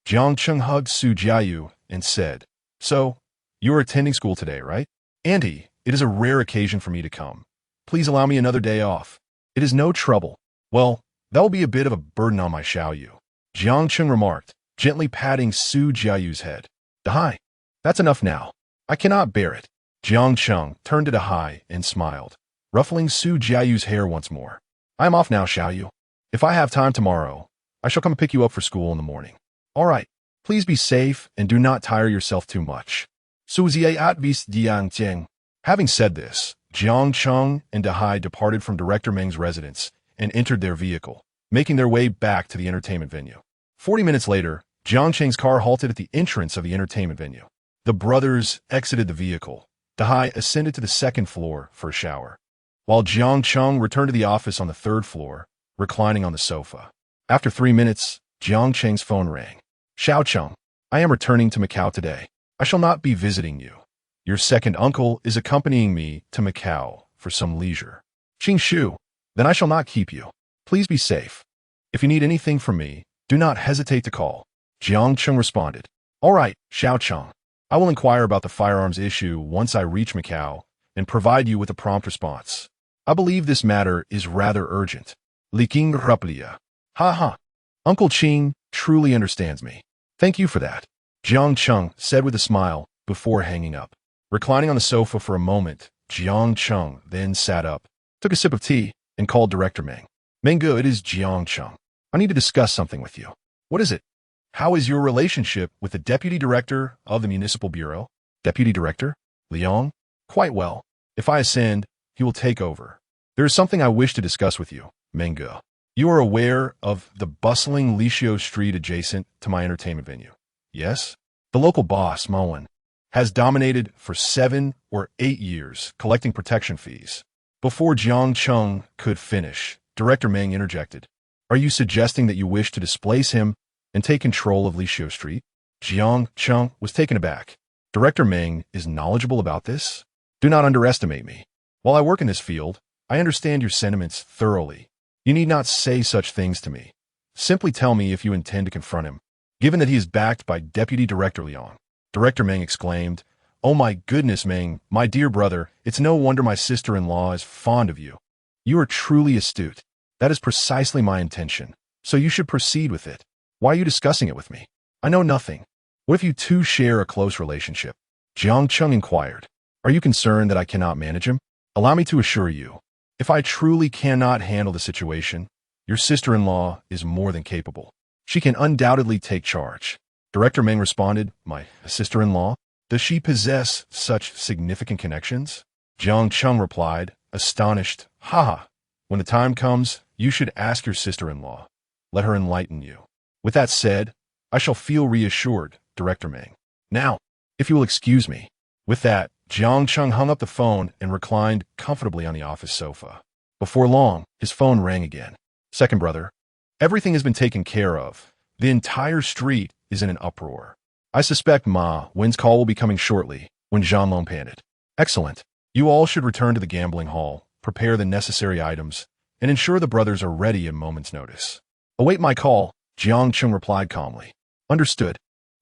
S1: Jiang Cheng hugged Su Jiayu and said, "So, you are attending school today, right? Auntie, it is a rare occasion for me to come. Please allow me another day off. It is no trouble." "Well, that will be a bit of a burden on my Xiaoyu," Jiang Cheng remarked, gently patting Su Jiayu's head. "Dahai, that's enough now. I cannot bear it." Jiang Cheng turned to Dahai and smiled, ruffling Su Jiayu's hair once more. "I am off now, Xiaoyu. If I have time tomorrow, I shall come pick you up for school in the morning." "All right. Please be safe and do not tire yourself too much." Su Ziyi advised Jiang Cheng. Having said this, Jiang Cheng and Dahai departed from Director Meng's residence and entered their vehicle, making their way back to the entertainment venue. 40 minutes later, Jiang Cheng's car halted at the entrance of the entertainment venue. The brothers exited the vehicle. Dahai ascended to the second floor for a shower, while Jiang Cheng returned to the office on the third floor, reclining on the sofa. After 3 minutes, Jiang Cheng's phone rang. "Xiao Cheng, I am returning to Macau today. I shall not be visiting you. Your second uncle is accompanying me to Macau for some leisure." "Qing Shu, then I shall not keep you. Please be safe. If you need anything from me, do not hesitate to call," Jiang Cheng responded. "All right, Xiao Cheng. I will inquire about the firearms issue once I reach Macau and provide you with a prompt response. I believe this matter is rather urgent." Li King Ruplia. "Ha ha. Uncle Qing truly understands me. Thank you for that," Jiang Cheng said with a smile before hanging up. Reclining on the sofa for a moment, Jiang Cheng then sat up, took a sip of tea, and called Director Meng. "Meng Ge, it is Jiang Cheng. I need to discuss something with you." "What is it?" "How is your relationship with the Deputy Director of the Municipal Bureau?" "Deputy Director? Liang?" "Quite well. If I ascend, he will take over. There is something I wish to discuss with you, Meng Ge. You are aware of the bustling Lixiu street adjacent to my entertainment venue. Yes? The local boss, Moen, has dominated for 7 or 8 years, collecting protection fees. Before Jiang Cheng could finish, Director Meng interjected. Are you suggesting that you wish to displace him and take control of Lishio Street? Jiang Cheng was taken aback. Director Meng is knowledgeable about this? Do not underestimate me. While I work in this field, I understand your sentiments thoroughly. You need not say such things to me. Simply tell me if you intend to confront him. Given that he is backed by Deputy Director Liang. Director Meng exclaimed, Oh my goodness, Meng, my dear brother, it's no wonder my sister-in-law is fond of you. You are truly astute. That is precisely my intention, so you should proceed with it. Why are you discussing it with me? I know nothing. What if you two share a close relationship? Jiang Cheng inquired. Are you concerned that I cannot manage him? Allow me to assure you, if I truly cannot handle the situation, your sister-in-law is more than capable. She can undoubtedly take charge. Director Meng responded, My sister-in-law? Does she possess such significant connections? Jiang Cheng replied, astonished, Ha! When the time comes, you should ask your sister-in-law. Let her enlighten you. With that said, I shall feel reassured, Director Meng. Now, if you will excuse me. With that, Jiang Cheng hung up the phone and reclined comfortably on the office sofa. Before long, his phone rang again. Second brother, everything has been taken care of. The entire street is in an uproar. I suspect Ma Wen's call will be coming shortly, when Zhanlong panted. Excellent. You all should return to the gambling hall, prepare the necessary items, and ensure the brothers are ready at a moment's notice. Await my call, Jiang Cheng replied calmly. Understood.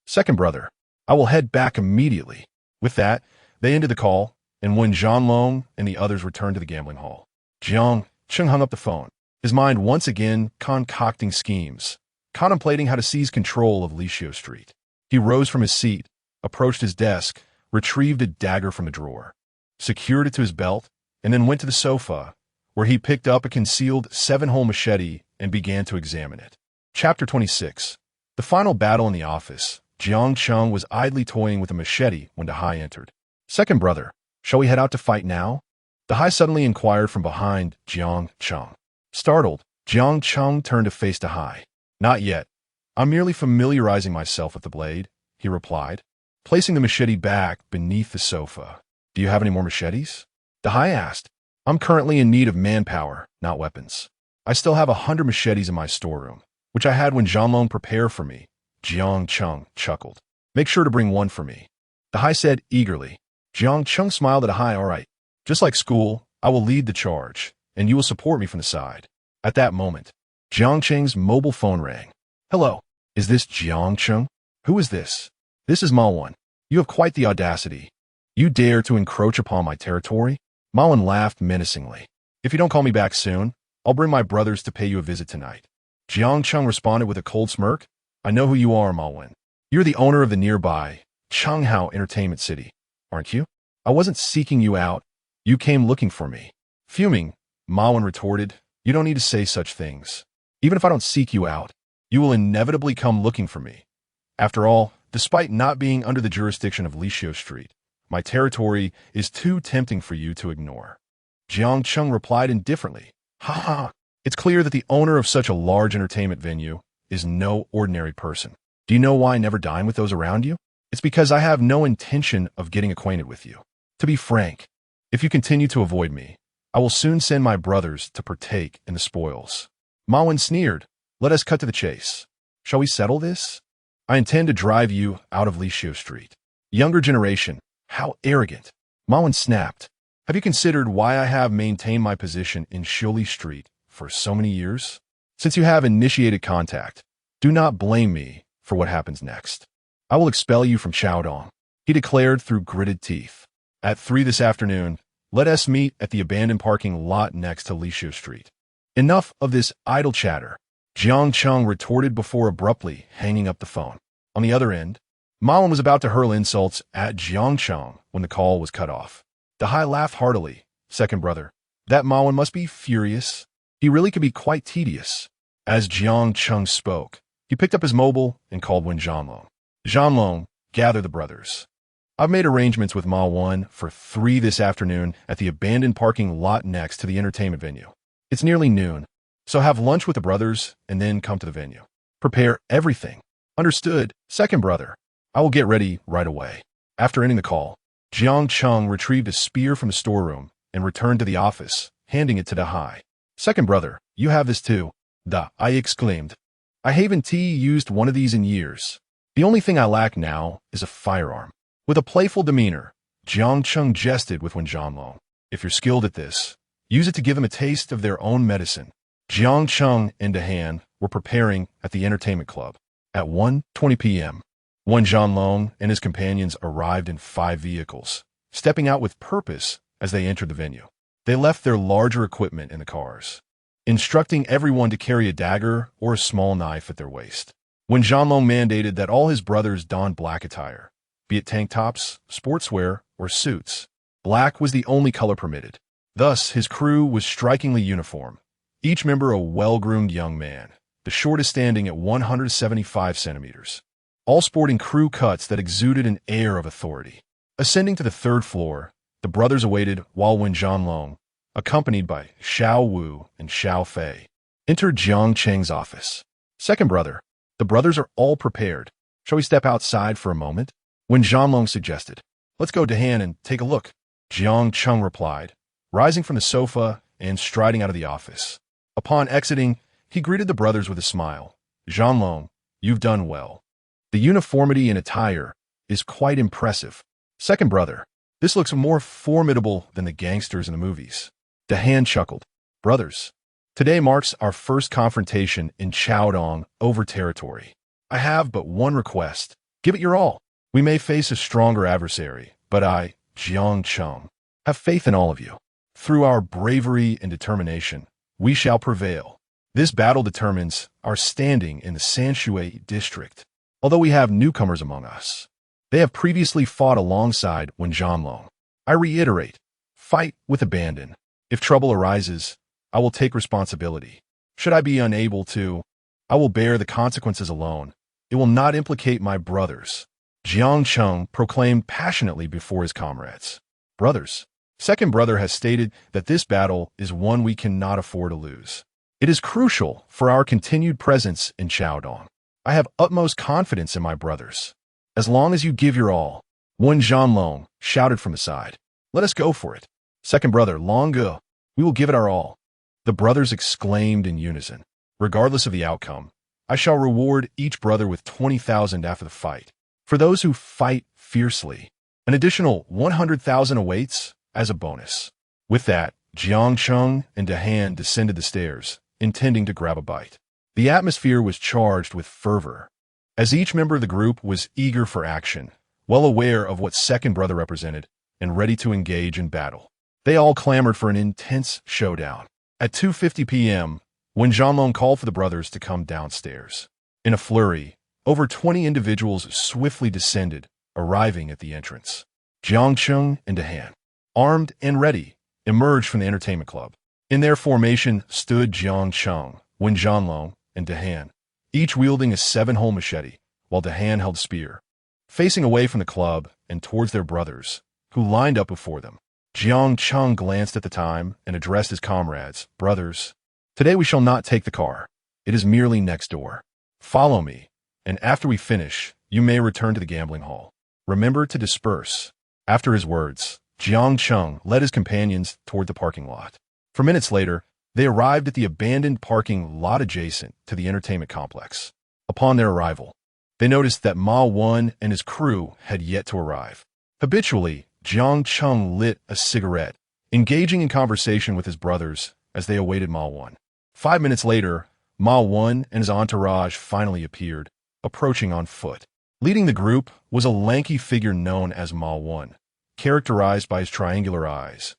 S1: Second brother, I will head back immediately. With that, they ended the call, and when Zhanlong and the others returned to the gambling hall, Jiang Cheng hung up the phone, his mind once again concocting schemes, contemplating how to seize control of Lishio Street. He rose from his seat, approached his desk, retrieved a dagger from the drawer, secured it to his belt, and then went to the sofa, where he picked up a concealed 7-hole machete and began to examine it. Chapter 26. The final battle in the office. Jiang Cheng was idly toying with a machete when Dahai entered. Second brother, shall we head out to fight now? Dahai suddenly inquired from behind Jiang Cheng. Startled, Jiang Cheng turned to face Dahai. Not yet. I'm merely familiarizing myself with the blade, he replied, placing the machete back beneath the sofa. Do you have any more machetes? Dahai asked. I'm currently in need of manpower, not weapons. I still have 100 machetes in my storeroom, which I had when Zhanlong prepared for me. Jiang Cheng chuckled. Make sure to bring one for me. Dahai said eagerly. Jiang Cheng smiled at Dahai. All right. Just like school, I will lead the charge, and you will support me from the side. At that moment, Jiang Cheng's mobile phone rang. Hello. Is this Jiang Cheng? Who is this? This is Ma. You have quite the audacity. You dare to encroach upon my territory? Ma laughed menacingly. If you don't call me back soon, I'll bring my brothers to pay you a visit tonight. Jiang Cheng responded with a cold smirk. I know who you are, Ma. You're the owner of the nearby Changhao Entertainment City, aren't you? I wasn't seeking you out. You came looking for me. Fuming, Ma retorted, You don't need to say such things. Even if I don't seek you out, you will inevitably come looking for me. After all, despite not being under the jurisdiction of Lishio Street, my territory is too tempting for you to ignore. Jiang Cheng replied indifferently. Ha ha, it's clear that the owner of such a large entertainment venue is no ordinary person. Do you know why I never dine with those around you? It's because I have no intention of getting acquainted with you. To be frank, if you continue to avoid me, I will soon send my brothers to partake in the spoils. Ma sneered. Let us cut to the chase. Shall we settle this? I intend to drive you out of Lishio Street. Younger generation, how arrogant. Ma snapped. Have you considered why I have maintained my position in Shuli Street for so many years? Since you have initiated contact, do not blame me for what happens next. I will expel you from Chaodong, he declared through gritted teeth. At 3 this afternoon, let us meet at the abandoned parking lot next to Lishio Street. Enough of this idle chatter, Jiang Cheng retorted before abruptly hanging up the phone. On the other end, Ma was about to hurl insults at Jiang Cheng when the call was cut off. Dahai laughed heartily. Second brother, that Ma must be furious. He really could be quite tedious. As Jiang Cheng spoke, he picked up his mobile and called Zhanlong. Zhanlong, gather the brothers. I've made arrangements with Ma for 3 this afternoon at the abandoned parking lot next to the entertainment venue. It's nearly noon, so have lunch with the brothers and then come to the venue. Prepare everything. Understood, second brother. I will get ready right away. After ending the call, Jiang Cheng retrieved a spear from the storeroom and returned to the office, handing it to Dahai. Second brother, you have this too. I exclaimed. I haven't used one of these in years. The only thing I lack now is a firearm. With a playful demeanor, Jiang Cheng jested with Wen Zhanlong. If you're skilled at this, use it to give them a taste of their own medicine. Jiang Cheng and Dahan were preparing at the entertainment club. At 1:20 p.m., Wen Zhanlong and his companions arrived in 5 vehicles, stepping out with purpose as they entered the venue. They left their larger equipment in the cars, instructing everyone to carry a dagger or a small knife at their waist. Wen Zhanlong mandated that all his brothers don black attire, be it tank tops, sportswear, or suits. Black was the only color permitted. Thus, his crew was strikingly uniform, each member a well-groomed young man, the shortest standing at 175 centimeters, all sporting crew cuts that exuded an air of authority. Ascending to the 3rd floor, the brothers awaited while Wen Zhanlong, accompanied by Xiao Wu and Xiao Fei, entered Jiang Cheng's office. Second brother, the brothers are all prepared. Shall we step outside for a moment? Wen Zhanlong suggested. Let's go to Han and take a look. Jiang Cheng replied, rising from the sofa and striding out of the office. Upon exiting, he greeted the brothers with a smile. Zhanlong, you've done well. The uniformity in attire is quite impressive. Second brother, this looks more formidable than the gangsters in the movies. Dahan chuckled. Brothers, today marks our first confrontation in Chaodong over territory. I have but one request. Give it your all. We may face a stronger adversary, but I, Jiang Cheng, have faith in all of you. Through our bravery and determination, we shall prevail. This battle determines our standing in the Sanshui district. Although we have newcomers among us, they have previously fought alongside Wen Zhanlong. I reiterate, fight with abandon. If trouble arises, I will take responsibility. Should I be unable to, I will bear the consequences alone. It will not implicate my brothers. Jiang Cheng proclaimed passionately before his comrades. Brothers, second brother has stated that this battle is one we cannot afford to lose. It is crucial for our continued presence in Chaodong. I have utmost confidence in my brothers. As long as you give your all, Wen Zhanlong shouted from the side. Let us go for it. Second brother, long go. We will give it our all. The brothers exclaimed in unison. Regardless of the outcome, I shall reward each brother with 20,000 after the fight. For those who fight fiercely, an additional 100,000 awaits as a bonus. With that, Jiang Cheng and Dahan descended the stairs, intending to grab a bite. The atmosphere was charged with fervor, as each member of the group was eager for action, well aware of what second brother represented, and ready to engage in battle. They all clamored for an intense showdown. At 2:50 p.m., Wen Zhanlong called for the brothers to come downstairs. In a flurry, over 20 individuals swiftly descended, arriving at the entrance. Jiang Cheng and Dahan, armed and ready, emerged from the entertainment club. In their formation stood Jiang Cheng, Wen Zhanlong, and Dahan, each wielding a 7-hole machete, while Dahan held a spear. Facing away from the club and towards their brothers, who lined up before them, Jiang Cheng glanced at the time and addressed his comrades. Brothers, today we shall not take the car. It is merely next door. Follow me, and after we finish, you may return to the gambling hall. Remember to disperse. After his words, Jiang Cheng led his companions toward the parking lot. For minutes later, they arrived at the abandoned parking lot adjacent to the entertainment complex. Upon their arrival, they noticed that Ma Wan and his crew had yet to arrive. Habitually, Jiang Cheng lit a cigarette, engaging in conversation with his brothers as they awaited Ma Wan. 5 minutes later, Ma Wan and his entourage finally appeared, approaching on foot. Leading the group was a lanky figure known as Ma Wan, characterized by his triangular eyes,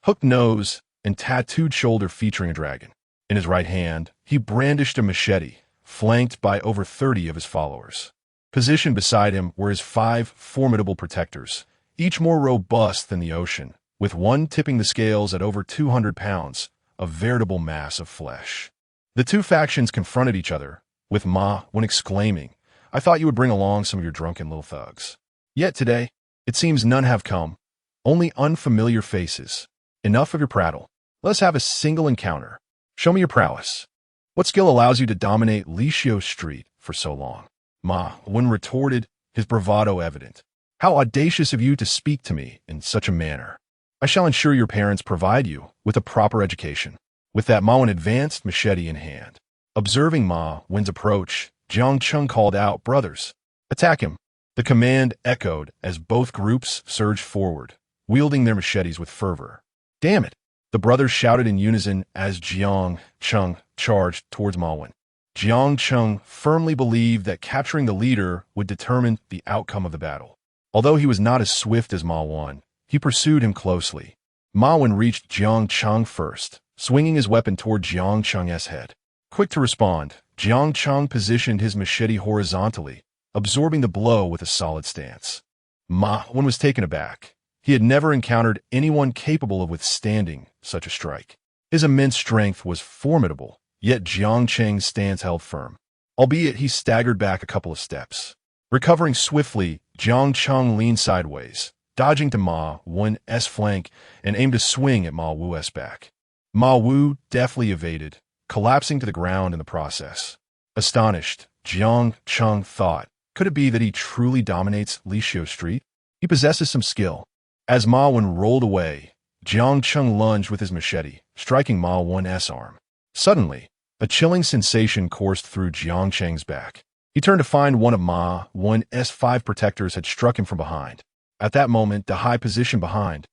S1: hooked nose, and tattooed shoulder featuring a dragon. In his right hand, he brandished a machete, flanked by over 30 of his followers. Positioned beside him were his 5 formidable protectors, each more robust than the ocean, with one tipping the scales at over 200 pounds, a veritable mass of flesh. The two factions confronted each other, with Ma Wan exclaiming, I thought you would bring along some of your drunken little thugs. Yet today, it seems none have come, only unfamiliar faces. Enough of your prattle. Let us have a single encounter. Show me your prowess. What skill allows you to dominate Lishio Street for so long? Ma Wen retorted, his bravado evident. How audacious of you to speak to me in such a manner. I shall ensure your parents provide you with a proper education. With that, Ma Wen advanced, machete in hand. Observing Ma Wen's approach, Jiang Cheng called out, "Brothers, attack him." The command echoed as both groups surged forward, wielding their machetes with fervor. "Damn it!" the brothers shouted in unison as Jiang Cheng charged towards Ma Wen. Jiang Cheng firmly believed that capturing the leader would determine the outcome of the battle. Although he was not as swift as Ma Wen, he pursued him closely. Ma Wen reached Jiang Cheng first, swinging his weapon toward Jiang Cheng's head. Quick to respond, Jiang Cheng positioned his machete horizontally, absorbing the blow with a solid stance. Ma Wen was taken aback. He had never encountered anyone capable of withstanding such a strike. His immense strength was formidable, yet Jiang Cheng's stance held firm, albeit he staggered back a couple of steps. Recovering swiftly, Jiang Cheng leaned sideways, dodging to Ma Wen's flank and aimed a swing at Ma Wu's back. Ma Wu deftly evaded, collapsing to the ground in the process. Astonished, Jiang Cheng thought, could it be that he truly dominates Lishio Street? He possesses some skill. As Ma Wen rolled away, Jiang Cheng lunged with his machete, striking Ma Wen's arm. Suddenly, a chilling sensation coursed through Jiang Cheng's back. He turned to find one of Ma Wen's 5 protectors had struck him from behind. At that moment, the high position behind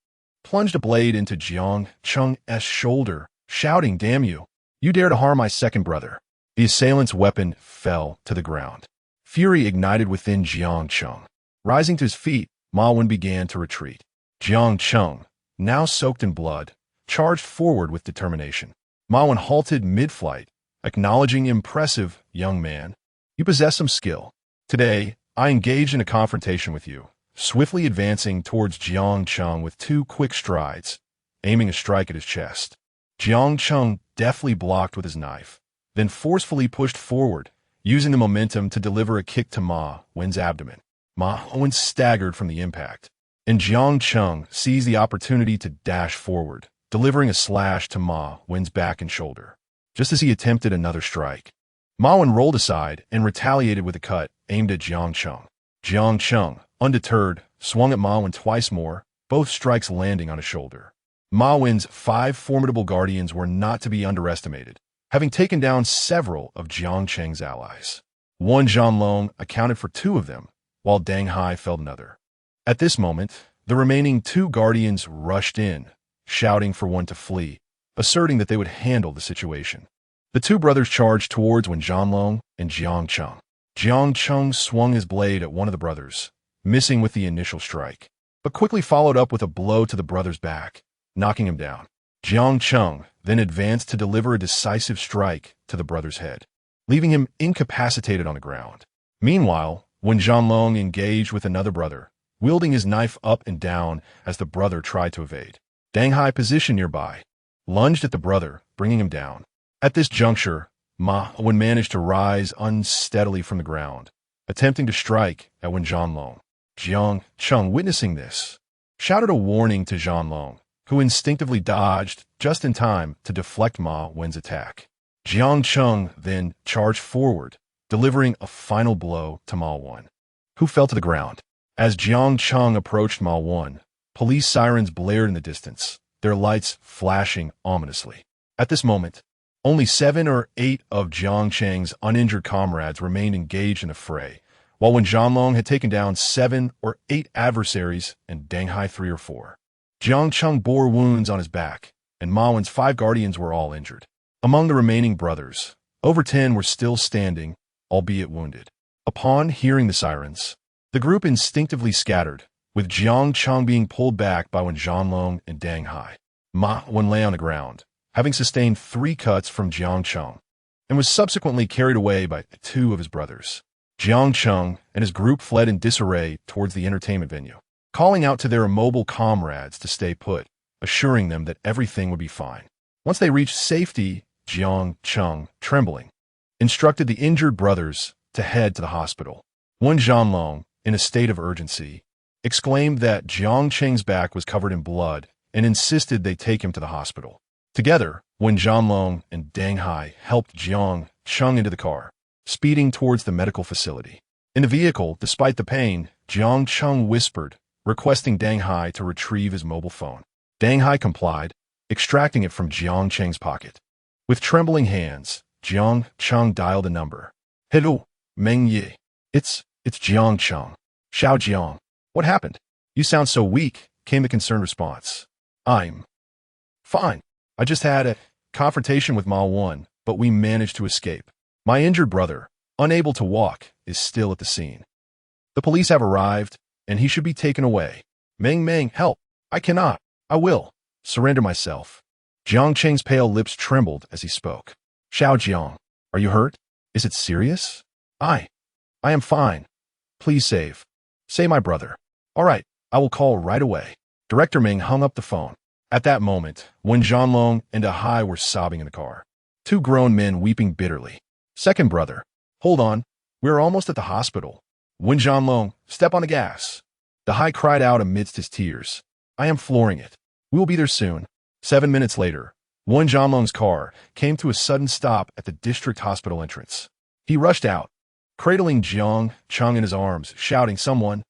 S1: plunged a blade into Jiang Cheng's shoulder, shouting, "Damn you! You dare to harm my second brother!" The assailant's weapon fell to the ground. Fury ignited within Jiang Cheng. Rising to his feet, Ma Wen began to retreat. Jiang Cheng, now soaked in blood, charged forward with determination. Ma Wen halted mid-flight, acknowledging, "Impressive, young man. You possess some skill. Today, I engaged in a confrontation with you," swiftly advancing towards Jiang Cheng with 2 quick strides, aiming a strike at his chest. Jiang Cheng deftly blocked with his knife, then forcefully pushed forward, using the momentum to deliver a kick to Ma Wen's abdomen. Ma Wen staggered from the impact, and Jiang Cheng seized the opportunity to dash forward, delivering a slash to Ma Wen's back and shoulder. Just as he attempted another strike, Ma Wen rolled aside and retaliated with a cut aimed at Jiang Cheng. Jiang Cheng, undeterred, swung at Ma Wen twice more, both strikes landing on his shoulder. Ma Wen's 5 formidable guardians were not to be underestimated, having taken down several of Jiang Cheng's allies. One Zhanlong accounted for 2 of them, while Dang Hai felled another. At this moment, the remaining 2 guardians rushed in, shouting for one to flee, asserting that they would handle the situation. The 2 brothers charged towards Wen Zhanlong and Jiang Cheng. Jiang Cheng swung his blade at one of the brothers, missing with the initial strike, but quickly followed up with a blow to the brother's back, knocking him down. Jiang Cheng then advanced to deliver a decisive strike to the brother's head, leaving him incapacitated on the ground. Meanwhile, Wen Zhanlong engaged with another brother, wielding his knife up and down as the brother tried to evade. Dang Hai, positioned nearby, lunged at the brother, bringing him down. At this juncture, Ma Wen managed to rise unsteadily from the ground, attempting to strike at Wen Zhanlong. Jiang Cheng, witnessing this, shouted a warning to Zhanlong, who instinctively dodged just in time to deflect Ma Wen's attack. Jiang Cheng then charged forward, delivering a final blow to Ma Wen, who fell to the ground. As Jiang Cheng approached Ma Wen, police sirens blared in the distance, their lights flashing ominously. At this moment, only 7 or 8 of Jiang Cheng's uninjured comrades remained engaged in the fray, while Wen Zhanlong had taken down 7 or 8 adversaries and Dang Hai 3 or 4. Jiang Cheng bore wounds on his back, and Ma Wen's 5 guardians were all injured. Among the remaining brothers, over 10 were still standing, albeit wounded. Upon hearing the sirens, the group instinctively scattered, with Jiang Cheng being pulled back by Wen Zhanlong and Dang Hai. Ma Wen lay on the ground, having sustained 3 cuts from Jiang Cheng, and was subsequently carried away by 2 of his brothers. Jiang Cheng and his group fled in disarray towards the entertainment venue, calling out to their immobile comrades to stay put, assuring them that everything would be fine. Once they reached safety, Jiang Cheng, trembling, instructed the injured brothers to head to the hospital. Wen Zhanlong, in a state of urgency, exclaimed that Jiang Cheng's back was covered in blood and insisted they take him to the hospital. Together, Wen Zhanlong and Dang Hai helped Jiang Cheng into the car, speeding towards the medical facility. In the vehicle, despite the pain, Jiang Cheng whispered, requesting Deng Hai to retrieve his mobile phone. Deng Hai complied, extracting it from Jiang Cheng's pocket. With trembling hands, Jiang Cheng dialed a number. Hello, Meng Yi. It's Jiang Cheng. Xiao Jiang. What happened? You sound so weak, came the concerned response. I'm fine. I just had a confrontation with Ma Wan, but we managed to escape. My injured brother, unable to walk, is still at the scene. The police have arrived, and he should be taken away. Meng, help. I cannot. I will. Surrender myself. Jiang Cheng's pale lips trembled as he spoke. Xiao Jiang, are you hurt? Is it serious? I am fine. Please save my brother. All right, I will call right away. Director Ming hung up the phone. At that moment, Wen Zhanlong and Ahai were sobbing in the car. Two grown men weeping bitterly. Second brother. Hold on. We're almost at the hospital. Wen Zhanlong, step on the gas. Ahai cried out amidst his tears. I am flooring it. We will be there soon. 7 minutes later, Wen Zhanlong's car came to a sudden stop at the district hospital entrance. He rushed out, cradling Jiang Cheng in his arms, shouting, Someone,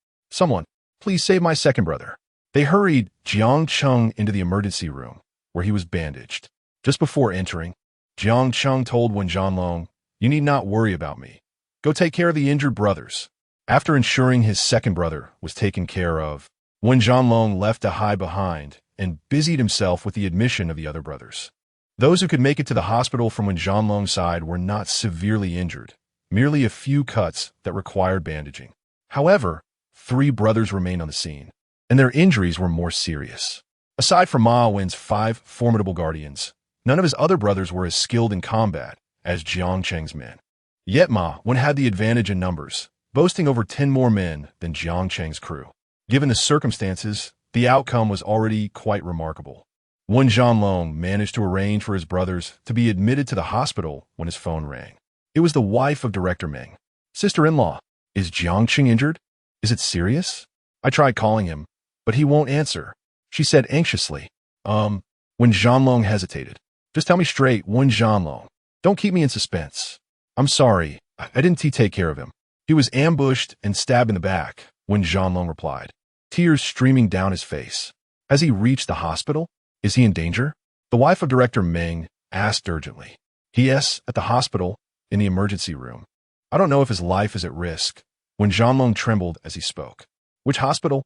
S1: please save my second brother. They hurried Jiang Cheng into the emergency room, where he was bandaged. Just before entering, Jiang Cheng told Wen Zhanlong, You need not worry about me. Go take care of the injured brothers. After ensuring his second brother was taken care of, Wen Zhanlong left Ahai behind and busied himself with the admission of the other brothers. Those who could make it to the hospital from Wen Zhanlong's side were not severely injured, merely a few cuts that required bandaging. However, 3 brothers remained on the scene, and their injuries were more serious. Aside from Ma Wen's 5 formidable guardians, none of his other brothers were as skilled in combat as Jiang Cheng's men. Yet Ma Wen had the advantage in numbers, boasting over 10 more men than Jiang Cheng's crew. Given the circumstances, the outcome was already quite remarkable. Wen Zhanlong managed to arrange for his brothers to be admitted to the hospital when his phone rang. It was the wife of Director Meng. Sister-in-law, is Jiang Cheng injured? Is it serious? I tried calling him, but he won't answer, she said anxiously. Wen Zhanlong hesitated. Just tell me straight, Wen Zhanlong. Don't keep me in suspense. I'm sorry, I didn't take care of him. He was ambushed and stabbed in the back, Wen Zhanlong replied, tears streaming down his face. Has he reached the hospital? Is he in danger? The wife of Director Meng asked urgently. Yes, at the hospital, in the emergency room. I don't know if his life is at risk. Wen Zhanlong trembled as he spoke. Which hospital?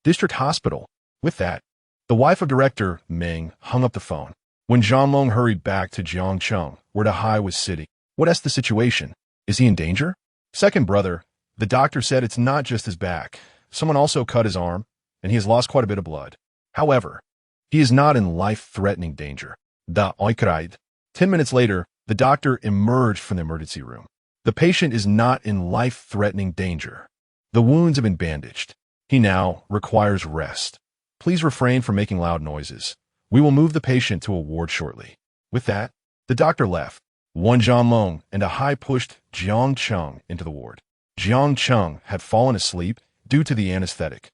S1: District Hospital. With that, the wife of Director Meng hung up the phone. Wen Zhanlong hurried back to Jiang Cheng, where Ahai was sitting. What's the situation? Is he in danger? Second brother, the doctor said it's not just his back. Someone also cut his arm, and he has lost quite a bit of blood. However, he is not in life-threatening danger. Da Oi cried. 10 minutes later, the doctor emerged from the emergency room. The patient is not in life-threatening danger. The wounds have been bandaged. He now requires rest. Please refrain from making loud noises. We will move the patient to a ward shortly. With that, the doctor left. Wen Zhanlong and Ahai pushed Jiang Cheng into the ward. Jiang Cheng had fallen asleep due to the anesthetic.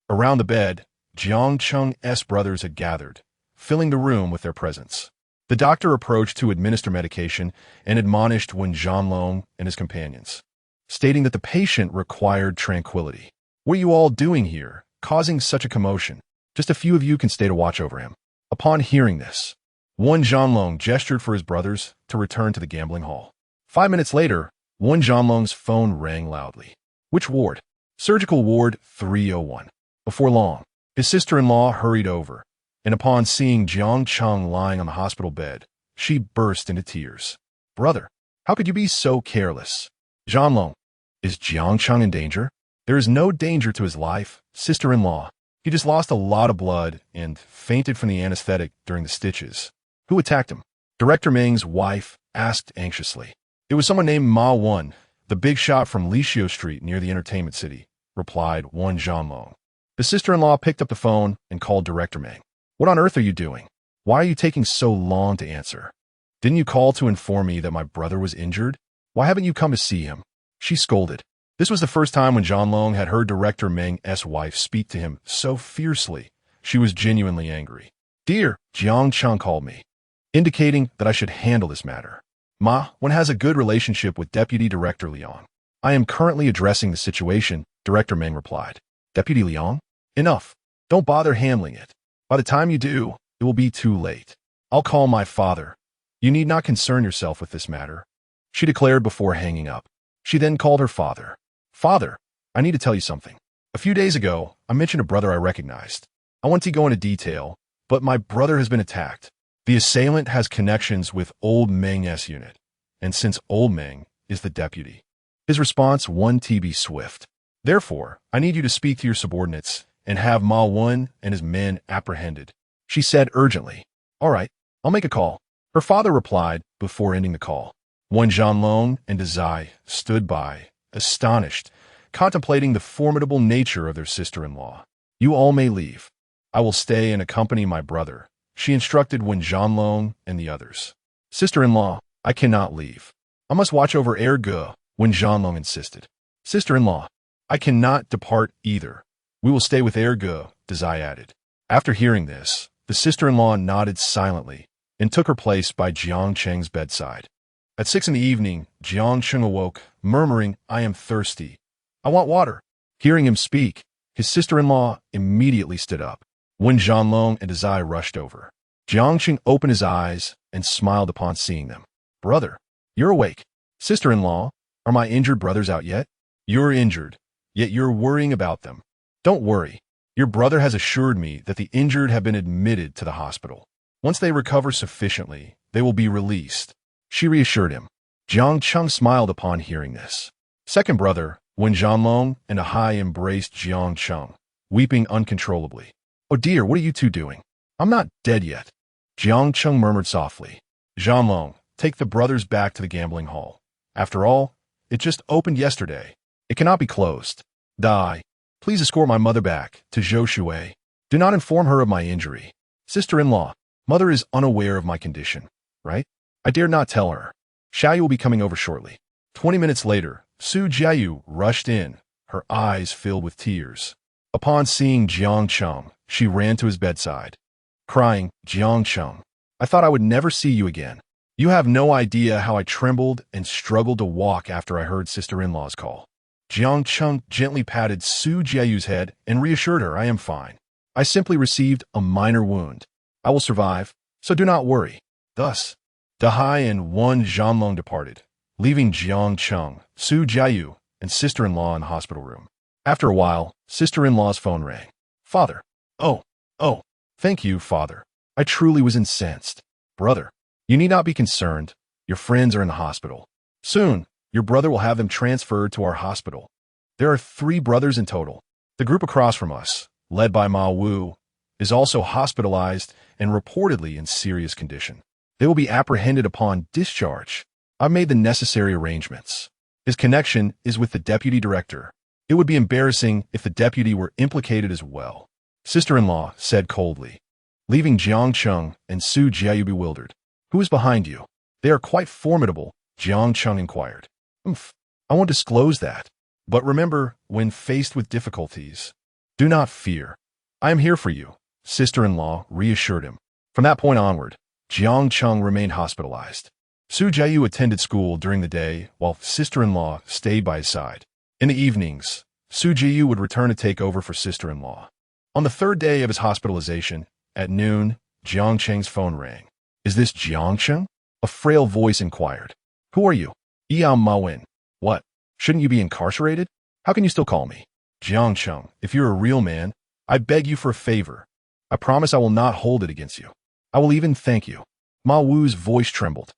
S1: Around the bed, Jiang Cheng's brothers had gathered, filling the room with their presence. The doctor approached to administer medication and admonished Wen Zhanlong and his companions, stating that the patient required tranquility. What are you all doing here, causing such a commotion? Just a few of you can stay to watch over him. Upon hearing this, Wen Zhanlong gestured for his brothers to return to the gambling hall. 5 minutes later, Wen Zhanlong's phone rang loudly. Which ward? Surgical Ward 301. Before long, his sister-in-law hurried over, and upon seeing Jiang Cheng lying on the hospital bed, she burst into tears. Brother, how could you be so careless? Zhanlong, is Jiang Cheng in danger? There is no danger to his life, sister-in-law. He just lost a lot of blood and fainted from the anesthetic during the stitches. Who attacked him? Director Ming's wife asked anxiously. It was someone named Ma Wan, the big shot from Lishio Street near the entertainment city, replied Wen Zhanlong. The sister-in-law picked up the phone and called Director Ming. What on earth are you doing? Why are you taking so long to answer? Didn't you call to inform me that my brother was injured? Why haven't you come to see him? She scolded. This was the first time when Zhanlong had heard Director Ming's wife speak to him so fiercely. She was genuinely angry. Dear, Jiang Cheng called me, indicating that I should handle this matter. Ma Wen has a good relationship with Deputy Director Liang. I am currently addressing the situation, Director Meng replied. Deputy Liang? Enough. Don't bother handling it. By the time you do, it will be too late. I'll call my father. You need not concern yourself with this matter, she declared before hanging up. She then called her father. Father, I need to tell you something. A few days ago, I mentioned a brother I recognized. I want to go into detail, but my brother has been attacked. The assailant has connections with Old Meng's unit, and since Old Meng is the deputy, his response one to be swift. Therefore, I need you to speak to your subordinates and have Ma Wen and his men apprehended, she said urgently. All right, I'll make a call. Her father replied before ending the call. Wen Zhanlong and Dazai stood by, astonished, contemplating the formidable nature of their sister-in-law. You all may leave. I will stay and accompany my brother, she instructed Wen Zhanlong and the others. Sister-in-law, I cannot leave. I must watch over Erge, Wen Zhanlong insisted. Sister-in-law, I cannot depart either. We will stay with Erge, Dazai added. After hearing this, the sister-in-law nodded silently and took her place by Jiang Cheng's bedside. At 6 p.m, Jiang Cheng awoke, murmuring, I am thirsty. I want water. Hearing him speak, his sister-in-law immediately stood up. Wen Zhanlong and Dazai rushed over. Jiang Cheng opened his eyes and smiled upon seeing them. Brother, you're awake. Sister-in-law, are my injured brothers out yet? You're injured, yet you're worrying about them. Don't worry. Your brother has assured me that the injured have been admitted to the hospital. Once they recover sufficiently, they will be released, she reassured him. Jiang Cheng smiled upon hearing this. Second brother, Wen Zhanlong and Ahai embraced Jiang Cheng, weeping uncontrollably. Oh dear, what are you two doing? I'm not dead yet. Jiang Cheng murmured softly. Zhanlong, take the brothers back to the gambling hall. After all, it just opened yesterday. It cannot be closed. Dai, please escort my mother back to Zhou Shuai. Do not inform her of my injury. Sister-in-law, mother is unaware of my condition, right? I dare not tell her. Xiaoyu will be coming over shortly. 20 minutes later, Su Jiayu rushed in, her eyes filled with tears. Upon seeing Jiang Cheng, she ran to his bedside, crying, Jiang Cheng, I thought I would never see you again. You have no idea how I trembled and struggled to walk after I heard sister-in-law's call. Jiang Cheng gently patted Su Jiayu's head and reassured her, I am fine. I simply received a minor wound. I will survive, so do not worry. Thus, Dahai and Wen Zhanlong departed, leaving Jiang Cheng, Su Jiayu, and sister-in-law in the hospital room. After a while, sister-in-law's phone rang. Father. Oh, thank you, father. I truly was incensed. Brother, you need not be concerned. Your friends are in the hospital. Soon, your brother will have them transferred to our hospital. There are 3 brothers in total. The group across from us, led by Ma Wu, is also hospitalized and reportedly in serious condition. They will be apprehended upon discharge. I've made the necessary arrangements. His connection is with the deputy director. It would be embarrassing if the deputy were implicated as well, sister-in-law said coldly, leaving Jiang Cheng and Su Jiayu bewildered. Who is behind you? They are quite formidable, Jiang Cheng inquired. I won't disclose that. But remember, when faced with difficulties, do not fear. I am here for you, sister-in-law reassured him. From that point onward, Jiang Cheng remained hospitalized. Su Jiayu attended school during the day while sister-in-law stayed by his side. In the evenings, Su Jiayu would return to take over for sister-in-law. On the 3rd day of his hospitalization, at noon, Jiang Cheng's phone rang. Is this Jiang Cheng? A frail voice inquired. Who are you? Yam Ma Wen. What? Shouldn't you be incarcerated? How can you still call me? Jiang Cheng, if you're a real man, I beg you for a favor. I promise I will not hold it against you. I will even thank you. Ma Wu's voice trembled.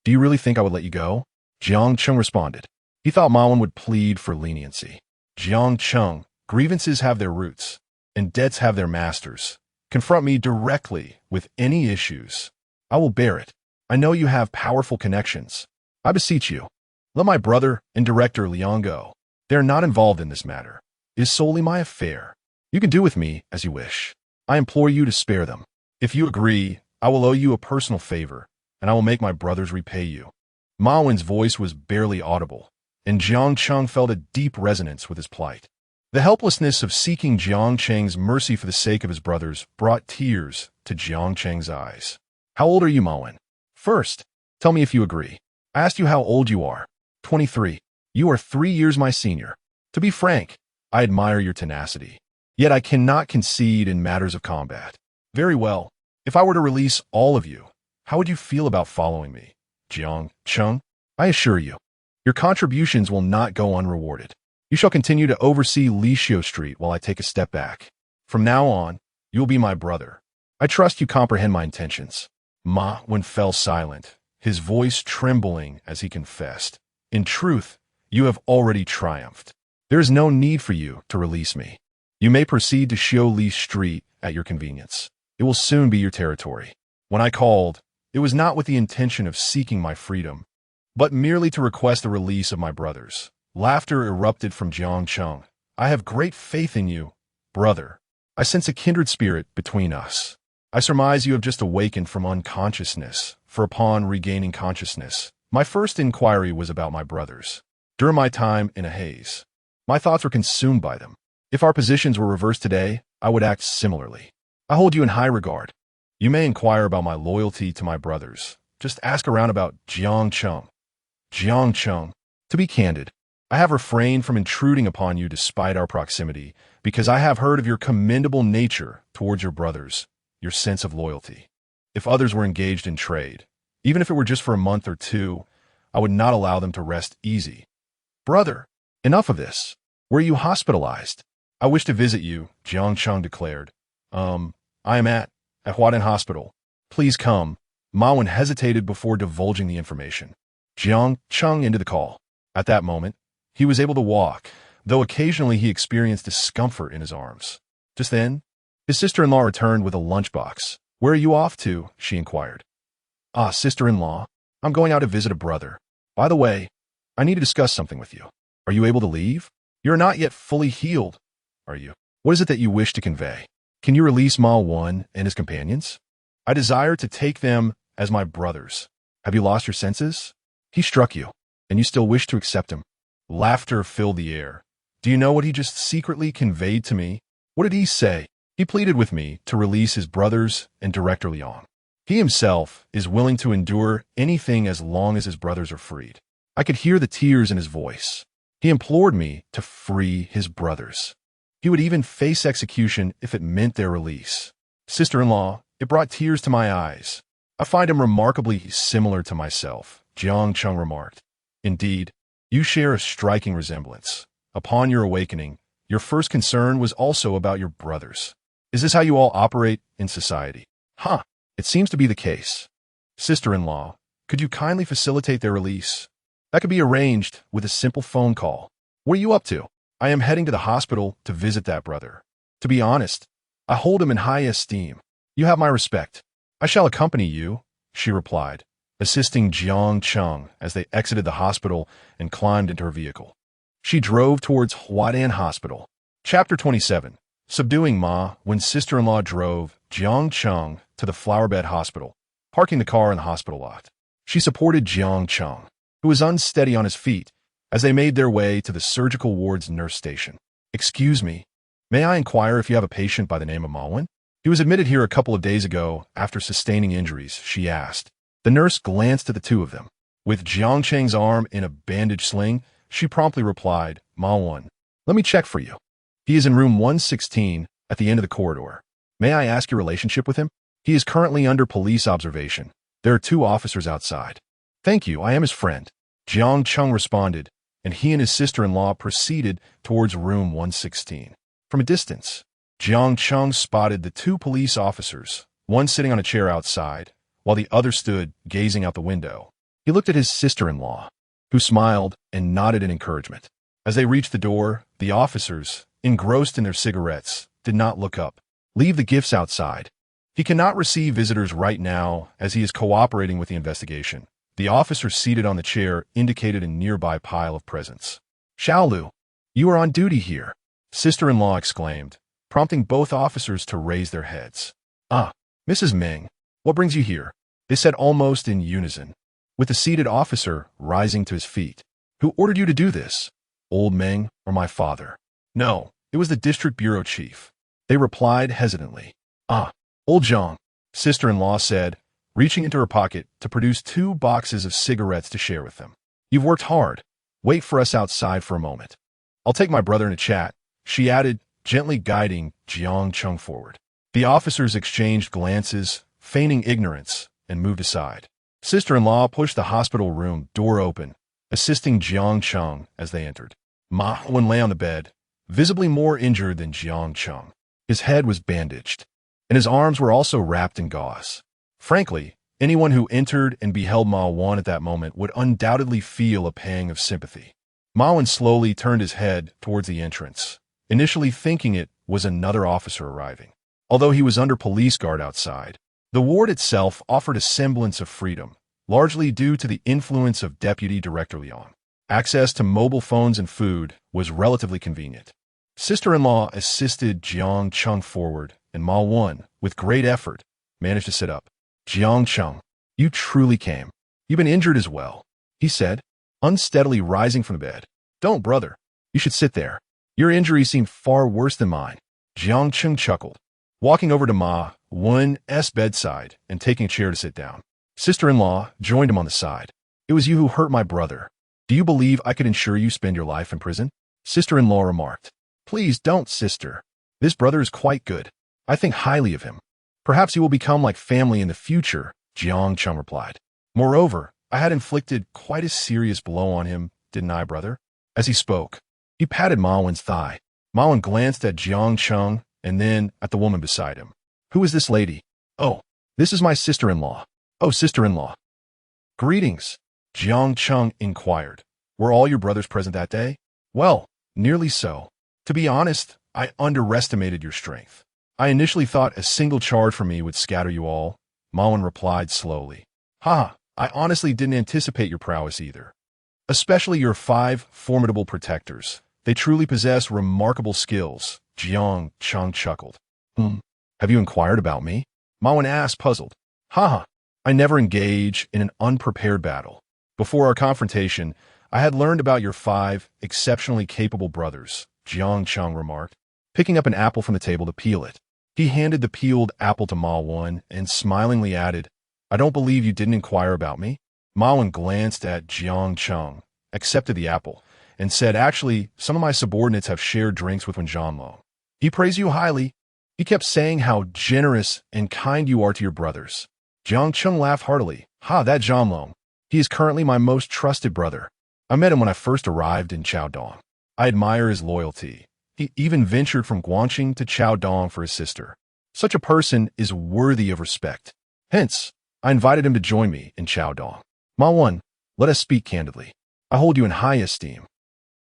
S1: Do you really think I would let you go? Jiang Cheng responded. He thought Ma Wen would plead for leniency. Jiang Cheng, grievances have their roots, and debts have their masters. Confront me directly with any issues. I will bear it. I know you have powerful connections. I beseech you. Let my brother and director Liang go. They are not involved in this matter. It is solely my affair. You can do with me as you wish. I implore you to spare them. If you agree, I will owe you a personal favor, and I will make my brothers repay you. Ma Wen's voice was barely audible, and Jiang Cheng felt a deep resonance with his plight. The helplessness of seeking Jiang Cheng's mercy for the sake of his brothers brought tears to Jiang Cheng's eyes. How old are you, Ma Wen? First, tell me if you agree. I asked you how old you are. 23. You are 3 years my senior. To be frank, I admire your tenacity. Yet I cannot concede in matters of combat. Very well. If I were to release all of you, how would you feel about following me? Jiang Cheng, I assure you, your contributions will not go unrewarded. You shall continue to oversee Lishio Street while I take a step back. From now on, you will be my brother. I trust you comprehend my intentions. Ma Wen fell silent, his voice trembling as he confessed. In truth, you have already triumphed. There is no need for you to release me. You may proceed to Xiao Li Street at your convenience. It will soon be your territory. When I called, it was not with the intention of seeking my freedom, but merely to request the release of my brothers. Laughter erupted from Jiang Cheng. I have great faith in you, brother. I sense a kindred spirit between us. I surmise you have just awakened from unconsciousness, for upon regaining consciousness, my first inquiry was about my brothers. During my time in a haze, my thoughts were consumed by them. If our positions were reversed today, I would act similarly. I hold you in high regard. You may inquire about my loyalty to my brothers. Just ask around about Jiang Cheng. Jiang Cheng, to be candid, I have refrained from intruding upon you despite our proximity, because I have heard of your commendable nature towards your brothers, your sense of loyalty. If others were engaged in trade, even if it were just for a month or two, I would not allow them to rest easy. Brother, enough of this. Were you hospitalized? I wish to visit you, Jiang Cheng declared. I am at Huadan Hospital. Please come. Ma Wen hesitated before divulging the information. Jiang Cheng ended the call. At that moment, he was able to walk, though occasionally he experienced discomfort in his arms. Just then, his sister-in-law returned with a lunchbox. Where are you off to? She inquired. Ah, sister-in-law, I'm going out to visit a brother. By the way, I need to discuss something with you. Are you able to leave? You're not yet fully healed, are you? What is it that you wish to convey? Can you release Ma Wen and his companions? I desire to take them as my brothers. Have you lost your senses? He struck you, and you still wish to accept him. Laughter filled the air. Do you know what he just secretly conveyed to me? What did he say? He pleaded with me to release his brothers and Director Liang. He himself is willing to endure anything as long as his brothers are freed. I could hear the tears in his voice. He implored me to free his brothers. He would even face execution if it meant their release. Sister-in-law, it brought tears to my eyes. I find him remarkably similar to myself, Jiang Cheng remarked. Indeed, you share a striking resemblance. Upon your awakening, your first concern was also about your brothers. Is this how you all operate in society? Huh, it seems to be the case. Sister-in-law, could you kindly facilitate their release? That could be arranged with a simple phone call. What are you up to? I am heading to the hospital to visit that brother. To be honest, I hold him in high esteem. You have my respect. I shall accompany you, she replied, assisting Jiang Cheng as they exited the hospital and climbed into her vehicle. She drove towards Huadan Hospital. Chapter 27. Subduing Ma Wen's sister-in-law drove Jiang Cheng to the flowerbed hospital, parking the car in the hospital lot. She supported Jiang Cheng, who was unsteady on his feet, as they made their way to the surgical ward's nurse station. Excuse me, may I inquire if you have a patient by the name of Ma Wen? He was admitted here a couple of days ago after sustaining injuries, she asked. The nurse glanced at the two of them. With Jiang Cheng's arm in a bandage sling, she promptly replied, Ma Wen, let me check for you. He is in room 116 at the end of the corridor. May I ask your relationship with him? He is currently under police observation. There are 2 officers outside. Thank you, I am his friend. Jiang Cheng responded, and he and his sister-in-law proceeded towards room 116. From a distance, Jiang Cheng spotted the 2 police officers, one sitting on a chair outside, while the other stood gazing out the window. He looked at his sister-in-law, who smiled and nodded in encouragement. As they reached the door, the officers, engrossed in their cigarettes, did not look up. Leave the gifts outside. He cannot receive visitors right now as he is cooperating with the investigation. The officer seated on the chair indicated a nearby pile of presents. Xiaolu, you are on duty here, sister-in-law exclaimed, prompting both officers to raise their heads. Ah, Mrs. Meng, what brings you here? They said almost in unison, with the seated officer rising to his feet. Who ordered you to do this? Old Meng or my father? No, it was the district bureau chief. They replied hesitantly. Ah, old Zhang, sister-in-law said, reaching into her pocket to produce 2 boxes of cigarettes to share with them. You've worked hard. Wait for us outside for a moment. I'll take my brother in a chat, she added, gently guiding Jiang Cheng forward. The officers exchanged glances, feigning ignorance, and moved aside. Sister-in-law pushed the hospital room door open, assisting Jiang Cheng as they entered. Ma Wen lay on the bed, visibly more injured than Jiang Cheng. His head was bandaged, and his arms were also wrapped in gauze. Frankly, anyone who entered and beheld Ma Wen at that moment would undoubtedly feel a pang of sympathy. Ma Wen slowly turned his head towards the entrance, initially thinking it was another officer arriving. Although he was under police guard outside, the ward itself offered a semblance of freedom, largely due to the influence of Deputy Director Leon. Access to mobile phones and food was relatively convenient. Sister-in-law assisted Jiang Cheng forward, and Ma Wen, with great effort, managed to sit up. Jiang Cheng, you truly came. You've been injured as well, he said, unsteadily rising from the bed. Don't, brother. You should sit there. Your injury seemed far worse than mine. Jiang Cheng chuckled, walking over to Ma Wen's bedside and taking a chair to sit down. Sister-in-law joined him on the side. It was you who hurt my brother. Do you believe I could ensure you spend your life in prison? Sister-in-law remarked. Please don't, sister. This brother is quite good. I think highly of him. Perhaps he will become like family in the future, Jiang Cheng replied. Moreover, I had inflicted quite a serious blow on him, didn't I, brother? As he spoke, he patted Ma Wen's thigh. Ma Wen glanced at Jiang Cheng and then at the woman beside him. Who is this lady? Oh, this is my sister-in-law. Oh, sister-in-law. Greetings, Jiang Cheng inquired. Were all your brothers present that day? Well, nearly so. To be honest, I underestimated your strength. I initially thought a single charge from me would scatter you all, Ma Wen replied slowly. Ha, I honestly didn't anticipate your prowess either. Especially your 5 formidable protectors. They truly possess remarkable skills, Jiang Cheng chuckled. Have you inquired about me? Ma Wen asked, puzzled. Ha, I never engage in an unprepared battle. Before our confrontation, I had learned about your 5 exceptionally capable brothers, Jiang Cheng remarked, picking up an apple from the table to peel it. He handed the peeled apple to Ma Wen and smilingly added, I don't believe you didn't inquire about me. Ma Wen glanced at Jiang Cheng, accepted the apple, and said, actually, some of my subordinates have shared drinks with Wen Zhanlong. He praised you highly. He kept saying how generous and kind you are to your brothers. Jiang Cheng laughed heartily. Ha, that Zhanlong. He is currently my most trusted brother. I met him when I first arrived in Chaodong. I admire his loyalty. He even ventured from Guangxing to Chaodong for his sister. Such a person is worthy of respect. Hence, I invited him to join me in Chaodong. Ma Wen, let us speak candidly. I hold you in high esteem.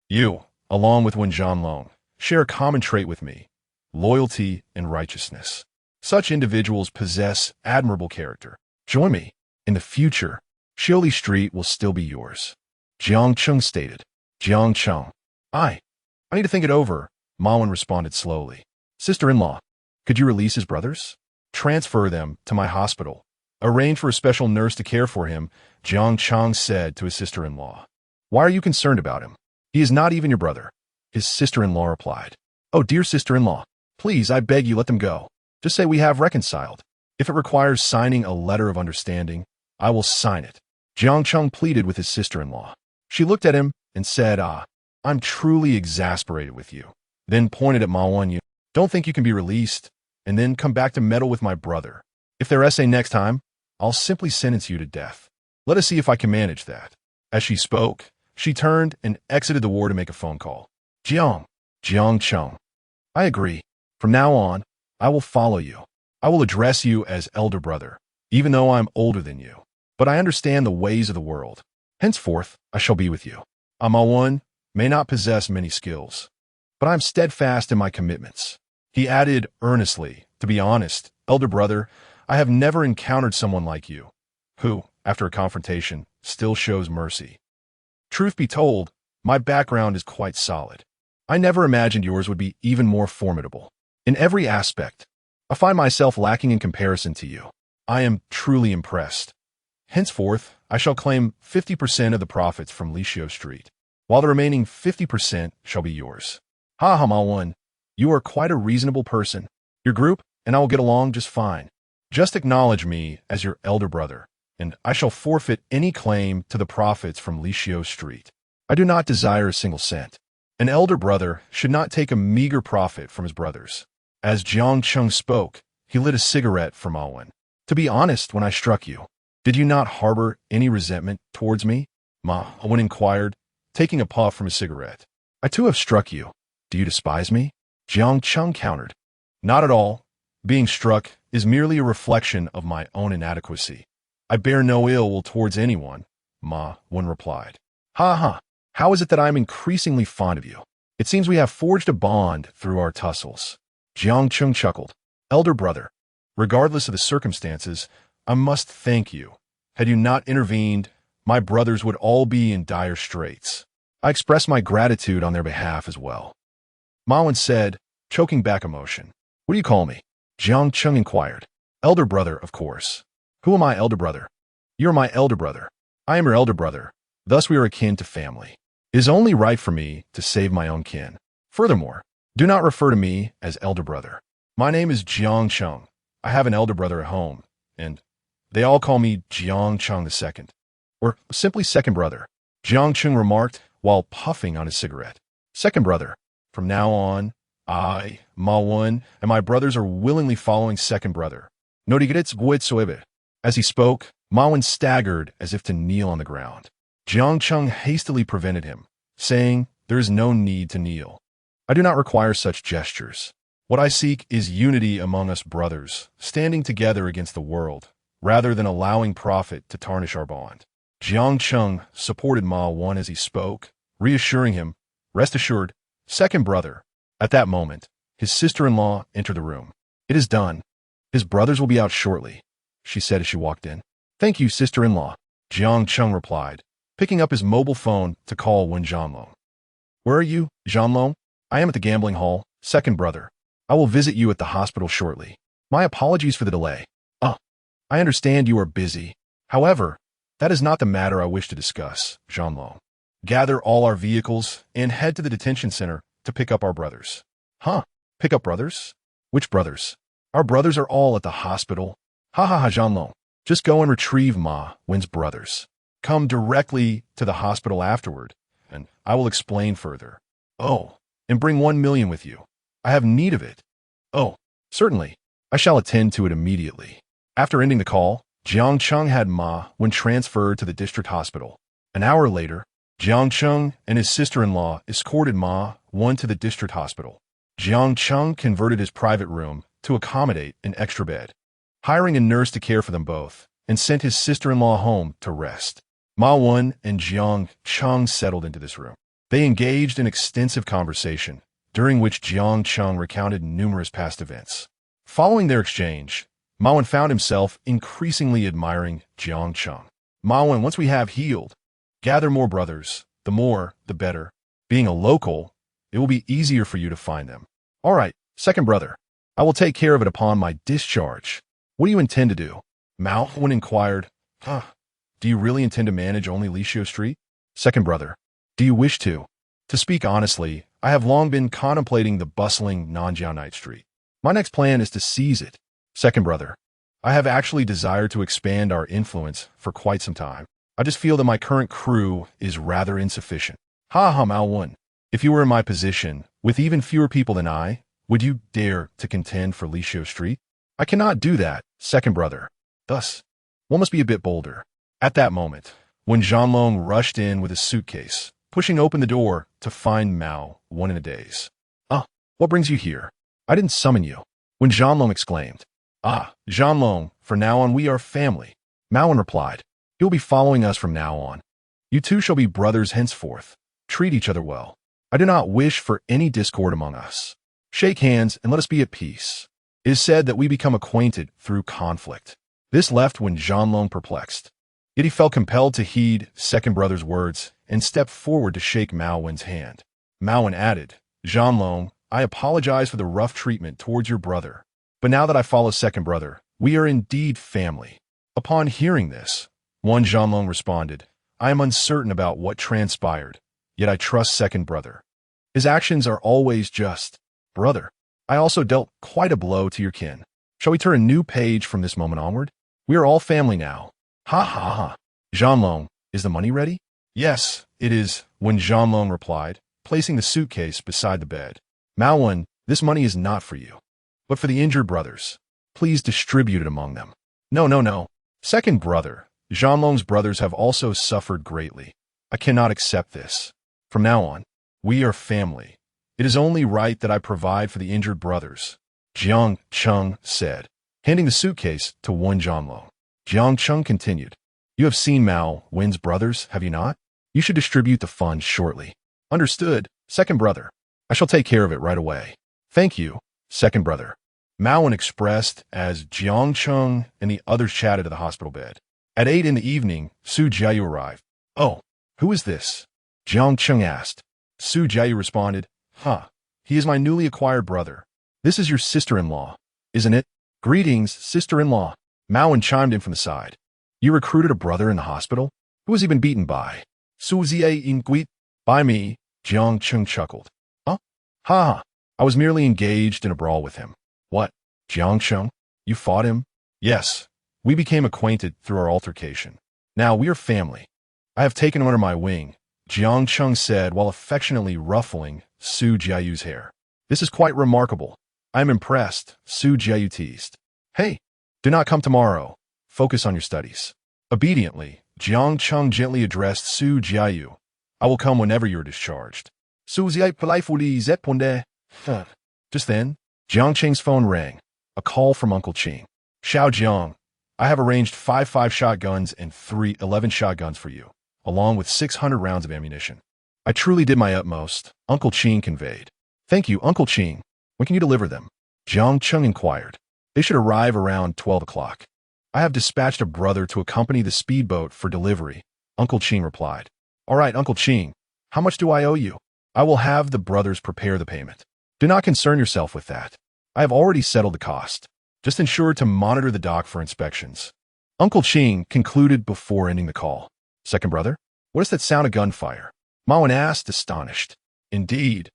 S1: You, along with Wen Zhanlong, share a common trait with me, loyalty and righteousness. Such individuals possess admirable character. Join me. In the future, Shioli Street will still be yours. Jiang Cheng stated. Jiang Cheng. I need to think it over, Ma Wen responded slowly. Sister-in-law, could you release his brothers? Transfer them to my hospital. Arrange for a special nurse to care for him, Jiang Cheng said to his sister-in-law. Why are you concerned about him? He is not even your brother, his sister-in-law replied. Oh, dear sister-in-law, please, I beg you, let them go. Just say we have reconciled. If it requires signing a letter of understanding, I will sign it. Jiang Cheng pleaded with his sister-in-law. She looked at him and said, I'm truly exasperated with you. Then pointed at Ma Wen, you don't think you can be released, and then come back to meddle with my brother. If they're essay next time, I'll simply sentence you to death. Let us see if I can manage that. As she spoke, she turned and exited the ward to make a phone call. Jiang Cheng. I agree. From now on, I will follow you. I will address you as elder brother, even though I am older than you. But I understand the ways of the world. Henceforth, I shall be with you. Ma Wen may not possess many skills, but I am steadfast in my commitments. He added earnestly, to be honest, elder brother, I have never encountered someone like you, who, after a confrontation, still shows mercy. Truth be told, my background is quite solid. I never imagined yours would be even more formidable. In every aspect, I find myself lacking in comparison to you. I am truly impressed. Henceforth, I shall claim 50% of the profits from Lishio Street, while the remaining 50% shall be yours. Ha, Ma Wen, you are quite a reasonable person. Your group and I will get along just fine. Just acknowledge me as your elder brother, and I shall forfeit any claim to the profits from Lishio Street. I do not desire a single cent. An elder brother should not take a meager profit from his brothers. As Jiang Cheng spoke, he lit a cigarette for Ma Wen. To be honest, when I struck you, did you not harbor any resentment towards me? Ma Wen inquired, taking a puff from his cigarette. I too have struck you. Do you despise me? Jiang Cheng countered. Not at all. Being struck is merely a reflection of my own inadequacy. I bear no ill will towards anyone, Ma Wen replied. Ha ha. How is it that I am increasingly fond of you? It seems we have forged a bond through our tussles. Jiang Cheng chuckled. Elder brother, regardless of the circumstances, I must thank you. Had you not intervened, my brothers would all be in dire straits. I express my gratitude on their behalf as well. Ma Wen said, choking back emotion. What do you call me? Jiang Cheng inquired. Elder brother, of course. Who am I, elder brother? You are my elder brother. I am your elder brother. Thus we are akin to family. It is only right for me to save my own kin. Furthermore, do not refer to me as elder brother. My name is Jiang Cheng. I have an elder brother at home, and they all call me Jiang Cheng II, or simply second brother. Jiang Cheng remarked while puffing on his cigarette. Second brother. From now on, I, Ma Wen, and my brothers are willingly following second brother. No regrets whatsoever. As he spoke, Ma Wen staggered as if to kneel on the ground. Jiang Cheng hastily prevented him, saying, there is no need to kneel. I do not require such gestures. What I seek is unity among us brothers, standing together against the world, rather than allowing profit to tarnish our bond. Jiang Cheng supported Ma Wen as he spoke, reassuring him, rest assured, second brother. At that moment, his sister-in-law entered the room. It is done. His brothers will be out shortly, she said as she walked in. Thank you, sister-in-law, Jiang Cheng replied, picking up his mobile phone to call Wen Zhanlong. Where are you, Zhanlong? I am at the gambling hall, second brother. I will visit you at the hospital shortly. My apologies for the delay. I understand you are busy. However, that is not the matter I wish to discuss, Zhanlong. Gather all our vehicles and head to the detention center to pick up our brothers. Huh? Pick up brothers? Which brothers? Our brothers are all at the hospital. Ha ha ha, Zhanlong. Just go and retrieve Ma Wen's brothers. Come directly to the hospital afterward, and I will explain further. Oh, and bring 1 million with you. I have need of it. Oh, certainly. I shall attend to it immediately. After ending the call, Jiang Cheng had Ma Wen transferred to the district hospital. An hour later, Jiang Cheng and his sister-in-law escorted Ma Wen to the district hospital. Jiang Cheng converted his private room to accommodate an extra bed, hiring a nurse to care for them both, and sent his sister-in-law home to rest. Ma Wen and Jiang Cheng settled into this room. They engaged in extensive conversation, during which Jiang Cheng recounted numerous past events. Following their exchange, Ma Wen found himself increasingly admiring Jiang Cheng. Ma Wen, once we have healed, gather more brothers, the more, the better. Being a local, it will be easier for you to find them. All right, second brother, I will take care of it upon my discharge. What do you intend to do? Ma Wen inquired. Do you really intend to manage only Lishio Street? Second brother, do you wish to? To speak honestly, I have long been contemplating the bustling Nanjiao Night Street. My next plan is to seize it. Second brother, I have actually desired to expand our influence for quite some time. I just feel that my current crew is rather insufficient. Ha ha, Ma Wen. If you were in my position, with even fewer people than I, would you dare to contend for Lishio Street? I cannot do that, second brother. Thus, one must be a bit bolder. At that moment, when Zhanlong rushed in with his suitcase, pushing open the door to find Ma Wen in a daze. What brings you here? I didn't summon you. When Zhanlong exclaimed. Zhanlong, for now on we are family. Ma Wen replied. You'll be following us from now on. You two shall be brothers henceforth. Treat each other well. I do not wish for any discord among us. Shake hands and let us be at peace. It is said that we become acquainted through conflict. This left Wen Zhanlong perplexed. Yet he felt compelled to heed second brother's words and stepped forward to shake Ma Wen's hand. Ma Wen added, Zhanlong, I apologize for the rough treatment towards your brother. But now that I follow second brother, we are indeed family. Upon hearing this, Wen Zhanlong responded, I am uncertain about what transpired, yet I trust second brother. His actions are always just. Brother, I also dealt quite a blow to your kin. Shall we turn a new page from this moment onward? We are all family now. Ha ha ha. Zhanlong, is the money ready? Yes, it is When Jianlong replied, placing the suitcase beside the bed. Mao Wen, this money is not for you, but for the injured brothers. Please distribute it among them. No, no, no. Second brother, Jianlong's brothers have also suffered greatly. I cannot accept this. From now on, we are family. It is only right that I provide for the injured brothers, Jiang Cheng said, handing the suitcase to Wen Jianlong. Jiang Cheng continued, You have seen Mao Wen's brothers, have you not? You should distribute the funds shortly. Understood, second brother. I shall take care of it right away. Thank you, second brother. Mao Wen expressed as Jiang Cheng and the others chatted at the hospital bed. At 8 in the evening, Su Jiayu arrived. Oh, who is this? Jiang Cheng asked. Su Jiayu responded, He is my newly acquired brother. This is your sister-in-law, isn't it? Greetings, sister-in-law. Mao Wen chimed in from the side. You recruited a brother in the hospital? Who has he been beaten by? Su Ziye in Guit? By me, Jiang Cheng chuckled. Huh? Ha! I was merely engaged in a brawl with him. What? Jiang Cheng? You fought him? Yes. We became acquainted through our altercation. Now we are family. I have taken him under my wing, Jiang Cheng said while affectionately ruffling Su Jiayu's hair. This is quite remarkable. I am impressed, Su Jiayu teased. Hey, do not come tomorrow. Focus on your studies. Obediently, Jiang Cheng gently addressed Su Jiayu. I will come whenever you are discharged. Su Jiayu playfully zepondé. Just then, Jiang Cheng's phone rang. A call from Uncle Ching. Xiao Jiang, I have arranged 5 shotguns and 3 11 shotguns for you, along with 600 rounds of ammunition. I truly did my utmost, Uncle Ching conveyed. Thank you, Uncle Ching. When can you deliver them? Jiang Cheng inquired. They should arrive around 12 o'clock. I have dispatched a brother to accompany the speedboat for delivery, Uncle Ching replied. All right, Uncle Ching, how much do I owe you? I will have the brothers prepare the payment. Do not concern yourself with that. I have already settled the cost. Just ensure to monitor the dock for inspections. Uncle Ching concluded before ending the call. Second brother, what is that sound of gunfire? Mao Wen asked, astonished. Indeed.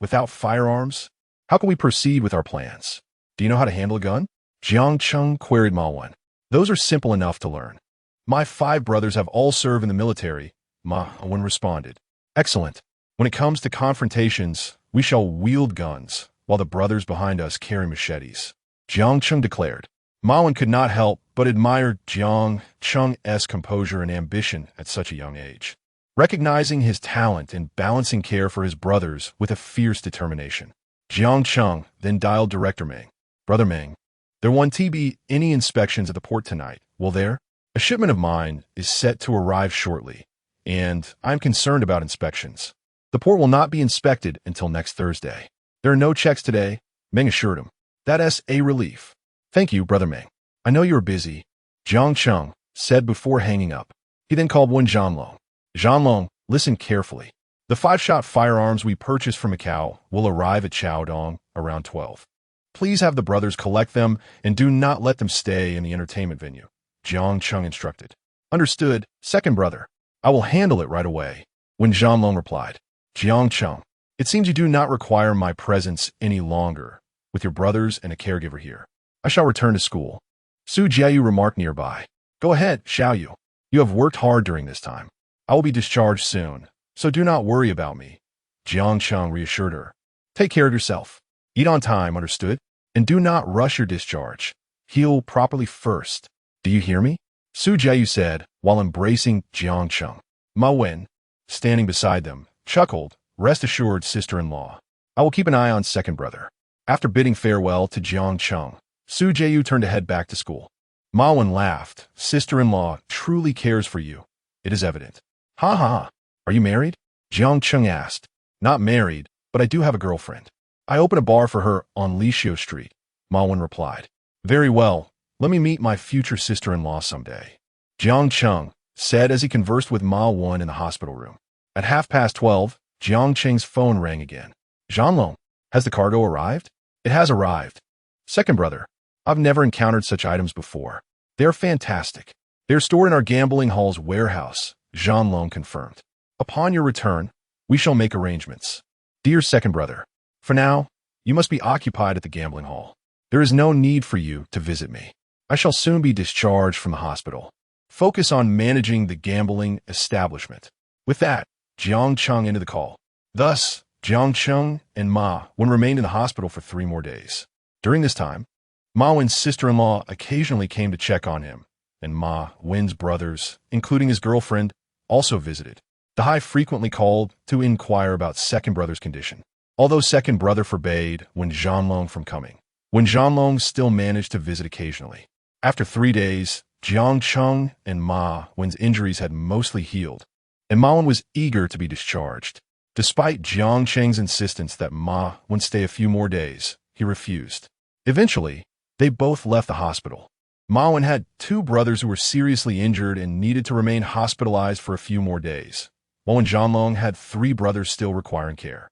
S1: Without firearms, how can we proceed with our plans? Do you know how to handle a gun? Jiang Cheng queried Mao Wen. Those are simple enough to learn. My 5 brothers have all served in the military, Mao Wen responded. Excellent. When it comes to confrontations, we shall wield guns, while the brothers behind us carry machetes. Jiang Cheng declared. Mao Wen could not help but admire Jiang Cheng's composure and ambition at such a young age, recognizing his talent in balancing care for his brothers with a fierce determination. Jiang Cheng then dialed Director Meng. Brother Meng, there won't be any inspections at the port tonight, will there? A shipment of mine is set to arrive shortly, and I'm concerned about inspections. The port will not be inspected until next Thursday. There are no checks today, Meng assured him. That's a relief. Thank you, Brother Meng. I know you are busy, Jiang Cheng said before hanging up. He then called Wen Jianlong. Jianlong, listen carefully. The 5-shot firearms we purchased from Macau will arrive at Chaodong around 12. Please have the brothers collect them and do not let them stay in the entertainment venue, Jiang Cheng instructed. Understood, second brother. I will handle it right away, Wen Jianlong replied. Jiang Cheng, it seems you do not require my presence any longer, with your brothers and a caregiver here. I shall return to school. Su Jiayu remarked nearby. Go ahead, Xiaoyu. You have worked hard during this time. I will be discharged soon, so do not worry about me, Jiang Cheng reassured her. Take care of yourself. Eat on time, understood? And do not rush your discharge. Heal properly first. Do you hear me? Su Jiayu said while embracing Jiang Cheng. Mao Wen, standing beside them, chuckled. Rest assured, sister-in-law. I will keep an eye on second brother. After bidding farewell to Jiang Cheng, Su Jiayu turned to head back to school. Mao Wen laughed. Sister-in-law truly cares for you. It is evident. Ha ha ha. Are you married? Jiang Cheng asked. Not married, but I do have a girlfriend. I open a bar for her on Lishio Street, Mao Wen replied. Very well. Let me meet my future sister-in-law someday, Jiang Cheng said as he conversed with Mao Wen in the hospital room. At 12:30, Jiang Cheng's phone rang again. Jianlong, has the cargo arrived? It has arrived. Second brother, I've never encountered such items before. They're fantastic. They're stored in our gambling hall's warehouse, Jianlong confirmed. Upon your return, we shall make arrangements. Dear second brother, for now, you must be occupied at the gambling hall. There is no need for you to visit me. I shall soon be discharged from the hospital. Focus on managing the gambling establishment. With that, Jiang Cheng into the call. Thus, Jiang Cheng and Ma Wen remained in the hospital for 3 more days. During this time, Ma Wen's sister-in-law occasionally came to check on him, and Ma Wen's brothers, including his girlfriend, also visited. The Hai frequently called to inquire about second brother's condition, although second brother forbade Wen Zhanlong from coming. Wen Zhanlong still managed to visit occasionally. After 3 days, Jiang Cheng and Ma Wen's injuries had mostly healed, and Ma Wen was eager to be discharged. Despite Jiang Cheng's insistence that Ma Wen stay a few more days, he refused. Eventually, they both left the hospital. Ma Wen had 2 brothers who were seriously injured and needed to remain hospitalized for a few more days, while Wen Zhanlong had 3 brothers still requiring care.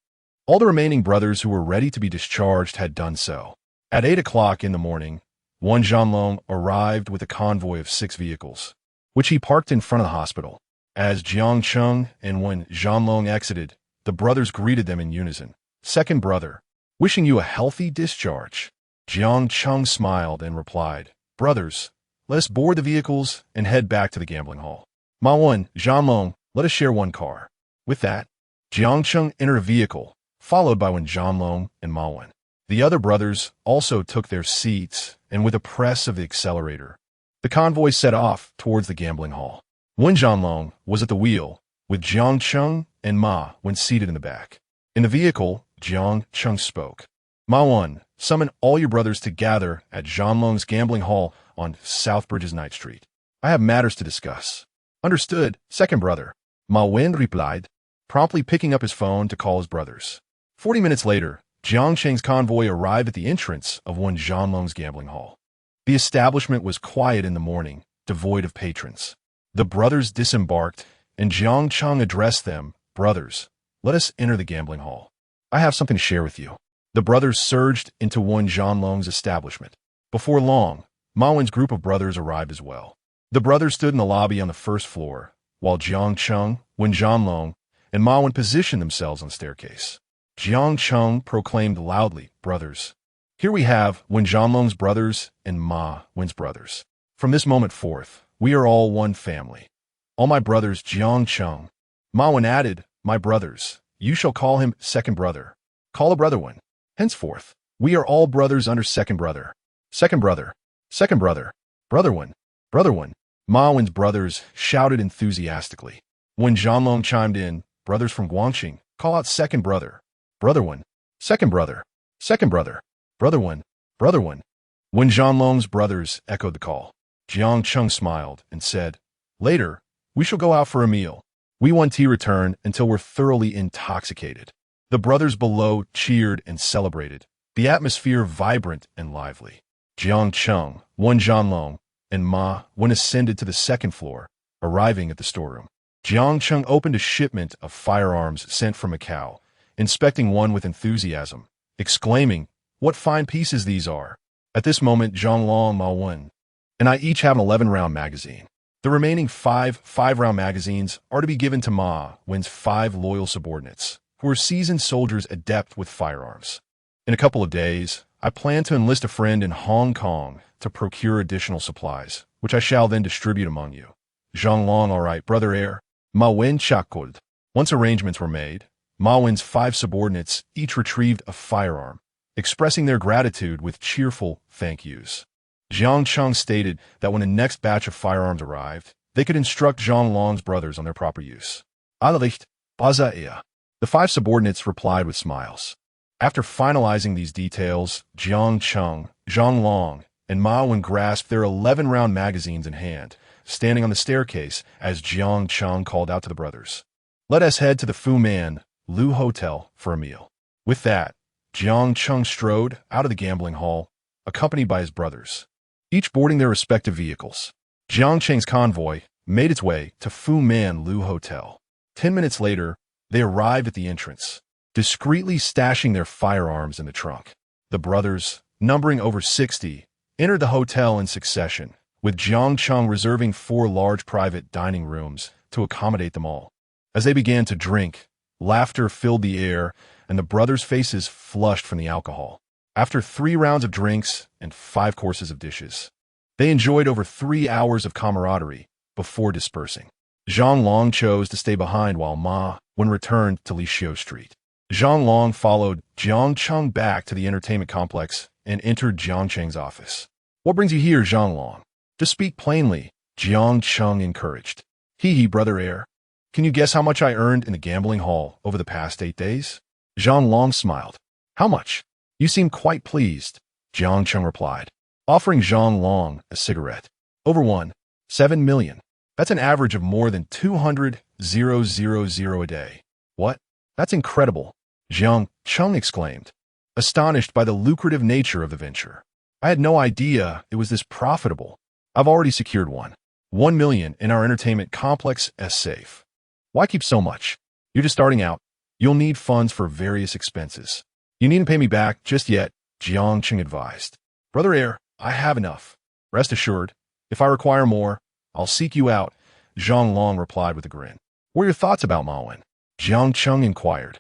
S1: All the remaining brothers who were ready to be discharged had done so. At 8 o'clock in the morning, Wen Zhanlong arrived with a convoy of 6 vehicles, which he parked in front of the hospital. As Jiang Cheng and Wen Zhanlong exited, the brothers greeted them in unison. Second brother, wishing you a healthy discharge. Jiang Cheng smiled and replied, Brothers, let us board the vehicles and head back to the gambling hall. Ma Wen, Zhanlong, let us share one car. With that, Jiang Cheng entered a vehicle, followed by Wen Zhanlong and Ma Wen. The other brothers also took their seats, and with a press of the accelerator, the convoy set off towards the gambling hall. Wen Zhanlong was at the wheel, with Jiang Cheng and Ma Wen seated in the back. In the vehicle, Jiang Cheng spoke. Ma Wen, summon all your brothers to gather at Zhanlong's gambling hall on South Bridges Night Street. I have matters to discuss. Understood, second brother. Ma Wen replied, promptly picking up his phone to call his brothers. 40 minutes later, Jiang Cheng's convoy arrived at the entrance of Wen Zhanlong's gambling hall. The establishment was quiet in the morning, devoid of patrons. The brothers disembarked, and Jiang Cheng addressed them, Brothers, let us enter the gambling hall. I have something to share with you. The brothers surged into Wen Zhanlong's establishment. Before long, Ma Wen's group of brothers arrived as well. The brothers stood in the lobby on the first floor, while Jiang Cheng, Wen Zhanlong, and Ma Wen positioned themselves on the staircase. Jiang Cheng proclaimed loudly, Brothers, here we have Wen Zhanlong's brothers and Ma Wen's brothers. From this moment forth, we are all one family. All my brothers, Jiang Cheng. Ma Wen added, My brothers, you shall call him second brother. Call a brother Wen. Henceforth, we are all brothers under second brother. Second brother. Second brother. Brother Wen. Brother Wen. Ma Wen's brothers shouted enthusiastically. Wen Zhanlong chimed in, Brothers from Guangxing, call out second brother. Brother Wen. Second brother. Second brother. Brother Wen. Brother Wen. Wen Zhanlong's brothers echoed the call. Jiang Cheng smiled and said, Later, we shall go out for a meal. We won't return until we're thoroughly intoxicated. The brothers below cheered and celebrated, the atmosphere vibrant and lively. Jiang Cheng, Wen Zhanlong, and Ma Wen ascended to the second floor, arriving at the storeroom. Jiang Cheng opened a shipment of firearms sent from Macau, inspecting one with enthusiasm, exclaiming, What fine pieces these are! At this moment, Zhanlong, Ma Wen, and I each have an 11-round magazine. The remaining 5 5-round magazines are to be given to Ma Wen's 5 loyal subordinates, who are seasoned soldiers adept with firearms. In a couple of days, I plan to enlist a friend in Hong Kong to procure additional supplies, which I shall then distribute among you. Zhanlong, all right, brother heir. Ma Wen chuckled. Once arrangements were made, Ma Wen's 5 subordinates each retrieved a firearm, expressing their gratitude with cheerful thank yous. Jiang Cheng stated that when the next batch of firearms arrived, they could instruct Zhanlong's brothers on their proper use. Allericht, Baza. The 5 subordinates replied with smiles. After finalizing these details, Jiang Cheng, Zhanlong, and Ma Wen grasped their 11-round magazines in hand, standing on the staircase as Jiang Cheng called out to the brothers. Let us head to the Fu Man Lu Hotel for a meal. With that, Jiang Cheng strode out of the gambling hall, accompanied by his brothers, each boarding their respective vehicles. Jiang Cheng's convoy made its way to Fu Man Lu Hotel. 10 minutes later, they arrived at the entrance, discreetly stashing their firearms in the trunk. The brothers, numbering over 60, entered the hotel in succession, with Jiang Cheng reserving 4 large private dining rooms to accommodate them all. As they began to drink, laughter filled the air, and the brothers' faces flushed from the alcohol. After 3 rounds of drinks and 5 courses of dishes, they enjoyed over 3 hours of camaraderie before dispersing. Zhang Long chose to stay behind while Ma Wen returned to Lishio Street. Zhang Long followed Jiang Cheng back to the entertainment complex and entered Jiang Cheng's office. What brings you here, Zhang Long? To speak plainly, Jiang Cheng encouraged. Hee, brother heir. Can you guess how much I earned in the gambling hall over the past 8 days? Zhang Long smiled. How much? You seem quite pleased, Jiang Cheng replied, offering Zhang Long a cigarette. Over 7 million. That's an average of more than 200,000 a day. What? That's incredible, Jiang Cheng exclaimed, astonished by the lucrative nature of the venture. I had no idea it was this profitable. I've already secured 1 million in our entertainment complex as safe. Why keep so much? You're just starting out. You'll need funds for various expenses. You needn't pay me back just yet, Jiang Cheng advised. Brother heir, I have enough. Rest assured, if I require more, I'll seek you out, Zhang Long replied with a grin. What are your thoughts about Ma Wen? Jiang Cheng inquired,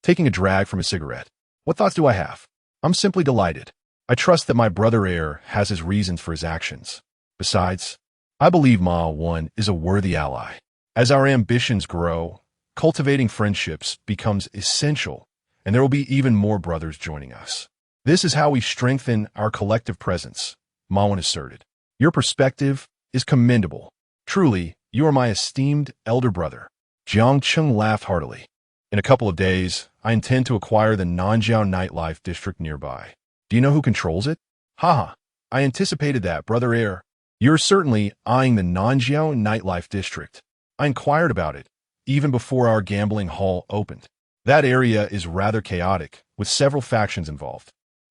S1: taking a drag from his cigarette. What thoughts do I have? I'm simply delighted. I trust that my brother heir has his reasons for his actions. Besides, I believe Ma Wen is a worthy ally. As our ambitions grow, cultivating friendships becomes essential, and there will be even more brothers joining us. This is how we strengthen our collective presence, Ma Wen asserted. Your perspective is commendable. Truly, you are my esteemed elder brother. Jiang Cheng laughed heartily. In a couple of days, I intend to acquire the Nanjiao nightlife district nearby. Do you know who controls it? Haha, I anticipated that, brother heir. You're certainly eyeing the Nanjiao nightlife district. I inquired about it, even before our gambling hall opened. That area is rather chaotic, with several factions involved.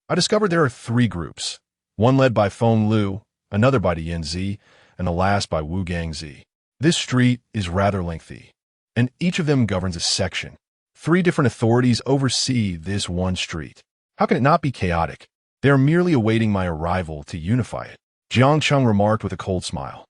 S1: I discovered there are 3 groups, one led by Feng Lu, another by Yan Zi, and the last by Wu Gangzi. This street is rather lengthy, and each of them governs a section. 3 different authorities oversee this one street. How can it not be chaotic? They are merely awaiting my arrival to unify it, Jiang Cheng remarked with a cold smile.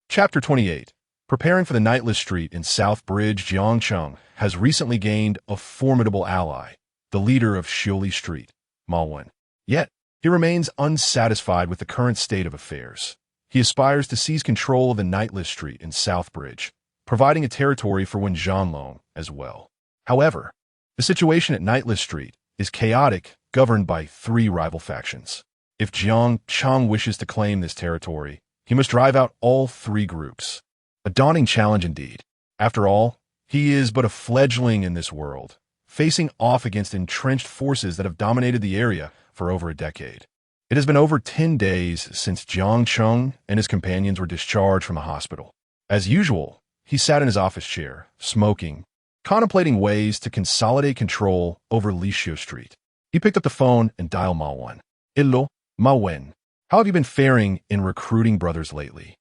S1: Chapter 28. Preparing for the nightless street in South Bridge, Jiang Cheng has recently gained a formidable ally, the leader of Shioli Street, Ma Wen. Yet, he remains unsatisfied with the current state of affairs. He aspires to seize control of the nightless street in South Bridge, providing a territory for Wen Zhanlong as well. However, the situation at nightless street is chaotic, governed by 3 rival factions. If Jiang Cheng wishes to claim this territory, he must drive out all 3 groups. A daunting challenge indeed. After all, he is but a fledgling in this world, facing off against entrenched forces that have dominated the area for over a decade. It has been over 10 days since Jiang Cheng and his companions were discharged from the hospital. As usual, he sat in his office chair, smoking, contemplating ways to consolidate control over Lishio Street. He picked up the phone and dialed Ma Wen. Hello, Ma Wen. How have you been faring in recruiting brothers lately?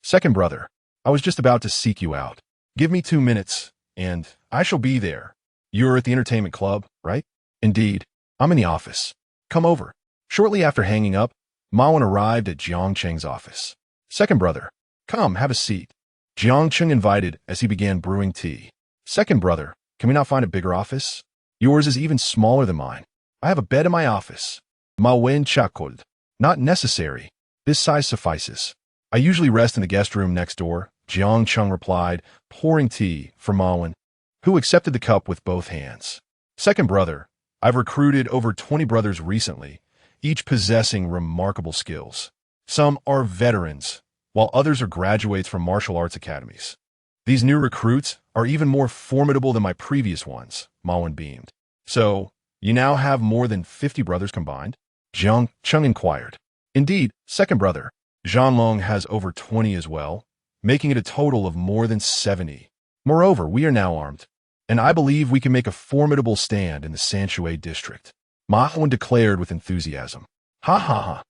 S1: Second brother, I was just about to seek you out. Give me 2 minutes, and I shall be there. You're at the entertainment club, right? Indeed. I'm in the office. Come over. Shortly after hanging up, Ma Wen arrived at Jiang Cheng's office. Second brother, come, have a seat. Jiang Cheng invited as he began brewing tea. Second brother, can we not find a bigger office? Yours is even smaller than mine. I have a bed in my office. Ma Wen chuckled. Not necessary. This size suffices. I usually rest in the guest room next door, Jiang Cheng replied, pouring tea for Ma Wen, who accepted the cup with both hands. Second brother, I've recruited over 20 brothers recently, each possessing remarkable skills. Some are veterans, while others are graduates from martial arts academies. These new recruits are even more formidable than my previous ones, Ma Wen beamed. So, you now have more than 50 brothers combined? Jiang Cheng inquired. Indeed, second brother, Zhanlong has over 20 as well, making it a total of more than 70. Moreover, we are now armed, and I believe we can make a formidable stand in the Sanshui district, Ma Wen declared with enthusiasm. Ha ha ha.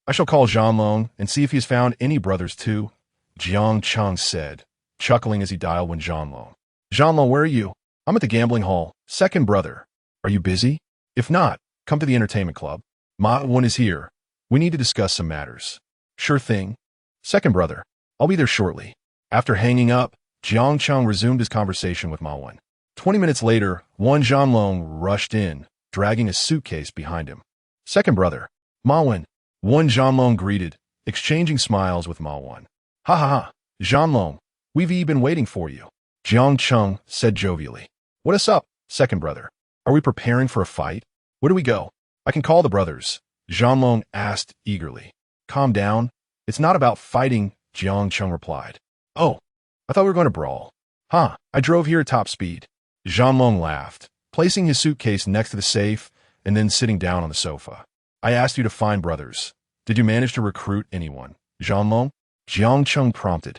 S1: I shall call Zhanlong and see if he has found any brothers too, Jiang Cheng said, chuckling as he dialed Wen Zhanlong. Zhanlong, where are you? I'm at the gambling hall. Second brother. Are you busy? If not, come to the entertainment club. Ma Wen is here. We need to discuss some matters. Sure thing. Second brother. I'll be there shortly. After hanging up, Jiang Cheng resumed his conversation with Ma Wen. 20 minutes later, Wen Zhanlong rushed in, dragging a suitcase behind him. Second brother. Ma Wen. Wen Zhanlong greeted, exchanging smiles with Ma Wen. Ha ha ha. Zhanlong, We've been waiting for you, Jiang Cheng said jovially. What is up, second brother? Are we preparing for a fight? Where do we go? I can call the brothers, Zhanlong asked eagerly. Calm down. It's not about fighting, Jiang Cheng replied. Oh, I thought we were going to brawl. Huh, I drove here at top speed. Zhanlong laughed, placing his suitcase next to the safe and then sitting down on the sofa. I asked you to find brothers. Did you manage to recruit anyone, Zhanlong? Jiang Cheng prompted.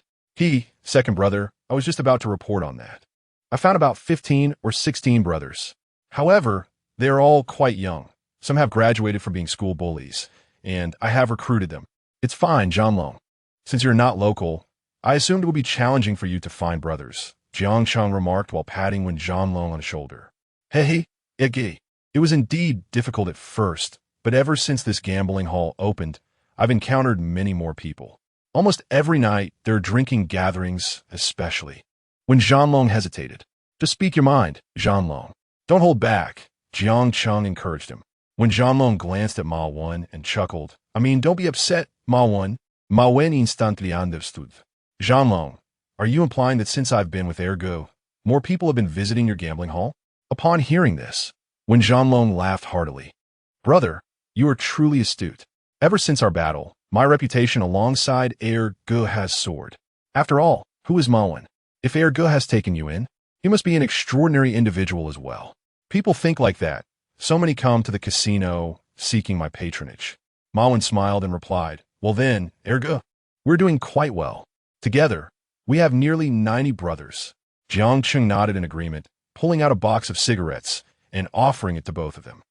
S1: Second brother, I was just about to report on that. I found about 15 or 16 brothers. However, they are all quite young. Some have graduated from being school bullies, and I have recruited them. It's fine, Zhanlong. Since you're not local, I assumed it would be challenging for you to find brothers, Jiang Cheng remarked while patting Wen Zhanlong on the shoulder. Hey, Ege. It was indeed difficult at first, but ever since this gambling hall opened, I've encountered many more people. Almost every night, there are drinking gatherings, especially. When Zhanlong hesitated. Just speak your mind, Zhanlong. Don't hold back, Jiang Cheng encouraged him. When Zhanlong glanced at Ma Wen and chuckled, don't be upset, Ma Wen. Ma Wen instantly understood. Zhanlong, are you implying that since I've been with Ergo, more people have been visiting your gambling hall? Upon hearing this, Wen Zhanlong laughed heartily. Brother, you are truly astute. Ever since our battle, my reputation alongside Ergo has soared. After all, who is Ma Wen? If Ergo has taken you in, he must be an extraordinary individual as well. People think like that. So many come to the casino seeking my patronage. Ma Wen smiled and replied, Well then, Ergo, we're doing quite well. Together, we have nearly 90 brothers. Jiang Cheng nodded in agreement, pulling out a box of cigarettes and offering it to both of them.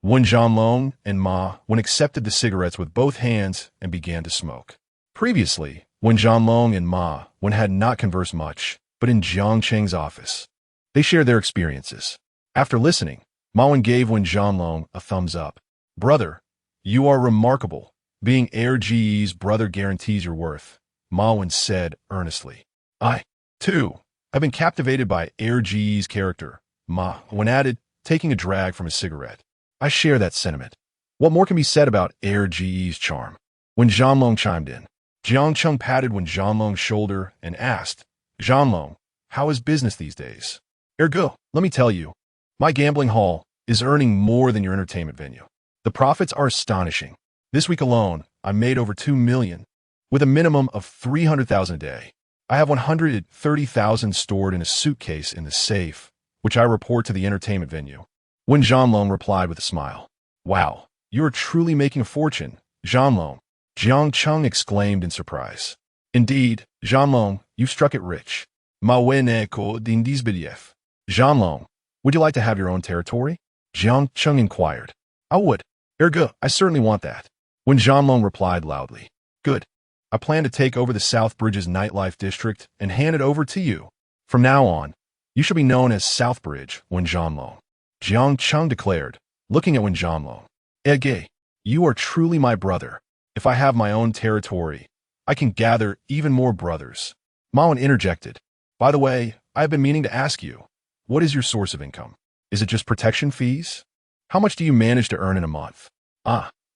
S1: Wen Zhanlong and Ma Wen accepted the cigarettes with both hands and began to smoke. Previously, Wen Zhanlong and Ma Wen had not conversed much, but in Jiang Cheng's office. They shared their experiences. After listening, Ma Wen gave Wen Zhanlong a thumbs up. Brother, you are remarkable. Being Ergo's brother guarantees your worth, Ma Wen said earnestly. I, too, have been captivated by Ergo's character, Ma Wen added, taking a drag from his cigarette. I share that sentiment. What more can be said about Ergo's charm? When Zhanlong chimed in, Jiang Cheng patted Wen Zhanlong's shoulder and asked, Zhanlong, how is business these days? Ergo, let me tell you, my gambling hall is earning more than your entertainment venue. The profits are astonishing. This week alone, I made over 2 million, with a minimum of 300,000 a day. I have 130,000 stored in a suitcase in the safe, which I report to the entertainment venue. Wen Zhanlong replied with a smile. Wow, you are truly making a fortune, Zhanlong, Jiang Cheng exclaimed in surprise. Indeed, Zhanlong, you've struck it rich. Ma Wen echo dindisbidiev. Zhanlong, would you like to have your own territory? Jiang Cheng inquired. I would. Ergo, I certainly want that. Wen Zhanlong replied loudly. Good. I plan to take over the South Bridge's nightlife district and hand it over to you. From now on, you shall be known as Southbridge, Wen Zhanlong. Jiang Cheng declared, looking at Wen Zhanlong. Ege, you are truly my brother. If I have my own territory, I can gather even more brothers. Ma Wen interjected. By the way, I have been meaning to ask you, what is your source of income? Is it just protection fees? How much do you manage to earn in a month?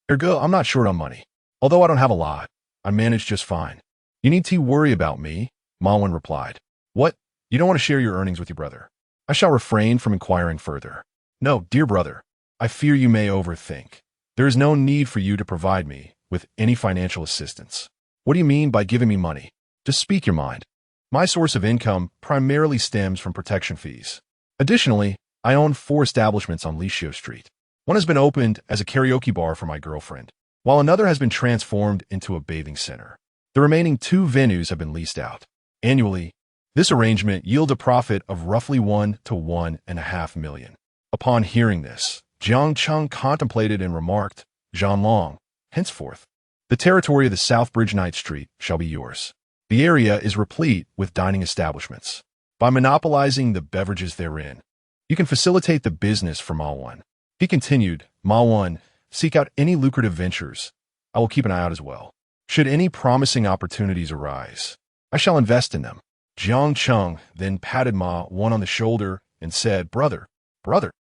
S1: Ergo, I'm not short on money. Although I don't have a lot, I manage just fine. You need to worry about me, Ma Wen replied. What? You don't want to share your earnings with your brother? I shall refrain from inquiring further. No, dear brother, I fear you may overthink. There is no need for you to provide me with any financial assistance. What do you mean by giving me money? Just speak your mind. My source of income primarily stems from protection fees. Additionally, I own 4 establishments on Lishio Street. One has been opened as a karaoke bar for my girlfriend, while another has been transformed into a bathing center. The remaining 2 venues have been leased out. Annually, this arrangement yields a profit of roughly 1 to 1.5 million. Upon hearing this, Jiang Cheng contemplated and remarked, Zhanlong, henceforth, the territory of the South Bridge Night Street shall be yours. The area is replete with dining establishments. By monopolizing the beverages therein, you can facilitate the business for Ma Wen. He continued, Ma Wen, seek out any lucrative ventures. I will keep an eye out as well. Should any promising opportunities arise, I shall invest in them. Jiang Cheng then patted Ma Wen on the shoulder and said, Brother,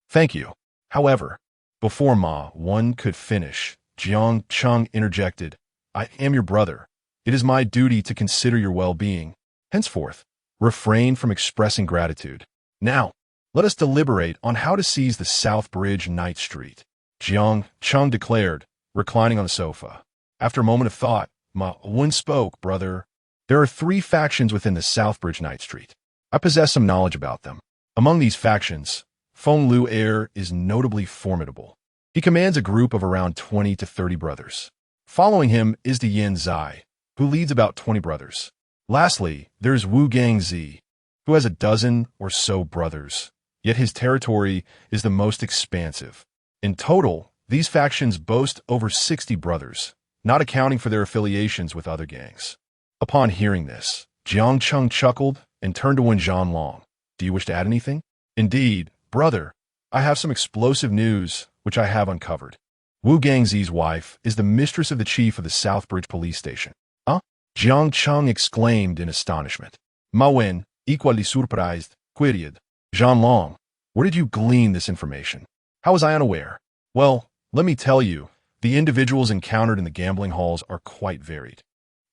S1: thank you. However, before Ma Wen could finish, Jiang Cheng interjected, I am your brother. It is my duty to consider your well-being. Henceforth, refrained from expressing gratitude. Now, let us deliberate on how to seize the South Bridge Night Street, Jiang Cheng declared, reclining on the sofa. After a moment of thought, Ma Wen spoke, brother. There are 3 factions within the South Bridge Night Street. I possess some knowledge about them. Among these factions, Feng Lu Air is notably formidable. He commands a group of around 20 to 30 brothers. Following him is the Yin Zai, who leads about 20 brothers. Lastly, there's Wu Gangzi, who has a dozen or so brothers, yet his territory is the most expansive. In total, these factions boast over 60 brothers, not accounting for their affiliations with other gangs. Upon hearing this, Jiang Cheng chuckled and turned to Wen Zhanlong. Do you wish to add anything? Indeed, brother, I have some explosive news which I have uncovered. Wu Gangzi's wife is the mistress of the chief of the South Bridge police station. Huh? Jiang Cheng exclaimed in astonishment. Ma Wen, equally surprised, queried. Zhanlong, where did you glean this information? How was I unaware? Well, let me tell you, the individuals encountered in the gambling halls are quite varied.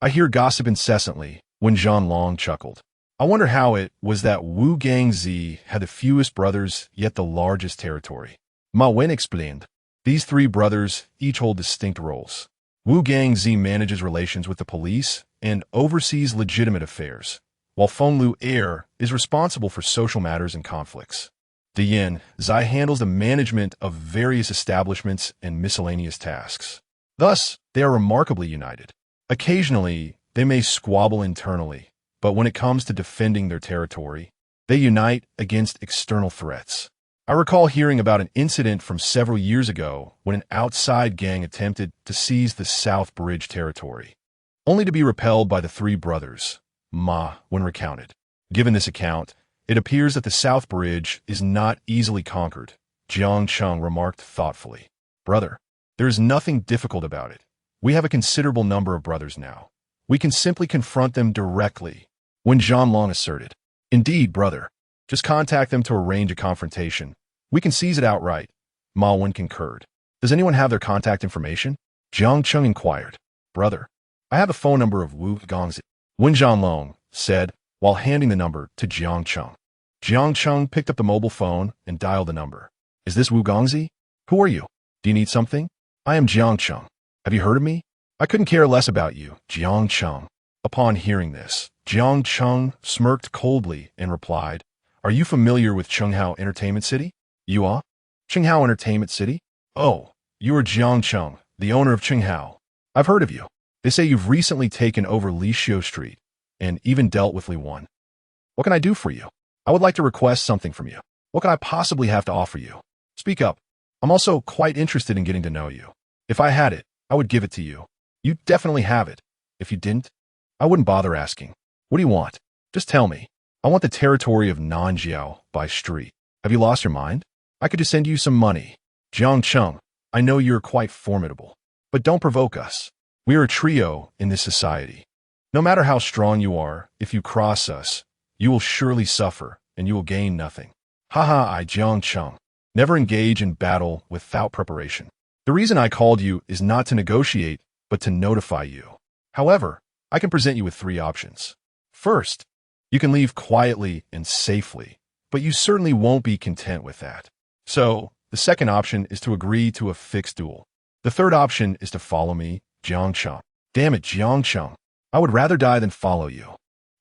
S1: I hear gossip incessantly, Wen Zhanlong chuckled. I wonder how it was that Wu Gangzi had the fewest brothers yet the largest territory. Ma Wen explained. These 3 brothers each hold distinct roles. Wu Gangzi manages relations with the police and oversees legitimate affairs, while Feng Lu Air is responsible for social matters and conflicts. The Yin Zai handles the management of various establishments and miscellaneous tasks. Thus, they are remarkably united. Occasionally, they may squabble internally, but when it comes to defending their territory, they unite against external threats. I recall hearing about an incident from several years ago when an outside gang attempted to seize the South Bridge territory, only to be repelled by the 3 brothers, Ma Wen recounted. Given this account, it appears that the South Bridge is not easily conquered, Jiang Cheng remarked thoughtfully. Brother, there is nothing difficult about it. We have a considerable number of brothers now. We can simply confront them directly, Wen Zhanlong asserted. Indeed, brother. Just contact them to arrange a confrontation. We can seize it outright, Ma Wen concurred. Does anyone have their contact information? Jiang Cheng inquired. Brother, I have the phone number of Wu Gangzi, Wen Zhanlong said, while handing the number to Jiang Cheng. Jiang Cheng picked up the mobile phone and dialed the number. Is this Wu Gangzi? Who are you? Do you need something? I am Jiang Cheng. Have you heard of me? I couldn't care less about you, Jiang Cheng. Upon hearing this, Jiang Cheng smirked coldly and replied, Are you familiar with Chenghao Entertainment City? You are? Chenghao Entertainment City? Oh, you are Jiang Cheng, the owner of Chenghao. I've heard of you. They say you've recently taken over Li Xiu Street and even dealt with Li Wan. What can I do for you? I would like to request something from you. What can I possibly have to offer you? Speak up. I'm also quite interested in getting to know you. If I had it, I would give it to you. You definitely have it. If you didn't, I wouldn't bother asking. What do you want? Just tell me. I want the territory of Nanjiao by street. Have you lost your mind? I could just send you some money. Jiang Cheng, I know you're quite formidable, but don't provoke us. We are a trio in this society. No matter how strong you are, if you cross us, you will surely suffer and you will gain nothing. Haha, I Jiang Cheng. Never engage in battle without preparation. The reason I called you is not to negotiate, but to notify you. However, I can present you with 3 options. First, you can leave quietly and safely, but you certainly won't be content with that. So, the second option is to agree to a fixed duel. The third option is to follow me, Jiang Cheng. Damn it, Jiang Cheng. I would rather die than follow you.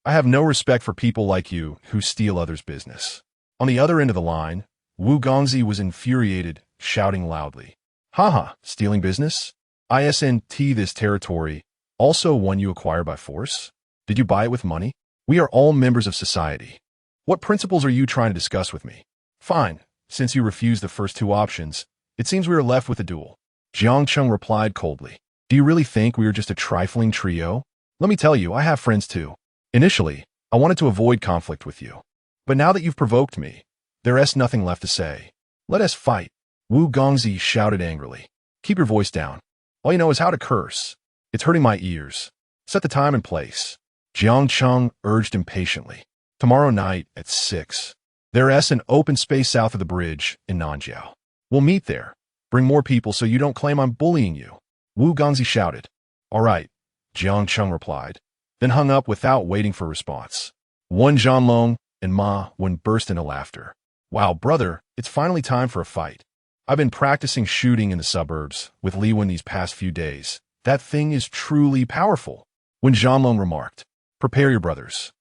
S1: I have no respect for people like you who steal others' business. On the other end of the line, Wu Gangzi was infuriated, shouting loudly. Haha, stealing business? ISNT this territory, also one you acquire by force? Did you buy it with money? We are all members of society. What principles are you trying to discuss with me? Fine, since you refused the first 2 options, it seems we are left with a duel. Jiang Cheng replied coldly. Do you really think we are just a trifling trio? Let me tell you, I have friends too. Initially, I wanted to avoid conflict with you. But now that you've provoked me, there is nothing left to say. Let us fight. Wu Gangzi shouted angrily. Keep your voice down. All you know is how to curse. It's hurting my ears. Set the time and place. Jiang Cheng urged impatiently. Tomorrow night at 6. There is an open space south of the bridge in Nanjiao. We'll meet there. Bring more people so you don't claim I'm bullying you. Wu Gangzi shouted. All right, Jiang Cheng replied, then hung up without waiting for a response. Wen Zhanlong and Ma Wen burst into laughter. Wow, brother, it's finally time for a fight. I've been practicing shooting in the suburbs with Li Wen these past few days. That thing is truly powerful. Wen Zhanlong remarked. Prepare your brothers.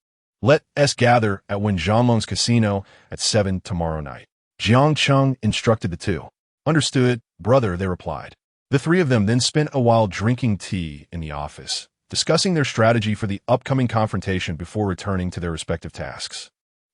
S1: Let us gather at Wen Zhanlong's casino at 7 tomorrow night. Jiang Cheng instructed the two. Understood, brother, they replied. The three of them then spent a while drinking tea in the office, discussing their strategy for the upcoming confrontation before returning to their respective tasks.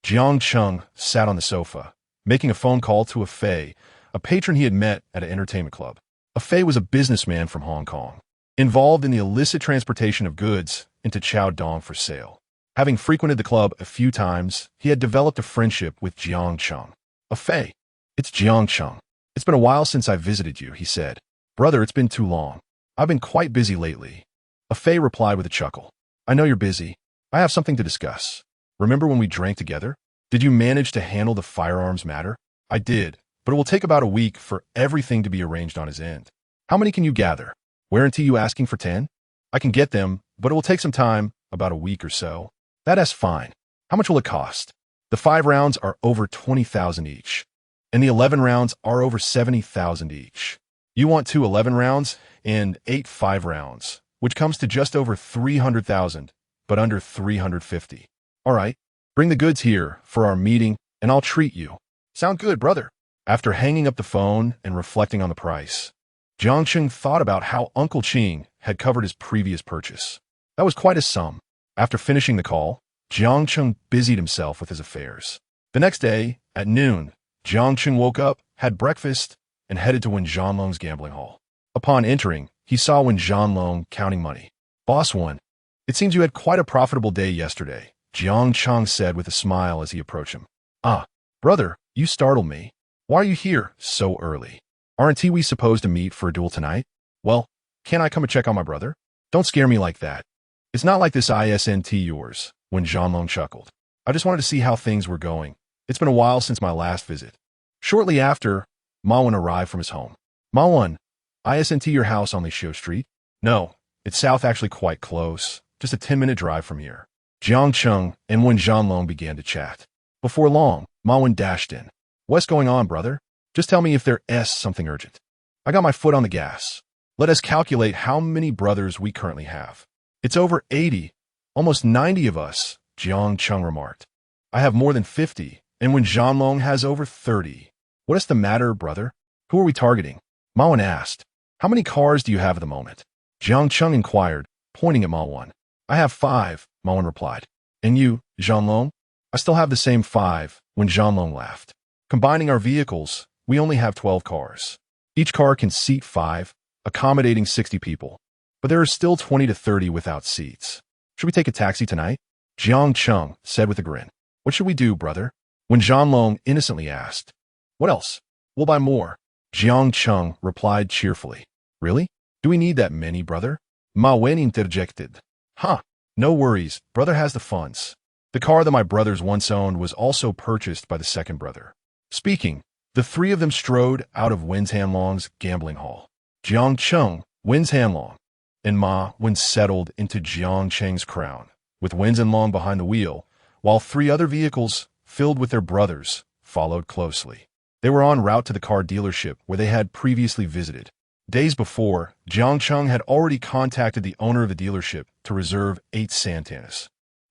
S1: Jiang Cheng sat on the sofa, making a phone call to Fei, a patron he had met at an entertainment club. Fei was a businessman from Hong Kong, involved in the illicit transportation of goods into Chaodong for sale. Having frequented the club a few times, he had developed a friendship with Jiang Cheng. Fei, it's Jiang Cheng. It's been a while since I visited you, he said. Brother, it's been too long. I've been quite busy lately. Fei replied with a chuckle. I know you're busy. I have something to discuss. Remember when we drank together? Did you manage to handle the firearms matter? I did, but it will take about a week for everything to be arranged on his end. How many can you gather? Warranty you asking for 10? I can get them, but it will take some time, about a week or so. That's fine. How much will it cost? The 5 rounds are over 20,000 each, and the 11 rounds are over 70,000 each. You want 2 11 rounds and 8 5 rounds, which comes to just over 300,000, but under 350. All right, bring the goods here for our meeting, and I'll treat you. Sound good, brother? After hanging up the phone and reflecting on the price, Jiang Cheng thought about how Uncle Qing had covered his previous purchase. That was quite a sum. After finishing the call, Jiang Cheng busied himself with his affairs. The next day, at noon, Jiang Cheng woke up, had breakfast, and headed to Wen Zhanlong's gambling hall. Upon entering, he saw Wen Zhanlong counting money. Boss Wen, it seems you had quite a profitable day yesterday, Jiang Cheng said with a smile as he approached him. Ah, brother, you startled me. Why are you here so early? Aren't we supposed to meet for a duel tonight? Well, can't I come and check on my brother? Don't scare me like that. It's not like this isn't yours, Wen Zhanlong chuckled. I just wanted to see how things were going. It's been a while since my last visit. Shortly after, Ma Wen arrived from his home. Ma Wen, isn't your house on Lishio Street? No, it's south, actually quite close, just a 10-minute drive from here. Jiang Cheng and Wen Zhanlong began to chat. Before long, Ma Wen dashed in. What's going on, brother? Just tell me if there's something urgent. I got my foot on the gas. Let us calculate how many brothers we currently have. It's over 80, almost 90 of us, Jiang Cheng remarked. I have more than 50, and Wen Zhanlong has over 30. What is the matter, brother? Who are we targeting? Ma Wen asked. How many cars do you have at the moment? Jiang Cheng inquired, pointing at Ma Wen. I have 5, Ma Wen replied. And you, Zhanlong? I still have the same 5, Wen Zhanlong laughed. Combining our vehicles, we only have 12 cars. Each car can seat 5, accommodating 60 people. But there are still 20 to 30 without seats. Should we take a taxi tonight? Jiang Cheng said with a grin. What should we do, brother? Wen Zhanlong innocently asked. What else? We'll buy more. Jiang Cheng replied cheerfully. Really? Do we need that many, brother? Ma Wen interjected. Huh. No worries. Brother has the funds. The car that my brothers once owned was also purchased by the second brother. Speaking, the three of them strode out of Wen Zhanlong's gambling hall. Jiang Cheng, Wen Zhanlong, and Ma Wen settled into Jiang Cheng's crown, with Wen Zhanlong behind the wheel, while 3 other vehicles, filled with their brothers, followed closely. They were en route to the car dealership where they had previously visited. Days before, Jiang Cheng had already contacted the owner of the dealership to reserve 8 Santanas,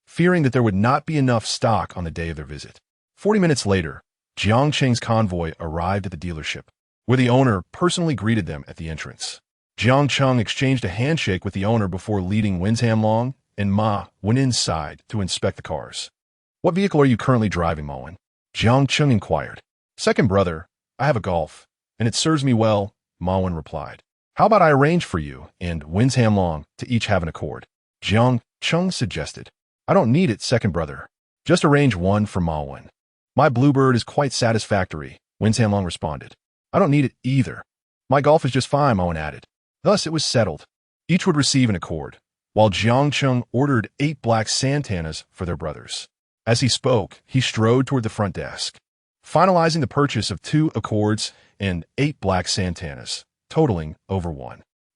S1: fearing that there would not be enough stock on the day of their visit. 40 minutes later, Jiang Cheng's convoy arrived at the dealership, where the owner personally greeted them at the entrance. Jiang Cheng exchanged a handshake with the owner before leading Wen Zhanlong and Ma went inside to inspect the cars. What vehicle are you currently driving, Ma Wen? Jiang Cheng inquired. Second brother, I have a Golf, and it serves me well, Ma Wen replied. How about I arrange for you and Wen Zhanlong to each have an Accord? Jiang Cheng suggested. I don't need it, second brother. Just arrange one for Ma Wen. My Bluebird is quite satisfactory, Wen Zhanlong responded. I don't need it either. My Golf is just fine, Ma Wen added. Thus it was settled. Each would receive an Accord, while Jiang Cheng ordered 8 black Santanas for their brothers. As he spoke, he strode toward the front desk, finalizing the purchase of 2 Accords and 8 black Santanas, totaling over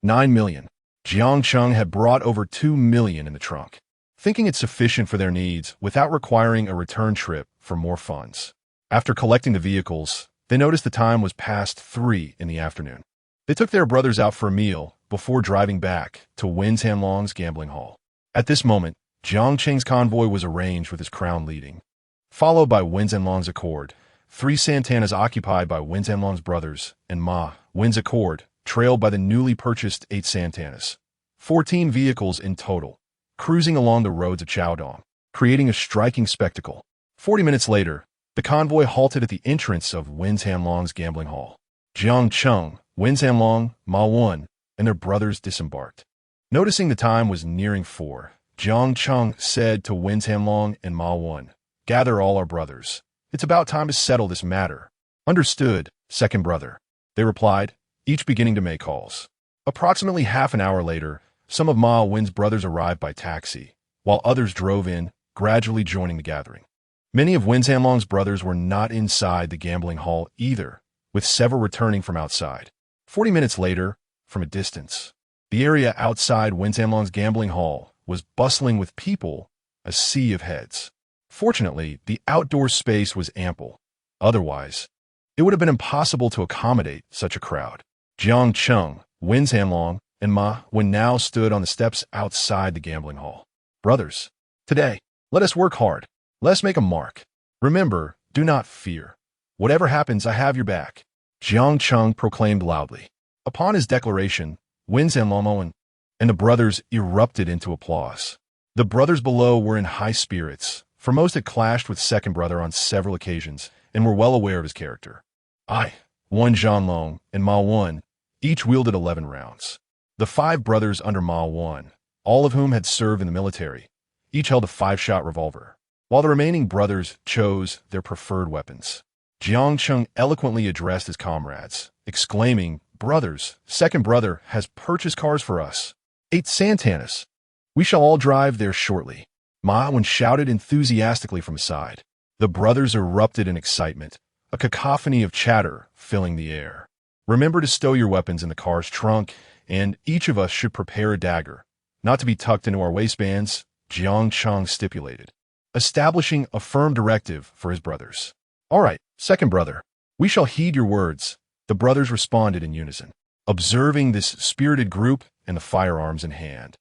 S1: 9 million. Jiang Cheng had brought over 2 million in the trunk. thinking it's sufficient for their needs without requiring a return trip for more funds. After collecting the vehicles, they noticed the time was past 3 in the afternoon. They took their brothers out for a meal before driving back to Tianlong's gambling hall. At this moment, Jiang Cheng's convoy was arranged with his crown leading, followed by Tianlong's accord, 3 Santanas occupied by Tianlong's brothers, and Wen's accord, trailed by the newly purchased 8 Santanas. 14 vehicles in total, cruising along the roads of Chaodong, creating a striking spectacle. 40 minutes later, the convoy halted at the entrance of Tianlong's gambling hall. Jiang Cheng, Tianlong, Wen, and their brothers disembarked. Noticing the time was nearing 4, Jiang Cheng said to Tianlong and Wen, "Gather all our brothers. It's about time to settle this matter." "Understood, second brother," they replied, each beginning to make calls. Approximately half an hour later, some of Wen's brothers arrived by taxi, while others drove in, gradually joining the gathering. Many of Tianlong's brothers were not inside the gambling hall either, with several returning from outside. 40 minutes later, from a distance, the area outside Tianlong's gambling hall was bustling with people, a sea of heads. Fortunately, the outdoor space was ample. Otherwise, it would have been impossible to accommodate such a crowd. Jiang Cheng, Tianlong, and Wen now stood on the steps outside the gambling hall. "Brothers, today, let us work hard. Let's make a mark. Remember, do not fear. Whatever happens, I have your back," Jiang Cheng proclaimed loudly. Upon his declaration, Tianlong and the brothers erupted into applause. The brothers below were in high spirits, for most had clashed with second brother on several occasions and were well aware of his character. Jianlong and Wen each wielded 11 rounds. The 5 brothers under Wen, all of whom had served in the military, each held a 5-shot revolver, while the remaining brothers chose their preferred weapons. Jiang Cheng eloquently addressed his comrades, exclaiming, "Brothers, second brother has purchased cars for us. 8 Santanas. We shall all drive there shortly." Wen shouted enthusiastically from aside. The brothers erupted in excitement, a cacophony of chatter filling the air. "Remember to stow your weapons in the car's trunk, and each of us should prepare a dagger, not to be tucked into our waistbands," Jiang Cheng stipulated, establishing a firm directive for his brothers. "All right, second brother, we shall heed your words," the brothers responded in unison. Observing this spirited group and the firearms in hand,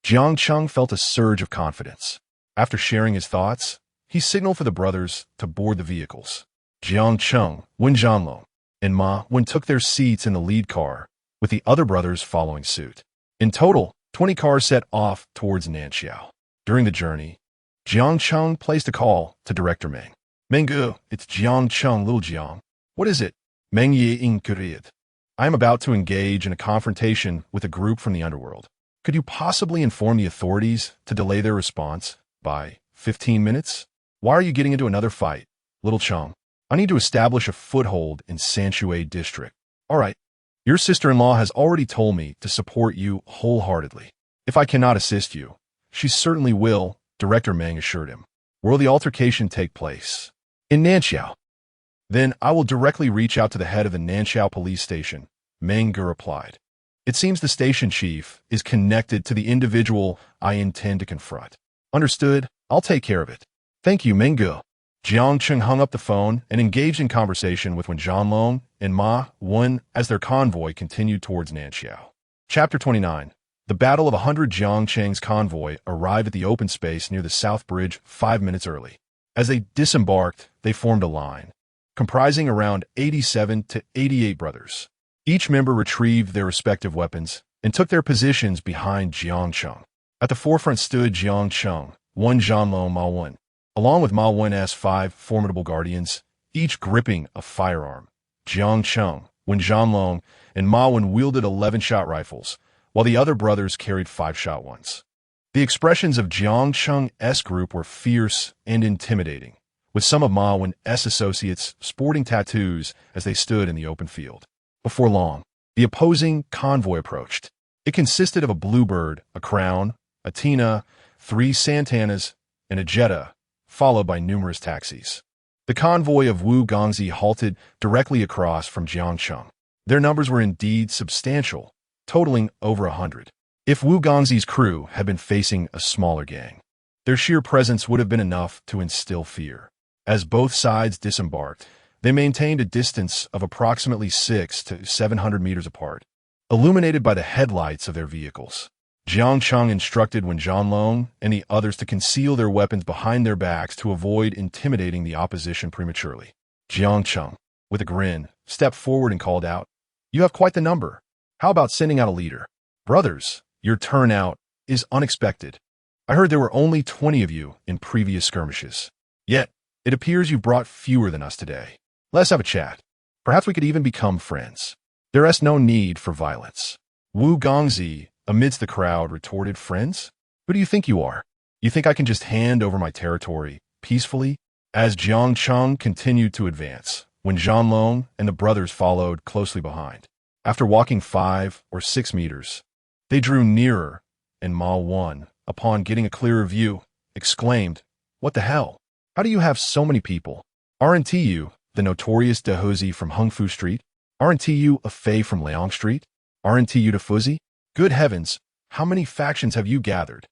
S1: Jiang Cheng felt a surge of confidence. After sharing his thoughts, he signaled for the brothers to board the vehicles. Jiang Cheng, Jianlong, and Wen took their seats in the lead car, with the other brothers following suit. In total, 20 cars set off towards Nanxiao. During the journey, Jiang Cheng placed a call to Director Meng. "Menggu, it's Jiang Cheng, little Jiang. What is it?" "Meng Yi in Korea. I am about to engage in a confrontation with a group from the underworld. Could you possibly inform the authorities to delay their response by 15 minutes? Why are you getting into another fight, little Cheng? I need to establish a foothold in Sanshui district." "All right. Your sister-in-law has already told me to support you wholeheartedly. If I cannot assist you, she certainly will," Director Meng assured him. "Where will the altercation take place?" "In Nanxiao." "Then I will directly reach out to the head of the Nanxiao police station," Meng replied. "It seems the station chief is connected to the individual I intend to confront." "Understood. I'll take care of it." "Thank you, Meng." Jiang Cheng hung up the phone and engaged in conversation with Jianlong and Wen as their convoy continued towards Nanxiao. Chapter 29. The Battle of 100. Jiang Cheng's convoy arrived at the open space near the South Bridge 5 minutes early. As they disembarked, they formed a line, comprising around 87 to 88 brothers. Each member retrieved their respective weapons and took their positions behind Jiang Cheng. At the forefront stood Jiang Cheng, Jianlong, Wen, along with Wen's 5 formidable guardians, each gripping a firearm. Jiang Cheng, Jianlong, and Wen wielded 11-shot rifles, while the other brothers carried 5-shot ones. The expressions of Jiang Cheng's group were fierce and intimidating, with some of Wen's associates sporting tattoos as they stood in the open field. Before long, the opposing convoy approached. It consisted of a bluebird, a crown, a Tina, 3 Santanas, and a Jetta, followed by numerous taxis. The convoy of Wu Gongzi halted directly across from Jiang Cheng. Their numbers were indeed substantial, totaling over 100. If Wu Gongzi's crew had been facing a smaller gang, Their sheer presence would have been enough to instill fear. As both sides disembarked, they maintained a distance of approximately 600 to 700 meters apart, illuminated by the headlights of their vehicles. Jiang Cheng instructed Wen Zhanlong and the others to conceal their weapons behind their backs to avoid intimidating the opposition prematurely. Jiang Cheng, with a grin, stepped forward and called out, "You have quite the number. How about sending out a leader? Brothers, your turnout is unexpected. I heard there were only 20 of you in previous skirmishes. Yet, it appears you brought fewer than us today. Let's have a chat. Perhaps we could even become friends. There is no need for violence." Wu Gongzi, amidst the crowd, retorted, "Friends? Who do you think you are? You think I can just hand over my territory peacefully?" As Jiang Cheng continued to advance, Wen Zhanlong and the brothers followed closely behind. After walking 5 or 6 meters, they drew nearer, and Ma Wan, upon getting a clearer view, exclaimed, "What the hell? How do you have so many people? Aren't you the notorious Dehuzi from Hungfu Street? Aren't you a Fei from Liang Street? Aren't you the Fuzi? Good heavens, how many factions have you gathered?"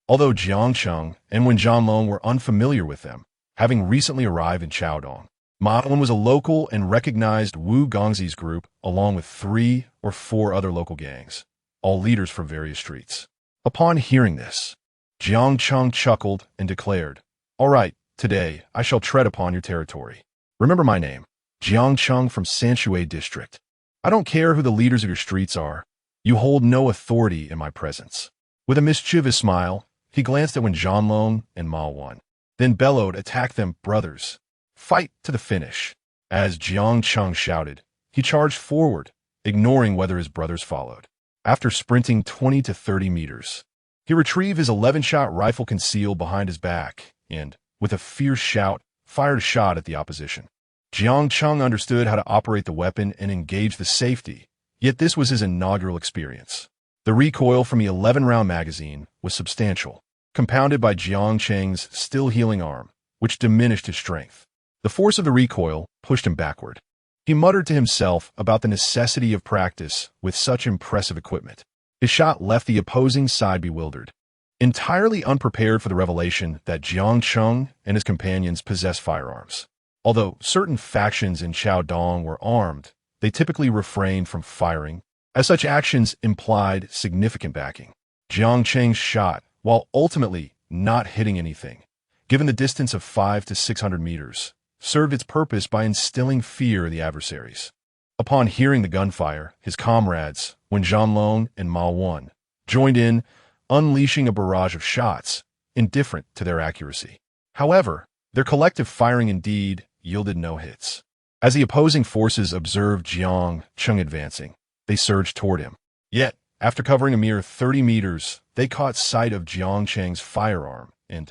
S1: Although Jiang Cheng and Wen Zhanlong were unfamiliar with them, having recently arrived in Chaodong, Ma Wan was a local and recognized Wu Gongzi's group along with 3 or 4 other local gangs, all leaders from various streets. Upon hearing this, Jiang Cheng chuckled and declared, "All right, today I shall tread upon your territory. Remember my name, Jiang Cheng from Sanshui District. I don't care who the leaders of your streets are. You hold no authority in my presence." With a mischievous smile, he glanced at Wen Zhanlong and Ma Wan, then bellowed, "Attack them, brothers. Fight to the finish." As Jiang Cheng shouted, he charged forward, ignoring whether his brothers followed. After sprinting 20 to 30 meters, he retrieved his 11-shot rifle concealed behind his back and, with a fierce shout, fired a shot at the opposition. Jiang Cheng understood how to operate the weapon and engage the safety, yet this was his inaugural experience. The recoil from the 11-round magazine was substantial, compounded by Jiang Cheng's still-healing arm, which diminished his strength. The force of the recoil pushed him backward. He muttered to himself about the necessity of practice with such impressive equipment. His shot left the opposing side bewildered, entirely unprepared for the revelation that Jiang Cheng and his companions possessed firearms. Although certain factions in Chaodong were armed, they typically refrained from firing, as such actions implied significant backing. Jiang Cheng's shot, while ultimately not hitting anything, given the distance of 500 to 600 meters, served its purpose by instilling fear in the adversaries. Upon hearing the gunfire, his comrades, Wen Zhanlong and Ma Wan, joined in, unleashing a barrage of shots, indifferent to their accuracy. However, their collective firing indeed yielded no hits. As the opposing forces observed Jiang Cheng advancing, they surged toward him. Yet, after covering a mere 30 meters, they caught sight of Jiang Cheng's firearm, and,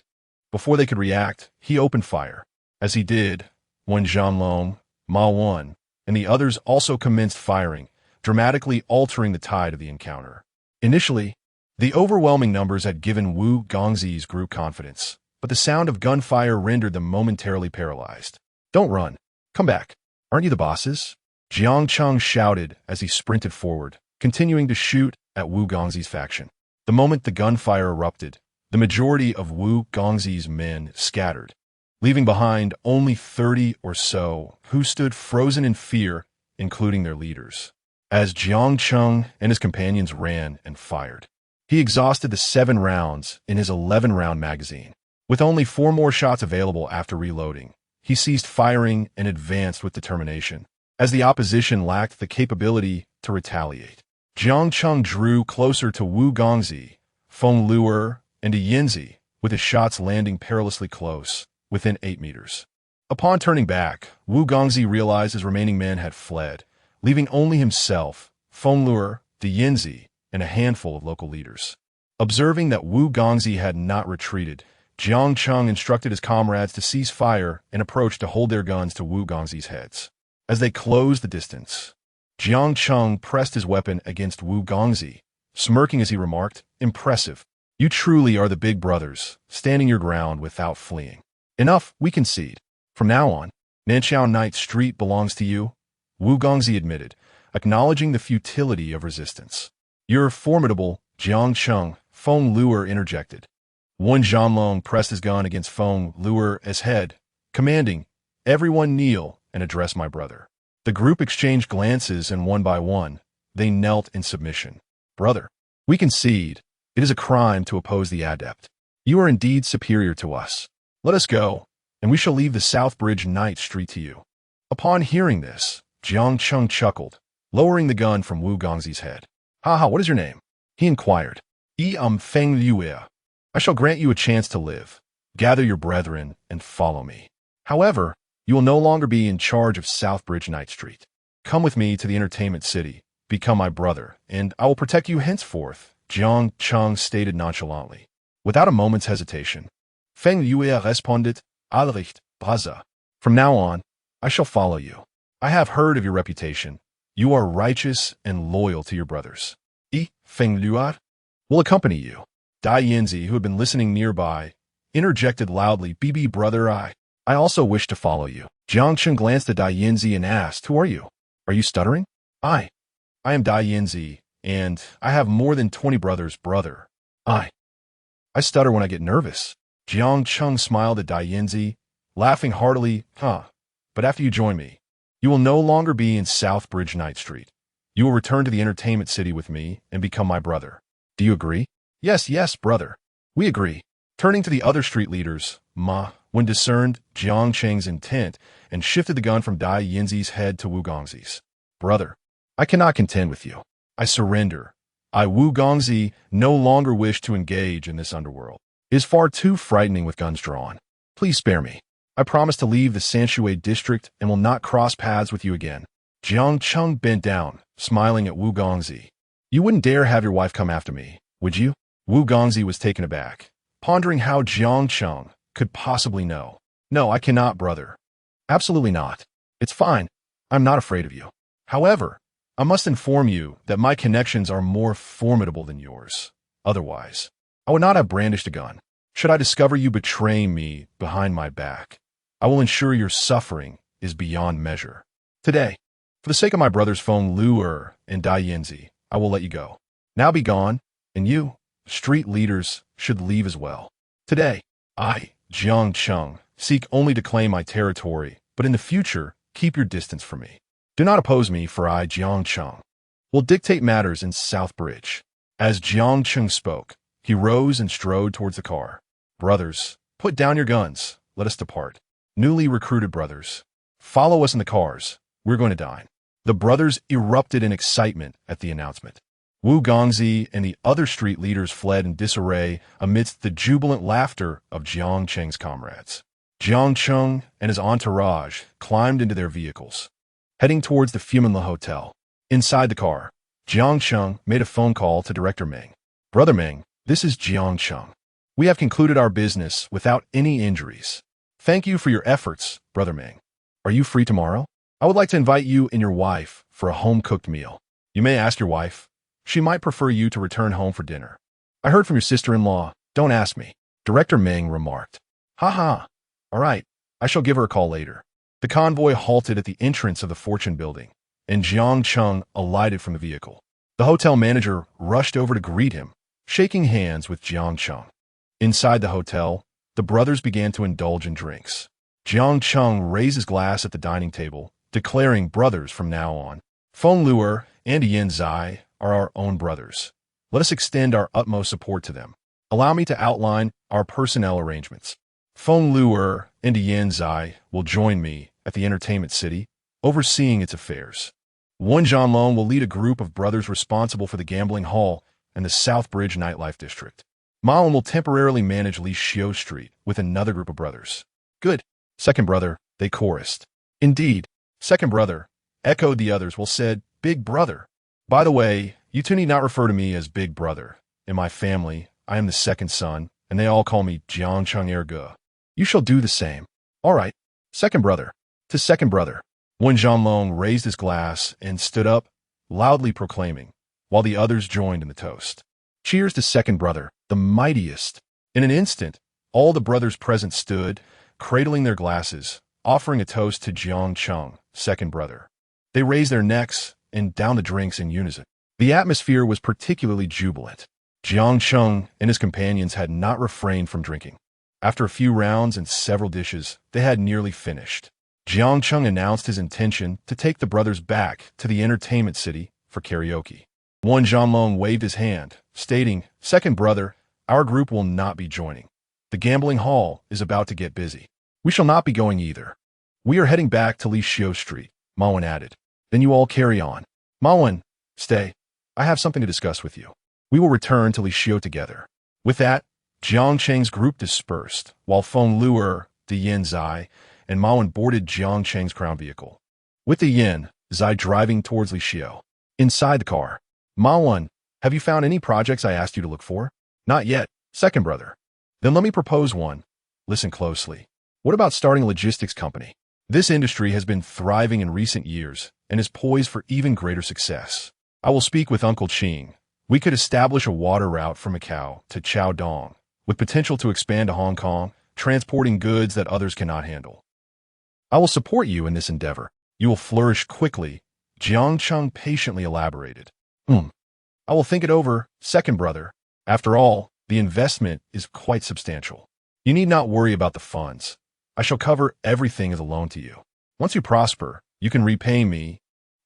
S1: before they could react, he opened fire. As he did, Wen Zhanlong, Ma Wan, and the others also commenced firing, dramatically altering the tide of the encounter. Initially, the overwhelming numbers had given Wu Gongzi's group confidence, but the sound of gunfire rendered them momentarily paralyzed. "Don't run. Come back. Aren't you the bosses?" Jiang Cheng shouted as he sprinted forward, continuing to shoot at Wu Gongzi's faction. The moment the gunfire erupted, the majority of Wu Gongzi's men scattered, leaving behind only 30 or so who stood frozen in fear, including their leaders. As Jiang Cheng and his companions ran and fired, he exhausted the 7 rounds in his 11-round magazine. With only 4 more shots available after reloading, he ceased firing and advanced with determination, as the opposition lacked the capability to retaliate. Jiang Cheng drew closer to Wu Gongzi, Feng Luer, and Yinzi, with his shots landing perilously close, within 8 meters. Upon turning back, Wu Gongzi realized his remaining men had fled, leaving only himself, Feng Luer, Yinzi, and a handful of local leaders. Observing that Wu Gongzi had not retreated, Jiang Cheng instructed his comrades to cease fire and approach to hold their guns to Wu Gongzi's heads. As they closed the distance, Jiang Cheng pressed his weapon against Wu Gongzi, smirking as he remarked, "Impressive. You truly are the big brothers, standing your ground without fleeing. Enough, we concede. From now on, Nanchao Night Street belongs to you," Wu Gongzi admitted, acknowledging the futility of resistance. "You're formidable," Jiang Cheng, Feng Luer interjected. Wen Zhanlong pressed his gun against Feng Luer's head, commanding, "Everyone kneel and address my brother." The group exchanged glances, and one by one, they knelt in submission. "Brother, we concede. It is a crime to oppose the adept. You are indeed superior to us. Let us go, and we shall leave the South Bridge Night Street to you." Upon hearing this, Jiang Cheng chuckled, lowering the gun from Wu Gongzi's head. "Haha, what is your name?" he inquired. Feng Luer. "I shall grant you a chance to live. Gather your brethren and follow me. However, you will no longer be in charge of Southbridge Night Street. Come with me to the entertainment city, become my brother, and I will protect you henceforth," Jiang Cheng stated nonchalantly. Without a moment's hesitation, Feng Luer responded, "Allericht, Brother. From now on, I shall follow you. I have heard of your reputation. You are righteous and loyal to your brothers. Feng Luer will accompany you." Dai Yinzi, who had been listening nearby, interjected loudly, "BB brother, I also wish to follow you." Jiang Cheng glanced at Dai Yinzi and asked, "Who are you? Are you stuttering?" I am Dai Yinzi, and I have more than 20 brothers, brother. I stutter when I get nervous." Jiang Cheng smiled at Dai Yinzi, laughing heartily, "But after you join me, you will no longer be in Southbridge Night Street. You will return to the entertainment city with me and become my brother. Do you agree?" Yes, brother. We agree." Turning to the other street leaders, Wen discerned Jiang Cheng's intent and shifted the gun from Dai Yinzi's head to Wu Gongzi's. "Brother, I cannot contend with you. I surrender. I, Wu Gongzi, no longer wish to engage in this underworld. It is far too frightening with guns drawn. Please spare me. I promise to leave the Sanshui district and will not cross paths with you again." Jiang Cheng bent down, smiling at Wu Gongzi. "You wouldn't dare have your wife come after me, would you?" Wu Gongzi was taken aback, pondering how Jiang Cheng could possibly know. "No, I cannot, brother. Absolutely not. It's fine. I'm not afraid of you. However, I must inform you that my connections are more formidable than yours. Otherwise, I would not have brandished a gun. Should I discover you betraying me behind my back, I will ensure your suffering is beyond measure. Today, for the sake of my brothers Feng Luer and Dai Yinzi, I will let you go. Now be gone, and you, street leaders, should leave as well. Today, I, Jiang Cheng, seek only to claim my territory, but in the future, keep your distance from me. Do not oppose me, for I, Jiang Cheng, will dictate matters in Southbridge." As Jiang Cheng spoke, he rose and strode towards the car. "Brothers, put down your guns. Let us depart. Newly recruited brothers, follow us in the cars. We're going to dine." The brothers erupted in excitement at the announcement. Wu Gongzi and the other street leaders fled in disarray amidst the jubilant laughter of Jiang Cheng's comrades. Jiang Cheng and his entourage climbed into their vehicles, heading towards the Fuminla Hotel. Inside the car, Jiang Cheng made a phone call to Director Meng. "Brother Meng, this is Jiang Cheng. We have concluded our business without any injuries. Thank you for your efforts, Brother Meng. Are you free tomorrow? I would like to invite you and your wife for a home-cooked meal. You may ask your wife. She might prefer you to return home for dinner. I heard from your sister-in-law. Don't ask me," Director Meng remarked. "Ha. All right, I shall give her a call later." The convoy halted at the entrance of the Fortune building, and Jiang Cheng alighted from the vehicle. The hotel manager rushed over to greet him, shaking hands with Jiang Cheng. Inside the hotel, the brothers began to indulge in drinks. Jiang Cheng raised his glass at the dining table, declaring, "Brothers from now on. Feng Luer and Yin Zai are our own brothers. Let us extend our utmost support to them. Allow me to outline our personnel arrangements. Feng Luer and Yin Zai will join me at the entertainment city, overseeing its affairs. Wen Zhanlong will lead a group of brothers responsible for the gambling hall and the Southbridge nightlife district. Malin will temporarily manage Li Xiu Street with another group of brothers." "Good, second brother," they chorused. "Indeed, second brother," echoed the others, while said, "Big brother. By the way, you two need not refer to me as Big Brother. In my family, I am the second son, and they all call me Jiang Cheng Erge. You shall do the same." "All right, second brother." To second brother. Wen Zhanlong raised his glass and stood up, loudly proclaiming, while the others joined in the toast. "Cheers to second brother, the mightiest." In an instant, all the brothers present stood, cradling their glasses, offering a toast to Jiang Cheng, second brother. They raised their necks and downed the drinks in unison. The atmosphere was particularly jubilant. Jiang Cheng and his companions had not refrained from drinking. After a few rounds and several dishes, they had nearly finished. Jiang Cheng announced his intention to take the brothers back to the entertainment city for karaoke. One Zhanlong waved his hand, stating, "Second brother, our group will not be joining. The gambling hall is about to get busy. We shall not be going either. We are heading back to Li Xiu Street," Mawen added. "Then you all carry on. Mawen, stay. I have something to discuss with you. We will return to Li Xiu together." With that, Jiang Cheng's group dispersed, while Feng Luer, the Yin Zai, and Mawen boarded Jiang Cheng's crown vehicle. With the Yin, Zai driving towards Li Xiu. Inside the car, "Mawen, have you found any projects I asked you to look for?" "Not yet, second brother." "Then let me propose one. Listen closely. What about starting a logistics company? This industry has been thriving in recent years and is poised for even greater success. I will speak with Uncle Qing. We could establish a water route from Macau to Chaodong, with potential to expand to Hong Kong, transporting goods that others cannot handle. I will support you in this endeavor. You will flourish quickly," Jiang Cheng patiently elaborated. I will think it over, second brother. After all, the investment is quite substantial. You need not worry about the funds. I shall cover everything as a loan to you. Once you prosper, you can repay me."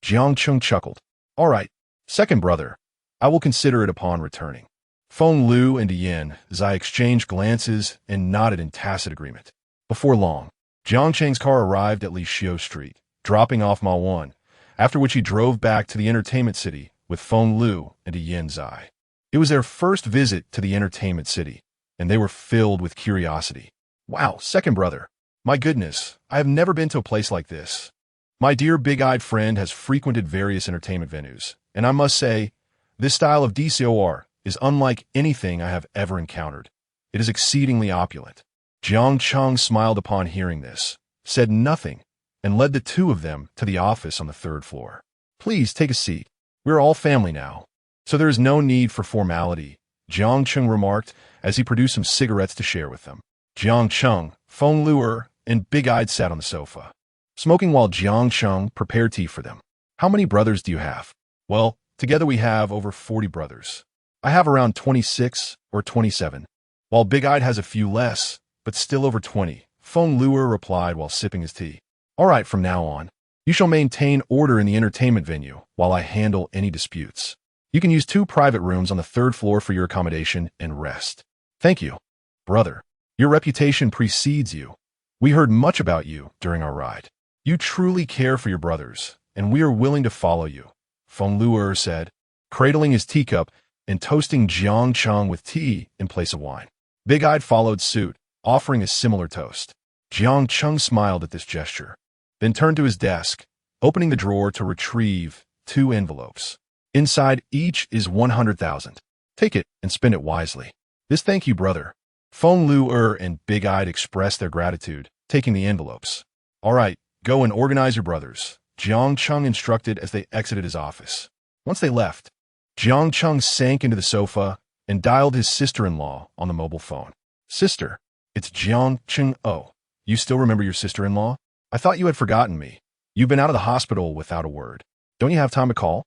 S1: Jiang Cheng chuckled. "All right, second brother. I will consider it upon returning." Feng Lu and Yin Zai exchanged glances and nodded in tacit agreement. Before long, Jiang Cheng's car arrived at Li Xiu Street, dropping off Ma Wan, after which he drove back to the entertainment city with Feng Lu and Yin Zai. It was their first visit to the entertainment city, and they were filled with curiosity. "Wow, second brother. My goodness, I have never been to a place like this. My dear big-eyed friend has frequented various entertainment venues, and I must say, this style of DCOR is unlike anything I have ever encountered. It is exceedingly opulent." Jiang Cheng smiled upon hearing this, said nothing, and led the two of them to the office on the third floor. "Please take a seat. We're all family now, so there is no need for formality," Jiang Cheng remarked as he produced some cigarettes to share with them. Jiang Cheng, Feng Luer, and Big-Eyed sat on the sofa, smoking while Jiang Cheng prepared tea for them. "How many brothers do you have?" "Well, together we have over 40 brothers. I have around 26 or 27, while Big-Eyed has a few less, but still over 20, Feng Luer replied while sipping his tea. "All right, from now on, you shall maintain order in the entertainment venue while I handle any disputes. You can use 2 private rooms on the 3rd floor for your accommodation and rest." "Thank you, brother. Your reputation precedes you. We heard much about you during our ride. You truly care for your brothers, and we are willing to follow you," Feng Luer said, cradling his teacup and toasting Jiang Cheng with tea in place of wine. Big-Eyed followed suit, offering a similar toast. Jiang Cheng smiled at this gesture, then turned to his desk, opening the drawer to retrieve 2 envelopes. Inside each is 100,000. "Take it and spend it wisely." "This thank you, brother." Feng Luer and Big-Eyed expressed their gratitude, taking the envelopes. "All right, go and organize your brothers," Jiang Cheng instructed as they exited his office. Once they left, Jiang Cheng sank into the sofa and dialed his sister-in-law on the mobile phone. "Sister, it's Jiang Cheng. Oh, you still remember your sister-in-law? I thought you had forgotten me. You've been out of the hospital without a word. Don't you have time to call?"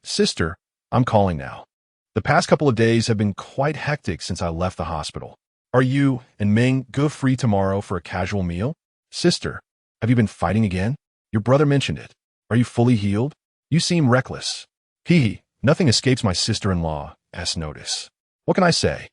S1: "Sister, I'm calling now. The past couple of days have been quite hectic since I left the hospital. Are you and Ming Ge free tomorrow for a casual meal?" "Sister, have you been fighting again? Your brother mentioned it. Are you fully healed? You seem reckless." Nothing escapes my sister-in-law, notice. What can I say?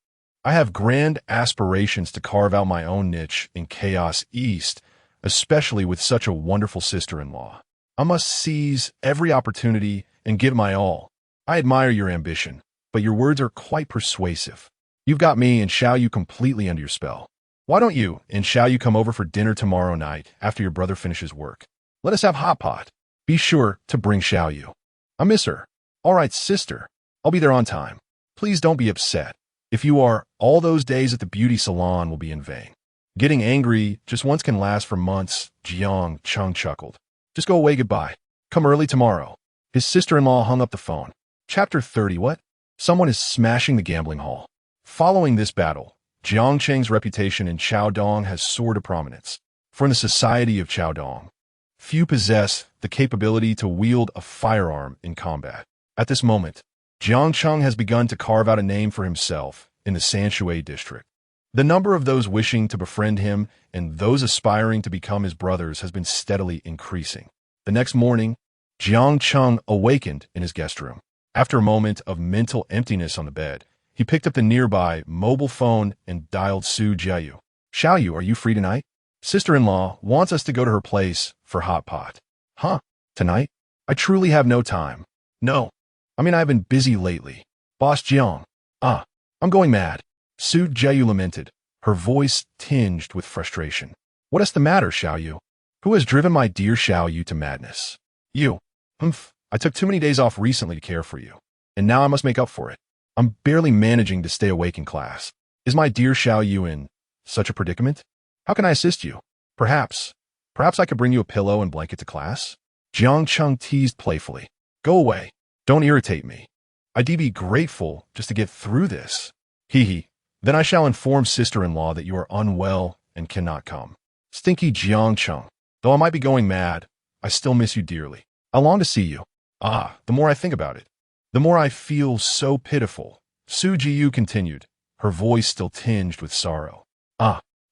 S1: I have grand aspirations to carve out my own niche in Chaos East, especially with such a wonderful sister-in-law. I must seize every opportunity and give my all. I admire your ambition, but your words are quite persuasive. You've got me and Xiaoyu completely under your spell. Why don't you and Xiaoyu come over for dinner tomorrow night after your brother finishes work? Let us have hot pot. Be sure to bring Xiaoyu. I miss her." "All right, sister. I'll be there on time. Please don't be upset. If you are, all those days at the beauty salon will be in vain. Getting angry just once can last for months," Jiang Cheng chuckled. "Just go away goodbye. Come early tomorrow." His sister-in-law hung up the phone. Chapter 30. What? Someone is smashing the gambling hall. Following this battle, Jiang Cheng's reputation in Chaodong has soared to prominence. For in the society of Chaodong, few possess the capability to wield a firearm in combat. At this moment, Jiang Cheng has begun to carve out a name for himself in the Sanshui district. The number of those wishing to befriend him and those aspiring to become his brothers has been steadily increasing. The next morning, Jiang Cheng awakened in his guest room. After a moment of mental emptiness on the bed, he picked up the nearby mobile phone and dialed Su Jiayu. Xiaoyu, are you free tonight? Sister-in-law wants us to go to her place for hot pot. Huh? Tonight? I truly have no time. No. I've been busy lately. Boss Jiang. I'm going mad. Su Jiayu lamented, her voice tinged with frustration. What is the matter, Xiaoyu? Who has driven my dear Xiaoyu to madness? You. I took too many days off recently to care for you, and now I must make up for it. I'm barely managing to stay awake in class. Is my dear Xiaoyu in such a predicament? How can I assist you? Perhaps I could bring you a pillow and blanket to class? Jiang Cheng teased playfully. Go away. Don't irritate me. I'd be grateful just to get through this. Hee. Then I shall inform sister-in-law that you are unwell and cannot come. Stinky Jiang Cheng. Though I might be going mad, I still miss you dearly. I long to see you. The more I think about it, the more I feel so pitiful. Su Jiayu continued, her voice still tinged with sorrow.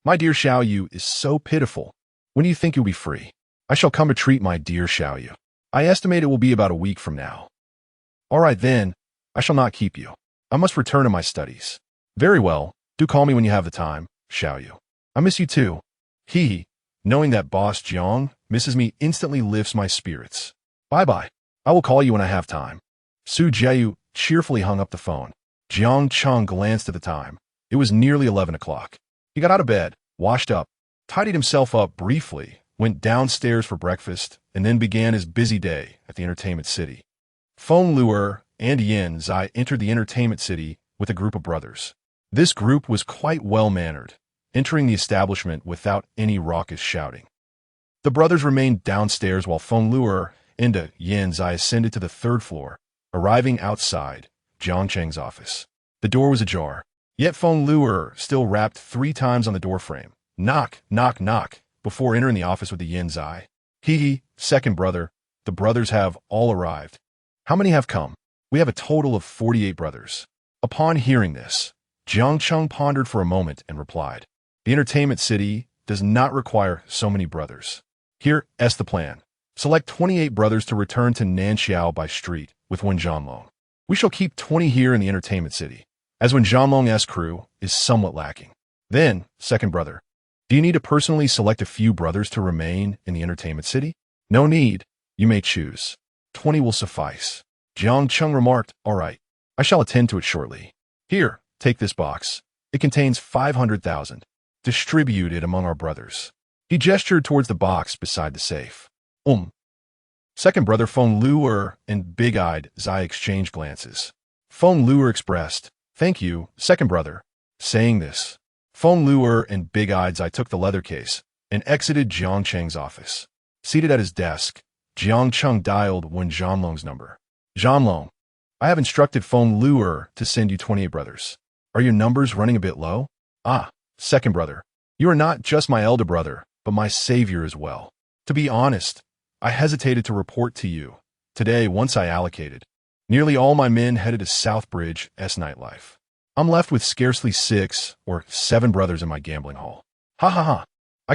S1: My dear Xiaoyu is so pitiful. When do you think you'll be free? I shall come to treat my dear Xiaoyu. I estimate it will be about a week from now. All right then, I shall not keep you. I must return to my studies. Very well, do call me when you have the time, Xiaoyu. I miss you too. Hee. Knowing that Boss Jiang misses me instantly lifts my spirits. Bye-bye. I will call you when I have time. Su Jiayu cheerfully hung up the phone. Jiang Cheng glanced at the time. It was nearly 11 o'clock. He got out of bed, washed up, tidied himself up briefly, went downstairs for breakfast, and then began his busy day at the entertainment city. Feng Luer and Yin Zai entered the entertainment city with a group of brothers. This group was quite well-mannered, entering the establishment without any raucous shouting. The brothers remained downstairs while Feng Luer and Yin Zai ascended to the third floor, arriving outside Jiang Cheng's office. The door was ajar, yet Feng Luer still rapped 3 times on the doorframe. Knock, knock, knock, before entering the office with the Yin Zai. Hee, second brother, the brothers have all arrived. How many have come? We have a total of 48 brothers. Upon hearing this, Jiang Cheng pondered for a moment and replied, the entertainment city does not require so many brothers. Here is the plan. Select 28 brothers to return to Nanxiao by street with Wen Zhanlong. We shall keep 20 here in the entertainment city, as Wen Zhanlong's crew is somewhat lacking. Then, second brother, do you need to personally select a few brothers to remain in the entertainment city? No need. You may choose. 20 will suffice. Jiang Cheng remarked, all right, I shall attend to it shortly. Here, take this box. It contains 500,000. Distribute it among our brothers. He gestured towards the box beside the safe. Second brother Feng Luer and big-eyed Zai exchanged glances. Feng Luer expressed, thank you, second brother. Saying this, Feng Luer and big-eyed Zai took the leather case and exited Jiang Cheng's office. Seated at his desk, Jiang Cheng dialed Wen Zhanlong's number. Zhanlong, I have instructed Feng Luer to send you 28 brothers. Are your numbers running a bit low? Second brother, you are not just my elder brother, but my savior as well. To be honest, I hesitated to report to you. Today, once I allocated, nearly all my men headed to Southbridge's nightlife. I'm left with scarcely 6 or 7 brothers in my gambling hall. I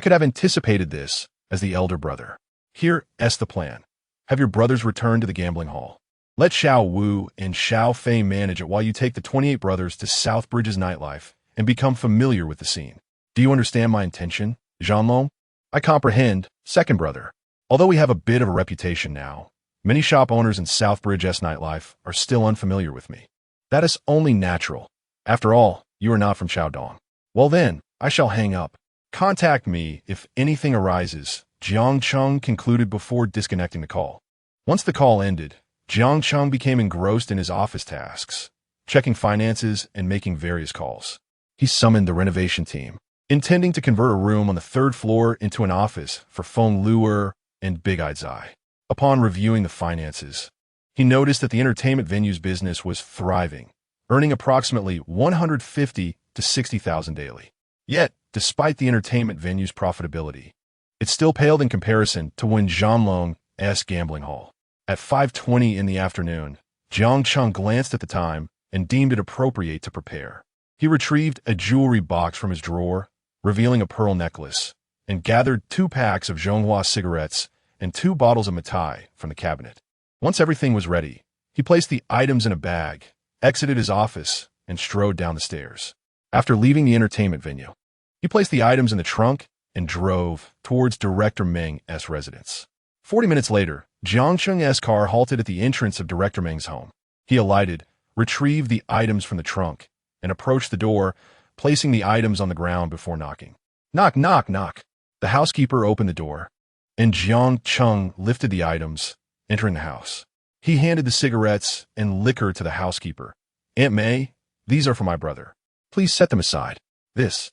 S1: could have anticipated this as the elder brother. Here is the plan. Have your brothers return to the gambling hall. Let Xiao Wu and Xiao Fei manage it while you take the 28 brothers to Southbridge's nightlife and become familiar with the scene. Do you understand my intention, Zhanlong? I comprehend, second brother. Although we have a bit of a reputation now, many shop owners in Southbridge's nightlife are still unfamiliar with me. That is only natural. After all, you are not from Shaodong. Well then, I shall hang up. Contact me if anything arises, Jiang Cheng concluded before disconnecting the call. Once the call ended, Jiang Cheng became engrossed in his office tasks, checking finances and making various calls. He summoned the renovation team, intending to convert a room on the 3rd floor into an office for Feng Luer and Big-Eyed Zai. Upon reviewing the finances, he noticed that the entertainment venue's business was thriving, earning approximately 150 to 60,000 daily. Yet, despite the entertainment venue's profitability, it still paled in comparison to Wen Zhanlong's gambling hall. At 5:20 in the afternoon, Jiang Cheng glanced at the time and deemed it appropriate to prepare. He retrieved a jewelry box from his drawer, revealing a pearl necklace, and gathered 2 packs of Zhonghua cigarettes and 2 bottles of Matai from the cabinet. Once everything was ready, he placed the items in a bag, exited his office, and strode down the stairs. After leaving the entertainment venue, he placed the items in the trunk and drove towards Director Meng's residence. 40 minutes later, Jiang Cheng's car halted at the entrance of Director Meng's home. He alighted, retrieved the items from the trunk, and approached the door, placing the items on the ground before knocking. Knock, knock, knock. The housekeeper opened the door, and Jiang Cheng lifted the items, entering the house. He handed the cigarettes and liquor to the housekeeper. Aunt May, these are for my brother. Please set them aside. This.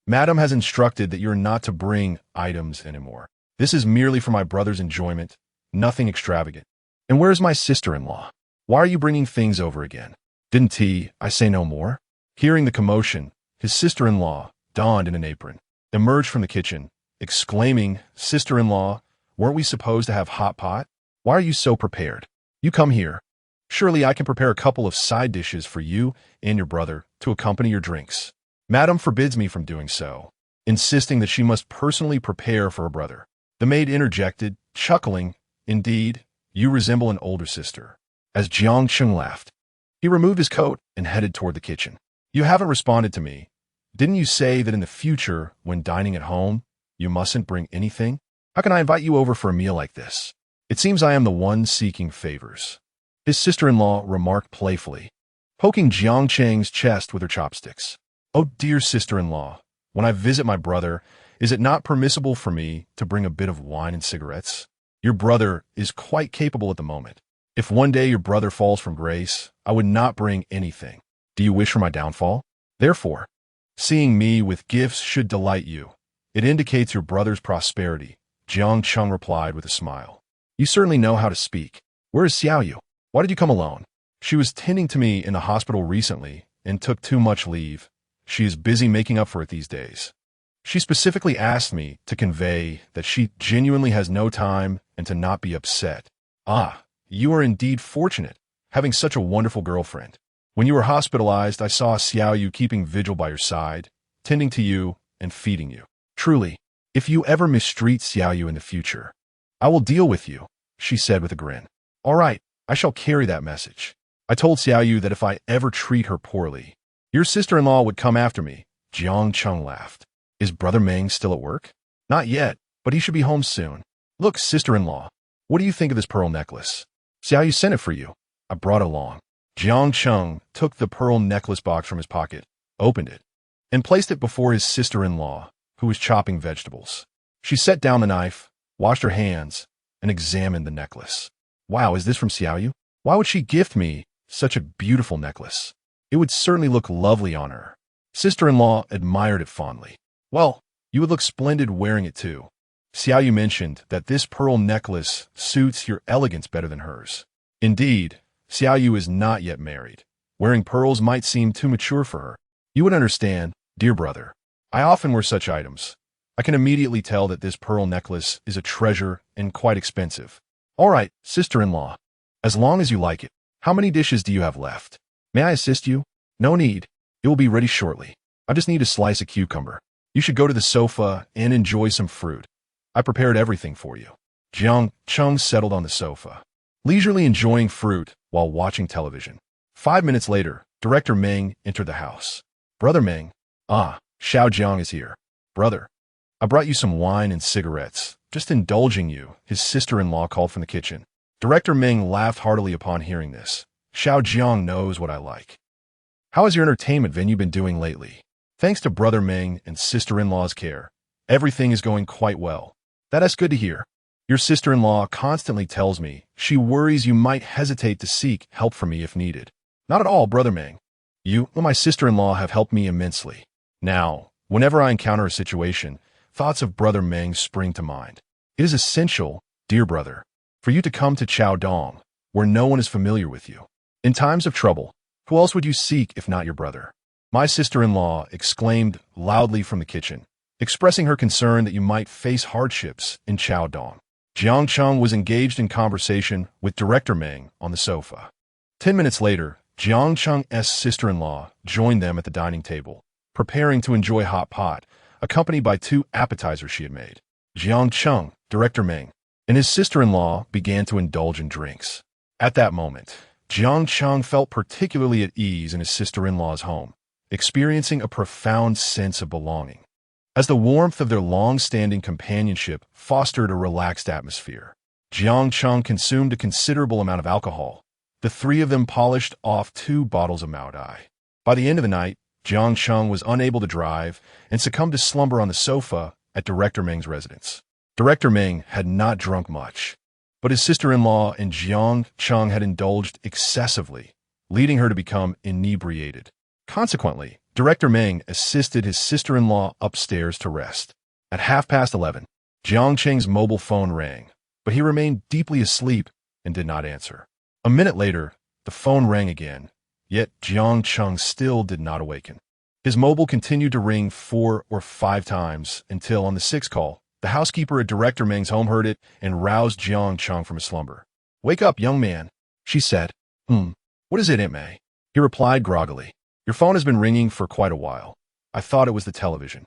S1: Madam has instructed that you are not to bring items anymore. This is merely for my brother's enjoyment, nothing extravagant. And where is my sister-in-law? Why are you bringing things over again? Didn't I say no more? Hearing the commotion, his sister-in-law, donned in an apron, emerged from the kitchen, exclaiming, Sister-in-law, weren't we supposed to have hot pot? Why are you so prepared? You come here. Surely I can prepare a couple of side dishes for you and your brother to accompany your drinks. Madam forbids me from doing so, insisting that she must personally prepare for her brother. The maid interjected, chuckling, Indeed, you resemble an older sister. As Jiang Cheng laughed, he removed his coat and headed toward the kitchen. You haven't responded to me. Didn't you say that in the future, when dining at home, you mustn't bring anything? How can I invite you over for a meal like this? It seems I am the one seeking favors. His sister-in-law remarked playfully, poking Jiang Cheng's chest with her chopsticks. Oh, dear sister-in-law, when I visit my brother, is it not permissible for me to bring a bit of wine and cigarettes? Your brother is quite capable at the moment. If one day your brother falls from grace, I would not bring anything. Do you wish for my downfall? Therefore, seeing me with gifts should delight you. It indicates your brother's prosperity, Jiang Cheng replied with a smile. You certainly know how to speak. Where is Xiaoyu? Why did you come alone? She was tending to me in the hospital recently and took too much leave. She is busy making up for it these days. She specifically asked me to convey that she genuinely has no time and to not be upset. Ah, you are indeed fortunate, having such a wonderful girlfriend. When you were hospitalized, I saw Xiaoyu keeping vigil by your side, tending to you and feeding you. Truly, if you ever mistreat Xiaoyu in the future, I will deal with you, she said with a grin. All right, I shall carry that message. I told Xiaoyu that if I ever treat her poorly, your sister-in-law would come after me. Jiang Cheng laughed. Is Brother Meng still at work? Not yet, but he should be home soon. Look, sister-in-law, what do you think of this pearl necklace? Xiaoyu sent it for you. I brought it along. Jiang Cheng took the pearl necklace box from his pocket, opened it, and placed it before his sister-in-law, who was chopping vegetables. She set down the knife, washed her hands, and examined the necklace. Wow, is this from Xiaoyu? Why would she gift me such a beautiful necklace? It would certainly look lovely on her. Sister-in-law admired it fondly. Well, you would look splendid wearing it too. Xiaoyu mentioned that this pearl necklace suits your elegance better than hers. Indeed, Xiaoyu is not yet married. Wearing pearls might seem too mature for her. You would understand, dear brother. I often wear such items. I can immediately tell that this pearl necklace is a treasure and quite expensive. All right, sister-in-law, as long as you like it. How many dishes do you have left? May I assist you? No need. It will be ready shortly. I just need to slice a cucumber. You should go to the sofa and enjoy some fruit. I prepared everything for you. Jiang Cheng settled on the sofa, leisurely enjoying fruit while watching television. 5 minutes later, Director Meng entered the house. Brother Meng. Ah, Xiao Jiang is here. Brother, I brought you some wine and cigarettes, just indulging you, his sister-in-law called from the kitchen. Director Meng laughed heartily upon hearing this. Xiao Jiang knows what I like. How has your entertainment venue been doing lately? Thanks to Brother Meng and sister-in-law's care, everything is going quite well. That is good to hear. Your sister-in-law constantly tells me she worries you might hesitate to seek help from me if needed. Not at all, Brother Meng. You and my sister-in-law have helped me immensely. Now, whenever I encounter a situation, thoughts of Brother Meng spring to mind. It is essential, dear brother, for you to come to Chaodong, where no one is familiar with you. In times of trouble, who else would you seek if not your brother? My sister-in-law exclaimed loudly from the kitchen, expressing her concern that you might face hardships in Chaodong. Jiang Cheng was engaged in conversation with Director Meng on the sofa. 10 minutes later, Jiang Cheng's sister-in-law joined them at the dining table, preparing to enjoy hot pot, accompanied by 2 appetizers she had made. Jiang Cheng, Director Meng, and his sister-in-law began to indulge in drinks. At that moment, Jiang Cheng felt particularly at ease in his sister-in-law's home, experiencing a profound sense of belonging, as the warmth of their long-standing companionship fostered a relaxed atmosphere. Jiang Cheng consumed a considerable amount of alcohol. The 3 of them polished off 2 bottles of Maodai. By the end of the night, Jiang Cheng was unable to drive and succumbed to slumber on the sofa at Director Meng's residence. Director Meng had not drunk much, but his sister-in-law and Jiang Cheng had indulged excessively, leading her to become inebriated. Consequently, Director Meng assisted his sister-in-law upstairs to rest. At 11:30, Jiang Cheng's mobile phone rang, but he remained deeply asleep and did not answer. A minute later, the phone rang again, yet Jiang Cheng still did not awaken. His mobile continued to ring 4 or 5 times until, on the 6th call, the housekeeper at Director Meng's home heard it and roused Jiang Cheng from his slumber. "Wake up, young man," she said. What is it, Aunt May?" He replied groggily. "Your phone has been ringing for quite a while. I thought it was the television.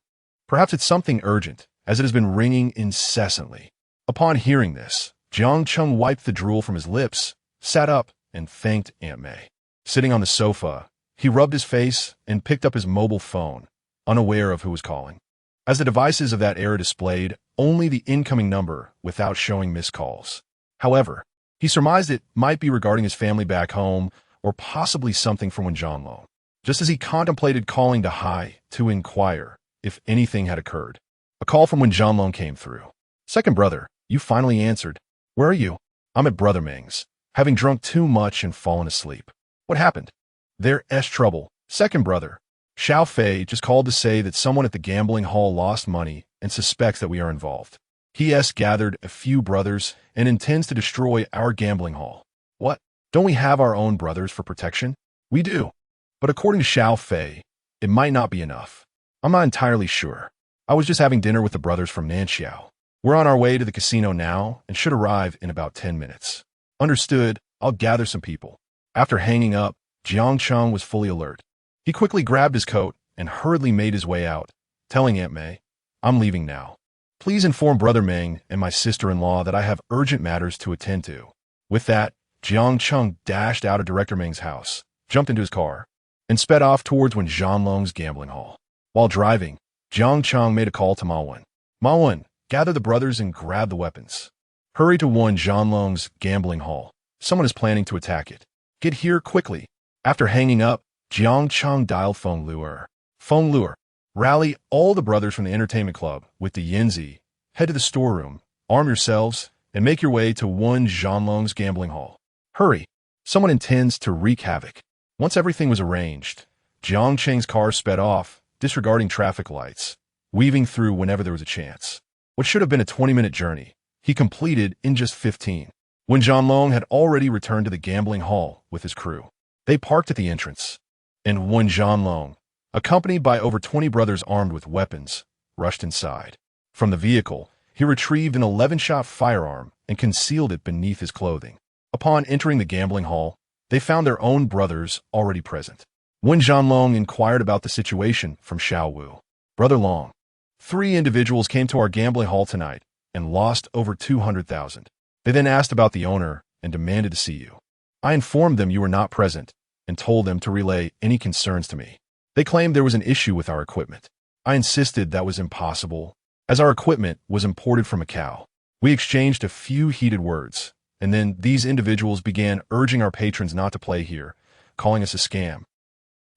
S1: Perhaps it's something urgent, as it has been ringing incessantly." Upon hearing this, Jiang Cheng wiped the drool from his lips, sat up, and thanked Aunt May. Sitting on the sofa, he rubbed his face and picked up his mobile phone, unaware of who was calling, as the devices of that era displayed only the incoming number without showing missed calls. However, he surmised it might be regarding his family back home or possibly something from Jianghu. Just as he contemplated calling to Hai to inquire if anything had occurred, a call from Jianghu came through. "Second brother, you finally answered. Where are you?" "I'm at Brother Meng's, having drunk too much and fallen asleep." "What happened?" "There's trouble. Second brother. Xiao Fei just called to say that someone at the gambling hall lost money and suspects that we are involved. He gathered a few brothers and intends to destroy our gambling hall." "What? Don't we have our own brothers for protection?" "We do. But according to Xiao Fei, it might not be enough. I'm not entirely sure. I was just having dinner with the brothers from Nanxiao. We're on our way to the casino now and should arrive in about 10 minutes. "Understood. I'll gather some people." After hanging up, Jiang Cheng was fully alert. He quickly grabbed his coat and hurriedly made his way out, telling Aunt May, "I'm leaving now. Please inform Brother Meng and my sister-in-law that I have urgent matters to attend to." With that, Jiang Cheng dashed out of Director Meng's house, jumped into his car, and sped off towards Jianlong's gambling hall. While driving, Jiang Cheng made a call to Ma Wen. "Ma Wen, gather the brothers and grab the weapons. Hurry to Jianlong's gambling hall. Someone is planning to attack it. Get here quickly." After hanging up, Jiang Cheng dialed Feng Luer. "Feng Luer, rally all the brothers from the entertainment club with the Yinzi. Head to the storeroom, arm yourselves, and make your way to Jianlong's gambling hall. Hurry. Someone intends to wreak havoc." Once everything was arranged, Jiang Cheng's car sped off, disregarding traffic lights, weaving through whenever there was a chance. What should have been a 20-minute journey, he completed in just 15. When Jianlong had already returned to the gambling hall with his crew, they parked at the entrance, and Jianlong, accompanied by over 20 brothers armed with weapons, rushed inside. From the vehicle, he retrieved an 11-shot firearm and concealed it beneath his clothing. Upon entering the gambling hall, they found their own brothers already present. Jianlong inquired about the situation from Xiao Wu. "Brother Long, 3 individuals came to our gambling hall tonight and lost over 200,000. They then asked about the owner and demanded to see you. I informed them you were not present and told them to relay any concerns to me. They claimed there was an issue with our equipment. I insisted that was impossible, as our equipment was imported from Macau. We exchanged a few heated words, and then these individuals began urging our patrons not to play here, calling us a scam.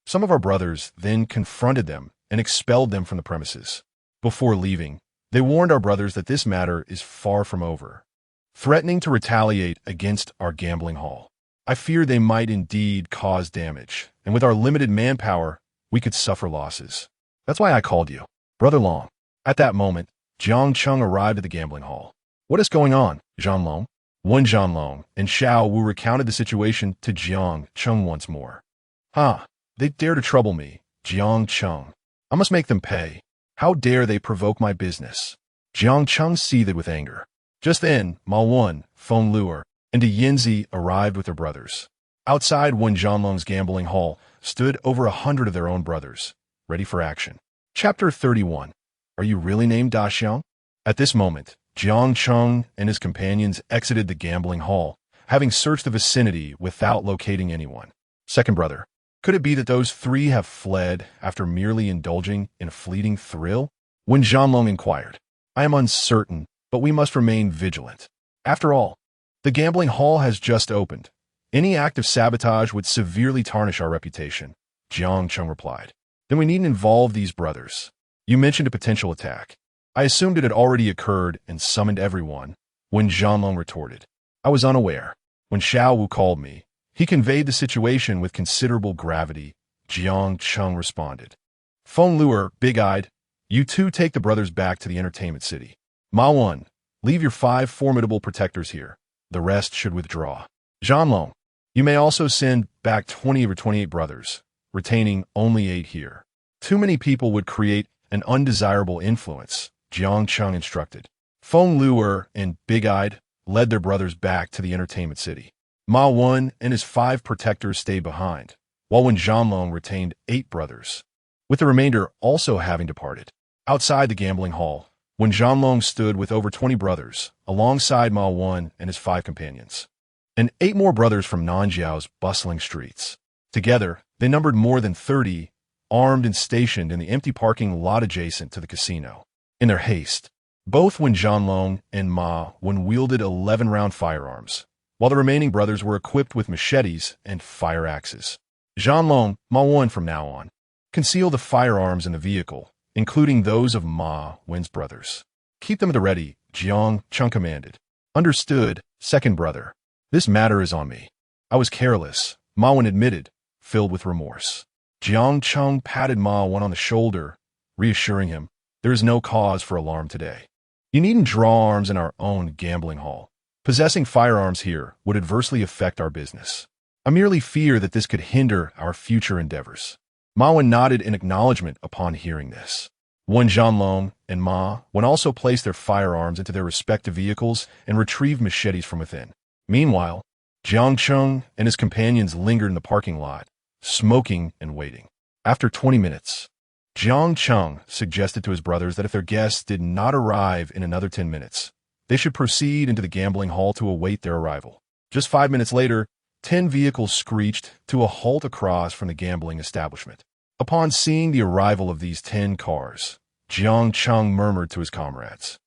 S1: Some of our brothers then confronted them and expelled them from the premises. Before leaving, they warned our brothers that this matter is far from over, threatening to retaliate against our gambling hall. I fear they might indeed cause damage, and with our limited manpower, we could suffer losses. That's why I called you, Brother Long." At that moment, Jiang Cheng arrived at the gambling hall. "What is going on, Jianlong?" Jianlong and Xiao Wu recounted the situation to Jiang Cheng once more. They dare to trouble me, Jiang Cheng. I must make them pay. How dare they provoke my business?" Jiang Cheng seethed with anger. Just then, Ma Wen, Feng Luer, and a Yinzi arrived with their brothers. Outside Wen Zhanlong's gambling hall stood over 100 of their own brothers, ready for action. Chapter 31. Are you really named Da Xiang? At this moment, Jiang Cheng and his companions exited the gambling hall, having searched the vicinity without locating anyone. Second brother, could it be that those three have fled after merely indulging in a fleeting thrill? Wen Zhanlong inquired. I am uncertain, but we must remain vigilant. After all, the gambling hall has just opened. Any act of sabotage would severely tarnish our reputation, Jiang Cheng replied. Then we needn't involve these brothers. You mentioned a potential attack. I assumed it had already occurred and summoned everyone, Wen Zhanlong retorted. I was unaware. When Xiaowu called me, he conveyed the situation with considerable gravity, Jiang Cheng responded. Feng Luer, big-eyed, you two take the brothers back to the entertainment city. Ma Wan, leave your 5 formidable protectors here. The rest should withdraw. Zhanlong, you may also send back 20 of your 28 brothers, retaining only 8 here. Too many people would create an undesirable influence, Jiang Cheng instructed. Feng Luer and Big-Eyed led their brothers back to the entertainment city. Ma Wan and his 5 protectors stayed behind, while Wen Zhanlong retained 8 brothers, with the remainder also having departed. Outside the gambling hall, Wen Zhanlong stood with over 20 brothers, alongside Ma Wan and his 5 companions, and 8 more brothers from Nanjiao's bustling streets. Together, they numbered more than 30, armed and stationed in the empty parking lot adjacent to the casino. In their haste, both Wen Zhanlong and Ma Wan wielded 11-round firearms, while the remaining brothers were equipped with machetes and fire axes. Zhanlong, Ma Wan from now on, conceal the firearms in the vehicle, including those of Ma Wan's brothers. Keep them at the ready, Jiang Cheng commanded. Understood, second brother. This matter is on me. I was careless, Ma Wan admitted, filled with remorse. Jiang Cheng patted Ma Wan on the shoulder, reassuring him, there is no cause for alarm today. You needn't draw arms in our own gambling hall. Possessing firearms here would adversely affect our business. I merely fear that this could hinder our future endeavors. Ma Wan nodded in acknowledgement upon hearing this. Wen Zhanlong and Ma Wan also placed their firearms into their respective vehicles and retrieved machetes from within. Meanwhile, Jiang Cheng and his companions lingered in the parking lot, smoking and waiting. After 20 minutes, Jiang Cheng suggested to his brothers that if their guests did not arrive in another 10 minutes, they should proceed into the gambling hall to await their arrival. Just 5 minutes later, 10 vehicles screeched to a halt across from the gambling establishment. Upon seeing the arrival of these 10 cars, Jiang Cheng murmured to his comrades,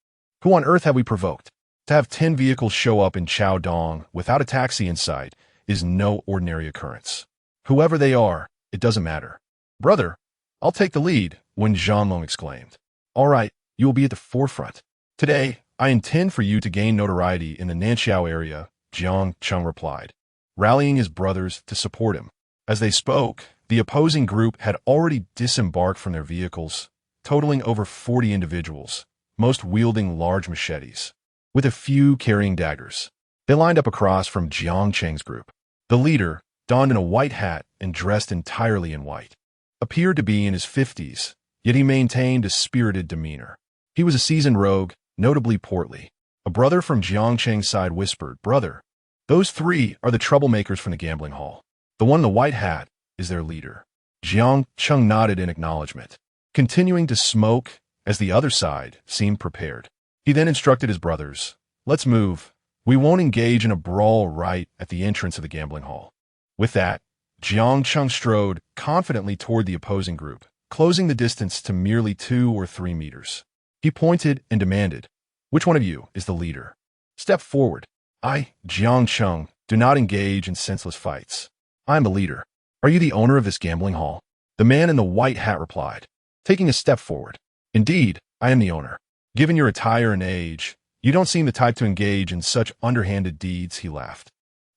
S1: "Who on earth have we provoked? To have 10 vehicles show up in Chaodong without a taxi in sight is no ordinary occurrence. Whoever they are, it doesn't matter." "Brother, I'll take the lead," Wen Zhanlong exclaimed. "All right, you will be at the forefront. Today, I intend for you to gain notoriety in the Nanxiao area," Jiang Cheng replied, rallying his brothers to support him. As they spoke, the opposing group had already disembarked from their vehicles, totaling over 40 individuals, most wielding large machetes, with a few carrying daggers. They lined up across from Jiang Cheng's group. The leader, donned in a white hat and dressed entirely in white, appeared to be in his 50s, yet he maintained a spirited demeanor. He was a seasoned rogue, notably portly. A brother from Jiang Cheng's side whispered, "Brother, those 3 are the troublemakers from the gambling hall. The one in the white hat is their leader." Jiang Cheng nodded in acknowledgement, continuing to smoke as the other side seemed prepared. He then instructed his brothers, "Let's move. We won't engage in a brawl right at the entrance of the gambling hall." With that, Jiang Cheng strode confidently toward the opposing group, closing the distance to merely 2 or 3 meters. He pointed and demanded, "Which one of you is the leader? Step forward. I, Jiang Cheng, do not engage in senseless fights. I am the leader. Are you the owner of this gambling hall?" The man in the white hat replied, taking a step forward. "Indeed, I am the owner. Given your attire and age, you don't seem the type to engage in such underhanded deeds," he laughed.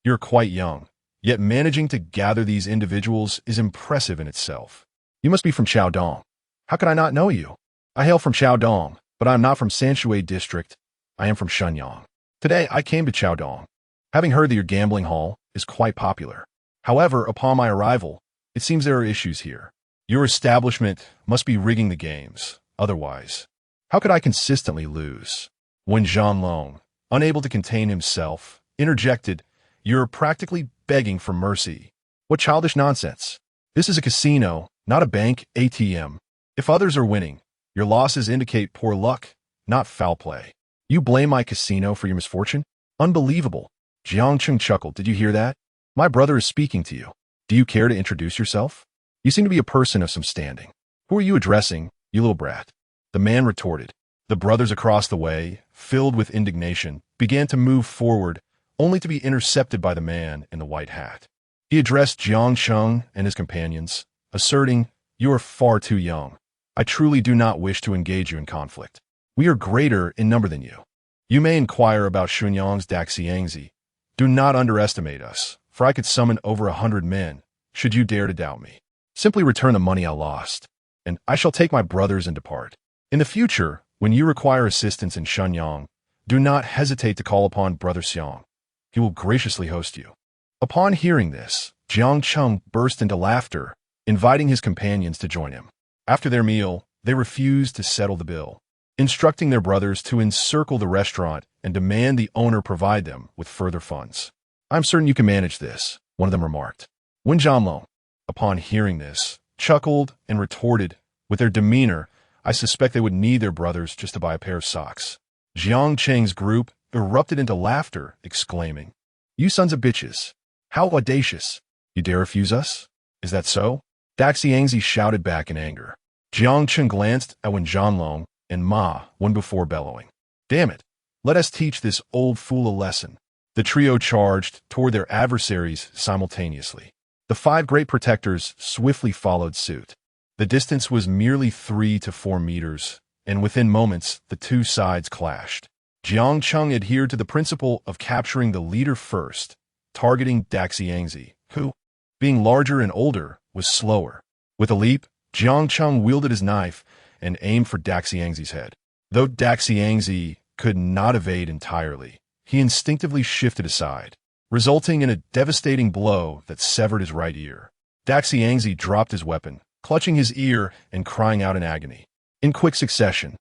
S1: "You're quite young, yet managing to gather these individuals is impressive in itself. You must be from Chaodong. How could I not know you?" "I hail from Chaodong, but I am not from Sanshui district. I am from Shenyang. Today I came to Chaodong, having heard that your gambling hall is quite popular. However, upon my arrival, it seems there are issues here. Your establishment must be rigging the games. Otherwise, how could I consistently lose?" When Zhanlong, unable to contain himself, interjected, "You're practically begging for mercy. What childish nonsense. This is a casino, not a bank ATM. If others are winning, your losses indicate poor luck, not foul play. You blame my casino for your misfortune? Unbelievable. Jiang Cheng chuckled. Did you hear that? My brother is speaking to you. Do you care to introduce yourself? You seem to be a person of some standing. Who are you addressing, you little brat? The man retorted. The brothers across the way, filled with indignation, began to move forward, only to be intercepted by the man in the white hat. He addressed Jiang Cheng and his companions, asserting, "You are far too young. I truly do not wish to engage you in conflict. We are greater in number than you. You may inquire about Xuanyang's Daxiangzi. Do not underestimate us, for I could summon over 100 men, should you dare to doubt me. Simply return the money I lost, and I shall take my brothers and depart. In the future, when you require assistance in Shenyang, do not hesitate to call upon Brother Xiang. He will graciously host you." Upon hearing this, Jiang Cheng burst into laughter, inviting his companions to join him. After their meal, they refused to settle the bill, instructing their brothers to encircle the restaurant and demand the owner provide them with further funds. "I'm certain you can manage this," one of them remarked. Wen Zhanlong, upon hearing this, chuckled and retorted, "With their demeanor, I suspect they would need their brothers just to buy a pair of socks." Jiang Cheng's group erupted into laughter, exclaiming, "You sons of bitches! How audacious! You dare refuse us? Is that so?" Daxiangzi shouted back in anger. Jiang Cheng glanced at Wen Zhanlong and Ma Wen before bellowing, "Damn it! Let us teach this old fool a lesson." The trio charged toward their adversaries simultaneously. The 5 great protectors swiftly followed suit. The distance was merely 3 to 4 meters, and within moments the two sides clashed. Jiang Cheng adhered to the principle of capturing the leader first, targeting Daxiangzi, who, being larger and older, was slower. With a leap, Jiang Cheng wielded his knife and aimed for Daxiangzi's head. Though Daxiangzi could not evade entirely, he instinctively shifted aside, resulting in a devastating blow that severed his right ear. Daxiangzi dropped his weapon, clutching his ear and crying out in agony. In quick succession,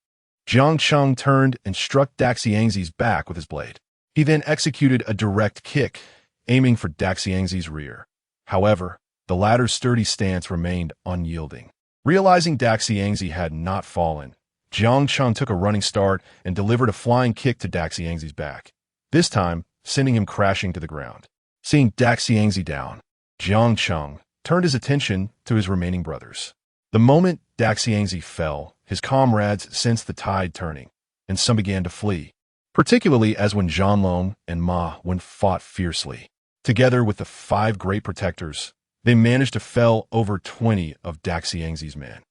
S1: Jiang Cheng turned and struck Daxiangzi's back with his blade. He then executed a direct kick, aiming for Daxiangzi's rear. However, the latter's sturdy stance remained unyielding. Realizing Daxiangzi had not fallen, Jiang Cheng took a running start and delivered a flying kick to Daxiangzi's back, this time sending him crashing to the ground. Seeing Daxiangzi down, Jiang Cheng turned his attention to his remaining brothers. The moment Daxiangzi fell, his comrades sensed the tide turning, and some began to flee, particularly as Wen Zhanlong and Ma Wen fought fiercely. Together with the 5 great protectors, they managed to fell over 20 of Daxiangzi's men.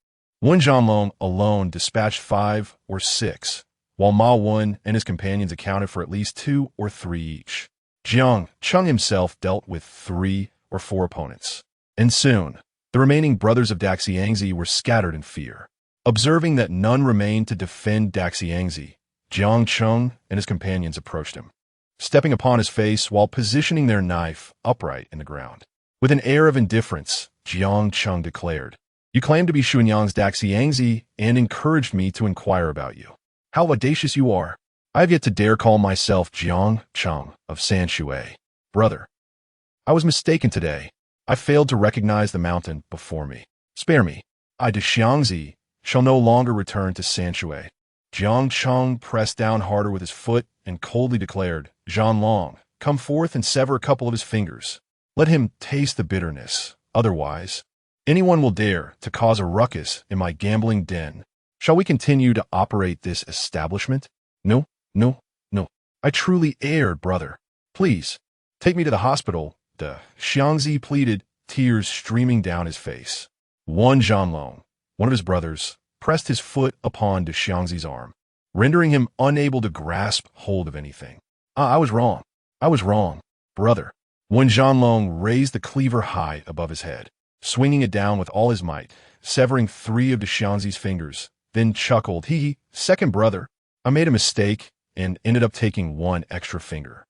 S1: Wen Zhanlong alone dispatched 5 or 6, while Ma Wen and his companions accounted for at least 2 or 3 each. Jiang Cheng himself dealt with 3 or 4 opponents, and soon the remaining brothers of Daxiangzi were scattered in fear. Observing that none remained to defend Daxiangzi, Jiang Cheng and his companions approached him, stepping upon his face while positioning their knife upright in the ground. With an air of indifference, Jiang Cheng declared, "You claim to be Xuanyang's Daxiangzi and encouraged me to inquire about you. How audacious you are! I have yet to dare call myself Jiang Cheng of Sanshui. Brother, I was mistaken today. I failed to recognize the mountain before me. Spare me. I, Xiangzi, shall no longer return to Sanshui." Jiang Cheng pressed down harder with his foot and coldly declared, "Zhanlong, come forth and sever a couple of his fingers. Let him taste the bitterness. Otherwise, anyone will dare to cause a ruckus in my gambling den. Shall we continue to operate this establishment? No, no, no. I truly erred, brother. Please, take me to the hospital." The Xiangzi pleaded, tears streaming down his face. Wen Zhanlong, one of his brothers, pressed his foot upon De Xiangzi's arm, rendering him unable to grasp hold of anything. I was wrong. I was wrong, brother." Wen Zhanlong raised the cleaver high above his head, swinging it down with all his might, severing 3 of De Xiangzi's fingers, then chuckled, "Second brother, I made a mistake and ended up taking 1 extra finger."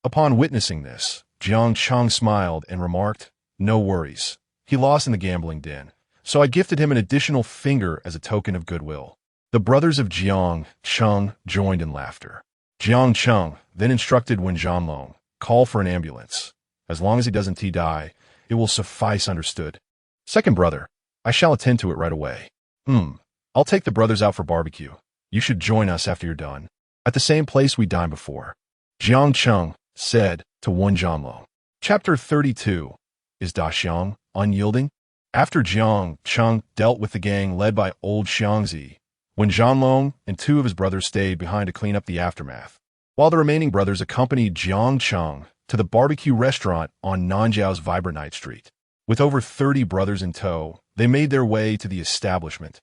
S1: Upon witnessing this, Jiang Cheng smiled and remarked, "No worries. He lost in the gambling den, so I gifted him an additional finger as a token of goodwill." The brothers of Jiang Cheng joined in laughter. Jiang Cheng then instructed Wen Zhanlong, "Call for an ambulance. As long as he doesn't die, it will suffice, understood. Second brother, I shall attend to it right away. I'll take the brothers out for barbecue. You should join us after you're done. At the same place we dined before. Jiang Cheng said to one Jianlong. Chapter 32. Is Da Xiang unyielding? After Jiang Cheng dealt with the gang led by old Xiangzi, when Jianlong and two of his brothers stayed behind to clean up the aftermath, while the remaining brothers accompanied Jiang Cheng to the barbecue restaurant on Nanjiao's vibrant night street. With over 30 brothers in tow, they made their way to the establishment,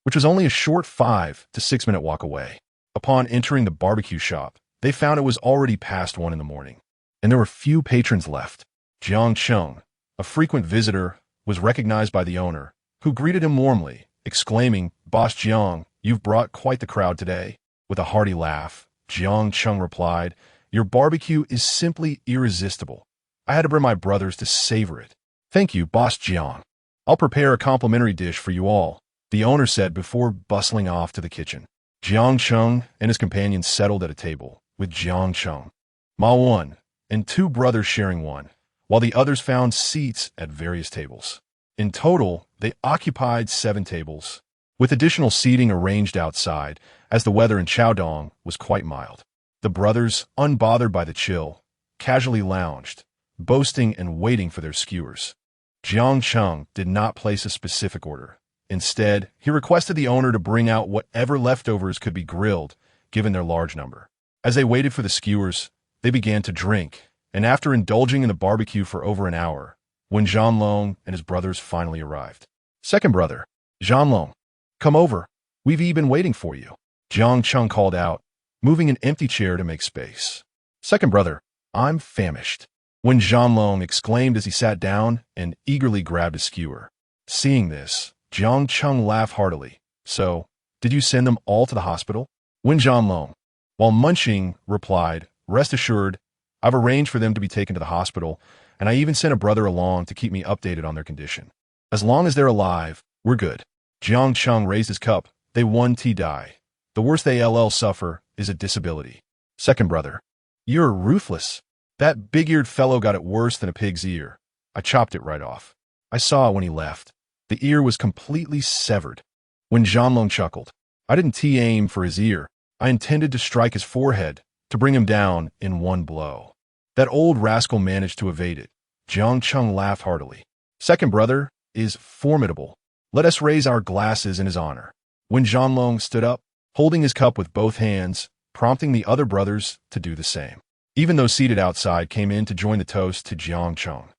S1: which was only a short 5 to 6 minute walk away. Upon entering the barbecue shop, they found it was already past 1 in the morning, and there were few patrons left. Jiang Cheng, a frequent visitor, was recognized by the owner, who greeted him warmly, exclaiming, "Boss Jiang, you've brought quite the crowd today." With a hearty laugh, Jiang Cheng replied, "Your barbecue is simply irresistible. I had to bring my brothers to savor it." "Thank you, Boss Jiang. I'll prepare a complimentary dish for you all," the owner said before bustling off to the kitchen. Jiang Cheng and his companions settled at a table, with Jiang Cheng, Ma Wan, and 2 brothers sharing one, while the others found seats at various tables. In total, they occupied 7 tables, with additional seating arranged outside, as the weather in Chaodong was quite mild. The brothers, unbothered by the chill, casually lounged, boasting and waiting for their skewers. Jiang Cheng did not place a specific order. Instead, he requested the owner to bring out whatever leftovers could be grilled, given their large number. As they waited for the skewers, they began to drink, and after indulging in the barbecue for over an hour, when Jianlong and his brothers finally arrived. "Second brother, Jianlong, come over. We've been waiting for you," Jiang Cheng called out, moving an empty chair to make space. "Second brother, I'm famished," when Jianlong exclaimed as he sat down and eagerly grabbed a skewer. Seeing this, Jiang Cheng laughed heartily. "So, did you send them all to the hospital?" When Jianlong, while munching, replied, "Rest assured, I've arranged for them to be taken to the hospital, and I even sent a brother along to keep me updated on their condition. As long as they're alive, we're good." Jiang Cheng raised his cup. "They won die. The worst they'll suffer is a disability." "Second brother, you're ruthless. That big-eared fellow got it worse than a pig's ear. I chopped it right off. I saw it when he left. The ear was completely severed." When Jianlong chuckled, "I didn't aim for his ear. I intended to strike his forehead, to bring him down in one blow. That old rascal managed to evade it." Jiang Cheng laughed heartily. "Second brother is formidable. Let us raise our glasses in his honor." When Jianlong stood up, holding his cup with both hands, prompting the other brothers to do the same. Even those seated outside came in to join the toast to Jiang Cheng.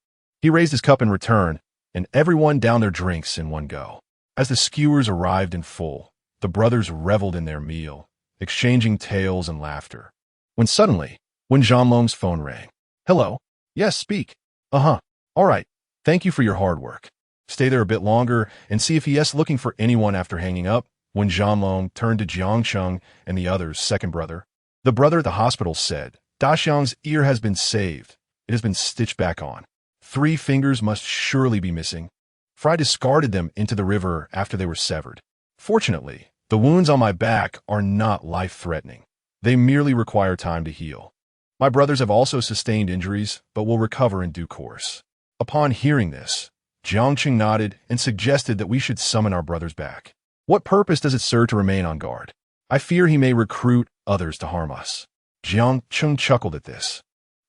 S1: He raised his cup in return, and everyone downed their drinks in one go. As the skewers arrived in full, the brothers reveled in their meal, exchanging tales and laughter. When Jianlong's phone rang. "Hello? Yes, speak." "Uh-huh. All right. Thank you for your hard work. Stay there a bit longer and see if he's looking for anyone after hanging up." When Jianlong turned to Jiang Cheng and the others' second brother, the brother at the hospital said, "Da Xiang's ear has been saved. It has been stitched back on. 3 fingers must surely be missing. For I discarded them into the river after they were severed. Fortunately, the wounds on my back are not life-threatening. They merely require time to heal. My brothers have also sustained injuries, but will recover in due course." Upon hearing this, Jiang Cheng nodded and suggested that we should summon our brothers back. "What purpose does it serve to remain on guard? I fear he may recruit others to harm us." Jiang Cheng chuckled at this,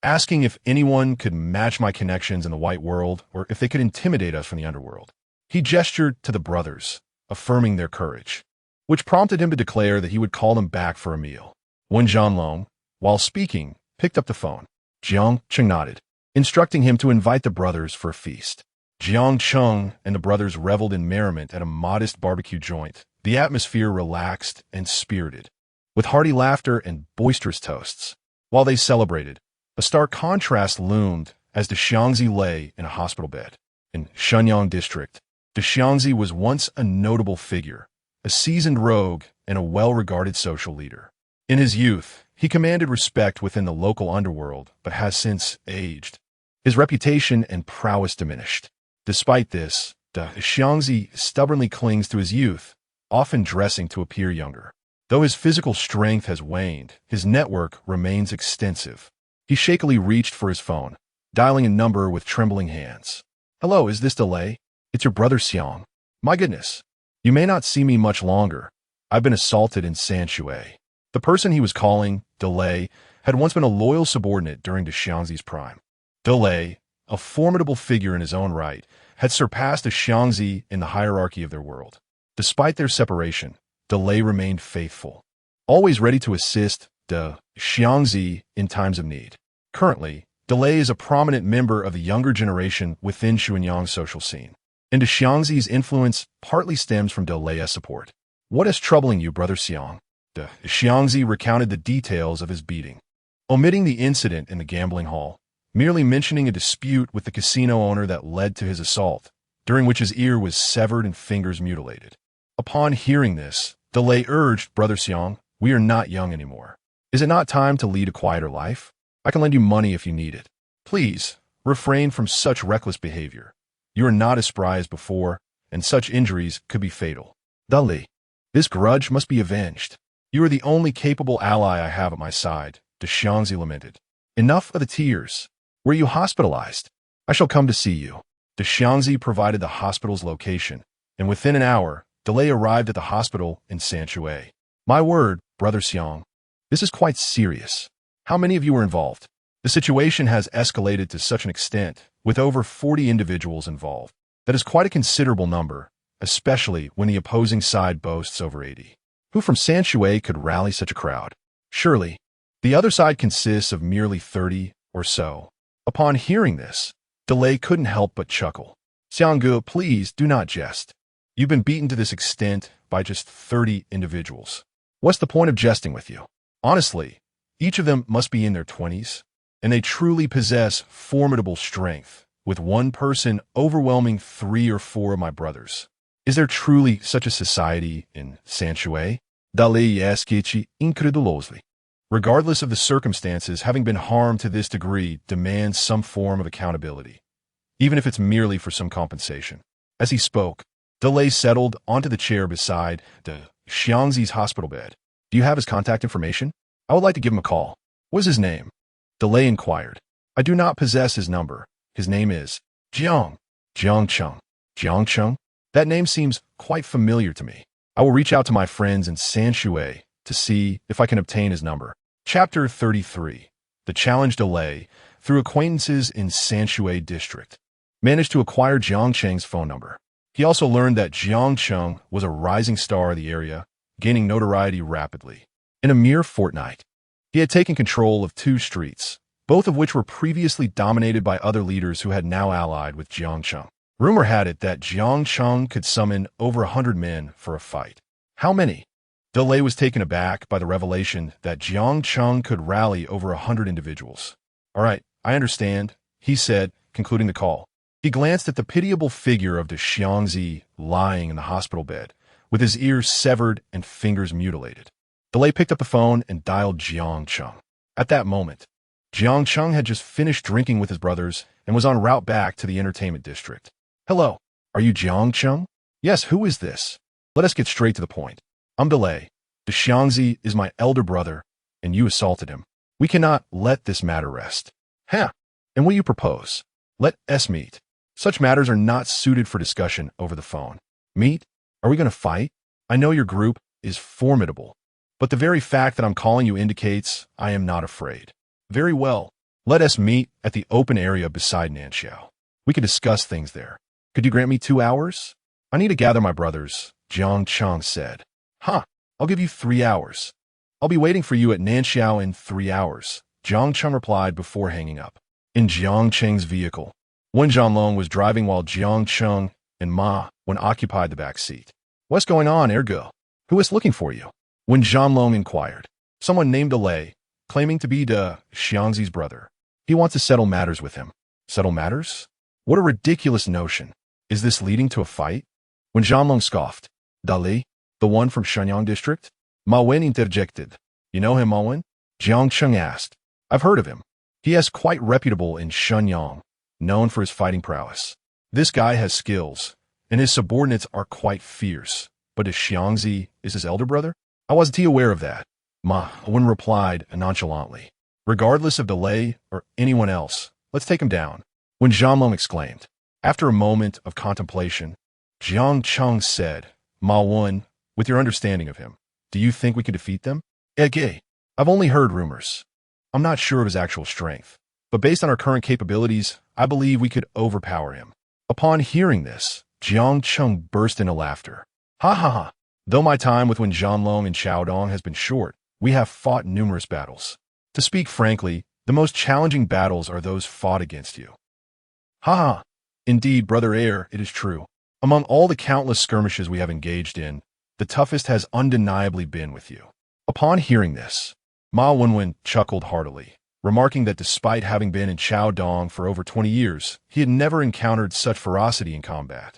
S1: asking if anyone could match my connections in the white world or if they could intimidate us from the underworld. He gestured to the brothers, affirming their courage, which prompted him to declare that he would call them back for a meal. When Jianlong, while speaking, picked up the phone, Jiang Cheng nodded, instructing him to invite the brothers for a feast. Jiang Cheng and the brothers reveled in merriment at a modest barbecue joint, the atmosphere relaxed and spirited, with hearty laughter and boisterous toasts. While they celebrated, a stark contrast loomed as the Xiangzi lay in a hospital bed. In Shenyang district, the Xiangzi was once a notable figure, a seasoned rogue and a well-regarded social leader. In his youth, he commanded respect within the local underworld, but has since aged. His reputation and prowess diminished. Despite this, the Xiangzi stubbornly clings to his youth, often dressing to appear younger. Though his physical strength has waned, his network remains extensive. He shakily reached for his phone, dialing a number with trembling hands. Hello, is this Delay? It's your brother Xiang. My goodness. You may not see me much longer. I've been assaulted in Sanshui. The person he was calling, Delay, had once been a loyal subordinate during Xiangzi's prime. Delay, a formidable figure in his own right, had surpassed Xiangzi in the hierarchy of their world. Despite their separation, Delay remained faithful, always ready to assist Xiangzi in times of need. Currently, Delay is a prominent member of the younger generation within Shuanyang's social scene, and Xiangzi's influence partly stems from Delay's support. What is troubling you, Brother Xiang? Xiangzi recounted the details of his beating, omitting the incident in the gambling hall, merely mentioning a dispute with the casino owner that led to his assault, during which his ear was severed and fingers mutilated. Upon hearing this, Delay urged, Brother Xiang, we are not young anymore. Is it not time to lead a quieter life? I can lend you money if you need it. Please, refrain from such reckless behavior. You are not as spry as before, and such injuries could be fatal. Delay, this grudge must be avenged. You are the only capable ally I have at my side, Xiangzi lamented. Enough of the tears. Were you hospitalized? I shall come to see you. Xiangzi provided the hospital's location, and within an hour, Delay arrived at the hospital in Sanshui. My word, Brother Xiang, this is quite serious. How many of you were involved? The situation has escalated to such an extent, with over 40 individuals involved. That is quite a considerable number, especially when the opposing side boasts over 80. Who from Sanshui could rally such a crowd? Surely, the other side consists of merely 30 or so. Upon hearing this, Delay couldn't help but chuckle. Jianghu, please do not jest. You've been beaten to this extent by just 30 individuals. What's the point of jesting with you? Honestly, each of them must be in their 20s, and they truly possess formidable strength, with one person overwhelming 3 or 4 of my brothers. Is there truly such a society in Sanshui? Delay asked incredulously. Regardless of the circumstances, having been harmed to this degree demands some form of accountability, even if it's merely for some compensation. As he spoke, Delay settled onto the chair beside Xiangzi's hospital bed. Do you have his contact information? I would like to give him a call. What is his name? Delay inquired. I do not possess his number. His name is Jiang Cheng. Jiang Cheng? That name seems quite familiar to me. I will reach out to my friends in Sanshui to see if I can obtain his number. Chapter 33. The challenge Delay, through acquaintances in Sanshui district, managed to acquire Jiang Cheng's phone number. He also learned that Jiang Cheng was a rising star of the area, gaining notoriety rapidly. In a mere fortnight, he had taken control of 2 streets, both of which were previously dominated by other leaders who had now allied with Jiang Cheng. Rumor had it that Jiang Cheng could summon over 100 men for a fight. How many? Delay was taken aback by the revelation that Jiang Cheng could rally over 100 individuals. All right, I understand, he said, concluding the call. He glanced at the pitiable figure of Xiangzi lying in the hospital bed, with his ears severed and fingers mutilated. Delay picked up the phone and dialed Jiang Cheng. At that moment, Jiang Cheng had just finished drinking with his brothers and was en route back to the entertainment district. Hello, are you Jiang Cheng? Yes, who is this? Let us get straight to the point. I'm Delay. Xiangzi is my elder brother, and you assaulted him. We cannot let this matter rest. Huh? And what do you propose? Let us meet. Such matters are not suited for discussion over the phone. Meet? Are we going to fight? I know your group is formidable, but the very fact that I'm calling you indicates I am not afraid. Very well. Let us meet at the open area beside Nanxiao. We can discuss things there. Could you grant me 2 hours? I need to gather my brothers, Jiang Cheng said. Huh, I'll give you 3 hours. I'll be waiting for you at Nanxiao in 3 hours, Jiang Cheng replied before hanging up. In Jiang Cheng's vehicle, Wen Zhanlong was driving while Jiang Cheng and Ma Wen occupied the back seat. What's going on, ergo? Who is looking for you? Wen Zhanlong inquired. Someone named Delay, claiming to be Xiangzi's brother. He wants to settle matters with him. Settle matters? What a ridiculous notion. Is this leading to a fight? Wen Zhanlong scoffed. Delay, the one from Shenyang district? Ma Wen interjected. You know him, Ma Wen? Jiang Cheng asked. I've heard of him. He is quite reputable in Shenyang, known for his fighting prowess. This guy has skills, and his subordinates are quite fierce. But Xiangzi is his elder brother? I wasn't aware of that, Ma Wen replied nonchalantly. Regardless of Delay or anyone else, let's take him down. When Jianlong exclaimed. After a moment of contemplation, Jiang Cheng said, Ma Wen, with your understanding of him, do you think we could defeat them? Gay. I've only heard rumors. I'm not sure of his actual strength, but based on our current capabilities, I believe we could overpower him. Upon hearing this, Jiang Cheng burst into laughter. Ha ha ha. Though my time with Wen Jianlong and Xiaodong has been short, we have fought numerous battles. To speak frankly, the most challenging battles are those fought against you. Ha ha. Indeed, brother heir, it is true. Among all the countless skirmishes we have engaged in, the toughest has undeniably been with you. Upon hearing this, Ma Wenwen chuckled heartily, remarking that despite having been in Xiaodong for over 20 years, he had never encountered such ferocity in combat.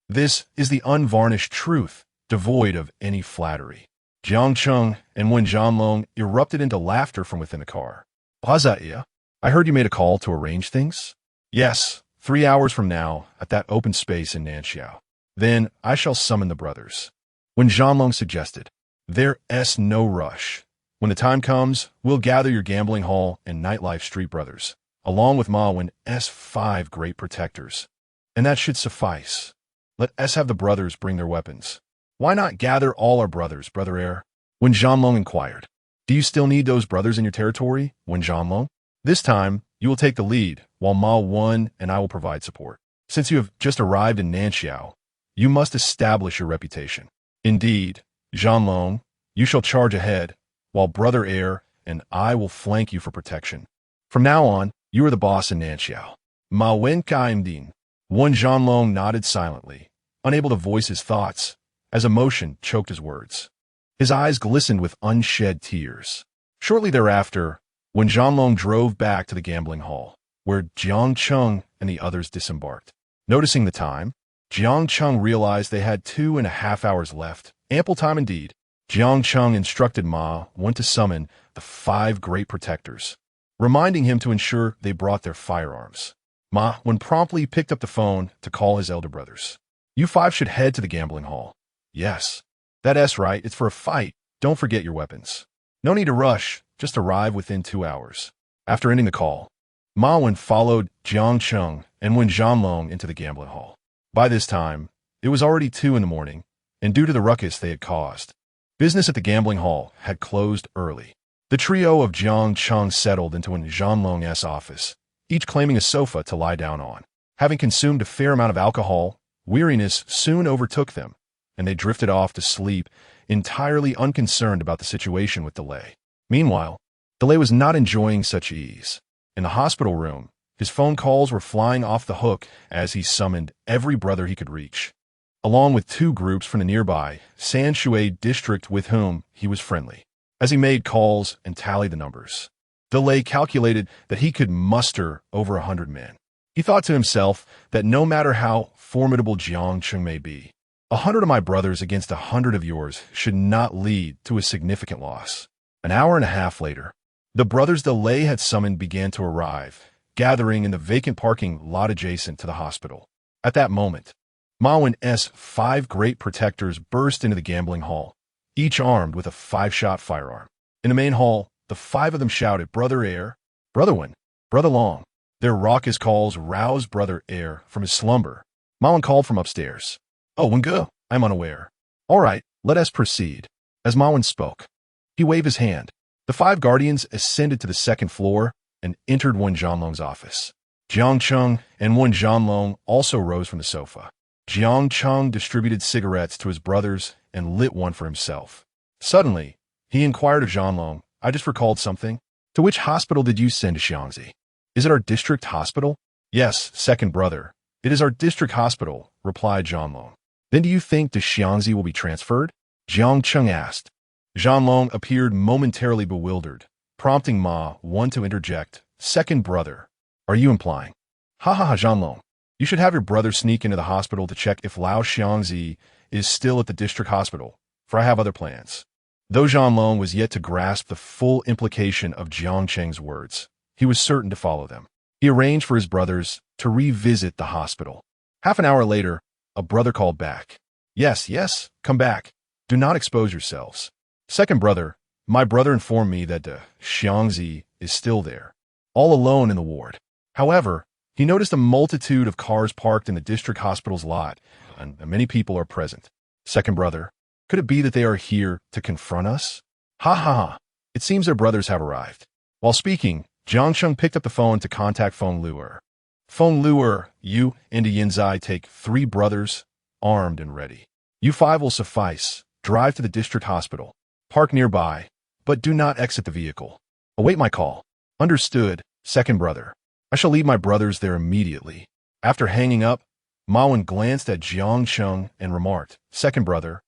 S1: This is the unvarnished truth, devoid of any flattery. Jiang Cheng and Wen Jianlong erupted into laughter from within the car. I heard you made a call to arrange things? Yes, 3 hours from now, at that open space in Nanxiao. Then I shall summon the brothers. When Jianlong suggested, there's no rush. When the time comes, we'll gather your gambling hall and nightlife street brothers, along with Ma Wen's 5 great protectors. And that should suffice. Let us have the brothers bring their weapons. Why not gather all our brothers, brother heir? When Jianlong inquired, do you still need those brothers in your territory, Wen Jianlong? This time, you will take the lead, while Ma Wen and I will provide support. Since you have just arrived in Nanxiao, you must establish your reputation. Indeed, Jianlong, you shall charge ahead, while brother heir and I will flank you for protection. From now on, you are the boss in Nanxiao. Ma Wen Kaimdin. Wen Jianlong nodded silently, unable to voice his thoughts, as emotion choked his words. His eyes glistened with unshed tears. Shortly thereafter, Wen Jianlong drove back to the gambling hall, where Jiang Cheng and the others disembarked. Noticing the time, Jiang Cheng realized they had 2.5 hours left, ample time indeed. Jiang Cheng instructed Ma Wen to summon the 5 great protectors, reminding him to ensure they brought their firearms. Ma Wen promptly picked up the phone to call his elder brothers. You 5 should head to the gambling hall. Yes. That's right, it's for a fight. Don't forget your weapons. No need to rush, just arrive within 2 hours. After ending the call, Ma Wen followed Jiang Cheng and Wen Jianlong into the gambling hall. By this time, it was already 2 in the morning, and due to the ruckus they had caused, business at the gambling hall had closed early. The trio of Jiang Cheng settled into Wen Jianlong's office, each claiming a sofa to lie down on. Having consumed a fair amount of alcohol, weariness soon overtook them, and they drifted off to sleep, entirely unconcerned about the situation with Delay. Meanwhile, Delay was not enjoying such ease. In the hospital room, his phone calls were flying off the hook as he summoned every brother he could reach, along with 2 groups from the nearby Sanshui district with whom he was friendly. As he made calls and tallied the numbers, Delay calculated that he could muster over 100 men. He thought to himself that no matter how formidable Jiang Cheng may be, 100 of my brothers against 100 of yours should not lead to a significant loss. An hour and a half later, the brothers Delay had summoned began to arrive, gathering in the vacant parking lot adjacent to the hospital. At that moment, Ma Wen's 5 great protectors burst into the gambling hall, each armed with a 5-shot firearm. In the main hall, the 5 of them shouted, Brother Heir, Brother Wen, Brother Long. Their raucous calls roused Brother Heir from his slumber. Ma Wen called from upstairs. Oh, Wengu, I'm unaware. All right, let us proceed. As Ma Wen spoke, he waved his hand. The 5 guardians ascended to the 2nd floor and entered Wen Jianlong's office. Jiang Cheng and Wen Jianlong also rose from the sofa. Jiang Cheng distributed cigarettes to his brothers and lit one for himself. Suddenly, he inquired of Jianlong, I just recalled something. To which hospital did you send to Xiangzi? Is it our district hospital? Yes, second brother. It is our district hospital, replied Jianlong. Then do you think the Xiangzi will be transferred? Jiang Cheng asked. Jianlong appeared momentarily bewildered, prompting Ma Wen to interject. Second brother. Are you implying? Ha ha ha, Jianlong. You should have your brother sneak into the hospital to check if Lao Xiangzi is still at the district hospital, for I have other plans. Though Jianlong was yet to grasp the full implication of Jiang Cheng's words, he was certain to follow them. He arranged for his brothers to revisit the hospital. Half an hour later, a brother called back. Yes, come back. Do not expose yourselves. Second brother, my brother informed me that Xiangzi is still there. all alone in the ward. However, he noticed a multitude of cars parked in the district hospital's lot, and many people are present. Second brother, could it be that they are here to confront us? Ha ha ha. It seems their brothers have arrived. While speaking, Jiang Cheng picked up the phone to contact Feng Luer. Feng Luer, you and Yinzai take 3 brothers, armed and ready. You 5 will suffice. Drive to the district hospital. Park nearby, but do not exit the vehicle. Await my call. Understood, second brother. I shall lead my brothers there immediately. After hanging up, Ma Wen glanced at Jiang Cheng and remarked, second brother,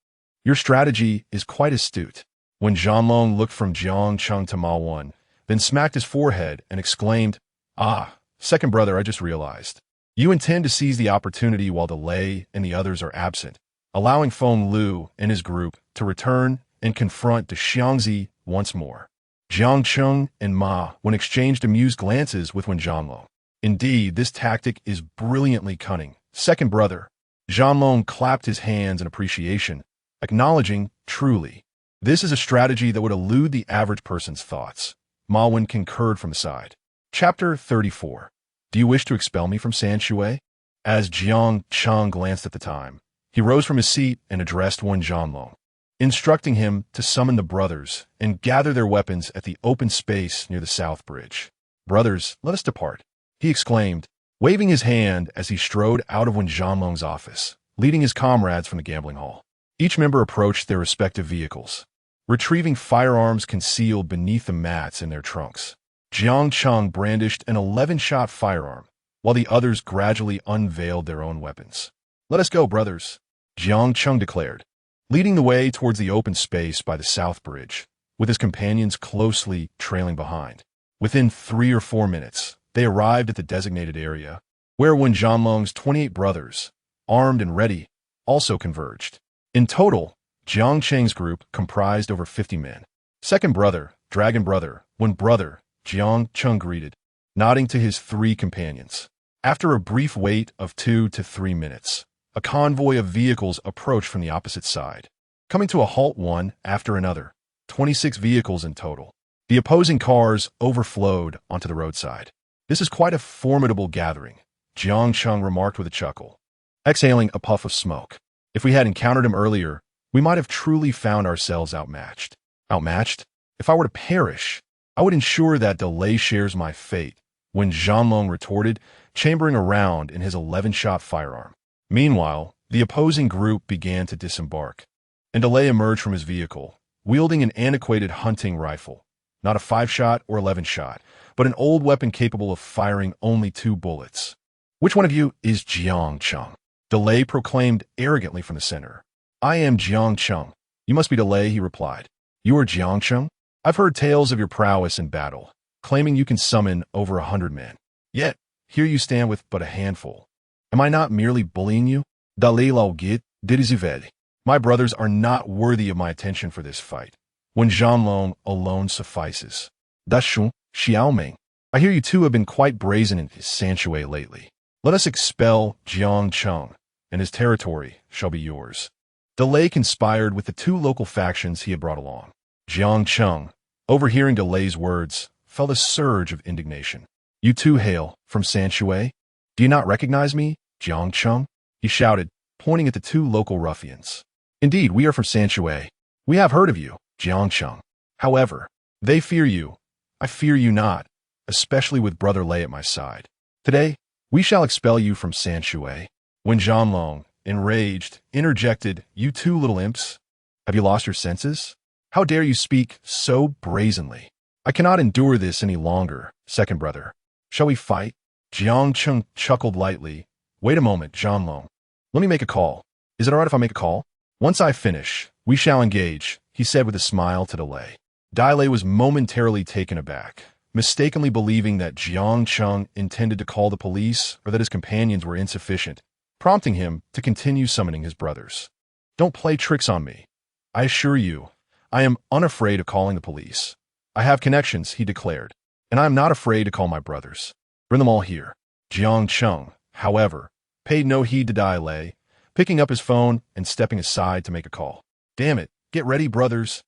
S1: your strategy is quite astute. When Zhanlong looked from Jiang Cheng to Ma Wen, then smacked his forehead and exclaimed, ah, second brother, I just realized. You intend to seize the opportunity while Delay and the others are absent, allowing Feng Lu and his group to return and confront the Xiangzi once more. Jiang Cheng and Ma Wen exchanged amused glances with Wen Zhanlong. Indeed, this tactic is brilliantly cunning. Second brother, Zhanlong clapped his hands in appreciation, acknowledging, truly, this is a strategy that would elude the average person's thoughts. Ma Wen concurred from the side. Chapter 34. Do you wish to expel me from Sanshui? As Jiang Cheng glanced at the time, he rose from his seat and addressed Wen Zhanlong, instructing him to summon the brothers and gather their weapons at the open space near the south bridge. Brothers, let us depart, he exclaimed, waving his hand as he strode out of Wen Zhanlong's office, leading his comrades from the gambling hall. Each member approached their respective vehicles, retrieving firearms concealed beneath the mats in their trunks. Jiang Cheng brandished an 11-shot firearm, while the others gradually unveiled their own weapons. Let us go, brothers, Jiang Cheng declared, leading the way towards the open space by the south bridge, with his companions closely trailing behind. Within 3 or 4 minutes, they arrived at the designated area, where Wen Zhanlong's 28 brothers, armed and ready, also converged. In total, Jiang Cheng's group comprised over 50 men. Second brother, Dragon brother, Wen brother, Jiang Cheng greeted, nodding to his 3 companions. After a brief wait of 2 to 3 minutes, a convoy of vehicles approached from the opposite side, coming to a halt one after another, 26 vehicles in total. The opposing cars overflowed onto the roadside. This is quite a formidable gathering, Jiang Cheng remarked with a chuckle, exhaling a puff of smoke. If we had encountered him earlier, we might have truly found ourselves outmatched. Outmatched? If I were to perish, I would ensure that Delay shares my fate, Wen Zhanlong retorted, chambering a round in his 11-shot firearm. Meanwhile, the opposing group began to disembark, and Delay emerged from his vehicle, wielding an antiquated hunting rifle, not a 5-shot or 11-shot, but an old weapon capable of firing only 2 bullets. Which one of you is Jiang Cheng? Delay proclaimed arrogantly from the center. I am Jiang Cheng. You must be Delay, he replied. You are Jiang Cheng? I've heard tales of your prowess in battle, claiming you can summon over 100 men. Yet, here you stand with but a handful. Am I not merely bullying you? Dalai Lao Git, Didizived. My brothers are not worthy of my attention for this fight. Wen Zhanlong alone suffices. Dashun, Xiaoming. I hear you two have been quite brazen in Sanshui lately. Let us expel Jiang Cheng, and his territory shall be yours. Delay conspired with the 2 local factions he had brought along. Jiang Cheng, overhearing Delay's words, felt a surge of indignation. You two hail from Sanshui? Do you not recognize me, Jiang Cheng? He shouted, pointing at the 2 local ruffians. Indeed, we are from Sanshui. We have heard of you, Jiang Cheng. However, they fear you. I fear you not, especially with Brother Lei at my side. Today, we shall expel you from Sanshui. When Zhanlong, enraged, interjected, you 2 little imps, have you lost your senses? How dare you speak so brazenly? I cannot endure this any longer, second brother. Shall we fight? Jiang Cheng chuckled lightly. Wait a moment, Zhanlong. Let me make a call. Is it all right if I make a call? Once I finish, we shall engage, he said with a smile to Delay. Delay was momentarily taken aback, mistakenly believing that Jiang Cheng intended to call the police or that his companions were insufficient, prompting him to continue summoning his brothers. Don't play tricks on me. I assure you, I am unafraid of calling the police. I have connections, he declared, and I am not afraid to call my brothers. Bring them all here. Jiang Cheng, however, paid no heed to Delay, picking up his phone and stepping aside to make a call. Damn it, get ready, brothers.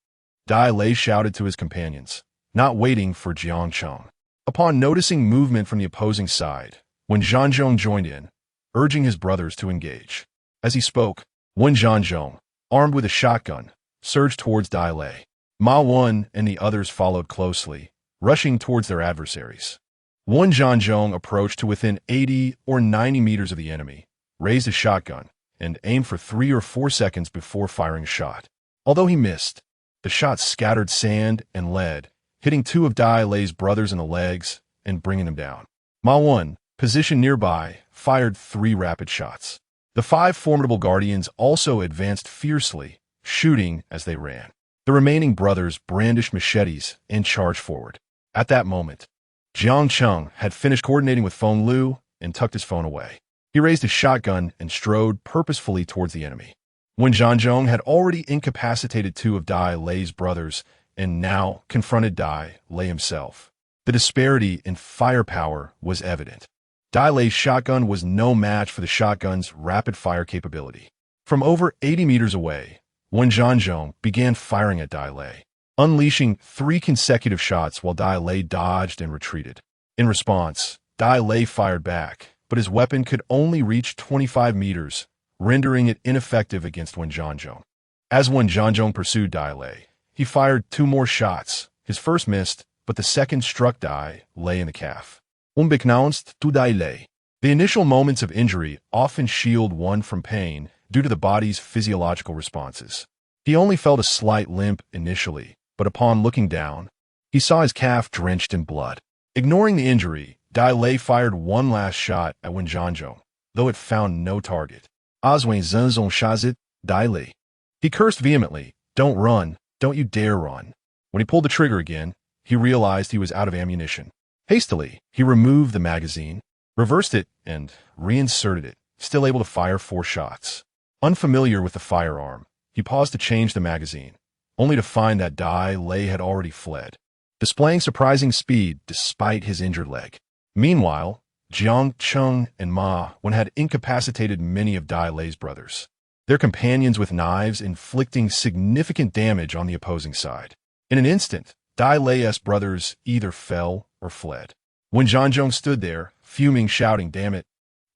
S1: Delay shouted to his companions, not waiting for Jiang Cheng. Upon noticing movement from the opposing side, Wen Zhanzhong joined in, urging his brothers to engage. As he spoke, Wen Zhanzhong, armed with a shotgun, surged towards Dai Lei. Ma Wen and the others followed closely, rushing towards their adversaries. Wen Zhanzhong approached to within 80 or 90 meters of the enemy, raised his shotgun, and aimed for 3 or 4 seconds before firing a shot. Although he missed, the shot scattered sand and lead, hitting 2 of Dai Lei's brothers in the legs and bringing them down. Ma Wen, positioned nearby, fired 3 rapid shots. The 5 formidable guardians also advanced fiercely, shooting as they ran. The remaining brothers brandished machetes and charged forward. At that moment, Jiang Cheng had finished coordinating with Feng Lu and tucked his phone away. He raised his shotgun and strode purposefully towards the enemy. Wen Zhanzhong had already incapacitated 2 of Dai Lei's brothers and now confronted Dai Lei himself. The disparity in firepower was evident. Dai Lei's shotgun was no match for the shotgun's rapid-fire capability. From over 80 meters away, Wen Zhanzhong began firing at Dai Lei, unleashing 3 consecutive shots while Dai Lei dodged and retreated. In response, Dai Lei fired back, but his weapon could only reach 25 meters, rendering it ineffective against Wen Zhanzhong. As Wen Zhanzhong pursued Dai Lei, he fired 2 more shots. His first missed, but the second struck Dai Lei in the calf. Unbeknownst to Dai Lei. The initial moments of injury often shield one from pain due to the body's physiological responses. He only felt a slight limp initially, but upon looking down, he saw his calf drenched in blood. Ignoring the injury, Dai Lei fired 1 last shot at Wen Zhanzhong, though it found no target. Azwen Zenzong Shazit, Dai Lei. He cursed vehemently, "Don't run, don't you dare run." When he pulled the trigger again, he realized he was out of ammunition. Hastily, he removed the magazine, reversed it, and reinserted it, still able to fire 4 shots. Unfamiliar with the firearm, he paused to change the magazine, only to find that Dai Lei had already fled, displaying surprising speed despite his injured leg. Meanwhile, Jiang Cheng and Ma Wen had incapacitated many of Dai Lei's brothers, their companions with knives inflicting significant damage on the opposing side. In an instant, Dai Lei's brothers either fell or fled. Wen Zhanzhong stood there, fuming, shouting, "Damn it.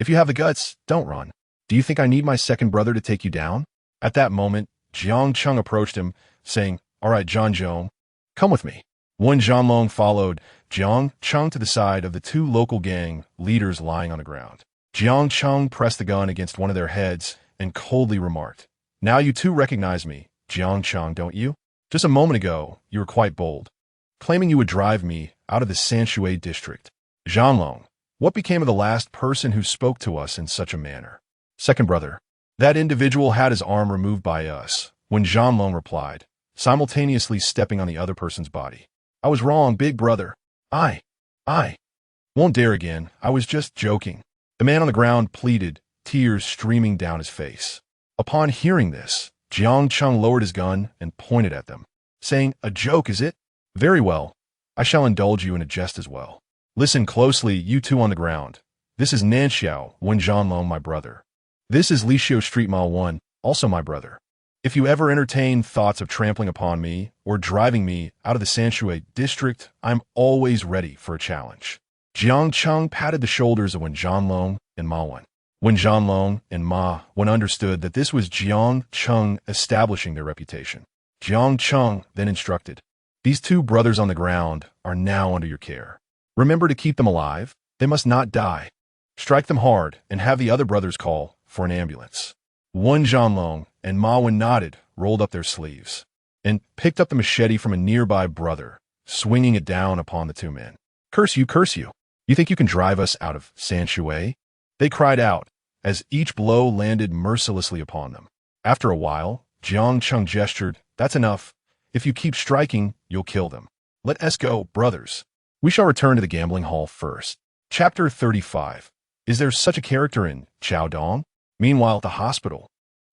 S1: If you have the guts, don't run. Do you think I need my second brother to take you down?" At that moment, Jiang Cheng approached him, saying, "All right, Zhanzhong, come with me." Wen Zhanlong followed Jiang Cheng to the side of the 2 local gang leaders lying on the ground. Jiang Cheng pressed the gun against one of their heads and coldly remarked, "Now you 2 recognize me, Jiang Cheng, don't you? Just a moment ago, you were quite bold, claiming you would drive me out of the Sanshui district. Zhanlong, what became of the last person who spoke to us in such a manner?" "Second brother. That individual had his arm removed by us," Wen Zhanlong replied, simultaneously stepping on the other person's body. "I was wrong, big brother. I won't dare again. I was just joking." The man on the ground pleaded, tears streaming down his face. Upon hearing this, Jiang Cheng lowered his gun and pointed at them, saying, "A joke, is it? Very well. I shall indulge you in a jest as well. Listen closely, you 2 on the ground. This is Nanxiao Wen Zhanlong, my brother. This is Lixiu Street Ma Wen, also my brother. If you ever entertain thoughts of trampling upon me or driving me out of the Sanshui district, I'm always ready for a challenge." Jiang Cheng patted the shoulders of Wen Zhanlong and Ma Wen. Wen Zhanlong and Ma Wen understood that this was Jiang Cheng establishing their reputation. Jiang Cheng then instructed, "These 2 brothers on the ground are now under your care. Remember to keep them alive. They must not die. Strike them hard and have the other brothers call for an ambulance." Wen Zhanlong and Ma Wen nodded, rolled up their sleeves, and picked up the machete from a nearby brother, swinging it down upon the 2 men. "Curse you, curse you. You think you can drive us out of Sanshui?" They cried out, as each blow landed mercilessly upon them. After a while, Jiang Cheng gestured, "That's enough. If you keep striking, you'll kill them. Let us go, brothers. We shall return to the gambling hall first." Chapter 35. Is there such a character in Chaodong? Meanwhile, at the hospital,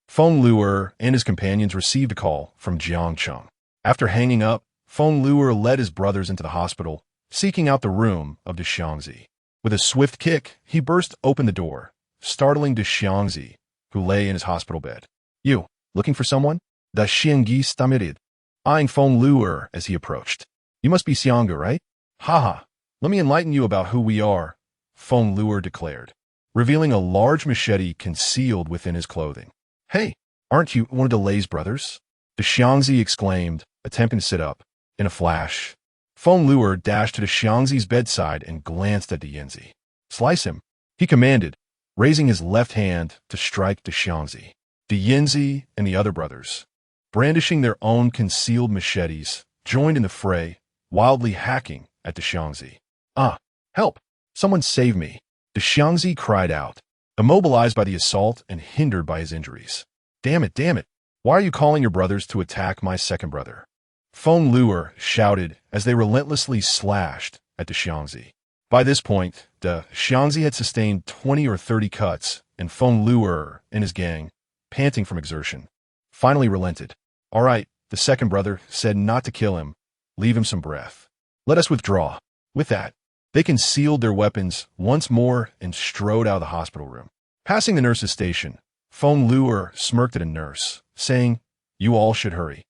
S1: Feng Luer and his companions received a call from Jiang Cheng. After hanging up, Feng Luer led his brothers into the hospital, seeking out the room of De Xiangzi. With a swift kick, he burst open the door, startling De Xiangzi, who lay in his hospital bed. "You, looking for someone?" Da Xiangyi stammered, eyeing Feng Luer as he approached. "You must be Xianghu, right? Haha, Let me enlighten you about who we are, Feng Luer declared, revealing a large machete concealed within his clothing. Hey, aren't you one of the Lei's brothers? The Xiangzi exclaimed, attempting to sit up. In a flash, Feng Luer dashed to the Xiangzi's bedside and glanced at the Yinzi. Slice him, he commanded, raising his left hand to strike the Xiangzi. The Yinzi and the other brothers, brandishing their own concealed machetes, joined in the fray, wildly hacking at the Xiangzi. Ah, help! Someone save me! The Xiangzi cried out, immobilized by the assault and hindered by his injuries. Damn it! Why are you calling your brothers to attack my second brother? Feng Luer shouted as they relentlessly slashed at the Xiangzi. By this point, the Xiangzi had sustained 20 or 30 cuts, and Feng Luer and his gang, panting from exertion, finally relented. All right, the second brother said not to kill him, leave him some breath. Let us withdraw. With that, they concealed their weapons once more and strode out of the hospital room. Passing the nurse's station, Feng Luer smirked at a nurse, saying, "You all should hurry.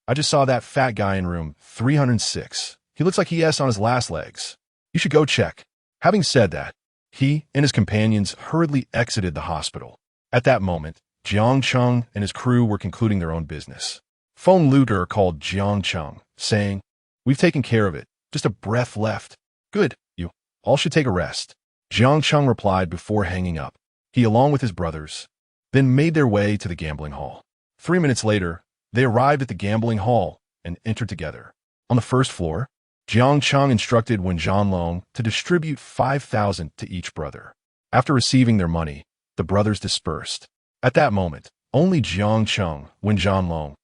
S1: I just saw that fat guy in room 306. He looks like he is on his last legs. You should go check." Having said that, he and his companions hurriedly exited the hospital. At that moment, Jiang Cheng and his crew were concluding their own business. Feng Luer called Jiang Cheng, saying, "We've taken care of it. Just a breath left. Good, you all should take a rest." Jiang Cheng replied before hanging up. He, along with his brothers, then made their way to the gambling hall. 3 minutes later, they arrived at the gambling hall and entered together. On the first floor, Jiang Cheng instructed Wen Zhanlong to distribute 5,000 to each brother. After receiving their money, the brothers dispersed. At that moment, only Jiang Cheng, Wen Zhanlong,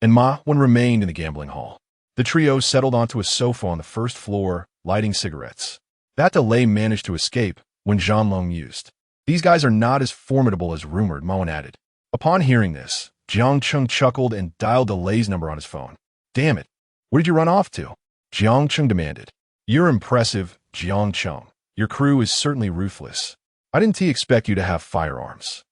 S1: and Ma Wen remained in the gambling hall. The trio settled onto a sofa on the first floor, lighting cigarettes. That the Lei managed to escape, Wen Zhanlong mused. These guys are not as formidable as rumored, Ma Wen added. Upon hearing this, Jiang Cheng chuckled and dialed the Lei's number on his phone. Damn it, where did you run off to? Jiang Cheng demanded. You're impressive, Jiang Cheng. Your crew is certainly ruthless. I didn't expect you to have firearms.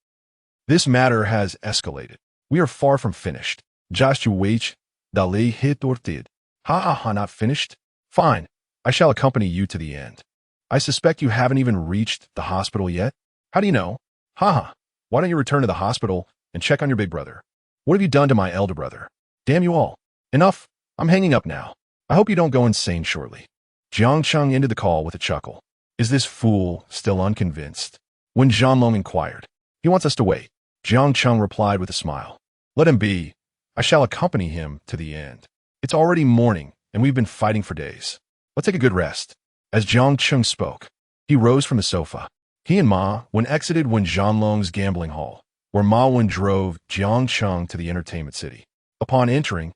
S1: This matter has escalated. We are far from finished. Just you wait, the Lei hit or did. Ha, not finished? Fine, I shall accompany you to the end. I suspect you haven't even reached the hospital yet. How do you know? Why don't you return to the hospital and check on your big brother? What have you done to my elder brother? Damn you all. Enough. I'm hanging up now. I hope you don't go insane shortly. Jiang Cheng ended the call with a chuckle. Is this fool still unconvinced? Wen Zhanlong inquired. He wants us to wait. Jiang Cheng replied with a smile. Let him be. I shall accompany him to the end. It's already morning, and we've been fighting for days. Let's take a good rest. As Jiang Cheng spoke, he rose from the sofa. He and Ma Wen exited Wen Zhanlong's gambling hall, where Ma Wen drove Jiang Cheng to the entertainment city. Upon entering,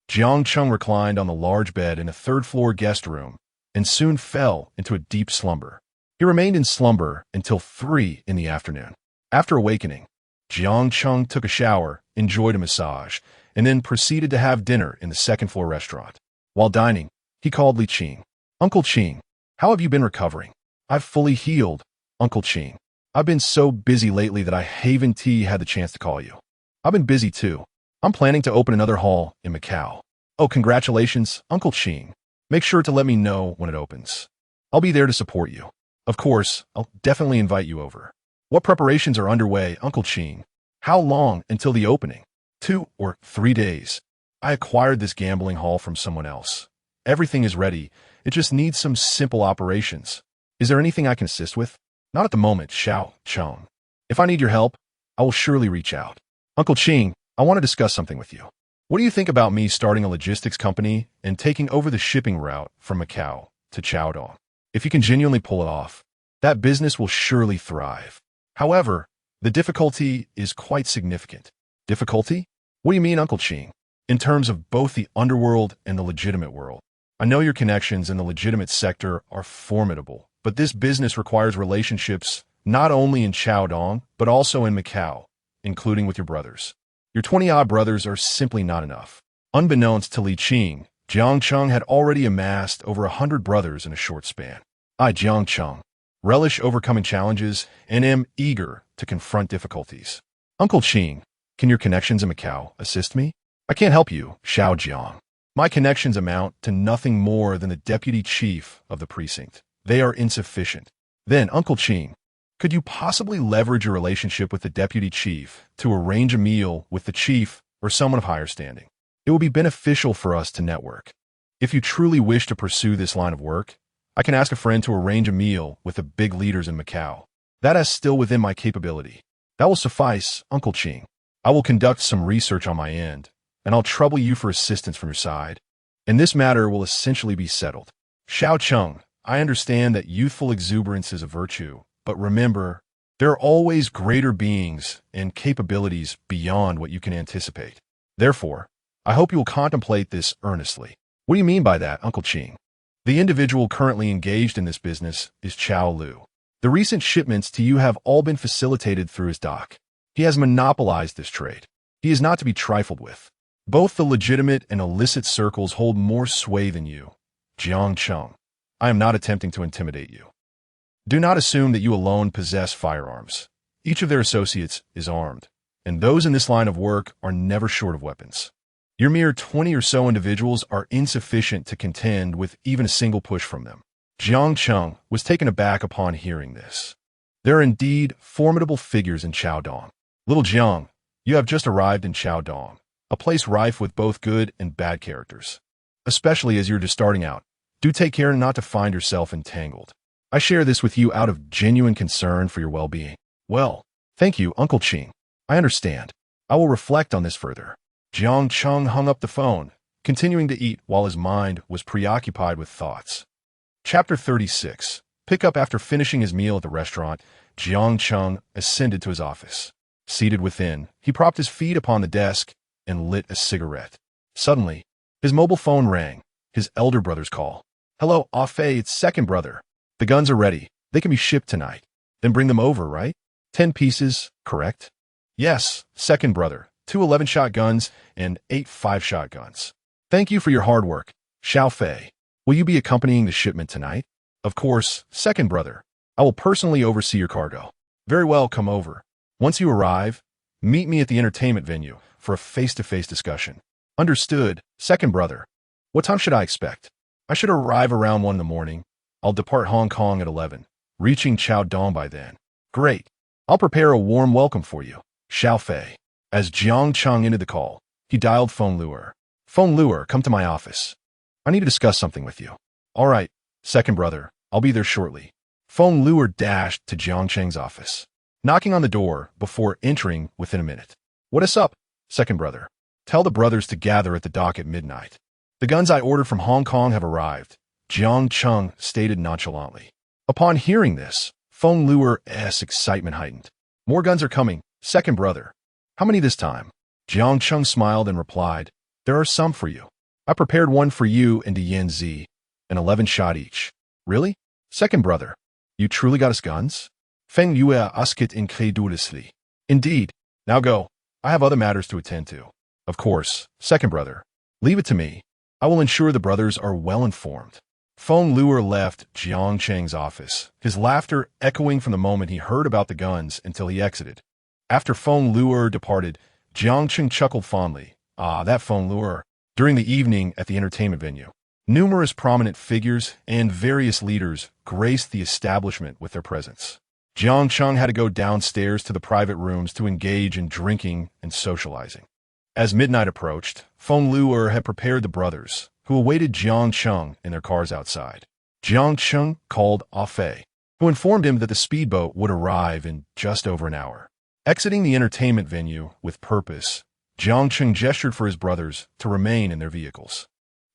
S1: Jiang Cheng reclined on the large bed in a third-floor guest room and soon fell into a deep slumber. He remained in slumber until 3 in the afternoon. After awakening, Jiang Cheng took a shower, enjoyed a massage, and then proceeded to have dinner in the second-floor restaurant. While dining, he called Li Qing. Uncle Qing, how have you been recovering? I've fully healed, Uncle Qing. I've been so busy lately that I haven't had the chance to call you. I've been busy too. I'm planning to open another hall in Macau. Oh, congratulations, Uncle Qing. Make sure to let me know when it opens. I'll be there to support you. Of course, I'll definitely invite you over. What preparations are underway, Uncle Qing? How long until the opening? 2 or 3 days. I acquired this gambling hall from someone else. Everything is ready. It just needs some simple operations. Is there anything I can assist with? Not at the moment, Xiao Cheng. If I need your help, I will surely reach out. Uncle Qing, I want to discuss something with you. What do you think about me starting a logistics company and taking over the shipping route from Macau to Chaodong? If you can genuinely pull it off, that business will surely thrive. However, the difficulty is quite significant. Difficulty? What do you mean, Uncle Qing? In terms of both the underworld and the legitimate world. I know your connections in the legitimate sector are formidable, but this business requires relationships not only in Chaodong, but also in Macau, including with your brothers. Your 20-odd brothers are simply not enough. Unbeknownst to Li Qing, Jiang Cheng had already amassed over 100 brothers in a short span. I, Jiang Cheng, relish overcoming challenges and am eager to confront difficulties. Uncle Qing, can your connections in Macau assist me? I can't help you, Xiao Jiang. My connections amount to nothing more than the deputy chief of the precinct. They are insufficient. Then, Uncle Ching, could you possibly leverage your relationship with the deputy chief to arrange a meal with the chief or someone of higher standing? It will be beneficial for us to network. If you truly wish to pursue this line of work, I can ask a friend to arrange a meal with the big leaders in Macau. That is still within my capability. That will suffice, Uncle Ching. I will conduct some research on my end, and I'll trouble you for assistance from your side. And this matter will essentially be settled. Xiao Cheng, I understand that youthful exuberance is a virtue, but remember, there are always greater beings and capabilities beyond what you can anticipate. Therefore, I hope you will contemplate this earnestly. What do you mean by that, Uncle Ching? The individual currently engaged in this business is Chao Lu. The recent shipments to you have all been facilitated through his dock. He has monopolized this trade. He is not to be trifled with. Both the legitimate and illicit circles hold more sway than you. Jiang Cheng, I am not attempting to intimidate you. Do not assume that you alone possess firearms. Each of their associates is armed, and those in this line of work are never short of weapons. Your mere 20 or so individuals are insufficient to contend with even a single push from them. Jiang Cheng was taken aback upon hearing this. There are indeed formidable figures in Chaodong. Little Jiang, you have just arrived in Chaodong, a place rife with both good and bad characters. Especially as you're just starting out, do take care not to find yourself entangled. I share this with you out of genuine concern for your well-being. Well, thank you, Uncle Ching. I understand. I will reflect on this further. Jiang Cheng hung up the phone, continuing to eat while his mind was preoccupied with thoughts. Chapter 36. Pick up after finishing his meal at the restaurant, Jiang Cheng ascended to his office. Seated within, he propped his feet upon the desk and lit a cigarette. Suddenly, his mobile phone rang, his elder brother's call. Hello, Ah Fei, it's second brother. The guns are ready. They can be shipped tonight. Then bring them over, right? 10 pieces, correct? Yes, second brother. 2 11-shot guns and 8 5-shot guns. Thank you for your hard work. Xiao Fei, will you be accompanying the shipment tonight? Of course, second brother. I will personally oversee your cargo. Very well, come over. Once you arrive, meet me at the entertainment venue for a face-to-face discussion. Understood, second brother. What time should I expect? I should arrive around 1 in the morning. I'll depart Hong Kong at 11, reaching Chaodong by then. Great. I'll prepare a warm welcome for you. Xiao Fei. As Jiang Cheng ended the call, he dialed Feng Luer. Feng Luer, come to my office. I need to discuss something with you. All right, second brother, I'll be there shortly. Feng Luer dashed to Jiang Cheng's office, knocking on the door before entering within a minute. What is up, second brother? Tell the brothers to gather at the dock at midnight. The guns I ordered from Hong Kong have arrived, Jiang Cheng stated nonchalantly. Upon hearing this, Feng Luer's excitement heightened. More guns are coming, second brother. How many this time? Jiang Cheng smiled and replied, there are some for you. I prepared one for you and Yan Zi, an 11-shot each. Really? Second brother, you truly got us guns? Feng Yue asked incredulously. Indeed. Now go. I have other matters to attend to. Of course, second brother. Leave it to me. I will ensure the brothers are well informed. Feng Luer left Jiang Cheng's office, his laughter echoing from the moment he heard about the guns until he exited. After Feng Luer departed, Jiang Cheng chuckled fondly. Ah, that Feng Luer. During the evening at the entertainment venue, numerous prominent figures and various leaders graced the establishment with their presence. Jiang Cheng had to go downstairs to the private rooms to engage in drinking and socializing. As midnight approached, Feng Luer had prepared the brothers, who awaited Jiang Cheng in their cars outside. Jiang Cheng called Ah Fei, who informed him that the speedboat would arrive in just over an hour. Exiting the entertainment venue with purpose, Jiang Cheng gestured for his brothers to remain in their vehicles.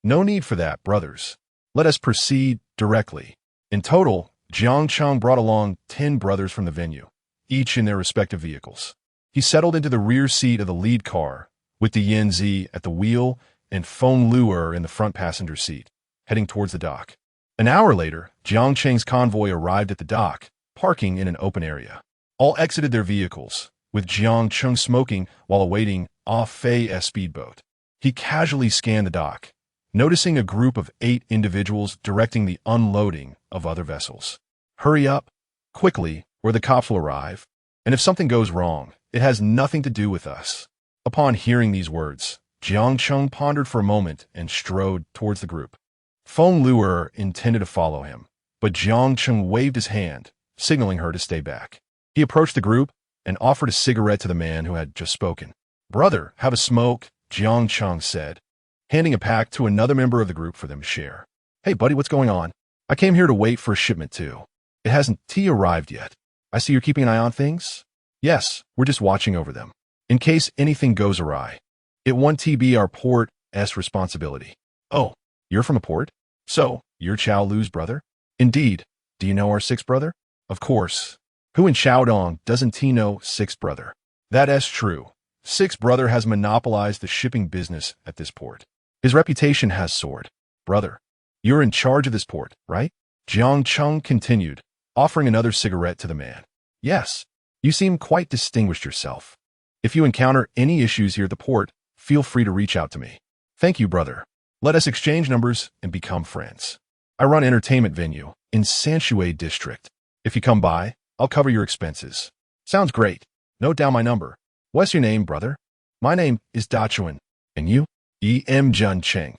S1: No need for that, brothers. Let us proceed directly. In total, Jiang Cheng brought along 10 brothers from the venue, each in their respective vehicles. He settled into the rear seat of the lead car, with the Yan Zi at the wheel and Feng Luer in the front passenger seat, heading towards the dock. An hour later, Jiang Cheng's convoy arrived at the dock, parking in an open area. All exited their vehicles, with Jiang Cheng smoking while awaiting Ah Fei's speedboat. He casually scanned the dock, noticing a group of 8 individuals directing the unloading of other vessels. Hurry up, quickly, or the cops will arrive, and if something goes wrong, it has nothing to do with us. Upon hearing these words, Jiang Cheng pondered for a moment and strode towards the group. Feng Luer intended to follow him, but Jiang Cheng waved his hand, signaling her to stay back. He approached the group and offered a cigarette to the man who had just spoken. "Brother, have a smoke," Jiang Cheng said, handing a pack to another member of the group for them to share. "Hey, buddy, what's going on? I came here to wait for a shipment too. It hasn't arrived yet. I see you're keeping an eye on things?" "Yes, we're just watching over them, in case anything goes awry. It won't be our port's responsibility." "Oh, you're from a port? So, you're Chao Lu's brother?" "Indeed. Do you know our sixth brother?" "Of course. Who in Shaodong doesn't know sixth brother?" "That's true. Sixth brother has monopolized the shipping business at this port. His reputation has soared." "Brother, you're in charge of this port, right?" Jiang Cheng continued, offering another cigarette to the man. "Yes. You seem quite distinguished yourself. If you encounter any issues here at the port, feel free to reach out to me." "Thank you, brother. Let us exchange numbers and become friends. I run an entertainment venue in Sanshui District. If you come by, I'll cover your expenses." "Sounds great. Note down my number. What's your name, brother?" "My name is Dachuan. And you?" Jiang Cheng.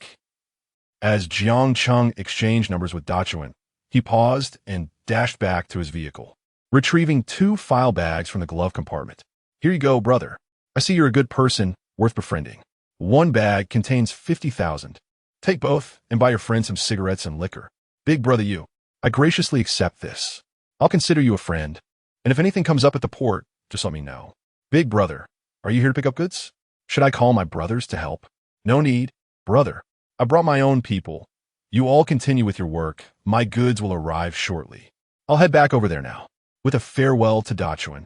S1: As Jiang Cheng exchanged numbers with Dachuan, he paused and dashed back to his vehicle, retrieving 2 file bags from the glove compartment. "Here you go, brother. I see you're a good person, worth befriending. 1 bag contains 50,000. Take both and buy your friend some cigarettes and liquor. Big brother you. I graciously accept this. I'll consider you a friend. And if anything comes up at the port, just let me know." "Big brother, are you here to pick up goods? Should I call my brothers to help?" "No need, brother. I brought my own people. You all continue with your work. My goods will arrive shortly. I'll head back over there now." With a farewell to Dachuan,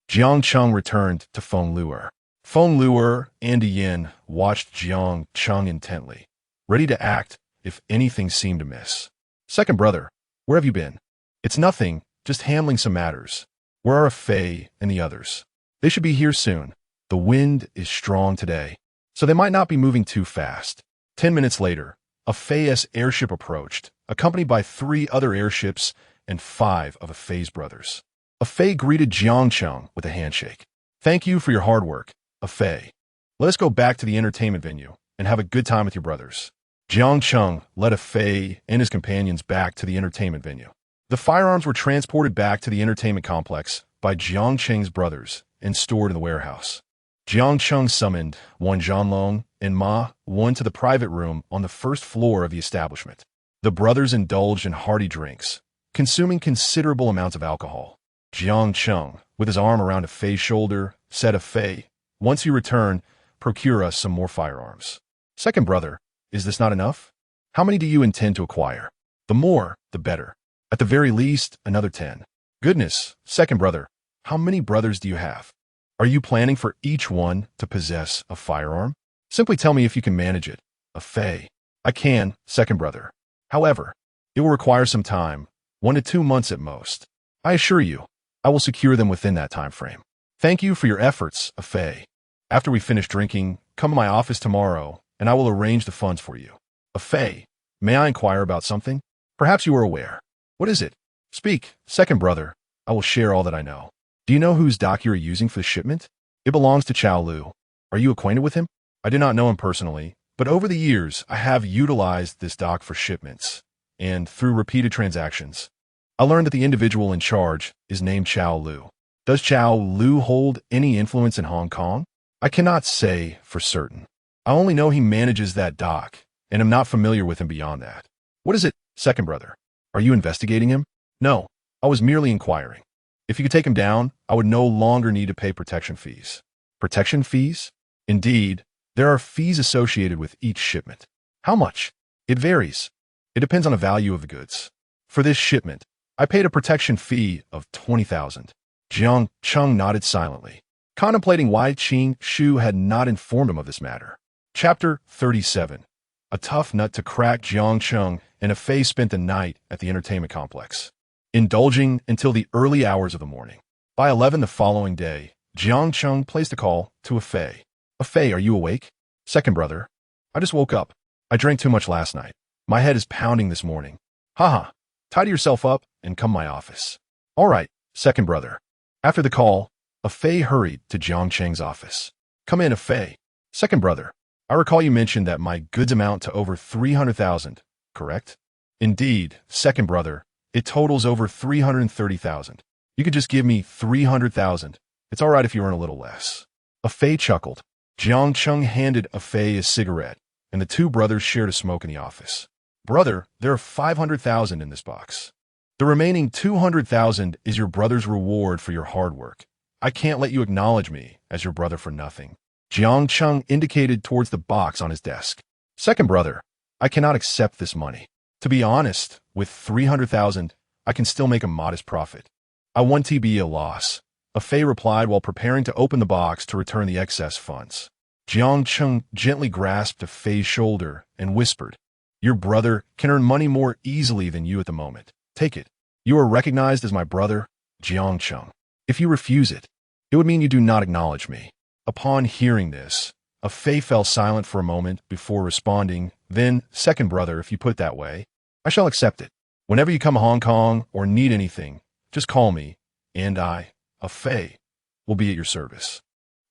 S1: Jiang Cheng returned to Feng Luer. Feng Luer and Yin watched Jiang Cheng intently, ready to act if anything seemed amiss. "Second brother, where have you been?" "It's nothing, just handling some matters. Where are Fei and the others?" "They should be here soon. The wind is strong today, so they might not be moving too fast." 10 minutes later, a Fei's airship approached, accompanied by 3 other airships and 5 of a Fei's brothers. A Fei greeted Jiang Cheng with a handshake. "Thank you for your hard work, a Fei. Let us go back to the entertainment venue and have a good time with your brothers." Jiang Cheng led a Fei and his companions back to the entertainment venue. The firearms were transported back to the entertainment complex by Jiang Cheng's brothers and stored in the warehouse. Jiang Cheng summoned Wan Zhanlong and Ma Wan to the private room on the first floor of the establishment. The brothers indulged in hearty drinks, consuming considerable amounts of alcohol. Jiang Cheng, with his arm around a Fei's shoulder, said to Fei, "Once you return, procure us some more firearms." "Second brother, is this not enough? How many do you intend to acquire?" "The more, the better. At the very least, another 10. "Goodness, second brother, how many brothers do you have? Are you planning for each one to possess a firearm?" "Simply tell me if you can manage it, a Fei." "I can, second brother. However, it will require some time, 1 to 2 months at most. I assure you, I will secure them within that time frame." "Thank you for your efforts, a Fei. After we finish drinking, come to my office tomorrow, and I will arrange the funds for you." "A Fei, may I inquire about something? Perhaps you are aware." "What is it?" "Speak, second brother. I will share all that I know." "Do you know whose dock you are using for the shipment?" "It belongs to Chao Lu. Are you acquainted with him?" "I do not know him personally, but over the years I have utilized this dock for shipments, and through repeated transactions, I learned that the individual in charge is named Chao Lu." "Does Chao Lu hold any influence in Hong Kong?" "I cannot say for certain. I only know he manages that dock, and am not familiar with him beyond that." "What is it, second brother? Are you investigating him?" "No, I was merely inquiring. If you could take him down, I would no longer need to pay protection fees." "Protection fees?" "Indeed, there are fees associated with each shipment." "How much?" "It varies. It depends on the value of the goods. For this shipment, I paid a protection fee of 20,000. Jiang Cheng nodded silently, contemplating why Qing Shu had not informed him of this matter. Chapter 37. A tough nut to crack. Jiang Cheng and a Fei spent the night at the entertainment complex, indulging until the early hours of the morning. By 11 the following day, Jiang Cheng placed a call to a Fei. "A Fei, are you awake?" "Second brother, I just woke up. I drank too much last night. My head is pounding this morning." "Haha, tidy yourself up and come to my office." "All right, second brother." After the call, a Fei hurried to Jiang Cheng's office. "Come in, a Fei." "Second brother, I recall you mentioned that my goods amount to over 300,000, correct?" "Indeed, second brother. It totals over 330,000. You could just give me 300,000. It's all right if you earn a little less. A Fei chuckled. Jiang Cheng handed a Fei a cigarette, and the two brothers shared a smoke in the office. Brother, there are 500,000 in this box. The remaining 200,000 is your brother's reward for your hard work. I can't let you acknowledge me as your brother for nothing. Jiang Cheng indicated towards the box on his desk. Second brother, I cannot accept this money. To be honest, with 300,000, I can still make a modest profit. I want to be a loss. A Fei replied while preparing to open the box to return the excess funds. Jiang Cheng gently grasped a Fei's shoulder and whispered, Your brother can earn money more easily than you at the moment. Take it. You are recognized as my brother, Jiang Cheng. If you refuse it, it would mean you do not acknowledge me. Upon hearing this, a Fei fell silent for a moment before responding, then, second brother, if you put it that way, I shall accept it. Whenever you come to Hong Kong or need anything, just call me, and I, a Fei, will be at your service.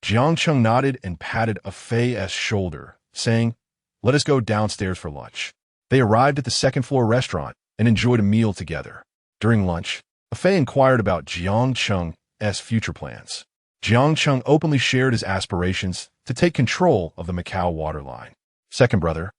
S1: Jiang Cheng nodded and patted a Fei's shoulder, saying, Let us go downstairs for lunch. They arrived at the second-floor restaurant and enjoyed a meal together. During lunch, a Fei inquired about Jiang Cheng's future plans. Jiang Cheng openly shared his aspirations to take control of the Macau waterline. Second brother,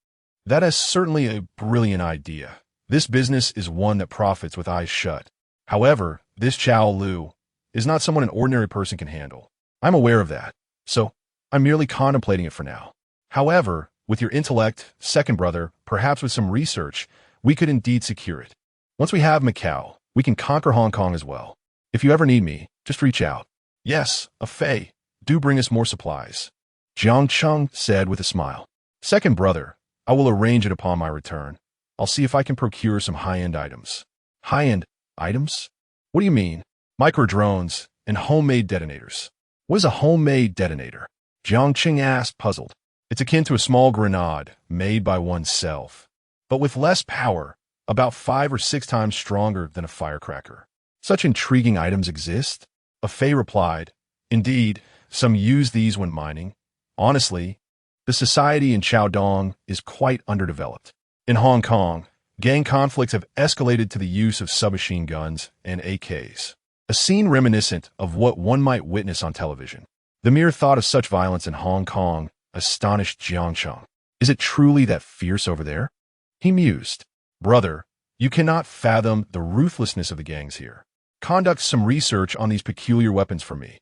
S1: that is certainly a brilliant idea. This business is one that profits with eyes shut. However, this Chow Lu is not someone an ordinary person can handle. I'm aware of that, so I'm merely contemplating it for now. However, with your intellect, second brother, perhaps with some research, we could indeed secure it. Once we have Macau, we can conquer Hong Kong as well. If you ever need me, just reach out. Yes, a Fei, do bring us more supplies. Jiang Cheng said with a smile. Second brother, I will arrange it upon my return. I'll see if I can procure some high-end items. High-end items? What do you mean? Micro-drones and homemade detonators. What is a homemade detonator? Jiang Cheng asked, puzzled. It's akin to a small grenade made by oneself, but with less power, about 5 or 6 times stronger than a firecracker. Such intriguing items exist? A Fei replied, Indeed, some use these when mining. Honestly, the society in Chaodong is quite underdeveloped. In Hong Kong, gang conflicts have escalated to the use of submachine guns and AKs. A scene reminiscent of what one might witness on television. The mere thought of such violence in Hong Kong astonished Jiang Cheng. Is it truly that fierce over there? He mused. Brother, you cannot fathom the ruthlessness of the gangs here. Conduct some research on these peculiar weapons for me.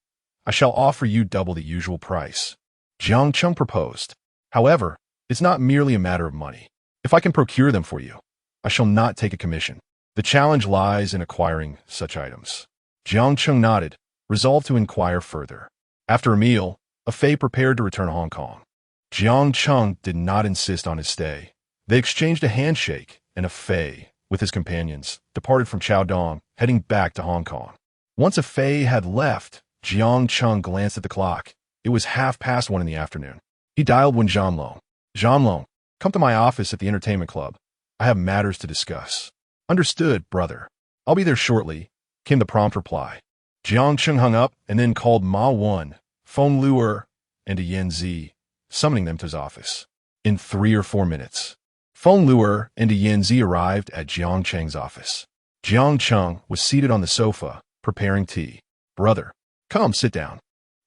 S1: I shall offer you double the usual price. Jiang Cheng proposed. However, it's not merely a matter of money. If I can procure them for you, I shall not take a commission. The challenge lies in acquiring such items. Jiang Cheng nodded, resolved to inquire further. After a meal, a Fei prepared to return to Hong Kong. Jiang Cheng did not insist on his stay. They exchanged a handshake, and a Fei, with his companions, departed from Chaodong, heading back to Hong Kong. Once a Fei had left, Jiang Cheng glanced at the clock. It was 1:30 in the afternoon. He dialed Wen Zhanlong. Zhanlong, come to my office at the entertainment club. I have matters to discuss. Understood, brother. I'll be there shortly, came the prompt reply. Jiang Cheng hung up and then called Ma Wen, Feng Luer, and a Yan Zi, summoning them to his office. In 3 or 4 minutes, Feng Luer and a Yan Zi arrived at Jiang Cheng's office. Jiang Cheng was seated on the sofa, preparing tea. Brother, come, sit down.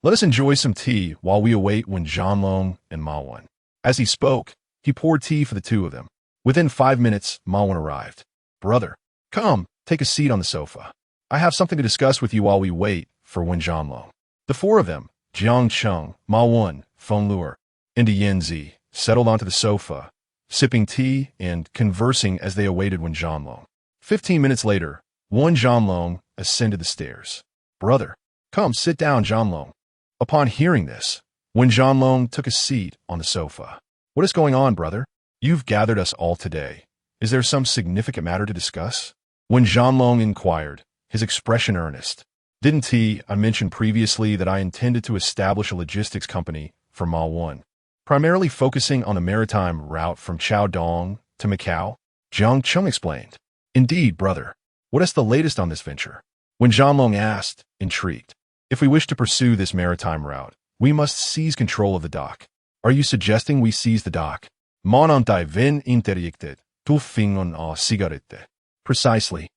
S1: Let us enjoy some tea while we await Wen Zhanlong and Ma Wen. As he spoke, he poured tea for the two of them. Within 5 minutes, Ma Wen arrived. Brother, come, take a seat on the sofa. I have something to discuss with you while we wait for Wen Zhanlong. The 4 of them, Jiang Cheng, Ma Wen, Feng Luer, and a Yan Zi, settled onto the sofa, sipping tea and conversing as they awaited Wen Zhanlong. 15 minutes later, Wen Zhanlong ascended the stairs. Brother, come, sit down, Zhanlong. Upon hearing this, Wen Zhanlong took a seat on the sofa. What is going on, brother? You've gathered us all today. Is there some significant matter to discuss? Wen Zhanlong inquired, his expression earnest. Didn't I mention previously that I intended to establish a logistics company for Ma Wen, primarily focusing on the maritime route from Chaodong to Macau? Jiang Cheng explained. Indeed, brother. What is the latest on this venture? Wen Zhanlong asked, intrigued. If we wish to pursue this maritime route, we must seize control of the dock. Are you suggesting we seize the dock? Mon antai ven interjected, tu fingon a cigarette. Precisely.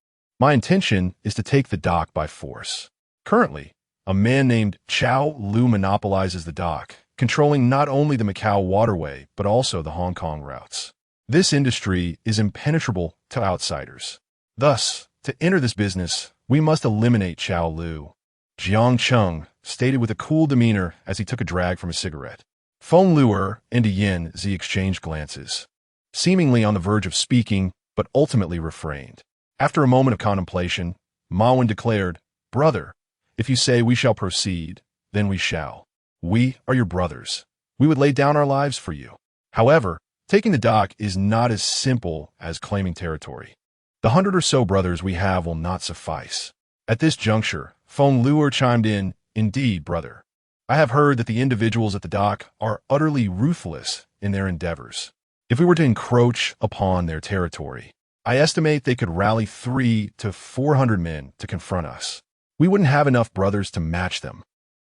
S1: My intention is to take the dock by force. Currently, a man named Chao Lu monopolizes the dock, controlling not only the Macau waterway, but also the Hong Kong routes. This industry is impenetrable to outsiders. Thus, to enter this business, we must eliminate Chao Lu. Jiang Cheng stated with a cool demeanor as he took a drag from a cigarette. Feng Luer and Yin Zi exchanged glances, seemingly on the verge of speaking, but ultimately refrained. After a moment of contemplation, Ma Wen declared, "Brother, if you say we shall proceed, then we shall. We are your brothers. We would lay down our lives for you. However, taking the dock is not as simple as claiming territory. The 100 or so brothers we have will not suffice." At this juncture, Feng Luer chimed in, "Indeed, brother. I have heard that the individuals at the dock are utterly ruthless in their endeavors. If we were to encroach upon their territory, I estimate they could rally 300 to 400 men to confront us. We wouldn't have enough brothers to match them."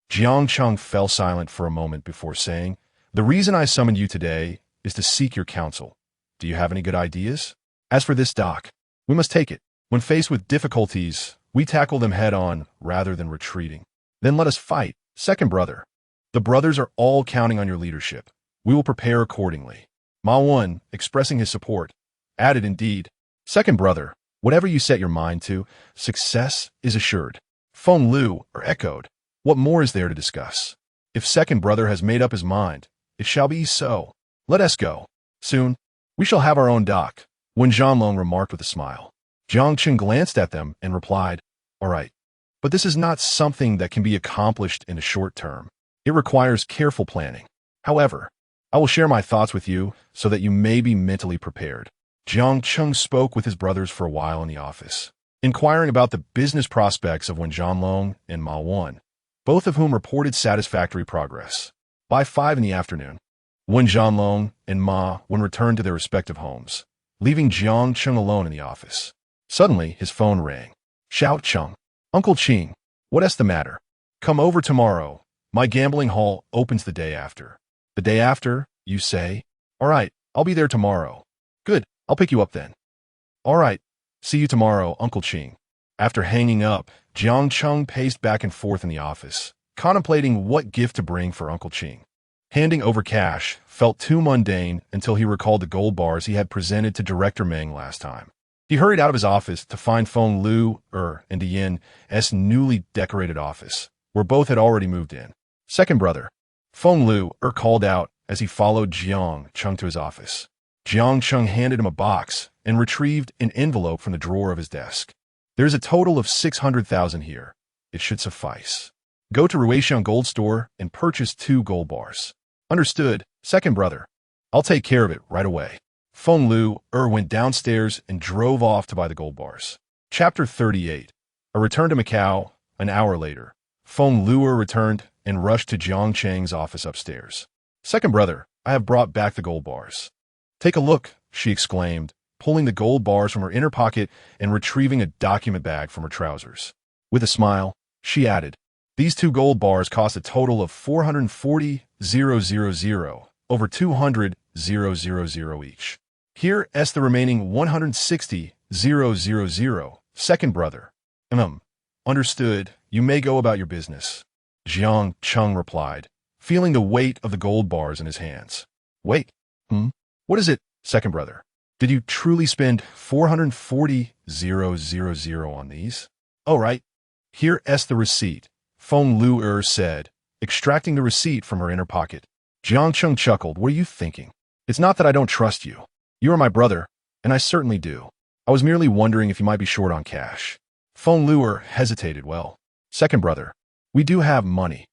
S1: Jiang Cheng fell silent for a moment before saying, "The reason I summoned you today is to seek your counsel. Do you have any good ideas? As for this dock, we must take it. When faced with difficulties, we tackle them head-on rather than retreating. Then let us fight. Second brother. The brothers are all counting on your leadership. We will prepare accordingly." Ma Wen, expressing his support, added, "Indeed. Second brother, whatever you set your mind to, success is assured." Feng Luer echoed, "What more is there to discuss? If second brother has made up his mind, it shall be so. Let us go. Soon, we shall have our own dock," Wen Zhanlong remarked with a smile. Jiang Cheng glanced at them and replied, "All right. But this is not something that can be accomplished in a short term. It requires careful planning. However, I will share my thoughts with you so that you may be mentally prepared." Jiang Cheng spoke with his brothers for a while in the office, inquiring about the business prospects of Wen Zhanlong and Ma Wen, both of whom reported satisfactory progress. By 5 in the afternoon, Wen Zhanlong and Ma Wen returned to their respective homes, leaving Jiang Cheng alone in the office. Suddenly, his phone rang. "Xiao Cheng. Uncle Qing, what's the matter? Come over tomorrow. My gambling hall opens the day after." "The day after, you say? All right, I'll be there tomorrow." "Good, I'll pick you up then." "All right, see you tomorrow, Uncle Qing." After hanging up, Jiang Cheng paced back and forth in the office, contemplating what gift to bring for Uncle Qing. Handing over cash felt too mundane until he recalled the gold bars he had presented to Director Meng last time. He hurried out of his office to find Feng Luer and Yin's newly decorated office, where both had already moved in. "Second brother," Feng Luer called out as he followed Jiang Cheng to his office. Jiang Cheng handed him a box and retrieved an envelope from the drawer of his desk. "There's a total of 600,000 here. It should suffice. Go to Ruixiang Gold Store and purchase 2 gold bars." "Understood, second brother. I'll take care of it right away." Feng Luer went downstairs and drove off to buy the gold bars. Chapter 38. A return to Macau. An hour later, Feng Luer returned and rushed to Jiang Cheng's office upstairs. "Second brother, I have brought back the gold bars." "Take a look," she exclaimed, pulling the gold bars from her inner pocket and retrieving a document bag from her trousers. With a smile, she added, "These 2 gold bars cost a total of 440,000, over 200,000 each. Here's the remaining 160,000, second brother." Understood. You may go about your business," Jiang Cheng replied, feeling the weight of the gold bars in his hands. "Wait. What is it, second brother? Did you truly spend 440,000 on these?" "Oh, right. Here's the receipt," Feng Luer said, extracting the receipt from her inner pocket. Jiang Cheng chuckled. "What are you thinking? It's not that I don't trust you. You are my brother, and I certainly do. I was merely wondering if you might be short on cash." Feng Luer hesitated. "Well, second brother, we do have money.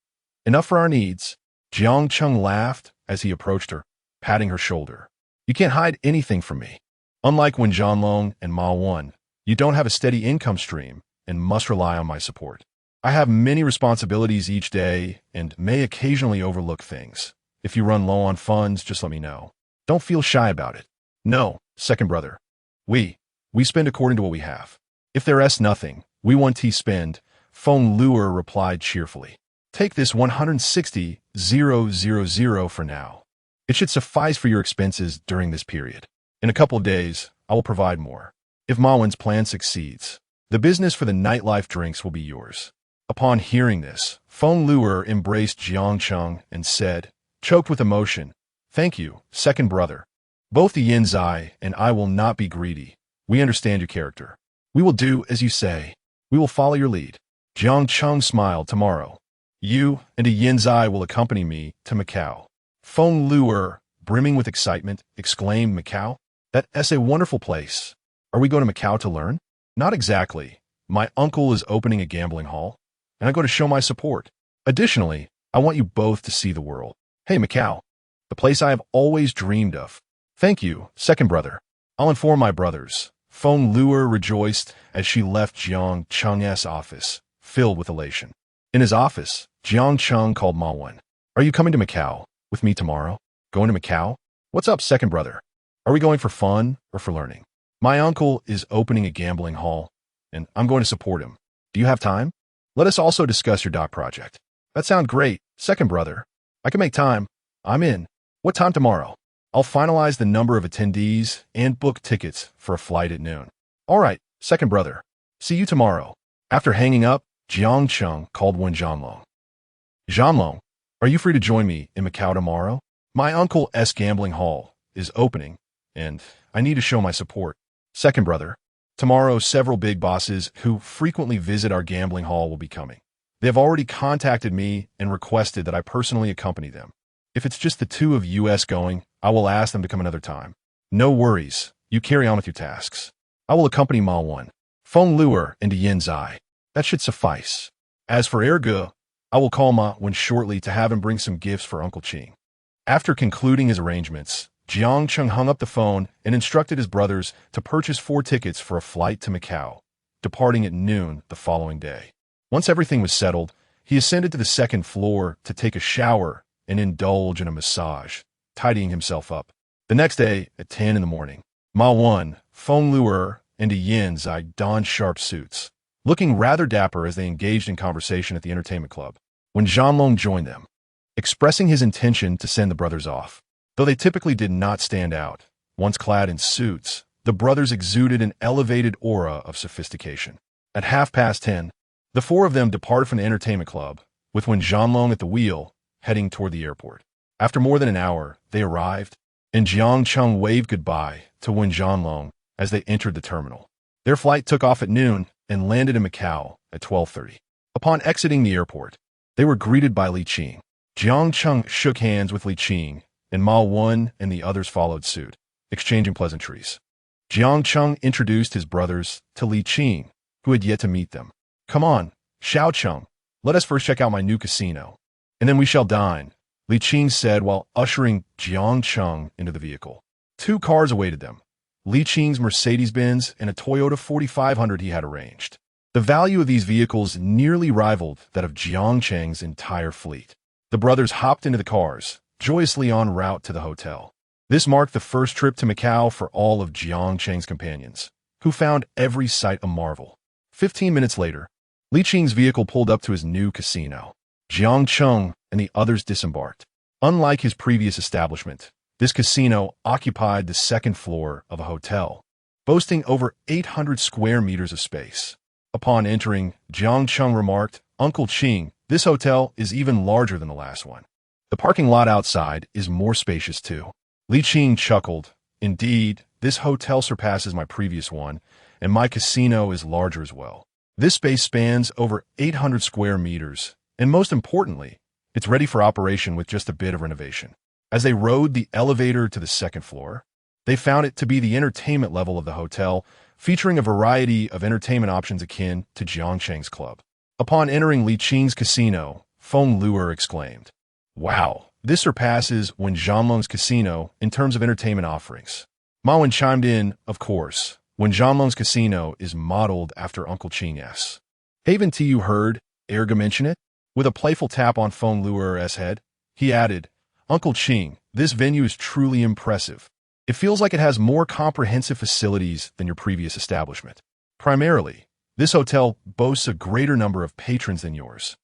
S1: Enough for our needs." Jiang Cheng laughed as he approached her, patting her shoulder. "You can't hide anything from me. Unlike Wen Zhanlong and Ma Wen, you don't have a steady income stream and must rely on my support. I have many responsibilities each day and may occasionally overlook things. If you run low on funds, just let me know. Don't feel shy about it." "No, second brother. We spend according to what we have. If there's nothing, we want to spend," Feng Luer replied cheerfully. "Take this 160,000 for now. It should suffice for your expenses during this period. In a couple of days, I will provide more. If Ma Wen's plan succeeds, The business for the nightlife drinks will be yours. Upon hearing this, Feng Luer embraced Jiang Cheng and said, choked with emotion, thank you, second brother. Both the Yin Zai and I will not be greedy. We understand your character. We will do as you say. We will follow your lead. Jiang Cheng smiled. Tomorrow, you and a Yin Zai will accompany me to Macau. Feng Luer, brimming with excitement, exclaimed, Macau? That's a wonderful place. Are we going to Macau to learn? Not exactly. My uncle is opening a gambling hall, and I'm going to show my support. Additionally, I want you both to see the world. Hey, Macau, the place I have always dreamed of. Thank you, second brother. I'll inform my brothers. Feng Luer rejoiced as she left Jiang Cheng's office, filled with elation. In his office, Jiang Cheng called Ma Wen. Are you coming to Macau with me tomorrow? Going to Macau? What's up, second brother? Are we going for fun or for learning? My uncle is opening a gambling hall, and I'm going to support him. Do you have time? Let us also discuss your doc project. That sounds great, second brother. I can make time. I'm in. What time tomorrow? I'll finalize the number of attendees and book tickets for a flight at noon. All right, second brother. See you tomorrow. After hanging up, Jiang Cheng called Wen Zhanlong. Zhanlong, are you free to join me in Macau tomorrow? My uncle's gambling hall is opening, and I need to show my support. Second brother, tomorrow several big bosses who frequently visit our gambling hall will be coming. They have already contacted me and requested that I personally accompany them. If it's just the two of us going, I will ask them to come another time. No worries. You carry on with your tasks. I will accompany Ma Wen, Feng Luer, and Yin Zai. That should suffice. As for Erge, I will call Ma Wen shortly to have him bring some gifts for Uncle Qing. After concluding his arrangements, Jiang Cheng hung up the phone and instructed his brothers to purchase 4 tickets for a flight to Macau, departing at noon the following day. Once everything was settled, he ascended to the second floor to take a shower and indulge in a massage, tidying himself up. The next day, at 10 in the morning, Ma Wen, Feng Luer, and Yin Zai donned sharp suits, looking rather dapper as they engaged in conversation at the entertainment club, when Zhanlong joined them, expressing his intention to send the brothers off. Though they typically did not stand out, once clad in suits, the brothers exuded an elevated aura of sophistication. At 10:30, the 4 of them departed from the entertainment club, with Wen Zhanlong at the wheel, heading toward the airport. After more than an hour, they arrived, and Jiang Cheng waved goodbye to Wen Zhanlong as they entered the terminal. Their flight took off at noon and landed in Macau at 12:30. Upon exiting the airport, they were greeted by Li Qing. Jiang Cheng shook hands with Li Qing, and Ma Wen and the others followed suit, exchanging pleasantries. Jiang Cheng introduced his brothers to Li Qing, who had yet to meet them. Come on, Xiao Cheng, let us first check out my new casino, and then we shall dine, Li Qing said while ushering Jiang Cheng into the vehicle. 2 cars awaited them, Li Qing's Mercedes-Benz and a Toyota 4500 he had arranged. The value of these vehicles nearly rivaled that of Jiang Cheng's entire fleet. The brothers hopped into the cars, joyously en route to the hotel. This marked the first trip to Macau for all of Jiang Cheng's companions, who found every sight a marvel. 15 minutes later, Li Qing's vehicle pulled up to his new casino. Jiang Cheng and the others disembarked. Unlike his previous establishment, this casino occupied the second floor of a hotel, boasting over 800 square meters of space. Upon entering, Jiang Cheng remarked, Uncle Qing, this hotel is even larger than the last one. The parking lot outside is more spacious too. Li Qing chuckled. Indeed, this hotel surpasses my previous one, and my casino is larger as well. This space spans over 800 square meters, and most importantly, it's ready for operation with just a bit of renovation. As they rode the elevator to the second floor, they found it to be the entertainment level of the hotel, featuring a variety of entertainment options akin to Jiang Cheng's club. Upon entering Li Qing's casino, Feng Luer exclaimed, Wow, this surpasses Wen Zhanlong's casino in terms of entertainment offerings. Ma Wen chimed in, of course, Wen Zhanlong's casino is modeled after Uncle Qing's. Haven't you heard Erge mention it? With a playful tap on Feng Luer's head, he added, Uncle Qing, this venue is truly impressive. It feels like it has more comprehensive facilities than your previous establishment. Primarily, this hotel boasts a greater number of patrons than yours.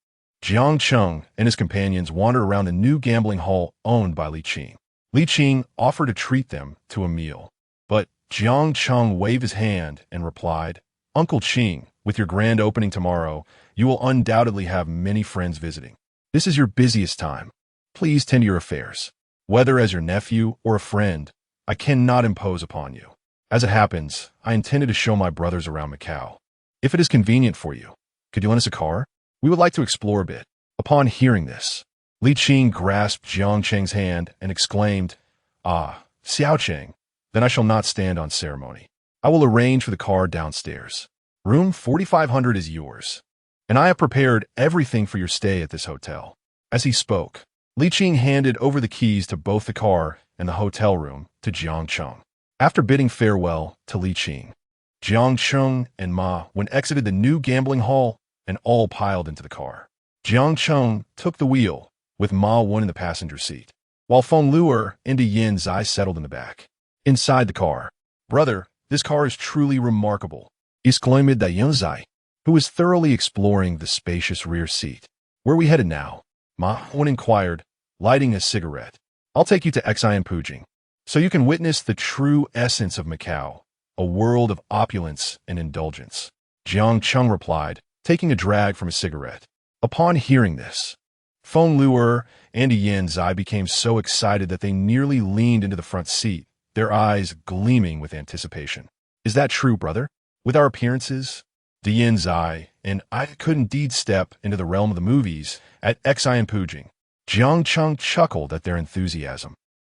S1: Jiang Cheng and his companions wandered around the new gambling hall owned by Li Qing. Li Qing offered to treat them to a meal, but Jiang Cheng waved his hand and replied, Uncle Qing, with your grand opening tomorrow, you will undoubtedly have many friends visiting. This is your busiest time. Please tend to your affairs. Whether as your nephew or a friend, I cannot impose upon you. As it happens, I intended to show my brothers around Macau. If it is convenient for you, could you lend us a car? We would like to explore a bit. Upon hearing this, Li Qing grasped Jiang Cheng's hand and exclaimed, "Ah, Xiao Cheng, then I shall not stand on ceremony. I will arrange for the car downstairs. Room 4500 is yours, and I have prepared everything for your stay at this hotel." As he spoke, Li Qing handed over the keys to both the car and the hotel room to Jiang Cheng. After bidding farewell to Li Qing, Jiang Cheng and Ma Wen exited the new gambling hall and all piled into the car. Jiang Cheng took the wheel, with Ma Wen in the passenger seat, while Feng Luer and Yin Zai settled in the back. Inside the car, "Brother, this car is truly remarkable," exclaimed Yin Zai, who was thoroughly exploring the spacious rear seat. "Where are we headed now?" Ma Wen inquired, lighting a cigarette. "I'll take you to Xian Pujing, so you can witness the true essence of Macau, a world of opulence and indulgence," Jiang Cheng replied, taking a drag from a cigarette. Upon hearing this, Feng Luer and Yin Zai became so excited that they nearly leaned into the front seat, their eyes gleaming with anticipation. "Is that true, brother? With our appearances, Yin Zai and I could indeed step into the realm of the movies at Xian Pujing." Jiang Cheng chuckled at their enthusiasm,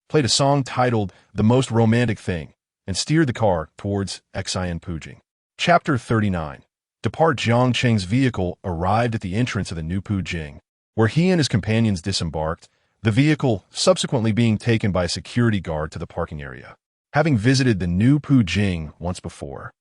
S1: played a song titled "The Most Romantic Thing," and steered the car towards Xian Pujing. Chapter 39. Depart. Jiang Cheng's vehicle arrived at the entrance of the new Pujing, where he and his companions disembarked, the vehicle subsequently being taken by a security guard to the parking area. Having visited the new Pujing once before,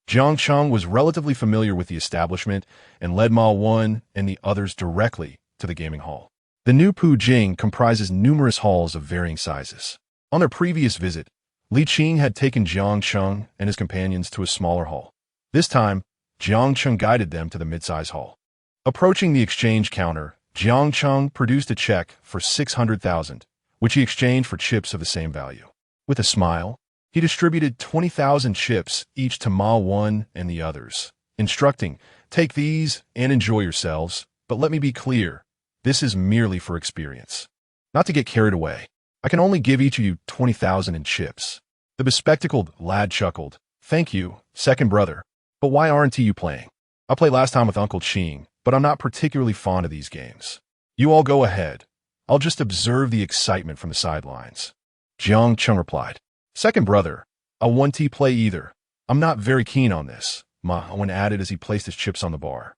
S1: Jiang Cheng was relatively familiar with the establishment and led Ma Wen and the others directly to the gaming hall. The new Pujing comprises numerous halls of varying sizes. On their previous visit, Li Qing had taken Jiang Cheng and his companions to a smaller hall. This time, Jiang Cheng guided them to the mid-size hall. Approaching the exchange counter, Jiang Cheng produced a check for 600,000, which he exchanged for chips of the same value. With a smile, he distributed 20,000 chips each to Ma Wen and the others, instructing, "Take these and enjoy yourselves, but let me be clear, this is merely for experience. Not to get carried away, I can only give each of you 20,000 in chips." The bespectacled lad chuckled, "Thank you, second brother. But why aren't you playing? I played last time with Uncle Qing, but I'm not particularly fond of these games. You all go ahead. I'll just observe the excitement from the sidelines." Jiang Cheng replied, "Second brother, I won't play either. I'm not very keen on this," Ma Wen added as he placed his chips on the bar.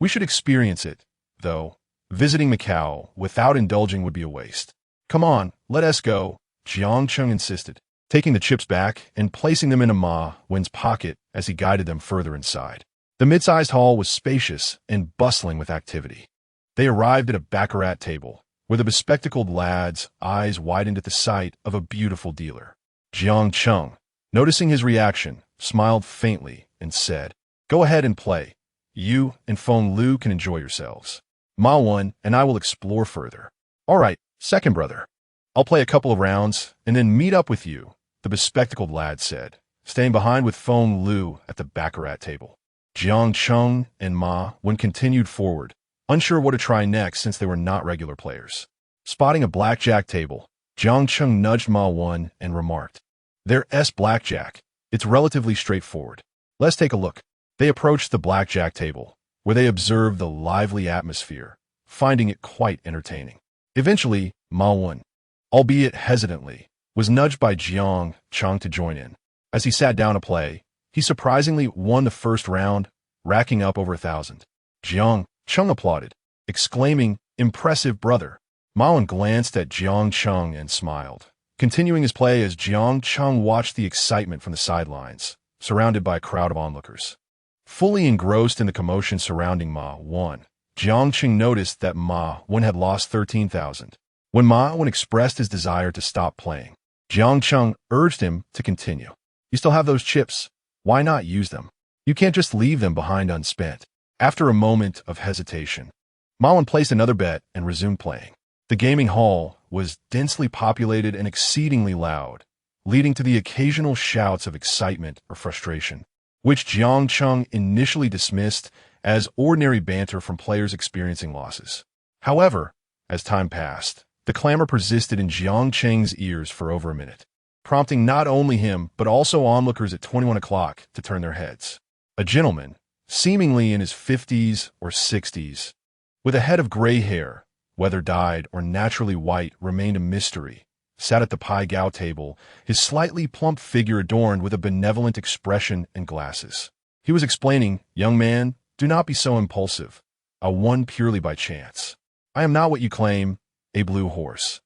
S1: "We should experience it, though. Visiting Macau without indulging would be a waste. Come on, let us go," Jiang Cheng insisted, taking the chips back and placing them into Ma Wen's pocket as he guided them further inside. The mid-sized hall was spacious and bustling with activity. They arrived at a baccarat table, where the bespectacled lad's eyes widened at the sight of a beautiful dealer. Jiang Cheng, noticing his reaction, smiled faintly and said, "Go ahead and play. You and Feng Lu can enjoy yourselves. Ma Wen and I will explore further." "All right, second brother. I'll play a couple of rounds and then meet up with you," the bespectacled lad said, staying behind with Feng Lu at the baccarat table. Jiang Cheng and Ma Wen continued forward, unsure what to try next since they were not regular players. Spotting a blackjack table, Jiang Cheng nudged Ma Wen and remarked, "There's blackjack. It's relatively straightforward. Let's take a look." They approached the blackjack table, where they observed the lively atmosphere, finding it quite entertaining. Eventually, Ma Wen, albeit hesitantly, was nudged by Jiang Cheng to join in. As he sat down to play, he surprisingly won the first round, racking up over 1,000. Jiang Cheng applauded, exclaiming, "Impressive, brother." Ma Wen glanced at Jiang Cheng and smiled, continuing his play as Jiang Cheng watched the excitement from the sidelines, surrounded by a crowd of onlookers. Fully engrossed in the commotion surrounding Ma Wen, Jiang Cheng noticed that Ma Wen had lost 13,000. When Ma Wen expressed his desire to stop playing, Jiang Cheng urged him to continue. "You still have those chips. Why not use them? You can't just leave them behind unspent." After a moment of hesitation, Ma Wen placed another bet and resumed playing. The gaming hall was densely populated and exceedingly loud, leading to the occasional shouts of excitement or frustration. which Jiang Cheng initially dismissed as ordinary banter from players experiencing losses. However, as time passed, the clamor persisted in Jiang Cheng's ears for over a minute, prompting not only him but also onlookers at 21 o'clock to turn their heads. A gentleman, seemingly in his 50s or 60s, with a head of gray hair, whether dyed or naturally white remained a mystery, sat at the Pai Gao table, his slightly plump figure adorned with a benevolent expression and glasses. He was explaining, "Young man, do not be so impulsive. I won purely by chance. I am not what you claim, a blue horse.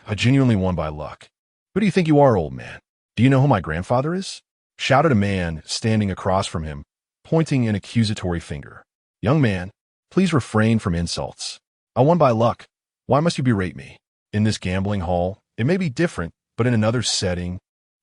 S1: I genuinely won by luck. Who do you think you are, old man? Do you know who my grandfather is?" shouted a man standing across from him, pointing an accusatory finger. "Young man, please refrain from insults. I won by luck. Why must you berate me? In this gambling hall, it may be different, but in another setting,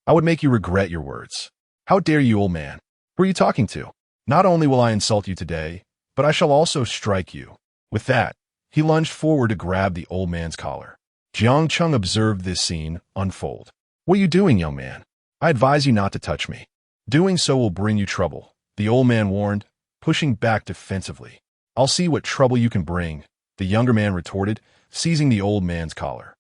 S1: I would make you regret your words. How dare you, old man? Who are you talking to? Not only will I insult you today, but I shall also strike you." With that, he lunged forward to grab the old man's collar. Jiang Cheng observed this scene unfold. "What are you doing, young man? I advise you not to touch me. Doing so will bring you trouble," the old man warned, pushing back defensively. "I'll see what trouble you can bring," the younger man retorted, seizing the old man's collar.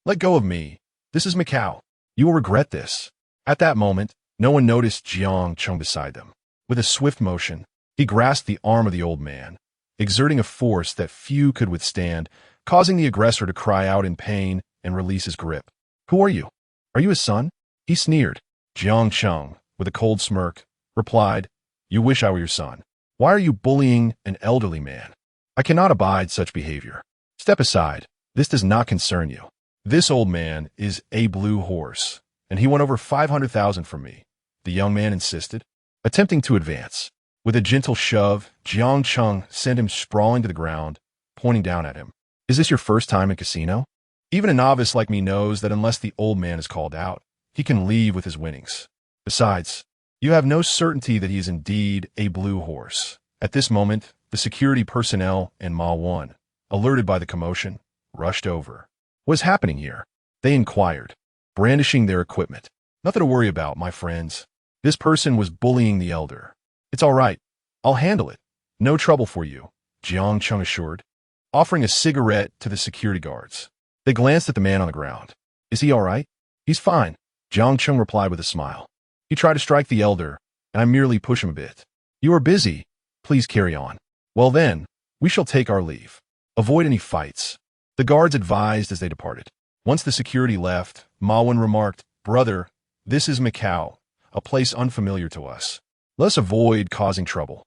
S1: "Let go of me. This is Macau. You will regret this." At that moment, no one noticed Jiang Cheng beside them. With a swift motion, he grasped the arm of the old man, exerting a force that few could withstand, causing the aggressor to cry out in pain and release his grip. "Who are you? Are you his son?" he sneered. Jiang Cheng, with a cold smirk, replied, "You wish I were your son. Why are you bullying an elderly man? I cannot abide such behavior. Step aside. This does not concern you. This old man is a blue horse, and he won over 500,000 from me," the young man insisted, attempting to advance. With a gentle shove, Jiang Cheng sent him sprawling to the ground, pointing down at him. "Is this your first time in casino? Even a novice like me knows that unless the old man is called out, he can leave with his winnings. Besides, you have no certainty that he is indeed a blue horse." At this moment, the security personnel and Ma Wan, alerted by the commotion, rushed over. "What is happening here?" they inquired, brandishing their equipment. "Nothing to worry about, my friends. This person was bullying the elder. It's all right. I'll handle it. No trouble for you," Jiang Cheng assured, offering a cigarette to the security guards. They glanced at the man on the ground. "Is he all right?" "He's fine," Jiang Cheng replied with a smile. "He tried to strike the elder, and I merely push him a bit. You are busy. Please carry on." "Well then, we shall take our leave. Avoid any fights," the guards advised as they departed. Once the security left, Ma Wan remarked, "Brother, this is Macau, a place unfamiliar to us. Let us avoid causing trouble."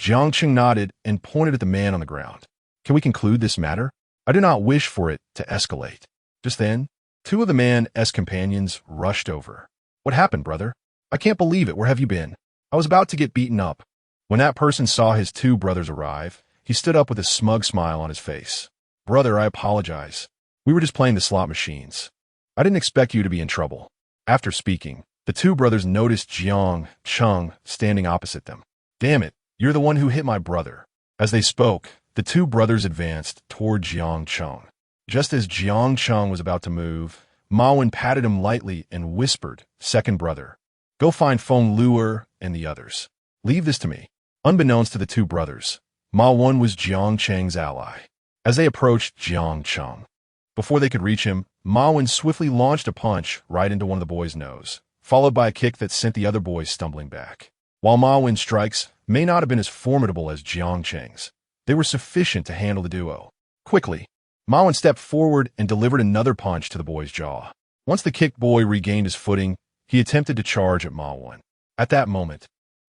S1: Jiang Cheng nodded and pointed at the man on the ground. "Can we conclude this matter? I do not wish for it to escalate." Just then, two of the man's companions rushed over. "What happened, brother? I can't believe it. Where have you been?" "I was about to get beaten up." When that person saw his two brothers arrive, he stood up with a smug smile on his face. "Brother, I apologize. We were just playing the slot machines. I didn't expect you to be in trouble." After speaking, the two brothers noticed Jiang Cheng standing opposite them. "Damn it, you're the one who hit my brother." As they spoke, the two brothers advanced toward Jiang Cheng. Just as Jiang Cheng was about to move, Ma Wan patted him lightly and whispered, "Second brother, go find Feng Luer and the others. Leave this to me." Unbeknownst to the two brothers, Ma Wan was Jiang Cheng's ally. As they approached Jiang Cheng, before they could reach him, Ma Wan swiftly launched a punch right into one of the boys' nose, followed by a kick that sent the other boys stumbling back. While Ma Wan's strikes may not have been as formidable as Jiang Cheng's, they were sufficient to handle the duo. Quickly, Ma Wan stepped forward and delivered another punch to the boy's jaw. Once the kicked boy regained his footing, he attempted to charge at Ma Wan. At that moment,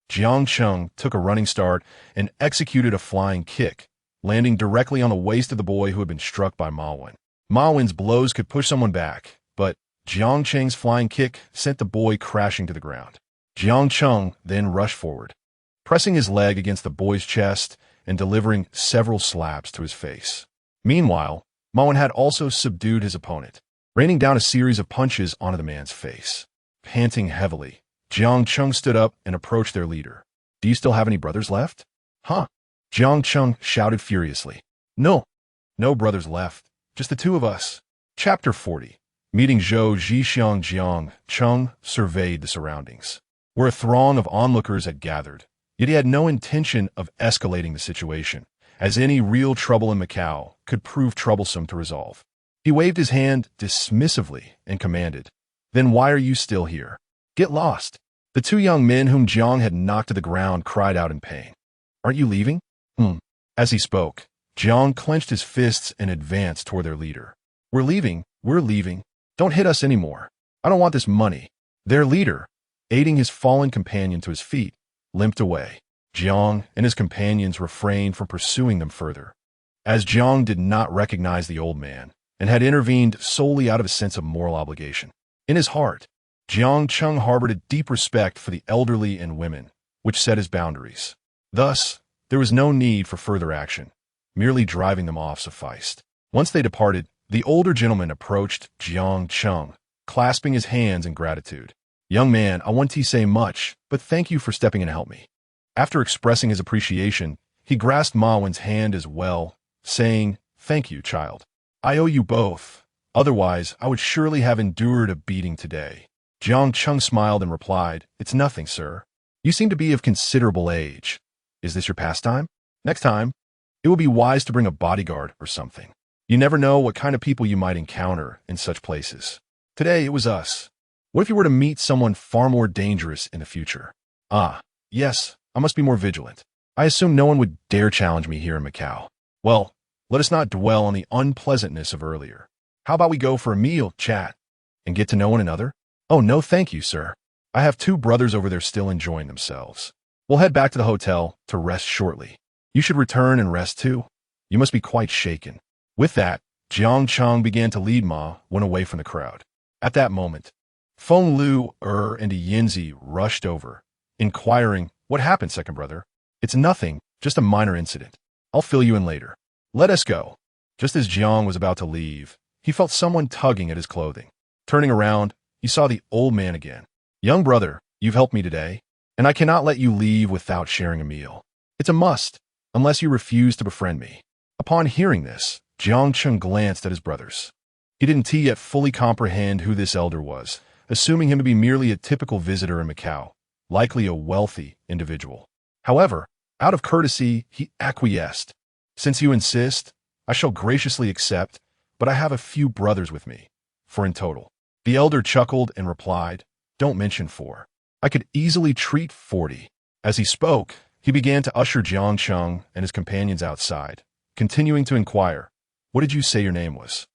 S1: Jiang Cheng took a running start and executed a flying kick, landing directly on the waist of the boy who had been struck by Ma Wan. Ma Wan's blows could push someone back, but Jiang Cheng's flying kick sent the boy crashing to the ground. Jiang Cheng then rushed forward, pressing his leg against the boy's chest and delivering several slaps to his face. Meanwhile, Ma Wan had also subdued his opponent, raining down a series of punches onto the man's face. Panting heavily, Jiang Cheng stood up and approached their leader. "Do you still have any brothers left?" "Huh?" Jiang Cheng shouted furiously. No brothers left. Just the two of us." Chapter 40. Meeting Zhou Zhixiang. Jiang Cheng surveyed the surroundings. where a throng of onlookers had gathered. Yet he had no intention of escalating the situation, as any real trouble in Macau could prove troublesome to resolve. He waved his hand dismissively and commanded, "Then why are you still here? Get lost." The two young men whom Jiang had knocked to the ground cried out in pain. "Aren't you leaving?" As he spoke, Jiang clenched his fists and advanced toward their leader. We're leaving. Don't hit us anymore. I don't want this money." Their leader, aiding his fallen companion to his feet, limped away. Jiang and his companions refrained from pursuing them further, as Jiang did not recognize the old man and had intervened solely out of a sense of moral obligation. In his heart, Jiang Cheng harbored a deep respect for the elderly and women, which set his boundaries. Thus, there was no need for further action. Merely driving them off sufficed. Once they departed, the older gentleman approached Jiang Cheng, clasping his hands in gratitude. "Young man, I won't say much, but thank you for stepping in to help me." After expressing his appreciation, he grasped Ma Wen's hand as well, saying, "Thank you, child. I owe you both. Otherwise, I would surely have endured a beating today." Jiang Cheng smiled and replied, "It's nothing, sir. You seem to be of considerable age. Is this your pastime? Next time, it will be wise to bring a bodyguard or something. You never know what kind of people you might encounter in such places. Today, it was us. What if you were to meet someone far more dangerous in the future?" "Ah, yes, I must be more vigilant. I assume no one would dare challenge me here in Macau. Well, let us not dwell on the unpleasantness of earlier. How about we go for a meal, chat, and get to know one another?" "Oh, no thank you, sir. I have two brothers over there still enjoying themselves. We'll head back to the hotel to rest shortly. You should return and rest too. You must be quite shaken." With that, Jiang Cheng began to lead Ma Wen away from the crowd. At that moment, Feng Lu and Yinzi rushed over, inquiring, "What happened, second brother?" "It's nothing, just a minor incident. I'll fill you in later. Let us go." Just as Jiang was about to leave, he felt someone tugging at his clothing. Turning around, he saw the old man again. "Young brother, you've helped me today, and I cannot let you leave without sharing a meal. It's a must, unless you refuse to befriend me." Upon hearing this, Jiang Cheng glanced at his brothers. He didn't yet fully comprehend who this elder was, assuming him to be merely a typical visitor in Macau, likely a wealthy individual. However, out of courtesy, he acquiesced. "Since you insist, I shall graciously accept, but I have a few brothers with me, 4 in total." The elder chuckled and replied, "Don't mention 4. I could easily treat 40. As he spoke, he began to usher Jiang Cheng and his companions outside, continuing to inquire, "What did you say your name was?"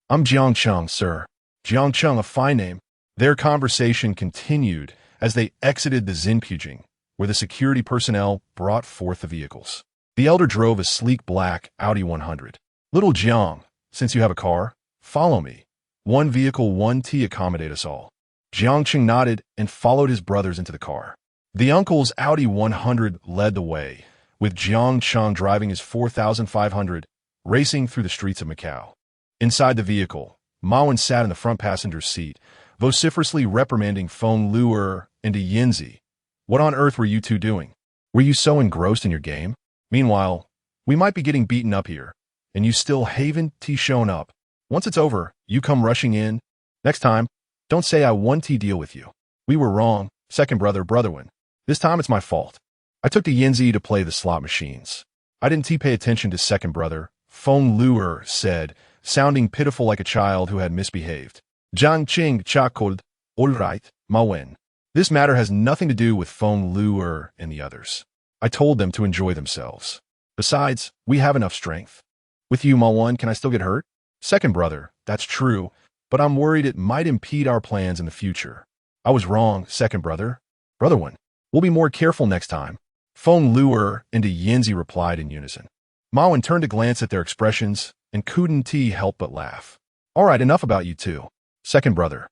S1: "I'm Jiang Cheng, sir." "Jiang Cheng, a fine name." Their conversation continued as they exited the Zinpujing, where the security personnel brought forth the vehicles. The elder drove a sleek black Audi 100. "Little Jiang, since you have a car, follow me. One vehicle, one tea, accommodate us all." Jiang Cheng nodded and followed his brothers into the car. The uncle's Audi 100 led the way, with Jiang Cheng driving his 4500, racing through the streets of Macau. Inside the vehicle, Ma Wen sat in the front passenger's seat, vociferously reprimanding Feng Lu and Yinzi. "What on earth were you two doing? Were you so engrossed in your game? Meanwhile, we might be getting beaten up here, and you still haven't shown up. Once it's over, you come rushing in. Next time, don't say I won deal with you. We were wrong, second brother, Brotherhood. This time it's my fault. I took the Yinzi to play the slot machines. I didn't pay attention to second brother," Feng Lu said, sounding pitiful like a child who had misbehaved. Jiang Cheng chuckled, "All right, Ma Wen. This matter has nothing to do with Feng Lu and the others. I told them to enjoy themselves. Besides, we have enough strength. With you, Ma Wen, can I still get hurt?" "Second brother, that's true, but I'm worried it might impede our plans in the future." "I was wrong, second brother. Brotherhood, we'll be more careful next time." Feng Lu and Yinzi replied in unison. Ma Wen turned to glance at their expressions and couldn't help but laugh. "All right, enough about you two. Second brother,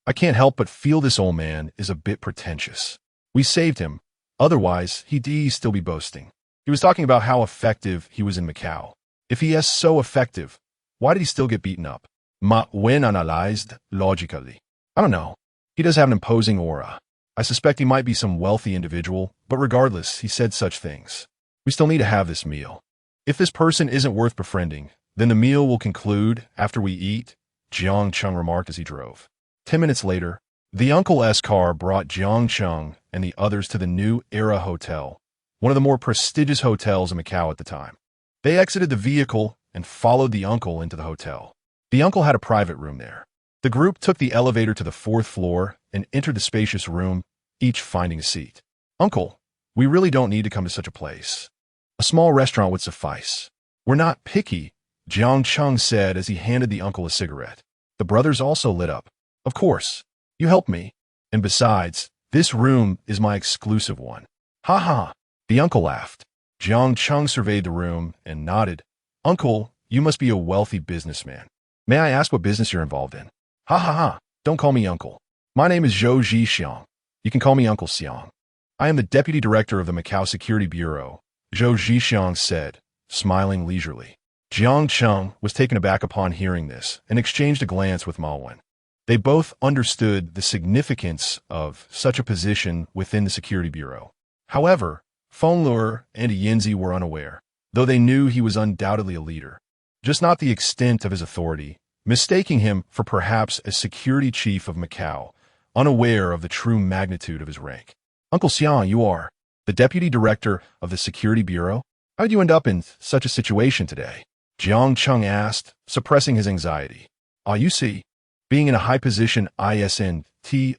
S1: I can't help but feel this old man is a bit pretentious. We saved him, otherwise he'd still be boasting. He was talking about how effective he was in Macau. If he is so effective, why did he still get beaten up?" Ma Wen analyzed logically. "I don't know. He does have an imposing aura. I suspect he might be some wealthy individual, but regardless, he said such things. We still need to have this meal. If this person isn't worth befriending, then the meal will conclude after we eat," Jiang Cheng remarked as he drove. 10 minutes later, The Uncle S car brought Jiang Cheng and the others to the New Era Hotel, one of the more prestigious hotels in Macau at the time. They exited the vehicle and followed the uncle into the hotel. The uncle had a private room there. The group took the elevator to the fourth floor and entered the spacious room, each finding a seat. Uncle, we really don't need to come to such a place. A small restaurant would suffice. We're not picky, Jiang Cheng said as he handed the uncle a cigarette. The brothers also lit up. Of course. You helped me. And besides, this room is my exclusive one. Ha ha. The uncle laughed. Jiang Cheng surveyed the room and nodded. Uncle, you must be a wealthy businessman. May I ask what business you're involved in? Ha ha ha. Don't call me uncle. My name is Zhou Zhixiang. You can call me Uncle Xiang. I am the deputy director of the Macau Security Bureau, Zhou Zhixiang said, smiling leisurely. Jiang Cheng was taken aback upon hearing this and exchanged a glance with Mawen. They both understood the significance of such a position within the Security Bureau. However, Fenglur and Yinzi were unaware, though they knew he was undoubtedly a leader, just not the extent of his authority, mistaking him for perhaps a security chief of Macau, unaware of the true magnitude of his rank. Uncle Xiang, you are the deputy director of the Security Bureau? How did you end up in such a situation today? Jiang Cheng asked, suppressing his anxiety. You see, being in a high position isn't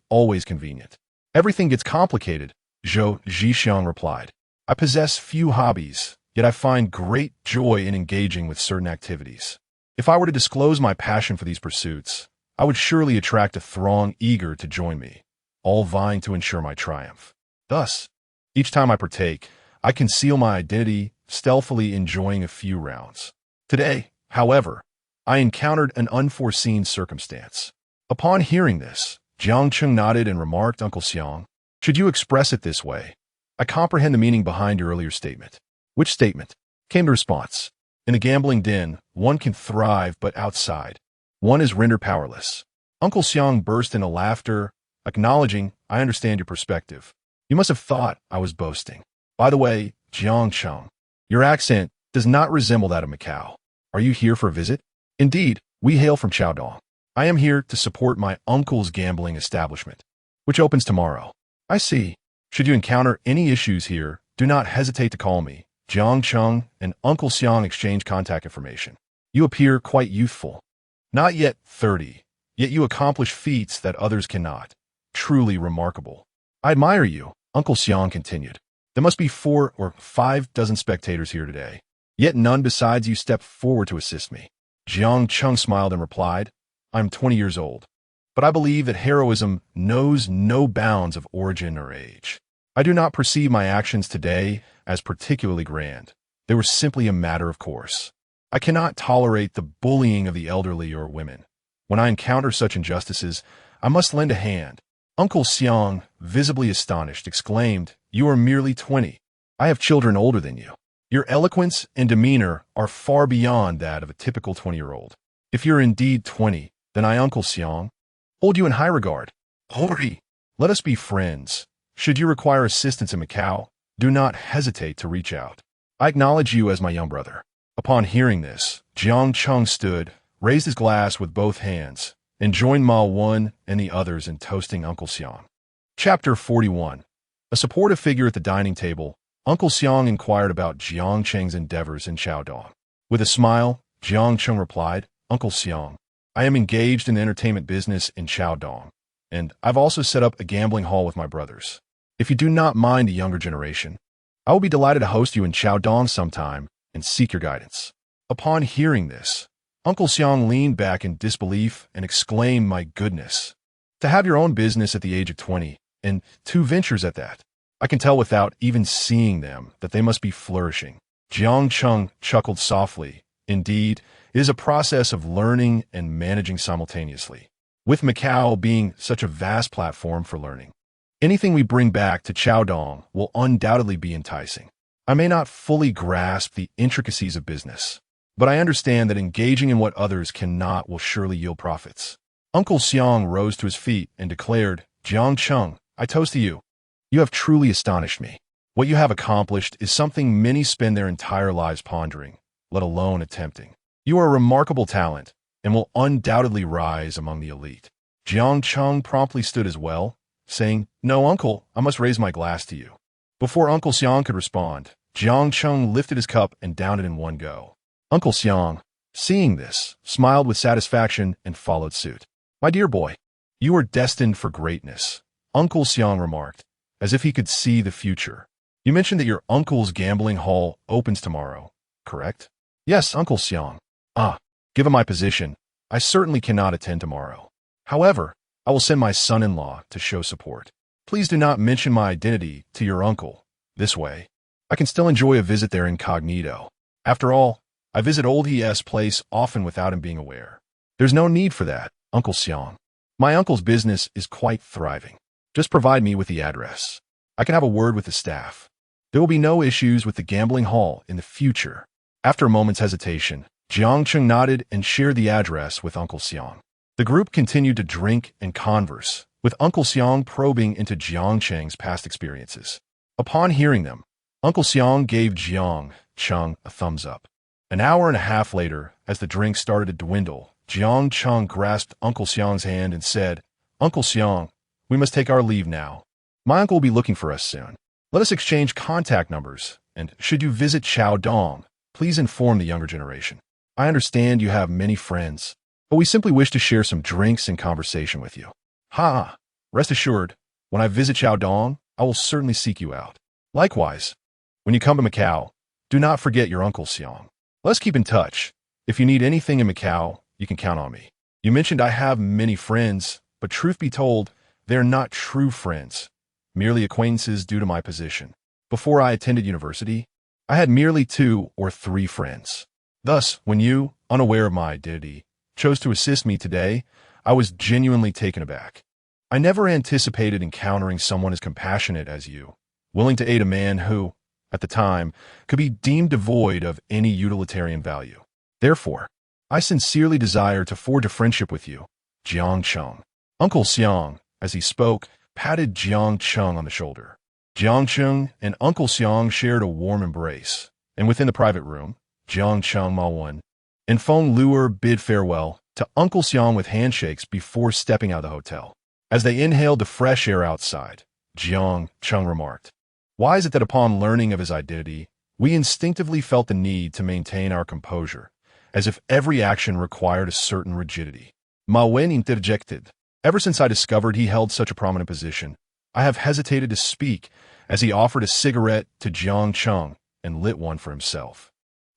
S1: always convenient. Everything gets complicated, Zhou Zhixiang replied. I possess few hobbies, yet I find great joy in engaging with certain activities. If I were to disclose my passion for these pursuits, I would surely attract a throng eager to join me, all vying to ensure my triumph. Thus, each time I partake, I conceal my identity, stealthily enjoying a few rounds. Today, however, I encountered an unforeseen circumstance. Upon hearing this, Jiang Cheng nodded and remarked, Uncle Xiang, should you express it this way? I comprehend the meaning behind your earlier statement. Which statement? Came the response. In a gambling den, one can thrive, but outside, one is rendered powerless. Uncle Xiang burst into laughter, acknowledging, I understand your perspective. You must have thought I was boasting. By the way, Jiang Cheng, your accent does not resemble that of Macau. Are you here for a visit? Indeed, we hail from Chaodong. I am here to support my uncle's gambling establishment, which opens tomorrow. I see. Should you encounter any issues here, do not hesitate to call me. Jiang Cheng and Uncle Xiang exchange contact information. You appear quite youthful. Not yet 30, yet you accomplish feats that others cannot. Truly remarkable. I admire you, Uncle Xiang continued. There must be 4 or 5 dozen spectators here today, yet none besides you stepped forward to assist me. Jiang Cheng smiled and replied, I'm 20 years old, but I believe that heroism knows no bounds of origin or age. I do not perceive my actions today as particularly grand. They were simply a matter of course. I cannot tolerate the bullying of the elderly or women. When I encounter such injustices, I must lend a hand. Uncle Xiang, visibly astonished, exclaimed, You are merely 20. I have children older than you. Your eloquence and demeanor are far beyond that of a typical 20-year-old. If you're indeed 20, then I, Uncle Xiang, hold you in high regard. Hori, let us be friends. Should you require assistance in Macau, do not hesitate to reach out. I acknowledge you as my young brother. Upon hearing this, Jiang Cheng stood, raised his glass with both hands, and joined Ma Wen and the others in toasting Uncle Xiang. Chapter 41. A supportive figure at the dining table, Uncle Xiang inquired about Jiang Cheng's endeavors in Chaodong. With a smile, Jiang Cheng replied, Uncle Xiang, I am engaged in the entertainment business in Chaodong, and I've also set up a gambling hall with my brothers. If you do not mind the younger generation, I will be delighted to host you in Chaodong sometime and seek your guidance. Upon hearing this, Uncle Xiang leaned back in disbelief and exclaimed, My goodness, to have your own business at the age of 20, and 2 ventures at that. I can tell without even seeing them that they must be flourishing. Jiang Cheng chuckled softly. Indeed, it is a process of learning and managing simultaneously, with Macau being such a vast platform for learning. Anything we bring back to Chaodong will undoubtedly be enticing. I may not fully grasp the intricacies of business, but I understand that engaging in what others cannot will surely yield profits. Uncle Xiang rose to his feet and declared, Jiang Cheng, I toast to you. You have truly astonished me. What you have accomplished is something many spend their entire lives pondering, let alone attempting. You are a remarkable talent and will undoubtedly rise among the elite. Jiang Cheng promptly stood as well, saying, "No, uncle, I must raise my glass to you." Before Uncle Xiang could respond, Jiang Cheng lifted his cup and downed it in one go. Uncle Xiang, seeing this, smiled with satisfaction and followed suit. "My dear boy, you are destined for greatness," Uncle Xiang remarked, as if he could see the future. "You mentioned that your uncle's gambling hall opens tomorrow, correct?" "Yes, Uncle Xiang." "Ah, given my position, I certainly cannot attend tomorrow. However, I will send my son-in-law to show support. Please do not mention my identity to your uncle. This way, I can still enjoy a visit there incognito. After all, I visit old ES place often without him being aware." "There's no need for that, Uncle Xiang. My uncle's business is quite thriving. Just provide me with the address. I can have a word with the staff. There will be no issues with the gambling hall in the future." After a moment's hesitation, Jiang Cheng nodded and shared the address with Uncle Xiang. The group continued to drink and converse, with Uncle Xiang probing into Jiang Cheng's past experiences. Upon hearing them, Uncle Xiang gave Jiang Cheng a thumbs up. An hour and a half later, as the drinks started to dwindle, Jiang Cheng grasped Uncle Xiang's hand and said, "Uncle Xiang, we must take our leave now. My uncle will be looking for us soon. Let us exchange contact numbers, and should you visit Chaodong, please inform the younger generation. I understand you have many friends, but we simply wish to share some drinks and conversation with you. Ha! Rest assured, when I visit Chaodong, I will certainly seek you out. Likewise, when you come to Macau, do not forget your Uncle Xiang. Let's keep in touch. If you need anything in Macau, you can count on me. You mentioned I have many friends, but truth be told, they are not true friends, merely acquaintances due to my position. Before I attended university, I had merely 2 or 3 friends. Thus, when you, unaware of my identity, chose to assist me today, I was genuinely taken aback. I never anticipated encountering someone as compassionate as you, willing to aid a man who, at the time, could be deemed devoid of any utilitarian value. Therefore, I sincerely desire to forge a friendship with you, Jiang Cheng." Uncle Xiang, as he spoke, patted Jiang Cheng on the shoulder. Jiang Cheng and Uncle Xiang shared a warm embrace, and within the private room, Jiang Cheng Mawen and Feng Luer bid farewell to Uncle Xiang with handshakes before stepping out of the hotel. As they inhaled the fresh air outside, Jiang Cheng remarked, "Why is it that upon learning of his identity, we instinctively felt the need to maintain our composure, as if every action required a certain rigidity?" Ma Wen interjected, "Ever since I discovered he held such a prominent position, I have hesitated to speak," as he offered a cigarette to Jiang Cheng and lit one for himself.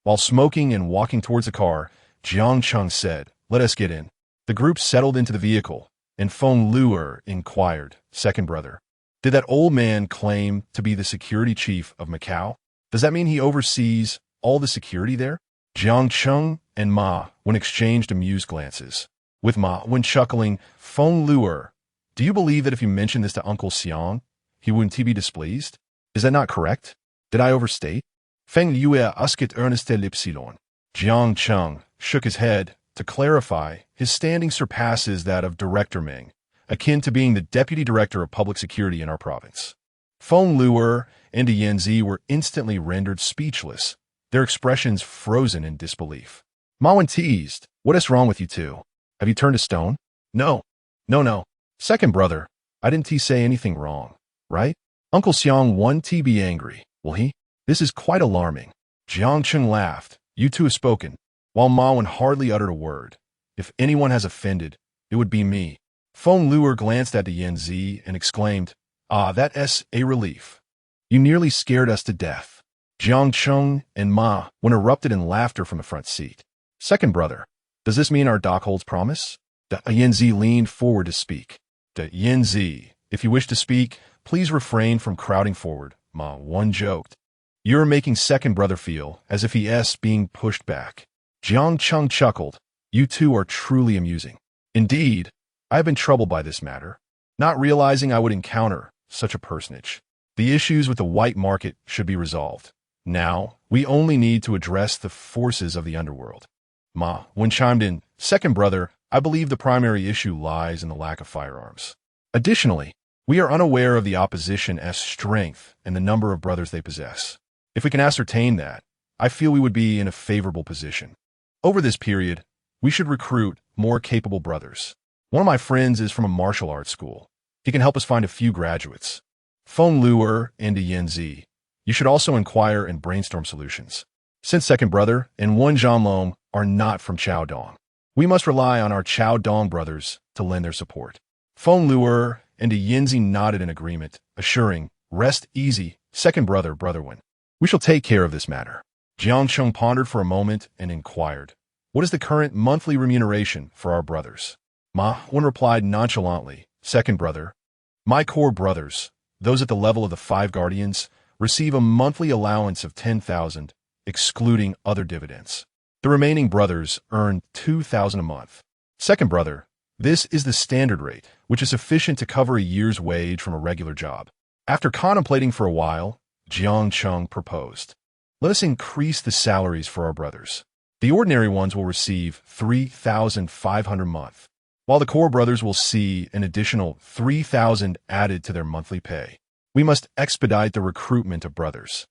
S1: While smoking and walking towards the car, Jiang Cheng said, "Let us get in." The group settled into the vehicle, and Feng Luer inquired, "Second brother, did that old man claim to be the security chief of Macau? Does that mean he oversees all the security there?" Jiang Cheng and Ma Wen exchanged amused glances. With Ma Wen chuckling, Feng Luer, "Do you believe that if you mention this to Uncle Xiang, he wouldn't be displeased? Is that not correct? Did I overstate?" Feng Yue usket erneste lipsilon. Jiang Cheng shook his head. To clarify, his standing surpasses that of Director Ming, akin to being the Deputy Director of Public Security in our province. Feng Luer and Yanzi were instantly rendered speechless, their expressions frozen in disbelief. Ma Wen teased, "What is wrong with you two? Have you turned to stone?" No. Second brother, I didn't say anything wrong, right? Uncle Xiang won't be angry, will he? This is quite alarming." Jiang Cheng laughed. "You two have spoken," while Ma Wen hardly uttered a word. "If anyone has offended, it would be me." Feng Luer glanced at the Yanzi and exclaimed, "Ah, that's a relief. You nearly scared us to death." Jiang Cheng and Ma Wen erupted in laughter from the front seat. "Second brother, does this mean our doc holds promise?" The Yanzi leaned forward to speak. The Yanzi, if you wish to speak, please refrain from crowding forward, Ma Wen joked. "You're making second brother feel as if he's being pushed back." Jiang Cheng chuckled. "You two are truly amusing. Indeed, I have been troubled by this matter, not realizing I would encounter such a personage. The issues with the white market should be resolved. Now, we only need to address the forces of the underworld." Ma Wen chimed in, "Second brother, I believe the primary issue lies in the lack of firearms. Additionally, we are unaware of the opposition's strength and the number of brothers they possess. If we can ascertain that, I feel we would be in a favorable position. Over this period, we should recruit more capable brothers. One of my friends is from a martial arts school. He can help us find a few graduates. Feng Luer and Yanzi. You should also inquire and brainstorm solutions. Since second brother and one Zhanlong are not from Chaodong, we must rely on our Chaodong brothers to lend their support. Feng Luer and Yanzi nodded in agreement, assuring, rest easy, second brother, Brotherhood. We shall take care of this matter. Jiang Cheng pondered for a moment and inquired, what is the current monthly remuneration for our brothers? Ma Wen replied nonchalantly, second brother. My core brothers, those at the level of the 5 guardians, receive a monthly allowance of 10,000, excluding other dividends. The remaining brothers earn 2,000 a month. Second brother, this is the standard rate, which is sufficient to cover a year's wage from a regular job. After contemplating for a while, Jiang Cheng proposed, let us increase the salaries for our brothers. The ordinary ones will receive 3,500 a month, while the core brothers will see an additional 3,000 added to their monthly pay. We must expedite the recruitment of brothers.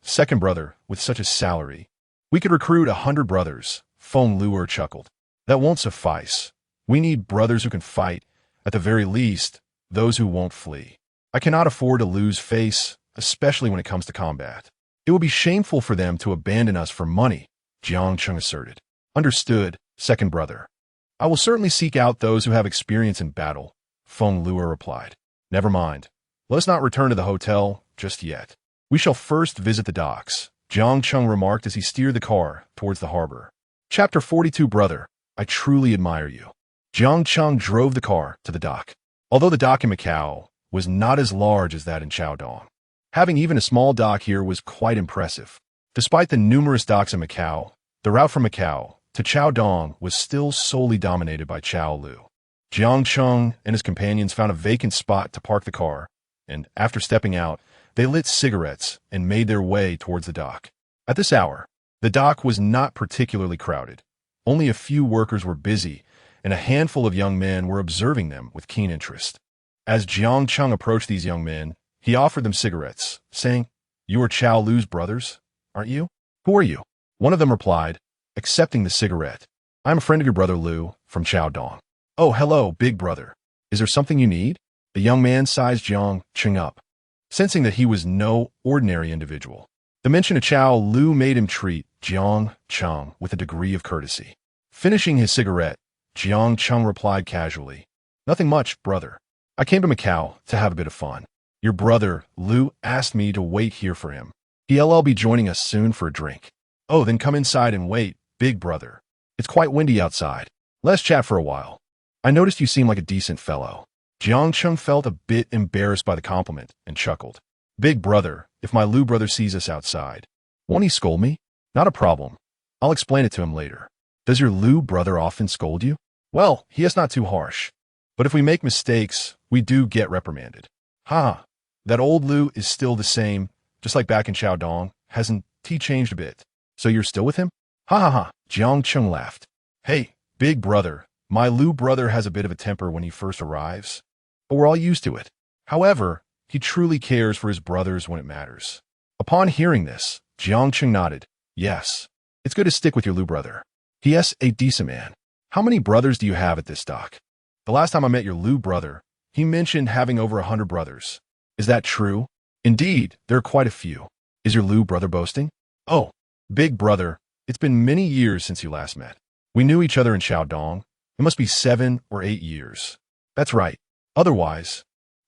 S1: Second brother, with such a salary, we could recruit 100 brothers, Feng Luer chuckled. That won't suffice. We need brothers who can fight, at the very least, those who won't flee. I cannot afford to lose face, especially when it comes to combat. It would be shameful for them to abandon us for money, Jiang Cheng asserted. Understood, second brother. I will certainly seek out those who have experience in battle, Feng Luer replied. Never mind. Let us not return to the hotel just yet. We shall first visit the docks, Jiang Cheng remarked as he steered the car towards the harbor. Chapter 42 Brother, I truly admire you. Jiang Cheng drove the car to the dock. Although the dock in Macau was not as large as that in Chaodong, having even a small dock here was quite impressive. Despite the numerous docks in Macau, the route from Macau to Chaodong was still solely dominated by Chao Lu. Jiang Cheng and his companions found a vacant spot to park the car, and after stepping out, they lit cigarettes and made their way towards the dock. At this hour, the dock was not particularly crowded. Only a few workers were busy, and a handful of young men were observing them with keen interest. As Jiang Cheng approached these young men, he offered them cigarettes, saying, You are Chao Lu's brothers, aren't you? Who are you? One of them replied, accepting the cigarette. I'm a friend of your brother Lu, from Chaodong. Oh, hello, big brother. Is there something you need? The young man sized Jiang Cheng up, sensing that he was no ordinary individual. The mention of Chao Lu made him treat Jiang Cheng with a degree of courtesy. Finishing his cigarette, Jiang Cheng replied casually, Nothing much, brother. I came to Macau to have a bit of fun. Your brother, Lu, asked me to wait here for him. He'll be joining us soon for a drink. Oh, then come inside and wait, big brother. It's quite windy outside. Let's chat for a while. I noticed you seem like a decent fellow. Jiang Cheng felt a bit embarrassed by the compliment and chuckled. Big brother, if my Lu brother sees us outside, won't he scold me? Not a problem. I'll explain it to him later. Does your Lu brother often scold you? Well, he is not too harsh. But if we make mistakes, we do get reprimanded. That old Lu is still the same, just like back in Chaodong. Hasn't he changed a bit? So you're still with him? Jiang Cheng laughed. Hey, big brother, my Lu brother has a bit of a temper when he first arrives, but we're all used to it. However, he truly cares for his brothers when it matters. Upon hearing this, Jiang Cheng nodded. Yes, it's good to stick with your Lu brother. He is a decent man. How many brothers do you have at this dock? The last time I met your Lu brother, he mentioned having over 100 brothers. Is that true? Indeed, there are quite a few. Is your Lu brother boasting? Oh, big brother, it's been many years since you last met. We knew each other in Chaodong. It must be 7 or 8 years. That's right. Otherwise,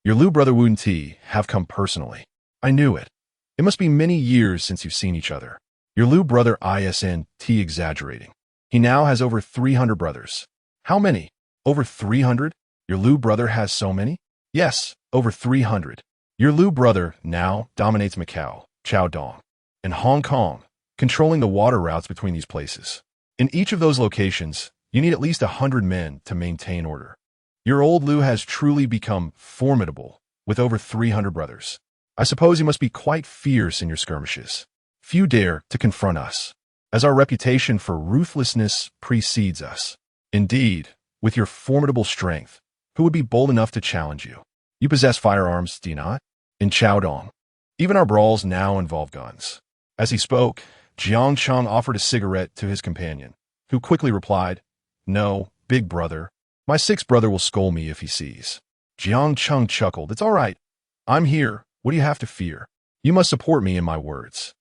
S1: your Lu brother wouldn't have come personally. I knew it. It must be many years since you've seen each other. Your Lu brother isn't exaggerating. He now has over 300 brothers. How many? Over 300? Your Lu brother has so many? Yes, over 300. Your Lu brother now dominates Macau, Chaodong, and Hong Kong, controlling the water routes between these places. In each of those locations, you need at least 100 men to maintain order. Your old Lu has truly become formidable, with over 300 brothers. I suppose you must be quite fierce in your skirmishes. Few dare to confront us, as our reputation for ruthlessness precedes us. Indeed, with your formidable strength, who would be bold enough to challenge you? You possess firearms, do you not? In Chaodong, even our brawls now involve guns. As he spoke, Jiang Cheng offered a cigarette to his companion, who quickly replied, No, big brother, My sixth brother will scold me if he sees. Jiang Cheng chuckled. It's all right. I'm here. What do you have to fear? You must support me in my words.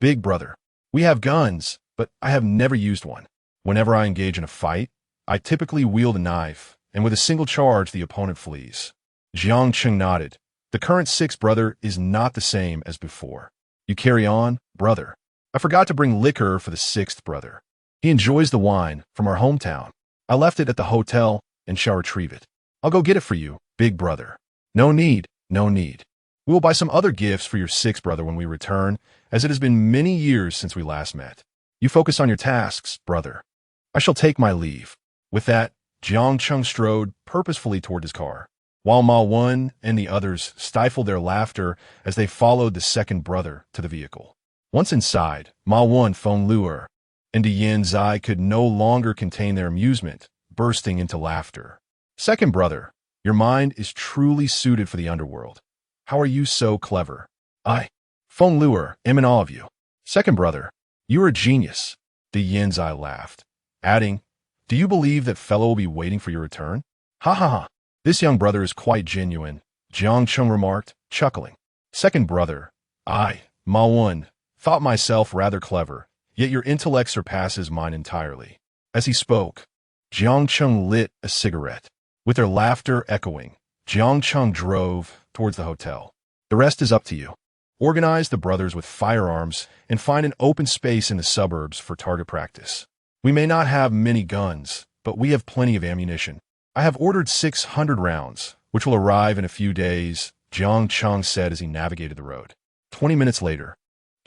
S1: Big brother. We have guns, but I have never used one. Whenever I engage in a fight, I typically wield a knife, and with a single charge, the opponent flees. Jiang Cheng nodded. The current sixth brother is not the same as before. You carry on, brother. I forgot to bring liquor for the sixth brother. He enjoys the wine from our hometown. I left it at the hotel and shall retrieve it. I'll go get it for you, big brother. No need, no need. We will buy some other gifts for your sixth brother when we return, as it has been many years since we last met. You focus on your tasks, brother. I shall take my leave. With that, Jiang Cheng strode purposefully toward his car, while Ma Wen and the others stifled their laughter as they followed the second brother to the vehicle. Once inside, Ma Wen, Feng Luer, and Yan Zai could no longer contain their amusement, bursting into laughter. Second brother, your mind is truly suited for the underworld. How are you so clever? I, Feng Luer, am in awe of you. Second brother, you are a genius. The Yan Zai laughed, adding, do you believe that fellow will be waiting for your return? Ha ha ha. This young brother is quite genuine, Jiang Cheng remarked, chuckling. Second brother, I, Ma Wen, thought myself rather clever, yet your intellect surpasses mine entirely. As he spoke, Jiang Cheng lit a cigarette. With their laughter echoing, Jiang Cheng drove towards the hotel. The rest is up to you. Organize the brothers with firearms and find an open space in the suburbs for target practice. We may not have many guns, but we have plenty of ammunition. I have ordered 600 rounds, which will arrive in a few days, Jiang Cheng said as he navigated the road. 20 minutes later,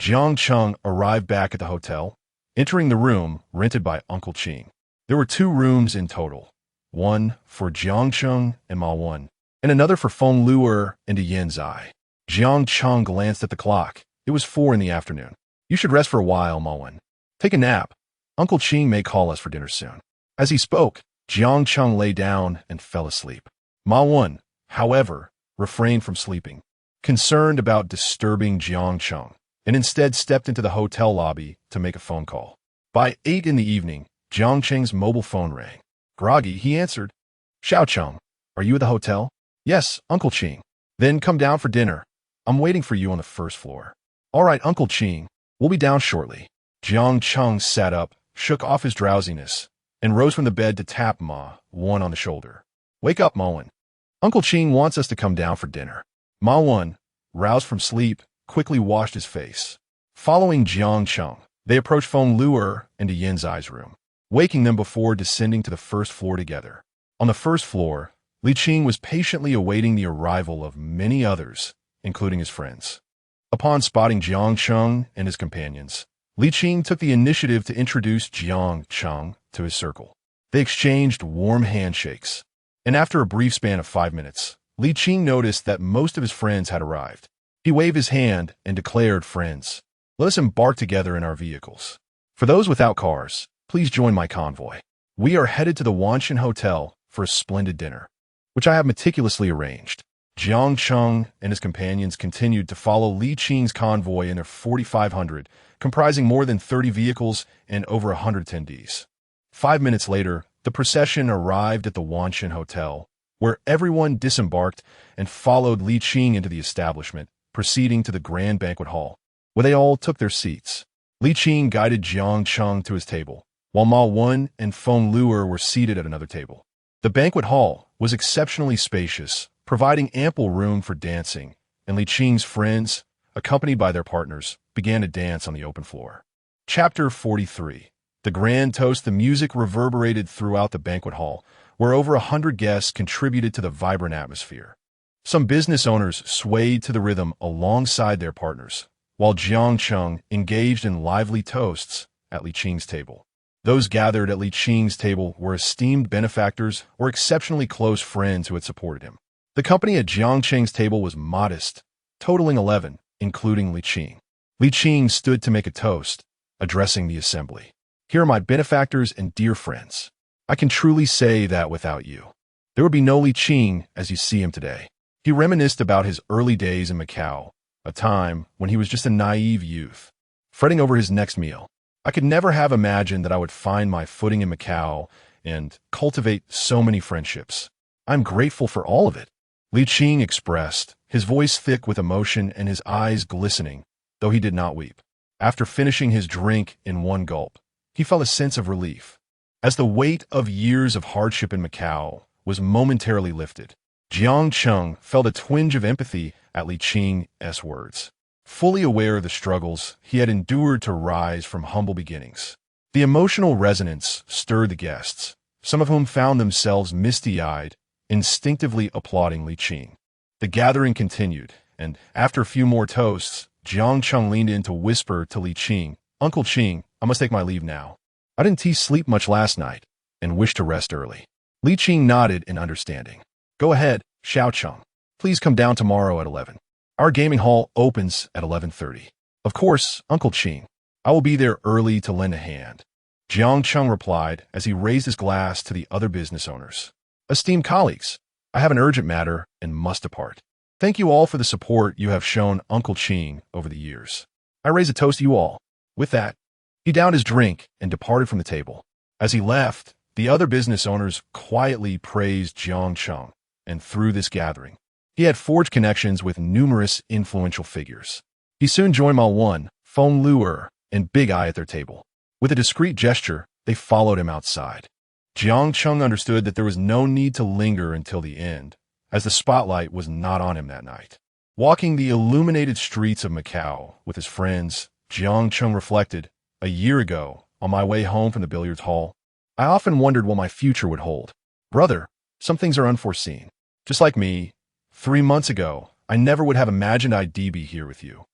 S1: Jiang Cheng arrived back at the hotel, entering the room rented by Uncle Ching. There were 2 rooms in total, one for Jiang Cheng and Ma Wen, and another for Feng Luer and Yan Zai. Jiang Cheng glanced at the clock. It was 4 in the afternoon. You should rest for a while, Ma Wen. Take a nap. Uncle Ching may call us for dinner soon. As he spoke, Jiang Cheng lay down and fell asleep. Ma Wen, however, refrained from sleeping, concerned about disturbing Jiang Cheng, and instead stepped into the hotel lobby to make a phone call. By 8 in the evening, Jiang Cheng's mobile phone rang. Groggy, he answered. Xiao Cheng, are you at the hotel? Yes, Uncle Ching. Then come down for dinner. I'm waiting for you on the first floor. All right, Uncle Ching, we'll be down shortly. Jiang Cheng sat up, shook off his drowsiness, and rose from the bed to tap Ma Wen on the shoulder. Wake up, Ma Wen. Uncle Ching wants us to come down for dinner. Ma Wen, roused from sleep, quickly washed his face. Following Jiang Cheng, they approached Feng Luer and Yan Zai's room, waking them before descending to the first floor together. On the first floor, Li Qing was patiently awaiting the arrival of many others, including his friends. Upon spotting Jiang Cheng and his companions, Li Qing took the initiative to introduce Jiang Cheng to his circle. They exchanged warm handshakes, and after a brief span of 5 minutes, Li Qing noticed that most of his friends had arrived. He waved his hand and declared, friends, let us embark together in our vehicles. For those without cars, please join my convoy. We are headed to the Wanshan Hotel for a splendid dinner, which I have meticulously arranged. Jiang Cheng and his companions continued to follow Li Qing's convoy in their 4,500, comprising more than 30 vehicles and over 100 attendees. 5 minutes later, the procession arrived at the Wanshan Hotel, where everyone disembarked and followed Li Qing into the establishment, proceeding to the grand banquet hall, where they all took their seats. Li Qing guided Jiang Cheng to his table, while Ma Wen and Feng Luer were seated at another table. The banquet hall was exceptionally spacious, providing ample room for dancing, and Li Qing's friends, accompanied by their partners, began to dance on the open floor. Chapter 43. The grand toast. The music reverberated throughout the banquet hall, where over 100 guests contributed to the vibrant atmosphere. Some business owners swayed to the rhythm alongside their partners, while Jiang Cheng engaged in lively toasts at Li Qing's table. Those gathered at Li Qing's table were esteemed benefactors or exceptionally close friends who had supported him. The company at Jiang Cheng's table was modest, totaling 11, including Li Qing. Li Qing stood to make a toast, addressing the assembly. Here are my benefactors and dear friends. I can truly say that without you, there would be no Li Qing as you see him today. He reminisced about his early days in Macau, a time when he was just a naive youth, fretting over his next meal. I could never have imagined that I would find my footing in Macau and cultivate so many friendships. I'm grateful for all of it. Li Qing expressed, his voice thick with emotion and his eyes glistening, though he did not weep. After finishing his drink in one gulp, he felt a sense of relief, as the weight of years of hardship in Macau was momentarily lifted. Jiang Cheng felt a twinge of empathy at Li Qing's words, fully aware of the struggles he had endured to rise from humble beginnings. The emotional resonance stirred the guests, some of whom found themselves misty-eyed, instinctively applauding Li Qing. The gathering continued, and after a few more toasts, Jiang Cheng leaned in to whisper to Li Qing, "Uncle Qing, I must take my leave now. I didn't sleep much last night, and wish to rest early." Li Qing nodded in understanding. "Go ahead, Xiao Cheng. Please come down tomorrow at 11. Our gaming hall opens at 11:30. "Of course, Uncle Qing. I will be there early to lend a hand," Jiang Cheng replied as he raised his glass to the other business owners. "Esteemed colleagues, I have an urgent matter and must depart. Thank you all for the support you have shown Uncle Qing over the years. I raise a toast to you all." With that, he downed his drink and departed from the table. As he left, the other business owners quietly praised Jiang Cheng, and through this gathering, he had forged connections with numerous influential figures. He soon joined Ma Wan, Feng Luer, and Big Eye at their table. With a discreet gesture, they followed him outside. Jiang Cheng understood that there was no need to linger until the end, as the spotlight was not on him that night. Walking the illuminated streets of Macau with his friends, Jiang Cheng reflected, "A year ago, on my way home from the billiards hall, I often wondered what my future would hold. Brother, some things are unforeseen. Just like me, 3 months ago, I never would have imagined I'd be here with you."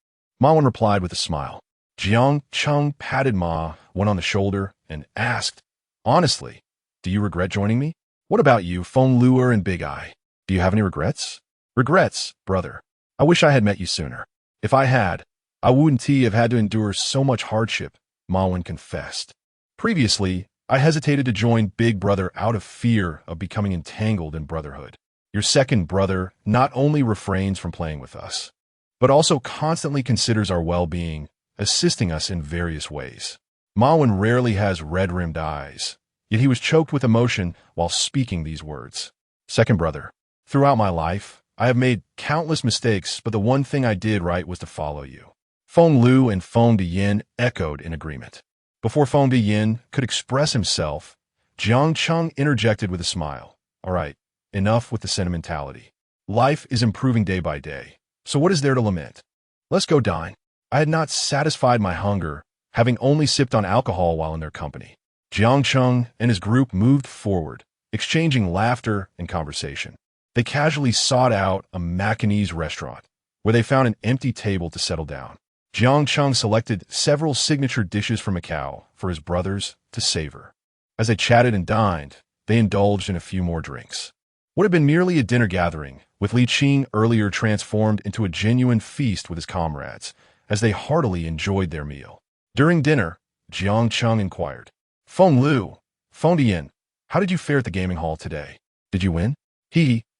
S1: Ma Wan replied with a smile. Jiang Cheng patted Ma Wan on the shoulder and asked, "Honestly, do you regret joining me? What about you, Feng Luer and Big Eye? Do you have any regrets?" "Regrets, brother. I wish I had met you sooner. If I had, I wouldn't have had to endure so much hardship," Ma Wan confessed. "Previously, I hesitated to join Big Brother out of fear of becoming entangled in Brotherhood. Your second brother not only refrains from playing with us, but also constantly considers our well-being, assisting us in various ways." Ma Wan rarely has red-rimmed eyes, yet he was choked with emotion while speaking these words. "Second brother, throughout my life, I have made countless mistakes, but the one thing I did right was to follow you." Feng Lu and Feng Diyin echoed in agreement. Before Feng Diyin could express himself, Jiang Cheng interjected with a smile. "All right, enough with the sentimentality. Life is improving day by day, so what is there to lament? Let's go dine." I had not satisfied my hunger, having only sipped on alcohol while in their company. Jiang Cheng and his group moved forward, exchanging laughter and conversation. They casually sought out a Macanese restaurant, where they found an empty table to settle down. Jiang Cheng selected several signature dishes from Macau for his brothers to savor. As they chatted and dined, they indulged in a few more drinks. What had been merely a dinner gathering, with Li Qing earlier transformed into a genuine feast with his comrades, as they heartily enjoyed their meal. During dinner, Jiang Cheng inquired, "Feng Lu, Feng Diyin, how did you fare at the gaming hall today? Did you win?"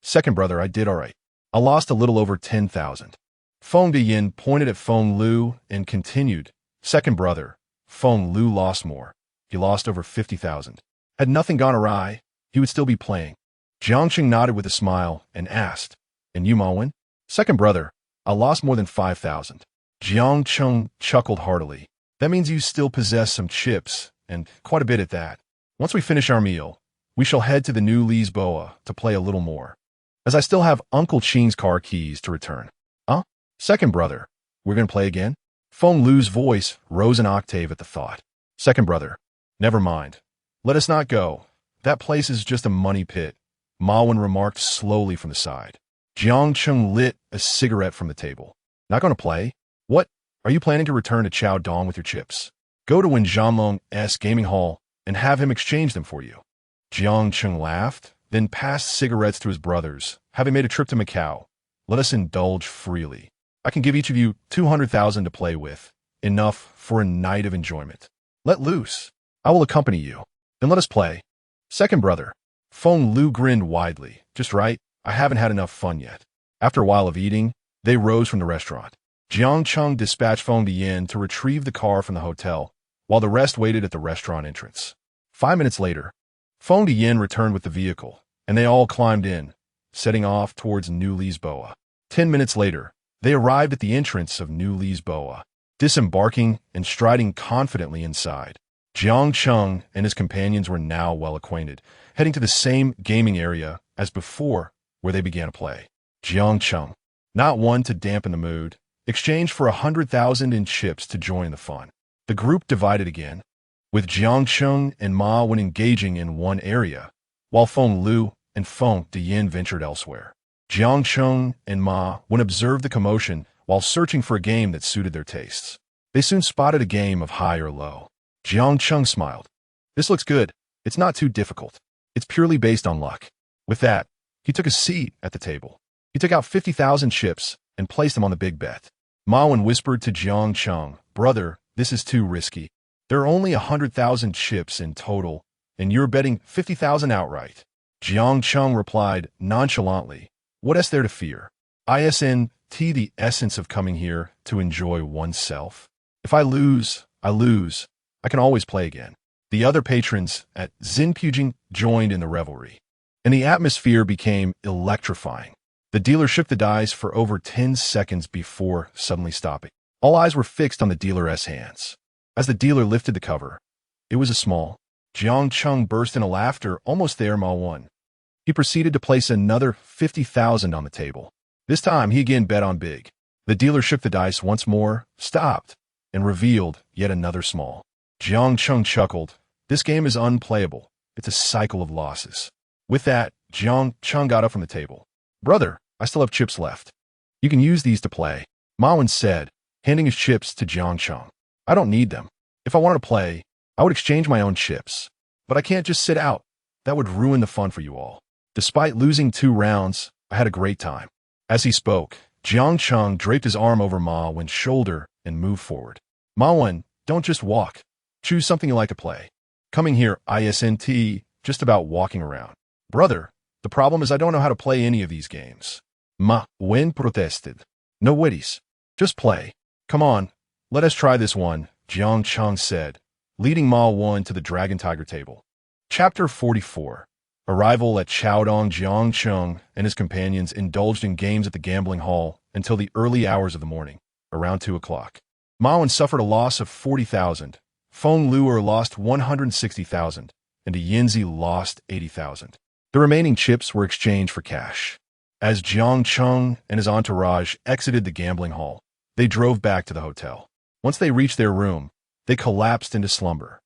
S1: "Second brother, I did all right. I lost a little over 10,000. Feng Diyin pointed at Feng Lu and continued, "Second brother, Feng Lu lost more. He lost over 50,000. Had nothing gone awry, he would still be playing." Jiang Cheng nodded with a smile and asked, "And you, Ma Wan?" "Second brother, I lost more than 5,000. Jiang Cheng chuckled heartily. "That means you still possess some chips, and quite a bit at that. Once we finish our meal, we shall head to the new Lisboa to play a little more, as I still have Uncle Qing's car keys to return." "Huh? Second brother, we're going to play again?" Feng Lu's voice rose an octave at the thought. "Second brother, never mind. Let us not go. That place is just a money pit," Ma Wan remarked slowly from the side. Jiang Cheng lit a cigarette from the table. "Not going to play? What? Are you planning to return to Chao Dong with your chips? Go to Wen Zhanlong's gaming hall and have him exchange them for you." Jiang Cheng laughed, then passed cigarettes to his brothers. "Having made a trip to Macau, let us indulge freely. I can give each of you 200,000 to play with, enough for a night of enjoyment. Let loose. I will accompany you. Then let us play." "Second brother." Feng Lu grinned widely. "Just right. I haven't had enough fun yet." After a while of eating, they rose from the restaurant. Jiang Cheng dispatched Feng Diyin to retrieve the car from the hotel, while the rest waited at the restaurant entrance. 5 minutes later, Feng Diyin returned with the vehicle, and they all climbed in, setting off towards New Lisboa. 10 minutes later, they arrived at the entrance of New Lisboa, disembarking and striding confidently inside. Jiang Cheng and his companions were now well acquainted, heading to the same gaming area as before where they began to play. Jiang Cheng, not one to dampen the mood, exchanged for 100,000 in chips to join the fun. The group divided again, with Jiang Cheng and Ma Wen engaging in one area, while Feng Lu and Feng Diyin ventured elsewhere. Jiang Cheng and Ma Wen observed the commotion while searching for a game that suited their tastes. They soon spotted a game of high or low. Jiang Cheng smiled. "This looks good. It's not too difficult. It's purely based on luck." With that, he took a seat at the table. He took out 50,000 chips and placed them on the big bet. Ma Wen whispered to Jiang Cheng, "Brother, this is too risky. There are only 100,000 chips in total, and you're betting 50,000 outright." Jiang Cheng replied nonchalantly, "What is there to fear? Isn't the essence of coming here to enjoy oneself? If I lose, I lose. I can always play again." The other patrons at Xinpujing joined in the revelry, and the atmosphere became electrifying. The dealer shook the dice for over 10 seconds before suddenly stopping. All eyes were fixed on the dealer's hands. As the dealer lifted the cover, it was a small. Jiang Cheng burst into laughter. "Almost there, Ma Wen." He proceeded to place another 50,000 on the table. This time, he again bet on big. The dealer shook the dice once more, stopped, and revealed yet another small. Jiang Cheng chuckled. "This game is unplayable. It's a cycle of losses." With that, Jiang Cheng got up from the table. "Brother, I still have chips left. You can use these to play," Ma Wen said, handing his chips to Jiang Cheng. "I don't need them. If I wanted to play, I would exchange my own chips. But I can't just sit out. That would ruin the fun for you all. Despite losing 2 rounds, I had a great time." As he spoke, Jiang Cheng draped his arm over Ma Wen's shoulder and moved forward. "Ma Wen, don't just walk. Choose something you like to play. Coming here isn't just about walking around." "Brother, the problem is I don't know how to play any of these games." Ma Wen protested. "No worries. Just play. Come on, let us try this one," Jiang Cheng said, leading Ma Wen to the Dragon Tiger table. Chapter 44. Arrival at Chaodong. Jiang Cheng and his companions indulged in games at the gambling hall until the early hours of the morning, around 2 o'clock. Ma Wen suffered a loss of 40,000, Feng Luer lost 160,000, and Yinzi lost 80,000. The remaining chips were exchanged for cash. As Jiang Cheng and his entourage exited the gambling hall, they drove back to the hotel. Once they reached their room, they collapsed into slumber.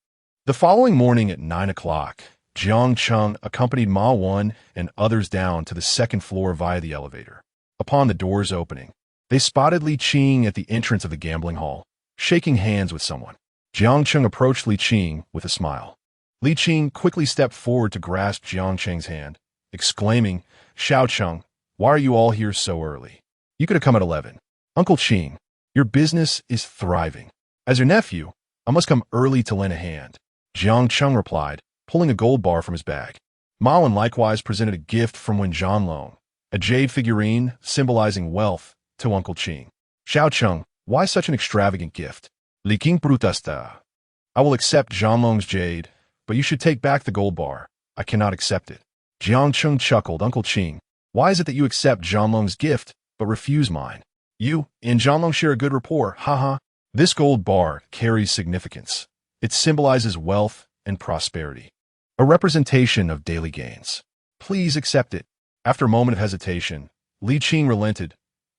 S1: The following morning at 9 o'clock, Jiang Cheng accompanied Ma Wen and others down to the 2nd floor via the elevator. Upon the doors opening, they spotted Li Qing at the entrance of the gambling hall, shaking hands with someone. Jiang Cheng approached Li Qing with a smile. Li Qing quickly stepped forward to grasp Jiang Cheng's hand, exclaiming, "Xiao Cheng, why are you all here so early? You could have come at 11. Uncle Qing, your business is thriving. As your nephew, I must come early to lend a hand." Jiang Cheng replied, pulling a gold bar from his bag. Ma Wen likewise presented a gift from Wen Zhanlong, a jade figurine symbolizing wealth, to Uncle Qing. "Xiao Cheng, why such an extravagant gift?" Li Qing protested. "I will accept Zhanlong's jade, but you should take back the gold bar. I cannot accept it." Jiang Cheng chuckled. "Uncle Qing, why is it that you accept Zhanlong's gift, but refuse mine? You and Zhanlong share a good rapport, haha." This gold bar carries significance. It symbolizes wealth and prosperity, a representation of daily gains. "Please accept it." After a moment of hesitation, Li Qing relented.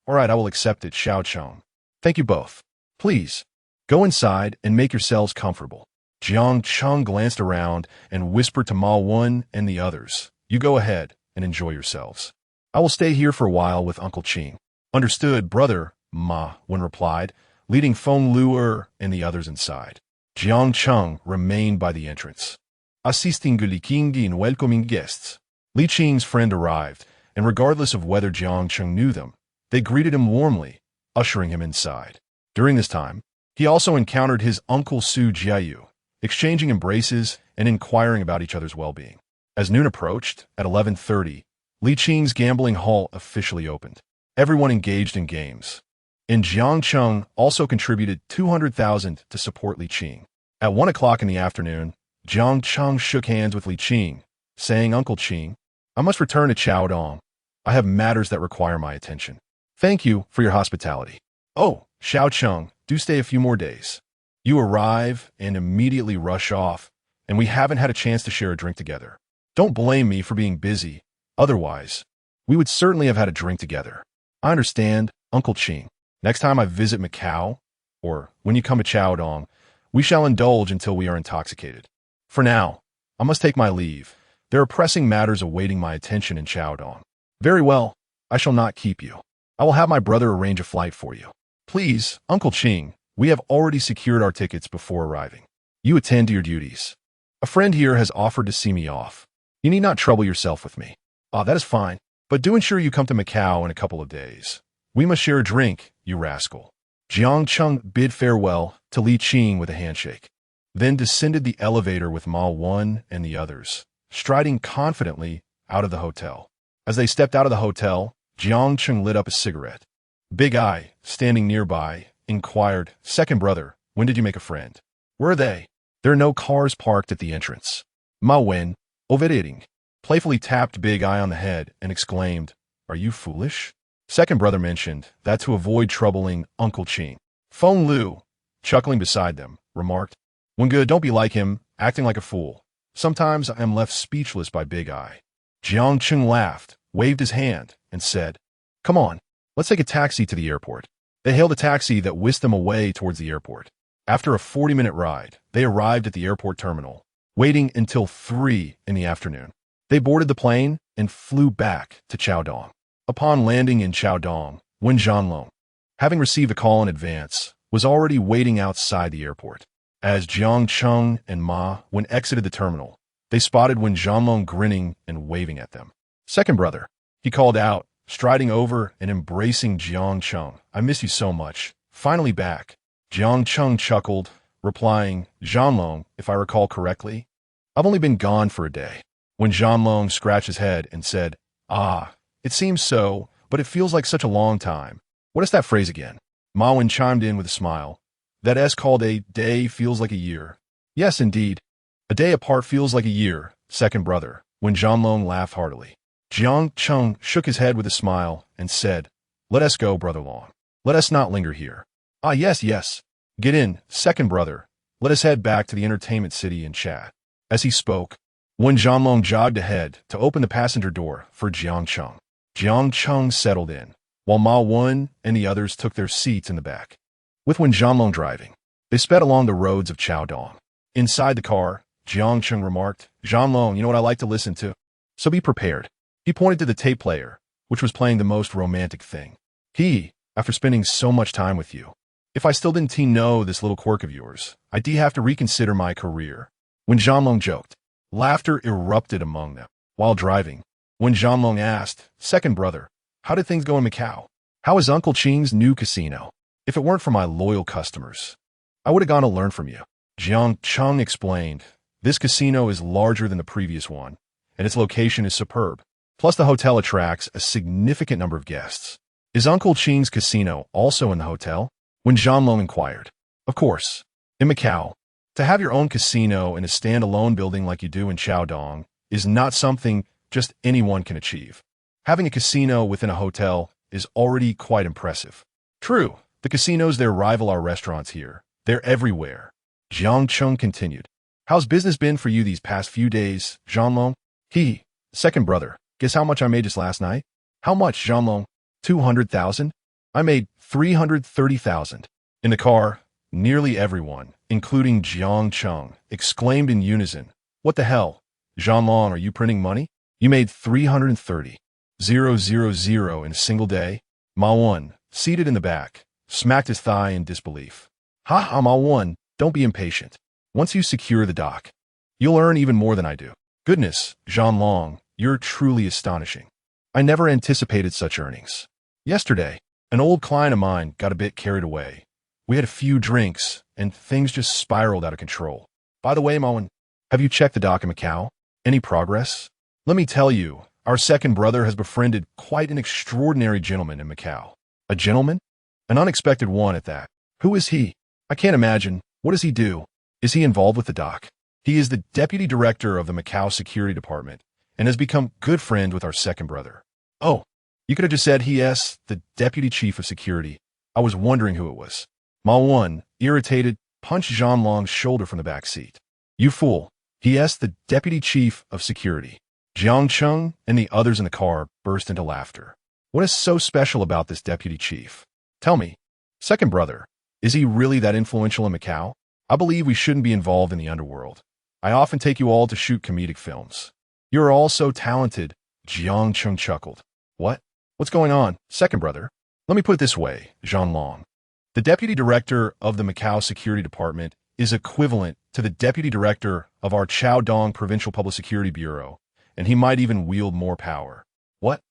S1: "All right, I will accept it, Xiao Cheng. Thank you both. Please, go inside and make yourselves comfortable." Jiang Cheng glanced around and whispered to Ma Wen and the others, "You go ahead and enjoy yourselves. I will stay here for a while with Uncle Qing." "Understood, brother," Ma Wen replied, leading Feng Luer and the others inside. Jiang Cheng remained by the entrance, assisting Li Qing in welcoming guests. Li Qing's friend arrived, and regardless of whether Jiang Cheng knew them, they greeted him warmly, ushering him inside. During this time, he also encountered his uncle Su Jiayu, exchanging embraces and inquiring about each other's well-being. As noon approached, at 11:30, Li Qing's gambling hall officially opened. Everyone engaged in games, and Jiang Cheng also contributed 200,000 to support Li Qing. At 1 o'clock in the afternoon, Jiang Cheng shook hands with Li Qing saying, Uncle Ching, I must return to Chaodong. I have matters that require my attention. Thank you for your hospitality. Oh, Xiao Cheng, do stay a few more days. You arrive and immediately rush off, and we haven't had a chance to share a drink together. Don't blame me for being busy. Otherwise, we would certainly have had a drink together. I understand, Uncle Ching. Next time I visit Macau, or when you come to Chaodong, we shall indulge until we are intoxicated. For now, I must take my leave. There are pressing matters awaiting my attention in Chaodong. Very well, I shall not keep you. I will have my brother arrange a flight for you. Please, Uncle Ching, we have already secured our tickets before arriving. You attend to your duties. A friend here has offered to see me off. You need not trouble yourself with me. Ah, that is fine. But do ensure you come to Macau in a couple of days. We must share a drink, you rascal. Jiang Cheng bid farewell to Li Qing with a handshake, then descended the elevator with Ma Wen and the others, striding confidently out of the hotel. As they stepped out of the hotel, Jiang Cheng lit up a cigarette. Big Eye, standing nearby, inquired, Second brother, when did you make a friend? Where are they? There are no cars parked at the entrance. Ma Wen, overeating, playfully tapped Big Eye on the head and exclaimed, Are you foolish? Second brother mentioned that to avoid troubling Uncle Ching. Feng Lu, chuckling beside them, remarked, When good, don't be like him, acting like a fool. Sometimes I am left speechless by Big Eye. Jiang Cheng laughed, waved his hand, and said, Come on, let's take a taxi to the airport. They hailed a taxi that whisked them away towards the airport. After a 40-minute ride, they arrived at the airport terminal, waiting until 3 in the afternoon. They boarded the plane and flew back to Chaodong. Upon landing in Chaodong, Wen Zhanlong, having received a call in advance, was already waiting outside the airport. As Jiang Cheng and Ma Wen exited the terminal, they spotted Wen Zhanlong grinning and waving at them. Second brother, he called out, striding over and embracing Jiang Cheng. I miss you so much. Finally back. Jiang Cheng chuckled, replying, Zhanlong, if I recall correctly, I've only been gone for a day. When Zhanlong scratched his head and said, Ah, it seems so, but it feels like such a long time. What is that phrase again? Ma Wen chimed in with a smile. That S called a day feels like a year. Yes, indeed. A day apart feels like a year, second brother, when Zhanlong laughed heartily. Jiang Cheng shook his head with a smile and said, Let us go, brother Long. Let us not linger here. Ah, yes, yes. Get in, second brother. Let us head back to the entertainment city and chat. As he spoke, Wen Zhanlong jogged ahead to open the passenger door for Jiang Cheng. Jiang Cheng settled in, while Ma Wen and the others took their seats in the back. With Wen Zhanlong driving, they sped along the roads of Chaodong. Inside the car, Jiang Cheng remarked, Zhanlong, you know what I like to listen to? So be prepared. He pointed to the tape player, which was playing the most romantic thing. After spending so much time with you, if I still didn't know this little quirk of yours, I'd have to reconsider my career. When Zhanlong joked, laughter erupted among them. While driving, when Zhanlong asked, Second brother, how did things go in Macau? How is Uncle Ching's new casino? If it weren't for my loyal customers, I would have gone to learn from you. Jiang Cheng explained, This casino is larger than the previous one, and its location is superb. Plus the hotel attracts a significant number of guests. Is Uncle Ching's casino also in the hotel? When Zhanlong inquired. Of course. In Macau, to have your own casino in a standalone building like you do in Chaodong is not something just anyone can achieve. Having a casino within a hotel is already quite impressive. True, the casinos there rival our restaurants here. They're everywhere. Jiang Cheng continued. How's business been for you these past few days, Zhanlong? Second brother, guess how much I made just last night? How much, Zhanlong? 200,000? I made 330,000. In the car, nearly everyone, including Jiang Cheng, exclaimed in unison, What the hell? Zhanlong, are you printing money? You made 330,000 in a single day? Ma Wen, seated in the back, smacked his thigh in disbelief. Ha, Ma Wen, don't be impatient. Once you secure the dock, you'll earn even more than I do. Goodness, Zhanlong, you're truly astonishing. I never anticipated such earnings. Yesterday, an old client of mine got a bit carried away. We had a few drinks, and things just spiraled out of control. By the way, Ma Wen, have you checked the dock in Macau? Any progress? Let me tell you, our second brother has befriended quite an extraordinary gentleman in Macau. A gentleman? An unexpected one at that. Who is he? I can't imagine. What does he do? Is he involved with the dock? He is the deputy director of the Macau Security Department, and has become good friend with our second brother. Oh, you could have just said the deputy chief of security. I was wondering who it was. Ma Wan, irritated, punched Zhang Long's shoulder from the back seat. You fool. The deputy chief of security. Jiang Cheng and the others in the car burst into laughter. What is so special about this deputy chief? Tell me, second brother, is he really that influential in Macau? I believe we shouldn't be involved in the underworld. I often take you all to shoot comedic films. You are all so talented, Jiang Cheng chuckled. What? What's going on, second brother? Let me put it this way, Zhang Long. The deputy director of the Macau Security Department is equivalent to the deputy director of our Chaodong Provincial Public Security Bureau, and he might even wield more power. What?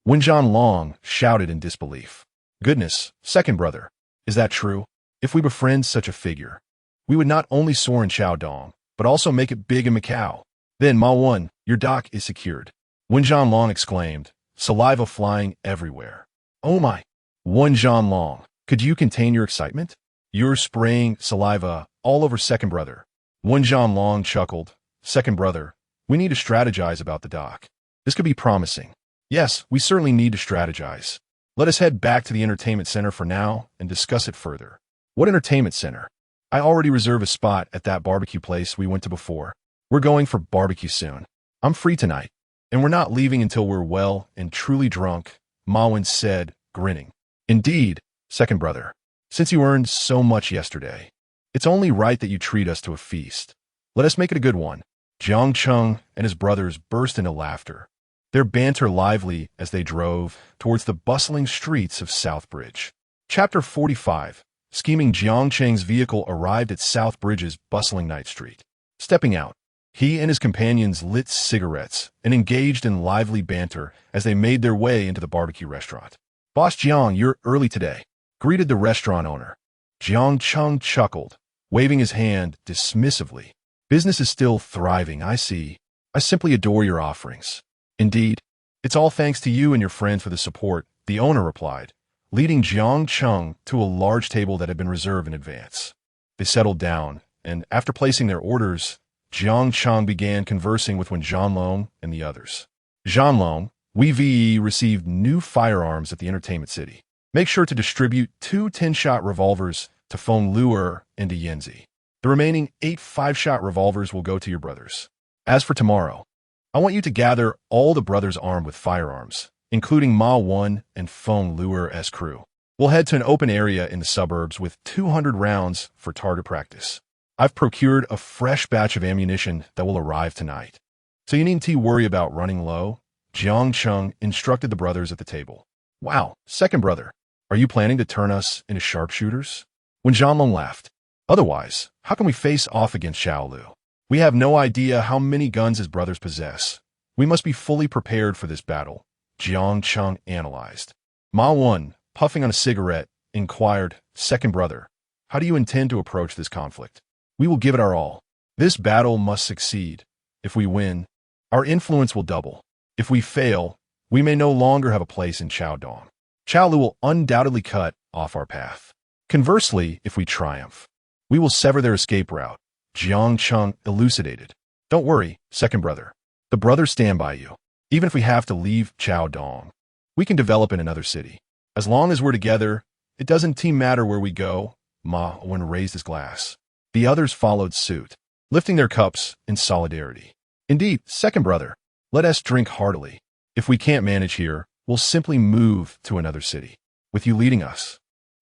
S1: Wen Zhang Long shouted in disbelief. Goodness, second brother, is that true? If we befriend such a figure, we would not only soar in Chaodong, but also make it big in Macau. Then, Ma Wan, your dock is secured. Wen Zhang Long exclaimed, saliva flying everywhere. Oh my! Wen Zhang Long, could you contain your excitement? You're spraying saliva all over second brother. Wen Zhang Long chuckled. Second brother, we need to strategize about the dock. This could be promising. Yes, we certainly need to strategize. Let us head back to the entertainment center for now and discuss it further. What entertainment center? I already reserved a spot at that barbecue place we went to before. We're going for barbecue soon. I'm free tonight, and we're not leaving until we're well and truly drunk, Ma Wan said, grinning. Indeed, second brother, since you earned so much yesterday, it's only right that you treat us to a feast. Let us make it a good one. Jiang Cheng and his brothers burst into laughter, their banter lively as they drove towards the bustling streets of Southbridge. Chapter 45. Scheming. Jiang Cheng's vehicle arrived at Southbridge's bustling night street. Stepping out, he and his companions lit cigarettes and engaged in lively banter as they made their way into the barbecue restaurant. Boss Jiang, you're early today, greeted the restaurant owner. Jiang Cheng chuckled, waving his hand dismissively. Business is still thriving, I see. I simply adore your offerings. Indeed, it's all thanks to you and your friends for the support, the owner replied, leading Jiang Cheng to a large table that had been reserved in advance. They settled down, and after placing their orders, Jiang Cheng began conversing with Wen Zhanlong and the others. Zhanlong, we received new firearms at the entertainment city. Make sure to distribute 2 10-shot revolvers to Feng Luer and to Yanzi. The remaining 8 5-shot revolvers will go to your brothers. As for tomorrow, I want you to gather all the brothers armed with firearms, including Ma Wan and Feng Luer's crew. We'll head to an open area in the suburbs with 200 rounds for target practice. I've procured a fresh batch of ammunition that will arrive tonight. So you needn't worry about running low, Jiang Cheng instructed the brothers at the table. Wow, second brother, are you planning to turn us into sharpshooters? Wen Zhanlong laughed. Otherwise, how can we face off against Xiaolu? We have no idea how many guns his brothers possess. We must be fully prepared for this battle, Jiang Cheng analyzed. Ma Wan, puffing on a cigarette, inquired, second brother, how do you intend to approach this conflict? We will give it our all. This battle must succeed. If we win, our influence will double. If we fail, we may no longer have a place in Chaodong. Xiaolu will undoubtedly cut off our path. Conversely, if we triumph, we will sever their escape route, Jiang Cheng elucidated. Don't worry, second brother. The brothers stand by you. Even if we have to leave Chaodong, we can develop in another city. As long as we're together, it doesn't matter where we go, Ma Wan raised his glass. The others followed suit, lifting their cups in solidarity. Indeed, second brother, let us drink heartily. If we can't manage here, we'll simply move to another city, with you leading us.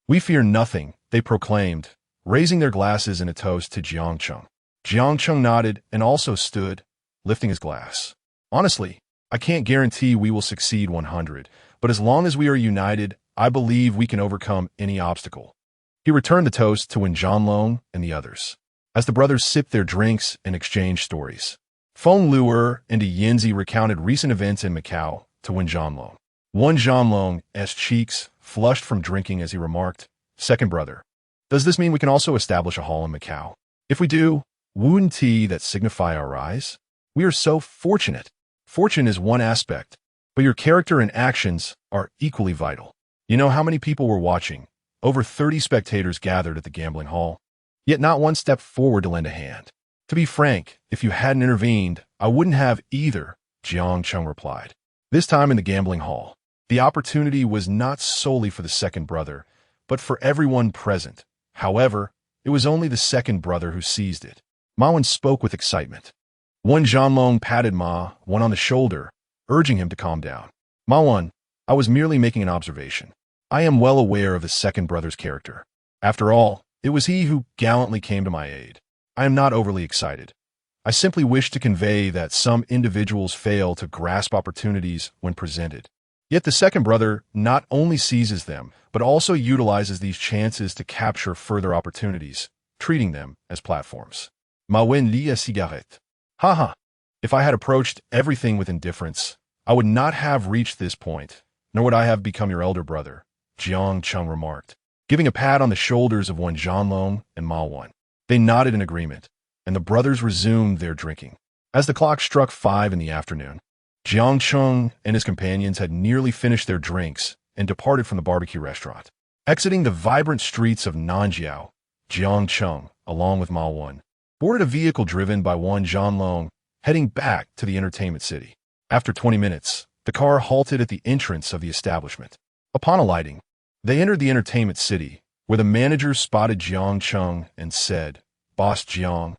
S1: We fear nothing, they proclaimed, raising their glasses in a toast to Jiang Cheng. Jiang Cheng nodded and also stood, lifting his glass. Honestly, I can't guarantee we will succeed 100, but as long as we are united, I believe we can overcome any obstacle. He returned the toast to Wen Zhanlong and the others, as the brothers sipped their drinks and exchanged stories. Feng Luer and Yanzi recounted recent events in Macau to Wen Zhanlong. Wen Zhanlong's cheeks flushed from drinking as he remarked, second brother, does this mean we can also establish a hall in Macau? If we do, wouldn't that signify our rise? We are so fortunate. Fortune is one aspect, but your character and actions are equally vital. You know how many people were watching? Over 30 spectators gathered at the gambling hall, yet not one stepped forward to lend a hand. To be frank, if you hadn't intervened, I wouldn't have either, Jiang Cheng replied. This time in the gambling hall. The opportunity was not solely for the second brother, but for everyone present. However, it was only the second brother who seized it. Ma Wen spoke with excitement. Wen Zhanlong patted Ma Wen on the shoulder, urging him to calm down. Ma Wen, I was merely making an observation. I am well aware of the second brother's character. After all, it was he who gallantly came to my aid. I am not overly excited. I simply wish to convey that some individuals fail to grasp opportunities when presented. Yet the second brother not only seizes them, but also utilizes these chances to capture further opportunities, treating them as platforms. Ma Wen lit a cigarette. Haha. If I had approached everything with indifference, I would not have reached this point, nor would I have become your elder brother, Jiang Cheng remarked, giving a pat on the shoulders of Wen Zhanlong and Ma Wen. They nodded in agreement, and the brothers resumed their drinking. As the clock struck 5 in the afternoon, Jiang Cheng and his companions had nearly finished their drinks and departed from the barbecue restaurant. Exiting the vibrant streets of Nanjiao, Jiang Cheng, along with Ma Wen, boarded a vehicle driven by Wen Zhanlong, heading back to the entertainment city. After 20 minutes, the car halted at the entrance of the establishment. Upon alighting, they entered the entertainment city, where the manager spotted Jiang Cheng and said, Boss Jiang,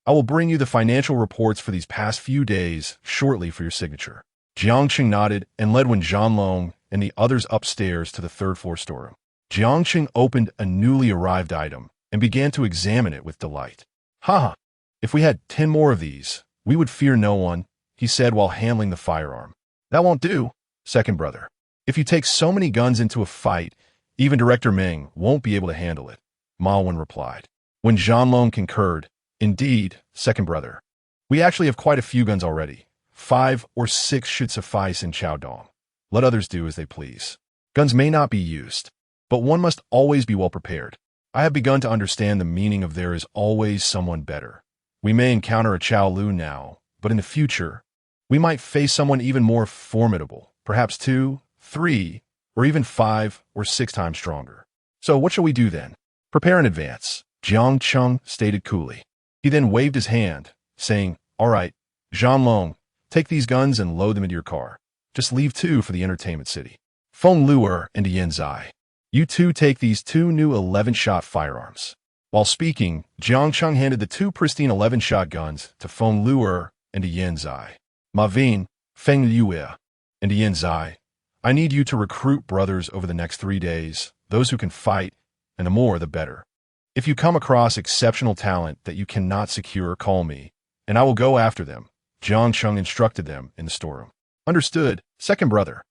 S1: I will bring you the financial reports for these past few days shortly for your signature. Jiang Cheng nodded and led Wen Zhanlong and the others upstairs to the third-floor storeroom. Jiang Cheng opened a newly arrived item and began to examine it with delight. Haha, if we had 10 more of these, we would fear no one, he said while handling the firearm. That won't do, second brother. If you take so many guns into a fight, even Director Meng won't be able to handle it, Ma Wen replied. When Zhanlong concurred, Indeed, second brother. We actually have quite a few guns already. 5 or 6 should suffice in Chaodong. Let others do as they please. Guns may not be used, but one must always be well prepared. I have begun to understand the meaning of there is always someone better. We may encounter a Chao Lu now, but in the future, we might face someone even more formidable, perhaps 2, 3, or even 5 or 6 times stronger. So what shall we do then? Prepare in advance, Jiang Cheng stated coolly. He then waved his hand, saying, All right, Zhanlong, take these guns and load them into your car. Just leave 2 for the entertainment city. Feng Luer and Yan Zai. You 2 take these 2 new 11-shot firearms. While speaking, Jiang Cheng handed the 2 pristine 11-shot guns to Feng Luer and Yan Zai. Ma Vin, Feng Luer, and Yan Zai, I need you to recruit brothers over the next 3 days, those who can fight, and the more the better. If you come across exceptional talent that you cannot secure, call me, and I will go after them, Jiang Cheng instructed them in the storeroom. Understood, second brother.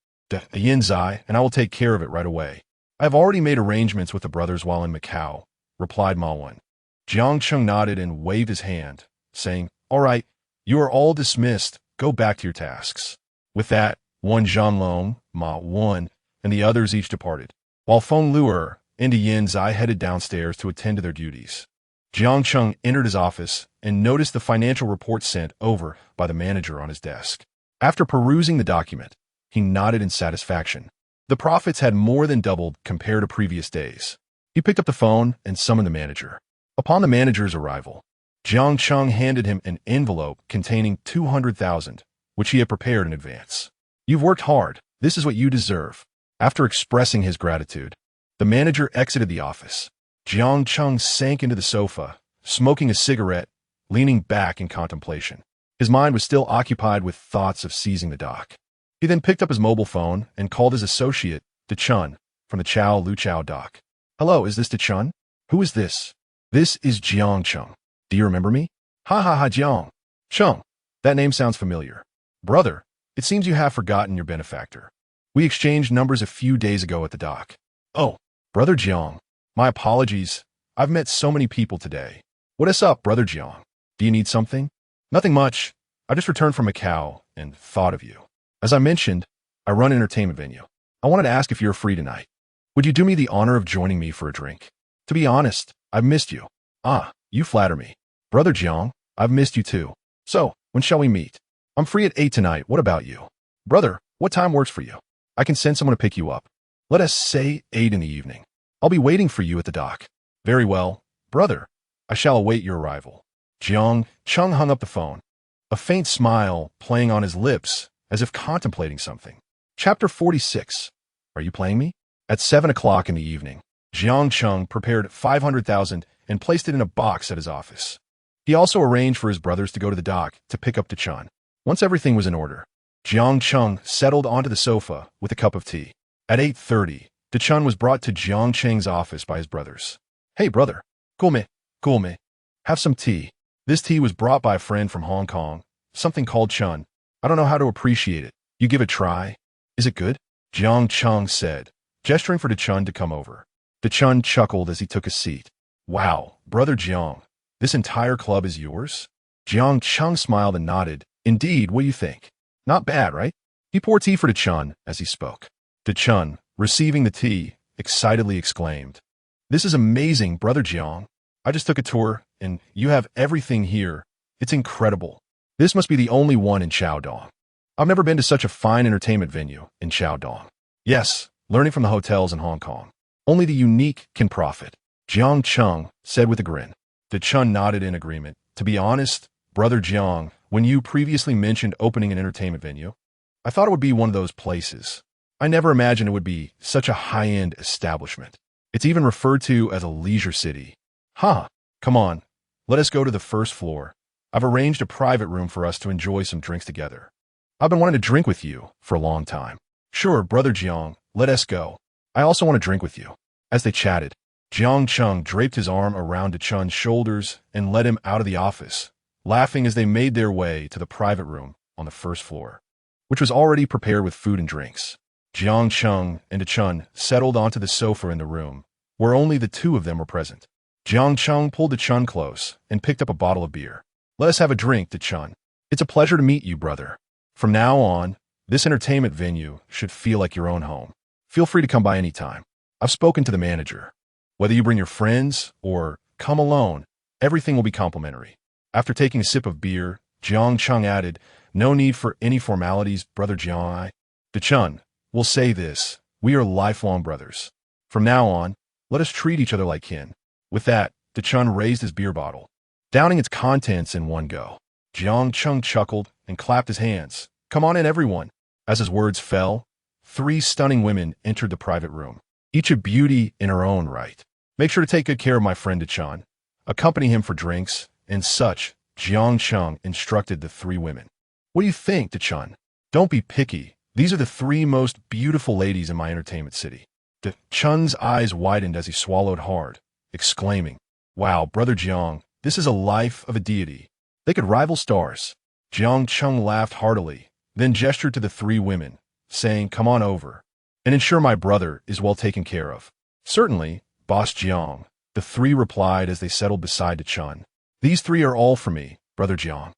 S1: Yan Zai, and I will take care of it right away. I have already made arrangements with the brothers while in Macau, replied Ma Wen. Jiang Cheng nodded and waved his hand, saying, All right, you are all dismissed. Go back to your tasks. With that, Wen Zhanlong, Ma Wen, and the others each departed, while Feng Luer and Yan Zai headed downstairs to attend to their duties. Jiang Cheng entered his office and noticed the financial report sent over by the manager on his desk. After perusing the document, he nodded in satisfaction. The profits had more than doubled compared to previous days. He picked up the phone and summoned the manager. Upon the manager's arrival, Jiang Cheng handed him an envelope containing 200,000, which he had prepared in advance. You've worked hard. This is what you deserve. After expressing his gratitude, the manager exited the office. Jiang Cheng sank into the sofa, smoking a cigarette, leaning back in contemplation. His mind was still occupied with thoughts of seizing the dock. He then picked up his mobile phone and called his associate, De Chun, from the Chao Lu Chao dock. Hello, is this De Chun? Who is this? This is Jiang Cheng. Do you remember me? Ha ha ha, Jiang Cheng. That name sounds familiar. Brother, it seems you have forgotten your benefactor. We exchanged numbers a few days ago at the dock. Oh, Brother Jiang. My apologies. I've met so many people today. What is up, Brother Jiang? Do you need something? Nothing much. I just returned from Macau and thought of you. As I mentioned, I run an entertainment venue. I wanted to ask if you're free tonight. Would you do me the honor of joining me for a drink? To be honest, I've missed you. Ah, you flatter me. Brother Jiang, I've missed you too. So, when shall we meet? I'm free at 8 tonight. What about you? Brother, what time works for you? I can send someone to pick you up. Let us say 8 in the evening. I'll be waiting for you at the dock. Very well, brother. I shall await your arrival. Jiang Cheng hung up the phone. a faint smile playing on his lips as if contemplating something. Chapter 46. Are you playing me? At 7 o'clock in the evening, Jiang Cheng prepared 500,000 and placed it in a box at his office. He also arranged for his brothers to go to the dock to pick up Dechun. Once everything was in order, Jiang Cheng settled onto the sofa with a cup of tea. At 8:30, Dechun was brought to Jiang Cheng's office by his brothers. Hey, brother. Cool me. Have some tea. This tea was brought by a friend from Hong Kong, something called Chun. I don't know how to appreciate it. You give it a try. Is it good? Jiang Cheng said, gesturing for Dechun to come over. Dechun chuckled as he took a seat. Wow, brother Jiang, this entire club is yours? Jiang Cheng smiled and nodded. Indeed, what do you think? Not bad, right? He poured tea for Dechun as he spoke. Dechun, receiving the tea, excitedly exclaimed, This is amazing, brother Jiang. I just took a tour, and you have everything here. It's incredible. This must be the only one in Chaodong. I've never been to such a fine entertainment venue in Chaodong. Yes, learning from the hotels in Hong Kong. Only the unique can profit, Jiang Cheng said with a grin. Dechun nodded in agreement. To be honest, brother Jiang, when you previously mentioned opening an entertainment venue, I thought it would be one of those places. I never imagined it would be such a high-end establishment. It's even referred to as a leisure city. Huh, come on, let us go to the first floor. I've arranged a private room for us to enjoy some drinks together. I've been wanting to drink with you for a long time. Sure, brother Jiang, let us go. I also want to drink with you. As they chatted, Jiang Cheng draped his arm around Dechun's shoulders and led him out of the office, laughing as they made their way to the private room on the first floor, which was already prepared with food and drinks. Jiang Cheng and Dechun settled onto the sofa in the room, where only the two of them were present. Jiang Cheng pulled Dechun close and picked up a bottle of beer. Let us have a drink, Dechun. It's a pleasure to meet you, brother. From now on, this entertainment venue should feel like your own home. Feel free to come by anytime. I've spoken to the manager. Whether you bring your friends or come alone, everything will be complimentary. After taking a sip of beer, Jiang Cheng added, No need for any formalities, brother Jiang. Dechun, we'll say this. We are lifelong brothers. From now on, let us treat each other like kin. With that, Dechun raised his beer bottle, downing its contents in one go. Jiang Cheng chuckled and clapped his hands. Come on in, everyone. As his words fell, 3 stunning women entered the private room, each a beauty in her own right. Make sure to take good care of my friend Dechun. Accompany him for drinks, and such, Jiang Cheng instructed the 3 women. What do you think, Dechun? Don't be picky. These are the 3 most beautiful ladies in my entertainment city. Dechun's eyes widened as he swallowed hard, exclaiming, Wow, brother Jiang, this is a life of a deity. They could rival stars. Jiang Cheng laughed heartily, then gestured to the 3 women, saying, Come on over, and ensure my brother is well taken care of. Certainly, Boss Jiang, the 3 replied as they settled beside Dechun. These 3 are all for me, brother Jiang.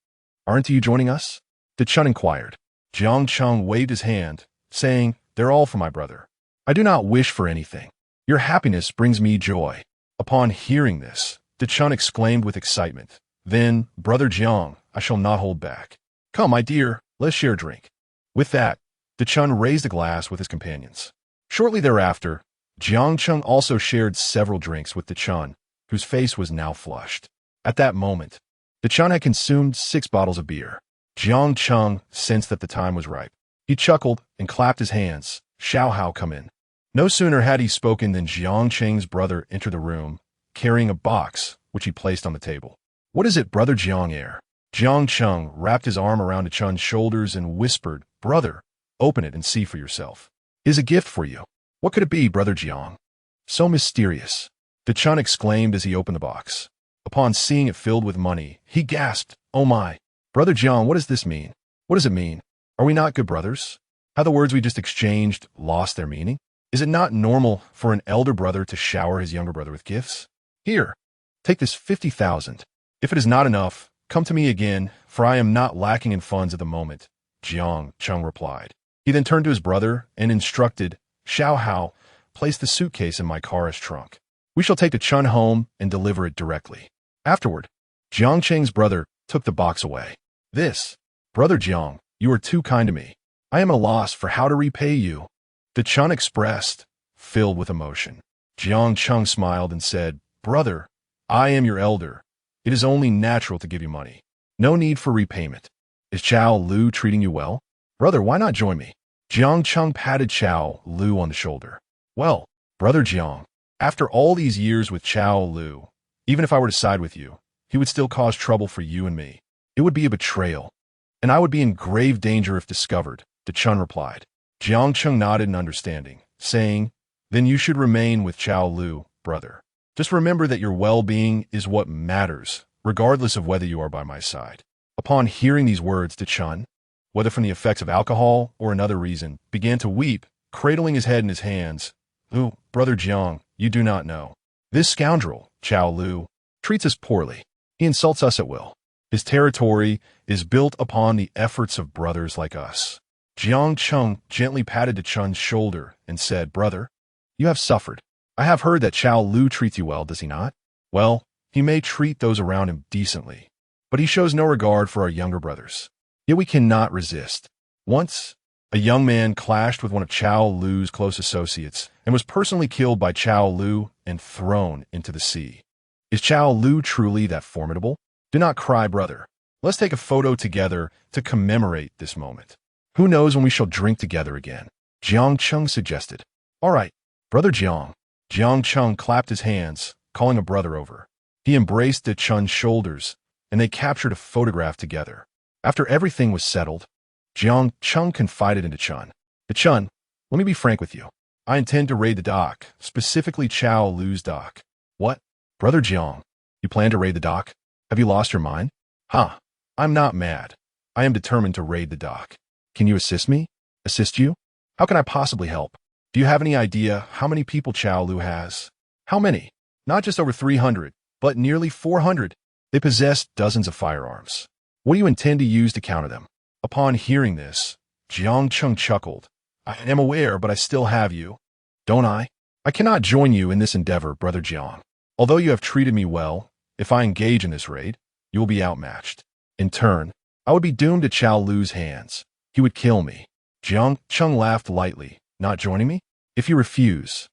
S1: Aren't you joining us? Dechun inquired. Jiang Cheng waved his hand, saying, They're all for my brother. I do not wish for anything. Your happiness brings me joy. Upon hearing this, Dechun exclaimed with excitement. Then, brother Jiang, I shall not hold back. Come, my dear, let's share a drink. With that, Dechun raised a glass with his companions. Shortly thereafter, Jiang Cheng also shared several drinks with Dechun, whose face was now flushed. At that moment, Dechun had consumed 6 bottles of beer. Jiang Cheng sensed that the time was ripe. He chuckled and clapped his hands. Xiao, come in. No sooner had he spoken than Jiang Cheng's brother entered the room, carrying a box, which he placed on the table. What is it, brother Jiang Air? Jiang Cheng wrapped his arm around Dechun's shoulders and whispered, Brother, open it and see for yourself. It is a gift for you. What could it be, brother Jiang? So mysterious. Dechun exclaimed as he opened the box. Upon seeing it filled with money, he gasped, Oh my. Brother Jiang, what does this mean? What does it mean? Are we not good brothers? Have the words we just exchanged lost their meaning? Is it not normal for an elder brother to shower his younger brother with gifts? Here, take this 50,000. If it is not enough, come to me again, for I am not lacking in funds at the moment, Jiang Cheng replied. He then turned to his brother and instructed, Xiao, place the suitcase in my car's trunk. We shall take Dechun home and deliver it directly. Afterward, Jiang Cheng's brother took the box away. This, brother Jiang, you are too kind to me. I am at a loss for how to repay you. Dechun expressed, filled with emotion. Jiang Cheng smiled and said, Brother, I am your elder. It is only natural to give you money. No need for repayment. Is Chao Lu treating you well? Brother, why not join me? Jiang Cheng patted Chao Lu on the shoulder. Well, Brother Jiang, after all these years with Chao Lu, even if I were to side with you, he would still cause trouble for you and me. It would be a betrayal, and I would be in grave danger if discovered, De Chun replied. Jiang Cheng nodded in understanding, saying, Then you should remain with Chao Lu, brother. Just remember that your well-being is what matters, regardless of whether you are by my side. Upon hearing these words, De Chun, whether from the effects of alcohol or another reason, began to weep, cradling his head in his hands. Oh, Brother Jiang, you do not know. This scoundrel, Chao Lu, treats us poorly. He insults us at will. His territory is built upon the efforts of brothers like us. Jiang Cheng gently patted De Chun's shoulder and said, Brother, you have suffered. I have heard that Chao Lu treats you well, does he not? Well, he may treat those around him decently, but he shows no regard for our younger brothers. Yet we cannot resist. Once, a young man clashed with one of Chao Lu's close associates and was personally killed by Chao Lu and thrown into the sea. Is Chao Lu truly that formidable? Do not cry, brother. Let's take a photo together to commemorate this moment. Who knows when we shall drink together again? Jiang Cheng suggested. All right, Brother Jiang. Jiang Cheng clapped his hands, calling a brother over. He embraced De Chun's shoulders, and they captured a photograph together. After everything was settled, Jiang Cheng confided in De Chun. De Chun, let me be frank with you. I intend to raid the dock, specifically Chao Lu's dock. What? Brother Jiang, you plan to raid the dock? Have you lost your mind? Huh. I'm not mad. I am determined to raid the dock. Can you assist me? Assist you? How can I possibly help? Do you have any idea how many people Chao Lu has? How many? Not just over 300, but nearly 400. They possess dozens of firearms. What do you intend to use to counter them? Upon hearing this, Jiang Cheng chuckled. I am aware, but I still have you. Don't I? I cannot join you in this endeavor, Brother Jiang. Although you have treated me well, if I engage in this raid, you will be outmatched. In turn, I would be doomed to Chao Lu's hands. He would kill me. Jiang Cheng laughed lightly. Not joining me? If you refuse,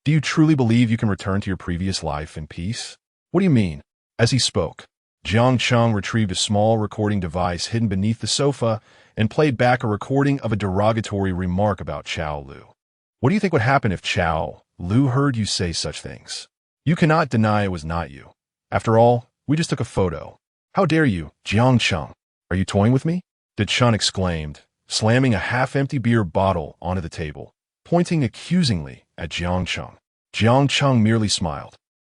S1: do you truly believe you can return to your previous life in peace? What do you mean? As he spoke, Jiang Cheng retrieved a small recording device hidden beneath the sofa and played back a recording of a derogatory remark about Chao Lu. What do you think would happen if Chao Lu heard you say such things? You cannot deny it was not you. After all, we just took a photo. How dare you, Jiang Cheng? Are you toying with me? De Chun exclaimed, slamming a half-empty beer bottle onto the table, pointing accusingly at Jiang Cheng. Jiang Cheng merely smiled,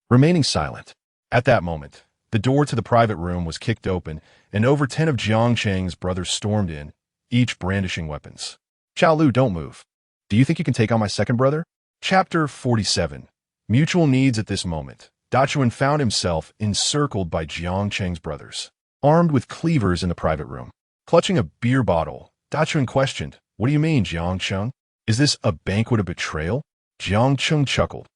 S1: remaining silent. At that moment, the door to the private room was kicked open, and over 10 of Jiang Cheng's brothers stormed in, each brandishing weapons. Chao Lu, don't move. Do you think you can take on my second brother? Chapter 47. Mutual needs. At this moment, Dachuan found himself encircled by Jiang Cheng's brothers, armed with cleavers in the private room. Clutching a beer bottle, Dachuan questioned, What do you mean, Jiang Cheng? Is this a banquet of betrayal? Jiang Cheng chuckled,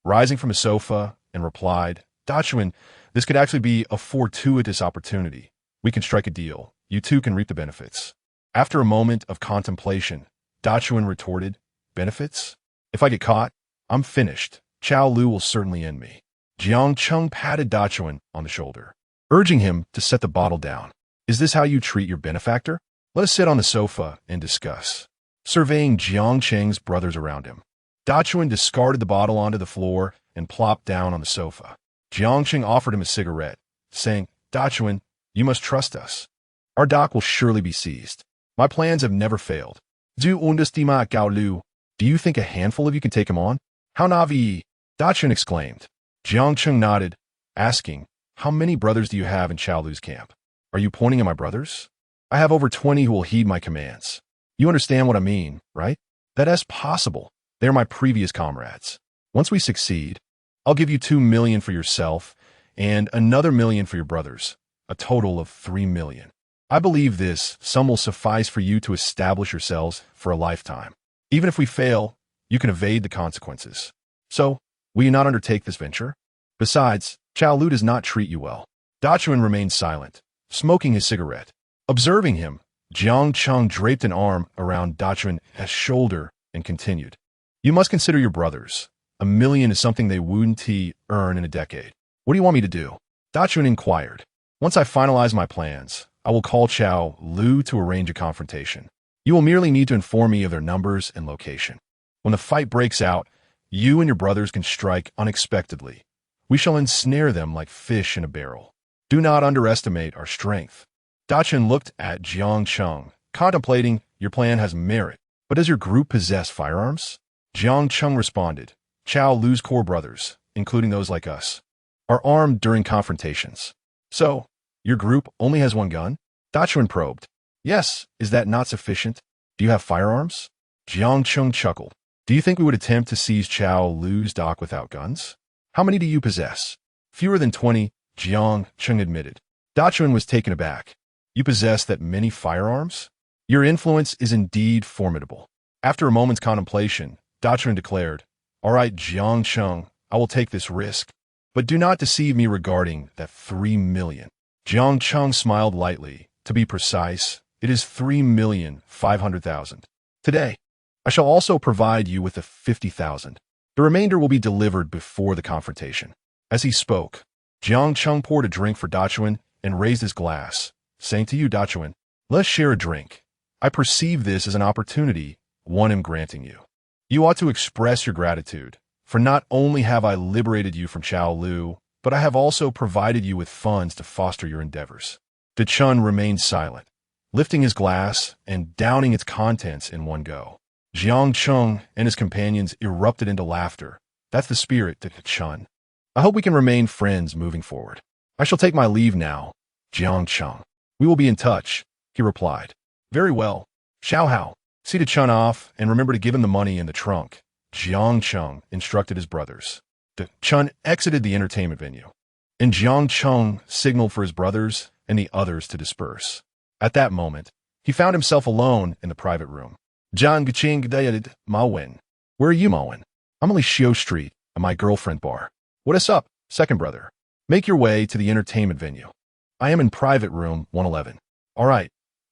S1: rising from a sofa, and replied, Dachuan, this could actually be a fortuitous opportunity. We can strike a deal. You two can reap the benefits. After a moment of contemplation, Dachuan retorted, Benefits? If I get caught, I'm finished. Chao Lu will certainly end me. Jiang Cheng patted Dachuan on the shoulder, urging him to set the bottle down. Is this how you treat your benefactor? Let us sit on the sofa and discuss. Surveying Jiang Cheng's brothers around him, Dachuan discarded the bottle onto the floor and plopped down on the sofa. Jiang Cheng offered him a cigarette, saying, Dachuan, you must trust us. Our dock will surely be seized. My plans have never failed. Du underestima Gao Lu. Do you think a handful of you can take him on? How navi? Dachuan exclaimed. Jiang Cheng nodded, asking, How many brothers do you have in Chao Lu's camp? Are you pointing at my brothers? I have over 20 who will heed my commands. You understand what I mean, right? That is possible. They are my previous comrades. Once we succeed, I'll give you 2 million for yourself and another 1 million for your brothers, a total of 3 million. I believe this sum will suffice for you to establish yourselves for a lifetime. Even if we fail, you can evade the consequences. So, will you not undertake this venture? Besides, Chao Lu does not treat you well. Dachuan remained silent, smoking his cigarette. Observing him, Jiang Cheng draped an arm around Dachuan's shoulder and continued. You must consider your brothers. 1 million is something they wouldn't earn in a decade. What do you want me to do? Dachuan inquired. Once I finalize my plans, I will call Chao Lu to arrange a confrontation. You will merely need to inform me of their numbers and location. When the fight breaks out, you and your brothers can strike unexpectedly. We shall ensnare them like fish in a barrel. Do not underestimate our strength. Dachun looked at Jiang Cheng, contemplating, your plan has merit, but does your group possess firearms? Jiang Cheng responded, Chao Lu's core brothers, including those like us, are armed during confrontations. So, your group only has one gun? Dachun probed. Yes, is that not sufficient? Do you have firearms? Jiang Cheng chuckled. Do you think we would attempt to seize Chao Lu's dock without guns? How many do you possess? Fewer than 20, Jiang Cheng admitted. Dachun was taken aback. You possess that many firearms? Your influence is indeed formidable. After a moment's contemplation, Dachun declared, All right, Jiang Cheng, I will take this risk. But do not deceive me regarding that 3 million. Jiang Cheng smiled lightly. To be precise, it is 3,500,000. Today, I shall also provide you with the 50,000. The remainder will be delivered before the confrontation. As he spoke, Jiang Cheng poured a drink for Dachun and raised his glass, saying to you, Dachun, let's share a drink. I perceive this as an opportunity, one I'm granting you. You ought to express your gratitude, for not only have I liberated you from Chao Lu, but I have also provided you with funds to foster your endeavors. Dachun remained silent, lifting his glass and downing its contents in one go. Jiang Cheng and his companions erupted into laughter. That's the spirit, Dachun. I hope we can remain friends moving forward. I shall take my leave now, Jiang Cheng. We will be in touch, he replied. Very well. Xiao Hao, see Dachun off and remember to give him the money in the trunk, Jiang Cheng instructed his brothers. Dachun exited the entertainment venue, and Jiang Cheng signaled for his brothers and the others to disperse. At that moment, he found himself alone in the private room. Jiang Cheng, Ma Wen. Where are you, Ma Wen? I'm only Xiao Street at my girlfriend bar. What is up, second brother? Make your way to the entertainment venue. I am in private room 111. All right,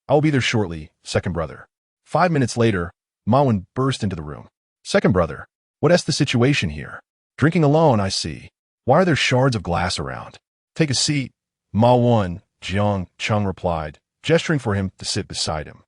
S1: I will be there shortly, second brother. 5 minutes later, Ma Wen burst into the room. Second brother, what is the situation here? Drinking alone, I see. Why are there shards of glass around? Take a seat, Ma Wen, Jiang Cheng replied, gesturing for him to sit beside him.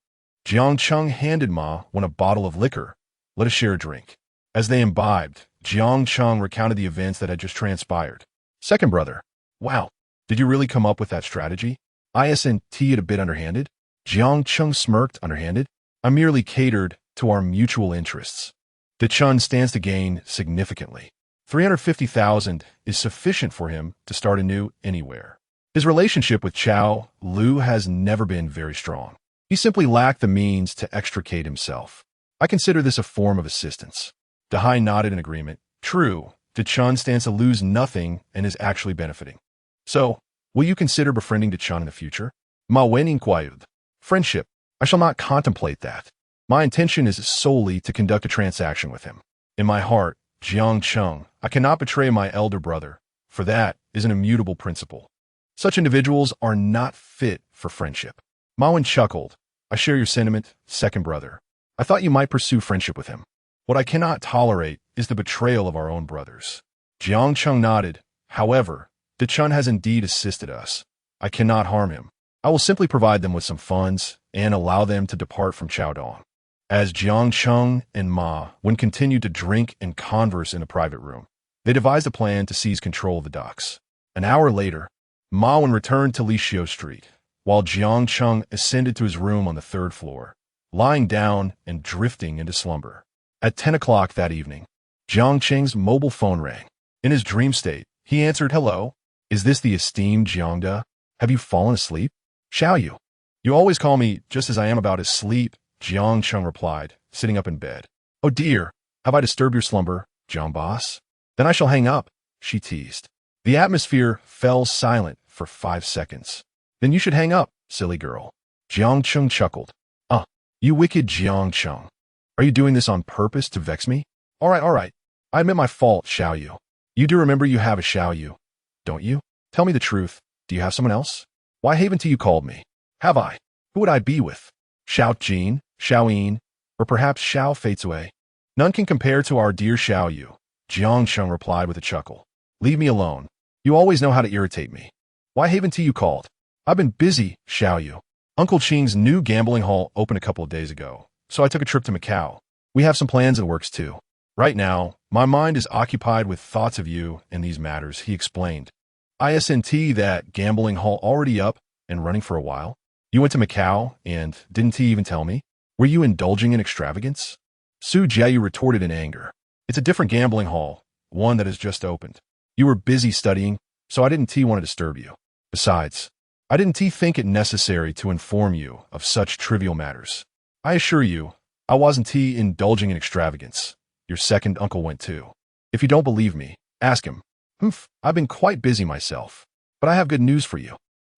S1: Jiang Cheng handed Ma Wen a bottle of liquor. Let us share a drink. As they imbibed, Jiang Cheng recounted the events that had just transpired. Second brother, wow, did you really come up with that strategy? Isn't it a bit underhanded? Jiang Cheng smirked. Underhanded? I merely catered to our mutual interests. Dachun stands to gain significantly. 350,000 is sufficient for him to start anew anywhere. His relationship with Chao Lu has never been very strong. He simply lacked the means to extricate himself. I consider this a form of assistance. Dahai nodded in agreement. True, Dachun stands to lose nothing and is actually benefiting. So, will you consider befriending Dachun in the future? Ma Wen inquired. Friendship. I shall not contemplate that. My intention is solely to conduct a transaction with him. In my heart, Jiang Cheng, I cannot betray my elder brother, for that is an immutable principle. Such individuals are not fit for friendship. Ma Wen chuckled. I share your sentiment, second brother. I thought you might pursue friendship with him. What I cannot tolerate is the betrayal of our own brothers. Jiang Cheng nodded. However, Dachun has indeed assisted us. I cannot harm him. I will simply provide them with some funds and allow them to depart from Chaodong. As Jiang Cheng and Ma Wen continued to drink and converse in a private room, they devised a plan to seize control of the docks. An hour later, Ma Wen returned to Lishio Street, while Jiang Cheng ascended to his room on the 3rd floor, lying down and drifting into slumber. At 10 o'clock that evening, Jiang Cheng's mobile phone rang. In his dream state, he answered, Hello, is this the esteemed Jiangda? Have you fallen asleep? Shall you? You always call me just as I am about to sleep, Jiang Cheng replied, sitting up in bed. Oh dear, have I disturbed your slumber, Jiang boss? Then I shall hang up, she teased. The atmosphere fell silent for 5 seconds. Then you should hang up, silly girl. Jiang Cheng chuckled. You wicked Jiang Cheng. Are you doing this on purpose to vex me? All right. I admit my fault, Xiao Yu. You do remember you have a Xiao Yu, don't you? Tell me the truth. Do you have someone else? Why haven't you called me? Have I? Who would I be with? Xiao Jin, Xiao Yin, or perhaps Xiao Feitsui? None can compare to our dear Xiao Yu, Jiang Cheng replied with a chuckle. Leave me alone. You always know how to irritate me. Why haven't you called? I've been busy, Xiaoyu. Uncle Qing's new gambling hall opened a couple of days ago, so I took a trip to Macau. We have some plans in the works too. Right now, my mind is occupied with thoughts of you and these matters, he explained. Isn't that gambling hall already up and running for a while? You went to Macau and didn't he even tell me? Were you indulging in extravagance? Su Jiayu retorted in anger. It's a different gambling hall, one that has just opened. You were busy studying, so I didn't want to disturb you. Besides, I didn't think it necessary to inform you of such trivial matters. I assure you, I wasn't indulging in extravagance. Your second uncle went too. If you don't believe me, ask him. I've been quite busy myself. But I have good news for you.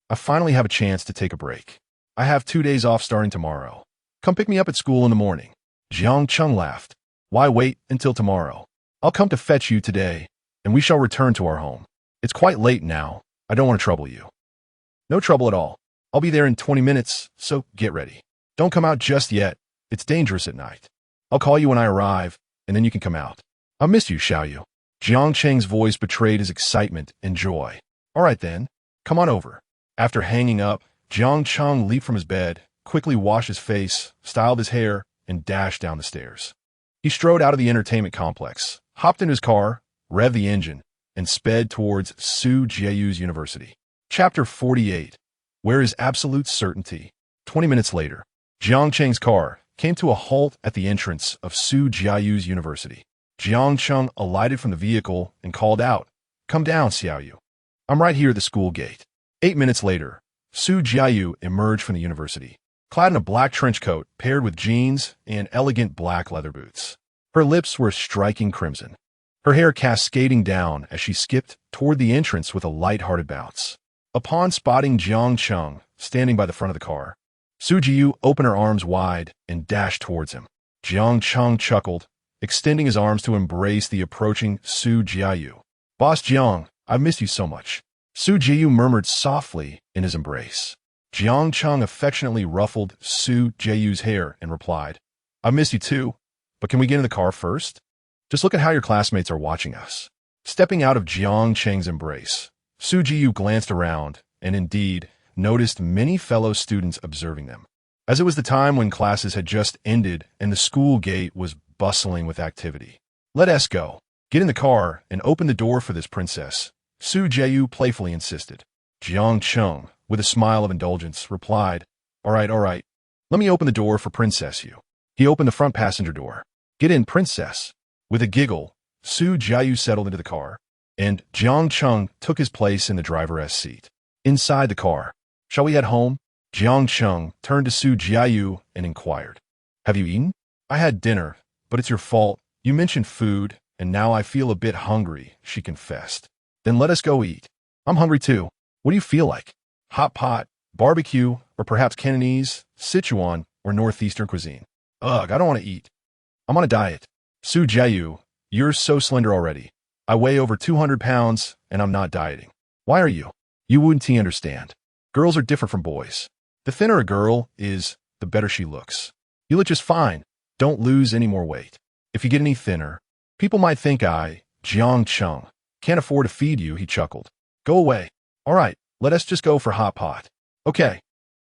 S1: I finally have a chance to take a break. I have 2 days off starting tomorrow. Come pick me up at school in the morning. Jiang Cheng laughed. Why wait until tomorrow? I'll come to fetch you today, and we shall return to our home. It's quite late now. I don't want to trouble you. No trouble at all. I'll be there in 20 minutes, so get ready. Don't come out just yet. It's dangerous at night. I'll call you when I arrive, and then you can come out. I'll miss you, Xiaoyu. Jiang Cheng's voice betrayed his excitement and joy. All right then, come on over. After hanging up, Jiang Cheng leaped from his bed, quickly washed his face, styled his hair, and dashed down the stairs. He strode out of the entertainment complex, hopped into his car, revved the engine, and sped towards Su Jiayu's university. Chapter 48. Where is absolute certainty? 20 minutes later, Jiang Cheng's car came to a halt at the entrance of Su Jiayu's university. Jiang Cheng alighted from the vehicle and called out, "Come down, Xiaoyu. I'm right here at the school gate." 8 minutes later, Su Jiayu emerged from the university, clad in a black trench coat paired with jeans and elegant black leather boots. Her lips were striking crimson, her hair cascading down as she skipped toward the entrance with a light-hearted bounce. Upon spotting Jiang Cheng standing by the front of the car, Su Jiayu opened her arms wide and dashed towards him. Jiang Cheng chuckled, extending his arms to embrace the approaching Su Jiayu. "Boss Jiang, I've missed you so much." Su Jiayu murmured softly in his embrace. Jiang Cheng affectionately ruffled Su Jiayu's hair and replied, "I've missed you too, but can we get in the car first? Just look at how your classmates are watching us." Stepping out of Jiang Cheng's embrace, Su Jiayu glanced around and indeed noticed many fellow students observing them. As it was the time when classes had just ended and the school gate was bustling with activity. "Let us go. Get in the car and open the door for this princess," Su Jiayu playfully insisted. Jiang Cheng, with a smile of indulgence, replied, all right. Let me open the door for Princess Yu." He opened the front passenger door. "Get in, princess." With a giggle, Su Jiayu settled into the car, and Jiang Cheng took his place in the driver's seat. Inside the car, "Shall we head home?" Jiang Cheng turned to Su Jiayu and inquired, "Have you eaten?" "I had dinner, but it's your fault. You mentioned food, and now I feel a bit hungry," she confessed. "Then let us go eat." "I'm hungry too. What do you feel like? Hot pot, barbecue, or perhaps Cantonese, Sichuan, or Northeastern cuisine?" "Ugh, I don't want to eat. I'm on a diet." "Su Jiayu, you're so slender already. I weigh over 200 pounds, and I'm not dieting." "Why are you?" "You wouldn't understand. Girls are different from boys. The thinner a girl is, the better she looks. You look just fine. Don't lose any more weight. If you get any thinner, people might think Jiang Cheng, can't afford to feed you," he chuckled. "Go away." "All right, let us just go for hot pot." "Okay,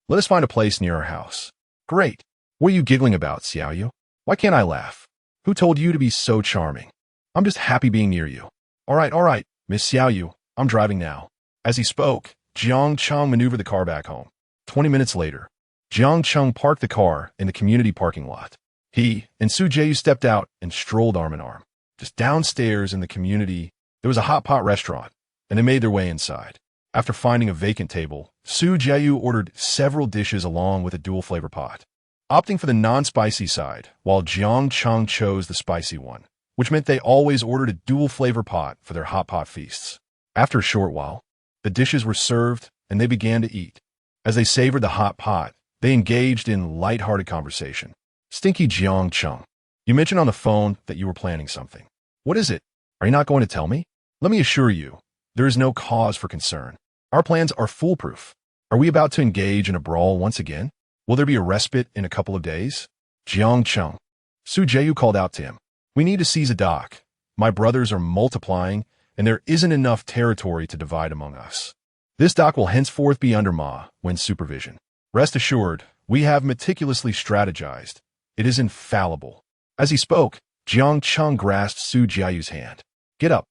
S1: let us find a place near our house." "Great. What are you giggling about, Xiaoyu? Why can't I laugh? Who told you to be so charming? I'm just happy being near you." All right, Miss Xiaoyu, I'm driving now." As he spoke, Jiang Cheng maneuvered the car back home. 20 minutes later, Jiang Cheng parked the car in the community parking lot. He and Su Jiayu stepped out and strolled arm in arm. Just downstairs in the community, there was a hot pot restaurant, and they made their way inside. After finding a vacant table, Su Jiayu ordered several dishes along with a dual flavor pot, opting for the non-spicy side, while Jiang Cheng chose the spicy one, which meant they always ordered a dual flavor pot for their hot pot feasts. After a short while, the dishes were served and they began to eat. As they savored the hot pot, they engaged in light-hearted conversation. "Stinky Jiang Cheng, you mentioned on the phone that you were planning something. What is it? Are you not going to tell me?" "Let me assure you, there is no cause for concern. Our plans are foolproof. Are we about to engage in a brawl once again? Will there be a respite in a couple of days?" "Jiang Cheng," Su Jiayu called out to him, "we need to seize a dock. My brothers are multiplying, and there isn't enough territory to divide among us. This dock will henceforth be under Ma when supervision. Rest assured, we have meticulously strategized. It is infallible. As he spoke, Jiang Cheng grasped Su Jiayu's hand. Get up.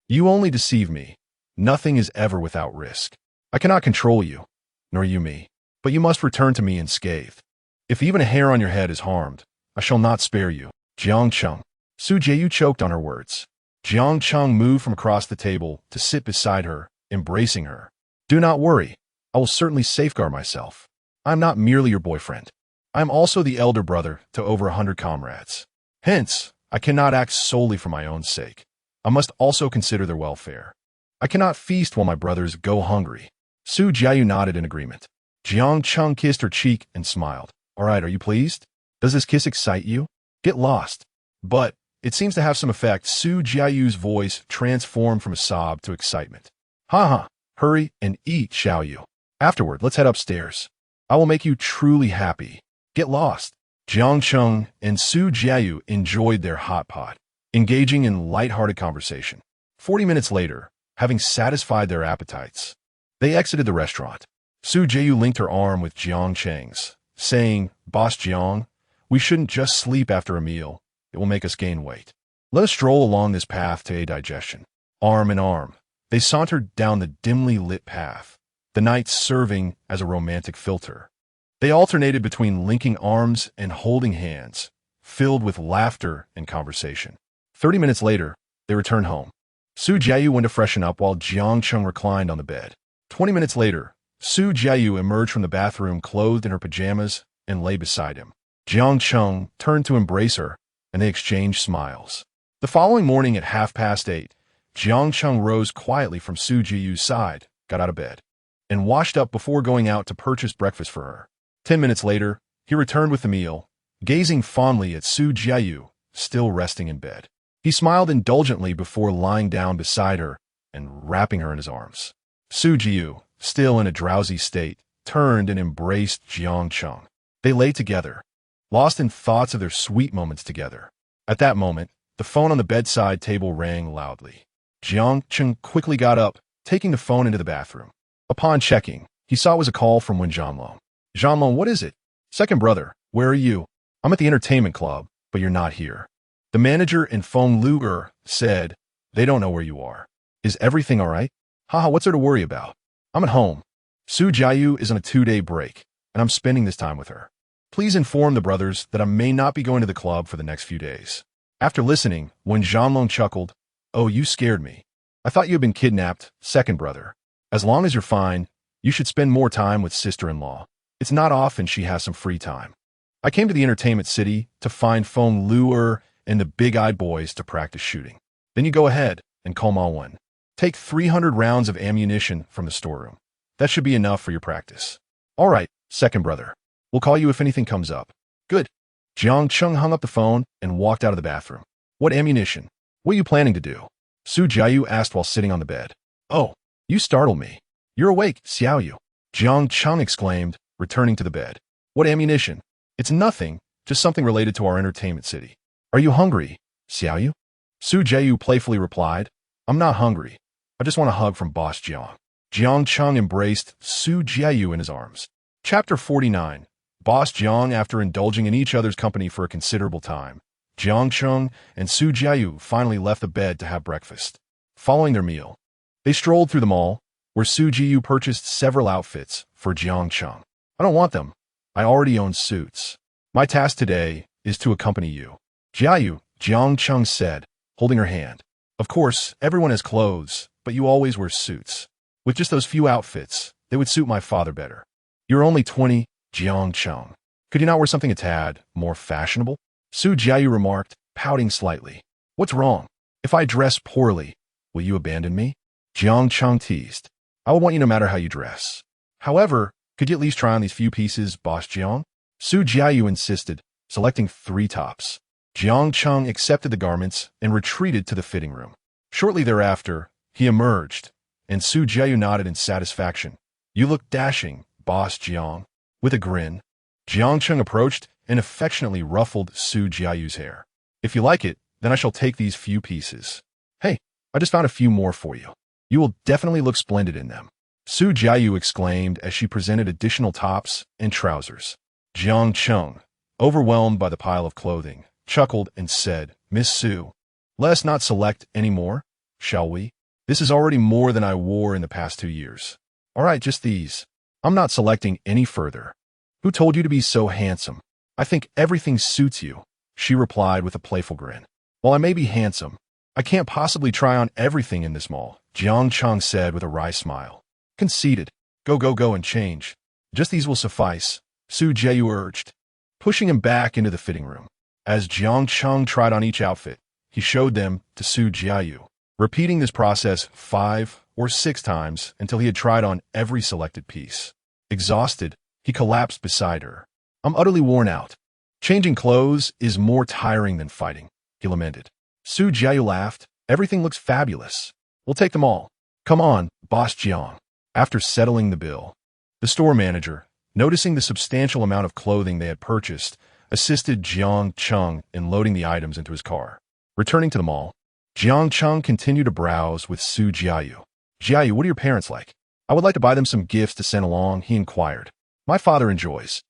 S1: You only deceive me. Nothing is ever without risk. I cannot control you, nor you me, but you must return to me unscathed. If even a hair on your head is harmed, I shall not spare you. Jiang Cheng. Su Jiayu choked on her words. Jiang Cheng moved from across the table to sit beside her, embracing her. Do not worry. I will certainly safeguard myself. I am not merely your boyfriend. I am also the elder brother to over 100 comrades. Hence, I cannot act solely for my own sake. I must also consider their welfare. I cannot feast while my brothers go hungry. Su Jiayu nodded in agreement. Jiang Cheng kissed her cheek and smiled. All right, are you pleased? Does this kiss excite you? Get lost. But it seems to have some effect. Su Jiayu's voice transformed from a sob to excitement. Ha. Hurry and eat, shall you? Afterward, let's head upstairs. I will make you truly happy. Get lost. Jiang Cheng and Su Jiayu enjoyed their hot pot, engaging in light-hearted conversation. 40 minutes later, having satisfied their appetites, they exited the restaurant. Su Jiayu linked her arm with Jiang Cheng's, saying, Boss Jiang, we shouldn't just sleep after a meal. It will make us gain weight. Let us stroll along this path to aid digestion. Arm in arm, they sauntered down the dimly lit path, the night serving as a romantic filter. They alternated between linking arms and holding hands, filled with laughter and conversation. 30 minutes later, they returned home. Su Jiayu went to freshen up while Jiang Cheng reclined on the bed. 20 minutes later, Su Jiayu emerged from the bathroom clothed in her pajamas and lay beside him. Jiang Cheng turned to embrace her, and they exchanged smiles. The following morning at 8:30, Jiang Cheng rose quietly from Su Jiayu's side, got out of bed, and washed up before going out to purchase breakfast for her. 10 minutes later, he returned with the meal, gazing fondly at Su Jiayu, still resting in bed. He smiled indulgently before lying down beside her and wrapping her in his arms. Su Jiayu, still in a drowsy state, turned and embraced Jiang Cheng. They lay together, lost in thoughts of their sweet moments together. At that moment, the phone on the bedside table rang loudly. Jiang Cheng quickly got up, taking the phone into the bathroom. Upon checking, he saw it was a call from Wen Zhanlong. Zhanlong, what is it? Second brother, where are you? I'm at the entertainment club, but you're not here. The manager and Feng Luger said, they don't know where you are. Is everything all right? Haha, what's there to worry about? I'm at home. Su Jiayu is on a 2-day break, and I'm spending this time with her. Please inform the brothers that I may not be going to the club for the next few days. After listening, when Zhanlong chuckled, oh, you scared me. I thought you had been kidnapped, second brother. As long as you're fine, you should spend more time with sister-in-law. It's not often she has some free time. I came to the entertainment city to find Feng Luer and the big-eyed boys to practice shooting. Then you go ahead and call Ma Wen. Take 300 rounds of ammunition from the storeroom. That should be enough for your practice. All right, second brother. We'll call you if anything comes up. Good. Jiang Cheng hung up the phone and walked out of the bathroom. What ammunition? What are you planning to do? Su Jiayu asked while sitting on the bed. Oh, you startled me. You're awake, Xiaoyu. Jiang Cheng exclaimed, returning to the bed. What ammunition? It's nothing, just something related to our entertainment city. Are you hungry, Xiaoyu? Su Jiayu playfully replied, I'm not hungry. I just want a hug from Boss Jiang. Jiang Cheng embraced Su Jiayu in his arms. Chapter 49. Boss Jiang. After indulging in each other's company for a considerable time, Jiang Cheng and Su Jiayu finally left the bed to have breakfast. Following their meal, they strolled through the mall, where Su Jiayu purchased several outfits for Jiang Cheng. I don't want them. I already own suits. My task today is to accompany you. Jiayu, Jiang Cheng said, holding her hand. Of course, everyone has clothes, but you always wear suits. With just those few outfits, they would suit my father better. You're only 20, Jiang Cheng. Could you not wear something a tad more fashionable? Su Jiayu remarked, pouting slightly. What's wrong? If I dress poorly, will you abandon me? Jiang Cheng teased. I will want you no matter how you dress. However, could you at least try on these few pieces, Boss Jiang? Su Jiayu insisted, selecting 3 tops. Jiang Cheng accepted the garments and retreated to the fitting room. Shortly thereafter, he emerged, and Su Jiayu nodded in satisfaction. You look dashing, Boss Jiang. With a grin, Jiang Cheng approached and affectionately ruffled Su Jiayu's hair. If you like it, then I shall take these few pieces. Hey, I just found a few more for you. You will definitely look splendid in them. Su Jiayu exclaimed as she presented additional tops and trousers. Jiang Cheng, overwhelmed by the pile of clothing, chuckled and said, Miss Su, let us not select any more, shall we? This is already more than I wore in the past 2 years. All right, just these. I'm not selecting any further. Who told you to be so handsome? I think everything suits you, she replied with a playful grin. While I may be handsome, I can't possibly try on everything in this mall, Jiang Cheng said with a wry smile. Conceited. Go and change. Just these will suffice, Su Jiayu urged, pushing him back into the fitting room. As Jiang Cheng tried on each outfit, he showed them to Su Jiayu, repeating this process 5 or 6 times until he had tried on every selected piece. Exhausted, he collapsed beside her. I'm utterly worn out. Changing clothes is more tiring than fighting, he lamented. Su Jiayu laughed. Everything looks fabulous. We'll take them all. Come on, Boss Jiang. After settling the bill, the store manager, noticing the substantial amount of clothing they had purchased, assisted Jiang Cheng in loading the items into his car. Returning to the mall, Jiang Cheng continued to browse with Su Jiayu. Jiayu, what are your parents like? I would like to buy them some gifts to send along, he inquired. My father enjoys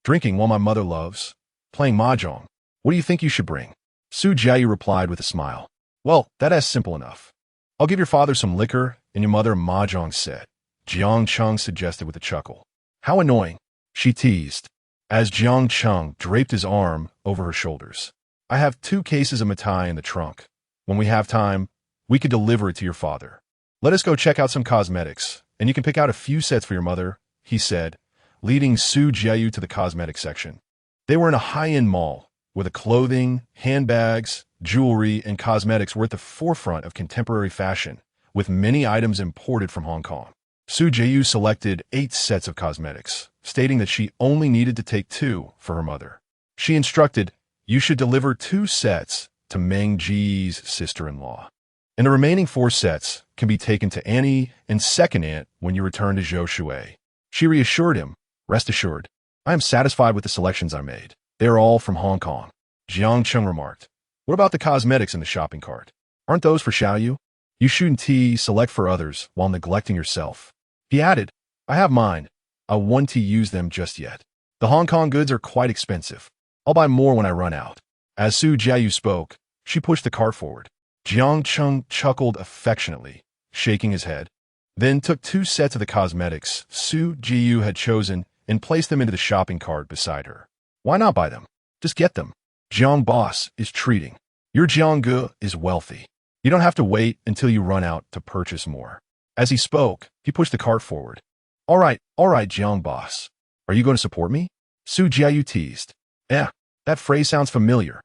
S1: drinking while my mother loves playing mahjong. What do you think you should bring? Su Jiayu replied with a smile. Well, that's simple enough. I'll give your father some liquor and your mother a mahjong set, Jiang Cheng suggested with a chuckle. How annoying, she teased, as Jiang Cheng draped his arm over her shoulders. I have 2 cases of Matai in the trunk. When we have time, we could deliver it to your father. Let us go check out some cosmetics, and you can pick out a few sets for your mother, he said, leading Su Jiayu to the cosmetics section. They were in a high-end mall, where the clothing, handbags, jewelry, and cosmetics were at the forefront of contemporary fashion, with many items imported from Hong Kong. Su Jiayu selected 8 sets of cosmetics, stating that she only needed to take 2 for her mother. She instructed, you should deliver 2 sets to Meng Ji's sister-in-law, and the remaining 4 sets can be taken to Annie and second aunt when you return to Zhou Shui. She reassured him, rest assured, I am satisfied with the selections I made. They are all from Hong Kong. Jiang Cheng remarked, what about the cosmetics in the shopping cart? Aren't those for Xiaoyu? You shouldn't select for others while neglecting yourself. He added, I have mine. I won't use them just yet. The Hong Kong goods are quite expensive. I'll buy more when I run out. As Su Jiayu spoke, she pushed the cart forward. Jiang Cheng chuckled affectionately, shaking his head, then took 2 sets of the cosmetics Su Jiayu had chosen and placed them into the shopping cart beside her. Why not buy them? Just get them. Jiang Boss is treating. Your Jianghu is wealthy. You don't have to wait until you run out to purchase more. As he spoke, he pushed the cart forward. All right, Jiang Boss. Are you going to support me? Su Jiayu teased. That phrase sounds familiar.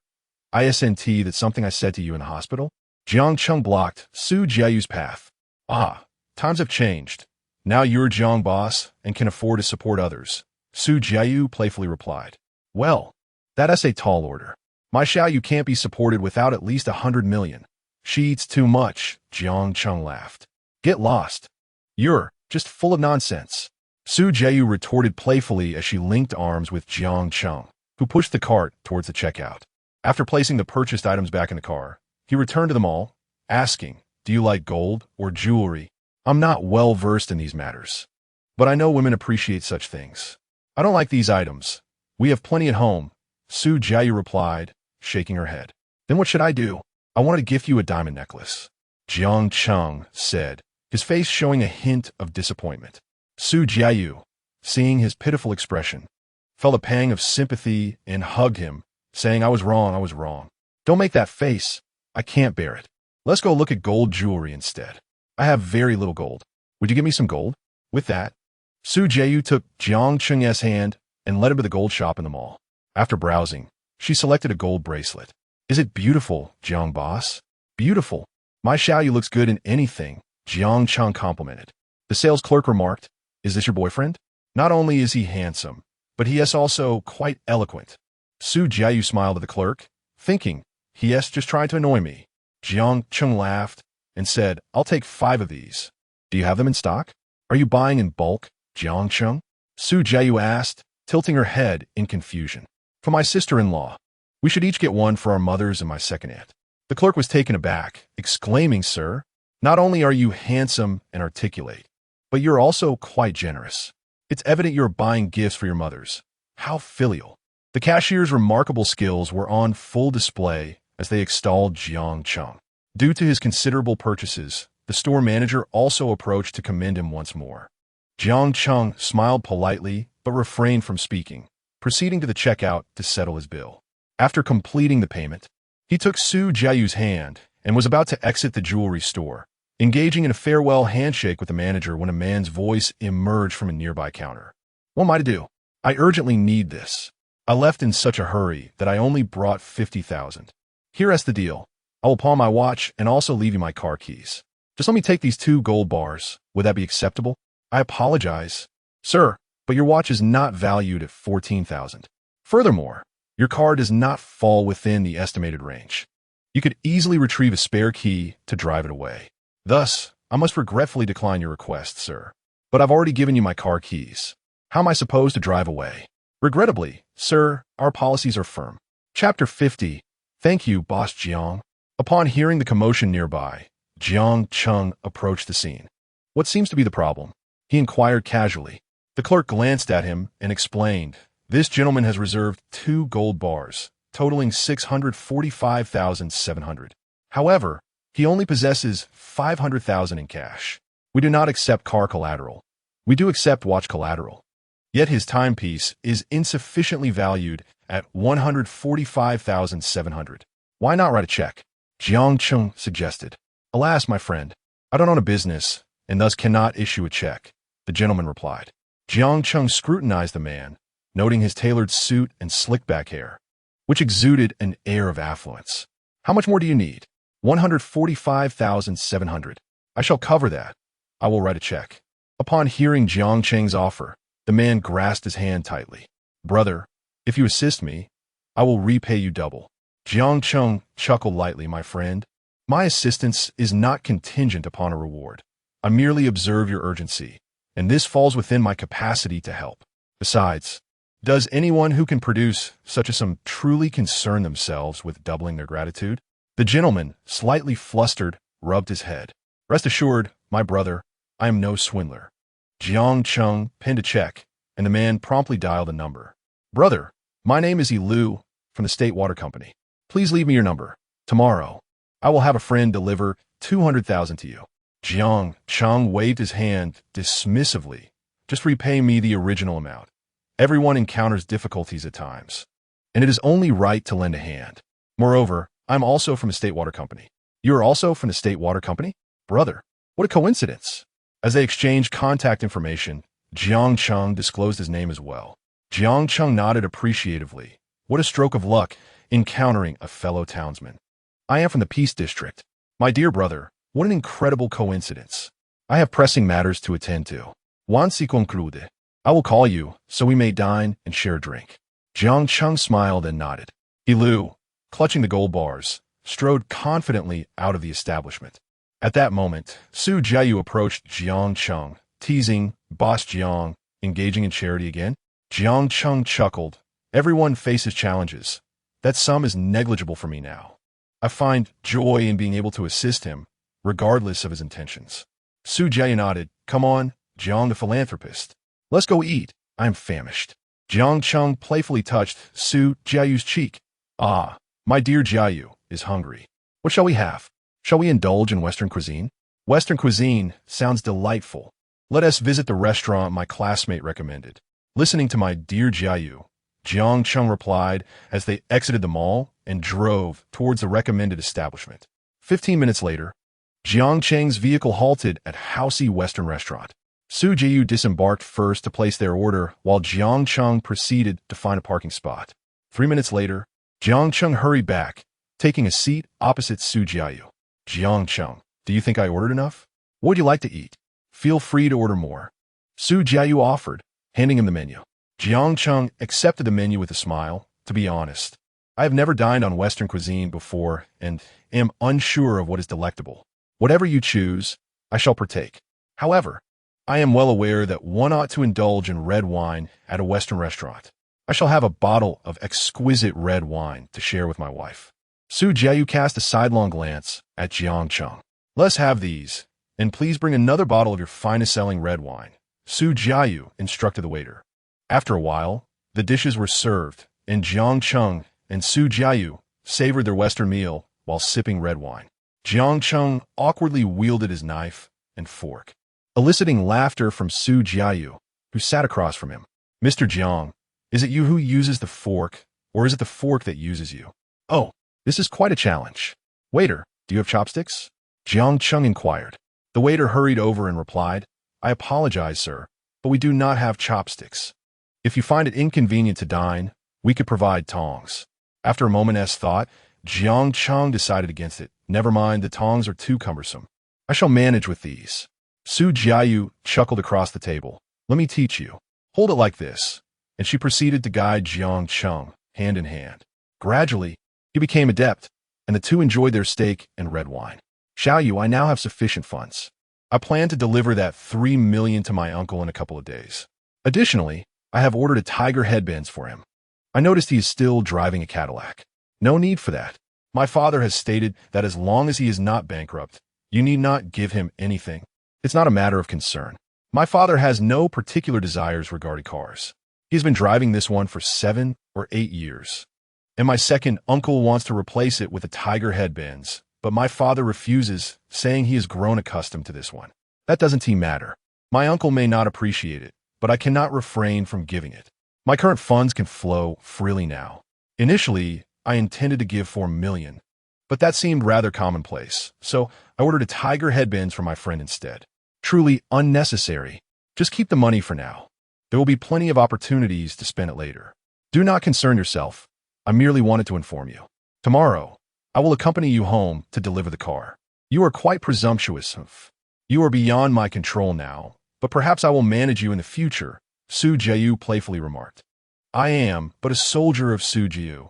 S1: Isn't that something I said to you in the hospital? Jiang Cheng blocked Su Jiayu's path. Times have changed. Now you're Jiang Boss and can afford to support others. Su Jiayu playfully replied. Well, that's a tall order. My Xiaoyu can't be supported without at least 100 million. She eats too much, Jiang Cheng laughed. Get lost. You're just full of nonsense. Su Jiayu retorted playfully as she linked arms with Jiang Cheng, who pushed the cart towards the checkout. After placing the purchased items back in the car, he returned to the mall, asking, do you like gold or jewelry? I'm not well versed in these matters, but I know women appreciate such things. I don't like these items. We have plenty at home, Su Jiayu replied, shaking her head. Then what should I do? I want to gift you a diamond necklace, Jiang Cheng said, his face showing a hint of disappointment. Su Jiayu, seeing his pitiful expression, felt a pang of sympathy and hugged him, saying, I was wrong. Don't make that face. I can't bear it. Let's go look at gold jewelry instead. I have very little gold. Would you give me some gold? With that, Su Jiayu took Jiang Cheng's hand and led him to the gold shop in the mall. After browsing, she selected a gold bracelet. Is it beautiful, Jiang Boss? Beautiful. My Xiaoyu looks good in anything, Jiang Cheng complimented. The sales clerk remarked, is this your boyfriend? Not only is he handsome, but he is also quite eloquent. Su Jiayu smiled at the clerk, thinking, he has just tried to annoy me. Jiang Cheng laughed and said, I'll take 5 of these. Do you have them in stock? Are you buying in bulk, Jiang Cheng? Su Jiayu asked, tilting her head in confusion. For my sister-in-law. We should each get one for our mothers and my second aunt. The clerk was taken aback, exclaiming, Sir, not only are you handsome and articulate, but you're also quite generous. It's evident you're buying gifts for your mothers. How filial. The cashier's remarkable skills were on full display as they extolled Jiang Cheng. Due to his considerable purchases, the store manager also approached to commend him once more. Jiang Cheng smiled politely but refrained from speaking, proceeding to the checkout to settle his bill. After completing the payment, he took Su Jiayu's hand and was about to exit the jewelry store, engaging in a farewell handshake with the manager when a man's voice emerged from a nearby counter. "What am I to do? I urgently need this. I left in such a hurry that I only brought 50,000. Here's the deal. I will pawn my watch and also leave you my car keys. Just let me take these 2 gold bars. Would that be acceptable?" "I apologize, sir, but your watch is not valued at 14,000. Furthermore, your car does not fall within the estimated range. You could easily retrieve a spare key to drive it away. Thus, I must regretfully decline your request, sir. But I've already given you my car keys. How am I supposed to drive away?" "Regrettably, sir, our policies are firm." Chapter 50. Thank you, Boss Jiang. Upon hearing the commotion nearby, Jiang Cheng approached the scene. "What seems to be the problem?" he inquired casually. The clerk glanced at him and explained, "This gentleman has reserved 2 gold bars, totaling 645,700. However, he only possesses 500,000 in cash. We do not accept car collateral. We do accept watch collateral. Yet his timepiece is insufficiently valued at 145,700. Why not write a check?" Jiang Cheng suggested. "Alas, my friend, I don't own a business and thus cannot issue a check," the gentleman replied. Jiang Cheng scrutinized the man, noting his tailored suit and slick-back hair, which exuded an air of affluence. "How much more do you need?" 145,700. "I shall cover that. I will write a check." Upon hearing Jiang Cheng's offer, the man grasped his hand tightly. "Brother, if you assist me, I will repay you double." Jiang Cheng chuckled lightly, "My friend, my assistance is not contingent upon a reward. I merely observe your urgency, and this falls within my capacity to help. Besides, does anyone who can produce such a sum truly concern themselves with doubling their gratitude?" The gentleman, slightly flustered, rubbed his head. "Rest assured, my brother, I am no swindler." Jiang Cheng pinned a check, and the man promptly dialed a number. "Brother, my name is Liu from the State Water Company. Please leave me your number. Tomorrow, I will have a friend deliver 200,000 to you." Jiang Cheng waved his hand dismissively. "Just repay me the original amount. Everyone encounters difficulties at times, and it is only right to lend a hand. Moreover, I'm also from the State Water Company." "You are also from the State Water Company? Brother, what a coincidence." As they exchanged contact information, Jiang Cheng disclosed his name as well. Jiang Cheng nodded appreciatively. What a stroke of luck, encountering a fellow townsman. "I am from the Peace District. My dear brother, what an incredible coincidence. I have pressing matters to attend to. Once y conclude, I will call you so we may dine and share a drink." Jiang Cheng smiled and nodded. Liu, clutching the gold bars, strode confidently out of the establishment. At that moment, Su Jiayu approached Jiang Cheng, teasing, "Boss Jiang, engaging in charity again?" Jiang Cheng chuckled. "Everyone faces challenges. That sum is negligible for me now. I find joy in being able to assist him, regardless of his intentions." Su Jiayu nodded. "Come on, Jiang the philanthropist. Let's go eat. I am famished." Jiang Cheng playfully touched Su Jiayu's cheek. "Ah, my dear Jiayu is hungry. What shall we have? Shall we indulge in Western cuisine?" "Western cuisine sounds delightful. Let us visit the restaurant my classmate recommended." Listening to my dear Jiayu, Jiang Cheng replied as they exited the mall and drove towards the recommended establishment. 15 minutes later, Jiang Cheng's vehicle halted at Housey Western Restaurant. Su Jiayu disembarked first to place their order, while Jiang Cheng proceeded to find a parking spot. 3 minutes later, Jiang Cheng hurried back, taking a seat opposite Su Jiayu. "Jiang Cheng, do you think I ordered enough? What would you like to eat? Feel free to order more." Su Jiayu offered, handing him the menu. Jiang Cheng accepted the menu with a smile. "To be honest, I have never dined on Western cuisine before and am unsure of what is delectable. Whatever you choose, I shall partake. However, I am well aware that one ought to indulge in red wine at a Western restaurant. I shall have a bottle of exquisite red wine to share with my wife." Su Jiayu cast a sidelong glance at Jiang Cheng. "Let's have these. And please bring another bottle of your finest-selling red wine, Su Jiayu instructed the waiter. After a while, the dishes were served, and Jiang Cheng and Su Jiayu savored their Western meal while sipping red wine. Jiang Cheng awkwardly wielded his knife and fork, eliciting laughter from Su Jiayu, who sat across from him. Mr. Jiang, is it you who uses the fork, or is it the fork that uses you? Oh, this is quite a challenge. Waiter, do you have chopsticks? Jiang Cheng inquired. The waiter hurried over and replied, I apologize, sir, but we do not have chopsticks. If you find it inconvenient to dine, we could provide tongs. After a moment's thought, Jiang Cheng decided against it. Never mind, the tongs are too cumbersome. I shall manage with these. Su Jiayu chuckled across the table. Let me teach you. Hold it like this. And she proceeded to guide Jiang Cheng, hand in hand. Gradually, he became adept, and the two enjoyed their steak and red wine. Xiaoyu, I now have sufficient funds. I plan to deliver that 3 million to my uncle in a couple of days. Additionally, I have ordered a tiger headbands for him. I noticed he is still driving a Cadillac. No need for that. My father has stated that as long as he is not bankrupt, you need not give him anything. It's not a matter of concern. My father has no particular desires regarding cars. He's been driving this one for 7 or 8 years. And my second uncle wants to replace it with a tiger headbands, but my father refuses, saying he has grown accustomed to this one. That doesn't matter. My uncle may not appreciate it, but I cannot refrain from giving it. My current funds can flow freely now. Initially, I intended to give 4 million, but that seemed rather commonplace, so I ordered a tiger headbands for my friend instead. Truly unnecessary. Just keep the money for now. There will be plenty of opportunities to spend it later. Do not concern yourself. I merely wanted to inform you. Tomorrow, I will accompany you home to deliver the car. You are quite presumptuous. You are beyond my control now, but perhaps I will manage you in the future, Su Jiayu playfully remarked. I am but a soldier of Su Jiayu.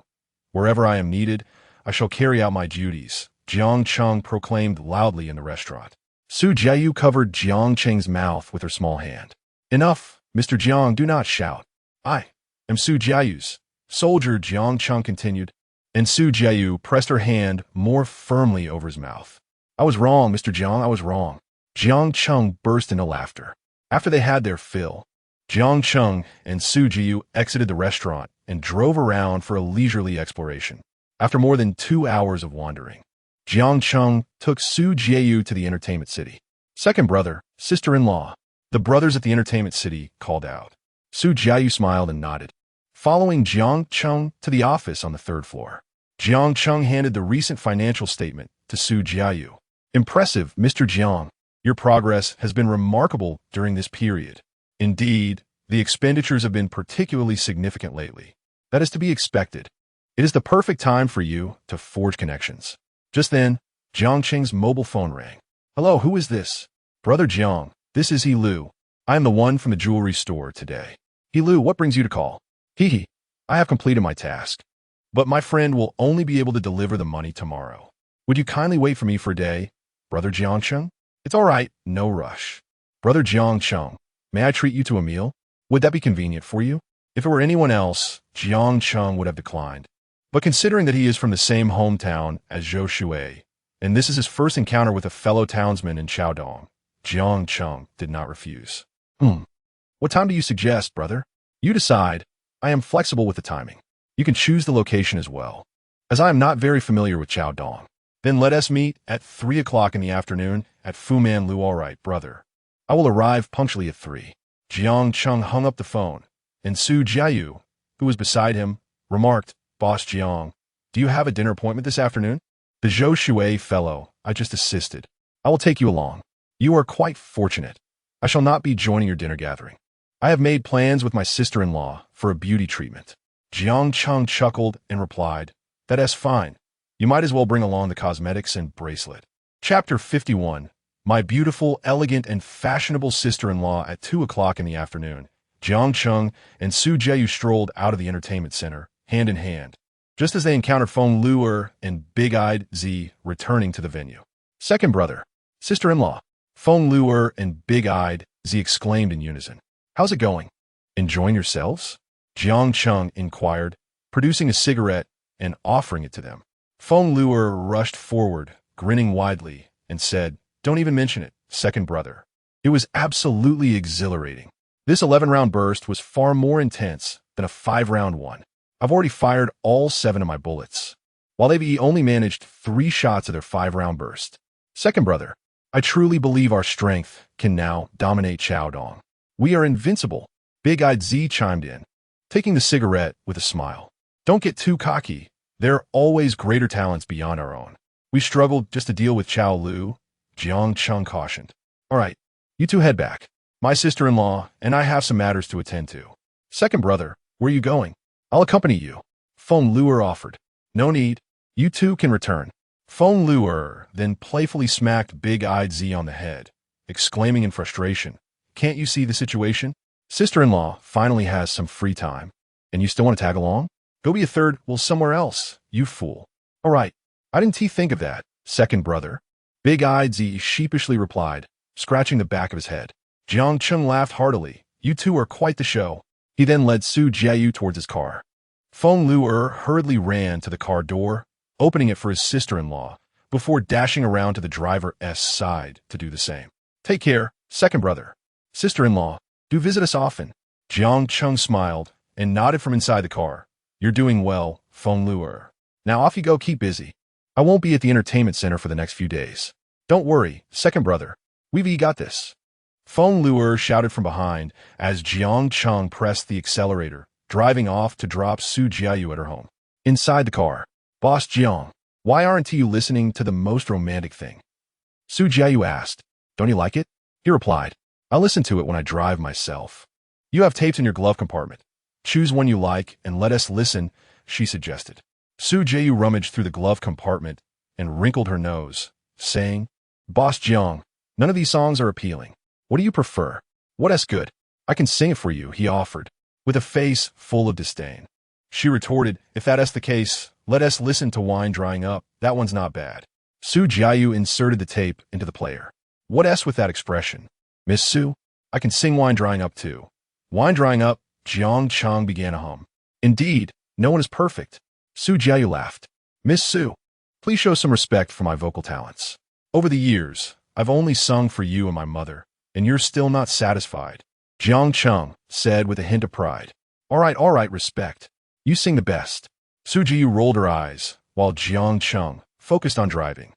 S1: Wherever I am needed, I shall carry out my duties, Jiang Cheng proclaimed loudly in the restaurant. Su Jiayu covered Jiang Cheng's mouth with her small hand. Enough, Mr. Jiang, do not shout. I am Su Jiayu's soldier, Jiang Cheng continued, and Su Jiayu pressed her hand more firmly over his mouth. I was wrong, Mr. Jiang, I was wrong. Jiang Cheng burst into laughter. After they had their fill, Jiang Cheng and Su Jiayu exited the restaurant and drove around for a leisurely exploration. After more than 2 hours of wandering, Jiang Cheng took Su Jiayu to the entertainment city. Second brother, sister-in-law. The brothers at the entertainment city called out. Su Jiayu smiled and nodded, following Jiang Cheng to the office on the 3rd floor. Jiang Cheng handed the recent financial statement to Su Jiayu. Impressive, Mr. Jiang. Your progress has been remarkable during this period. Indeed, the expenditures have been particularly significant lately. That is to be expected. It is the perfect time for you to forge connections. Just then, Jiang Cheng's mobile phone rang. Hello, who is this? Brother Jiang, this is He Lu. I am the one from the jewelry store today. He Lu, what brings you to call? Hee, I have completed my task. But my friend will only be able to deliver the money tomorrow. Would you kindly wait for me for a day, Brother Jiang Cheng? It's all right, no rush. Brother Jiang Cheng, may I treat you to a meal? Would that be convenient for you? If it were anyone else, Jiang Cheng would have declined. But considering that he is from the same hometown as Zhou Shui, and this is his first encounter with a fellow townsman in Chaodong, Jiang Cheng did not refuse. What time do you suggest, brother? You decide. I am flexible with the timing. You can choose the location as well. As I am not very familiar with Chaodong, then let us meet at 3 o'clock in the afternoon at Fuman Lu. All right, brother. I will arrive punctually at 3. Jiang Cheng hung up the phone, and Su Jiayu, who was beside him, remarked, Boss Jiang, do you have a dinner appointment this afternoon? The Zhou Shui fellow I just assisted. I will take you along. You are quite fortunate. I shall not be joining your dinner gathering. I have made plans with my sister-in-law for a beauty treatment. Jiang Cheng chuckled and replied, that is fine. You might as well bring along the cosmetics and bracelet. Chapter 51. My beautiful, elegant, and fashionable sister-in-law at 2 o'clock in the afternoon. Jiang Cheng and Su Jiayu strolled out of the entertainment center, hand in hand, just as they encountered Feng Luer and Big-Eyed Z returning to the venue. Second brother, sister-in-law. Feng Luer and Big-Eyed Z exclaimed in unison. How's it going? Enjoying yourselves? Jiang Cheng inquired, producing a cigarette and offering it to them. Feng Luer rushed forward, grinning widely, and said, Don't even mention it, second brother. It was absolutely exhilarating. This 11-round burst was far more intense than a 5-round one. I've already fired all 7 of my bullets, while they've only managed 3 shots of their 5-round burst. Second brother, I truly believe our strength can now dominate Chaodong. We are invincible. Big-eyed Z chimed in, taking the cigarette with a smile. Don't get too cocky. There are always greater talents beyond our own. We struggled just to deal with Chao Lu, Jiang Cheng cautioned. All right, you two head back. My sister-in-law and I have some matters to attend to. Second brother, where are you going? I'll accompany you. Feng Luer offered. No need. You two can return. Feng Luer then playfully smacked Big-eyed Z on the head, exclaiming in frustration, Can't you see the situation? Sister-in-law finally has some free time, and you still want to tag along? Go be a third wheel somewhere else, you fool. All right, I didn't think of that, second brother. Big-eyed Z sheepishly replied, scratching the back of his head. Jiang Cheng laughed heartily. You two are quite the show. He then led Su Jiayu towards his car. Feng Luer hurriedly ran to the car door, opening it for his sister-in-law, before dashing around to the driver's side to do the same. Take care, second brother. Sister-in-law, do visit us often. Jiang Cheng smiled and nodded from inside the car. You're doing well, Feng Luer. Now off you go, keep busy. I won't be at the entertainment center for the next few days. Don't worry, second brother. We've got this. Feng Luer shouted from behind as Jiang Cheng pressed the accelerator, driving off to drop Su Jiayu at her home. Inside the car, Boss Jiang, why aren't you listening to the most romantic thing? Su Jiayu asked. Don't you like it? He replied. I listen to it when I drive myself. You have tapes in your glove compartment. Choose one you like and let us listen, she suggested. Su Jiayu rummaged through the glove compartment and wrinkled her nose, saying, Boss Jiang, none of these songs are appealing. What do you prefer? What's good? I can sing it for you, he offered, with a face full of disdain. She retorted, if that's the case, let us listen to Wine Drying Up. That one's not bad. Su Jiayu inserted the tape into the player. What's with that expression? Miss Su, I can sing Wine Drying Up too. Wine Drying Up, Jiang Cheng began a hum. Indeed, no one is perfect. Su Jiayu laughed. Miss Su, please show some respect for my vocal talents. Over the years, I've only sung for you and my mother, and you're still not satisfied. Jiang Cheng said with a hint of pride. All right, respect. You sing the best. Su Jiayu rolled her eyes, while Jiang Cheng, focused on driving,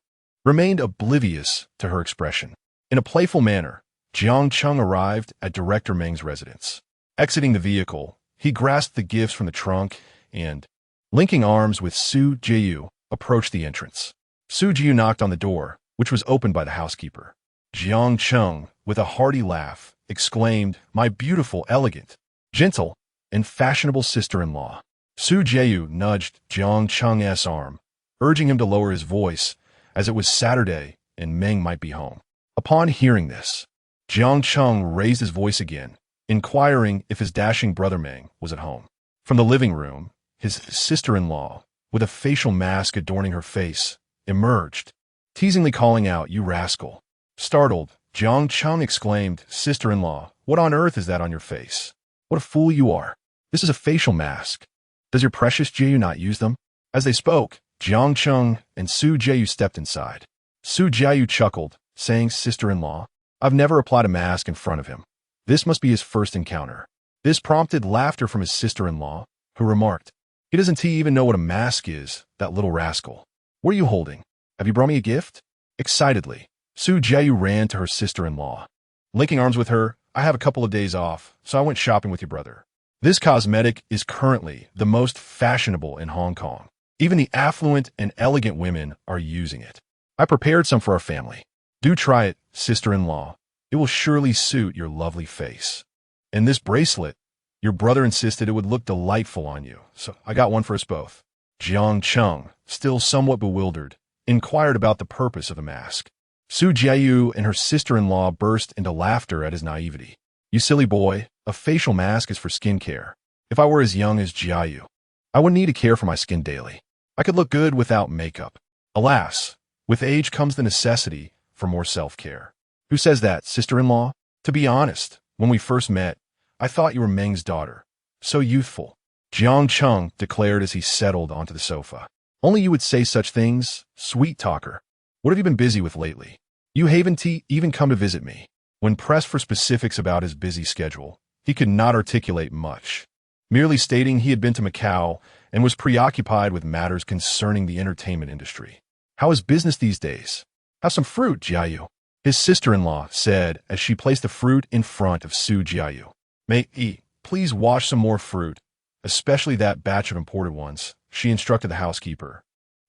S1: remained oblivious to her expression. In a playful manner, Jiang Cheng arrived at Director Meng's residence. Exiting the vehicle, he grasped the gifts from the trunk and, linking arms with Su Jiayu, approached the entrance. Su Jiayu knocked on the door, which was opened by the housekeeper. Jiang Cheng, with a hearty laugh, exclaimed, My beautiful, elegant, gentle, and fashionable sister-in-law. Su Jiayu nudged Jiang Cheng's arm, urging him to lower his voice, as it was Saturday and Meng might be home. Upon hearing this, Jiang Cheng raised his voice again, inquiring if his dashing brother Meng was at home. From the living room, his sister-in-law, with a facial mask adorning her face, emerged, teasingly calling out, You rascal. Startled, Jiang Cheng exclaimed, Sister-in-law, what on earth is that on your face? What a fool you are. This is a facial mask. Does your precious Jiayu not use them? As they spoke, Jiang Cheng and Su Jiayu stepped inside. Su Jiayu chuckled, saying, Sister-in-law, I've never applied a mask in front of him. This must be his first encounter. This prompted laughter from his sister-in-law, who remarked, Doesn't he even know what a mask is, that little rascal? What are you holding? Have you brought me a gift? Excitedly, Su Jiayu ran to her sister-in-law. Linking arms with her, I have a couple of days off, so I went shopping with your brother. This cosmetic is currently the most fashionable in Hong Kong. Even the affluent and elegant women are using it. I prepared some for our family. Do try it, sister-in-law. It will surely suit your lovely face. And this bracelet, your brother insisted it would look delightful on you, so I got one for us both. Jiang Cheng, still somewhat bewildered, inquired about the purpose of the mask. Su Jiayu and her sister-in-law burst into laughter at his naivety. You silly boy, a facial mask is for skincare. If I were as young as Jiayu, I wouldn't need to care for my skin daily. I could look good without makeup. Alas, with age comes the necessity for more self-care. Who says that, sister-in-law? To be honest, when we first met, I thought you were Meng's daughter. So youthful. Jiang Cheng declared as he settled onto the sofa. Only you would say such things, sweet talker. What have you been busy with lately? You haven't even come to visit me. When pressed for specifics about his busy schedule, he could not articulate much, merely stating he had been to Macau and was preoccupied with matters concerning the entertainment industry. How is business these days? Have some fruit, Jianghu, his sister-in-law said as she placed the fruit in front of Su Jianghu. May please wash some more fruit, especially that batch of imported ones, she instructed the housekeeper.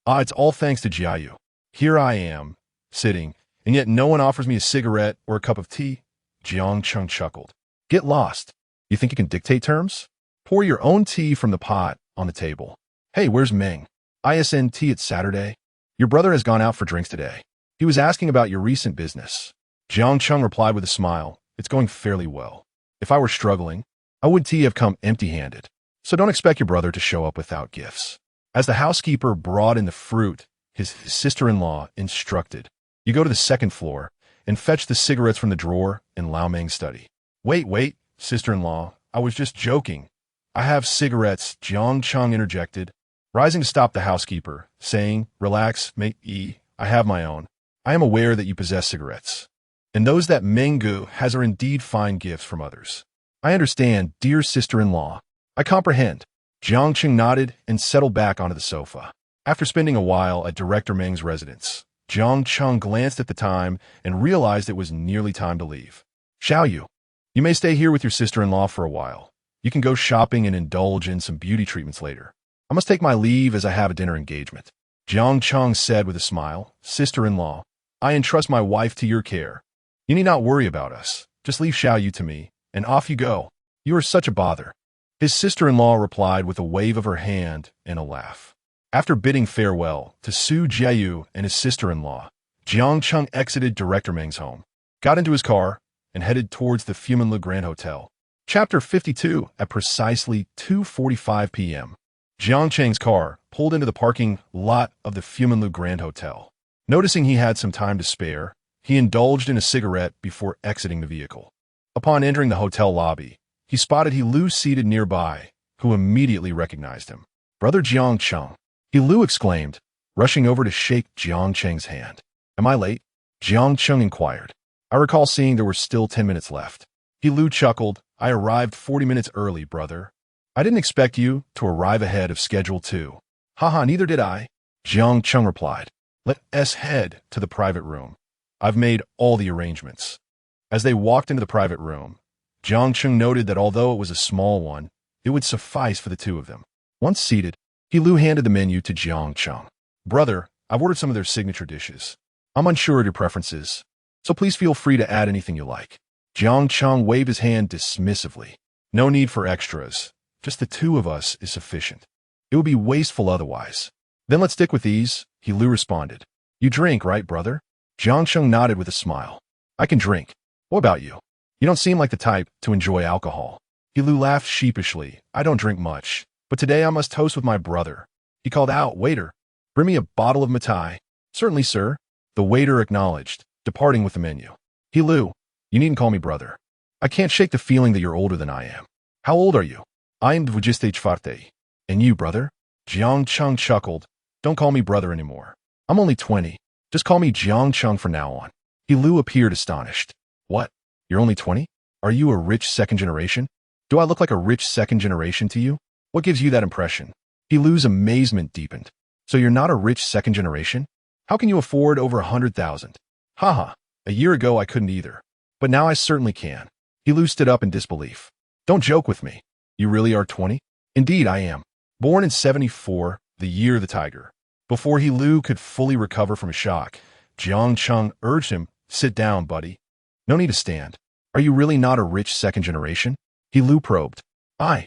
S1: It's all thanks to Jianghu. Here I am, sitting, and yet no one offers me a cigarette or a cup of tea. Jiang Cheng chuckled. Get lost. You think you can dictate terms? Pour your own tea from the pot on the table. Hey, where's Meng? ISNT it's Saturday. Your brother has gone out for drinks today. He was asking about your recent business. Jiang Cheng replied with a smile. It's going fairly well. If I were struggling, I would have come empty-handed. So don't expect your brother to show up without gifts. As the housekeeper brought in the fruit, his sister-in-law instructed, you go to the second floor and fetch the cigarettes from the drawer in Lao Meng's study. Wait, sister-in-law, I was just joking. I have cigarettes, Jiang Cheng interjected, rising to stop the housekeeper, saying, relax, mate I have my own. I am aware that you possess cigarettes. And those that Menggu has are indeed fine gifts from others. I understand, dear sister-in-law. I comprehend. Jiang Cheng nodded and settled back onto the sofa. After spending a while at Director Meng's residence, Jiang Cheng glanced at the time and realized it was nearly time to leave. Xiaoyu, you may stay here with your sister-in-law for a while. You can go shopping and indulge in some beauty treatments later. I must take my leave as I have a dinner engagement. Jiang Cheng said with a smile, Sister-in-law, I entrust my wife to your care. You need not worry about us. Just leave Xiaoyu to me, and off you go. You are such a bother. His sister-in-law replied with a wave of her hand and a laugh. After bidding farewell to Su Jianghu and his sister-in-law, Jiang Cheng exited Director Meng's home, got into his car, and headed towards the Fumanlu Grand Hotel. Chapter 52. At precisely 2:45 p.m., Jiang Cheng's car pulled into the parking lot of the Fumanlu Grand Hotel. Noticing he had some time to spare, he indulged in a cigarette before exiting the vehicle. Upon entering the hotel lobby, he spotted Lu seated nearby, who immediately recognized him. Brother Jiang Cheng, Lu exclaimed, rushing over to shake Jiang Cheng's hand. Am I late? Jiang Cheng inquired. I recall seeing there were still 10 minutes left. Lu chuckled. I arrived 40 minutes early, brother. I didn't expect you to arrive ahead of schedule too. Haha, neither did I. Jiang Cheng replied. Let us head to the private room. I've made all the arrangements. As they walked into the private room, Jiang Cheng noted that although it was a small one, it would suffice for the two of them. Once seated, Lu handed the menu to Jiang Cheng. Brother, I've ordered some of their signature dishes. I'm unsure of your preferences, so please feel free to add anything you like. Jiang Cheng waved his hand dismissively. No need for extras. Just the two of us is sufficient. It would be wasteful otherwise. Then let's stick with these, Lu responded. You drink, right, brother? Jiang Cheng nodded with a smile. I can drink. What about you? You don't seem like the type to enjoy alcohol. Lu laughed sheepishly. I don't drink much, but today I must toast with my brother. He called out, waiter, bring me a bottle of Matai. Certainly, sir. The waiter acknowledged, departing with the menu. Lu, you needn't call me brother. I can't shake the feeling that you're older than I am. How old are you? I am 24. And you, brother? Jiang Cheng chuckled. Don't call me brother anymore. I'm only 20. Just call me Jiang Cheng from now on. Lu appeared astonished. What? You're only 20? Are you a rich second generation? Do I look like a rich second generation to you? What gives you that impression? Lu's amazement deepened. So you're not a rich second generation? How can you afford over 100,000? Haha, a year ago I couldn't either. But now I certainly can. Lu stood up in disbelief. Don't joke with me. You really are 20? Indeed I am. Born in 74, the year of the tiger. Before Lu could fully recover from shock, Jiang Cheng urged him, sit down, buddy. No need to stand. Are you really not a rich second generation? Lu probed. I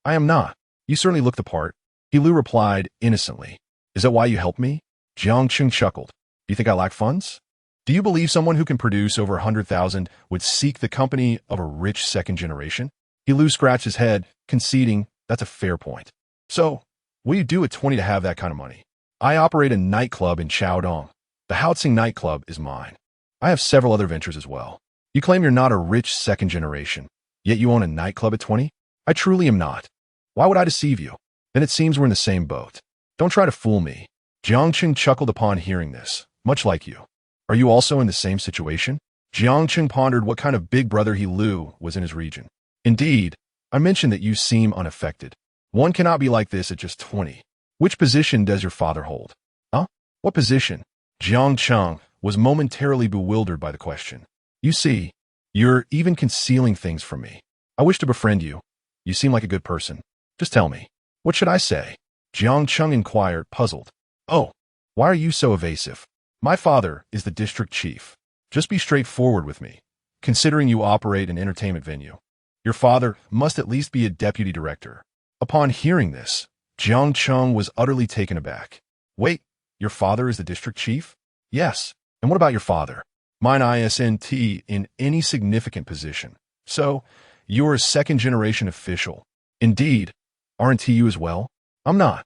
S1: am not. You certainly look the part. Lu replied innocently. Is that why you helped me? Jiang Cheng chuckled. Do you think I lack funds? Do you believe someone who can produce over 100,000 would seek the company of a rich second generation? Lu scratched his head, conceding, that's a fair point. So, what do you do at 20 to have that kind of money? I operate a nightclub in Chaodong. The Haotsing nightclub is mine. I have several other ventures as well. You claim you're not a rich second generation, yet you own a nightclub at 20? I truly am not. Why would I deceive you? Then it seems we're in the same boat. Don't try to fool me. Jiang Cheng chuckled upon hearing this, much like you. Are you also in the same situation? Jiang Cheng pondered what kind of big brother he Lu was in his region. Indeed, I mentioned that you seem unaffected. One cannot be like this at just 20. Which position does your father hold? Huh? What position? Jiang Cheng was momentarily bewildered by the question. You see, you're even concealing things from me. I wish to befriend you. You seem like a good person. Just tell me. What should I say? Jiang Cheng inquired, puzzled. Oh, why are you so evasive? My father is the district chief. Just be straightforward with me, considering you operate an entertainment venue. Your father must at least be a deputy director. Upon hearing this, Jiang Cheng was utterly taken aback. Wait, your father is the district chief? Yes. And what about your father? Mine isn't in any significant position. So, you're a second-generation official. Indeed. Aren't you as well? I'm not.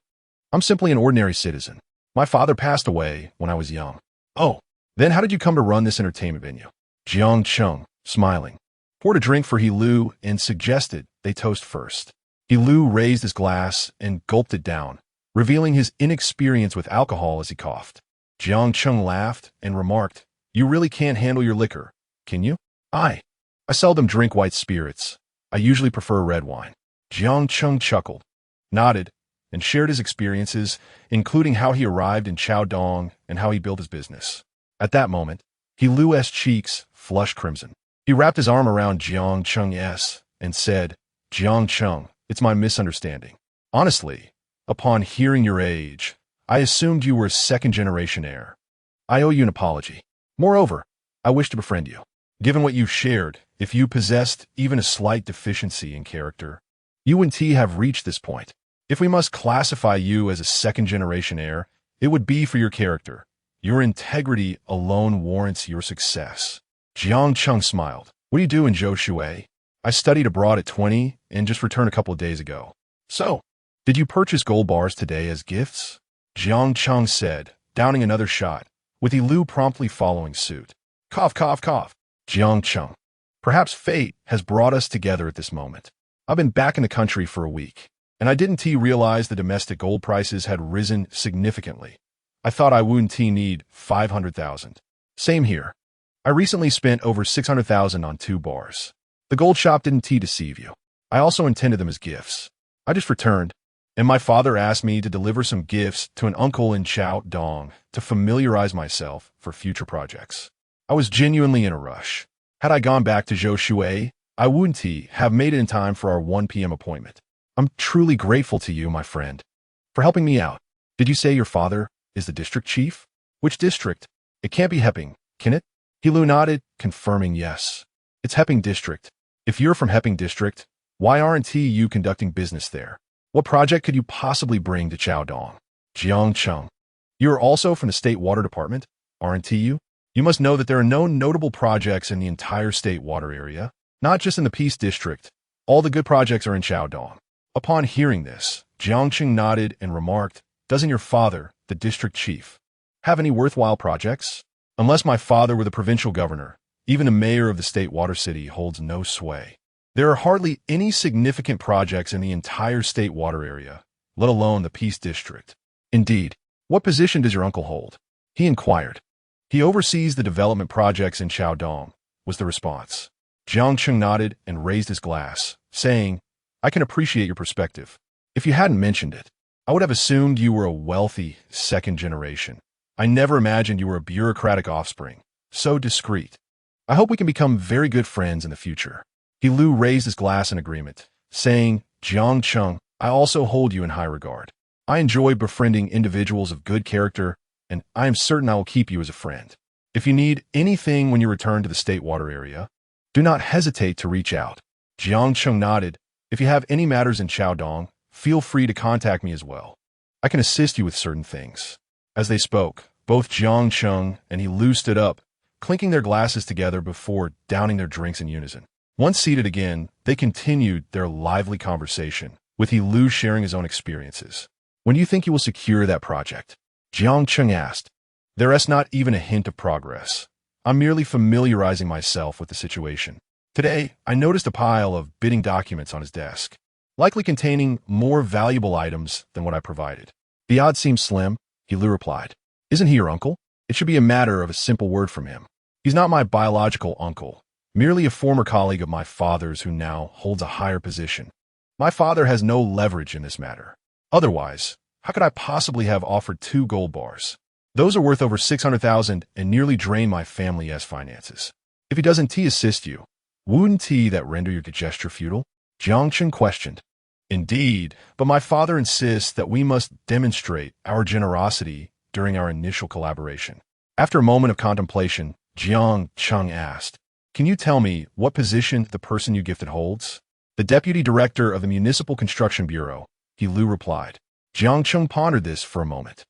S1: I'm simply an ordinary citizen. My father passed away when I was young. Oh, then how did you come to run this entertainment venue? Jiang Cheng, smiling, poured a drink for He Lu and suggested they toast first. He Lu raised his glass and gulped it down, revealing his inexperience with alcohol as he coughed. Jiang Cheng laughed and remarked, You really can't handle your liquor, can you? I seldom drink white spirits. I usually prefer red wine. Jiang Cheng chuckled, nodded, and shared his experiences, including how he arrived in Chaodong and how he built his business. At that moment, He Lu's cheeks flushed crimson. He wrapped his arm around Jiang Cheng's and said, Jiang Cheng, it's my misunderstanding. Honestly, upon hearing your age, I assumed you were a second-generation heir. I owe you an apology. Moreover, I wish to befriend you. Given what you've shared, if you possessed even a slight deficiency in character, you and T have reached this point. If we must classify you as a second-generation heir, it would be for your character. Your integrity alone warrants your success. Jiang Cheng smiled. What do you do in Zhou? I studied abroad at 20 and just returned a couple of days ago. So, did you purchase gold bars today as gifts? Jiang Cheng said, downing another shot, with He Lu promptly following suit. Cough, cough, cough. Jiang Cheng. Perhaps fate has brought us together at this moment. I've been back in the country for a week, and I didn't realize the domestic gold prices had risen significantly. I thought I wouldn't need 500,000. Same here. I recently spent over 600,000 on 2 bars. The gold shop didn't deceive you. I also intended them as gifts. I just returned, and my father asked me to deliver some gifts to an uncle in Chaodong to familiarize myself for future projects. I was genuinely in a rush. Had I gone back to Zhou, I wouldn't have made it in time for our 1 p.m. appointment. I'm truly grateful to you, my friend, for helping me out. Did you say your father is the district chief? Which district? It can't be Hepping, can it? He Lu nodded, confirming yes. It's Hepping District. If you're from Hepping District, why aren't you conducting business there? What project could you possibly bring to Chaodong? Jiang Cheng. You're also from the State Water Department, aren't you? You must know that there are no notable projects in the entire State Water area, not just in the Peace District. All the good projects are in Chaodong. Upon hearing this, Jiang Cheng nodded and remarked, Doesn't your father, the district chief, have any worthwhile projects? Unless my father were the provincial governor, even the mayor of the State Water City holds no sway. There are hardly any significant projects in the entire State Water area, let alone the Peace District. Indeed, what position does your uncle hold? He inquired. He oversees the development projects in Chaodong, was the response. Jiang Cheng nodded and raised his glass, saying, I can appreciate your perspective. If you hadn't mentioned it, I would have assumed you were a wealthy second generation. I never imagined you were a bureaucratic offspring, so discreet. I hope we can become very good friends in the future. He Lu raised his glass in agreement, saying, Jiang Cheng, I also hold you in high regard. I enjoy befriending individuals of good character, and I am certain I will keep you as a friend. If you need anything when you return to the State Water area, do not hesitate to reach out. Jiang Cheng nodded. If you have any matters in Chaodong, feel free to contact me as well. I can assist you with certain things. As they spoke, both Jiang Cheng and He Lu stood up, clinking their glasses together before downing their drinks in unison. Once seated again, they continued their lively conversation, with He Lu sharing his own experiences. When do you think you will secure that project? Jiang Cheng asked. There is not even a hint of progress. I'm merely familiarizing myself with the situation. Today, I noticed a pile of bidding documents on his desk, likely containing more valuable items than what I provided. The odds seem slim, He Lu replied. Isn't he your uncle? It should be a matter of a simple word from him. He's not my biological uncle, merely a former colleague of my father's who now holds a higher position. My father has no leverage in this matter. Otherwise, how could I possibly have offered 2 gold bars? Those are worth over 600,000 and nearly drain my family's finances. If he doesn't assist you, wouldn't that render your gesture futile? Jiang Cheng questioned. Indeed, but my father insists that we must demonstrate our generosity during our initial collaboration. After a moment of contemplation, Jiang Cheng asked, "Can you tell me what position the person you gifted holds?" "The deputy director of the Municipal Construction Bureau," He Lu replied. Jiang Cheng pondered this for a moment.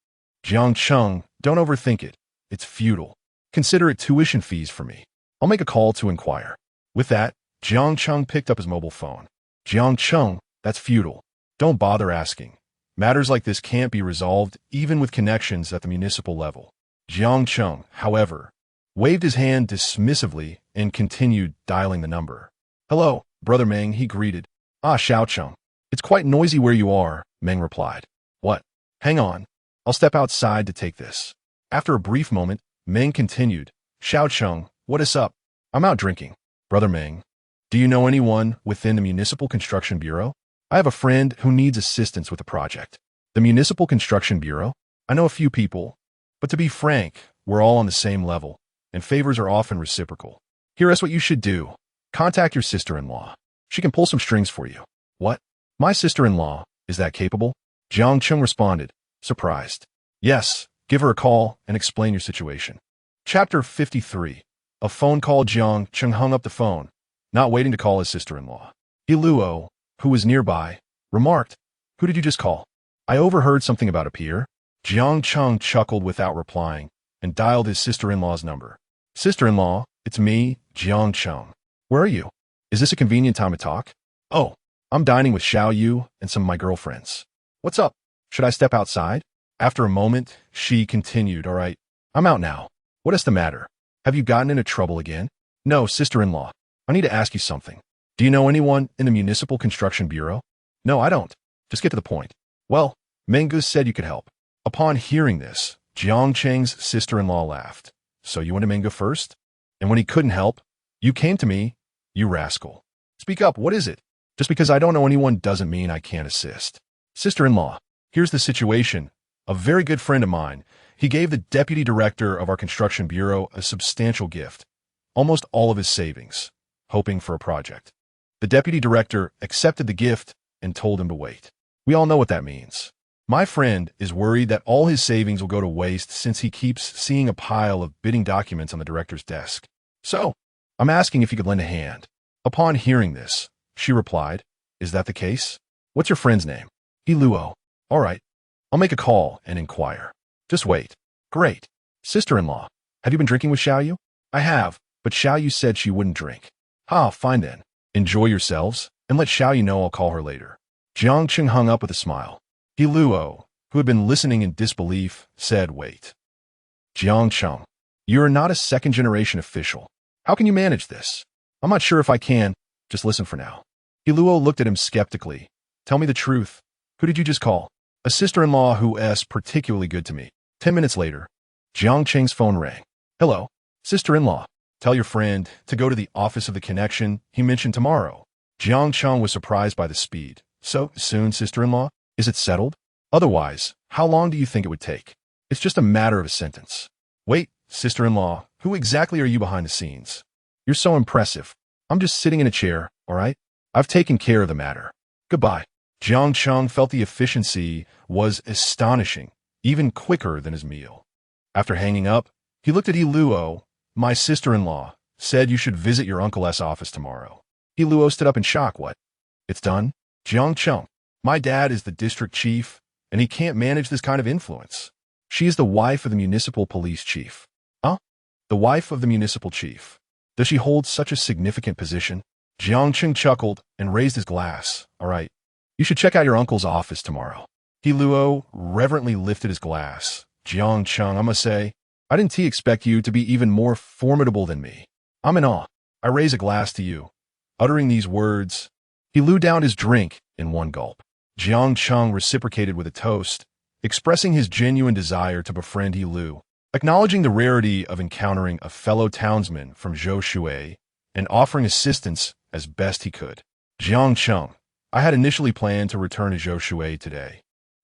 S1: "Jiang Cheng, don't overthink it. It's futile. Consider it tuition fees for me. I'll make a call to inquire." With that, Jiang Cheng picked up his mobile phone. "Jiang Cheng, that's futile. Don't bother asking. Matters like this can't be resolved even with connections at the municipal level." Jiang Cheng, however, waved his hand dismissively and continued dialing the number. "Hello, Brother Meng," he greeted. "Ah, Xiao Cheng. It's quite noisy where you are," Meng replied. "What? Hang on. I'll step outside to take this." After a brief moment, Meng continued. "Xiao Cheng, what is up?" "I'm out drinking." "Brother Meng, do you know anyone within the Municipal Construction Bureau?" "I have a friend who needs assistance with a project." "The Municipal Construction Bureau? I know a few people, but to be frank, we're all on the same level, and favors are often reciprocal. Here's what you should do. Contact your sister-in-law. She can pull some strings for you." "What? My sister-in-law? Is that capable?" Jiang Cheng responded, surprised. "Yes, give her a call and explain your situation." Chapter 53. A phone call. Jiang Cheng hung up the phone, not waiting to call his sister-in-law. He Luo, who was nearby, remarked, "Who did you just call?" "I overheard something about a peer." Jiang Cheng chuckled without replying and dialed his sister-in-law's number. "Sister-in-law, it's me, Jiang Cheng. Where are you? Is this a convenient time to talk?" "Oh, I'm dining with Xiao Yu and some of my girlfriends." "What's up? Should I step outside?" After a moment, she continued, "All right, I'm out now. What is the matter? Have you gotten into trouble again?" "No, sister-in-law. I need to ask you something. Do you know anyone in the Municipal Construction Bureau?" "No, I don't. Just get to the point." "Well, Mengus said you could help." Upon hearing this, Jiang Cheng's sister-in-law laughed. "So you went to Mengu first? And when he couldn't help, you came to me? You rascal. Speak up, what is it? Just because I don't know anyone doesn't mean I can't assist." "Sister-in-law, here's the situation. A very good friend of mine, he gave the deputy director of our construction bureau a substantial gift, almost all of his savings, hoping for a project. The deputy director accepted the gift and told him to wait. We all know what that means. My friend is worried that all his savings will go to waste since he keeps seeing a pile of bidding documents on the director's desk. So, I'm asking if he could lend a hand." Upon hearing this, she replied, "Is that the case? What's your friend's name?" "He Luo." "All right. I'll make a call and inquire. Just wait." "Great. Sister-in-law, have you been drinking with Xiao Yu?" "I have, but Xiao Yu said she wouldn't drink." "Ah, fine then. Enjoy yourselves, and let Xiao Yu know I'll call her later." Jiang Cheng hung up with a smile. He Luo, who had been listening in disbelief, said, "Wait. Jiang Cheng, you are not a second-generation official. How can you manage this?" "I'm not sure if I can. Just listen for now." He Luo looked at him skeptically. "Tell me the truth. Who did you just call?" "A sister-in-law who is particularly good to me." 10 minutes later, Jiang Cheng's phone rang. "Hello, sister-in-law. Tell your friend to go to the office of the connection he mentioned tomorrow." Jiang Cheng was surprised by the speed. "So soon, sister-in-law? Is it settled? Otherwise, how long do you think it would take?" "It's just a matter of a sentence." "Wait, sister-in-law, who exactly are you behind the scenes?" "You're so impressive. I'm just sitting in a chair, all right? I've taken care of the matter. Goodbye." Jiang Cheng felt the efficiency was astonishing, even quicker than his meal. After hanging up, he looked at He Luo. "My sister-in-law said you should visit your uncle's office tomorrow." He Luo stood up in shock. "What? It's done?" "Jiang Cheng, my dad is the district chief, and he can't manage this kind of influence." "She is the wife of the municipal police chief." "Huh? The wife of the municipal chief. Does she hold such a significant position?" Jiang Cheng chuckled and raised his glass. "All right. You should check out your uncle's office tomorrow." He Luo reverently lifted his glass. "Jiang Cheng, I must say, I didn't expect you to be even more formidable than me. I'm in awe. I raise a glass to you." Uttering these words, he Lu downed his drink in one gulp. Jiang Cheng reciprocated with a toast, expressing his genuine desire to befriend He Lu. Acknowledging the rarity of encountering a fellow townsman from Zhou and offering assistance as best he could. Jiang Cheng, I had initially planned to return to Zhou today,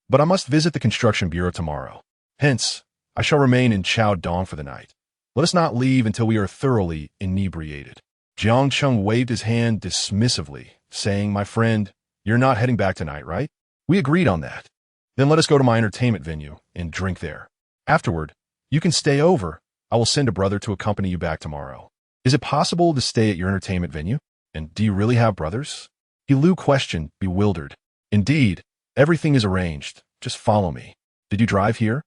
S1: but I must visit the construction bureau tomorrow. Hence, I shall remain in Chaodong for the night. Let us not leave until we are thoroughly inebriated. Jiang Cheng waved his hand dismissively, saying, "My friend, you're not heading back tonight, right? We agreed on that. Then let us go to my entertainment venue and drink there. Afterward, you can stay over. I will send a brother to accompany you back tomorrow." "Is it possible to stay at your entertainment venue? And do you really have brothers?" He Lu questioned, bewildered. "Indeed, everything is arranged. Just follow me." "Did you drive here?"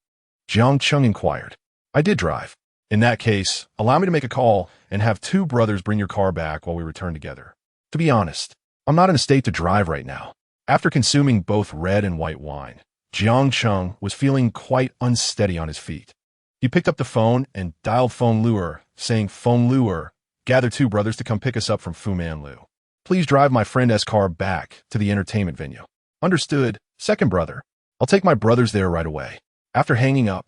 S1: Jiang Cheng inquired. "I did drive." "In that case, allow me to make a call and have two brothers bring your car back while we return together. To be honest, I'm not in a state to drive right now." After consuming both red and white wine, Jiang Cheng was feeling quite unsteady on his feet. He picked up the phone and dialed Phone Luer, saying, "Phone Luer, gather two brothers to come pick us up from Fumanlu. Please drive my friend S car back to the entertainment venue." "Understood, second brother. I'll take my brothers there right away." After hanging up,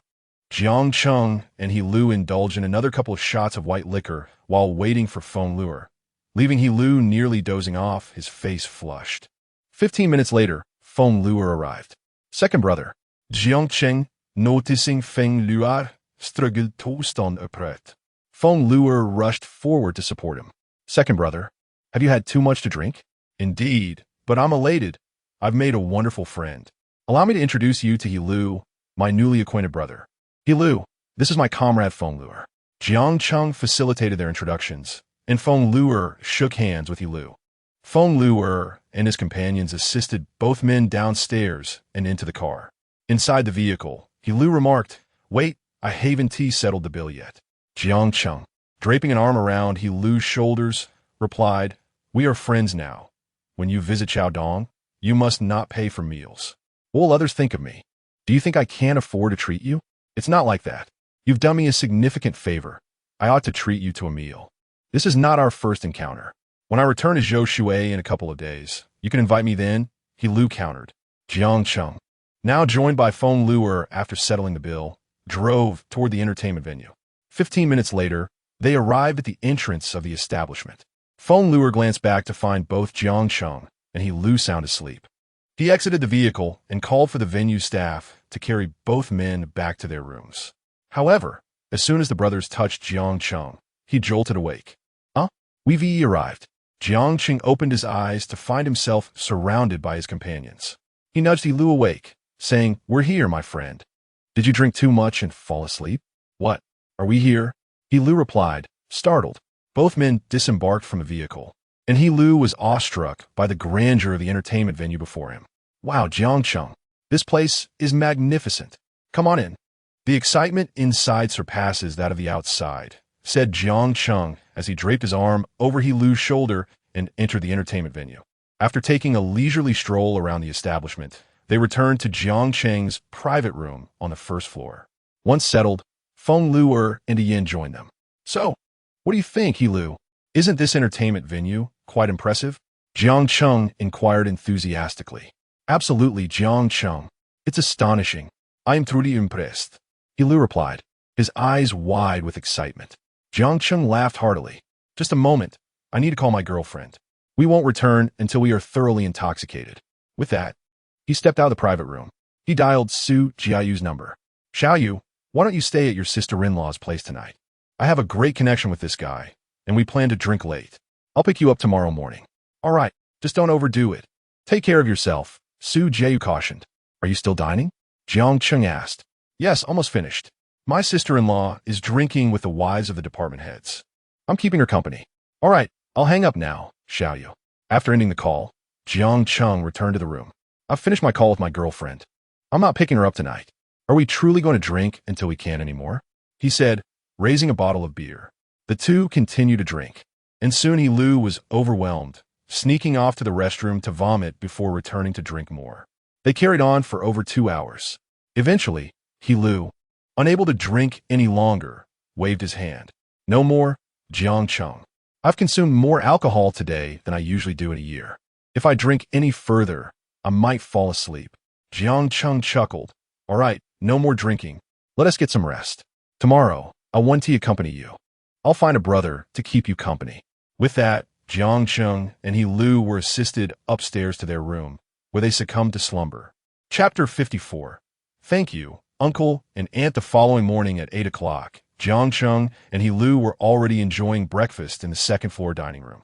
S1: Jiang Cheng and He Lu indulged in another couple of shots of white liquor while waiting for Phone Luer, leaving He Lu nearly dozing off, his face flushed. 15 minutes later, Phone Luer arrived. "Second brother." Jiang Cheng, noticing Feng Luer, struggled to stand upright. Phone Luer rushed forward to support him. "Second brother, have you had too much to drink?" "Indeed, but I'm elated. I've made a wonderful friend. Allow me to introduce you to He Lu, my newly acquainted brother." "He Lu, this is my comrade Phone Luer." Jiang Cheng facilitated their introductions, and Phone Luer shook hands with He Lu. Phone Luer and his companions assisted both men downstairs and into the car. Inside the vehicle, He Lu remarked, "Wait, I haven't settled the bill yet." Jiang Cheng, draping an arm around He Lu's shoulders, replied, "We are friends now. When you visit Chaodong, you must not pay for meals. What will others think of me? Do you think I can't afford to treat you? It's not like that. You've done me a significant favor. I ought to treat you to a meal. This is not our first encounter. When I return to Zhou in a couple of days, you can invite me then," He Lu countered. Jiang Cheng, now joined by Phone Luer after settling the bill, drove toward the entertainment venue. 15 minutes later, they arrived at the entrance of the establishment. Phone Luer glanced back to find both Jiang Cheng and He Lu sound asleep. He exited the vehicle and called for the venue staff to carry both men back to their rooms. However, as soon as the brothers touched Jiang Cheng, he jolted awake. We've arrived." Jiang Cheng opened his eyes to find himself surrounded by his companions. He nudged He Lu awake, saying, "We're here, my friend. Did you drink too much and fall asleep?" "What? Are we here?" He Lu replied, startled. Both men disembarked from the vehicle, and He Lu was awestruck by the grandeur of the entertainment venue before him. "Wow, Jiang Cheng, this place is magnificent. Come on in." "The excitement inside surpasses that of the outside," said Jiang Cheng as he draped his arm over He Lu's shoulder and entered the entertainment venue. After taking a leisurely stroll around the establishment, they returned to Jiang Cheng's private room on the first floor. Once settled, Phone Luer and Ian joined them. "So, what do you think, He Lu? Isn't this entertainment venue quite impressive?" Jiang Cheng inquired enthusiastically. "Absolutely, Jiang Cheng. It's astonishing. I am truly impressed," He Lu replied, his eyes wide with excitement. Jiang Cheng laughed heartily. "Just a moment. I need to call my girlfriend. We won't return until we are thoroughly intoxicated." With that, he stepped out of the private room. He dialed Su Jiayu's number. "Xiaoyu, why don't you stay at your sister-in-law's place tonight? I have a great connection with this guy, and we plan to drink late. I'll pick you up tomorrow morning." "All right, just don't overdo it. Take care of yourself," Su Jiayu cautioned. "Are you still dining?" Jiang Cheng asked. "Yes, almost finished. My sister-in-law is drinking with the wives of the department heads. I'm keeping her company." "All right, I'll hang up now, Xiaoyu." After ending the call, Jiang Cheng returned to the room. "I've finished my call with my girlfriend. I'm not picking her up tonight. Are we truly going to drink until we can't anymore?" he said, raising a bottle of beer. The two continued to drink, and soon He Lu was overwhelmed, sneaking off to the restroom to vomit before returning to drink more. They carried on for over 2 hours. Eventually, He Lu, unable to drink any longer, waved his hand. "No more, Jiang Cheng. I've consumed more alcohol today than I usually do in a year. If I drink any further, I might fall asleep." Jiang Cheng chuckled. "All right, no more drinking. Let us get some rest." Tomorrow, I want to accompany you. I'll find a brother to keep you company." With that, Jiang Cheng and He Lu were assisted upstairs to their room, where they succumbed to slumber. Chapter 54. Thank you, Uncle and Aunt. The following morning at 8 o'clock, Jiang Cheng and He Lu were already enjoying breakfast in the second-floor dining room,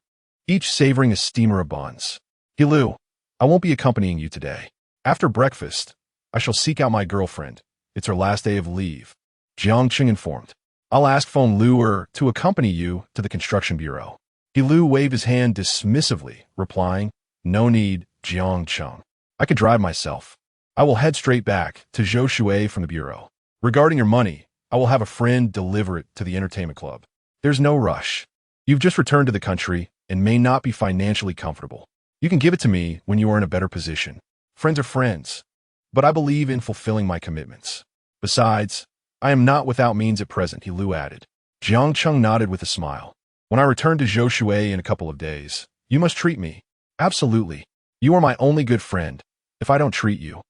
S1: each savoring a steamer of buns. "He Lu, I won't be accompanying you today. After breakfast, I shall seek out my girlfriend. It's her last day of leave," Jiang Cheng informed. "I'll ask Feng Luer to accompany you to the construction bureau." He Lu waved his hand dismissively, replying, "No need, Jiang Cheng. I could drive myself. I will head straight back to Zhou from the bureau. Regarding your money, I will have a friend deliver it to the entertainment club. There's no rush. You've just returned to the country and may not be financially comfortable. You can give it to me when you are in a better position. Friends are friends, but I believe in fulfilling my commitments. Besides, I am not without means at present," He Lu added. Jiang Cheng nodded with a smile. "When I return to Zhou in a couple of days, you must treat me." "Absolutely. You are my only good friend. If I don't treat you,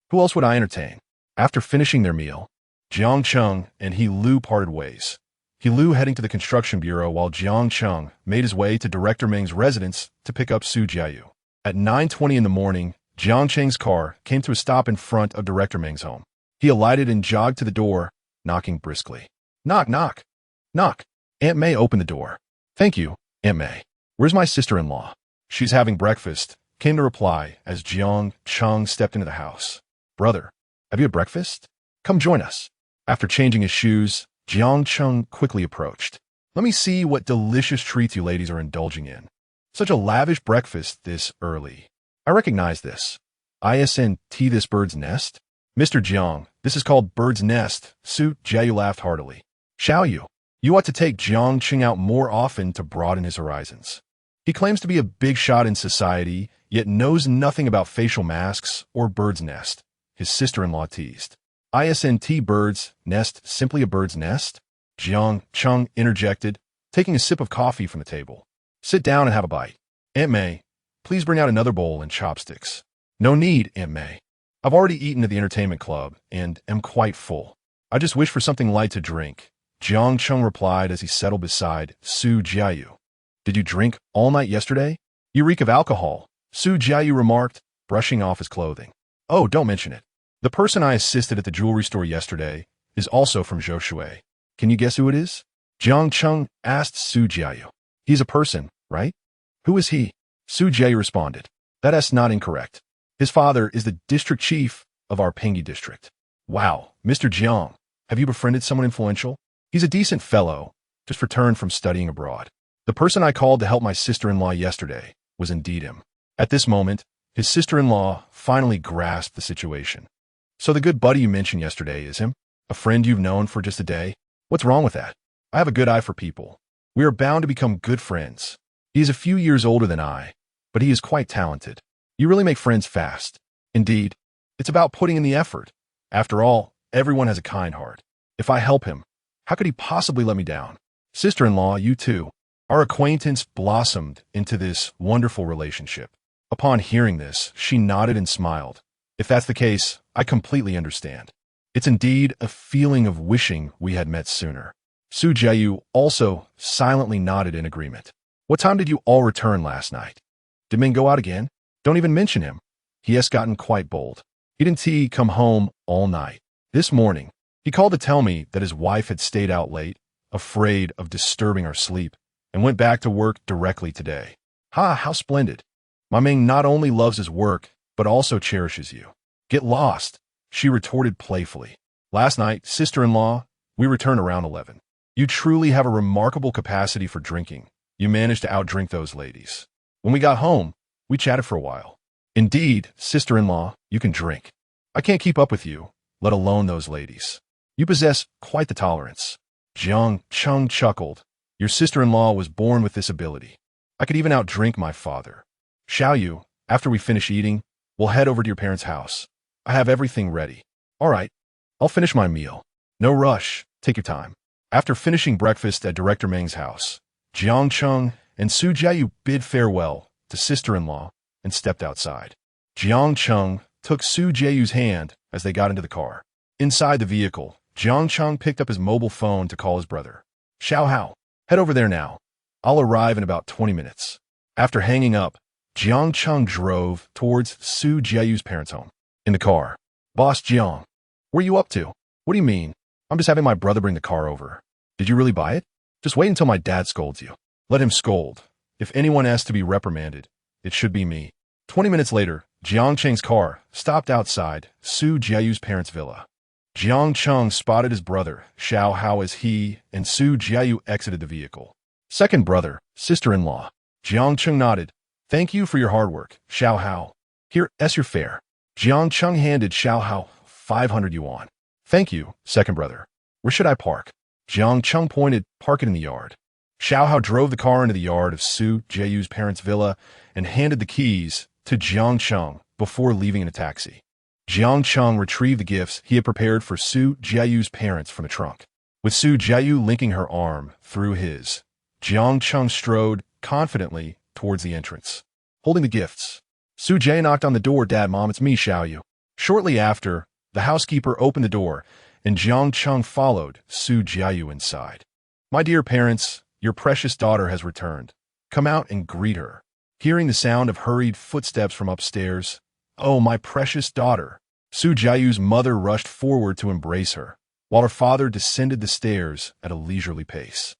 S1: who else would I entertain?" After finishing their meal, Jiang Cheng and He Lu parted ways. He Lu heading to the construction bureau while Jiang Cheng made his way to Director Meng's residence to pick up Su Jiayu. At 9:20 in the morning, Jiang Cheng's car came to a stop in front of Director Meng's home. He alighted and jogged to the door, knocking briskly. "Knock, knock, knock." Aunt May opened the door. "Thank you, Aunt May. Where's my sister-in-law?" "She's having breakfast," came the reply as Jiang Cheng stepped into the house. "Brother, have you had breakfast? Come join us." After changing his shoes, Jiang Cheng quickly approached. "Let me see what delicious treats you ladies are indulging in. Such a lavish breakfast this early. I recognize this. Isn't this bird's nest?" "Mr. Jiang, this is called bird's nest," Su Jiayu laughed heartily. "Xiaoyu, you ought to take Jiang Cheng out more often to broaden his horizons. He claims to be a big shot in society, yet knows nothing about facial masks or bird's nest," his sister-in-law teased. "Isn't bird's nest simply a bird's nest?" Jiang Cheng interjected, taking a sip of coffee from the table. "Sit down and have a bite. Aunt May, please bring out another bowl and chopsticks." "No need, Aunt May. I've already eaten at the entertainment club and am quite full. I just wish for something light to drink," Jiang Cheng replied as he settled beside Su Jiayu. "Did you drink all night yesterday? You reek of alcohol," Su Jiayu remarked, brushing off his clothing. "Oh, don't mention it. The person I assisted at the jewelry store yesterday is also from Zhou. Can you guess who it is?" Jiang Cheng asked Su Jiayu. "He's a person, right?" "Who is he?" Su Jiayu responded. "That's not incorrect. His father is the district chief of our Pengyi district." "Wow, Mr. Jiang, have you befriended someone influential?" "He's a decent fellow, just returned from studying abroad. The person I called to help my sister-in-law yesterday was indeed him." At this moment, his sister-in-law finally grasped the situation. "So the good buddy you mentioned yesterday is him? A friend you've known for just a day? What's wrong with that? I have a good eye for people. We are bound to become good friends. He is a few years older than I, but he is quite talented. You really make friends fast. Indeed, it's about putting in the effort. After all, everyone has a kind heart. If I help him, how could he possibly let me down?" "Sister-in-law, you too." Our acquaintance blossomed into this wonderful relationship. Upon hearing this, she nodded and smiled. "If that's the case, I completely understand. It's indeed a feeling of wishing we had met sooner." Su Jiayu also silently nodded in agreement. "What time did you all return last night? Did Ming go out again? Don't even mention him. He has gotten quite bold. He didn't come home all night. This morning, he called to tell me that his wife had stayed out late, afraid of disturbing our sleep, and went back to work directly today." "Ha, how splendid. My Ming not only loves his work, but also cherishes you." "Get lost," she retorted playfully. "Last night, sister-in-law, we returned around 11. You truly have a remarkable capacity for drinking. You managed to outdrink those ladies. When we got home, we chatted for a while." "Indeed, sister-in-law, you can drink. I can't keep up with you, let alone those ladies. You possess quite the tolerance." Jiang Cheng chuckled. "Your sister-in-law was born with this ability. I could even outdrink my father. Xiaoyu, after we finish eating, we'll head over to your parents' house. I have everything ready." "All right, I'll finish my meal." "No rush, take your time." After finishing breakfast at Director Meng's house, Jiang Cheng and Su Jiayu bid farewell to sister-in-law and stepped outside. Jiang Cheng took Su Jiayu's hand as they got into the car. Inside the vehicle, Jiang Cheng picked up his mobile phone to call his brother. Xiao Hao, head over there now. I'll arrive in about 20 minutes. After hanging up, Jiang Cheng drove towards Su Jiayu's parents' home. In the car, Boss Jiang, where are you up to? What do you mean? I'm just having my brother bring the car over. Did you really buy it? Just wait until my dad scolds you. Let him scold. If anyone asks to be reprimanded, it should be me. 20 minutes later, Jiang Cheng's car stopped outside Su Jiayu's parents' villa. Jiang Cheng spotted his brother, Xiao Hao, as he and Su Jiayu exited the vehicle. Second brother, sister-in-law. Jiang Cheng nodded. Thank you for your hard work, Xiao Hao. Here, your fare. Jiang Cheng handed Xiao Hao 500 yuan. Thank you, second brother. Where should I park? Jiang Cheng pointed, park it in the yard. Xiao Hao drove the car into the yard of Su Jiayu's parents' villa and handed the keys to Jiang Cheng before leaving in a taxi. Jiang Cheng retrieved the gifts he had prepared for Su Jiayu's parents from the trunk. With Su Jiayu linking her arm through his, Jiang Cheng strode confidently towards the entrance. Holding the gifts, Su Jiayu knocked on the door. Dad, Mom, it's me, Xiaoyu. Shortly after, the housekeeper opened the door, and Jiang Cheng followed Su Jiayu inside. My dear parents, your precious daughter has returned. Come out and greet her. Hearing the sound of hurried footsteps from upstairs, oh, my precious daughter. Su Jiayu's mother rushed forward to embrace her, while her father descended the stairs at a leisurely pace.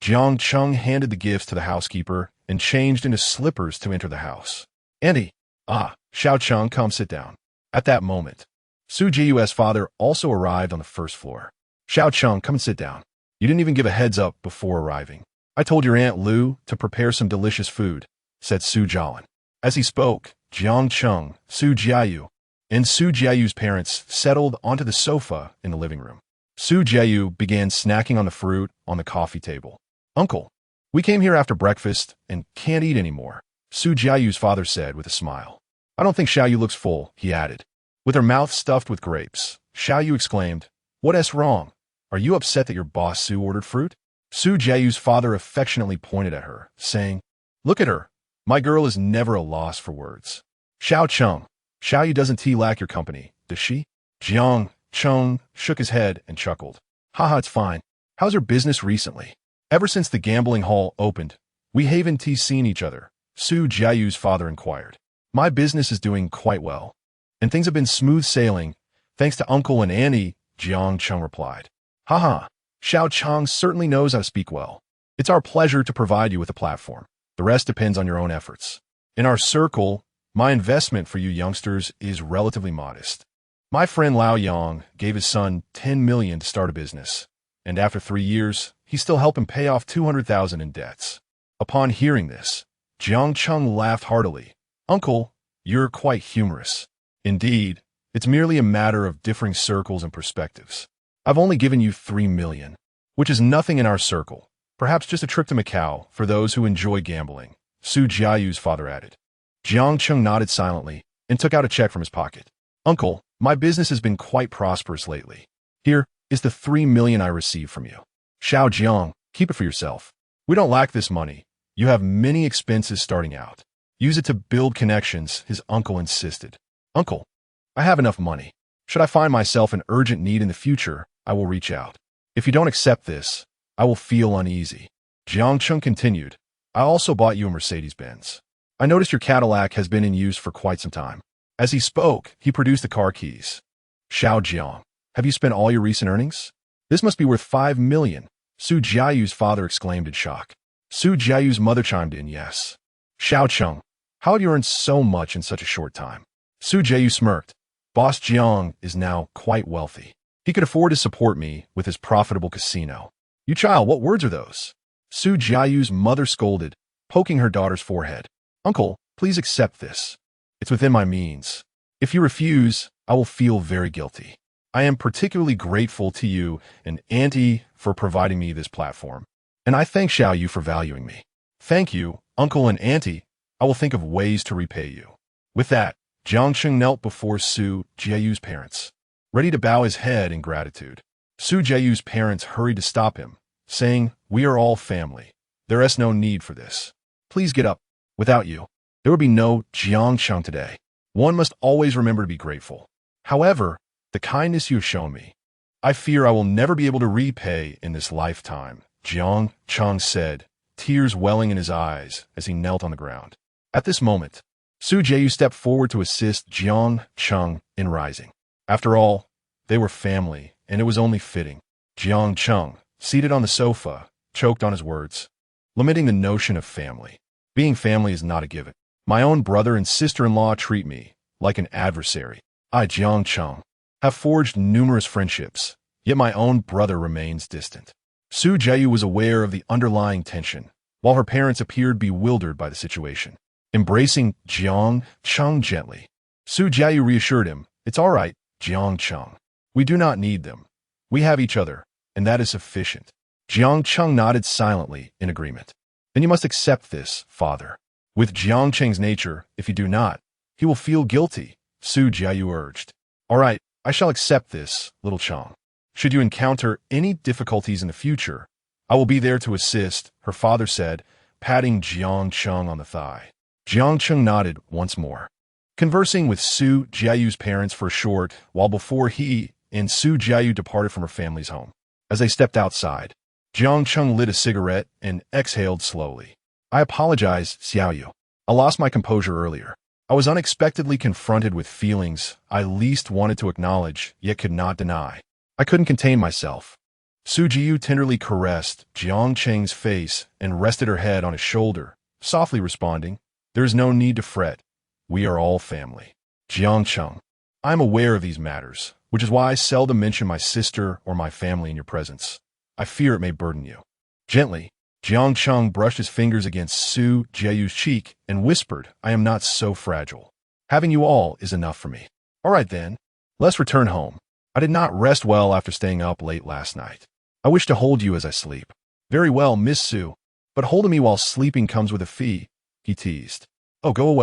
S1: Jiang Cheng handed the gifts to the housekeeper and changed into slippers to enter the house. Auntie, Xiao Cheng, come sit down. At that moment, Su Jiayu's father also arrived on the first floor. Xiao Cheng, come and sit down. You didn't even give a heads up before arriving. I told your Aunt Lu to prepare some delicious food, said Su Jiawan. As he spoke, Jiang Cheng, Su Jiayu, and Su Jiayu's parents settled onto the sofa in the living room. Su Jiayu began snacking on the fruit on the coffee table. Uncle, we came here after breakfast and can't eat anymore, Su Jiayu's father said with a smile. I don't think Xiaoyu looks full, he added. With her mouth stuffed with grapes, Xiaoyu exclaimed, What's wrong? Are you upset that your boss Su ordered fruit? Su Jiayu's father affectionately pointed at her, saying, Look at her. My girl is never a loss for words. Xiao Cheng, Xiaoyu doesn't lack your company, does she? Jiang Cheng shook his head and chuckled. Haha, it's fine. How's her business recently? Ever since the gambling hall opened, we haven't seen each other, Su Jiayu's father inquired. My business is doing quite well, and things have been smooth sailing, thanks to Uncle and Auntie, Jiang Cheng replied. Haha, Xiao Cheng certainly knows how to speak well. It's our pleasure to provide you with a platform. The rest depends on your own efforts. In our circle, my investment for you youngsters is relatively modest. My friend Lao Yang gave his son 10 million to start a business, and after 3 years, he still helped him pay off 200,000 in debts. Upon hearing this, Jiang Cheng laughed heartily. Uncle, you're quite humorous. Indeed, it's merely a matter of differing circles and perspectives. I've only given you 3 million, which is nothing in our circle. Perhaps just a trip to Macau for those who enjoy gambling, Su Jiayu's father added. Jiang Cheng nodded silently and took out a check from his pocket. Uncle, my business has been quite prosperous lately. Here is the 3 million I received from you. Xiao Jiang, keep it for yourself. We don't lack this money. You have many expenses starting out. Use it to build connections, his uncle insisted. Uncle, I have enough money. Should I find myself in urgent need in the future, I will reach out. If you don't accept this, I will feel uneasy. Jiang Cheng continued. I also bought you a Mercedes-Benz. I noticed your Cadillac has been in use for quite some time. As he spoke, he produced the car keys. Xiao Jiang, have you spent all your recent earnings? This must be worth 5 million, Su Jiayu's father exclaimed in shock. Su Jiayu's mother chimed in, yes. Xiao Cheng, how had you earned so much in such a short time? Su Jiayu smirked. Boss Jiang is now quite wealthy. He could afford to support me with his profitable casino. You child, what words are those? Su Jiayu's mother scolded, poking her daughter's forehead. Uncle, please accept this. It's within my means. If you refuse, I will feel very guilty. I am particularly grateful to you and Auntie for providing me this platform. And I thank Xiaoyu for valuing me. Thank you, Uncle and Auntie. I will think of ways to repay you. With that, Jiang Cheng knelt before Su Jiayu's parents, ready to bow his head in gratitude. Su Jiayu's parents hurried to stop him, saying, We are all family. There is no need for this. Please get up. Without you, there would be no Jiang Cheng today. One must always remember to be grateful. However, the kindness you have shown me, I fear I will never be able to repay in this lifetime, Jiang Cheng said, tears welling in his eyes as he knelt on the ground. At this moment, Su Jiayu stepped forward to assist Jiang Cheng in rising. After all, they were family, and it was only fitting. Jiang Cheng, seated on the sofa, choked on his words, lamenting the notion of family. Being family is not a given. My own brother and sister-in-law treat me like an adversary. I, Jiang Cheng, have forged numerous friendships, yet my own brother remains distant. Su Jiayu was aware of the underlying tension, while her parents appeared bewildered by the situation. Embracing Jiang Cheng gently, Su Jiayu reassured him, "It's all right, Jiang Cheng. We do not need them. We have each other, and that is sufficient." Jiang Cheng nodded silently in agreement. "Then you must accept this, father. With Jiang Cheng's nature, if you do not, he will feel guilty," Su Jiayu urged. "All right, I shall accept this, little Cheng. Should you encounter any difficulties in the future, I will be there to assist," her father said, patting Jiang Cheng on the thigh. Jiang Cheng nodded once more, conversing with Su Jiayu's parents for a short while before he and Su Jiayu departed from her family's home. As they stepped outside, Jiang Cheng lit a cigarette and exhaled slowly. "I apologize, Xiaoyu. I lost my composure earlier. I was unexpectedly confronted with feelings I least wanted to acknowledge, yet could not deny. I couldn't contain myself." Su Jiayu tenderly caressed Jiang Cheng's face and rested her head on his shoulder, softly responding, "There is no need to fret. We are all family. Jiang Cheng, I am aware of these matters, which is why I seldom mention my sister or my family in your presence. I fear it may burden you." Gently, Jiang Cheng brushed his fingers against Su Jiayu's cheek and whispered, "I am not so fragile. Having you all is enough for me. All right then, let's return home. I did not rest well after staying up late last night. I wish to hold you as I sleep." "Very well, Miss Su, but holding me while sleeping comes with a fee," he teased. "Oh, go away."